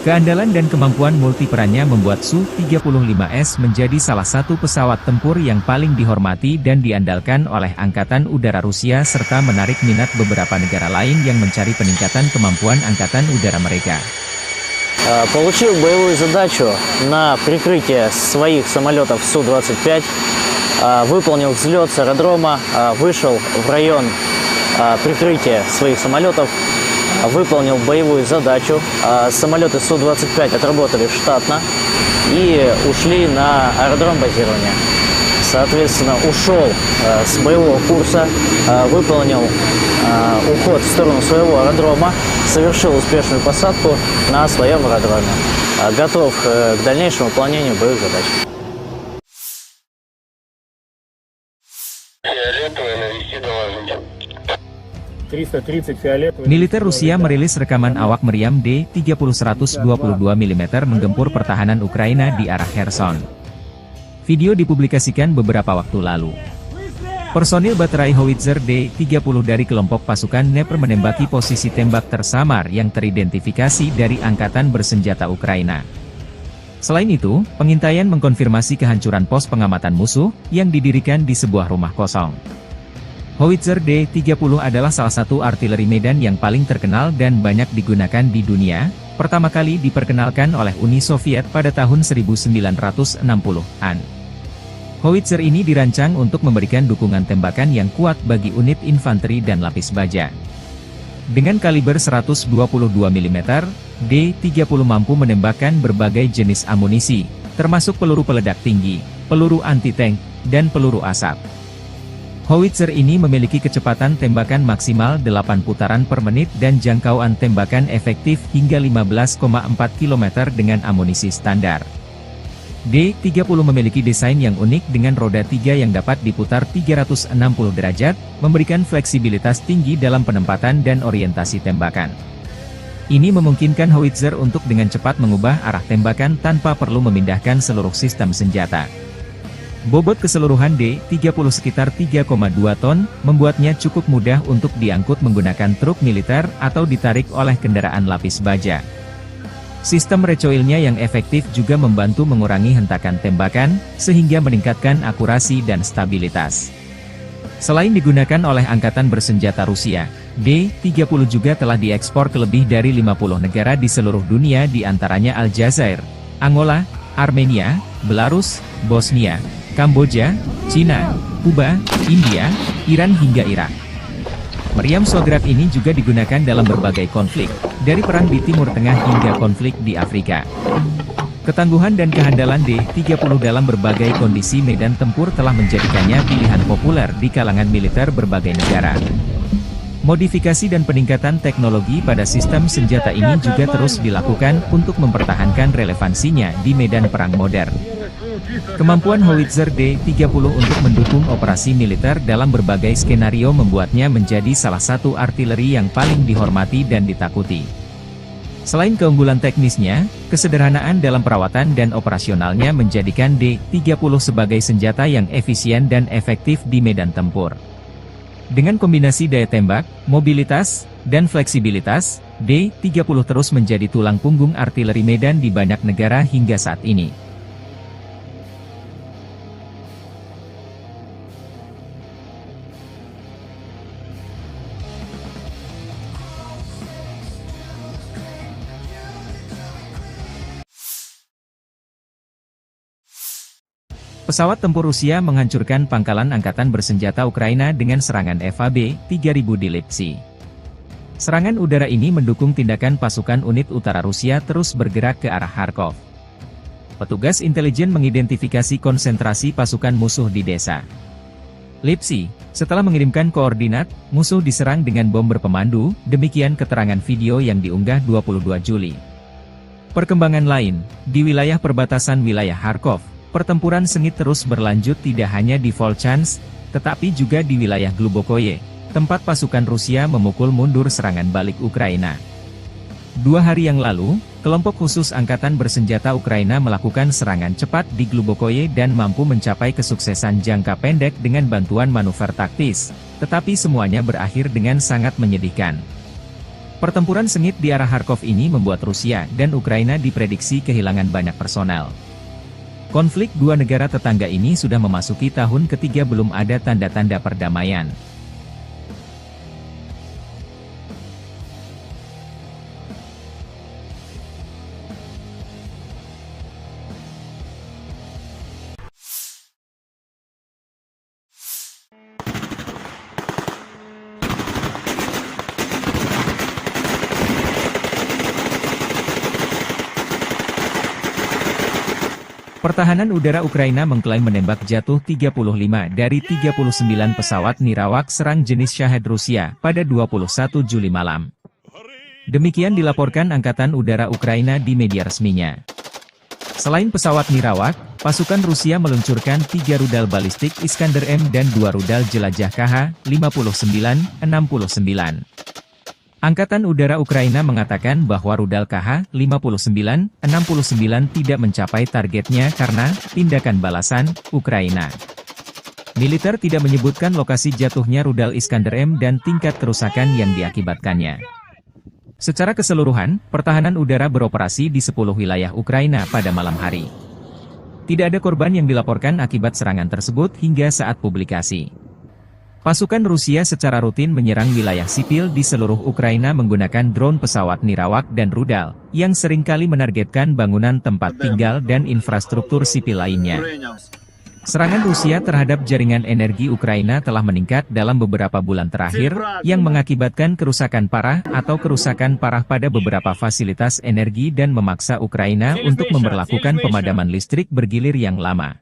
Keandalan dan kemampuan multiperannya membuat Su-35S menjadi salah satu pesawat tempur yang paling dihormati dan diandalkan oleh Angkatan Udara Rusia serta menarik minat beberapa negara lain yang mencari peningkatan kemampuan Angkatan Udara mereka. Получил боевую задачу на прикрытие своих самолетов Су-25, выполнил взлет с аэродрома, вышел в район прикрытия своих самолетов, выполнил боевую задачу. Самолеты Су-25 отработали штатно и ушли на аэродром базирования. Соответственно, ушел с боевого курса, выполнил уход в сторону своего аэродрома, совершил успешную посадку на своем аэродроме. Готов к дальнейшему выполнению боевых задач. Фиолетовый, навести доложите. 330 фиолетовый. Militer Rusia merilis rekaman awak meriam D-30-122 mm menggempur pertahanan Ukraina di arah Kherson. Video dipublikasikan beberapa waktu lalu. Personil baterai howitzer D-30 dari kelompok pasukan Dnepr menembaki posisi tembak tersamar yang teridentifikasi dari Angkatan Bersenjata Ukraina. Selain itu, pengintaian mengkonfirmasi kehancuran pos pengamatan musuh yang didirikan di sebuah rumah kosong. Howitzer D-30 adalah salah satu artileri medan yang paling terkenal dan banyak digunakan di dunia, pertama kali diperkenalkan oleh Uni Soviet pada tahun 1960-an. Howitzer ini dirancang untuk memberikan dukungan tembakan yang kuat bagi unit infanteri dan lapis baja. Dengan kaliber 122 mm, D-30 mampu menembakkan berbagai jenis amunisi, termasuk peluru peledak tinggi, peluru anti-tank, dan peluru asap. Howitzer ini memiliki kecepatan tembakan maksimal 8 putaran per menit dan jangkauan tembakan efektif hingga 15,4 km dengan amunisi standar. D-30 memiliki desain yang unik dengan roda 3 yang dapat diputar 360 derajat, memberikan fleksibilitas tinggi dalam penempatan dan orientasi tembakan. Ini memungkinkan howitzer untuk dengan cepat mengubah arah tembakan tanpa perlu memindahkan seluruh sistem senjata. Bobot keseluruhan D-30 sekitar 3,2 ton, membuatnya cukup mudah untuk diangkut menggunakan truk militer atau ditarik oleh kendaraan lapis baja. Sistem recoilnya yang efektif juga membantu mengurangi hentakan tembakan, sehingga meningkatkan akurasi dan stabilitas. Selain digunakan oleh Angkatan Bersenjata Rusia, D-30 juga telah diekspor ke lebih dari 50 negara di seluruh dunia di antaranya Aljazair, Angola, Armenia, Belarus, Bosnia, Kamboja, Cina, Kuba, India, Iran hingga Irak. Meriam Shograt ini juga digunakan dalam berbagai konflik, dari perang di Timur Tengah hingga konflik di Afrika. Ketangguhan dan kehandalan D-30 dalam berbagai kondisi medan tempur telah menjadikannya pilihan populer di kalangan militer berbagai negara. Modifikasi dan peningkatan teknologi pada sistem senjata ini juga terus dilakukan untuk mempertahankan relevansinya di medan perang modern. Kemampuan howitzer D-30 untuk mendukung operasi militer dalam berbagai skenario membuatnya menjadi salah satu artileri yang paling dihormati dan ditakuti. Selain keunggulan teknisnya, kesederhanaan dalam perawatan dan operasionalnya menjadikan D-30 sebagai senjata yang efisien dan efektif di medan tempur. Dengan kombinasi daya tembak, mobilitas, dan fleksibilitas, D-30 terus menjadi tulang punggung artileri medan di banyak negara hingga saat ini. Pesawat tempur Rusia menghancurkan pangkalan angkatan bersenjata Ukraina dengan serangan FAB-3000 di Lipsy. Serangan udara ini mendukung tindakan pasukan unit utara Rusia terus bergerak ke arah Kharkov. Petugas intelijen mengidentifikasi konsentrasi pasukan musuh di desa Lipsy. Setelah mengirimkan koordinat, musuh diserang dengan bom berpemandu, demikian keterangan video yang diunggah 22 Juli. Perkembangan lain, di wilayah perbatasan wilayah Kharkov, pertempuran sengit terus berlanjut tidak hanya di Volchansk, tetapi juga di wilayah Glubokoye, tempat pasukan Rusia memukul mundur serangan balik Ukraina. 2 hari yang lalu, kelompok khusus angkatan bersenjata Ukraina melakukan serangan cepat di Glubokoye dan mampu mencapai kesuksesan jangka pendek dengan bantuan manuver taktis, tetapi semuanya berakhir dengan sangat menyedihkan. Pertempuran sengit di arah Kharkov ini membuat Rusia dan Ukraina diprediksi kehilangan banyak personel. Konflik dua negara tetangga ini sudah memasuki tahun ketiga belum ada tanda-tanda perdamaian. Pertahanan udara Ukraina mengklaim menembak jatuh 35 dari 39 pesawat nirawak serang jenis Shahed Rusia pada 21 Juli malam. Demikian dilaporkan Angkatan Udara Ukraina di media resminya. Selain pesawat nirawak, pasukan Rusia meluncurkan 3 rudal balistik Iskander M dan 2 rudal jelajah KH-59-69. Angkatan Udara Ukraina mengatakan bahwa rudal KH-59-69 tidak mencapai targetnya karena tindakan balasan Ukraina. Militer tidak menyebutkan lokasi jatuhnya rudal Iskander M dan tingkat kerusakan yang diakibatkannya. Secara keseluruhan, pertahanan udara beroperasi di 10 wilayah Ukraina pada malam hari. Tidak ada korban yang dilaporkan akibat serangan tersebut hingga saat publikasi. Pasukan Rusia secara rutin menyerang wilayah sipil di seluruh Ukraina menggunakan drone pesawat nirawak dan rudal, yang seringkali menargetkan bangunan tempat tinggal dan infrastruktur sipil lainnya. Serangan Rusia terhadap jaringan energi Ukraina telah meningkat dalam beberapa bulan terakhir, yang mengakibatkan kerusakan parah atau kerusakan parah pada beberapa fasilitas energi dan memaksa Ukraina untuk memberlakukan pemadaman listrik bergilir yang lama.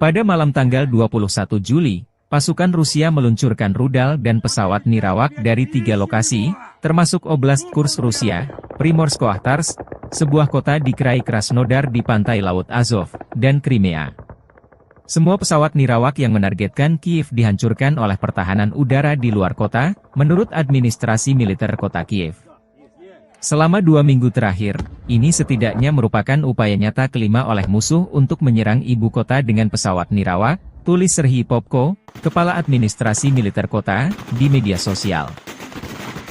Pada malam tanggal 21 Juli, pasukan Rusia meluncurkan rudal dan pesawat nirawak dari 3 lokasi, termasuk Oblast Kursk Rusia, Primorsko-Akhtarsk, sebuah kota di Krai Krasnodar di pantai Laut Azov, dan Crimea. Semua pesawat nirawak yang menargetkan Kiev dihancurkan oleh pertahanan udara di luar kota, menurut administrasi militer kota Kiev. Selama 2 minggu terakhir, ini setidaknya merupakan upaya nyata kelima oleh musuh untuk menyerang ibu kota dengan pesawat nirawak, tulis Serhiy Popko, Kepala Administrasi Militer Kota, di media sosial.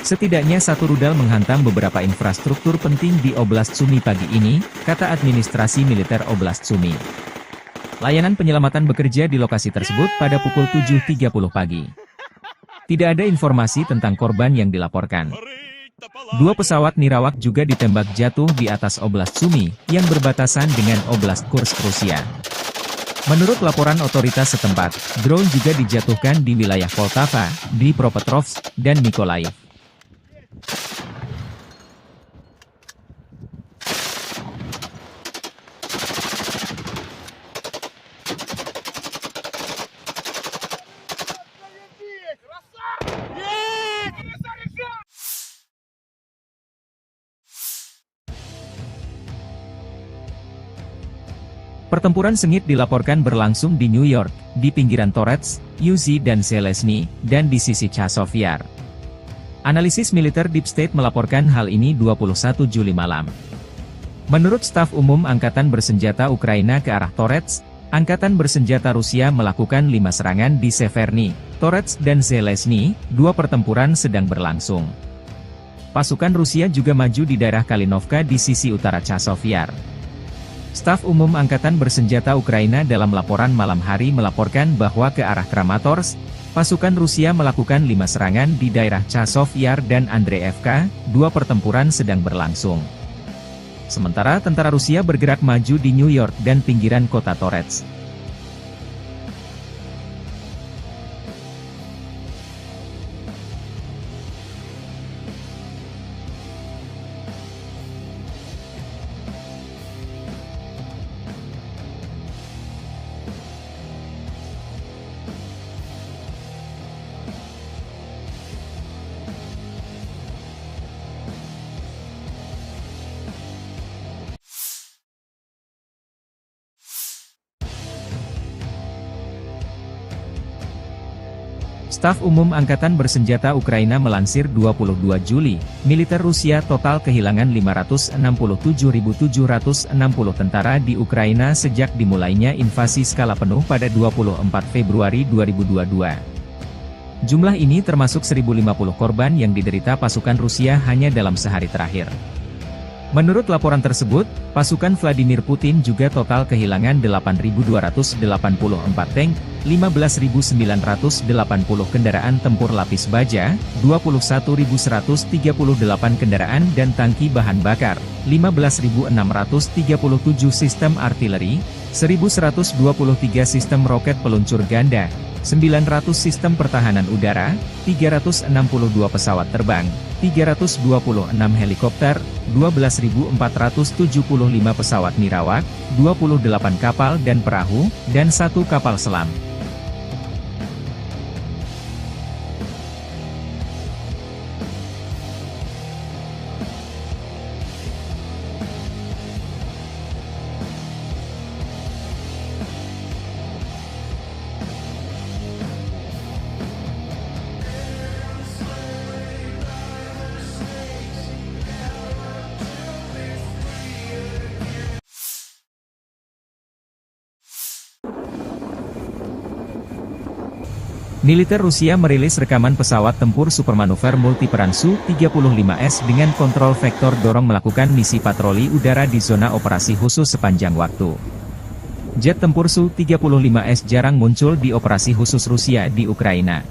Setidaknya 1 rudal menghantam beberapa infrastruktur penting di Oblast Sumy pagi ini, kata Administrasi Militer Oblast Sumy. Layanan penyelamatan bekerja di lokasi tersebut pada pukul 7.30 pagi. Tidak ada informasi tentang korban yang dilaporkan. 2 pesawat nirawak juga ditembak jatuh di atas Oblast Sumy, yang berbatasan dengan Oblast Kursk Rusia. Menurut laporan otoritas setempat, drone juga dijatuhkan di wilayah Poltava, Dnipropetrovsk, dan Mykolaiv. Pertempuran sengit dilaporkan berlangsung di New York, di pinggiran Torets, Uzi dan Zelezny, dan di sisi Chazov Yar. Analisis militer Deep State melaporkan hal ini 21 Juli malam. Menurut staf umum Angkatan Bersenjata Ukraina ke arah Torets, Angkatan Bersenjata Rusia melakukan 5 serangan di Severny, Torets dan Zelezny, 2 pertempuran sedang berlangsung. pasukan Rusia juga maju di daerah Kalinovka di sisi utara Chazov Yar. Staf Umum Angkatan Bersenjata Ukraina dalam laporan malam hari melaporkan bahwa ke arah Kramatorsk, pasukan Rusia melakukan 5 serangan di daerah Chazov Yar dan Andreevka, 2 pertempuran sedang berlangsung. Sementara tentara Rusia bergerak maju di New York dan pinggiran kota Torets. Staf Umum Angkatan Bersenjata Ukraina melansir 22 Juli, militer Rusia total kehilangan 567.760 tentara di Ukraina sejak dimulainya invasi skala penuh pada 24 Februari 2022. Jumlah ini termasuk 1.050 korban yang diderita pasukan Rusia hanya dalam sehari terakhir. Menurut laporan tersebut, pasukan Vladimir Putin juga total kehilangan 8.284 tank, 15.980 kendaraan tempur lapis baja, 21.138 kendaraan dan tangki bahan bakar, 15.637 sistem artileri, 1.123 sistem roket peluncur ganda, 900 sistem pertahanan udara, 362 pesawat terbang, 326 helikopter, 12.475 pesawat nirawak, 28 kapal dan perahu, dan 1 kapal selam. Militer Rusia merilis rekaman pesawat tempur supermanuver multiperan Su-35S dengan kontrol vektor dorong melakukan misi patroli udara di zona operasi khusus sepanjang waktu. Jet tempur Su-35S jarang muncul di operasi khusus Rusia di Ukraina.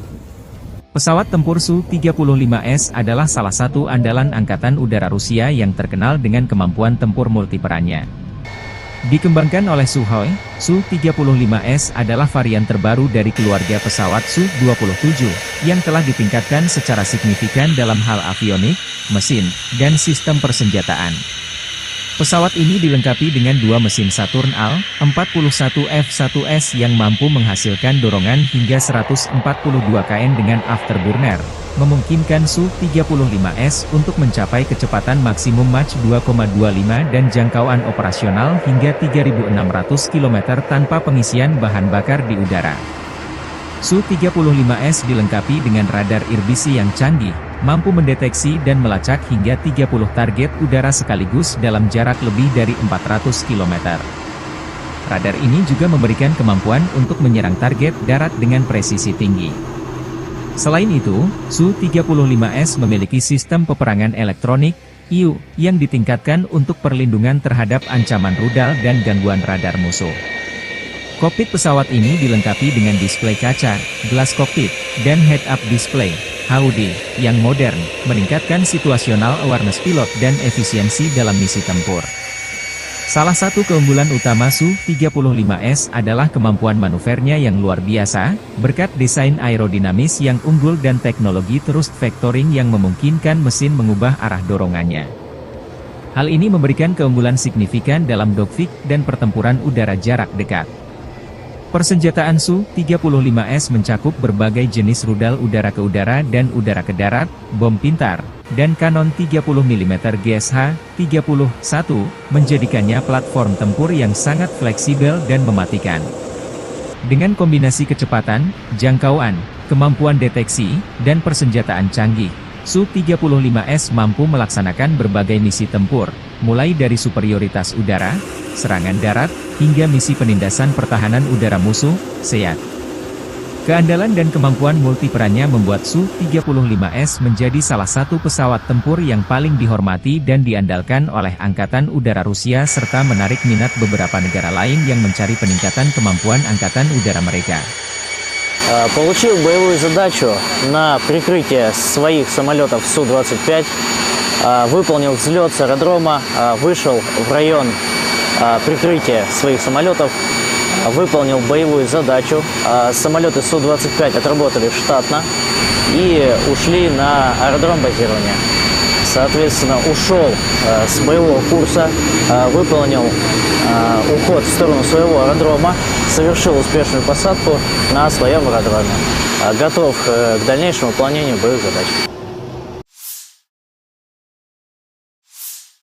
Pesawat tempur Su-35S adalah salah satu andalan Angkatan Udara Rusia yang terkenal dengan kemampuan tempur multiperannya. Dikembangkan oleh Sukhoi, Su-35S adalah varian terbaru dari keluarga pesawat Su-27, yang telah ditingkatkan secara signifikan dalam hal avionik, mesin, dan sistem persenjataan. Pesawat ini dilengkapi dengan 2 mesin Saturn Al-41F1S yang mampu menghasilkan dorongan hingga 142 kN dengan afterburner, memungkinkan Su-35S untuk mencapai kecepatan maksimum Mach 2,25 dan jangkauan operasional hingga 3.600 km tanpa pengisian bahan bakar di udara. Su-35S dilengkapi dengan radar irbisi yang canggih, mampu mendeteksi dan melacak hingga 30 target udara sekaligus dalam jarak lebih dari 400 km. Radar ini juga memberikan kemampuan untuk menyerang target darat dengan presisi tinggi. Selain itu, Su-35S memiliki sistem peperangan elektronik, IU, yang ditingkatkan untuk perlindungan terhadap ancaman rudal dan gangguan radar musuh. Kokpit pesawat ini dilengkapi dengan display kaca, gelas kokpit, dan head-up display, HUD, yang modern, meningkatkan situational awareness pilot dan efisiensi dalam misi tempur. Salah satu keunggulan utama Su-35S adalah kemampuan manuvernya yang luar biasa, berkat desain aerodinamis yang unggul dan teknologi thrust vectoring yang memungkinkan mesin mengubah arah dorongannya. Hal ini memberikan keunggulan signifikan dalam dogfight dan pertempuran udara jarak dekat. Persenjataan Su-35S mencakup berbagai jenis rudal udara ke udara dan udara ke darat, bom pintar, dan kanon 30 mm GSH-31, menjadikannya platform tempur yang sangat fleksibel dan mematikan. Dengan kombinasi kecepatan, jangkauan, kemampuan deteksi, dan persenjataan canggih, Su-35S mampu melaksanakan berbagai misi tempur, mulai dari superioritas udara, serangan darat, hingga misi penindasan pertahanan udara musuh, SEAD. Keandalan dan kemampuan multiperannya membuat Su-35S menjadi salah satu pesawat tempur yang paling dihormati dan diandalkan oleh Angkatan Udara Rusia serta menarik minat beberapa negara lain yang mencari peningkatan kemampuan Angkatan Udara mereka. Получил боевую задачу на прикрытие своих самолетов Су-25, выполнил взлет с аэродрома, вышел в район прикрытия своих самолетов, выполнил боевую задачу. Самолеты Су-25 отработали штатно и ушли на аэродром базирования. Соответственно, ушел с боевого курса, выполнил уход в сторону своего аэродрома, совершил успешную посадку на своем аэродроме. Готов к дальнейшему выполнению боевых задач.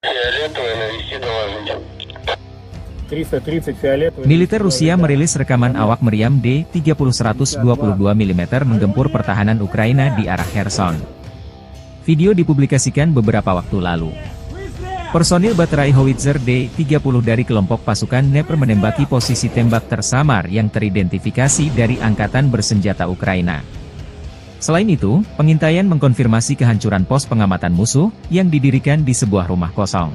Фиолетовый, навести доложите. 330 фиолетовый. Militer Rusia merilis rekaman awak meriam D-30-122 mm menggempur pertahanan Ukraina di arah Kherson. Video dipublikasikan beberapa waktu lalu. Personil baterai howitzer D-30 dari kelompok pasukan Dnepr menembaki posisi tembak tersamar yang teridentifikasi dari Angkatan Bersenjata Ukraina. Selain itu, pengintaian mengkonfirmasi kehancuran pos pengamatan musuh yang didirikan di sebuah rumah kosong.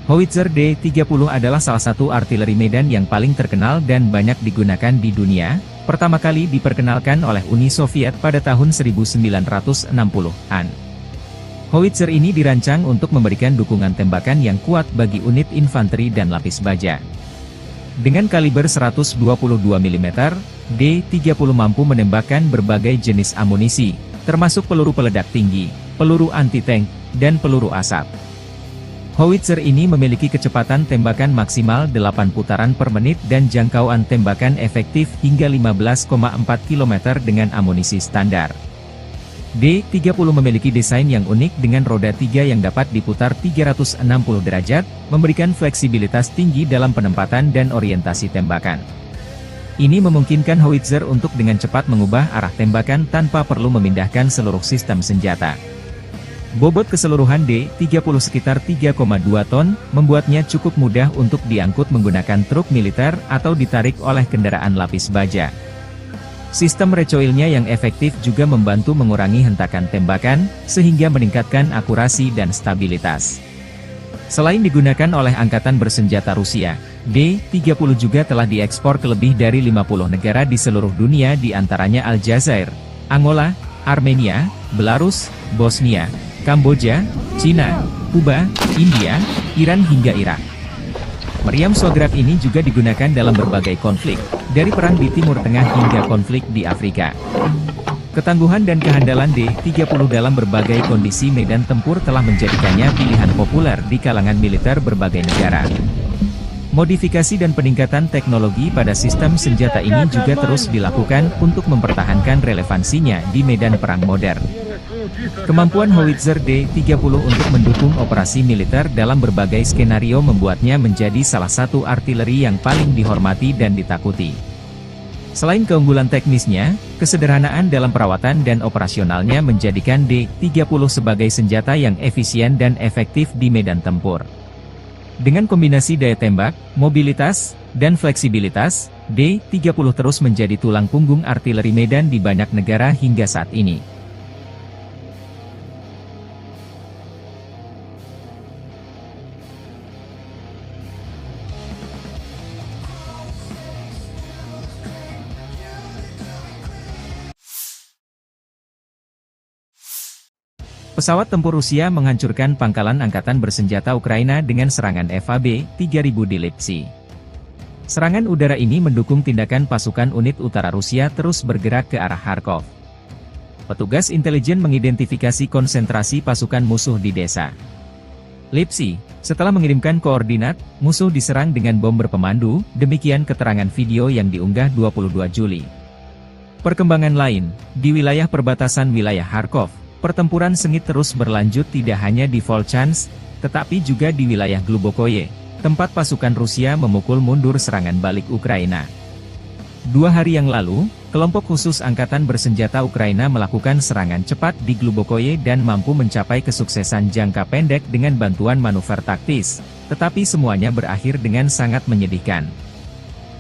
Howitzer D-30 adalah salah satu artileri medan yang paling terkenal dan banyak digunakan di dunia, pertama kali diperkenalkan oleh Uni Soviet pada tahun 1960-an. Howitzer ini dirancang untuk memberikan dukungan tembakan yang kuat bagi unit infanteri dan lapis baja. Dengan kaliber 122 mm, D-30 mampu menembakkan berbagai jenis amunisi, termasuk peluru peledak tinggi, peluru anti-tank, dan peluru asap. Howitzer ini memiliki kecepatan tembakan maksimal 8 putaran per menit dan jangkauan tembakan efektif hingga 15,4 km dengan amunisi standar. D-30 memiliki desain yang unik dengan roda 3 yang dapat diputar 360 derajat, memberikan fleksibilitas tinggi dalam penempatan dan orientasi tembakan. Ini memungkinkan howitzer untuk dengan cepat mengubah arah tembakan tanpa perlu memindahkan seluruh sistem senjata. Bobot keseluruhan D-30 sekitar 3,2 ton, membuatnya cukup mudah untuk diangkut menggunakan truk militer atau ditarik oleh kendaraan lapis baja. Sistem recoilnya yang efektif juga membantu mengurangi hentakan tembakan, sehingga meningkatkan akurasi dan stabilitas. Selain digunakan oleh Angkatan Bersenjata Rusia, D-30 juga telah diekspor ke lebih dari 50 negara di seluruh dunia di antaranya Aljazair, Angola, Armenia, Belarus, Bosnia, Kamboja, Cina, Kuba, India, Iran hingga Irak. Meriam Shograt ini juga digunakan dalam berbagai konflik, dari perang di Timur Tengah hingga konflik di Afrika. Ketangguhan dan kehandalan D-30 dalam berbagai kondisi medan tempur telah menjadikannya pilihan populer di kalangan militer berbagai negara. Modifikasi dan peningkatan teknologi pada sistem senjata ini juga terus dilakukan untuk mempertahankan relevansinya di medan perang modern. Kemampuan howitzer D-30 untuk mendukung operasi militer dalam berbagai skenario membuatnya menjadi salah satu artileri yang paling dihormati dan ditakuti. Selain keunggulan teknisnya, kesederhanaan dalam perawatan dan operasionalnya menjadikan D-30 sebagai senjata yang efisien dan efektif di medan tempur. Dengan kombinasi daya tembak, mobilitas, dan fleksibilitas, D-30 terus menjadi tulang punggung artileri medan di banyak negara hingga saat ini. Pesawat tempur Rusia menghancurkan pangkalan Angkatan Bersenjata Ukraina dengan serangan FAB-3000 di Lipsy. Serangan udara ini mendukung tindakan pasukan unit utara Rusia terus bergerak ke arah Kharkov. Petugas intelijen mengidentifikasi konsentrasi pasukan musuh di desa Lipsy. Setelah mengirimkan koordinat, musuh diserang dengan bom berpemandu, demikian keterangan video yang diunggah 22 Juli. Perkembangan lain, di wilayah perbatasan wilayah Kharkov, pertempuran sengit terus berlanjut tidak hanya di Volchansk, tetapi juga di wilayah Glubokoye, tempat pasukan Rusia memukul mundur serangan balik Ukraina. 2 hari yang lalu, kelompok khusus Angkatan Bersenjata Ukraina melakukan serangan cepat di Glubokoye dan mampu mencapai kesuksesan jangka pendek dengan bantuan manuver taktis, tetapi semuanya berakhir dengan sangat menyedihkan.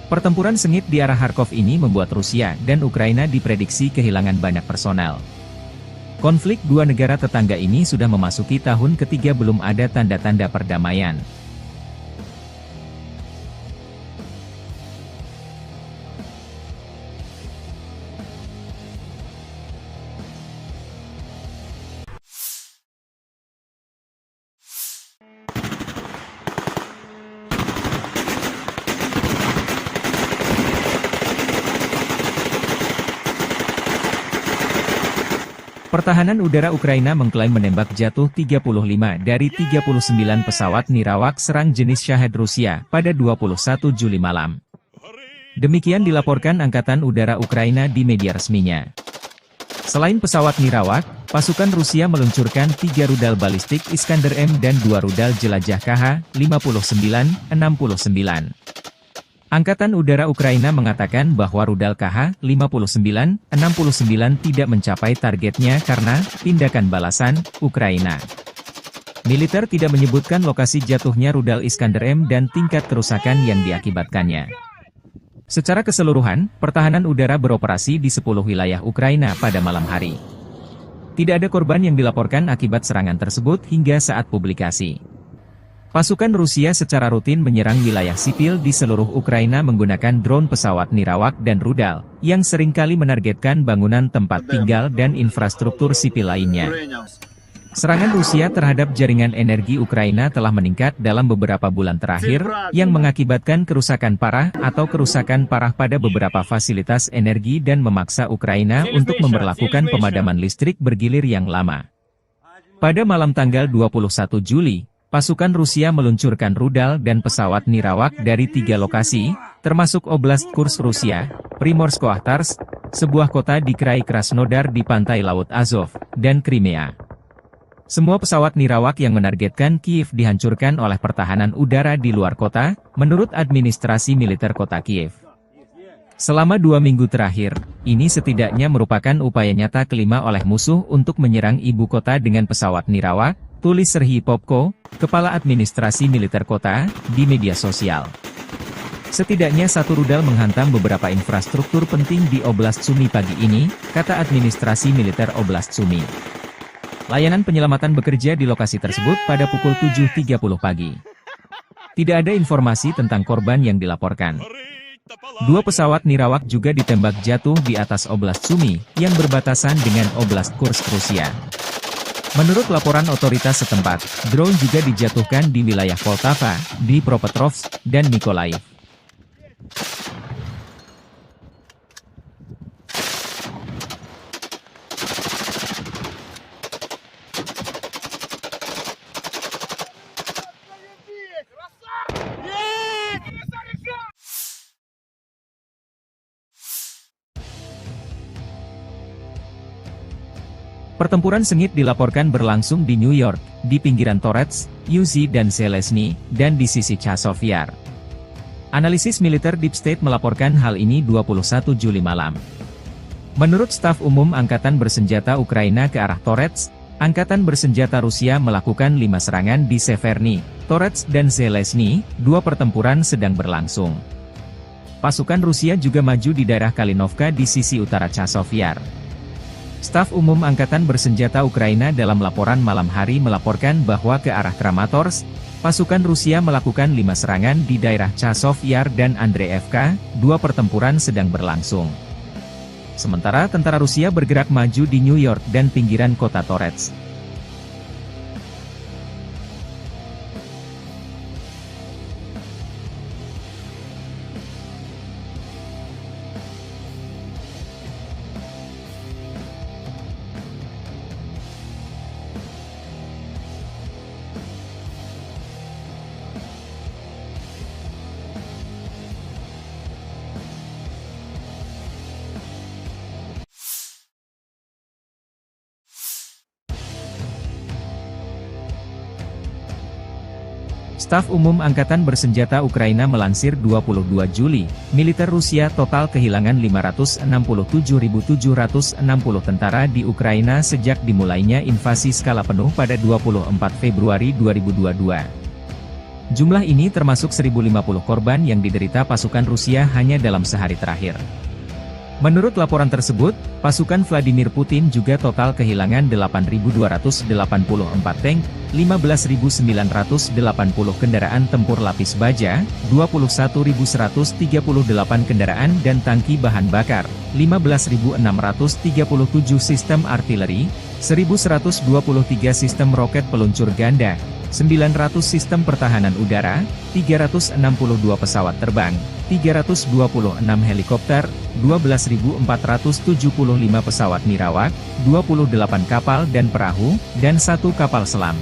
Pertempuran sengit di arah Kharkov ini membuat Rusia dan Ukraina diprediksi kehilangan banyak personel. Konflik dua negara tetangga ini sudah memasuki tahun ketiga belum ada tanda-tanda perdamaian. Pertahanan udara Ukraina mengklaim menembak jatuh 35 dari 39 pesawat nirawak serang jenis Shahed Rusia pada 21 Juli malam. Demikian dilaporkan Angkatan Udara Ukraina di media resminya. Selain pesawat nirawak, pasukan Rusia meluncurkan 3 rudal balistik Iskander-M dan 2 rudal jelajah KH-59-69. Angkatan Udara Ukraina mengatakan bahwa rudal KH-59-69 tidak mencapai targetnya karena tindakan balasan Ukraina. Militer tidak menyebutkan lokasi jatuhnya rudal Iskander-M dan tingkat kerusakan yang diakibatkannya. Secara keseluruhan, pertahanan udara beroperasi di 10 wilayah Ukraina pada malam hari. Tidak ada korban yang dilaporkan akibat serangan tersebut hingga saat publikasi. Pasukan Rusia secara rutin menyerang wilayah sipil di seluruh Ukraina menggunakan drone pesawat nirawak dan rudal, yang seringkali menargetkan bangunan tempat tinggal dan infrastruktur sipil lainnya. Serangan Rusia terhadap jaringan energi Ukraina telah meningkat dalam beberapa bulan terakhir, yang mengakibatkan kerusakan parah atau kerusakan parah pada beberapa fasilitas energi dan memaksa Ukraina untuk memberlakukan pemadaman listrik bergilir yang lama. Pada malam tanggal 21 Juli, pasukan Rusia meluncurkan rudal dan pesawat nirawak dari 3 lokasi, termasuk Oblast Kursk Rusia, Primorsko-Akhtarsk, sebuah kota di Krai Krasnodar di pantai Laut Azov, dan Crimea. Semua pesawat nirawak yang menargetkan Kiev dihancurkan oleh pertahanan udara di luar kota, menurut administrasi militer kota Kiev. Selama 2 minggu terakhir, ini setidaknya merupakan upaya nyata kelima oleh musuh untuk menyerang ibu kota dengan pesawat nirawak, tulis Serhiy Popko, Kepala Administrasi Militer Kota, di media sosial. Setidaknya 1 rudal menghantam beberapa infrastruktur penting di Oblast Sumy pagi ini, kata Administrasi Militer Oblast Sumy. Layanan penyelamatan bekerja di lokasi tersebut pada pukul 7.30 pagi. Tidak ada informasi tentang korban yang dilaporkan. 2 pesawat nirawak juga ditembak jatuh di atas Oblast Sumy, yang berbatasan dengan Oblast Kursk Rusia. Menurut laporan otoritas setempat, drone juga dijatuhkan di wilayah Poltava, Dnipropetrovsk, dan Mykolaiv. Pertempuran sengit dilaporkan berlangsung di New York, di pinggiran Torets, Uzi dan Zelensky, dan di sisi Chazov Yar. Analisis militer Deep State melaporkan hal ini 21 Juli malam. Menurut staf umum Angkatan Bersenjata Ukraina ke arah Torets, Angkatan Bersenjata Rusia melakukan 5 serangan di Severny, Torets dan Zelensky, 2 pertempuran sedang berlangsung. Pasukan Rusia juga maju di daerah Kalinovka di sisi utara Chazov Yar. Staf Umum Angkatan Bersenjata Ukraina dalam laporan malam hari melaporkan bahwa ke arah Kramatorsk, pasukan Rusia melakukan 5 serangan di daerah Chazov Yar dan Andreevka, 2 pertempuran sedang berlangsung. Sementara tentara Rusia bergerak maju di New York dan pinggiran kota Torets. Staf Umum Angkatan Bersenjata Ukraina melansir 22 Juli, militer Rusia total kehilangan 567.760 tentara di Ukraina sejak dimulainya invasi skala penuh pada 24 Februari 2022. Jumlah ini termasuk 1.050 korban yang diderita pasukan Rusia hanya dalam sehari terakhir. Menurut laporan tersebut, pasukan Vladimir Putin juga total kehilangan 8.284 tank, 15.980 kendaraan tempur lapis baja, 21.138 kendaraan dan tangki bahan bakar, 15.637 sistem artileri, 1.123 sistem roket peluncur ganda, 900 sistem pertahanan udara, 362 pesawat terbang, 326 helikopter, 12.475 pesawat nirawak, 28 kapal dan perahu, dan 1 kapal selam.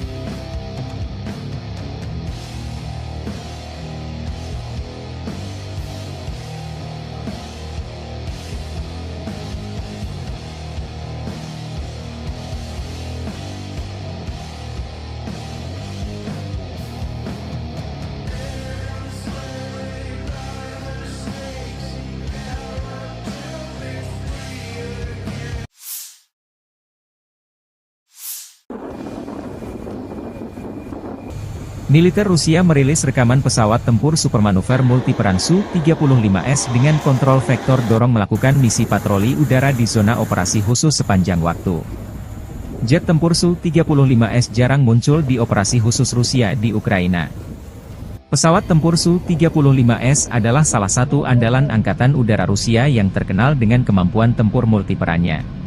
Militer Rusia merilis rekaman pesawat tempur supermanuver multiperan Su-35S dengan kontrol vektor dorong melakukan misi patroli udara di zona operasi khusus sepanjang waktu. Jet tempur Su-35S jarang muncul di operasi khusus Rusia di Ukraina. Pesawat tempur Su-35S adalah salah satu andalan Angkatan Udara Rusia yang terkenal dengan kemampuan tempur multiperannya.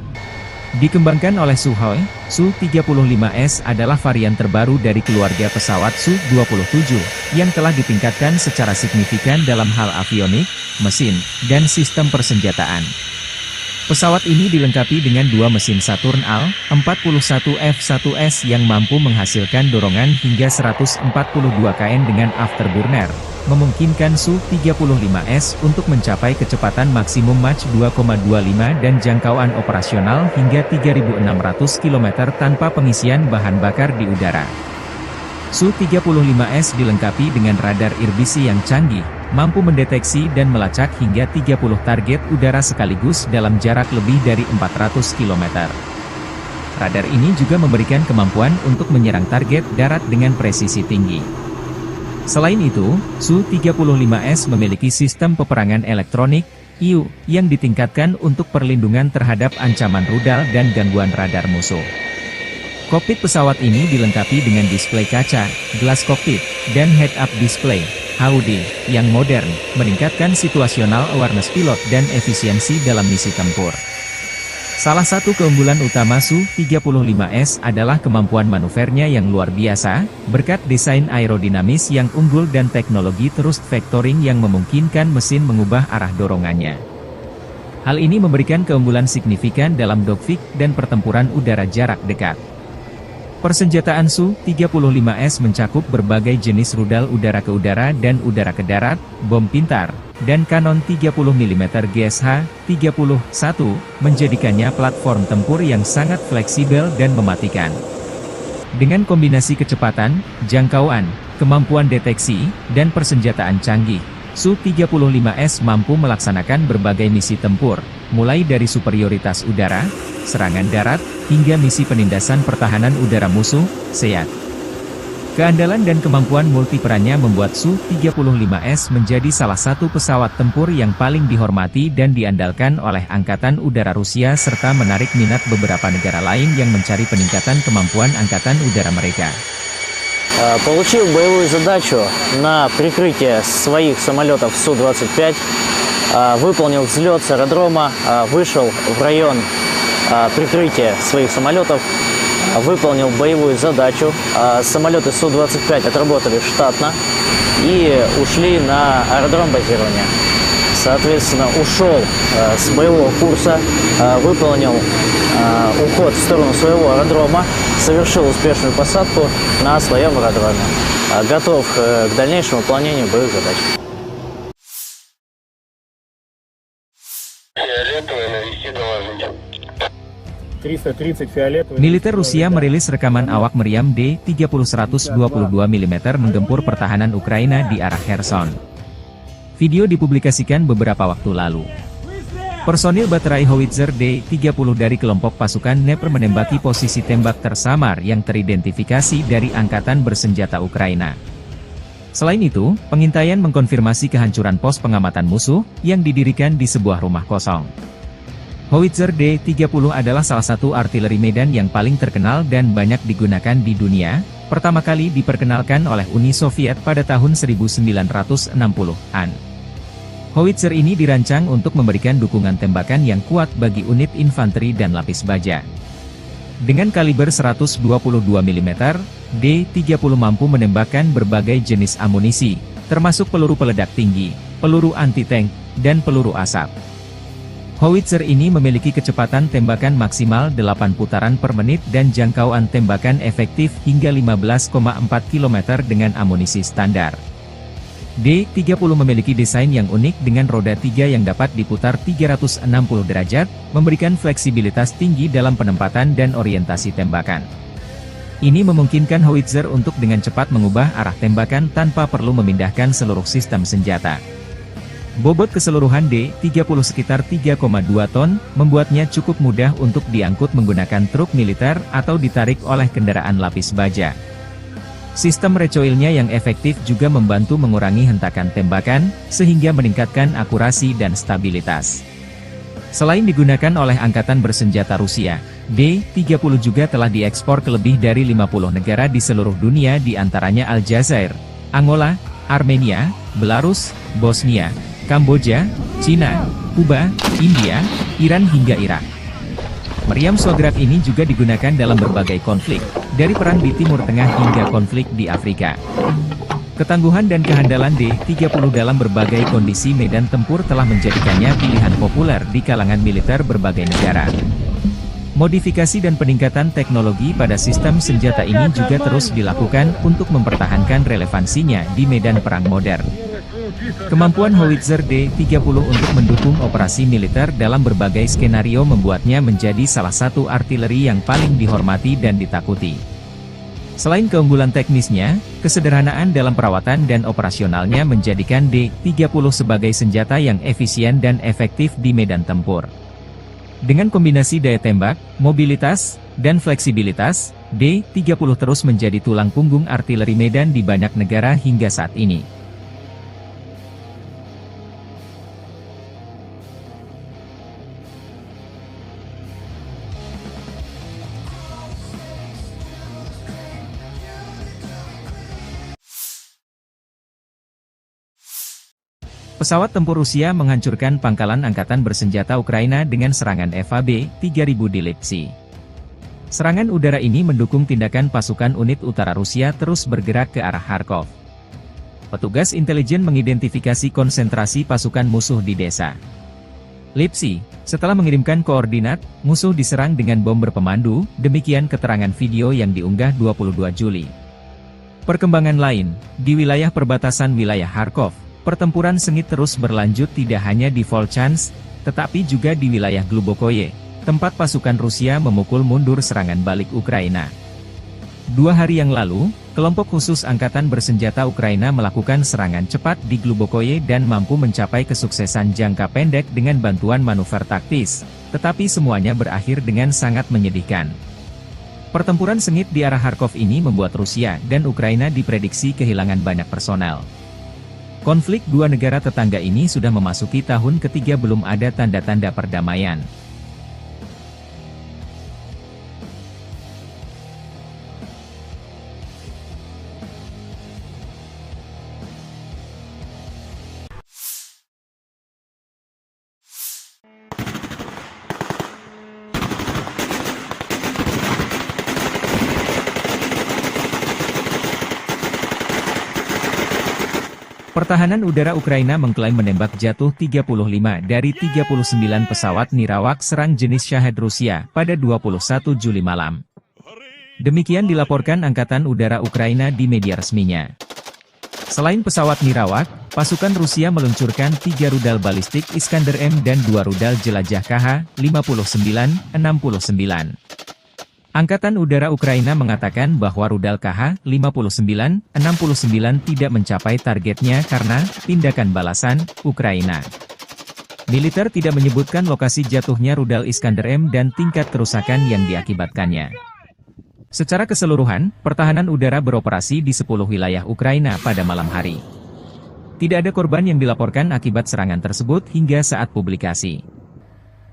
Dikembangkan oleh Sukhoi, Su-35S adalah varian terbaru dari keluarga pesawat Su-27, yang telah ditingkatkan secara signifikan dalam hal avionik, mesin, dan sistem persenjataan. Pesawat ini dilengkapi dengan 2 mesin Saturn Al-41 F-1S yang mampu menghasilkan dorongan hingga 142 kN dengan afterburner, memungkinkan Su-35S untuk mencapai kecepatan maksimum Mach 2,25 dan jangkauan operasional hingga 3.600 km tanpa pengisian bahan bakar di udara. Su-35S dilengkapi dengan radar irbisi yang canggih, mampu mendeteksi dan melacak hingga 30 target udara sekaligus dalam jarak lebih dari 400 km. Radar ini juga memberikan kemampuan untuk menyerang target darat dengan presisi tinggi. Selain itu, Su-35S memiliki sistem peperangan elektronik, IU, yang ditingkatkan untuk perlindungan terhadap ancaman rudal dan gangguan radar musuh. Kokpit pesawat ini dilengkapi dengan display kaca, gelas kokpit, dan head-up display, HUD, yang modern, meningkatkan situational awareness pilot dan efisiensi dalam misi tempur. Salah satu keunggulan utama Su-35S adalah kemampuan manuvernya yang luar biasa, berkat desain aerodinamis yang unggul dan teknologi thrust vectoring yang memungkinkan mesin mengubah arah dorongannya. Hal ini memberikan keunggulan signifikan dalam dogfight dan pertempuran udara jarak dekat. Persenjataan Su-35S mencakup berbagai jenis rudal udara ke udara dan udara ke darat, bom pintar, dan kanon 30 mm GSH-31, menjadikannya platform tempur yang sangat fleksibel dan mematikan. Dengan kombinasi kecepatan, jangkauan, kemampuan deteksi, dan persenjataan canggih, Su-35S mampu melaksanakan berbagai misi tempur, mulai dari superioritas udara, serangan darat, hingga misi penindasan pertahanan udara musuh, SEAD. Keandalan dan kemampuan multiperannya membuat Su-35S menjadi salah satu pesawat tempur yang paling dihormati dan diandalkan oleh Angkatan Udara Rusia serta menarik minat beberapa negara lain yang mencari peningkatan kemampuan Angkatan Udara mereka. Получил боевую задачу на прикрытие своих самолетов Су-25, выполнил взлет с аэродрома, вышел в район прикрытия своих самолетов, выполнил боевую задачу. Самолеты Су-25 отработали штатно и ушли на аэродром базирования. Соответственно, ушел с боевого курса, выполнил уход в сторону своего аэродрома, совершил успешную посадку на своем аэродроме. Готов к дальнейшему выполнению боевых задач. Фиолетовый навести доложить. 330 фиолетовый. Militer Rusia merilis rekaman awak meriam D-30-122 mm menggempur pertahanan Ukraina di arah Kherson. Video dipublikasikan beberapa waktu lalu. Personil baterai howitzer D-30 dari kelompok pasukan Dnepr menembaki posisi tembak tersamar yang teridentifikasi dari Angkatan Bersenjata Ukraina. Selain itu, pengintaian mengkonfirmasi kehancuran pos pengamatan musuh yang didirikan di sebuah rumah kosong. Howitzer D-30 adalah salah satu artileri medan yang paling terkenal dan banyak digunakan di dunia, pertama kali diperkenalkan oleh Uni Soviet pada tahun 1960-an. Howitzer ini dirancang untuk memberikan dukungan tembakan yang kuat bagi unit infanteri dan lapis baja. Dengan kaliber 122 mm, D-30 mampu menembakkan berbagai jenis amunisi, termasuk peluru peledak tinggi, peluru anti-tank, dan peluru asap. Howitzer ini memiliki kecepatan tembakan maksimal 8 putaran per menit dan jangkauan tembakan efektif hingga 15,4 km dengan amunisi standar. D-30 memiliki desain yang unik dengan roda 3 yang dapat diputar 360 derajat, memberikan fleksibilitas tinggi dalam penempatan dan orientasi tembakan. Ini memungkinkan Howitzer untuk dengan cepat mengubah arah tembakan tanpa perlu memindahkan seluruh sistem senjata. Bobot keseluruhan D-30 sekitar 3,2 ton, membuatnya cukup mudah untuk diangkut menggunakan truk militer atau ditarik oleh kendaraan lapis baja. Sistem recoilnya yang efektif juga membantu mengurangi hentakan tembakan, sehingga meningkatkan akurasi dan stabilitas. Selain digunakan oleh Angkatan Bersenjata Rusia, D-30 juga telah diekspor ke lebih dari 50 negara di seluruh dunia, di antaranya Aljazair, Angola, Armenia, Belarus, Bosnia, Kamboja, Cina, Kuba, India, Iran hingga Irak. Meriam Sograk ini juga digunakan dalam berbagai konflik, dari perang di Timur Tengah hingga konflik di Afrika. Ketangguhan dan kehandalan D-30 dalam berbagai kondisi medan tempur telah menjadikannya pilihan populer di kalangan militer berbagai negara. Modifikasi dan peningkatan teknologi pada sistem senjata ini juga terus dilakukan untuk mempertahankan relevansinya di medan perang modern. Kemampuan Howitzer D-30 untuk mendukung operasi militer dalam berbagai skenario membuatnya menjadi salah satu artileri yang paling dihormati dan ditakuti. Selain keunggulan teknisnya, kesederhanaan dalam perawatan dan operasionalnya menjadikan D-30 sebagai senjata yang efisien dan efektif di medan tempur. Dengan kombinasi daya tembak, mobilitas, dan fleksibilitas, D-30 terus menjadi tulang punggung artileri medan di banyak negara hingga saat ini. Pesawat tempur Rusia menghancurkan pangkalan angkatan bersenjata Ukraina dengan serangan FAB-3000 di Lipsy. Serangan udara ini mendukung tindakan pasukan unit utara Rusia terus bergerak ke arah Kharkov. Petugas intelijen mengidentifikasi konsentrasi pasukan musuh di desa Lipsy. Setelah mengirimkan koordinat, musuh diserang dengan bom berpemandu, demikian keterangan video yang diunggah 22 Juli. Perkembangan lain, di wilayah perbatasan wilayah Kharkov, pertempuran sengit terus berlanjut tidak hanya di Volchansk, tetapi juga di wilayah Glubokoye, tempat pasukan Rusia memukul mundur serangan balik Ukraina. 2 hari yang lalu, kelompok khusus Angkatan Bersenjata Ukraina melakukan serangan cepat di Glubokoye dan mampu mencapai kesuksesan jangka pendek dengan bantuan manuver taktis, tetapi semuanya berakhir dengan sangat menyedihkan. Pertempuran sengit di arah Kharkov ini membuat Rusia dan Ukraina diprediksi kehilangan banyak personel. Konflik dua negara tetangga ini sudah memasuki tahun ketiga belum ada tanda-tanda perdamaian. Pertahanan udara Ukraina mengklaim menembak jatuh 35 dari 39 pesawat nirawak serang jenis Shahed Rusia pada 21 Juli malam. Demikian dilaporkan Angkatan Udara Ukraina di media resminya. Selain pesawat nirawak, pasukan Rusia meluncurkan 3 rudal balistik Iskander M dan 2 rudal jelajah KH-59-69. Angkatan Udara Ukraina mengatakan bahwa rudal KH-59-69 tidak mencapai targetnya karena tindakan balasan Ukraina. Militer tidak menyebutkan lokasi jatuhnya rudal Iskander M dan tingkat kerusakan yang diakibatkannya. Secara keseluruhan, pertahanan udara beroperasi di 10 wilayah Ukraina pada malam hari. Tidak ada korban yang dilaporkan akibat serangan tersebut hingga saat publikasi.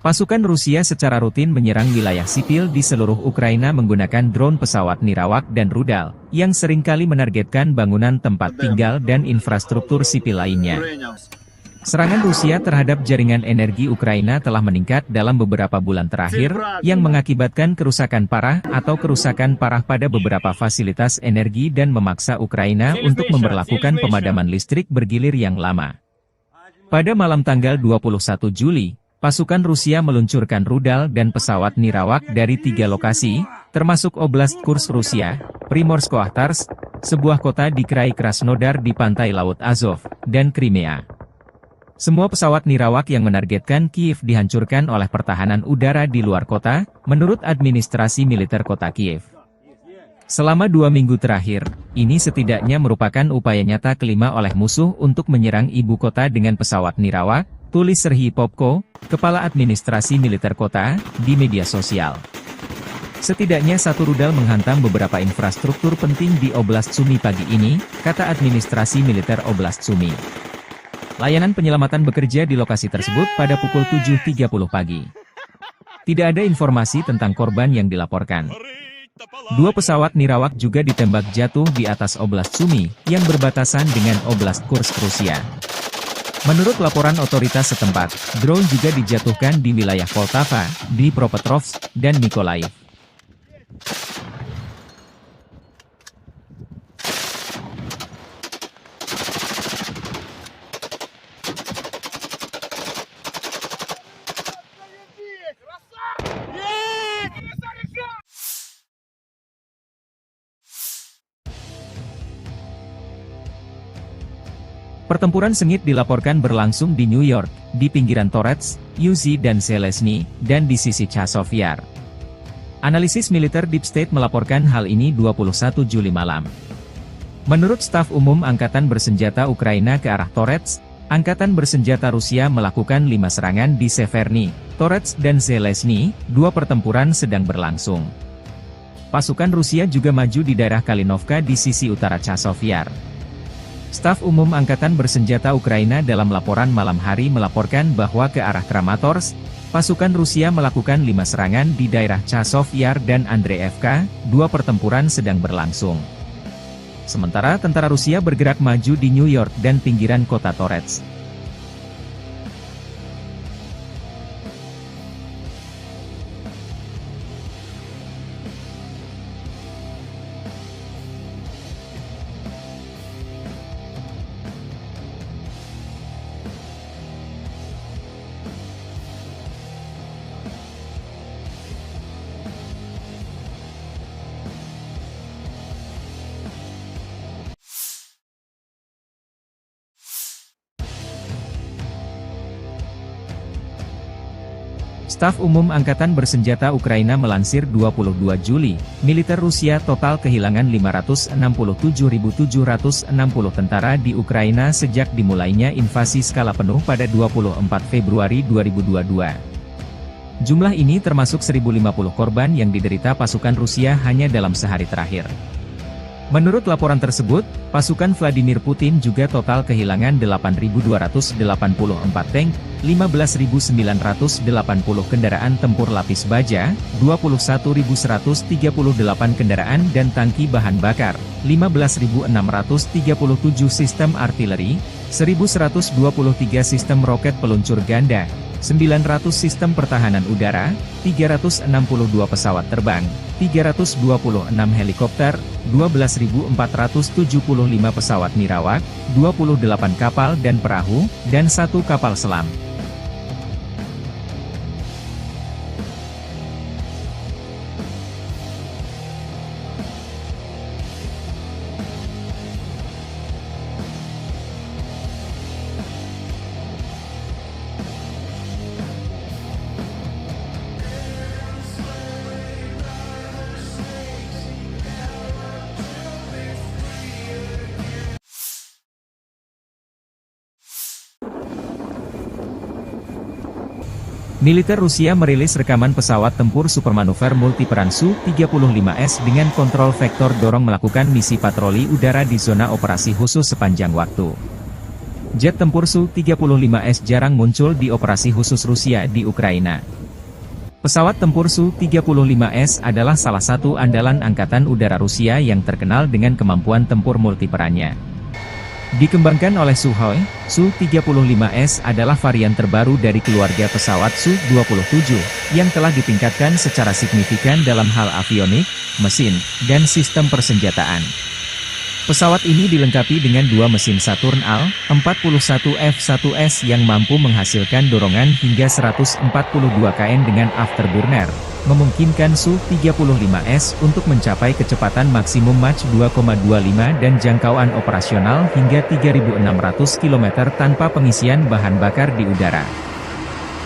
Pasukan Rusia secara rutin menyerang wilayah sipil di seluruh Ukraina menggunakan drone pesawat nirawak dan rudal, yang seringkali menargetkan bangunan tempat tinggal dan infrastruktur sipil lainnya. Serangan Rusia terhadap jaringan energi Ukraina telah meningkat dalam beberapa bulan terakhir, yang mengakibatkan kerusakan parah atau kerusakan parah pada beberapa fasilitas energi dan memaksa Ukraina untuk memberlakukan pemadaman listrik bergilir yang lama. Pada malam tanggal 21 Juli, pasukan Rusia meluncurkan rudal dan pesawat nirawak dari 3 lokasi, termasuk Oblast Kursk Rusia, Primorsko-Akhtarsk, sebuah kota di Krai Krasnodar di pantai Laut Azov, dan Crimea. Semua pesawat nirawak yang menargetkan Kiev dihancurkan oleh pertahanan udara di luar kota, menurut administrasi militer kota Kiev. Selama 2 minggu terakhir, ini setidaknya merupakan upaya nyata kelima oleh musuh untuk menyerang ibu kota dengan pesawat nirawak, tulis Serhiy Popko, kepala administrasi militer kota, di media sosial. Setidaknya satu rudal menghantam beberapa infrastruktur penting di Oblast Sumy pagi ini, kata administrasi militer Oblast Sumy. Layanan penyelamatan bekerja di lokasi tersebut pada pukul 7.30 pagi. Tidak ada informasi tentang korban yang dilaporkan. 2 pesawat nirawak juga ditembak jatuh di atas Oblast Sumy, yang berbatasan dengan Oblast Kursk Rusia. Menurut laporan otoritas setempat, drone juga dijatuhkan di wilayah Poltava, Dnipropetrovsk, dan Mykolaiv. Pertempuran sengit dilaporkan berlangsung di New York, di pinggiran Torets, Uzi dan Zelensky, dan di sisi Chazov Yar. Analisis militer Deep State melaporkan hal ini 21 Juli malam. Menurut staf umum Angkatan Bersenjata Ukraina ke arah Torets, Angkatan Bersenjata Rusia melakukan 5 serangan di Severny, Torets dan Zelensky, 2 pertempuran sedang berlangsung. Pasukan Rusia juga maju di daerah Kalinovka di sisi utara Chazov Yar. Staf Umum Angkatan Bersenjata Ukraina dalam laporan malam hari melaporkan bahwa ke arah Kramatorsk, pasukan Rusia melakukan 5 serangan di daerah Chazov Yar dan Andreevka, 2 pertempuran sedang berlangsung. Sementara tentara Rusia bergerak maju di New York dan pinggiran kota Torets. Staf Umum Angkatan Bersenjata Ukraina melansir 22 Juli, militer Rusia total kehilangan 567.760 tentara di Ukraina sejak dimulainya invasi skala penuh pada 24 Februari 2022. Jumlah ini termasuk 1.050 korban yang diderita pasukan Rusia hanya dalam sehari terakhir. Menurut laporan tersebut, pasukan Vladimir Putin juga total kehilangan 8.284 tank, 15.980 kendaraan tempur lapis baja, 21.138 kendaraan dan tangki bahan bakar, 15.637 sistem artileri, 1.123 sistem roket peluncur ganda, 900 sistem pertahanan udara, 362 pesawat terbang, 326 helikopter, 12.475 pesawat nirawak, 28 kapal dan perahu, dan 1 kapal selam. Militer Rusia merilis rekaman pesawat tempur supermanuver multiperan Su-35S dengan kontrol vektor dorong melakukan misi patroli udara di zona operasi khusus sepanjang waktu. Jet tempur Su-35S jarang muncul di operasi khusus Rusia di Ukraina. Pesawat tempur Su-35S adalah salah satu andalan Angkatan Udara Rusia yang terkenal dengan kemampuan tempur multiperannya. Dikembangkan oleh Sukhoi, Su-35S adalah varian terbaru dari keluarga pesawat Su-27, yang telah ditingkatkan secara signifikan dalam hal avionik, mesin, dan sistem persenjataan. Pesawat ini dilengkapi dengan dua mesin Saturn Al-41F1S yang mampu menghasilkan dorongan hingga 142 kN dengan afterburner, memungkinkan Su-35S untuk mencapai kecepatan maksimum Mach 2,25 dan jangkauan operasional hingga 3.600 km tanpa pengisian bahan bakar di udara.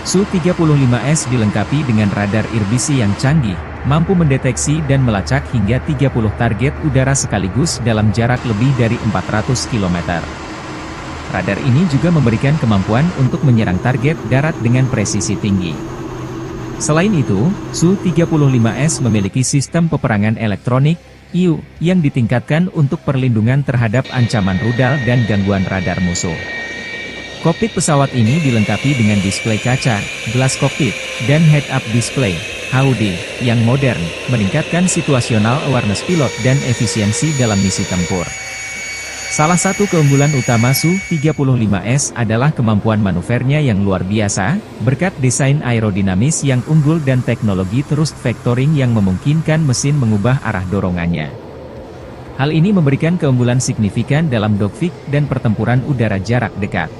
Su-35S dilengkapi dengan radar irbisi yang canggih, mampu mendeteksi dan melacak hingga 30 target udara sekaligus dalam jarak lebih dari 400 km. Radar ini juga memberikan kemampuan untuk menyerang target darat dengan presisi tinggi. Selain itu, Su-35S memiliki sistem peperangan elektronik, IU, yang ditingkatkan untuk perlindungan terhadap ancaman rudal dan gangguan radar musuh. Kokpit pesawat ini dilengkapi dengan display kaca, gelas kokpit, dan head-up display, HUD, yang modern, meningkatkan situational awareness pilot dan efisiensi dalam misi tempur. Salah satu keunggulan utama Su-35S adalah kemampuan manuvernya yang luar biasa, berkat desain aerodinamis yang unggul dan teknologi thrust vectoring yang memungkinkan mesin mengubah arah dorongannya. Hal ini memberikan keunggulan signifikan dalam dogfight dan pertempuran udara jarak dekat.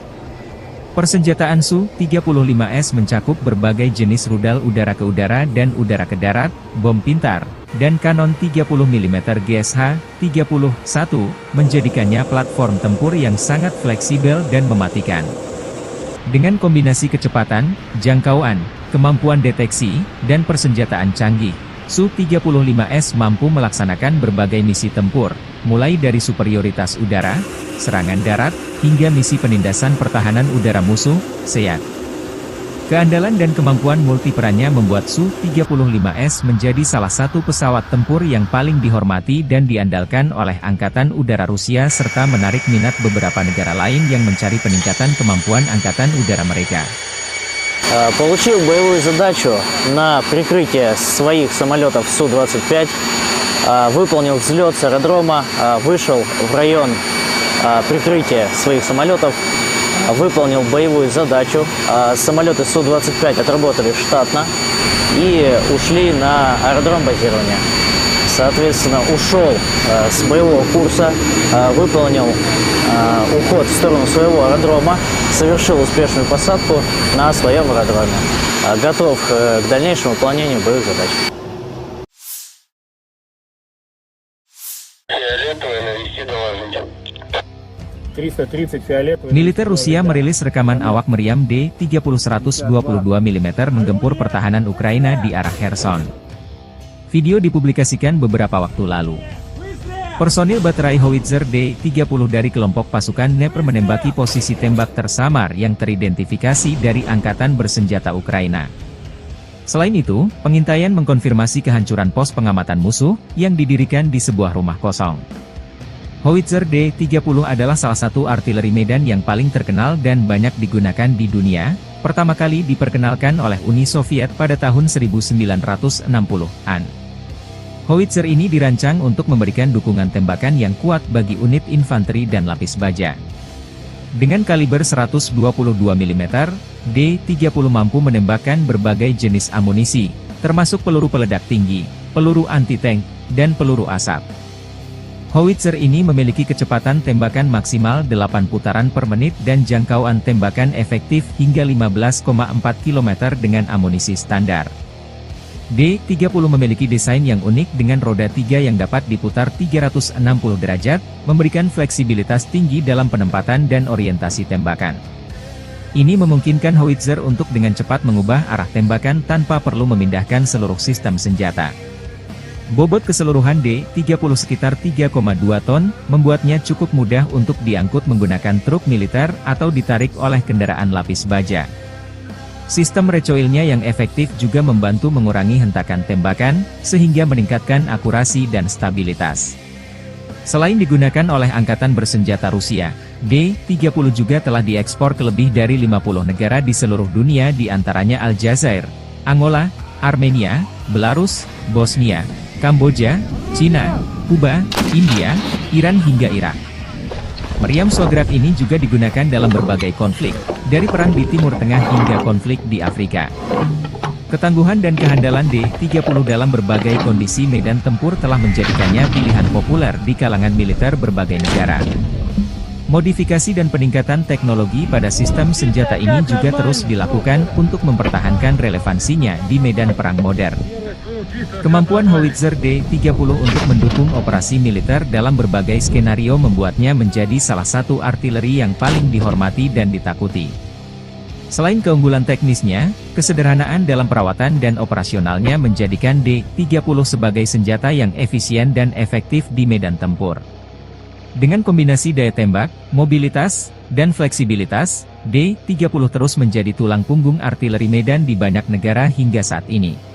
Persenjataan Su-35S mencakup berbagai jenis rudal udara ke udara dan udara ke darat, bom pintar, dan kanon 30 mm GSH-31, menjadikannya platform tempur yang sangat fleksibel dan mematikan. Dengan kombinasi kecepatan, jangkauan, kemampuan deteksi, dan persenjataan canggih, Su-35S mampu melaksanakan berbagai misi tempur, mulai dari superioritas udara, serangan darat, hingga misi penindasan pertahanan udara musuh, SEAD. Keandalan dan kemampuan multiperannya membuat Su-35S menjadi salah satu pesawat tempur yang paling dihormati dan diandalkan oleh Angkatan Udara Rusia serta menarik minat beberapa negara lain yang mencari peningkatan kemampuan Angkatan Udara mereka. Получил боевую задачу на прикрытие своих самолетов Су-25, выполнил взлет с аэродрома, вышел в район прикрытия своих самолетов, выполнил боевую задачу. Самолеты Су-25 отработали штатно и ушли на аэродром базирования. Соответственно, ушел с боевого курса, выполнил уход в сторону своего аэродрома, совершил успешную посадку на своем аэродроме. Готов к дальнейшему выполнению боевых задач. Фиолетовый, навести доложите. 330 фиолетовый. Militer Rusia merilis rekaman awak meriam D-30-122 mm menggempur pertahanan Ukraina di arah Kherson. Video dipublikasikan beberapa waktu lalu. Personil baterai howitzer D-30 dari kelompok pasukan Dnepr menembaki posisi tembak tersamar yang teridentifikasi dari Angkatan Bersenjata Ukraina. Selain itu, pengintaian mengkonfirmasi kehancuran pos pengamatan musuh, yang didirikan di sebuah rumah kosong. Howitzer D-30 adalah salah satu artileri medan yang paling terkenal dan banyak digunakan di dunia, pertama kali diperkenalkan oleh Uni Soviet pada tahun 1960-an. Howitzer ini dirancang untuk memberikan dukungan tembakan yang kuat bagi unit infanteri dan lapis baja. Dengan kaliber 122 mm, D-30 mampu menembakkan berbagai jenis amunisi, termasuk peluru peledak tinggi, peluru anti-tank, dan peluru asap. Howitzer ini memiliki kecepatan tembakan maksimal 8 putaran per menit dan jangkauan tembakan efektif hingga 15,4 km dengan amunisi standar. D-30 memiliki desain yang unik dengan roda 3 yang dapat diputar 360 derajat, memberikan fleksibilitas tinggi dalam penempatan dan orientasi tembakan. Ini memungkinkan howitzer untuk dengan cepat mengubah arah tembakan tanpa perlu memindahkan seluruh sistem senjata. Bobot keseluruhan D-30 sekitar 3,2 ton, membuatnya cukup mudah untuk diangkut menggunakan truk militer atau ditarik oleh kendaraan lapis baja. Sistem recoilnya yang efektif juga membantu mengurangi hentakan tembakan, sehingga meningkatkan akurasi dan stabilitas. Selain digunakan oleh Angkatan Bersenjata Rusia, D-30 juga telah diekspor ke lebih dari 50 negara di seluruh dunia, di antaranya Aljazair, Angola, Armenia, Belarus, Bosnia, Kamboja, Cina, Kuba, India, Iran hingga Irak. Meriam Shograt ini juga digunakan dalam berbagai konflik, dari perang di Timur Tengah hingga konflik di Afrika. Ketangguhan dan kehandalan D-30 dalam berbagai kondisi medan tempur telah menjadikannya pilihan populer di kalangan militer berbagai negara. Modifikasi dan peningkatan teknologi pada sistem senjata ini juga terus dilakukan untuk mempertahankan relevansinya di medan perang modern. Kemampuan howitzer D-30 untuk mendukung operasi militer dalam berbagai skenario membuatnya menjadi salah satu artileri yang paling dihormati dan ditakuti. Selain keunggulan teknisnya, kesederhanaan dalam perawatan dan operasionalnya menjadikan D-30 sebagai senjata yang efisien dan efektif di medan tempur. Dengan kombinasi daya tembak, mobilitas, dan fleksibilitas, D-30 terus menjadi tulang punggung artileri medan di banyak negara hingga saat ini.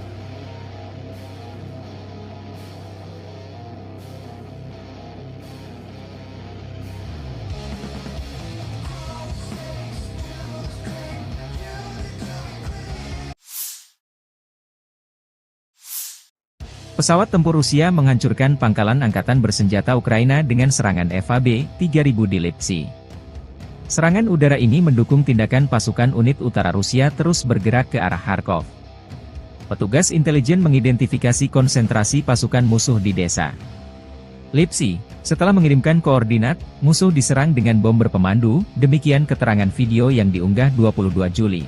Pesawat tempur Rusia menghancurkan pangkalan Angkatan Bersenjata Ukraina dengan serangan FAB-3000 di Lipsy. Serangan udara ini mendukung tindakan pasukan unit utara Rusia terus bergerak ke arah Kharkov. Petugas intelijen mengidentifikasi konsentrasi pasukan musuh di desa Lipsy. Setelah mengirimkan koordinat, musuh diserang dengan bom berpemandu, demikian keterangan video yang diunggah 22 Juli.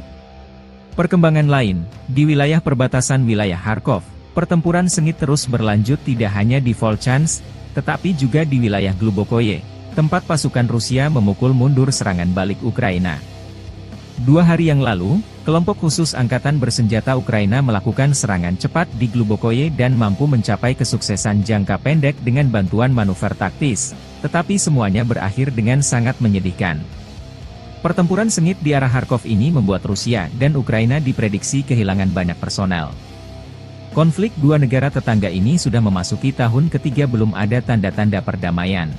Perkembangan lain, di wilayah perbatasan wilayah Kharkov, pertempuran sengit terus berlanjut tidak hanya di Volchansk, tetapi juga di wilayah Glubokoye, tempat pasukan Rusia memukul mundur serangan balik Ukraina. 2 hari yang lalu, kelompok khusus Angkatan Bersenjata Ukraina melakukan serangan cepat di Glubokoye dan mampu mencapai kesuksesan jangka pendek dengan bantuan manuver taktis, tetapi semuanya berakhir dengan sangat menyedihkan. Pertempuran sengit di arah Kharkov ini membuat Rusia dan Ukraina diprediksi kehilangan banyak personel. Konflik dua negara tetangga ini sudah memasuki tahun ketiga belum ada tanda-tanda perdamaian.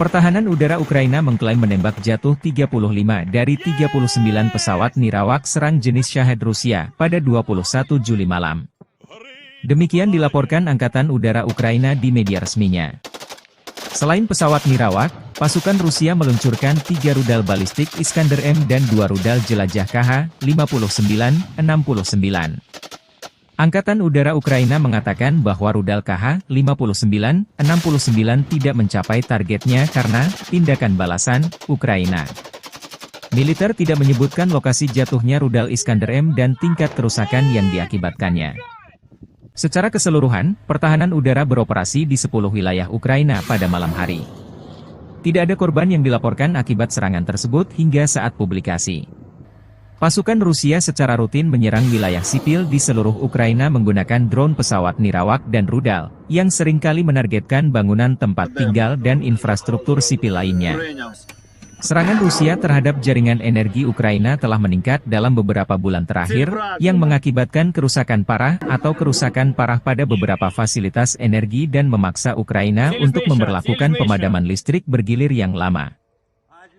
Pertahanan udara Ukraina mengklaim menembak jatuh 35 dari 39 pesawat nirawak serang jenis Shahed Rusia pada 21 Juli malam. Demikian dilaporkan Angkatan Udara Ukraina di media resminya. Selain pesawat nirawak, pasukan Rusia meluncurkan 3 rudal balistik Iskander M dan 2 rudal jelajah KH-59-69. Angkatan Udara Ukraina mengatakan bahwa rudal KH-59-69 tidak mencapai targetnya karena tindakan balasan Ukraina. Militer tidak menyebutkan lokasi jatuhnya rudal Iskander M dan tingkat kerusakan yang diakibatkannya. Secara keseluruhan, pertahanan udara beroperasi di 10 wilayah Ukraina pada malam hari. Tidak ada korban yang dilaporkan akibat serangan tersebut hingga saat publikasi. Pasukan Rusia secara rutin menyerang wilayah sipil di seluruh Ukraina menggunakan drone pesawat nirawak dan rudal, yang seringkali menargetkan bangunan tempat tinggal dan infrastruktur sipil lainnya. Serangan Rusia terhadap jaringan energi Ukraina telah meningkat dalam beberapa bulan terakhir, yang mengakibatkan kerusakan parah atau kerusakan parah pada beberapa fasilitas energi dan memaksa Ukraina untuk memberlakukan pemadaman listrik bergilir yang lama.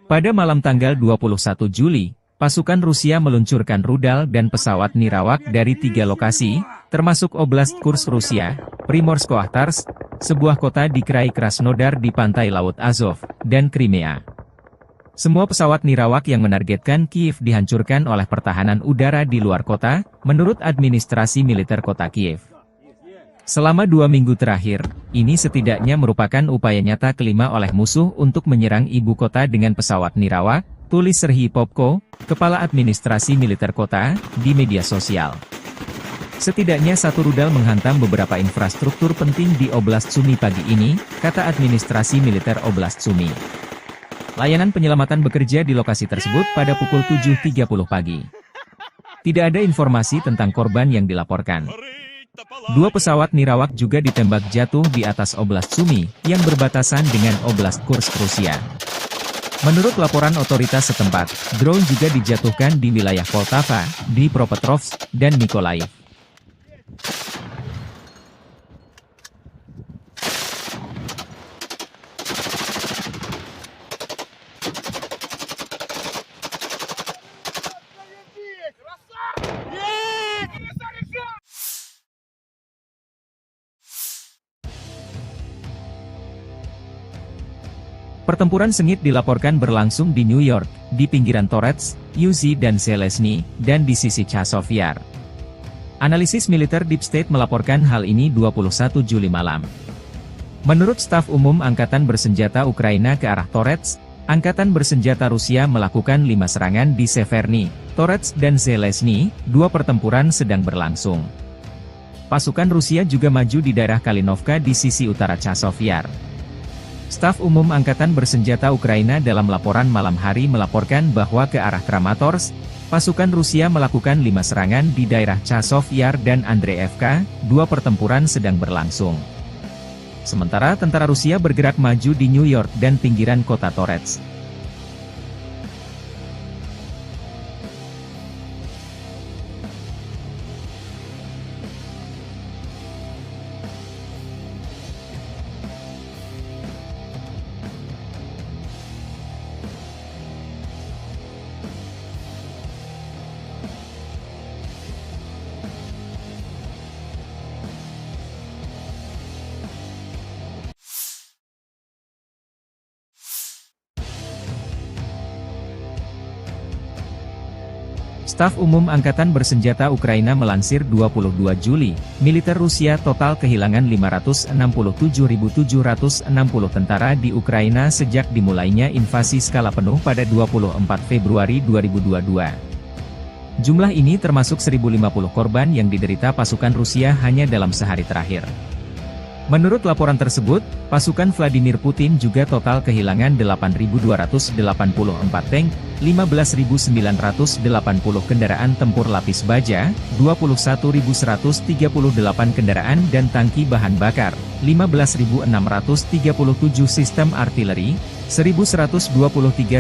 Pada malam tanggal 21 Juli, pasukan Rusia meluncurkan rudal dan pesawat nirawak dari 3 lokasi, termasuk Oblast Kursk Rusia, Primorsko-Akhtarsk, sebuah kota di Krai Krasnodar di pantai Laut Azov, dan Crimea. Semua pesawat nirawak yang menargetkan Kiev dihancurkan oleh pertahanan udara di luar kota, menurut administrasi militer kota Kiev. Selama 2 minggu terakhir, ini setidaknya merupakan upaya nyata kelima oleh musuh untuk menyerang ibu kota dengan pesawat nirawak, tulis Serhiy Popko, Kepala Administrasi Militer Kota, di media sosial. Setidaknya satu rudal menghantam beberapa infrastruktur penting di Oblast Sumy pagi ini, kata administrasi militer Oblast Sumy. Layanan penyelamatan bekerja di lokasi tersebut pada pukul 7.30 pagi. Tidak ada informasi tentang korban yang dilaporkan. Dua pesawat Nirawak juga ditembak jatuh di atas Oblast Sumy, yang berbatasan dengan Oblast Kursk, Rusia. Menurut laporan otoritas setempat, drone juga dijatuhkan di wilayah Poltava, Dnipropetrovsk, dan Mykolaiv. Pertempuran sengit dilaporkan berlangsung di New York, di pinggiran Torets, Uzi dan Zelensky, dan di sisi Chazov Yar. Analisis militer Deep State melaporkan hal ini 21 Juli malam. Menurut staf umum Angkatan Bersenjata Ukraina ke arah Torets, Angkatan Bersenjata Rusia melakukan 5 serangan di Severny, Torets dan Zelensky, 2 pertempuran sedang berlangsung. Pasukan Rusia juga maju di daerah Kalinovka di sisi utara Chazov Yar. Staf umum Angkatan Bersenjata Ukraina dalam laporan malam hari melaporkan bahwa ke arah Kramatorsk, pasukan Rusia melakukan 5 serangan di daerah Chazov Yar dan Andreevka, 2 pertempuran sedang berlangsung. Sementara tentara Rusia bergerak maju di New York dan pinggiran kota Torets. Staf Umum Angkatan Bersenjata Ukraina melansir 22 Juli, militer Rusia total kehilangan 567.760 tentara di Ukraina sejak dimulainya invasi skala penuh pada 24 Februari 2022. Jumlah ini termasuk 1.050 korban yang diderita pasukan Rusia hanya dalam sehari terakhir. Menurut laporan tersebut, pasukan Vladimir Putin juga total kehilangan 8.284 tank, 15.980 kendaraan tempur lapis baja, 21.138 kendaraan dan tangki bahan bakar, 15.637 sistem artileri, 1.123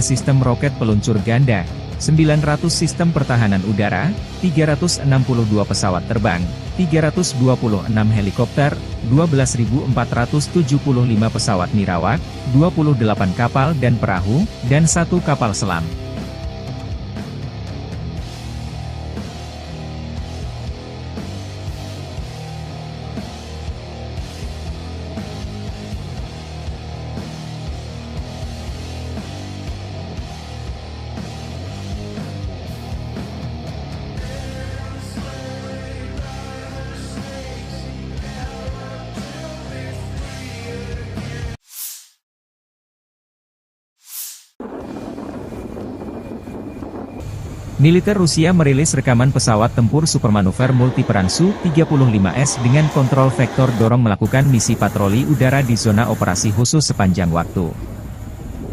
sistem roket peluncur ganda, 900 sistem pertahanan udara, 362 pesawat terbang, 326 helikopter, 12.475 pesawat nirawak, 28 kapal dan perahu, dan 1 kapal selam. Militer Rusia merilis rekaman pesawat tempur supermanuver multiperan Su-35S dengan kontrol vektor dorong melakukan misi patroli udara di zona operasi khusus sepanjang waktu.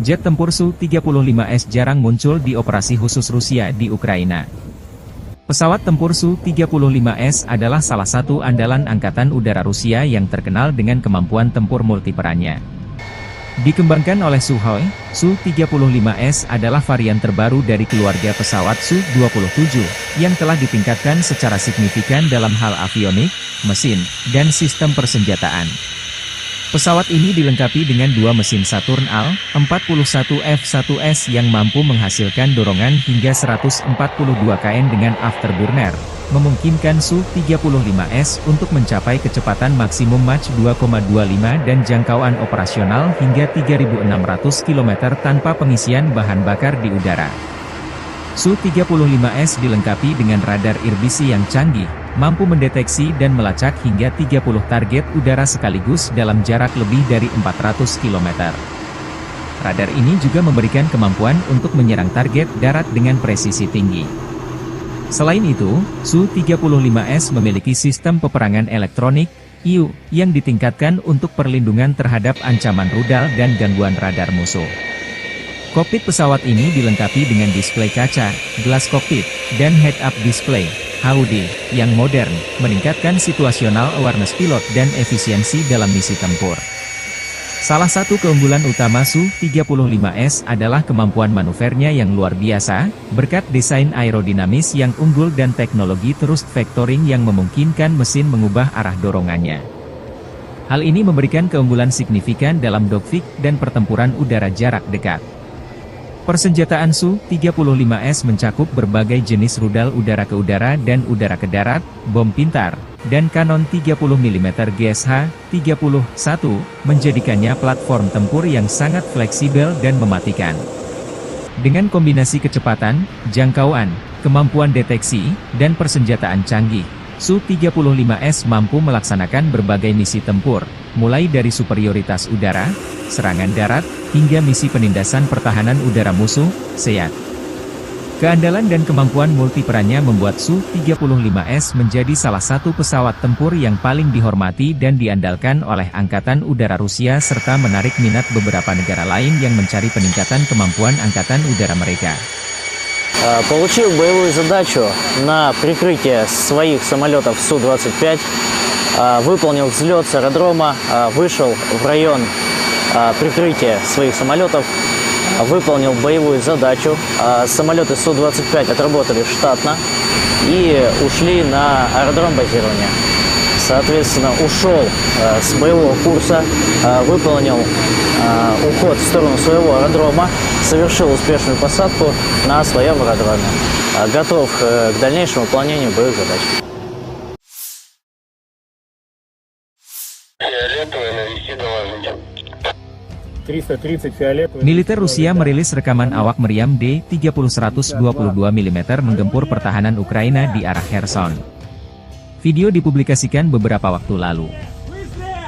Jet tempur Su-35S jarang muncul di operasi khusus Rusia di Ukraina. Pesawat tempur Su-35S adalah salah satu andalan Angkatan Udara Rusia yang terkenal dengan kemampuan tempur multiperannya. Dikembangkan oleh Sukhoi, Su-35S adalah varian terbaru dari keluarga pesawat Su-27, yang telah ditingkatkan secara signifikan dalam hal avionik, mesin, dan sistem persenjataan. Pesawat ini dilengkapi dengan 2 mesin Saturn Al-41 F-1S yang mampu menghasilkan dorongan hingga 142 kN dengan afterburner, memungkinkan Su-35S untuk mencapai kecepatan maksimum Mach 2,25 dan jangkauan operasional hingga 3.600 km tanpa pengisian bahan bakar di udara. Su-35S dilengkapi dengan radar irbisi yang canggih, mampu mendeteksi dan melacak hingga 30 target udara sekaligus dalam jarak lebih dari 400 km. Radar ini juga memberikan kemampuan untuk menyerang target darat dengan presisi tinggi. Selain itu, Su-35S memiliki sistem peperangan elektronik, IU, yang ditingkatkan untuk perlindungan terhadap ancaman rudal dan gangguan radar musuh. Kokpit pesawat ini dilengkapi dengan display kaca, gelas kokpit, dan head-up display, HUD, yang modern, meningkatkan situational awareness pilot dan efisiensi dalam misi tempur. Salah satu keunggulan utama Su-35S adalah kemampuan manuvernya yang luar biasa, berkat desain aerodinamis yang unggul dan teknologi thrust vectoring yang memungkinkan mesin mengubah arah dorongannya. Hal ini memberikan keunggulan signifikan dalam dogfight dan pertempuran udara jarak dekat. Persenjataan Su-35S mencakup berbagai jenis rudal udara ke udara dan udara ke darat, bom pintar, dan kanon 30 mm GSH-31, menjadikannya platform tempur yang sangat fleksibel dan mematikan. Dengan kombinasi kecepatan, jangkauan, kemampuan deteksi, dan persenjataan canggih, Su-35S mampu melaksanakan berbagai misi tempur, mulai dari superioritas udara, serangan darat, hingga misi penindasan pertahanan udara musuh, SEAD. Keandalan dan kemampuan multiperannya membuat Su-35S menjadi salah satu pesawat tempur yang paling dihormati dan diandalkan oleh Angkatan Udara Rusia serta menarik minat beberapa negara lain yang mencari peningkatan kemampuan Angkatan Udara mereka. Получил боевую задачу на прикрытие своих самолетов Су-25, выполнил взлет с аэродрома, вышел в район прикрытия своих самолетов, выполнил боевую задачу. Самолеты Су-25 отработали штатно и ушли на аэродром базирования. Соответственно, ушел с боевого курса, выполнил уход в сторону своего аэродрома, совершил успешную посадку на своем аэродроме. Готов к дальнейшему выполнению боевых задач. Фиолетовый, навести доложите. 330 фиолетовый. Militer Rusia merilis rekaman awak meriam D-30-122 mm menggempur pertahanan Ukraina di arah Kherson. Video dipublikasikan beberapa waktu lalu.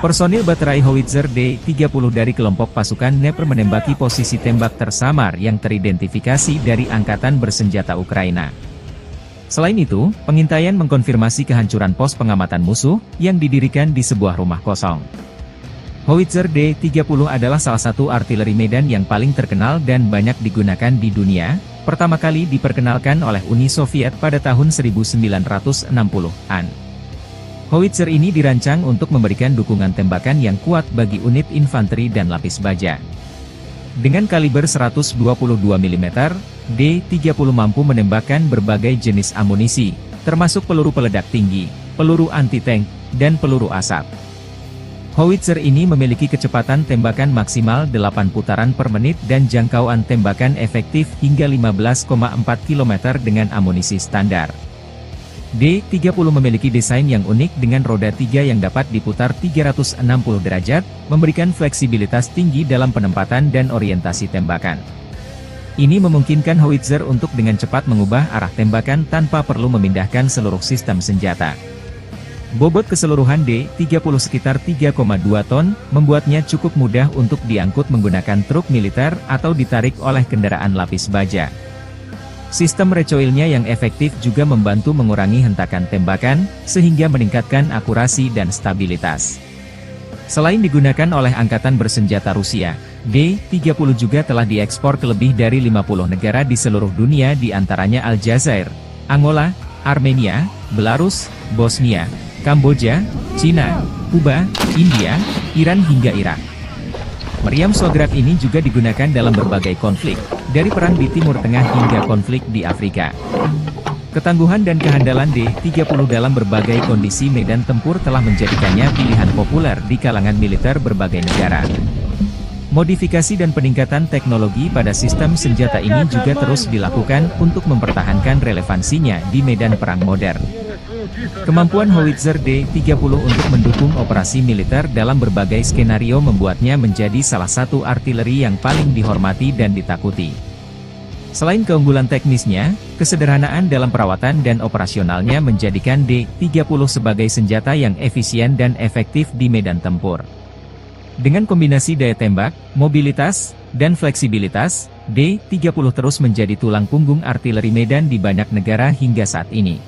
Personil baterai howitzer D-30 dari kelompok pasukan Dnepr menembaki posisi tembak tersamar yang teridentifikasi dari Angkatan Bersenjata Ukraina. Selain itu, pengintaian mengkonfirmasi kehancuran pos pengamatan musuh yang didirikan di sebuah rumah kosong. Howitzer D-30 adalah salah satu artileri medan yang paling terkenal dan banyak digunakan di dunia, pertama kali diperkenalkan oleh Uni Soviet pada tahun 1960-an. Howitzer ini dirancang untuk memberikan dukungan tembakan yang kuat bagi unit infanteri dan lapis baja. Dengan kaliber 122 mm, D-30 mampu menembakkan berbagai jenis amunisi, termasuk peluru peledak tinggi, peluru anti-tank, dan peluru asap. Howitzer ini memiliki kecepatan tembakan maksimal 8 putaran per menit dan jangkauan tembakan efektif hingga 15,4 km dengan amunisi standar. D-30 memiliki desain yang unik dengan roda 3 yang dapat diputar 360 derajat, memberikan fleksibilitas tinggi dalam penempatan dan orientasi tembakan. Ini memungkinkan howitzer untuk dengan cepat mengubah arah tembakan tanpa perlu memindahkan seluruh sistem senjata. Bobot keseluruhan D-30 sekitar 3,2 ton, membuatnya cukup mudah untuk diangkut menggunakan truk militer atau ditarik oleh kendaraan lapis baja. Sistem recoilnya yang efektif juga membantu mengurangi hentakan tembakan, sehingga meningkatkan akurasi dan stabilitas. Selain digunakan oleh Angkatan Bersenjata Rusia, D-30 juga telah diekspor ke lebih dari 50 negara di seluruh dunia di antaranya Aljazair, Angola, Armenia, Belarus, Bosnia, Kamboja, Cina, Kuba, India, Iran hingga Irak. Meriam Sograk ini juga digunakan dalam berbagai konflik, dari perang di Timur Tengah hingga konflik di Afrika. Ketangguhan dan kehandalan D-30 dalam berbagai kondisi medan tempur telah menjadikannya pilihan populer di kalangan militer berbagai negara. Modifikasi dan peningkatan teknologi pada sistem senjata ini juga terus dilakukan untuk mempertahankan relevansinya di medan perang modern. Kemampuan howitzer D-30 untuk mendukung operasi militer dalam berbagai skenario membuatnya menjadi salah satu artileri yang paling dihormati dan ditakuti. Selain keunggulan teknisnya, kesederhanaan dalam perawatan dan operasionalnya menjadikan D-30 sebagai senjata yang efisien dan efektif di medan tempur. Dengan kombinasi daya tembak, mobilitas, dan fleksibilitas, D-30 terus menjadi tulang punggung artileri Medan di banyak negara hingga saat ini.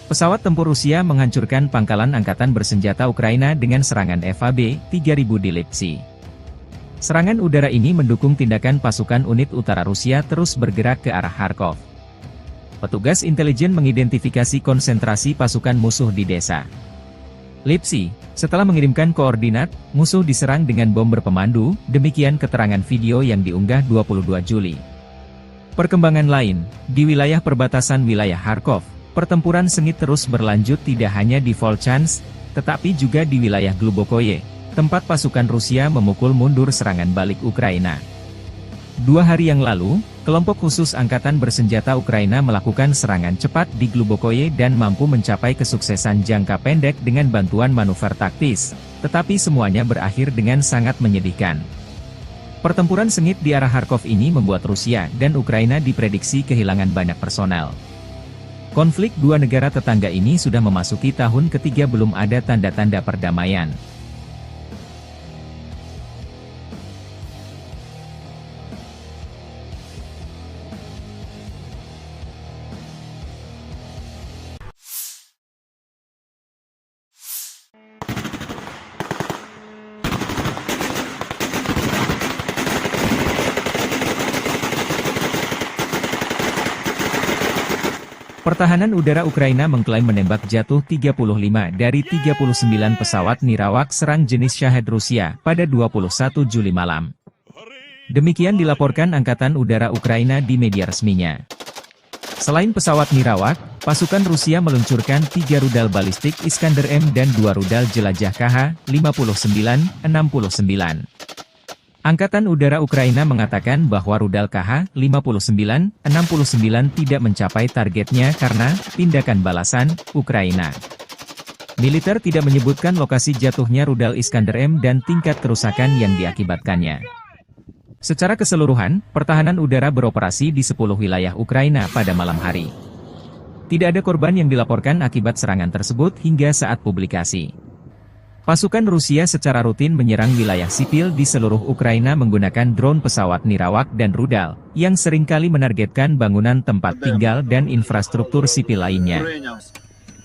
Pesawat tempur Rusia menghancurkan pangkalan angkatan bersenjata Ukraina dengan serangan FAB-3000 di Lipsy. Serangan udara ini mendukung tindakan pasukan unit utara Rusia terus bergerak ke arah Kharkov. Petugas intelijen mengidentifikasi konsentrasi pasukan musuh di desa Lipsy. Setelah mengirimkan koordinat, musuh diserang dengan bom berpemandu, demikian keterangan video yang diunggah 22 Juli. Perkembangan lain, di wilayah perbatasan wilayah Kharkov, pertempuran sengit terus berlanjut tidak hanya di Volchansk, tetapi juga di wilayah Glubokoye, tempat pasukan Rusia memukul mundur serangan balik Ukraina. 2 hari yang lalu, kelompok khusus angkatan bersenjata Ukraina melakukan serangan cepat di Glubokoye dan mampu mencapai kesuksesan jangka pendek dengan bantuan manuver taktis, tetapi semuanya berakhir dengan sangat menyedihkan. Pertempuran sengit di arah Kharkov ini membuat Rusia dan Ukraina diprediksi kehilangan banyak personel. Konflik dua negara tetangga ini sudah memasuki tahun ketiga belum ada tanda-tanda perdamaian. Pertahanan udara Ukraina mengklaim menembak jatuh 35 dari 39 pesawat nirawak serang jenis Shahed Rusia pada 21 Juli malam. Demikian dilaporkan Angkatan Udara Ukraina di media resminya. Selain pesawat nirawak, pasukan Rusia meluncurkan 3 rudal balistik Iskander-M dan 2 rudal jelajah KH-59-69. Angkatan Udara Ukraina mengatakan bahwa rudal KH-59-69 tidak mencapai targetnya karena tindakan balasan Ukraina. Militer tidak menyebutkan lokasi jatuhnya rudal Iskander-M dan tingkat kerusakan yang diakibatkannya. Secara keseluruhan, pertahanan udara beroperasi di 10 wilayah Ukraina pada malam hari. Tidak ada korban yang dilaporkan akibat serangan tersebut hingga saat publikasi. Pasukan Rusia secara rutin menyerang wilayah sipil di seluruh Ukraina menggunakan drone pesawat nirawak dan rudal, yang seringkali menargetkan bangunan tempat tinggal dan infrastruktur sipil lainnya.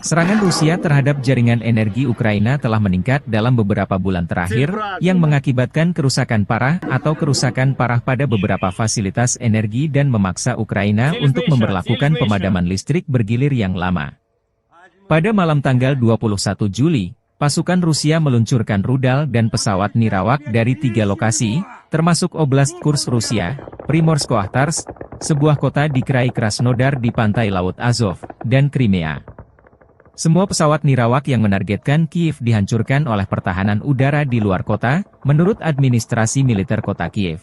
Serangan Rusia terhadap jaringan energi Ukraina telah meningkat dalam beberapa bulan terakhir, yang mengakibatkan kerusakan parah atau kerusakan parah pada beberapa fasilitas energi dan memaksa Ukraina untuk memberlakukan pemadaman listrik bergilir yang lama. Pada malam tanggal 21 Juli, pasukan Rusia meluncurkan rudal dan pesawat nirawak dari 3 lokasi, termasuk Oblast Kursk Rusia, Primorsko-Akhtarsk, sebuah kota di Krai Krasnodar di pantai Laut Azov, dan Crimea. Semua pesawat nirawak yang menargetkan Kiev dihancurkan oleh pertahanan udara di luar kota, menurut administrasi militer kota Kiev.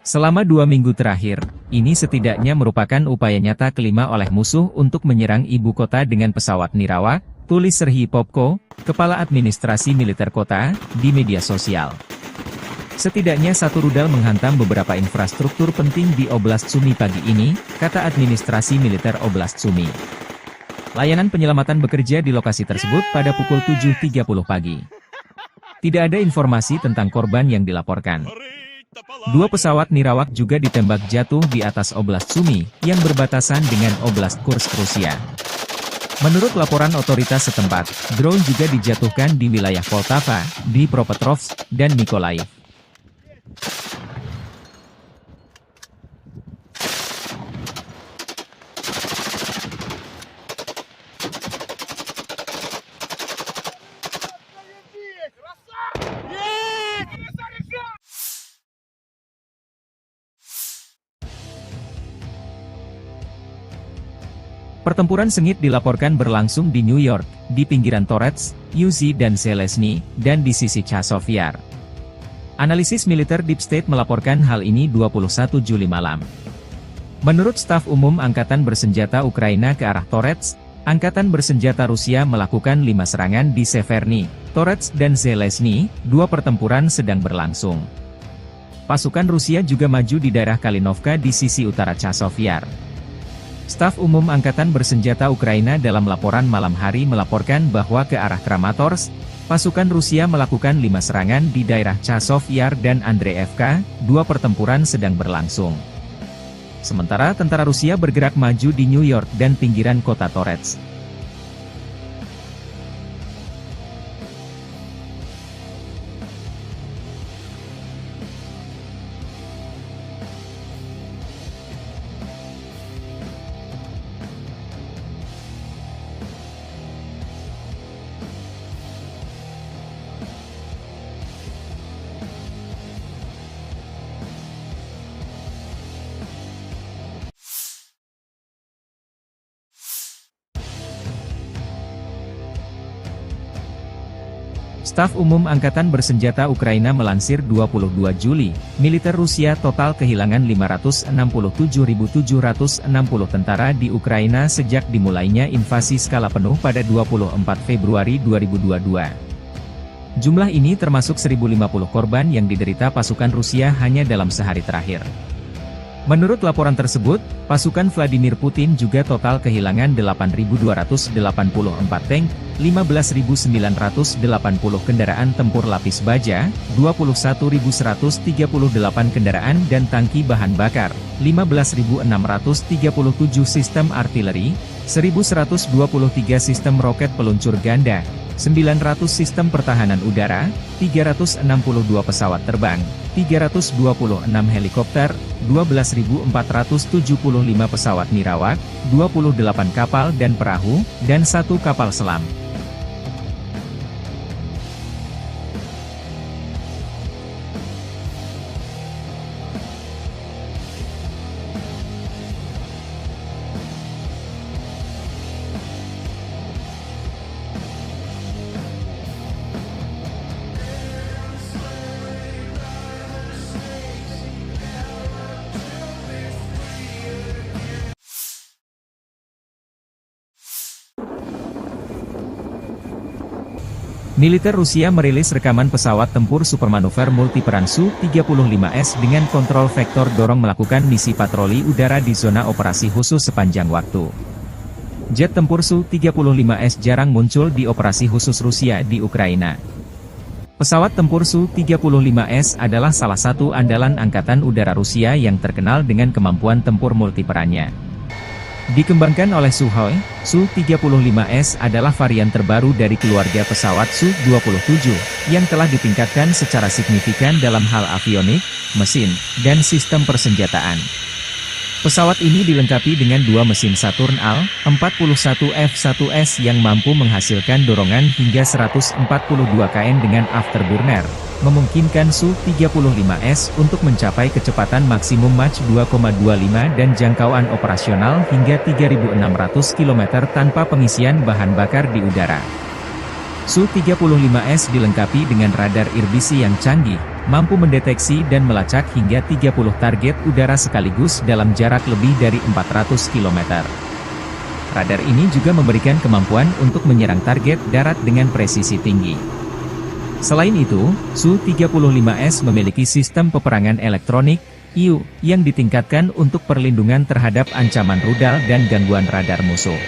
Selama 2 minggu terakhir, ini setidaknya merupakan upaya nyata kelima oleh musuh untuk menyerang ibu kota dengan pesawat nirawak, tulis Serhiy Popko, Kepala Administrasi Militer Kota, di media sosial. Setidaknya 1 rudal menghantam beberapa infrastruktur penting di Oblast Sumy pagi ini, kata Administrasi Militer Oblast Sumy. Layanan penyelamatan bekerja di lokasi tersebut pada pukul 7.30 pagi. Tidak ada informasi tentang korban yang dilaporkan. 2 pesawat nirawak juga ditembak jatuh di atas Oblast Sumy, yang berbatasan dengan Oblast Kursk Rusia. Menurut laporan otoritas setempat, drone juga dijatuhkan di wilayah Poltava, Dnipropetrovsk, dan Mykolaiv. Pertempuran sengit dilaporkan berlangsung di New York, di pinggiran Torets, Uzi dan Zelezny, dan di sisi Chazov Yar. Analisis militer Deep State melaporkan hal ini 21 Juli malam. Menurut staf umum Angkatan Bersenjata Ukraina ke arah Torets, Angkatan Bersenjata Rusia melakukan 5 serangan di Severny, Torets dan Zelezny, 2 pertempuran sedang berlangsung. Pasukan Rusia juga maju di daerah Kalinovka di sisi utara Chazov Yar. Staf Umum Angkatan Bersenjata Ukraina dalam laporan malam hari melaporkan bahwa ke arah Kramatorsk, pasukan Rusia melakukan 5 serangan di daerah Chazov Yar dan Andreevka, 2 pertempuran sedang berlangsung. Sementara tentara Rusia bergerak maju di New York dan pinggiran kota Torets. Staf Umum Angkatan Bersenjata Ukraina melansir 22 Juli, militer Rusia total kehilangan 567.760 tentara di Ukraina sejak dimulainya invasi skala penuh pada 24 Februari 2022. Jumlah ini termasuk 1.050 korban yang diderita pasukan Rusia hanya dalam sehari terakhir. Menurut laporan tersebut, pasukan Vladimir Putin juga total kehilangan 8.284 tank, 15.980 kendaraan tempur lapis baja, 21.138 kendaraan dan tangki bahan bakar, 15.637 sistem artileri, 1.123 sistem roket peluncur ganda, 900 sistem pertahanan udara, 362 pesawat terbang, 326 helikopter, 12.475 pesawat nirawak, 28 kapal dan perahu, dan 1 kapal selam. Militer Rusia merilis rekaman pesawat tempur supermanuver multiperan Su-35S dengan kontrol vektor dorong melakukan misi patroli udara di zona operasi khusus sepanjang waktu. Jet tempur Su-35S jarang muncul di operasi khusus Rusia di Ukraina. Pesawat tempur Su-35S adalah salah satu andalan Angkatan Udara Rusia yang terkenal dengan kemampuan tempur multiperannya. Dikembangkan oleh Sukhoi, Su-35S adalah varian terbaru dari keluarga pesawat Su-27, yang telah ditingkatkan secara signifikan dalam hal avionik, mesin, dan sistem persenjataan. Pesawat ini dilengkapi dengan 2 mesin Saturn Al-41 F1S yang mampu menghasilkan dorongan hingga 142 kN dengan afterburner, memungkinkan Su-35S untuk mencapai kecepatan maksimum Mach 2,25 dan jangkauan operasional hingga 3.600 km tanpa pengisian bahan bakar di udara. Su-35S dilengkapi dengan radar irbisi yang canggih, mampu mendeteksi dan melacak hingga 30 target udara sekaligus dalam jarak lebih dari 400 km. Radar ini juga memberikan kemampuan untuk menyerang target darat dengan presisi tinggi. Selain itu, Su-35S memiliki sistem peperangan elektronik, IU, yang ditingkatkan untuk perlindungan terhadap ancaman rudal dan gangguan radar musuh.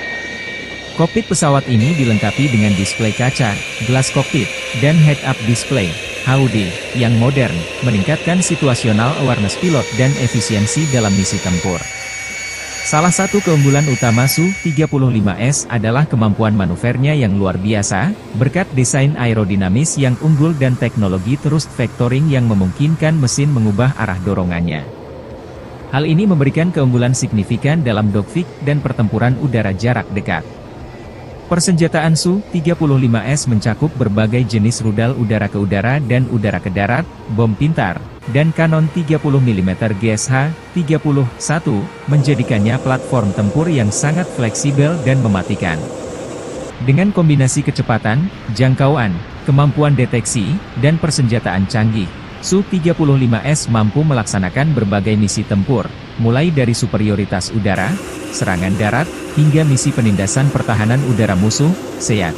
Kokpit pesawat ini dilengkapi dengan display kaca, gelas kokpit, dan head-up display, HUD, yang modern, meningkatkan situational awareness pilot dan efisiensi dalam misi tempur. Salah satu keunggulan utama Su-35S adalah kemampuan manuvernya yang luar biasa, berkat desain aerodinamis yang unggul dan teknologi thrust vectoring yang memungkinkan mesin mengubah arah dorongannya. Hal ini memberikan keunggulan signifikan dalam dogfight dan pertempuran udara jarak dekat. Persenjataan Su-35S mencakup berbagai jenis rudal udara ke udara dan udara ke darat, bom pintar, dan kanon 30 mm GSH-31, menjadikannya platform tempur yang sangat fleksibel dan mematikan. Dengan kombinasi kecepatan, jangkauan, kemampuan deteksi, dan persenjataan canggih, Su-35S mampu melaksanakan berbagai misi tempur, mulai dari superioritas udara, serangan darat, hingga misi penindasan pertahanan udara musuh, SEAD.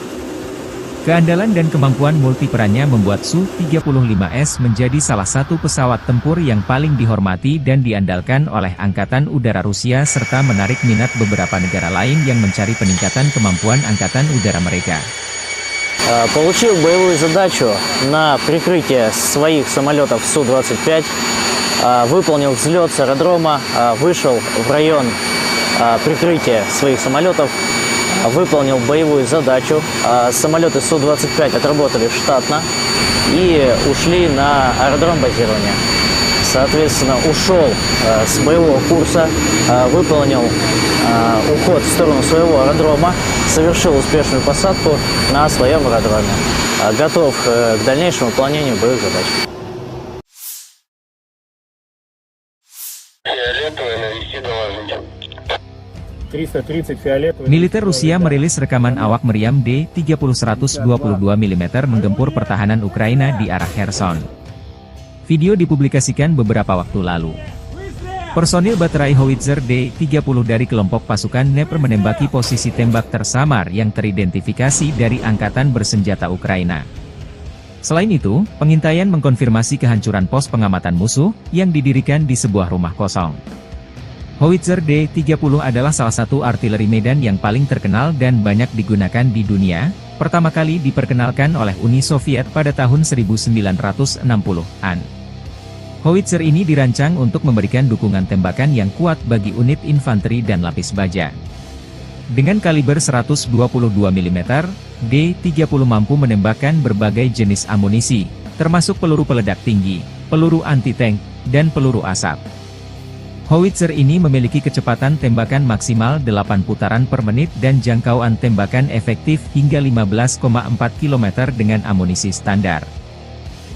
Keandalan dan kemampuan multiperannya membuat Su-35S menjadi salah satu pesawat tempur yang paling dihormati dan diandalkan oleh Angkatan Udara Rusia serta menarik minat beberapa negara lain yang mencari peningkatan kemampuan Angkatan Udara mereka. Получил боевую задачу на прикрытие своих самолетов Су-25, выполнил взлет с аэродрома, вышел в район прикрытия своих самолетов, выполнил боевую задачу. Самолеты Су-25 отработали штатно и ушли на аэродром базирования. Соответственно, ушел с боевого курса, выполнил уход в сторону своего аэродрома, совершил успешную посадку на своем аэродроме. Готов к дальнейшему выполнению боевых задач. Фиолетовый, навести доложите. 330 фиолетовый. Militer Rusia merilis rekaman awak meriam D-30-122 mm menggempur pertahanan Ukraina di arah Kherson. Video dipublikasikan beberapa waktu lalu. Personil baterai howitzer D-30 dari kelompok pasukan Dnepr menembaki posisi tembak tersamar yang teridentifikasi dari Angkatan Bersenjata Ukraina. Selain itu, pengintaian mengkonfirmasi kehancuran pos pengamatan musuh yang didirikan di sebuah rumah kosong. Howitzer D-30 adalah salah satu artileri medan yang paling terkenal dan banyak digunakan di dunia, pertama kali diperkenalkan oleh Uni Soviet pada tahun 1960-an. Howitzer ini dirancang untuk memberikan dukungan tembakan yang kuat bagi unit infanteri dan lapis baja. Dengan kaliber 122 mm, D-30 mampu menembakkan berbagai jenis amunisi, termasuk peluru peledak tinggi, peluru anti-tank, dan peluru asap. Howitzer ini memiliki kecepatan tembakan maksimal 8 putaran per menit dan jangkauan tembakan efektif hingga 15,4 km dengan amunisi standar.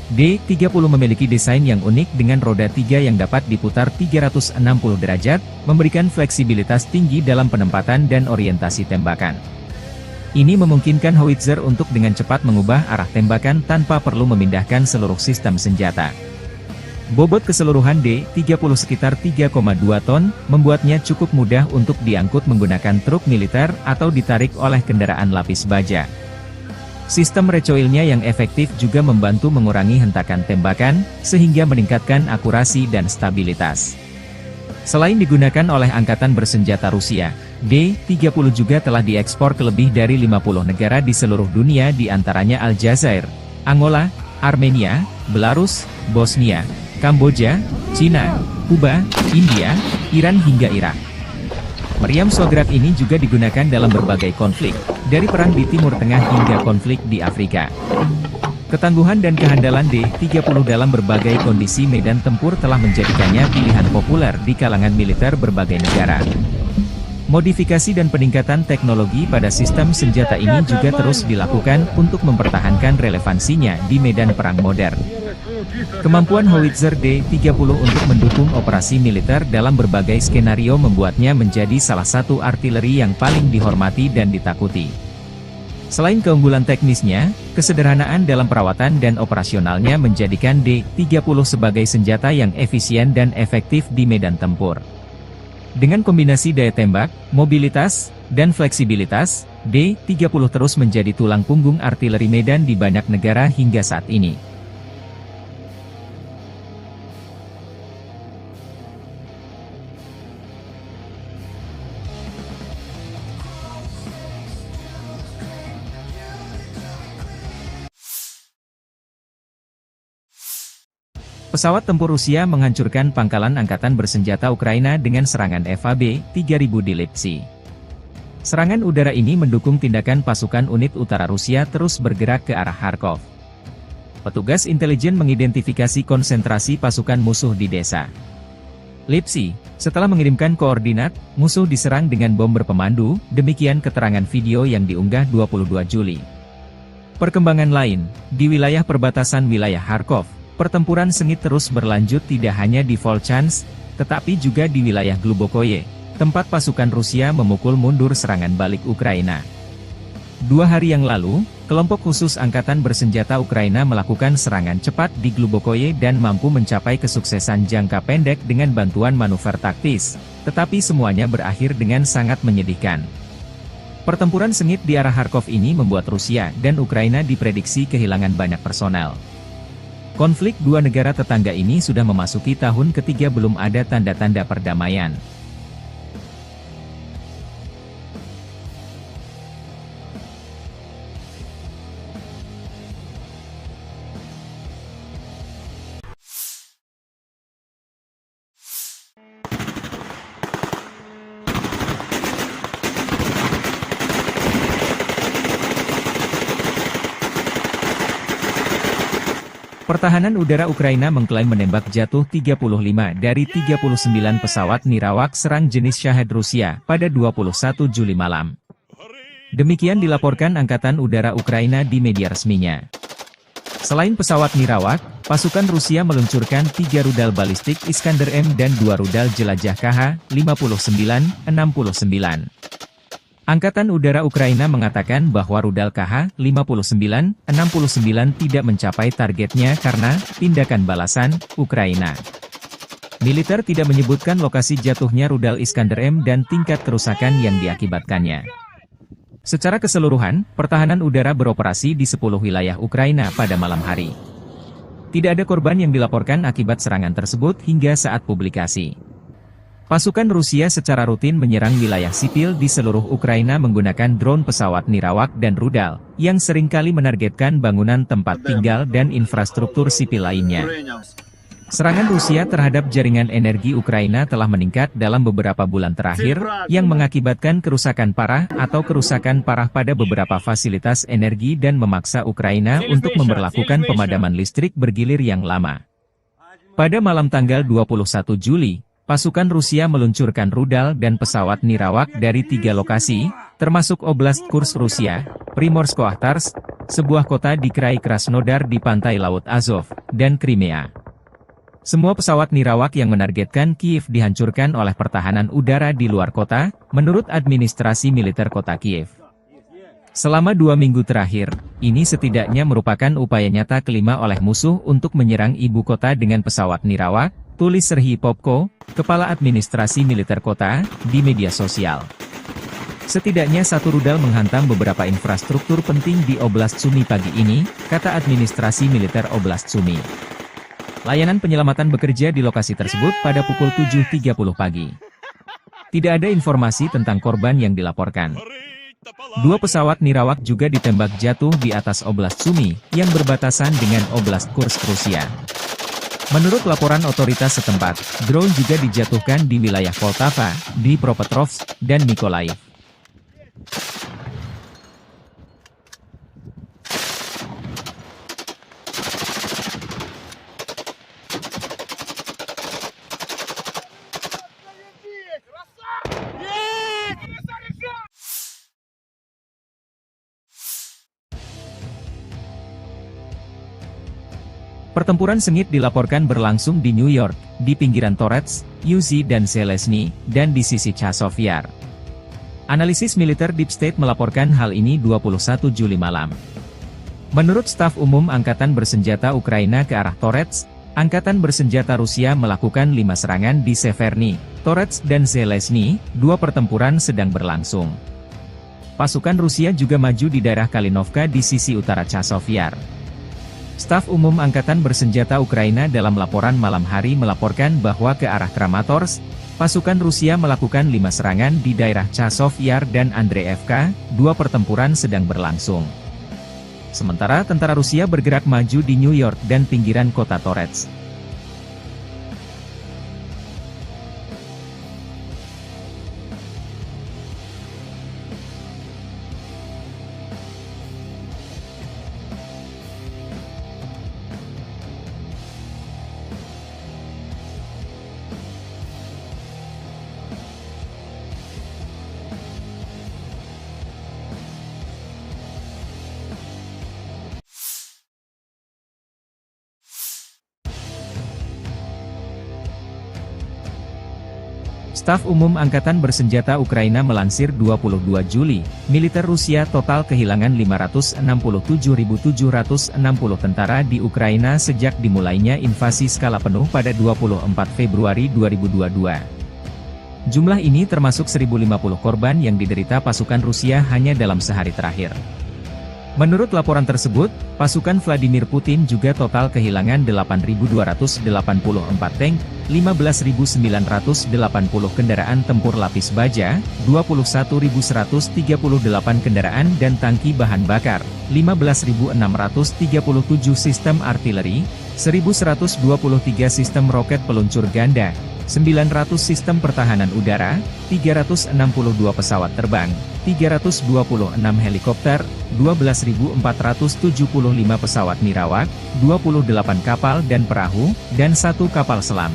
D-30 memiliki desain yang unik dengan roda 3 yang dapat diputar 360 derajat, memberikan fleksibilitas tinggi dalam penempatan dan orientasi tembakan. Ini memungkinkan howitzer untuk dengan cepat mengubah arah tembakan tanpa perlu memindahkan seluruh sistem senjata. Bobot keseluruhan D-30 sekitar 3,2 ton, membuatnya cukup mudah untuk diangkut menggunakan truk militer atau ditarik oleh kendaraan lapis baja. Sistem recoilnya yang efektif juga membantu mengurangi hentakan tembakan, sehingga meningkatkan akurasi dan stabilitas. Selain digunakan oleh Angkatan Bersenjata Rusia, D-30 juga telah diekspor ke lebih dari 50 negara di seluruh dunia di antaranya Aljazair, Angola, Armenia, Belarus, Bosnia, Kamboja, Cina, Kuba, India, Iran hingga Irak. Meriam Swagrak ini juga digunakan dalam berbagai konflik, dari perang di Timur Tengah hingga konflik di Afrika. Ketangguhan dan kehandalan D-30 dalam berbagai kondisi medan tempur telah menjadikannya pilihan populer di kalangan militer berbagai negara. Modifikasi dan peningkatan teknologi pada sistem senjata ini juga terus dilakukan untuk mempertahankan relevansinya di medan perang modern. Kemampuan howitzer D-30 untuk mendukung operasi militer dalam berbagai skenario membuatnya menjadi salah satu artileri yang paling dihormati dan ditakuti. Selain keunggulan teknisnya, kesederhanaan dalam perawatan dan operasionalnya menjadikan D-30 sebagai senjata yang efisien dan efektif di medan tempur. Dengan kombinasi daya tembak, mobilitas, dan fleksibilitas, D-30 terus menjadi tulang punggung artileri medan di banyak negara hingga saat ini. Pesawat tempur Rusia menghancurkan pangkalan Angkatan Bersenjata Ukraina dengan serangan FAB-3000 di Lipsy. Serangan udara ini mendukung tindakan pasukan unit utara Rusia terus bergerak ke arah Kharkov. Petugas intelijen mengidentifikasi konsentrasi pasukan musuh di desa Lipsy. Setelah mengirimkan koordinat, musuh diserang dengan bom berpemandu, demikian keterangan video yang diunggah 22 Juli. Perkembangan lain, di wilayah perbatasan wilayah Kharkov, pertempuran sengit terus berlanjut tidak hanya di Volchansk, tetapi juga di wilayah Glubokoye, tempat pasukan Rusia memukul mundur serangan balik Ukraina. 2 hari yang lalu, kelompok khusus Angkatan Bersenjata Ukraina melakukan serangan cepat di Glubokoye dan mampu mencapai kesuksesan jangka pendek dengan bantuan manuver taktis, tetapi semuanya berakhir dengan sangat menyedihkan. Pertempuran sengit di arah Kharkov ini membuat Rusia dan Ukraina diprediksi kehilangan banyak personel. Konflik dua negara tetangga ini sudah memasuki tahun ketiga belum ada tanda-tanda perdamaian. Pertahanan udara Ukraina mengklaim menembak jatuh 35 dari 39 pesawat nirawak serang jenis Shahed Rusia pada 21 Juli malam. Demikian dilaporkan Angkatan Udara Ukraina di media resminya. Selain pesawat nirawak, pasukan Rusia meluncurkan 3 rudal balistik Iskander-M dan 2 rudal jelajah KH-59-69. Angkatan Udara Ukraina mengatakan bahwa rudal KH-59-69 tidak mencapai targetnya karena tindakan balasan Ukraina. Militer tidak menyebutkan lokasi jatuhnya rudal Iskander-M dan tingkat kerusakan yang diakibatkannya. Secara keseluruhan, pertahanan udara beroperasi di 10 wilayah Ukraina pada malam hari. Tidak ada korban yang dilaporkan akibat serangan tersebut hingga saat publikasi. Pasukan Rusia secara rutin menyerang wilayah sipil di seluruh Ukraina menggunakan drone pesawat nirawak dan rudal, yang seringkali menargetkan bangunan tempat tinggal dan infrastruktur sipil lainnya. Serangan Rusia terhadap jaringan energi Ukraina telah meningkat dalam beberapa bulan terakhir, yang mengakibatkan kerusakan parah atau kerusakan parah pada beberapa fasilitas energi dan memaksa Ukraina untuk memberlakukan pemadaman listrik bergilir yang lama. Pada malam tanggal 21 Juli, pasukan Rusia meluncurkan rudal dan pesawat nirawak dari 3 lokasi, termasuk Oblast Kursk Rusia, Primorsko-Akhtarsk, sebuah kota di Krai Krasnodar di pantai Laut Azov, dan Crimea. Semua pesawat nirawak yang menargetkan Kiev dihancurkan oleh pertahanan udara di luar kota, menurut administrasi militer kota Kiev. Selama 2 minggu terakhir, ini setidaknya merupakan upaya nyata kelima oleh musuh untuk menyerang ibu kota dengan pesawat nirawak, tulis Serhiy Popko, Kepala Administrasi Militer Kota, di media sosial. Setidaknya 1 rudal menghantam beberapa infrastruktur penting di Oblast Sumy pagi ini, kata Administrasi Militer Oblast Sumy. Layanan penyelamatan bekerja di lokasi tersebut pada pukul 7.30 pagi. Tidak ada informasi tentang korban yang dilaporkan. 2 pesawat nirawak juga ditembak jatuh di atas Oblast Sumy, yang berbatasan dengan Oblast Kursk Rusia. Menurut laporan otoritas setempat, drone juga dijatuhkan di wilayah Poltava, Dnipropetrovsk, dan Mykolaiv. Pertempuran sengit dilaporkan berlangsung di New York, di pinggiran Torets, Uzi dan Zelezny, dan di sisi Chazov Yar. Analisis militer Deep State melaporkan hal ini 21 Juli malam. Menurut staf umum Angkatan Bersenjata Ukraina ke arah Torets, Angkatan Bersenjata Rusia melakukan 5 serangan di Severny, Torets dan Zelezny, 2 pertempuran sedang berlangsung. Pasukan Rusia juga maju di daerah Kalinovka di sisi utara Chazov Yar. Staf Umum Angkatan Bersenjata Ukraina dalam laporan malam hari melaporkan bahwa ke arah Kramatorsk, pasukan Rusia melakukan 5 serangan di daerah Chazov Yar dan Andreevka, 2 pertempuran sedang berlangsung. Sementara tentara Rusia bergerak maju di New York dan pinggiran kota Torets. Staf Umum Angkatan Bersenjata Ukraina melansir 22 Juli, militer Rusia total kehilangan 567.760 tentara di Ukraina sejak dimulainya invasi skala penuh pada 24 Februari 2022. Jumlah ini termasuk 1.050 korban yang diderita pasukan Rusia hanya dalam sehari terakhir. Menurut laporan tersebut, pasukan Vladimir Putin juga total kehilangan 8.284 tank, 15.980 kendaraan tempur lapis baja, 21.138 kendaraan dan tangki bahan bakar, 15.637 sistem artileri, 1.123 sistem roket peluncur ganda, 900 sistem pertahanan udara, 362 pesawat terbang, 326 helikopter, 12.475 pesawat nirawak, 28 kapal dan perahu, dan 1 kapal selam.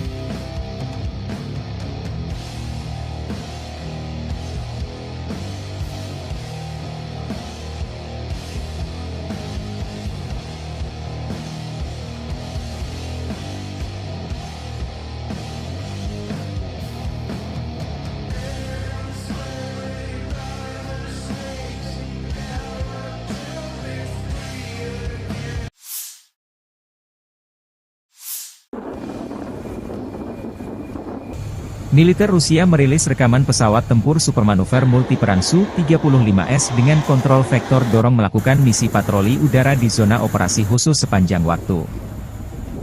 Militer Rusia merilis rekaman pesawat tempur supermanuver multiperan Su-35S dengan kontrol vektor dorong melakukan misi patroli udara di zona operasi khusus sepanjang waktu.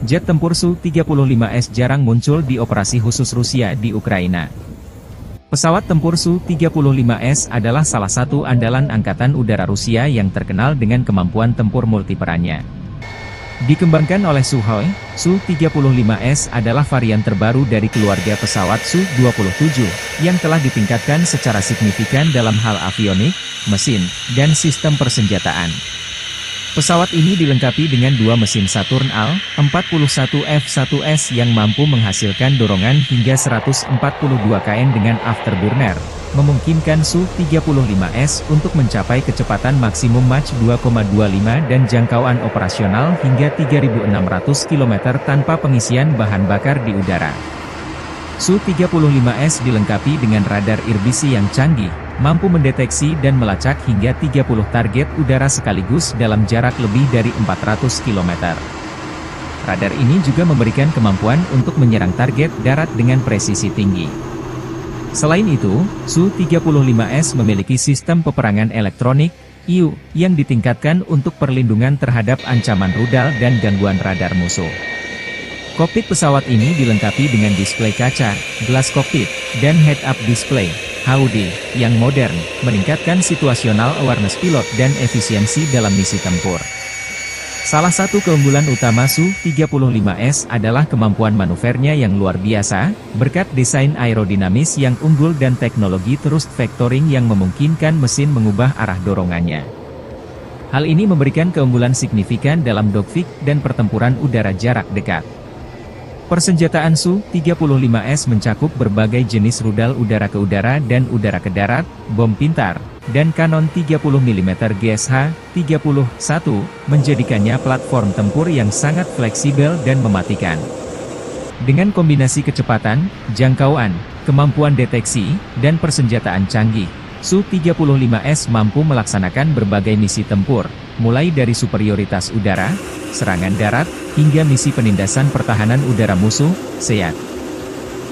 Jet tempur Su-35S jarang muncul di operasi khusus Rusia di Ukraina. Pesawat tempur Su-35S adalah salah satu andalan Angkatan Udara Rusia yang terkenal dengan kemampuan tempur multiperannya. Dikembangkan oleh Sukhoi, Su-35S adalah varian terbaru dari keluarga pesawat Su-27, yang telah ditingkatkan secara signifikan dalam hal avionik, mesin, dan sistem persenjataan. Pesawat ini dilengkapi dengan 2 mesin Saturn Al-41F1S yang mampu menghasilkan dorongan hingga 142 kN dengan afterburner, memungkinkan Su-35S untuk mencapai kecepatan maksimum Mach 2,25 dan jangkauan operasional hingga 3.600 km tanpa pengisian bahan bakar di udara. Su-35S dilengkapi dengan radar irbisi yang canggih, mampu mendeteksi dan melacak hingga 30 target udara sekaligus dalam jarak lebih dari 400 km. Radar ini juga memberikan kemampuan untuk menyerang target darat dengan presisi tinggi. Selain itu, Su-35S memiliki sistem peperangan elektronik, IU, yang ditingkatkan untuk perlindungan terhadap ancaman rudal dan gangguan radar musuh. Kokpit pesawat ini dilengkapi dengan display kaca, gelas kokpit, dan head-up display, HUD, yang modern, meningkatkan situational awareness pilot dan efisiensi dalam misi tempur. Salah satu keunggulan utama Su-35S adalah kemampuan manuvernya yang luar biasa, berkat desain aerodinamis yang unggul dan teknologi thrust vectoring yang memungkinkan mesin mengubah arah dorongannya. Hal ini memberikan keunggulan signifikan dalam dogfight dan pertempuran udara jarak dekat. Persenjataan Su-35S mencakup berbagai jenis rudal udara ke udara dan udara ke darat, bom pintar, dan kanon 30 mm GSH-31, menjadikannya platform tempur yang sangat fleksibel dan mematikan. Dengan kombinasi kecepatan, jangkauan, kemampuan deteksi, dan persenjataan canggih, Su-35S mampu melaksanakan berbagai misi tempur, mulai dari superioritas udara, serangan darat, hingga misi penindasan pertahanan udara musuh, SEAD.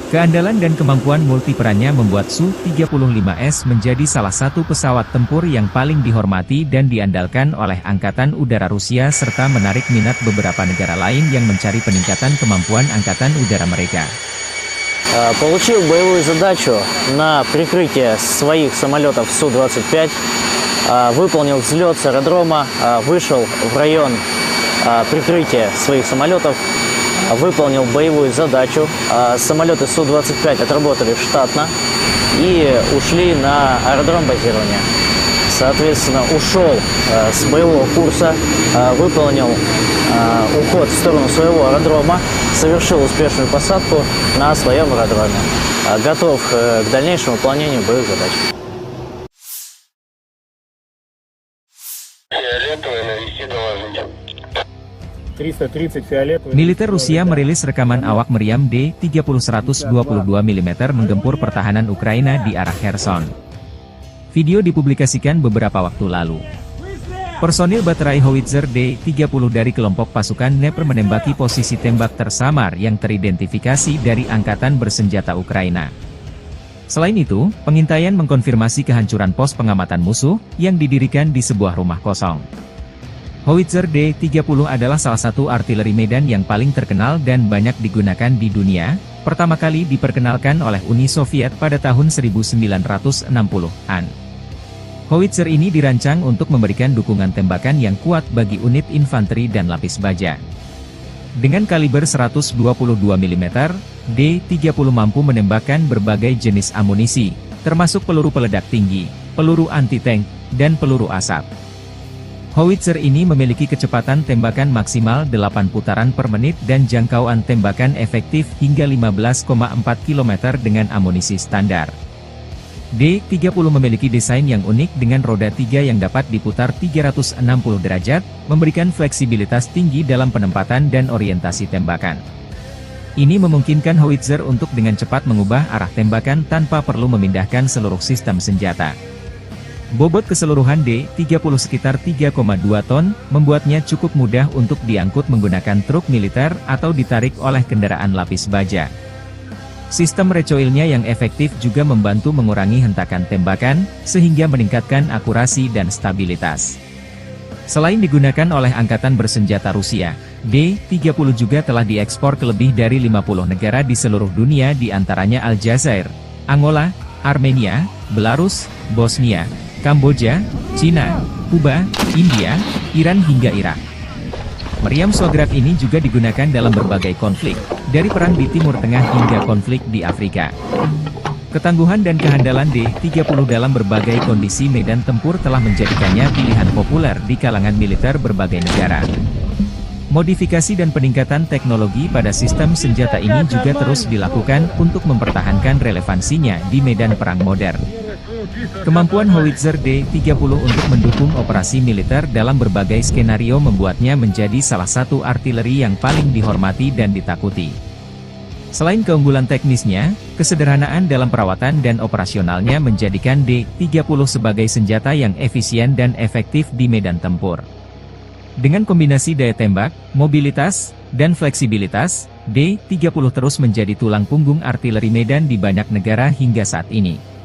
Keandalan dan kemampuan multiperannya membuat Su-35S menjadi salah satu pesawat tempur yang paling dihormati dan diandalkan oleh Angkatan Udara Rusia serta menarik minat beberapa negara lain yang mencari peningkatan kemampuan Angkatan Udara mereka. Получил боевую задачу на прикрытие своих самолетов Су-25, выполнил взлет с аэродрома, вышел в район прикрытия своих самолетов, выполнил боевую задачу. Самолеты Су-25 отработали штатно и ушли на аэродром базирования. Соответственно, ушел с боевого курса, выполнил уход в сторону своего аэродрома, совершил успешную посадку на своем аэродроме. Готов к дальнейшему выполнению боевых задач. Фиолетовый, навести доложите. 330 фиолетовый. Militer Rusia merilis rekaman awak meriam D-30-122 mm menggempur pertahanan Ukraina di arah Kherson. Video dipublikasikan beberapa waktu lalu. Personil baterai howitzer D-30 dari kelompok pasukan Dnepr menembaki posisi tembak tersamar yang teridentifikasi dari Angkatan Bersenjata Ukraina. Selain itu, pengintaian mengkonfirmasi kehancuran pos pengamatan musuh yang didirikan di sebuah rumah kosong. Howitzer D-30 adalah salah satu artileri medan yang paling terkenal dan banyak digunakan di dunia, pertama kali diperkenalkan oleh Uni Soviet pada tahun 1960-an. Howitzer ini dirancang untuk memberikan dukungan tembakan yang kuat bagi unit infanteri dan lapis baja. Dengan kaliber 122 mm, D-30 mampu menembakkan berbagai jenis amunisi, termasuk peluru peledak tinggi, peluru anti-tank, dan peluru asap. Howitzer ini memiliki kecepatan tembakan maksimal 8 putaran per menit dan jangkauan tembakan efektif hingga 15,4 km dengan amunisi standar. D-30 memiliki desain yang unik dengan roda 3 yang dapat diputar 360 derajat, memberikan fleksibilitas tinggi dalam penempatan dan orientasi tembakan. Ini memungkinkan Howitzer untuk dengan cepat mengubah arah tembakan tanpa perlu memindahkan seluruh sistem senjata. Bobot keseluruhan D-30 sekitar 3,2 ton, membuatnya cukup mudah untuk diangkut menggunakan truk militer atau ditarik oleh kendaraan lapis baja. Sistem recoilnya yang efektif juga membantu mengurangi hentakan tembakan, sehingga meningkatkan akurasi dan stabilitas. Selain digunakan oleh Angkatan Bersenjata Rusia, D-30 juga telah diekspor ke lebih dari 50 negara di seluruh dunia di antaranya Aljazair, Angola, Armenia, Belarus, Bosnia, Kamboja, Cina, Kuba, India, Iran hingga Irak. Meriam Shograt ini juga digunakan dalam berbagai konflik, dari perang di Timur Tengah hingga konflik di Afrika. Ketangguhan dan kehandalan D-30 dalam berbagai kondisi medan tempur telah menjadikannya pilihan populer di kalangan militer berbagai negara. Modifikasi dan peningkatan teknologi pada sistem senjata ini juga terus dilakukan untuk mempertahankan relevansinya di medan perang modern. Kemampuan Howitzer D-30 untuk mendukung operasi militer dalam berbagai skenario membuatnya menjadi salah satu artileri yang paling dihormati dan ditakuti. Selain keunggulan teknisnya, kesederhanaan dalam perawatan dan operasionalnya menjadikan D-30 sebagai senjata yang efisien dan efektif di medan tempur. Dengan kombinasi daya tembak, mobilitas, dan fleksibilitas, D-30 terus menjadi tulang punggung artileri medan di banyak negara hingga saat ini.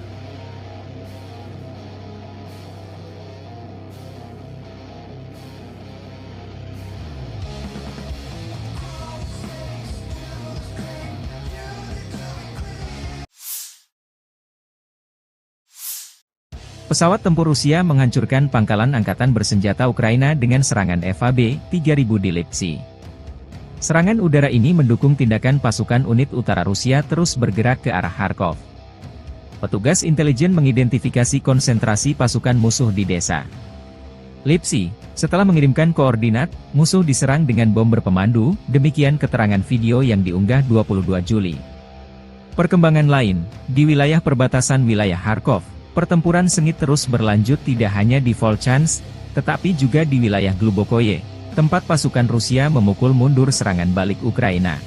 Pesawat tempur Rusia menghancurkan pangkalan angkatan bersenjata Ukraina dengan serangan FAB-3000 di Lipsy. Serangan udara ini mendukung tindakan pasukan unit utara Rusia terus bergerak ke arah Kharkov. Petugas intelijen mengidentifikasi konsentrasi pasukan musuh di desa Lipsy. Setelah mengirimkan koordinat, musuh diserang dengan bom berpemandu, demikian keterangan video yang diunggah 22 Juli. Perkembangan lain, di wilayah perbatasan wilayah Kharkov, pertempuran sengit terus berlanjut tidak hanya di Volchansk, tetapi juga di wilayah Glubokoye, tempat pasukan Rusia memukul mundur serangan balik Ukraina.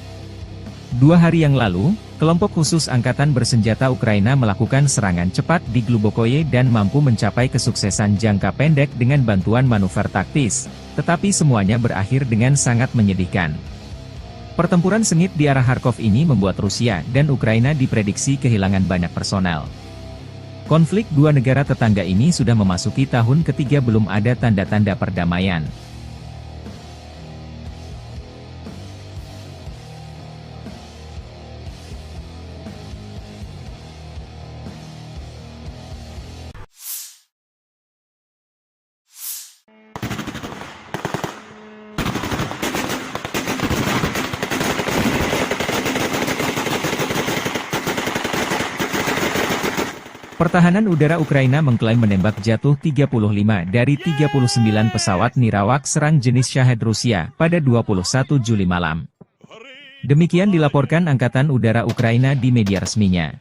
2 hari yang lalu, kelompok khusus Angkatan Bersenjata Ukraina melakukan serangan cepat di Glubokoye dan mampu mencapai kesuksesan jangka pendek dengan bantuan manuver taktis, tetapi semuanya berakhir dengan sangat menyedihkan. Pertempuran sengit di arah Kharkov ini membuat Rusia dan Ukraina diprediksi kehilangan banyak personel. Konflik dua negara tetangga ini sudah memasuki tahun ketiga belum ada tanda-tanda perdamaian. Pertahanan udara Ukraina mengklaim menembak jatuh 35 dari 39 pesawat nirawak serang jenis Shahed Rusia pada 21 Juli malam. Demikian dilaporkan Angkatan Udara Ukraina di media resminya.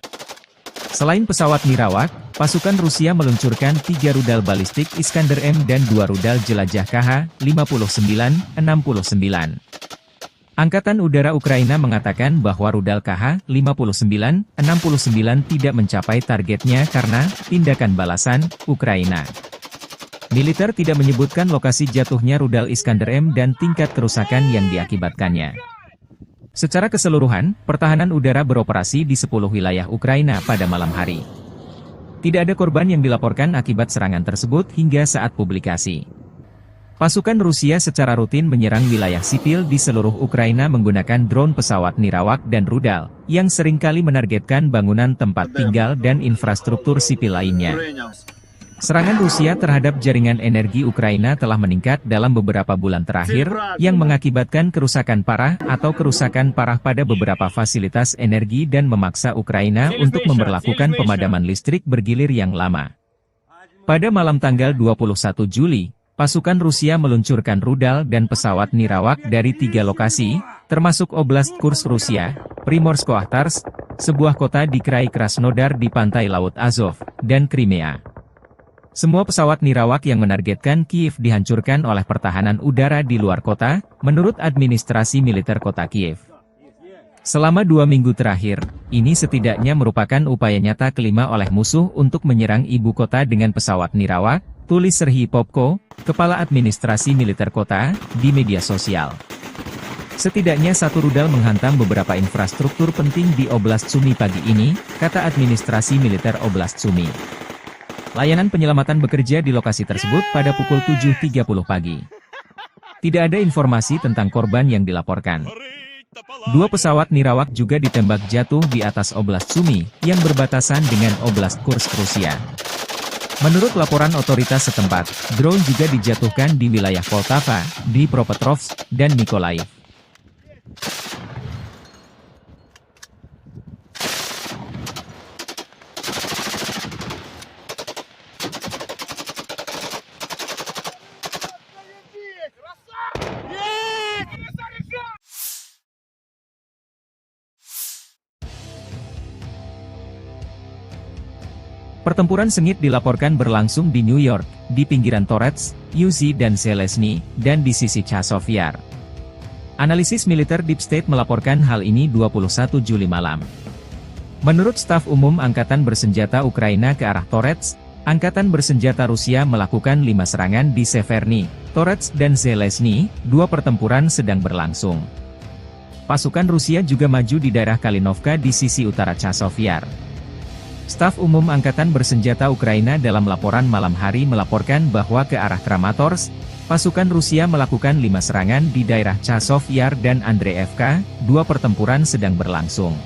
Selain pesawat nirawak, pasukan Rusia meluncurkan 3 rudal balistik Iskander-M dan 2 rudal jelajah KH-59-69. Angkatan Udara Ukraina mengatakan bahwa rudal KH-59-69 tidak mencapai targetnya karena tindakan balasan Ukraina. Militer tidak menyebutkan lokasi jatuhnya rudal Iskander-M dan tingkat kerusakan yang diakibatkannya. Secara keseluruhan, pertahanan udara beroperasi di 10 wilayah Ukraina pada malam hari. Tidak ada korban yang dilaporkan akibat serangan tersebut hingga saat publikasi. Pasukan Rusia secara rutin menyerang wilayah sipil di seluruh Ukraina menggunakan drone pesawat nirawak dan rudal, yang seringkali menargetkan bangunan tempat tinggal dan infrastruktur sipil lainnya. Serangan Rusia terhadap jaringan energi Ukraina telah meningkat dalam beberapa bulan terakhir, yang mengakibatkan kerusakan parah atau kerusakan parah pada beberapa fasilitas energi dan memaksa Ukraina untuk memberlakukan pemadaman listrik bergilir yang lama. Pada malam tanggal 21 Juli, pasukan Rusia meluncurkan rudal dan pesawat nirawak dari 3 lokasi, termasuk Oblast Kursk Rusia, Primorsko-Ahtarsk, sebuah kota di Krai Krasnodar di pantai Laut Azov, dan Crimea. Semua pesawat nirawak yang menargetkan Kiev dihancurkan oleh pertahanan udara di luar kota, menurut administrasi militer kota Kiev. Selama 2 minggu terakhir, ini setidaknya merupakan upaya nyata kelima oleh musuh untuk menyerang ibu kota dengan pesawat nirawak, tulis Serhiy Popko, kepala administrasi militer kota, di media sosial. Setidaknya satu rudal menghantam beberapa infrastruktur penting di Oblast Sumy pagi ini, kata administrasi militer Oblast Sumy. Layanan penyelamatan bekerja di lokasi tersebut pada pukul 7.30 pagi. Tidak ada informasi tentang korban yang dilaporkan. 2 pesawat nirawak juga ditembak jatuh di atas Oblast Sumy, yang berbatasan dengan Oblast Kursk Rusia. Menurut laporan otoritas setempat, drone juga dijatuhkan di wilayah Poltava, Dnipropetrovsk, dan Mykolaiv. Pertempuran sengit dilaporkan berlangsung di New York, di pinggiran Torets, Uzi dan Zelensky, dan di sisi Chazov Yar. Analisis militer Deep State melaporkan hal ini 21 Juli malam. Menurut staf umum Angkatan Bersenjata Ukraina ke arah Torets, Angkatan Bersenjata Rusia melakukan 5 serangan di Severny, Torets dan Zelensky, 2 pertempuran sedang berlangsung. Pasukan Rusia juga maju di daerah Kalinovka di sisi utara Chazov Yar. Staf Umum Angkatan Bersenjata Ukraina dalam laporan malam hari melaporkan bahwa ke arah Kramatorsk, pasukan Rusia melakukan 5 serangan di daerah Chazov Yar dan Andreevka, 2 pertempuran sedang berlangsung.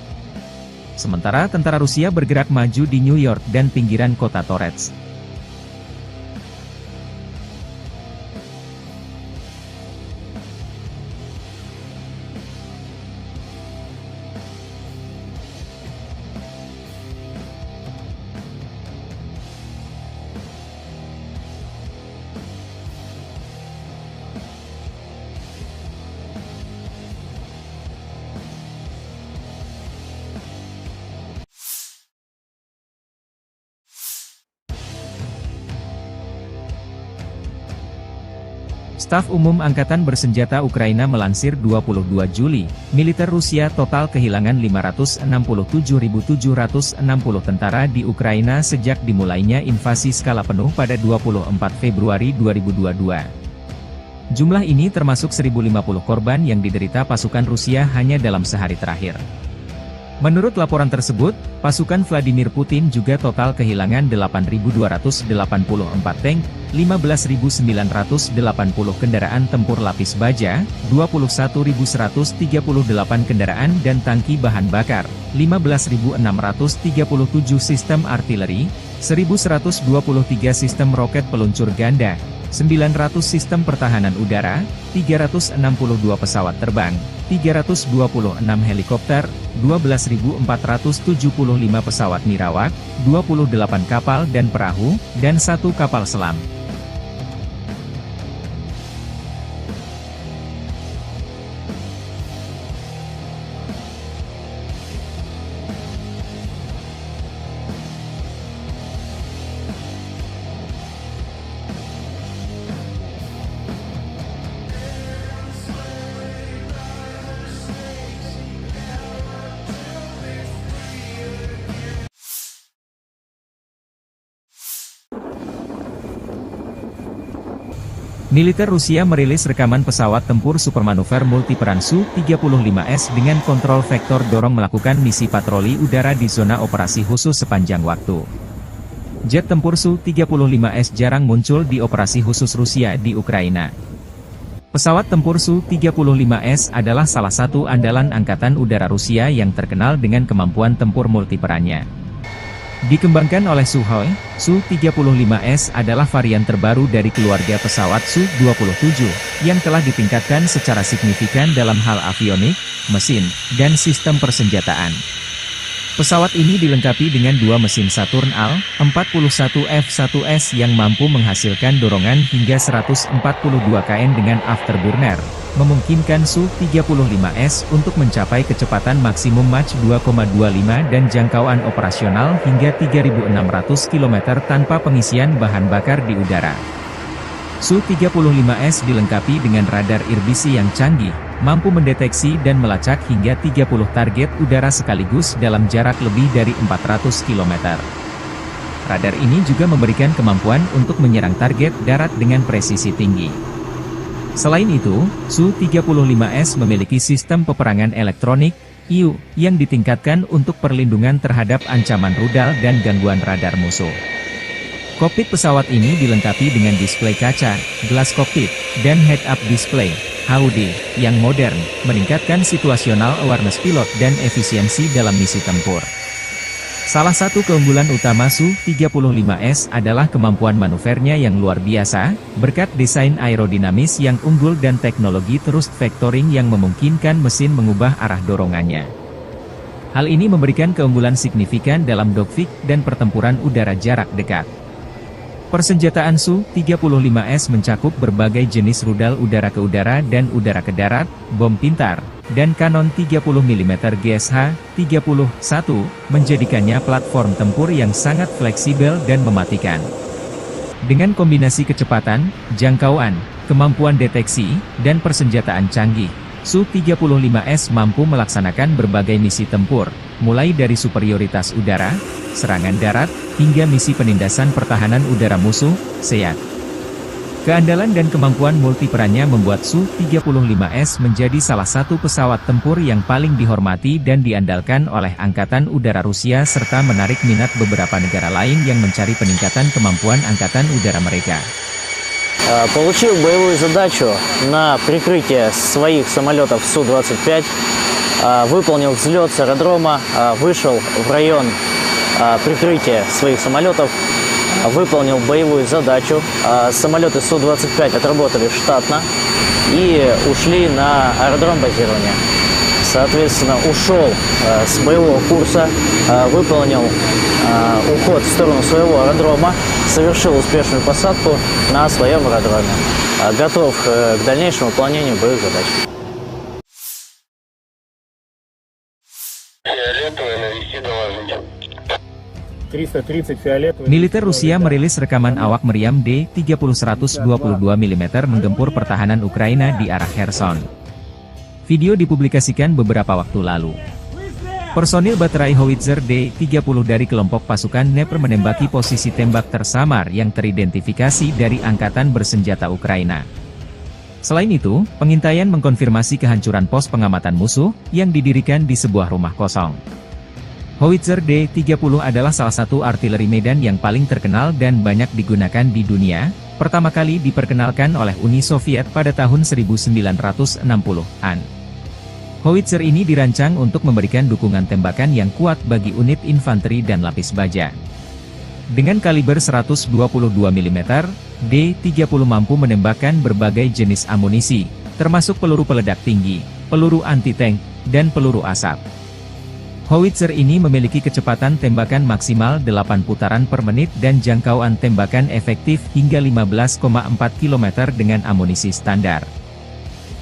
Sementara tentara Rusia bergerak maju di New York dan pinggiran kota Torets. Staf Umum Angkatan Bersenjata Ukraina melansir 22 Juli, militer Rusia total kehilangan 567.760 tentara di Ukraina sejak dimulainya invasi skala penuh pada 24 Februari 2022. Jumlah ini termasuk 1.050 korban yang diderita pasukan Rusia hanya dalam sehari terakhir. Menurut laporan tersebut, pasukan Vladimir Putin juga total kehilangan 8.284 tank, 15.980 kendaraan tempur lapis baja, 21.138 kendaraan dan tangki bahan bakar, 15.637 sistem artileri, 1.123 sistem roket peluncur ganda, 900 sistem pertahanan udara, 362 pesawat terbang, 326 helikopter, 12.475 pesawat nirawak, 28 kapal dan perahu, dan 1 kapal selam. Militer Rusia merilis rekaman pesawat tempur supermanuver multiperan Su-35S dengan kontrol vektor dorong melakukan misi patroli udara di zona operasi khusus sepanjang waktu. Jet tempur Su-35S jarang muncul di operasi khusus Rusia di Ukraina. Pesawat tempur Su-35S adalah salah satu andalan Angkatan Udara Rusia yang terkenal dengan kemampuan tempur multiperannya. Dikembangkan oleh Sukhoi, Su-35S adalah varian terbaru dari keluarga pesawat Su-27, yang telah ditingkatkan secara signifikan dalam hal avionik, mesin, dan sistem persenjataan. Pesawat ini dilengkapi dengan dua mesin Saturn Al-41F1S yang mampu menghasilkan dorongan hingga 142 kN dengan afterburner, memungkinkan Su-35S untuk mencapai kecepatan maksimum Mach 2,25 dan jangkauan operasional hingga 3.600 km tanpa pengisian bahan bakar di udara. Su-35S dilengkapi dengan radar irbisi yang canggih, mampu mendeteksi dan melacak hingga 30 target udara sekaligus dalam jarak lebih dari 400 km. Radar ini juga memberikan kemampuan untuk menyerang target darat dengan presisi tinggi. Selain itu, Su-35S memiliki sistem peperangan elektronik, IU, yang ditingkatkan untuk perlindungan terhadap ancaman rudal dan gangguan radar musuh. Kokpit pesawat ini dilengkapi dengan display kaca, gelas kokpit, dan head-up display, HUD, yang modern, meningkatkan situational awareness pilot dan efisiensi dalam misi tempur. Salah satu keunggulan utama Su-35S adalah kemampuan manuvernya yang luar biasa, berkat desain aerodinamis yang unggul dan teknologi thrust vectoring yang memungkinkan mesin mengubah arah dorongannya. Hal ini memberikan keunggulan signifikan dalam dogfight dan pertempuran udara jarak dekat. Persenjataan Su-35S mencakup berbagai jenis rudal udara ke udara dan udara ke darat, bom pintar, dan kanon 30 mm GSH-31, menjadikannya platform tempur yang sangat fleksibel dan mematikan. Dengan kombinasi kecepatan, jangkauan, kemampuan deteksi, dan persenjataan canggih, Su-35S mampu melaksanakan berbagai misi tempur, mulai dari superioritas udara, serangan darat, hingga misi penindasan pertahanan udara musuh, SEAD. Keandalan dan kemampuan multiperannya membuat Su-35S menjadi salah satu pesawat tempur yang paling dihormati dan diandalkan oleh Angkatan Udara Rusia serta menarik minat beberapa negara lain yang mencari peningkatan kemampuan Angkatan Udara mereka. Получил боевую задачу на прикрытие своих самолетов Су-25, выполнил взлет с аэродрома, вышел в район прикрытия своих самолетов, выполнил боевую задачу. Самолеты Су-25 отработали штатно и ушли на аэродром базирования. Соответственно, ушел с боевого курса, выполнил уход в сторону своего аэродрома, совершил успешную посадку на своем аэродроме. Готов к дальнейшему выполнению боевых задач. Фиолетовый, навести доложить. 330 фиолетовый. Militer Rusia merilis rekaman awak meriam D-30-122 mm menggempur pertahanan Ukraina di arah Kherson. Video dipublikasikan beberapa waktu lalu. Personil baterai howitzer D-30 dari kelompok pasukan Dnepr menembaki posisi tembak tersamar yang teridentifikasi dari Angkatan Bersenjata Ukraina. Selain itu, pengintaian mengkonfirmasi kehancuran pos pengamatan musuh, yang didirikan di sebuah rumah kosong. Howitzer D-30 adalah salah satu artileri medan yang paling terkenal dan banyak digunakan di dunia, pertama kali diperkenalkan oleh Uni Soviet pada tahun 1960-an. Howitzer ini dirancang untuk memberikan dukungan tembakan yang kuat bagi unit infanteri dan lapis baja. Dengan kaliber 122 mm, D-30 mampu menembakkan berbagai jenis amunisi, termasuk peluru peledak tinggi, peluru anti-tank, dan peluru asap. Howitzer ini memiliki kecepatan tembakan maksimal 8 putaran per menit dan jangkauan tembakan efektif hingga 15,4 km dengan amunisi standar.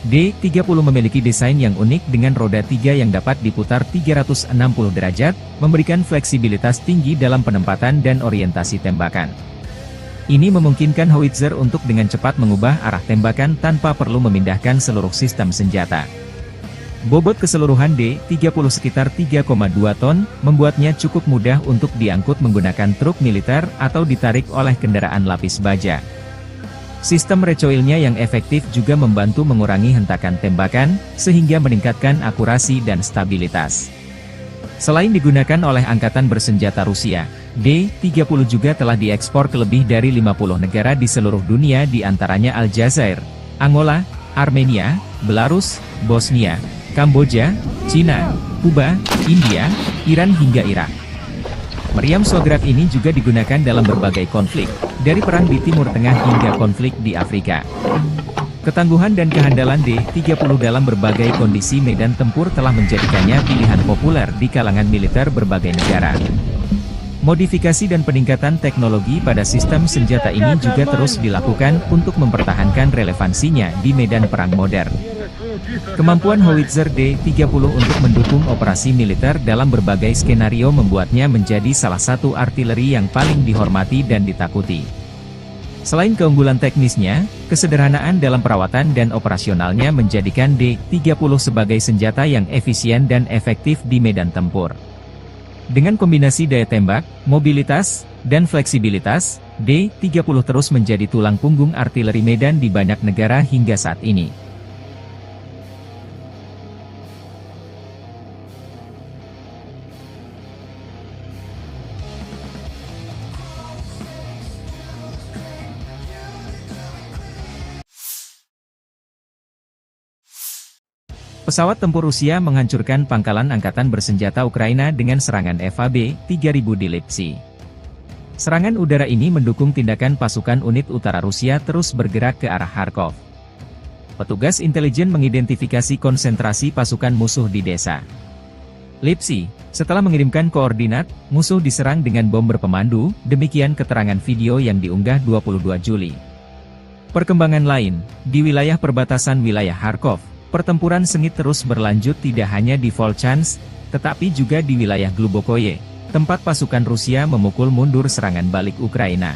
D-30 memiliki desain yang unik dengan roda 3 yang dapat diputar 360 derajat, memberikan fleksibilitas tinggi dalam penempatan dan orientasi tembakan. Ini memungkinkan howitzer untuk dengan cepat mengubah arah tembakan tanpa perlu memindahkan seluruh sistem senjata. Bobot keseluruhan D-30 sekitar 3,2 ton, membuatnya cukup mudah untuk diangkut menggunakan truk militer atau ditarik oleh kendaraan lapis baja. Sistem recoilnya yang efektif juga membantu mengurangi hentakan tembakan, sehingga meningkatkan akurasi dan stabilitas. Selain digunakan oleh Angkatan Bersenjata Rusia, D-30 juga telah diekspor ke lebih dari 50 negara di seluruh dunia, di antaranya Aljazair, Angola, Armenia, Belarus, Bosnia, Kamboja, Cina, Kuba, India, Iran hingga Irak. Meriam Shograt ini juga digunakan dalam berbagai konflik, dari perang di Timur Tengah hingga konflik di Afrika. Ketangguhan dan kehandalan D-30 dalam berbagai kondisi medan tempur telah menjadikannya pilihan populer di kalangan militer berbagai negara. Modifikasi dan peningkatan teknologi pada sistem senjata ini juga terus dilakukan untuk mempertahankan relevansinya di medan perang modern. Kemampuan howitzer D-30 untuk mendukung operasi militer dalam berbagai skenario membuatnya menjadi salah satu artileri yang paling dihormati dan ditakuti. Selain keunggulan teknisnya, kesederhanaan dalam perawatan dan operasionalnya menjadikan D-30 sebagai senjata yang efisien dan efektif di medan tempur. Dengan kombinasi daya tembak, mobilitas, dan fleksibilitas, D-30 terus menjadi tulang punggung artileri medan di banyak negara hingga saat ini. Pesawat tempur Rusia menghancurkan pangkalan Angkatan Bersenjata Ukraina dengan serangan FAB-3000 di Lipsy. Serangan udara ini mendukung tindakan pasukan unit utara Rusia terus bergerak ke arah Kharkov. Petugas intelijen mengidentifikasi konsentrasi pasukan musuh di desa Lipsy. Setelah mengirimkan koordinat, musuh diserang dengan bom berpemandu, demikian keterangan video yang diunggah 22 Juli. Perkembangan lain, di wilayah perbatasan wilayah Kharkov, pertempuran sengit terus berlanjut tidak hanya di Volchansk, tetapi juga di wilayah Glubokoye, tempat pasukan Rusia memukul mundur serangan balik Ukraina.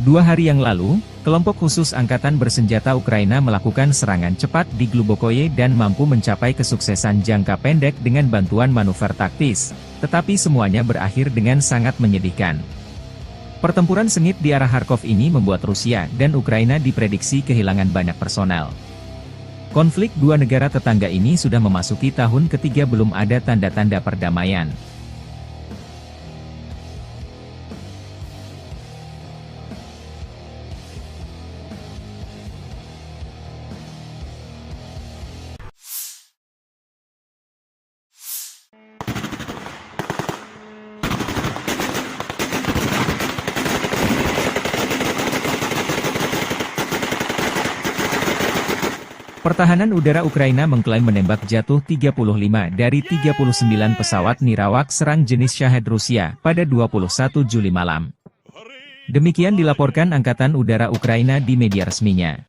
2 hari yang lalu, kelompok khusus Angkatan Bersenjata Ukraina melakukan serangan cepat di Glubokoye dan mampu mencapai kesuksesan jangka pendek dengan bantuan manuver taktis, tetapi semuanya berakhir dengan sangat menyedihkan. Pertempuran sengit di arah Kharkov ini membuat Rusia dan Ukraina diprediksi kehilangan banyak personel. Konflik dua negara tetangga ini sudah memasuki tahun ketiga belum ada tanda-tanda perdamaian. Pertahanan udara Ukraina mengklaim menembak jatuh 35 dari 39 pesawat nirawak serang jenis Shahed Rusia pada 21 Juli malam. Demikian dilaporkan Angkatan Udara Ukraina di media resminya.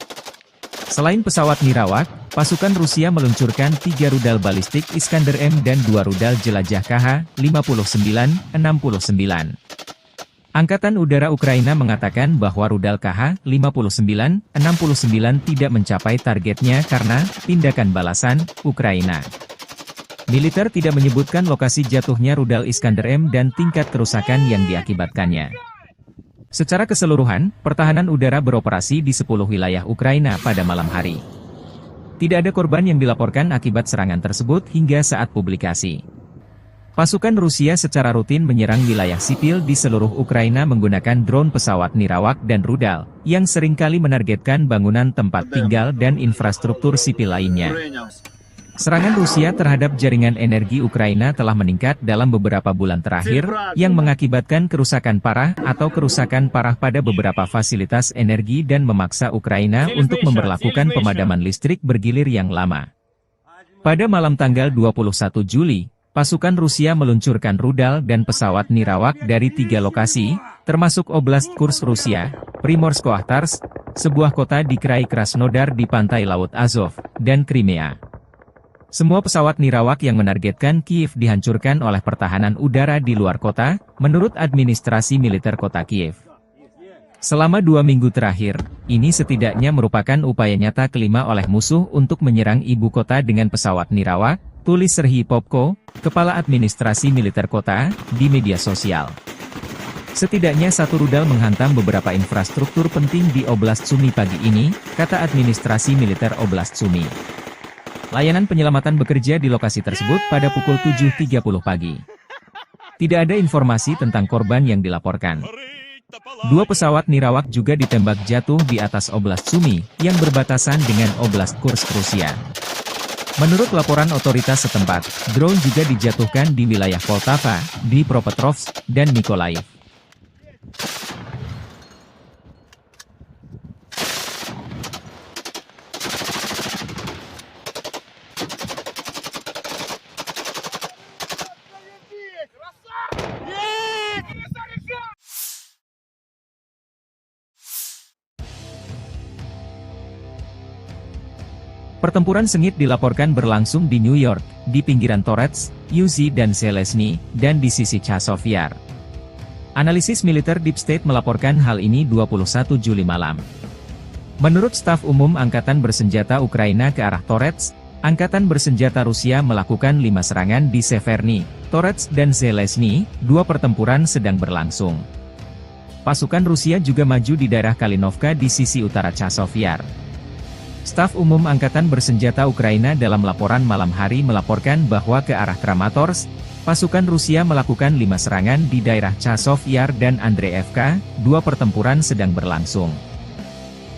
Selain pesawat nirawak, pasukan Rusia meluncurkan 3 rudal balistik Iskander M dan 2 rudal jelajah KH-59-69. Angkatan Udara Ukraina mengatakan bahwa rudal KH-59-69 tidak mencapai targetnya karena tindakan balasan Ukraina. Militer tidak menyebutkan lokasi jatuhnya rudal Iskander M dan tingkat kerusakan yang diakibatkannya. Secara keseluruhan, pertahanan udara beroperasi di 10 wilayah Ukraina pada malam hari. Tidak ada korban yang dilaporkan akibat serangan tersebut hingga saat publikasi. Pasukan Rusia secara rutin menyerang wilayah sipil di seluruh Ukraina menggunakan drone, pesawat nirawak dan rudal, yang seringkali menargetkan bangunan tempat tinggal dan infrastruktur sipil lainnya. Serangan Rusia terhadap jaringan energi Ukraina telah meningkat dalam beberapa bulan terakhir, yang mengakibatkan kerusakan parah atau kerusakan parah pada beberapa fasilitas energi dan memaksa Ukraina untuk memberlakukan pemadaman listrik bergilir yang lama. Pada malam tanggal 21 Juli, pasukan Rusia meluncurkan rudal dan pesawat nirawak dari 3 lokasi, termasuk Oblast Kursk Rusia, Primorsko-Akhtarsk, sebuah kota di Krai Krasnodar di pantai Laut Azov, dan Crimea. Semua pesawat nirawak yang menargetkan Kiev dihancurkan oleh pertahanan udara di luar kota, menurut administrasi militer kota Kiev. Selama 2 minggu terakhir, ini setidaknya merupakan upaya nyata kelima oleh musuh untuk menyerang ibu kota dengan pesawat nirawak, tulis Serhiy Popko, kepala administrasi militer kota, di media sosial. Setidaknya satu rudal menghantam beberapa infrastruktur penting di Oblast Sumy pagi ini, kata administrasi militer Oblast Sumy. Layanan penyelamatan bekerja di lokasi tersebut pada pukul 7.30 pagi. Tidak ada informasi tentang korban yang dilaporkan. 2 pesawat nirawak juga ditembak jatuh di atas Oblast Sumy, yang berbatasan dengan Oblast Kursk, Rusia. Menurut laporan otoritas setempat, drone juga dijatuhkan di wilayah Poltava, Dnipropetrovsk, dan Mykolaiv. Pertempuran sengit dilaporkan berlangsung di New York, di pinggiran Torets, Uzi dan Zelensky, dan di sisi Chazov Yar. Analisis militer Deep State melaporkan hal ini 21 Juli malam. Menurut staf umum Angkatan Bersenjata Ukraina ke arah Torets, Angkatan Bersenjata Rusia melakukan 5 serangan di Severny, Torets dan Zelensky, 2 pertempuran sedang berlangsung. Pasukan Rusia juga maju di daerah Kalinovka di sisi utara Chazov Yar. Staf umum Angkatan Bersenjata Ukraina dalam laporan malam hari melaporkan bahwa ke arah Kramatorsk, pasukan Rusia melakukan 5 serangan di daerah Chazov Yar dan Andreevka, 2 pertempuran sedang berlangsung.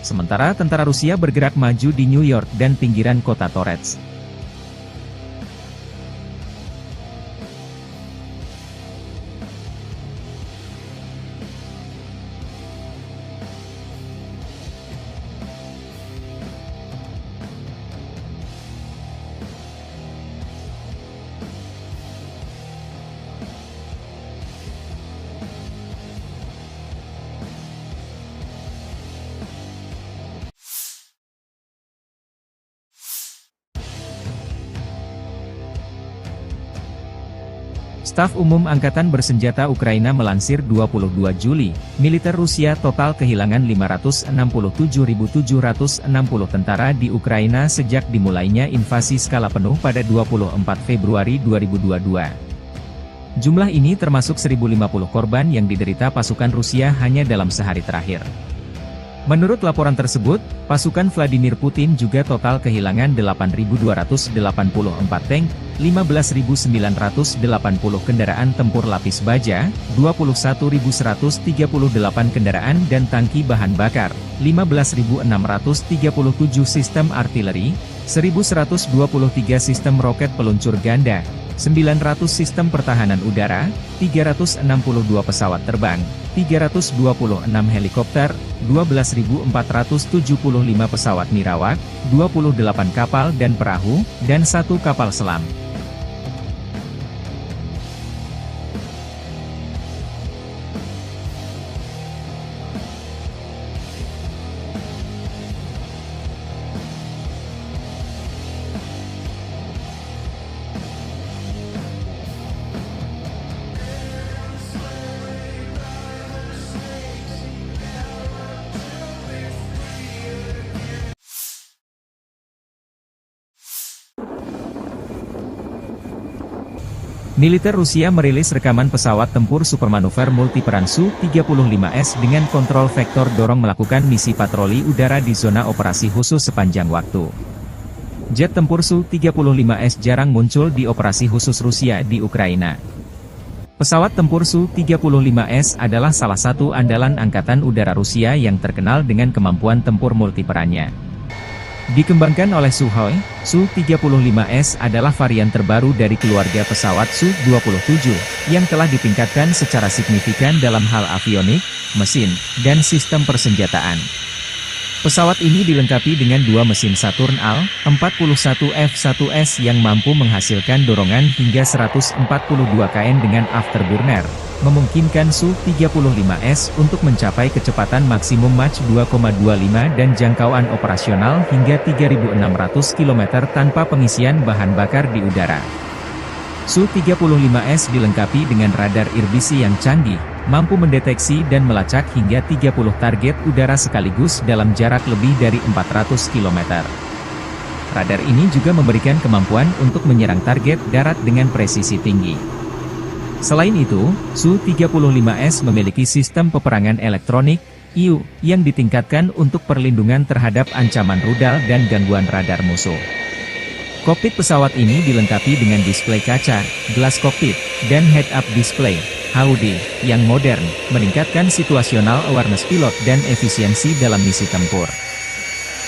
Sementara tentara Rusia bergerak maju di New York dan pinggiran kota Torets. Staf Umum Angkatan Bersenjata Ukraina melansir 22 Juli, militer Rusia total kehilangan 567.760 tentara di Ukraina sejak dimulainya invasi skala penuh pada 24 Februari 2022. Jumlah ini termasuk 1.050 korban yang diderita pasukan Rusia hanya dalam sehari terakhir. Menurut laporan tersebut, pasukan Vladimir Putin juga total kehilangan 8.284 tank, 15.980 kendaraan tempur lapis baja, 21.138 kendaraan dan tangki bahan bakar, 15.637 sistem artileri, 1.123 sistem roket peluncur ganda, 900 sistem pertahanan udara, 362 pesawat terbang, 326 helikopter, 12.475 pesawat nirawak, 28 kapal dan perahu, dan 1 kapal selam. Militer Rusia merilis rekaman pesawat tempur supermanuver multiperan Su-35S dengan kontrol vektor dorong melakukan misi patroli udara di zona operasi khusus sepanjang waktu. Jet tempur Su-35S jarang muncul di operasi khusus Rusia di Ukraina. Pesawat tempur Su-35S adalah salah satu andalan Angkatan Udara Rusia yang terkenal dengan kemampuan tempur multiperannya. Dikembangkan oleh Sukhoi, Su-35S adalah varian terbaru dari keluarga pesawat Su-27, yang telah ditingkatkan secara signifikan dalam hal avionik, mesin, dan sistem persenjataan. Pesawat ini dilengkapi dengan 2 mesin Saturn Al-41 F-1S yang mampu menghasilkan dorongan hingga 142 kN dengan afterburner, memungkinkan Su-35S untuk mencapai kecepatan maksimum Mach 2,25 dan jangkauan operasional hingga 3.600 km tanpa pengisian bahan bakar di udara. Su-35S dilengkapi dengan radar irbisi yang canggih, mampu mendeteksi dan melacak hingga 30 target udara sekaligus dalam jarak lebih dari 400 km. Radar ini juga memberikan kemampuan untuk menyerang target darat dengan presisi tinggi. Selain itu, Su-35S memiliki sistem peperangan elektronik, IU, yang ditingkatkan untuk perlindungan terhadap ancaman rudal dan gangguan radar musuh. Kokpit pesawat ini dilengkapi dengan display kaca, gelas kokpit, dan head-up display, HUD, yang modern, meningkatkan situational awareness pilot dan efisiensi dalam misi tempur.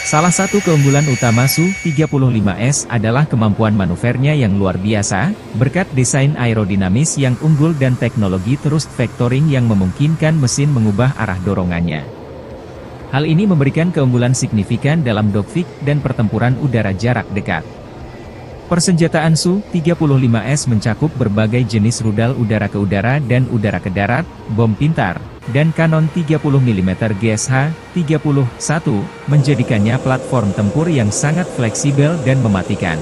Salah satu keunggulan utama Su-35S adalah kemampuan manuvernya yang luar biasa, berkat desain aerodinamis yang unggul dan teknologi thrust vectoring yang memungkinkan mesin mengubah arah dorongannya. Hal ini memberikan keunggulan signifikan dalam dogfight dan pertempuran udara jarak dekat. Persenjataan Su-35S mencakup berbagai jenis rudal udara ke udara dan udara ke darat, bom pintar, dan kanon 30 mm GSH-31, menjadikannya platform tempur yang sangat fleksibel dan mematikan.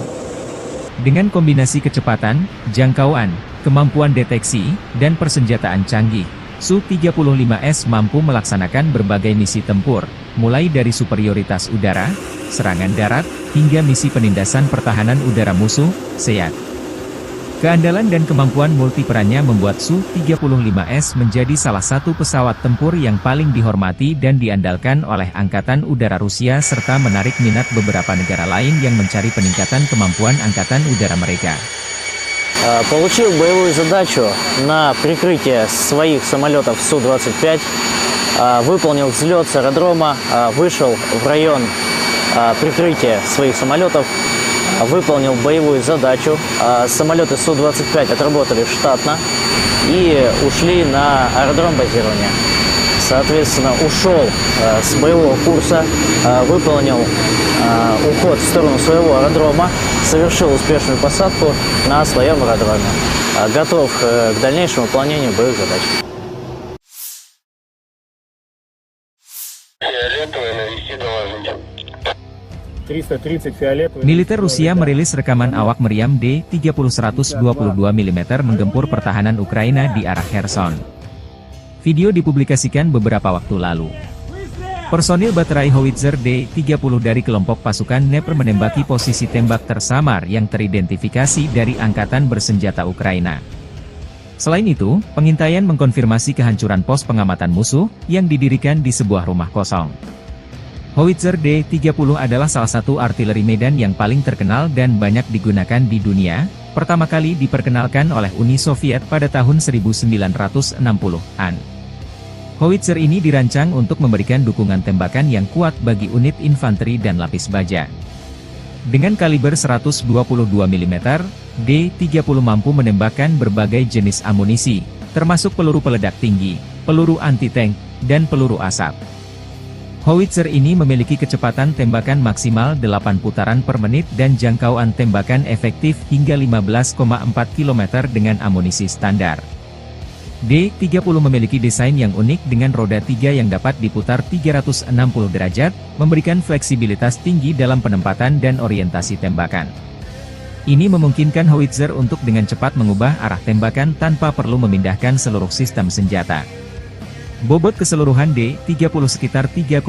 Dengan kombinasi kecepatan, jangkauan, kemampuan deteksi, dan persenjataan canggih, Su-35S mampu melaksanakan berbagai misi tempur, mulai dari superioritas udara, serangan darat, hingga misi penindasan pertahanan udara musuh, SEAD. Keandalan dan kemampuan multiperannya membuat Su-35S menjadi salah satu pesawat tempur yang paling dihormati dan diandalkan oleh Angkatan Udara Rusia serta menarik minat beberapa negara lain yang mencari peningkatan kemampuan Angkatan Udara mereka. Получил боевую задачу на прикрытие своих самолетов Су-25, выполнил взлет с аэродрома, вышел в район прикрытия своих самолетов, выполнил боевую задачу. Самолеты Су-25 отработали штатно и ушли на аэродром базирования. Соответственно, ушел с боевого курса, выполнил уход в сторону своего аэродрома, совершил успешную посадку на своем аэродроме. Готов к дальнейшему выполнению боевых задач. Фиолетовый, навести доложить. 330 фиолетовый. Militer Rusia merilis rekaman awak meriam D-30-122 mm menggempur pertahanan Ukraina di arah Kherson. Video dipublikasikan beberapa waktu lalu. Personil baterai howitzer D-30 dari kelompok pasukan Dnepr menembaki posisi tembak tersamar yang teridentifikasi dari Angkatan Bersenjata Ukraina. Selain itu, pengintaian mengkonfirmasi kehancuran pos pengamatan musuh yang didirikan di sebuah rumah kosong. Howitzer D-30 adalah salah satu artileri medan yang paling terkenal dan banyak digunakan di dunia, pertama kali diperkenalkan oleh Uni Soviet pada tahun 1960-an. Howitzer ini dirancang untuk memberikan dukungan tembakan yang kuat bagi unit infanteri dan lapis baja. Dengan kaliber 122 mm, D-30 mampu menembakkan berbagai jenis amunisi, termasuk peluru peledak tinggi, peluru anti-tank, dan peluru asap. Howitzer ini memiliki kecepatan tembakan maksimal 8 putaran per menit dan jangkauan tembakan efektif hingga 15,4 km dengan amunisi standar. D-30 memiliki desain yang unik dengan roda 3 yang dapat diputar 360 derajat, memberikan fleksibilitas tinggi dalam penempatan dan orientasi tembakan. Ini memungkinkan howitzer untuk dengan cepat mengubah arah tembakan tanpa perlu memindahkan seluruh sistem senjata. Bobot keseluruhan D-30 sekitar 3,2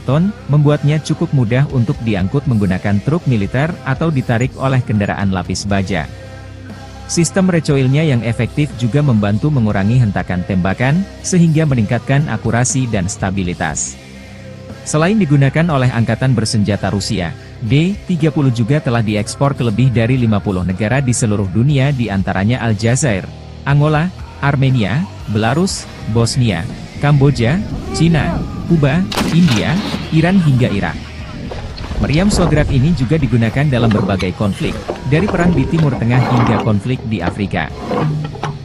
ton, membuatnya cukup mudah untuk diangkut menggunakan truk militer atau ditarik oleh kendaraan lapis baja. Sistem recoilnya yang efektif juga membantu mengurangi hentakan tembakan, sehingga meningkatkan akurasi dan stabilitas. Selain digunakan oleh Angkatan Bersenjata Rusia, D-30 juga telah diekspor ke lebih dari 50 negara di seluruh dunia di antaranya Aljazair, Angola, Armenia, Belarus, Bosnia, Kamboja, Cina, Kuba, India, Iran hingga Irak. Meriam Swagrat ini juga digunakan dalam berbagai konflik, dari perang di Timur Tengah hingga konflik di Afrika.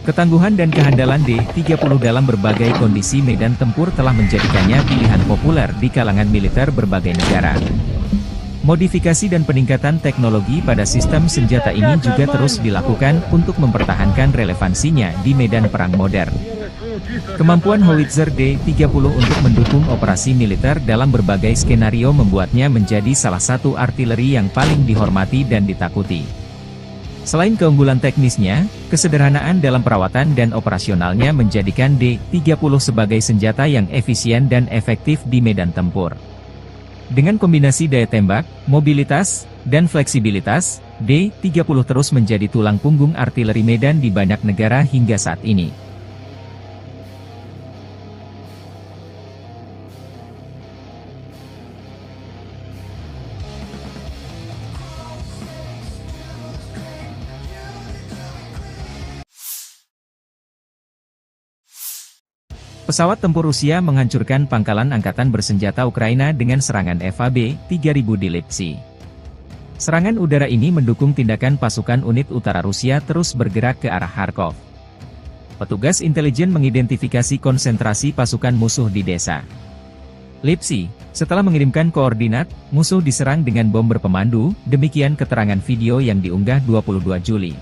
Ketangguhan dan kehandalan D-30 dalam berbagai kondisi medan tempur telah menjadikannya pilihan populer di kalangan militer berbagai negara. Modifikasi dan peningkatan teknologi pada sistem senjata ini juga terus dilakukan untuk mempertahankan relevansinya di medan perang modern. Kemampuan howitzer D-30 untuk mendukung operasi militer dalam berbagai skenario membuatnya menjadi salah satu artileri yang paling dihormati dan ditakuti. Selain keunggulan teknisnya, kesederhanaan dalam perawatan dan operasionalnya menjadikan D-30 sebagai senjata yang efisien dan efektif di medan tempur. Dengan kombinasi daya tembak, mobilitas, dan fleksibilitas, D-30 terus menjadi tulang punggung artileri medan di banyak negara hingga saat ini. Pesawat tempur Rusia menghancurkan pangkalan angkatan bersenjata Ukraina dengan serangan FAB-3000 di Lipsy. Serangan udara ini mendukung tindakan pasukan unit utara Rusia terus bergerak ke arah Kharkov. Petugas intelijen mengidentifikasi konsentrasi pasukan musuh di desa Lipsy. Setelah mengirimkan koordinat, musuh diserang dengan bom berpemandu, demikian keterangan video yang diunggah 22 Juli.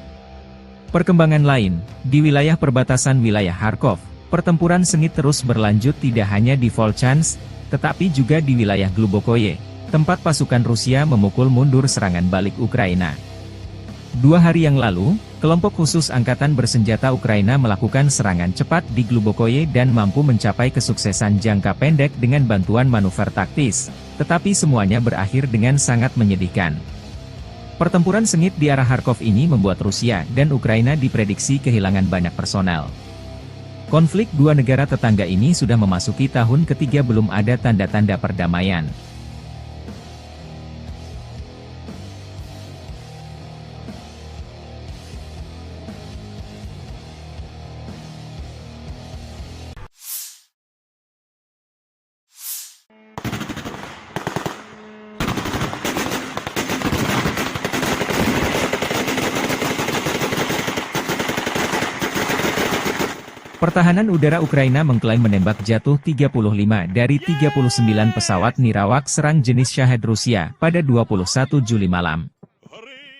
Perkembangan lain, di wilayah perbatasan wilayah Kharkov, pertempuran sengit terus berlanjut tidak hanya di Volchansk, tetapi juga di wilayah Glubokoye, tempat pasukan Rusia memukul mundur serangan balik Ukraina. 2 hari yang lalu, kelompok khusus angkatan bersenjata Ukraina melakukan serangan cepat di Glubokoye dan mampu mencapai kesuksesan jangka pendek dengan bantuan manuver taktis, tetapi semuanya berakhir dengan sangat menyedihkan. Pertempuran sengit di arah Kharkov ini membuat Rusia dan Ukraina diprediksi kehilangan banyak personel. Konflik dua negara tetangga ini sudah memasuki tahun ketiga belum ada tanda-tanda perdamaian. Pertahanan udara Ukraina mengklaim menembak jatuh 35 dari 39 pesawat nirawak serang jenis Shahed Rusia pada 21 Juli malam.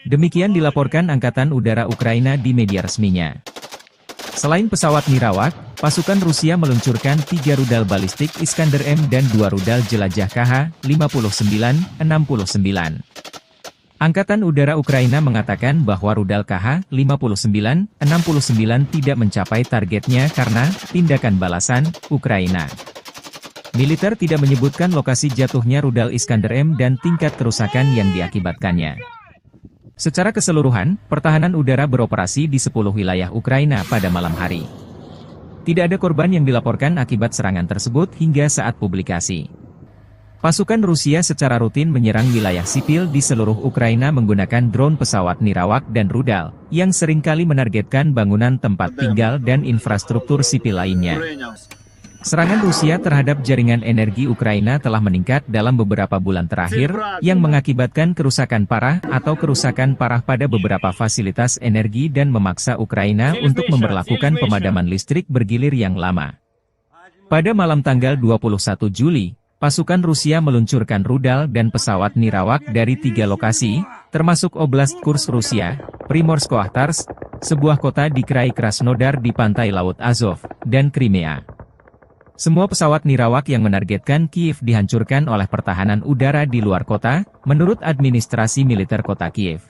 Demikian dilaporkan Angkatan Udara Ukraina di media resminya. Selain pesawat nirawak, pasukan Rusia meluncurkan 3 rudal balistik Iskander M dan 2 rudal jelajah KH-59-69. Angkatan Udara Ukraina mengatakan bahwa rudal KH-59-69 tidak mencapai targetnya karena tindakan balasan Ukraina. Militer tidak menyebutkan lokasi jatuhnya rudal Iskander M dan tingkat kerusakan yang diakibatkannya. Secara keseluruhan, pertahanan udara beroperasi di 10 wilayah Ukraina pada malam hari. Tidak ada korban yang dilaporkan akibat serangan tersebut hingga saat publikasi. Pasukan Rusia secara rutin menyerang wilayah sipil di seluruh Ukraina menggunakan drone pesawat nirawak dan rudal, yang seringkali menargetkan bangunan tempat tinggal dan infrastruktur sipil lainnya. Serangan Rusia terhadap jaringan energi Ukraina telah meningkat dalam beberapa bulan terakhir, yang mengakibatkan kerusakan parah atau kerusakan parah pada beberapa fasilitas energi dan memaksa Ukraina untuk memberlakukan pemadaman listrik bergilir yang lama. Pada malam tanggal 21 Juli, pasukan Rusia meluncurkan rudal dan pesawat nirawak dari 3 lokasi, termasuk Oblast Kursk Rusia, Primorsko-Akhtarsk, sebuah kota di Krai Krasnodar di pantai Laut Azov, dan Crimea. Semua pesawat nirawak yang menargetkan Kiev dihancurkan oleh pertahanan udara di luar kota, menurut administrasi militer kota Kiev.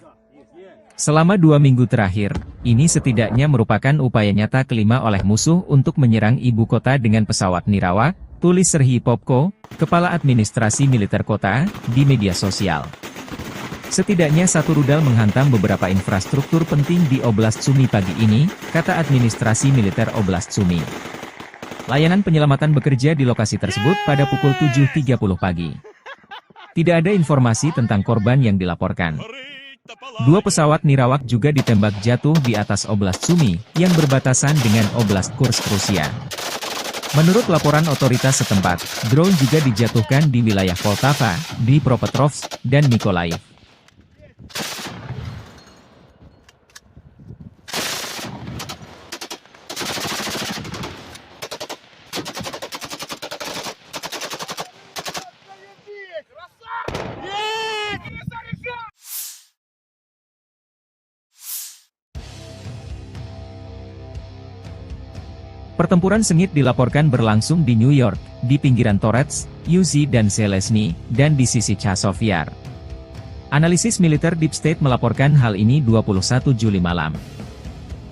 Selama 2 minggu terakhir, ini setidaknya merupakan upaya nyata kelima oleh musuh untuk menyerang ibu kota dengan pesawat nirawak, tulis Serhiy Popko, Kepala Administrasi Militer Kota, di media sosial. Setidaknya 1 rudal menghantam beberapa infrastruktur penting di Oblast Sumy pagi ini, kata Administrasi Militer Oblast Sumy. Layanan penyelamatan bekerja di lokasi tersebut pada pukul 7.30 pagi. Tidak ada informasi tentang korban yang dilaporkan. 2 pesawat nirawak juga ditembak jatuh di atas Oblast Sumy, yang berbatasan dengan Oblast Kursk Rusia. Menurut laporan otoritas setempat, drone juga dijatuhkan di wilayah Poltava, Dnipropetrovsk, dan Mykolaiv. Pertempuran sengit dilaporkan berlangsung di New York, di pinggiran Torets, Uzi dan Zelensky, dan di sisi Chazov Yar. Analisis militer Deep State melaporkan hal ini 21 Juli malam.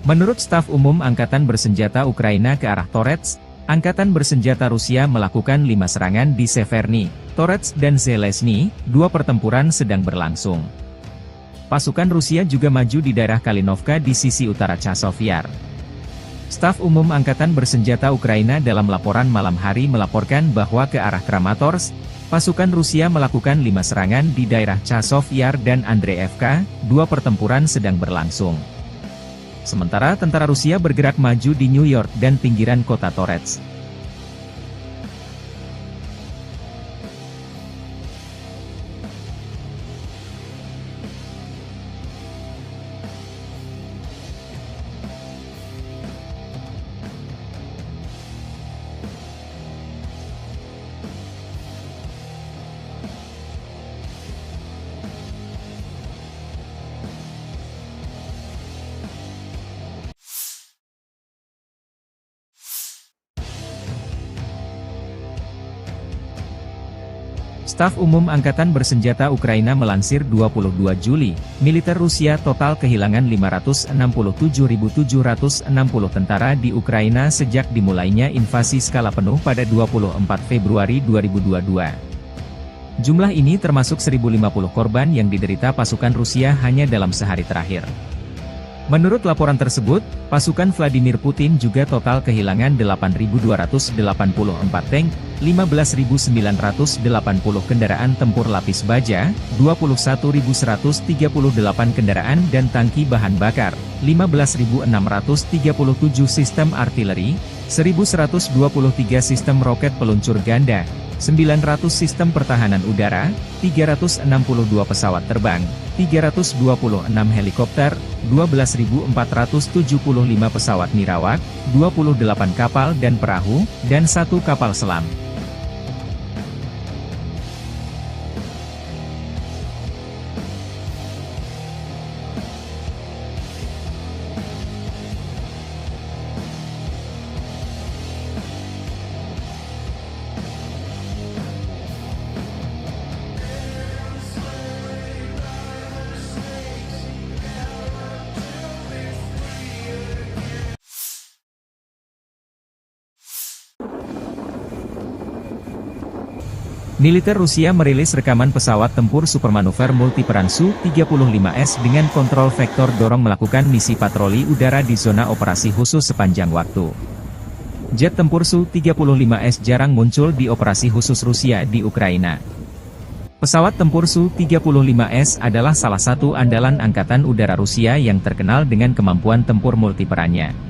Menurut staf umum Angkatan Bersenjata Ukraina ke arah Torets, Angkatan Bersenjata Rusia melakukan 5 serangan di Severny, Torets dan Zelensky, 2 pertempuran sedang berlangsung. Pasukan Rusia juga maju di daerah Kalinovka di sisi utara Chazov Yar. Staf Umum Angkatan Bersenjata Ukraina dalam laporan malam hari melaporkan bahwa ke arah Kramatorsk, pasukan Rusia melakukan 5 serangan di daerah Chazov Yar dan Andreevka, 2 pertempuran sedang berlangsung. Sementara tentara Rusia bergerak maju di New York dan pinggiran kota Torets. Staf Umum Angkatan Bersenjata Ukraina melansir 22 Juli, militer Rusia total kehilangan 567.760 tentara di Ukraina sejak dimulainya invasi skala penuh pada 24 Februari 2022. Jumlah ini termasuk 1.050 korban yang diderita pasukan Rusia hanya dalam sehari terakhir. Menurut laporan tersebut, pasukan Vladimir Putin juga total kehilangan 8.284 tank, 15.980 kendaraan tempur lapis baja, 21.138 kendaraan dan tangki bahan bakar, 15.637 sistem artileri, 1.123 sistem roket peluncur ganda, 900 sistem pertahanan udara, 362 pesawat terbang, 326 helikopter, 12.475 pesawat nirawak, 28 kapal dan perahu, dan 1 kapal selam. Militer Rusia merilis rekaman pesawat tempur supermanuver multiperan Su-35S dengan kontrol vektor dorong melakukan misi patroli udara di zona operasi khusus sepanjang waktu. Jet tempur Su-35S jarang muncul di operasi khusus Rusia di Ukraina. Pesawat tempur Su-35S adalah salah satu andalan Angkatan Udara Rusia yang terkenal dengan kemampuan tempur multiperannya.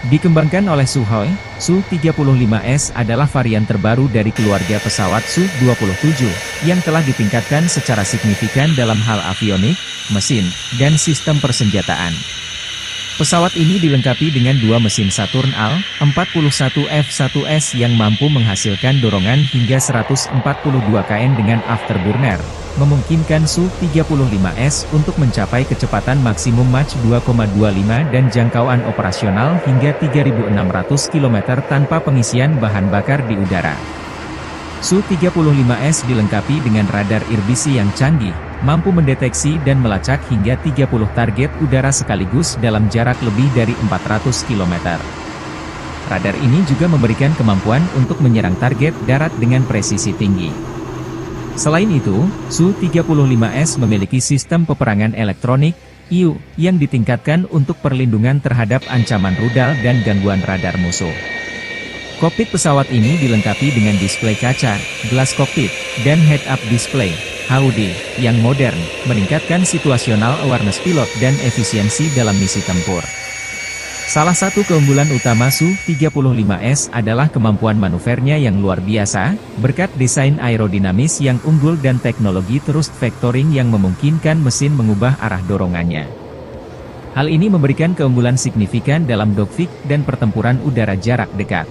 Dikembangkan oleh Sukhoi, Su-35S adalah varian terbaru dari keluarga pesawat Su-27, yang telah ditingkatkan secara signifikan dalam hal avionik, mesin, dan sistem persenjataan. Pesawat ini dilengkapi dengan 2 mesin Saturn Al-41F1S yang mampu menghasilkan dorongan hingga 142 kN dengan afterburner, memungkinkan Su-35S untuk mencapai kecepatan maksimum Mach 2,25 dan jangkauan operasional hingga 3.600 km tanpa pengisian bahan bakar di udara. Su-35S dilengkapi dengan radar irbisi yang canggih, mampu mendeteksi dan melacak hingga 30 target udara sekaligus dalam jarak lebih dari 400 km. Radar ini juga memberikan kemampuan untuk menyerang target darat dengan presisi tinggi. Selain itu, Su-35S memiliki sistem peperangan elektronik, IU, yang ditingkatkan untuk perlindungan terhadap ancaman rudal dan gangguan radar musuh. Kokpit pesawat ini dilengkapi dengan display kaca, gelas kokpit, dan head-up display, HUD, yang modern, meningkatkan situational awareness pilot dan efisiensi dalam misi tempur. Salah satu keunggulan utama Su-35S adalah kemampuan manuvernya yang luar biasa, berkat desain aerodinamis yang unggul dan teknologi thrust vectoring yang memungkinkan mesin mengubah arah dorongannya. Hal ini memberikan keunggulan signifikan dalam dogfight dan pertempuran udara jarak dekat.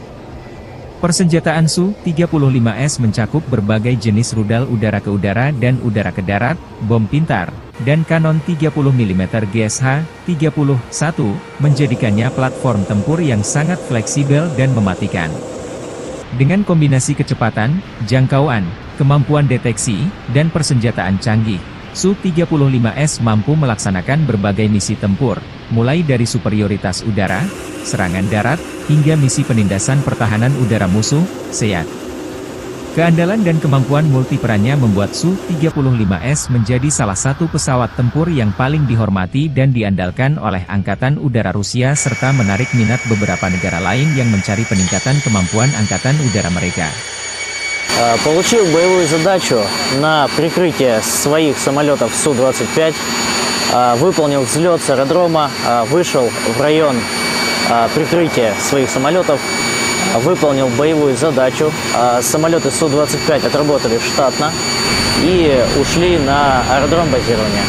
Persenjataan Su-35S mencakup berbagai jenis rudal udara ke udara dan udara ke darat, bom pintar, dan kanon 30 mm GSH-31, menjadikannya platform tempur yang sangat fleksibel dan mematikan. Dengan kombinasi kecepatan, jangkauan, kemampuan deteksi, dan persenjataan canggih, Su-35S mampu melaksanakan berbagai misi tempur, mulai dari superioritas udara, serangan darat, hingga misi penindasan pertahanan udara musuh, SEAD. Keandalan dan kemampuan multiperannya membuat Su-35S menjadi salah satu pesawat tempur yang paling dihormati dan diandalkan oleh Angkatan Udara Rusia serta menarik minat beberapa negara lain yang mencari peningkatan kemampuan Angkatan Udara mereka. Получил боевую задачу на прикрытие своих самолетов Су-25, выполнил взлет с аэродрома, вышел в район прикрытия своих самолетов, выполнил боевую задачу. Самолеты Су-25 отработали штатно и ушли на аэродром базирования.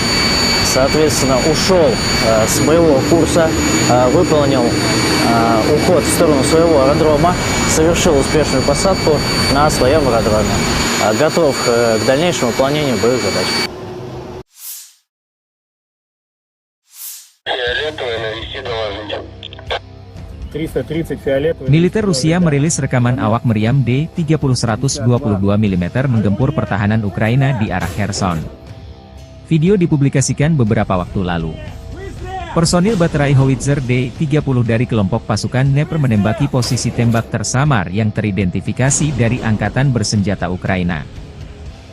Соответственно, ушел с боевого курса, выполнил уход в сторону своего аэродрома, совершил успешную посадку на своем аэродроме. Готов к дальнейшему выполнению боевых задач. Фиолетовый навести доложите. 330 фиолетовый. Militer Rusia merilis rekaman awak meriam D-30-122 mm menggempur pertahanan Ukraina di arah Kherson. Video dipublikasikan beberapa waktu lalu. Personil baterai howitzer D-30 dari kelompok pasukan Dnepr menembaki posisi tembak tersamar yang teridentifikasi dari Angkatan Bersenjata Ukraina.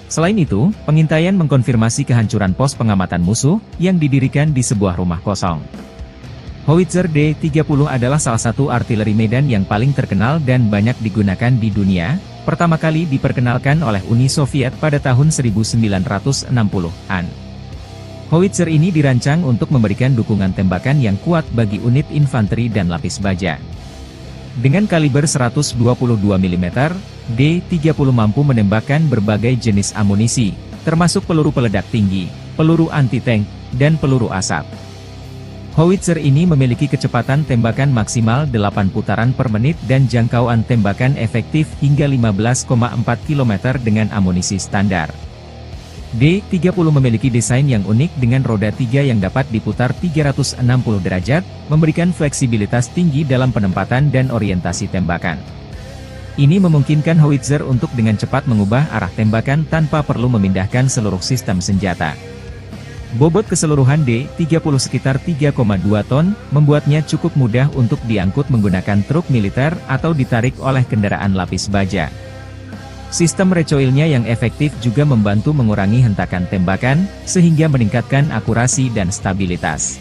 Selain itu, pengintaian mengkonfirmasi kehancuran pos pengamatan musuh yang didirikan di sebuah rumah kosong. Howitzer D-30 adalah salah satu artileri medan yang paling terkenal dan banyak digunakan di dunia, pertama kali diperkenalkan oleh Uni Soviet pada tahun 1960-an. Howitzer ini dirancang untuk memberikan dukungan tembakan yang kuat bagi unit infanteri dan lapis baja. Dengan kaliber 122 mm, D-30 mampu menembakkan berbagai jenis amunisi, termasuk peluru peledak tinggi, peluru anti-tank, dan peluru asap. Howitzer ini memiliki kecepatan tembakan maksimal 8 putaran per menit dan jangkauan tembakan efektif hingga 15,4 km dengan amunisi standar. D-30 memiliki desain yang unik dengan roda 3 yang dapat diputar 360 derajat, memberikan fleksibilitas tinggi dalam penempatan dan orientasi tembakan. Ini memungkinkan howitzer untuk dengan cepat mengubah arah tembakan tanpa perlu memindahkan seluruh sistem senjata. Bobot keseluruhan D-30 sekitar 3,2 ton, membuatnya cukup mudah untuk diangkut menggunakan truk militer atau ditarik oleh kendaraan lapis baja. Sistem recoilnya yang efektif juga membantu mengurangi hentakan tembakan, sehingga meningkatkan akurasi dan stabilitas.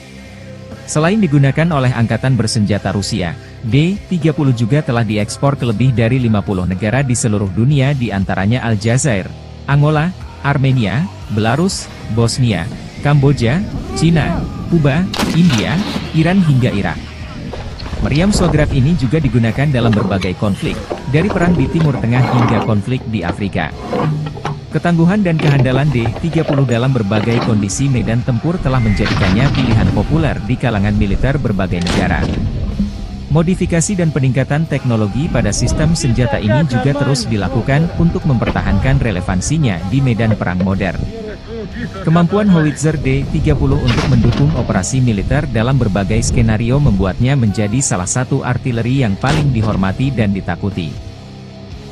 Selain digunakan oleh Angkatan Bersenjata Rusia, D-30 juga telah diekspor ke lebih dari 50 negara di seluruh dunia di antaranya Aljazair, Angola, Armenia, Belarus, Bosnia, Kamboja, Cina, Kuba, India, Iran hingga Irak. Meriam Swagrat ini juga digunakan dalam berbagai konflik, dari perang di Timur Tengah hingga konflik di Afrika. Ketangguhan dan kehandalan D-30 dalam berbagai kondisi medan tempur telah menjadikannya pilihan populer di kalangan militer berbagai negara. Modifikasi dan peningkatan teknologi pada sistem senjata ini juga terus dilakukan untuk mempertahankan relevansinya di medan perang modern. Kemampuan howitzer D-30 untuk mendukung operasi militer dalam berbagai skenario membuatnya menjadi salah satu artileri yang paling dihormati dan ditakuti.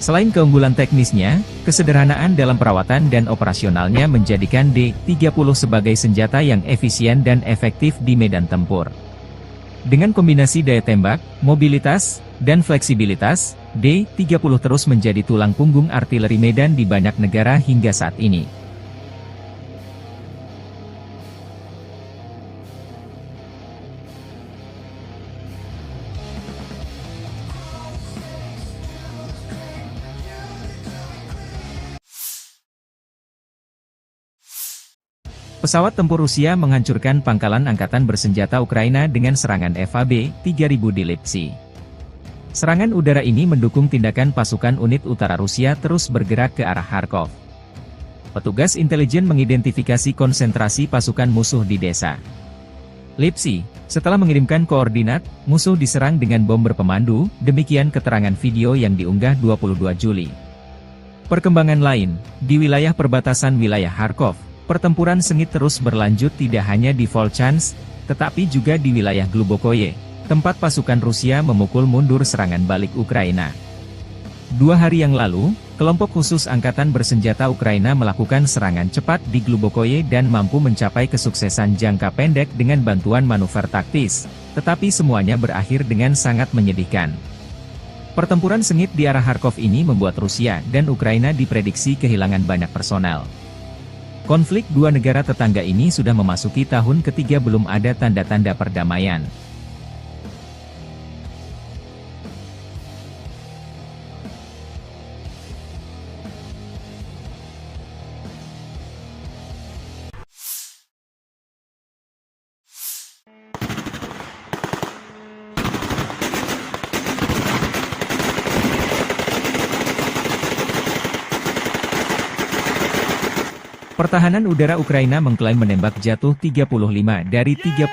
Selain keunggulan teknisnya, kesederhanaan dalam perawatan dan operasionalnya menjadikan D-30 sebagai senjata yang efisien dan efektif di medan tempur. Dengan kombinasi daya tembak, mobilitas, dan fleksibilitas, D-30 terus menjadi tulang punggung artileri medan di banyak negara hingga saat ini. Pesawat tempur Rusia menghancurkan pangkalan Angkatan Bersenjata Ukraina dengan serangan FAB-3000 di Lipsy. Serangan udara ini mendukung tindakan pasukan unit utara Rusia terus bergerak ke arah Kharkov. Petugas intelijen mengidentifikasi konsentrasi pasukan musuh di desa Lipsy. Setelah mengirimkan koordinat, musuh diserang dengan bom berpemandu, demikian keterangan video yang diunggah 22 Juli. Perkembangan lain, di wilayah perbatasan wilayah Kharkov, pertempuran sengit terus berlanjut tidak hanya di Volchansk, tetapi juga di wilayah Glubokoye, tempat pasukan Rusia memukul mundur serangan balik Ukraina. 2 hari yang lalu, kelompok khusus Angkatan Bersenjata Ukraina melakukan serangan cepat di Glubokoye dan mampu mencapai kesuksesan jangka pendek dengan bantuan manuver taktis, tetapi semuanya berakhir dengan sangat menyedihkan. Pertempuran sengit di arah Kharkov ini membuat Rusia dan Ukraina diprediksi kehilangan banyak personel. Konflik dua negara tetangga ini sudah memasuki tahun ketiga belum ada tanda-tanda perdamaian. Pertahanan udara Ukraina mengklaim menembak jatuh 35 dari 39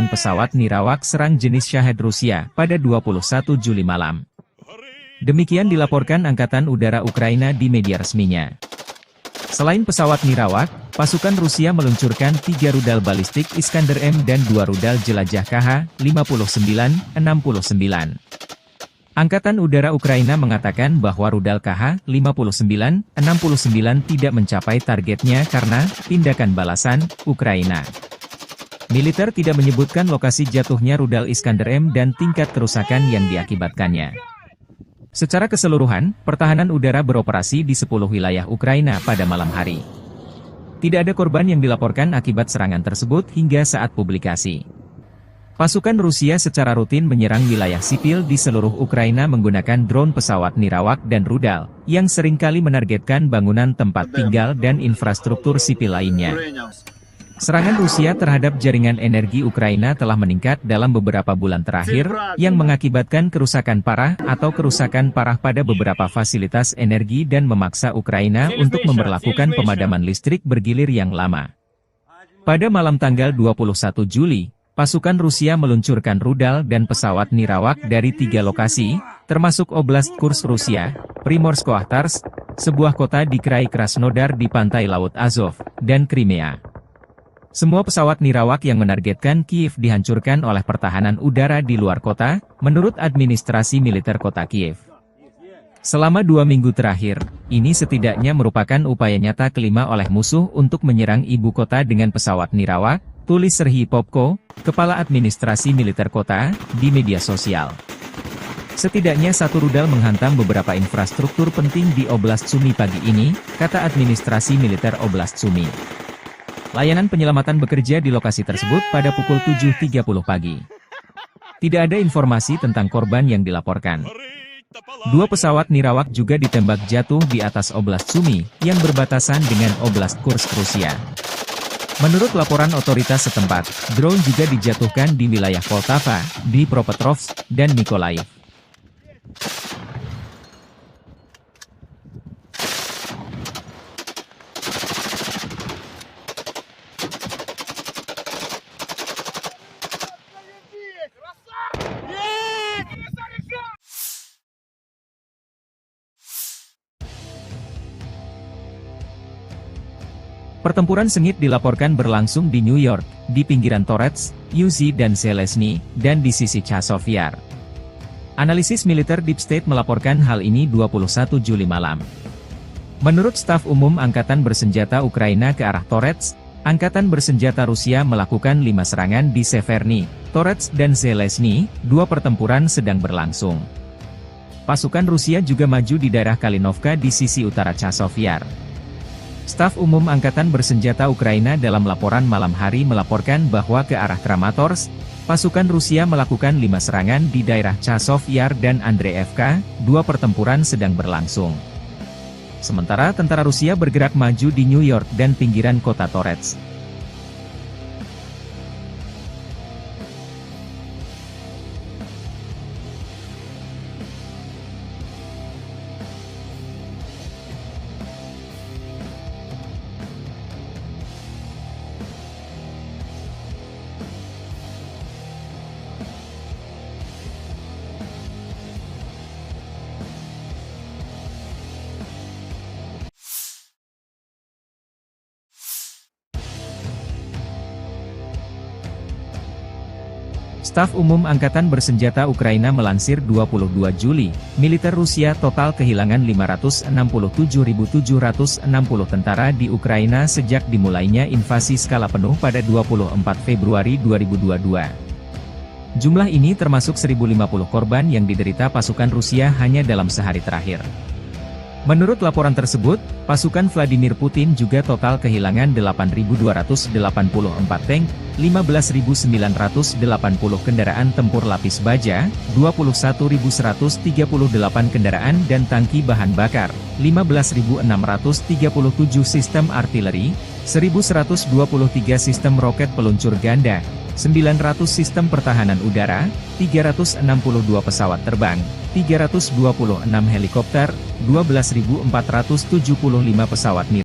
pesawat nirawak serang jenis Shahed Rusia pada 21 Juli malam. Demikian dilaporkan Angkatan Udara Ukraina di media resminya. Selain pesawat nirawak, pasukan Rusia meluncurkan 3 rudal balistik Iskander M dan 2 rudal jelajah KH-59-69. Angkatan Udara Ukraina mengatakan bahwa rudal KH-59-69 tidak mencapai targetnya karena tindakan balasan Ukraina. Militer tidak menyebutkan lokasi jatuhnya rudal Iskander M dan tingkat kerusakan yang diakibatkannya. Secara keseluruhan, pertahanan udara beroperasi di 10 wilayah Ukraina pada malam hari. Tidak ada korban yang dilaporkan akibat serangan tersebut hingga saat publikasi. Pasukan Rusia secara rutin menyerang wilayah sipil di seluruh Ukraina menggunakan drone pesawat nirawak dan rudal, yang seringkali menargetkan bangunan tempat tinggal dan infrastruktur sipil lainnya. Serangan Rusia terhadap jaringan energi Ukraina telah meningkat dalam beberapa bulan terakhir, yang mengakibatkan kerusakan parah atau kerusakan parah pada beberapa fasilitas energi dan memaksa Ukraina untuk memberlakukan pemadaman listrik bergilir yang lama. Pada malam tanggal 21 Juli, pasukan Rusia meluncurkan rudal dan pesawat nirawak dari 3 lokasi, termasuk Oblast Kursk Rusia, Primorsko-Akhtarsk, sebuah kota di Krai Krasnodar di pantai Laut Azov, dan Crimea. Semua pesawat nirawak yang menargetkan Kiev dihancurkan oleh pertahanan udara di luar kota, menurut administrasi militer kota Kiev. Selama 2 minggu terakhir, ini setidaknya merupakan upaya nyata kelima oleh musuh untuk menyerang ibu kota dengan pesawat nirawak, tulis Serhiy Popko, Kepala Administrasi Militer Kota, di media sosial. Setidaknya 1 rudal menghantam beberapa infrastruktur penting di Oblast Sumy pagi ini, kata Administrasi Militer Oblast Sumy. Layanan penyelamatan bekerja di lokasi tersebut pada pukul 7.30 pagi. Tidak ada informasi tentang korban yang dilaporkan. 2 pesawat nirawak juga ditembak jatuh di atas Oblast Sumy, yang berbatasan dengan Oblast Kursk Rusia. Menurut laporan otoritas setempat, drone juga dijatuhkan di wilayah Poltava, Dnipropetrovsk, dan Mykolaiv. Pertempuran sengit dilaporkan berlangsung di New York, di pinggiran Torets, Uzi dan Zelensky, dan di sisi Chazov Yar. Analisis militer Deep State melaporkan hal ini 21 Juli malam. Menurut staf umum Angkatan Bersenjata Ukraina ke arah Torets, Angkatan Bersenjata Rusia melakukan 5 serangan di Severny, Torets dan Zelensky, 2 pertempuran sedang berlangsung. Pasukan Rusia juga maju di daerah Kalinovka di sisi utara Chazov Yar. Staf umum Angkatan Bersenjata Ukraina dalam laporan malam hari melaporkan bahwa ke arah Kramatorsk, pasukan Rusia melakukan 5 serangan di daerah Chazov Yar dan Andreevka, 2 pertempuran sedang berlangsung. Sementara tentara Rusia bergerak maju di New York dan pinggiran kota Torets. Staf Umum Angkatan Bersenjata Ukraina melansir 22 Juli, militer Rusia total kehilangan 567.760 tentara di Ukraina sejak dimulainya invasi skala penuh pada 24 Februari 2022. Jumlah ini termasuk 1.050 korban yang diderita pasukan Rusia hanya dalam sehari terakhir. Menurut laporan tersebut, pasukan Vladimir Putin juga total kehilangan 8.284 tank, 15.980 kendaraan tempur lapis baja, 21.138 kendaraan dan tangki bahan bakar, 15.637 sistem artileri, 1.123 sistem roket peluncur ganda, 900 sistem pertahanan udara, 362 pesawat terbang, 326 helikopter, 12.475 pesawat militer.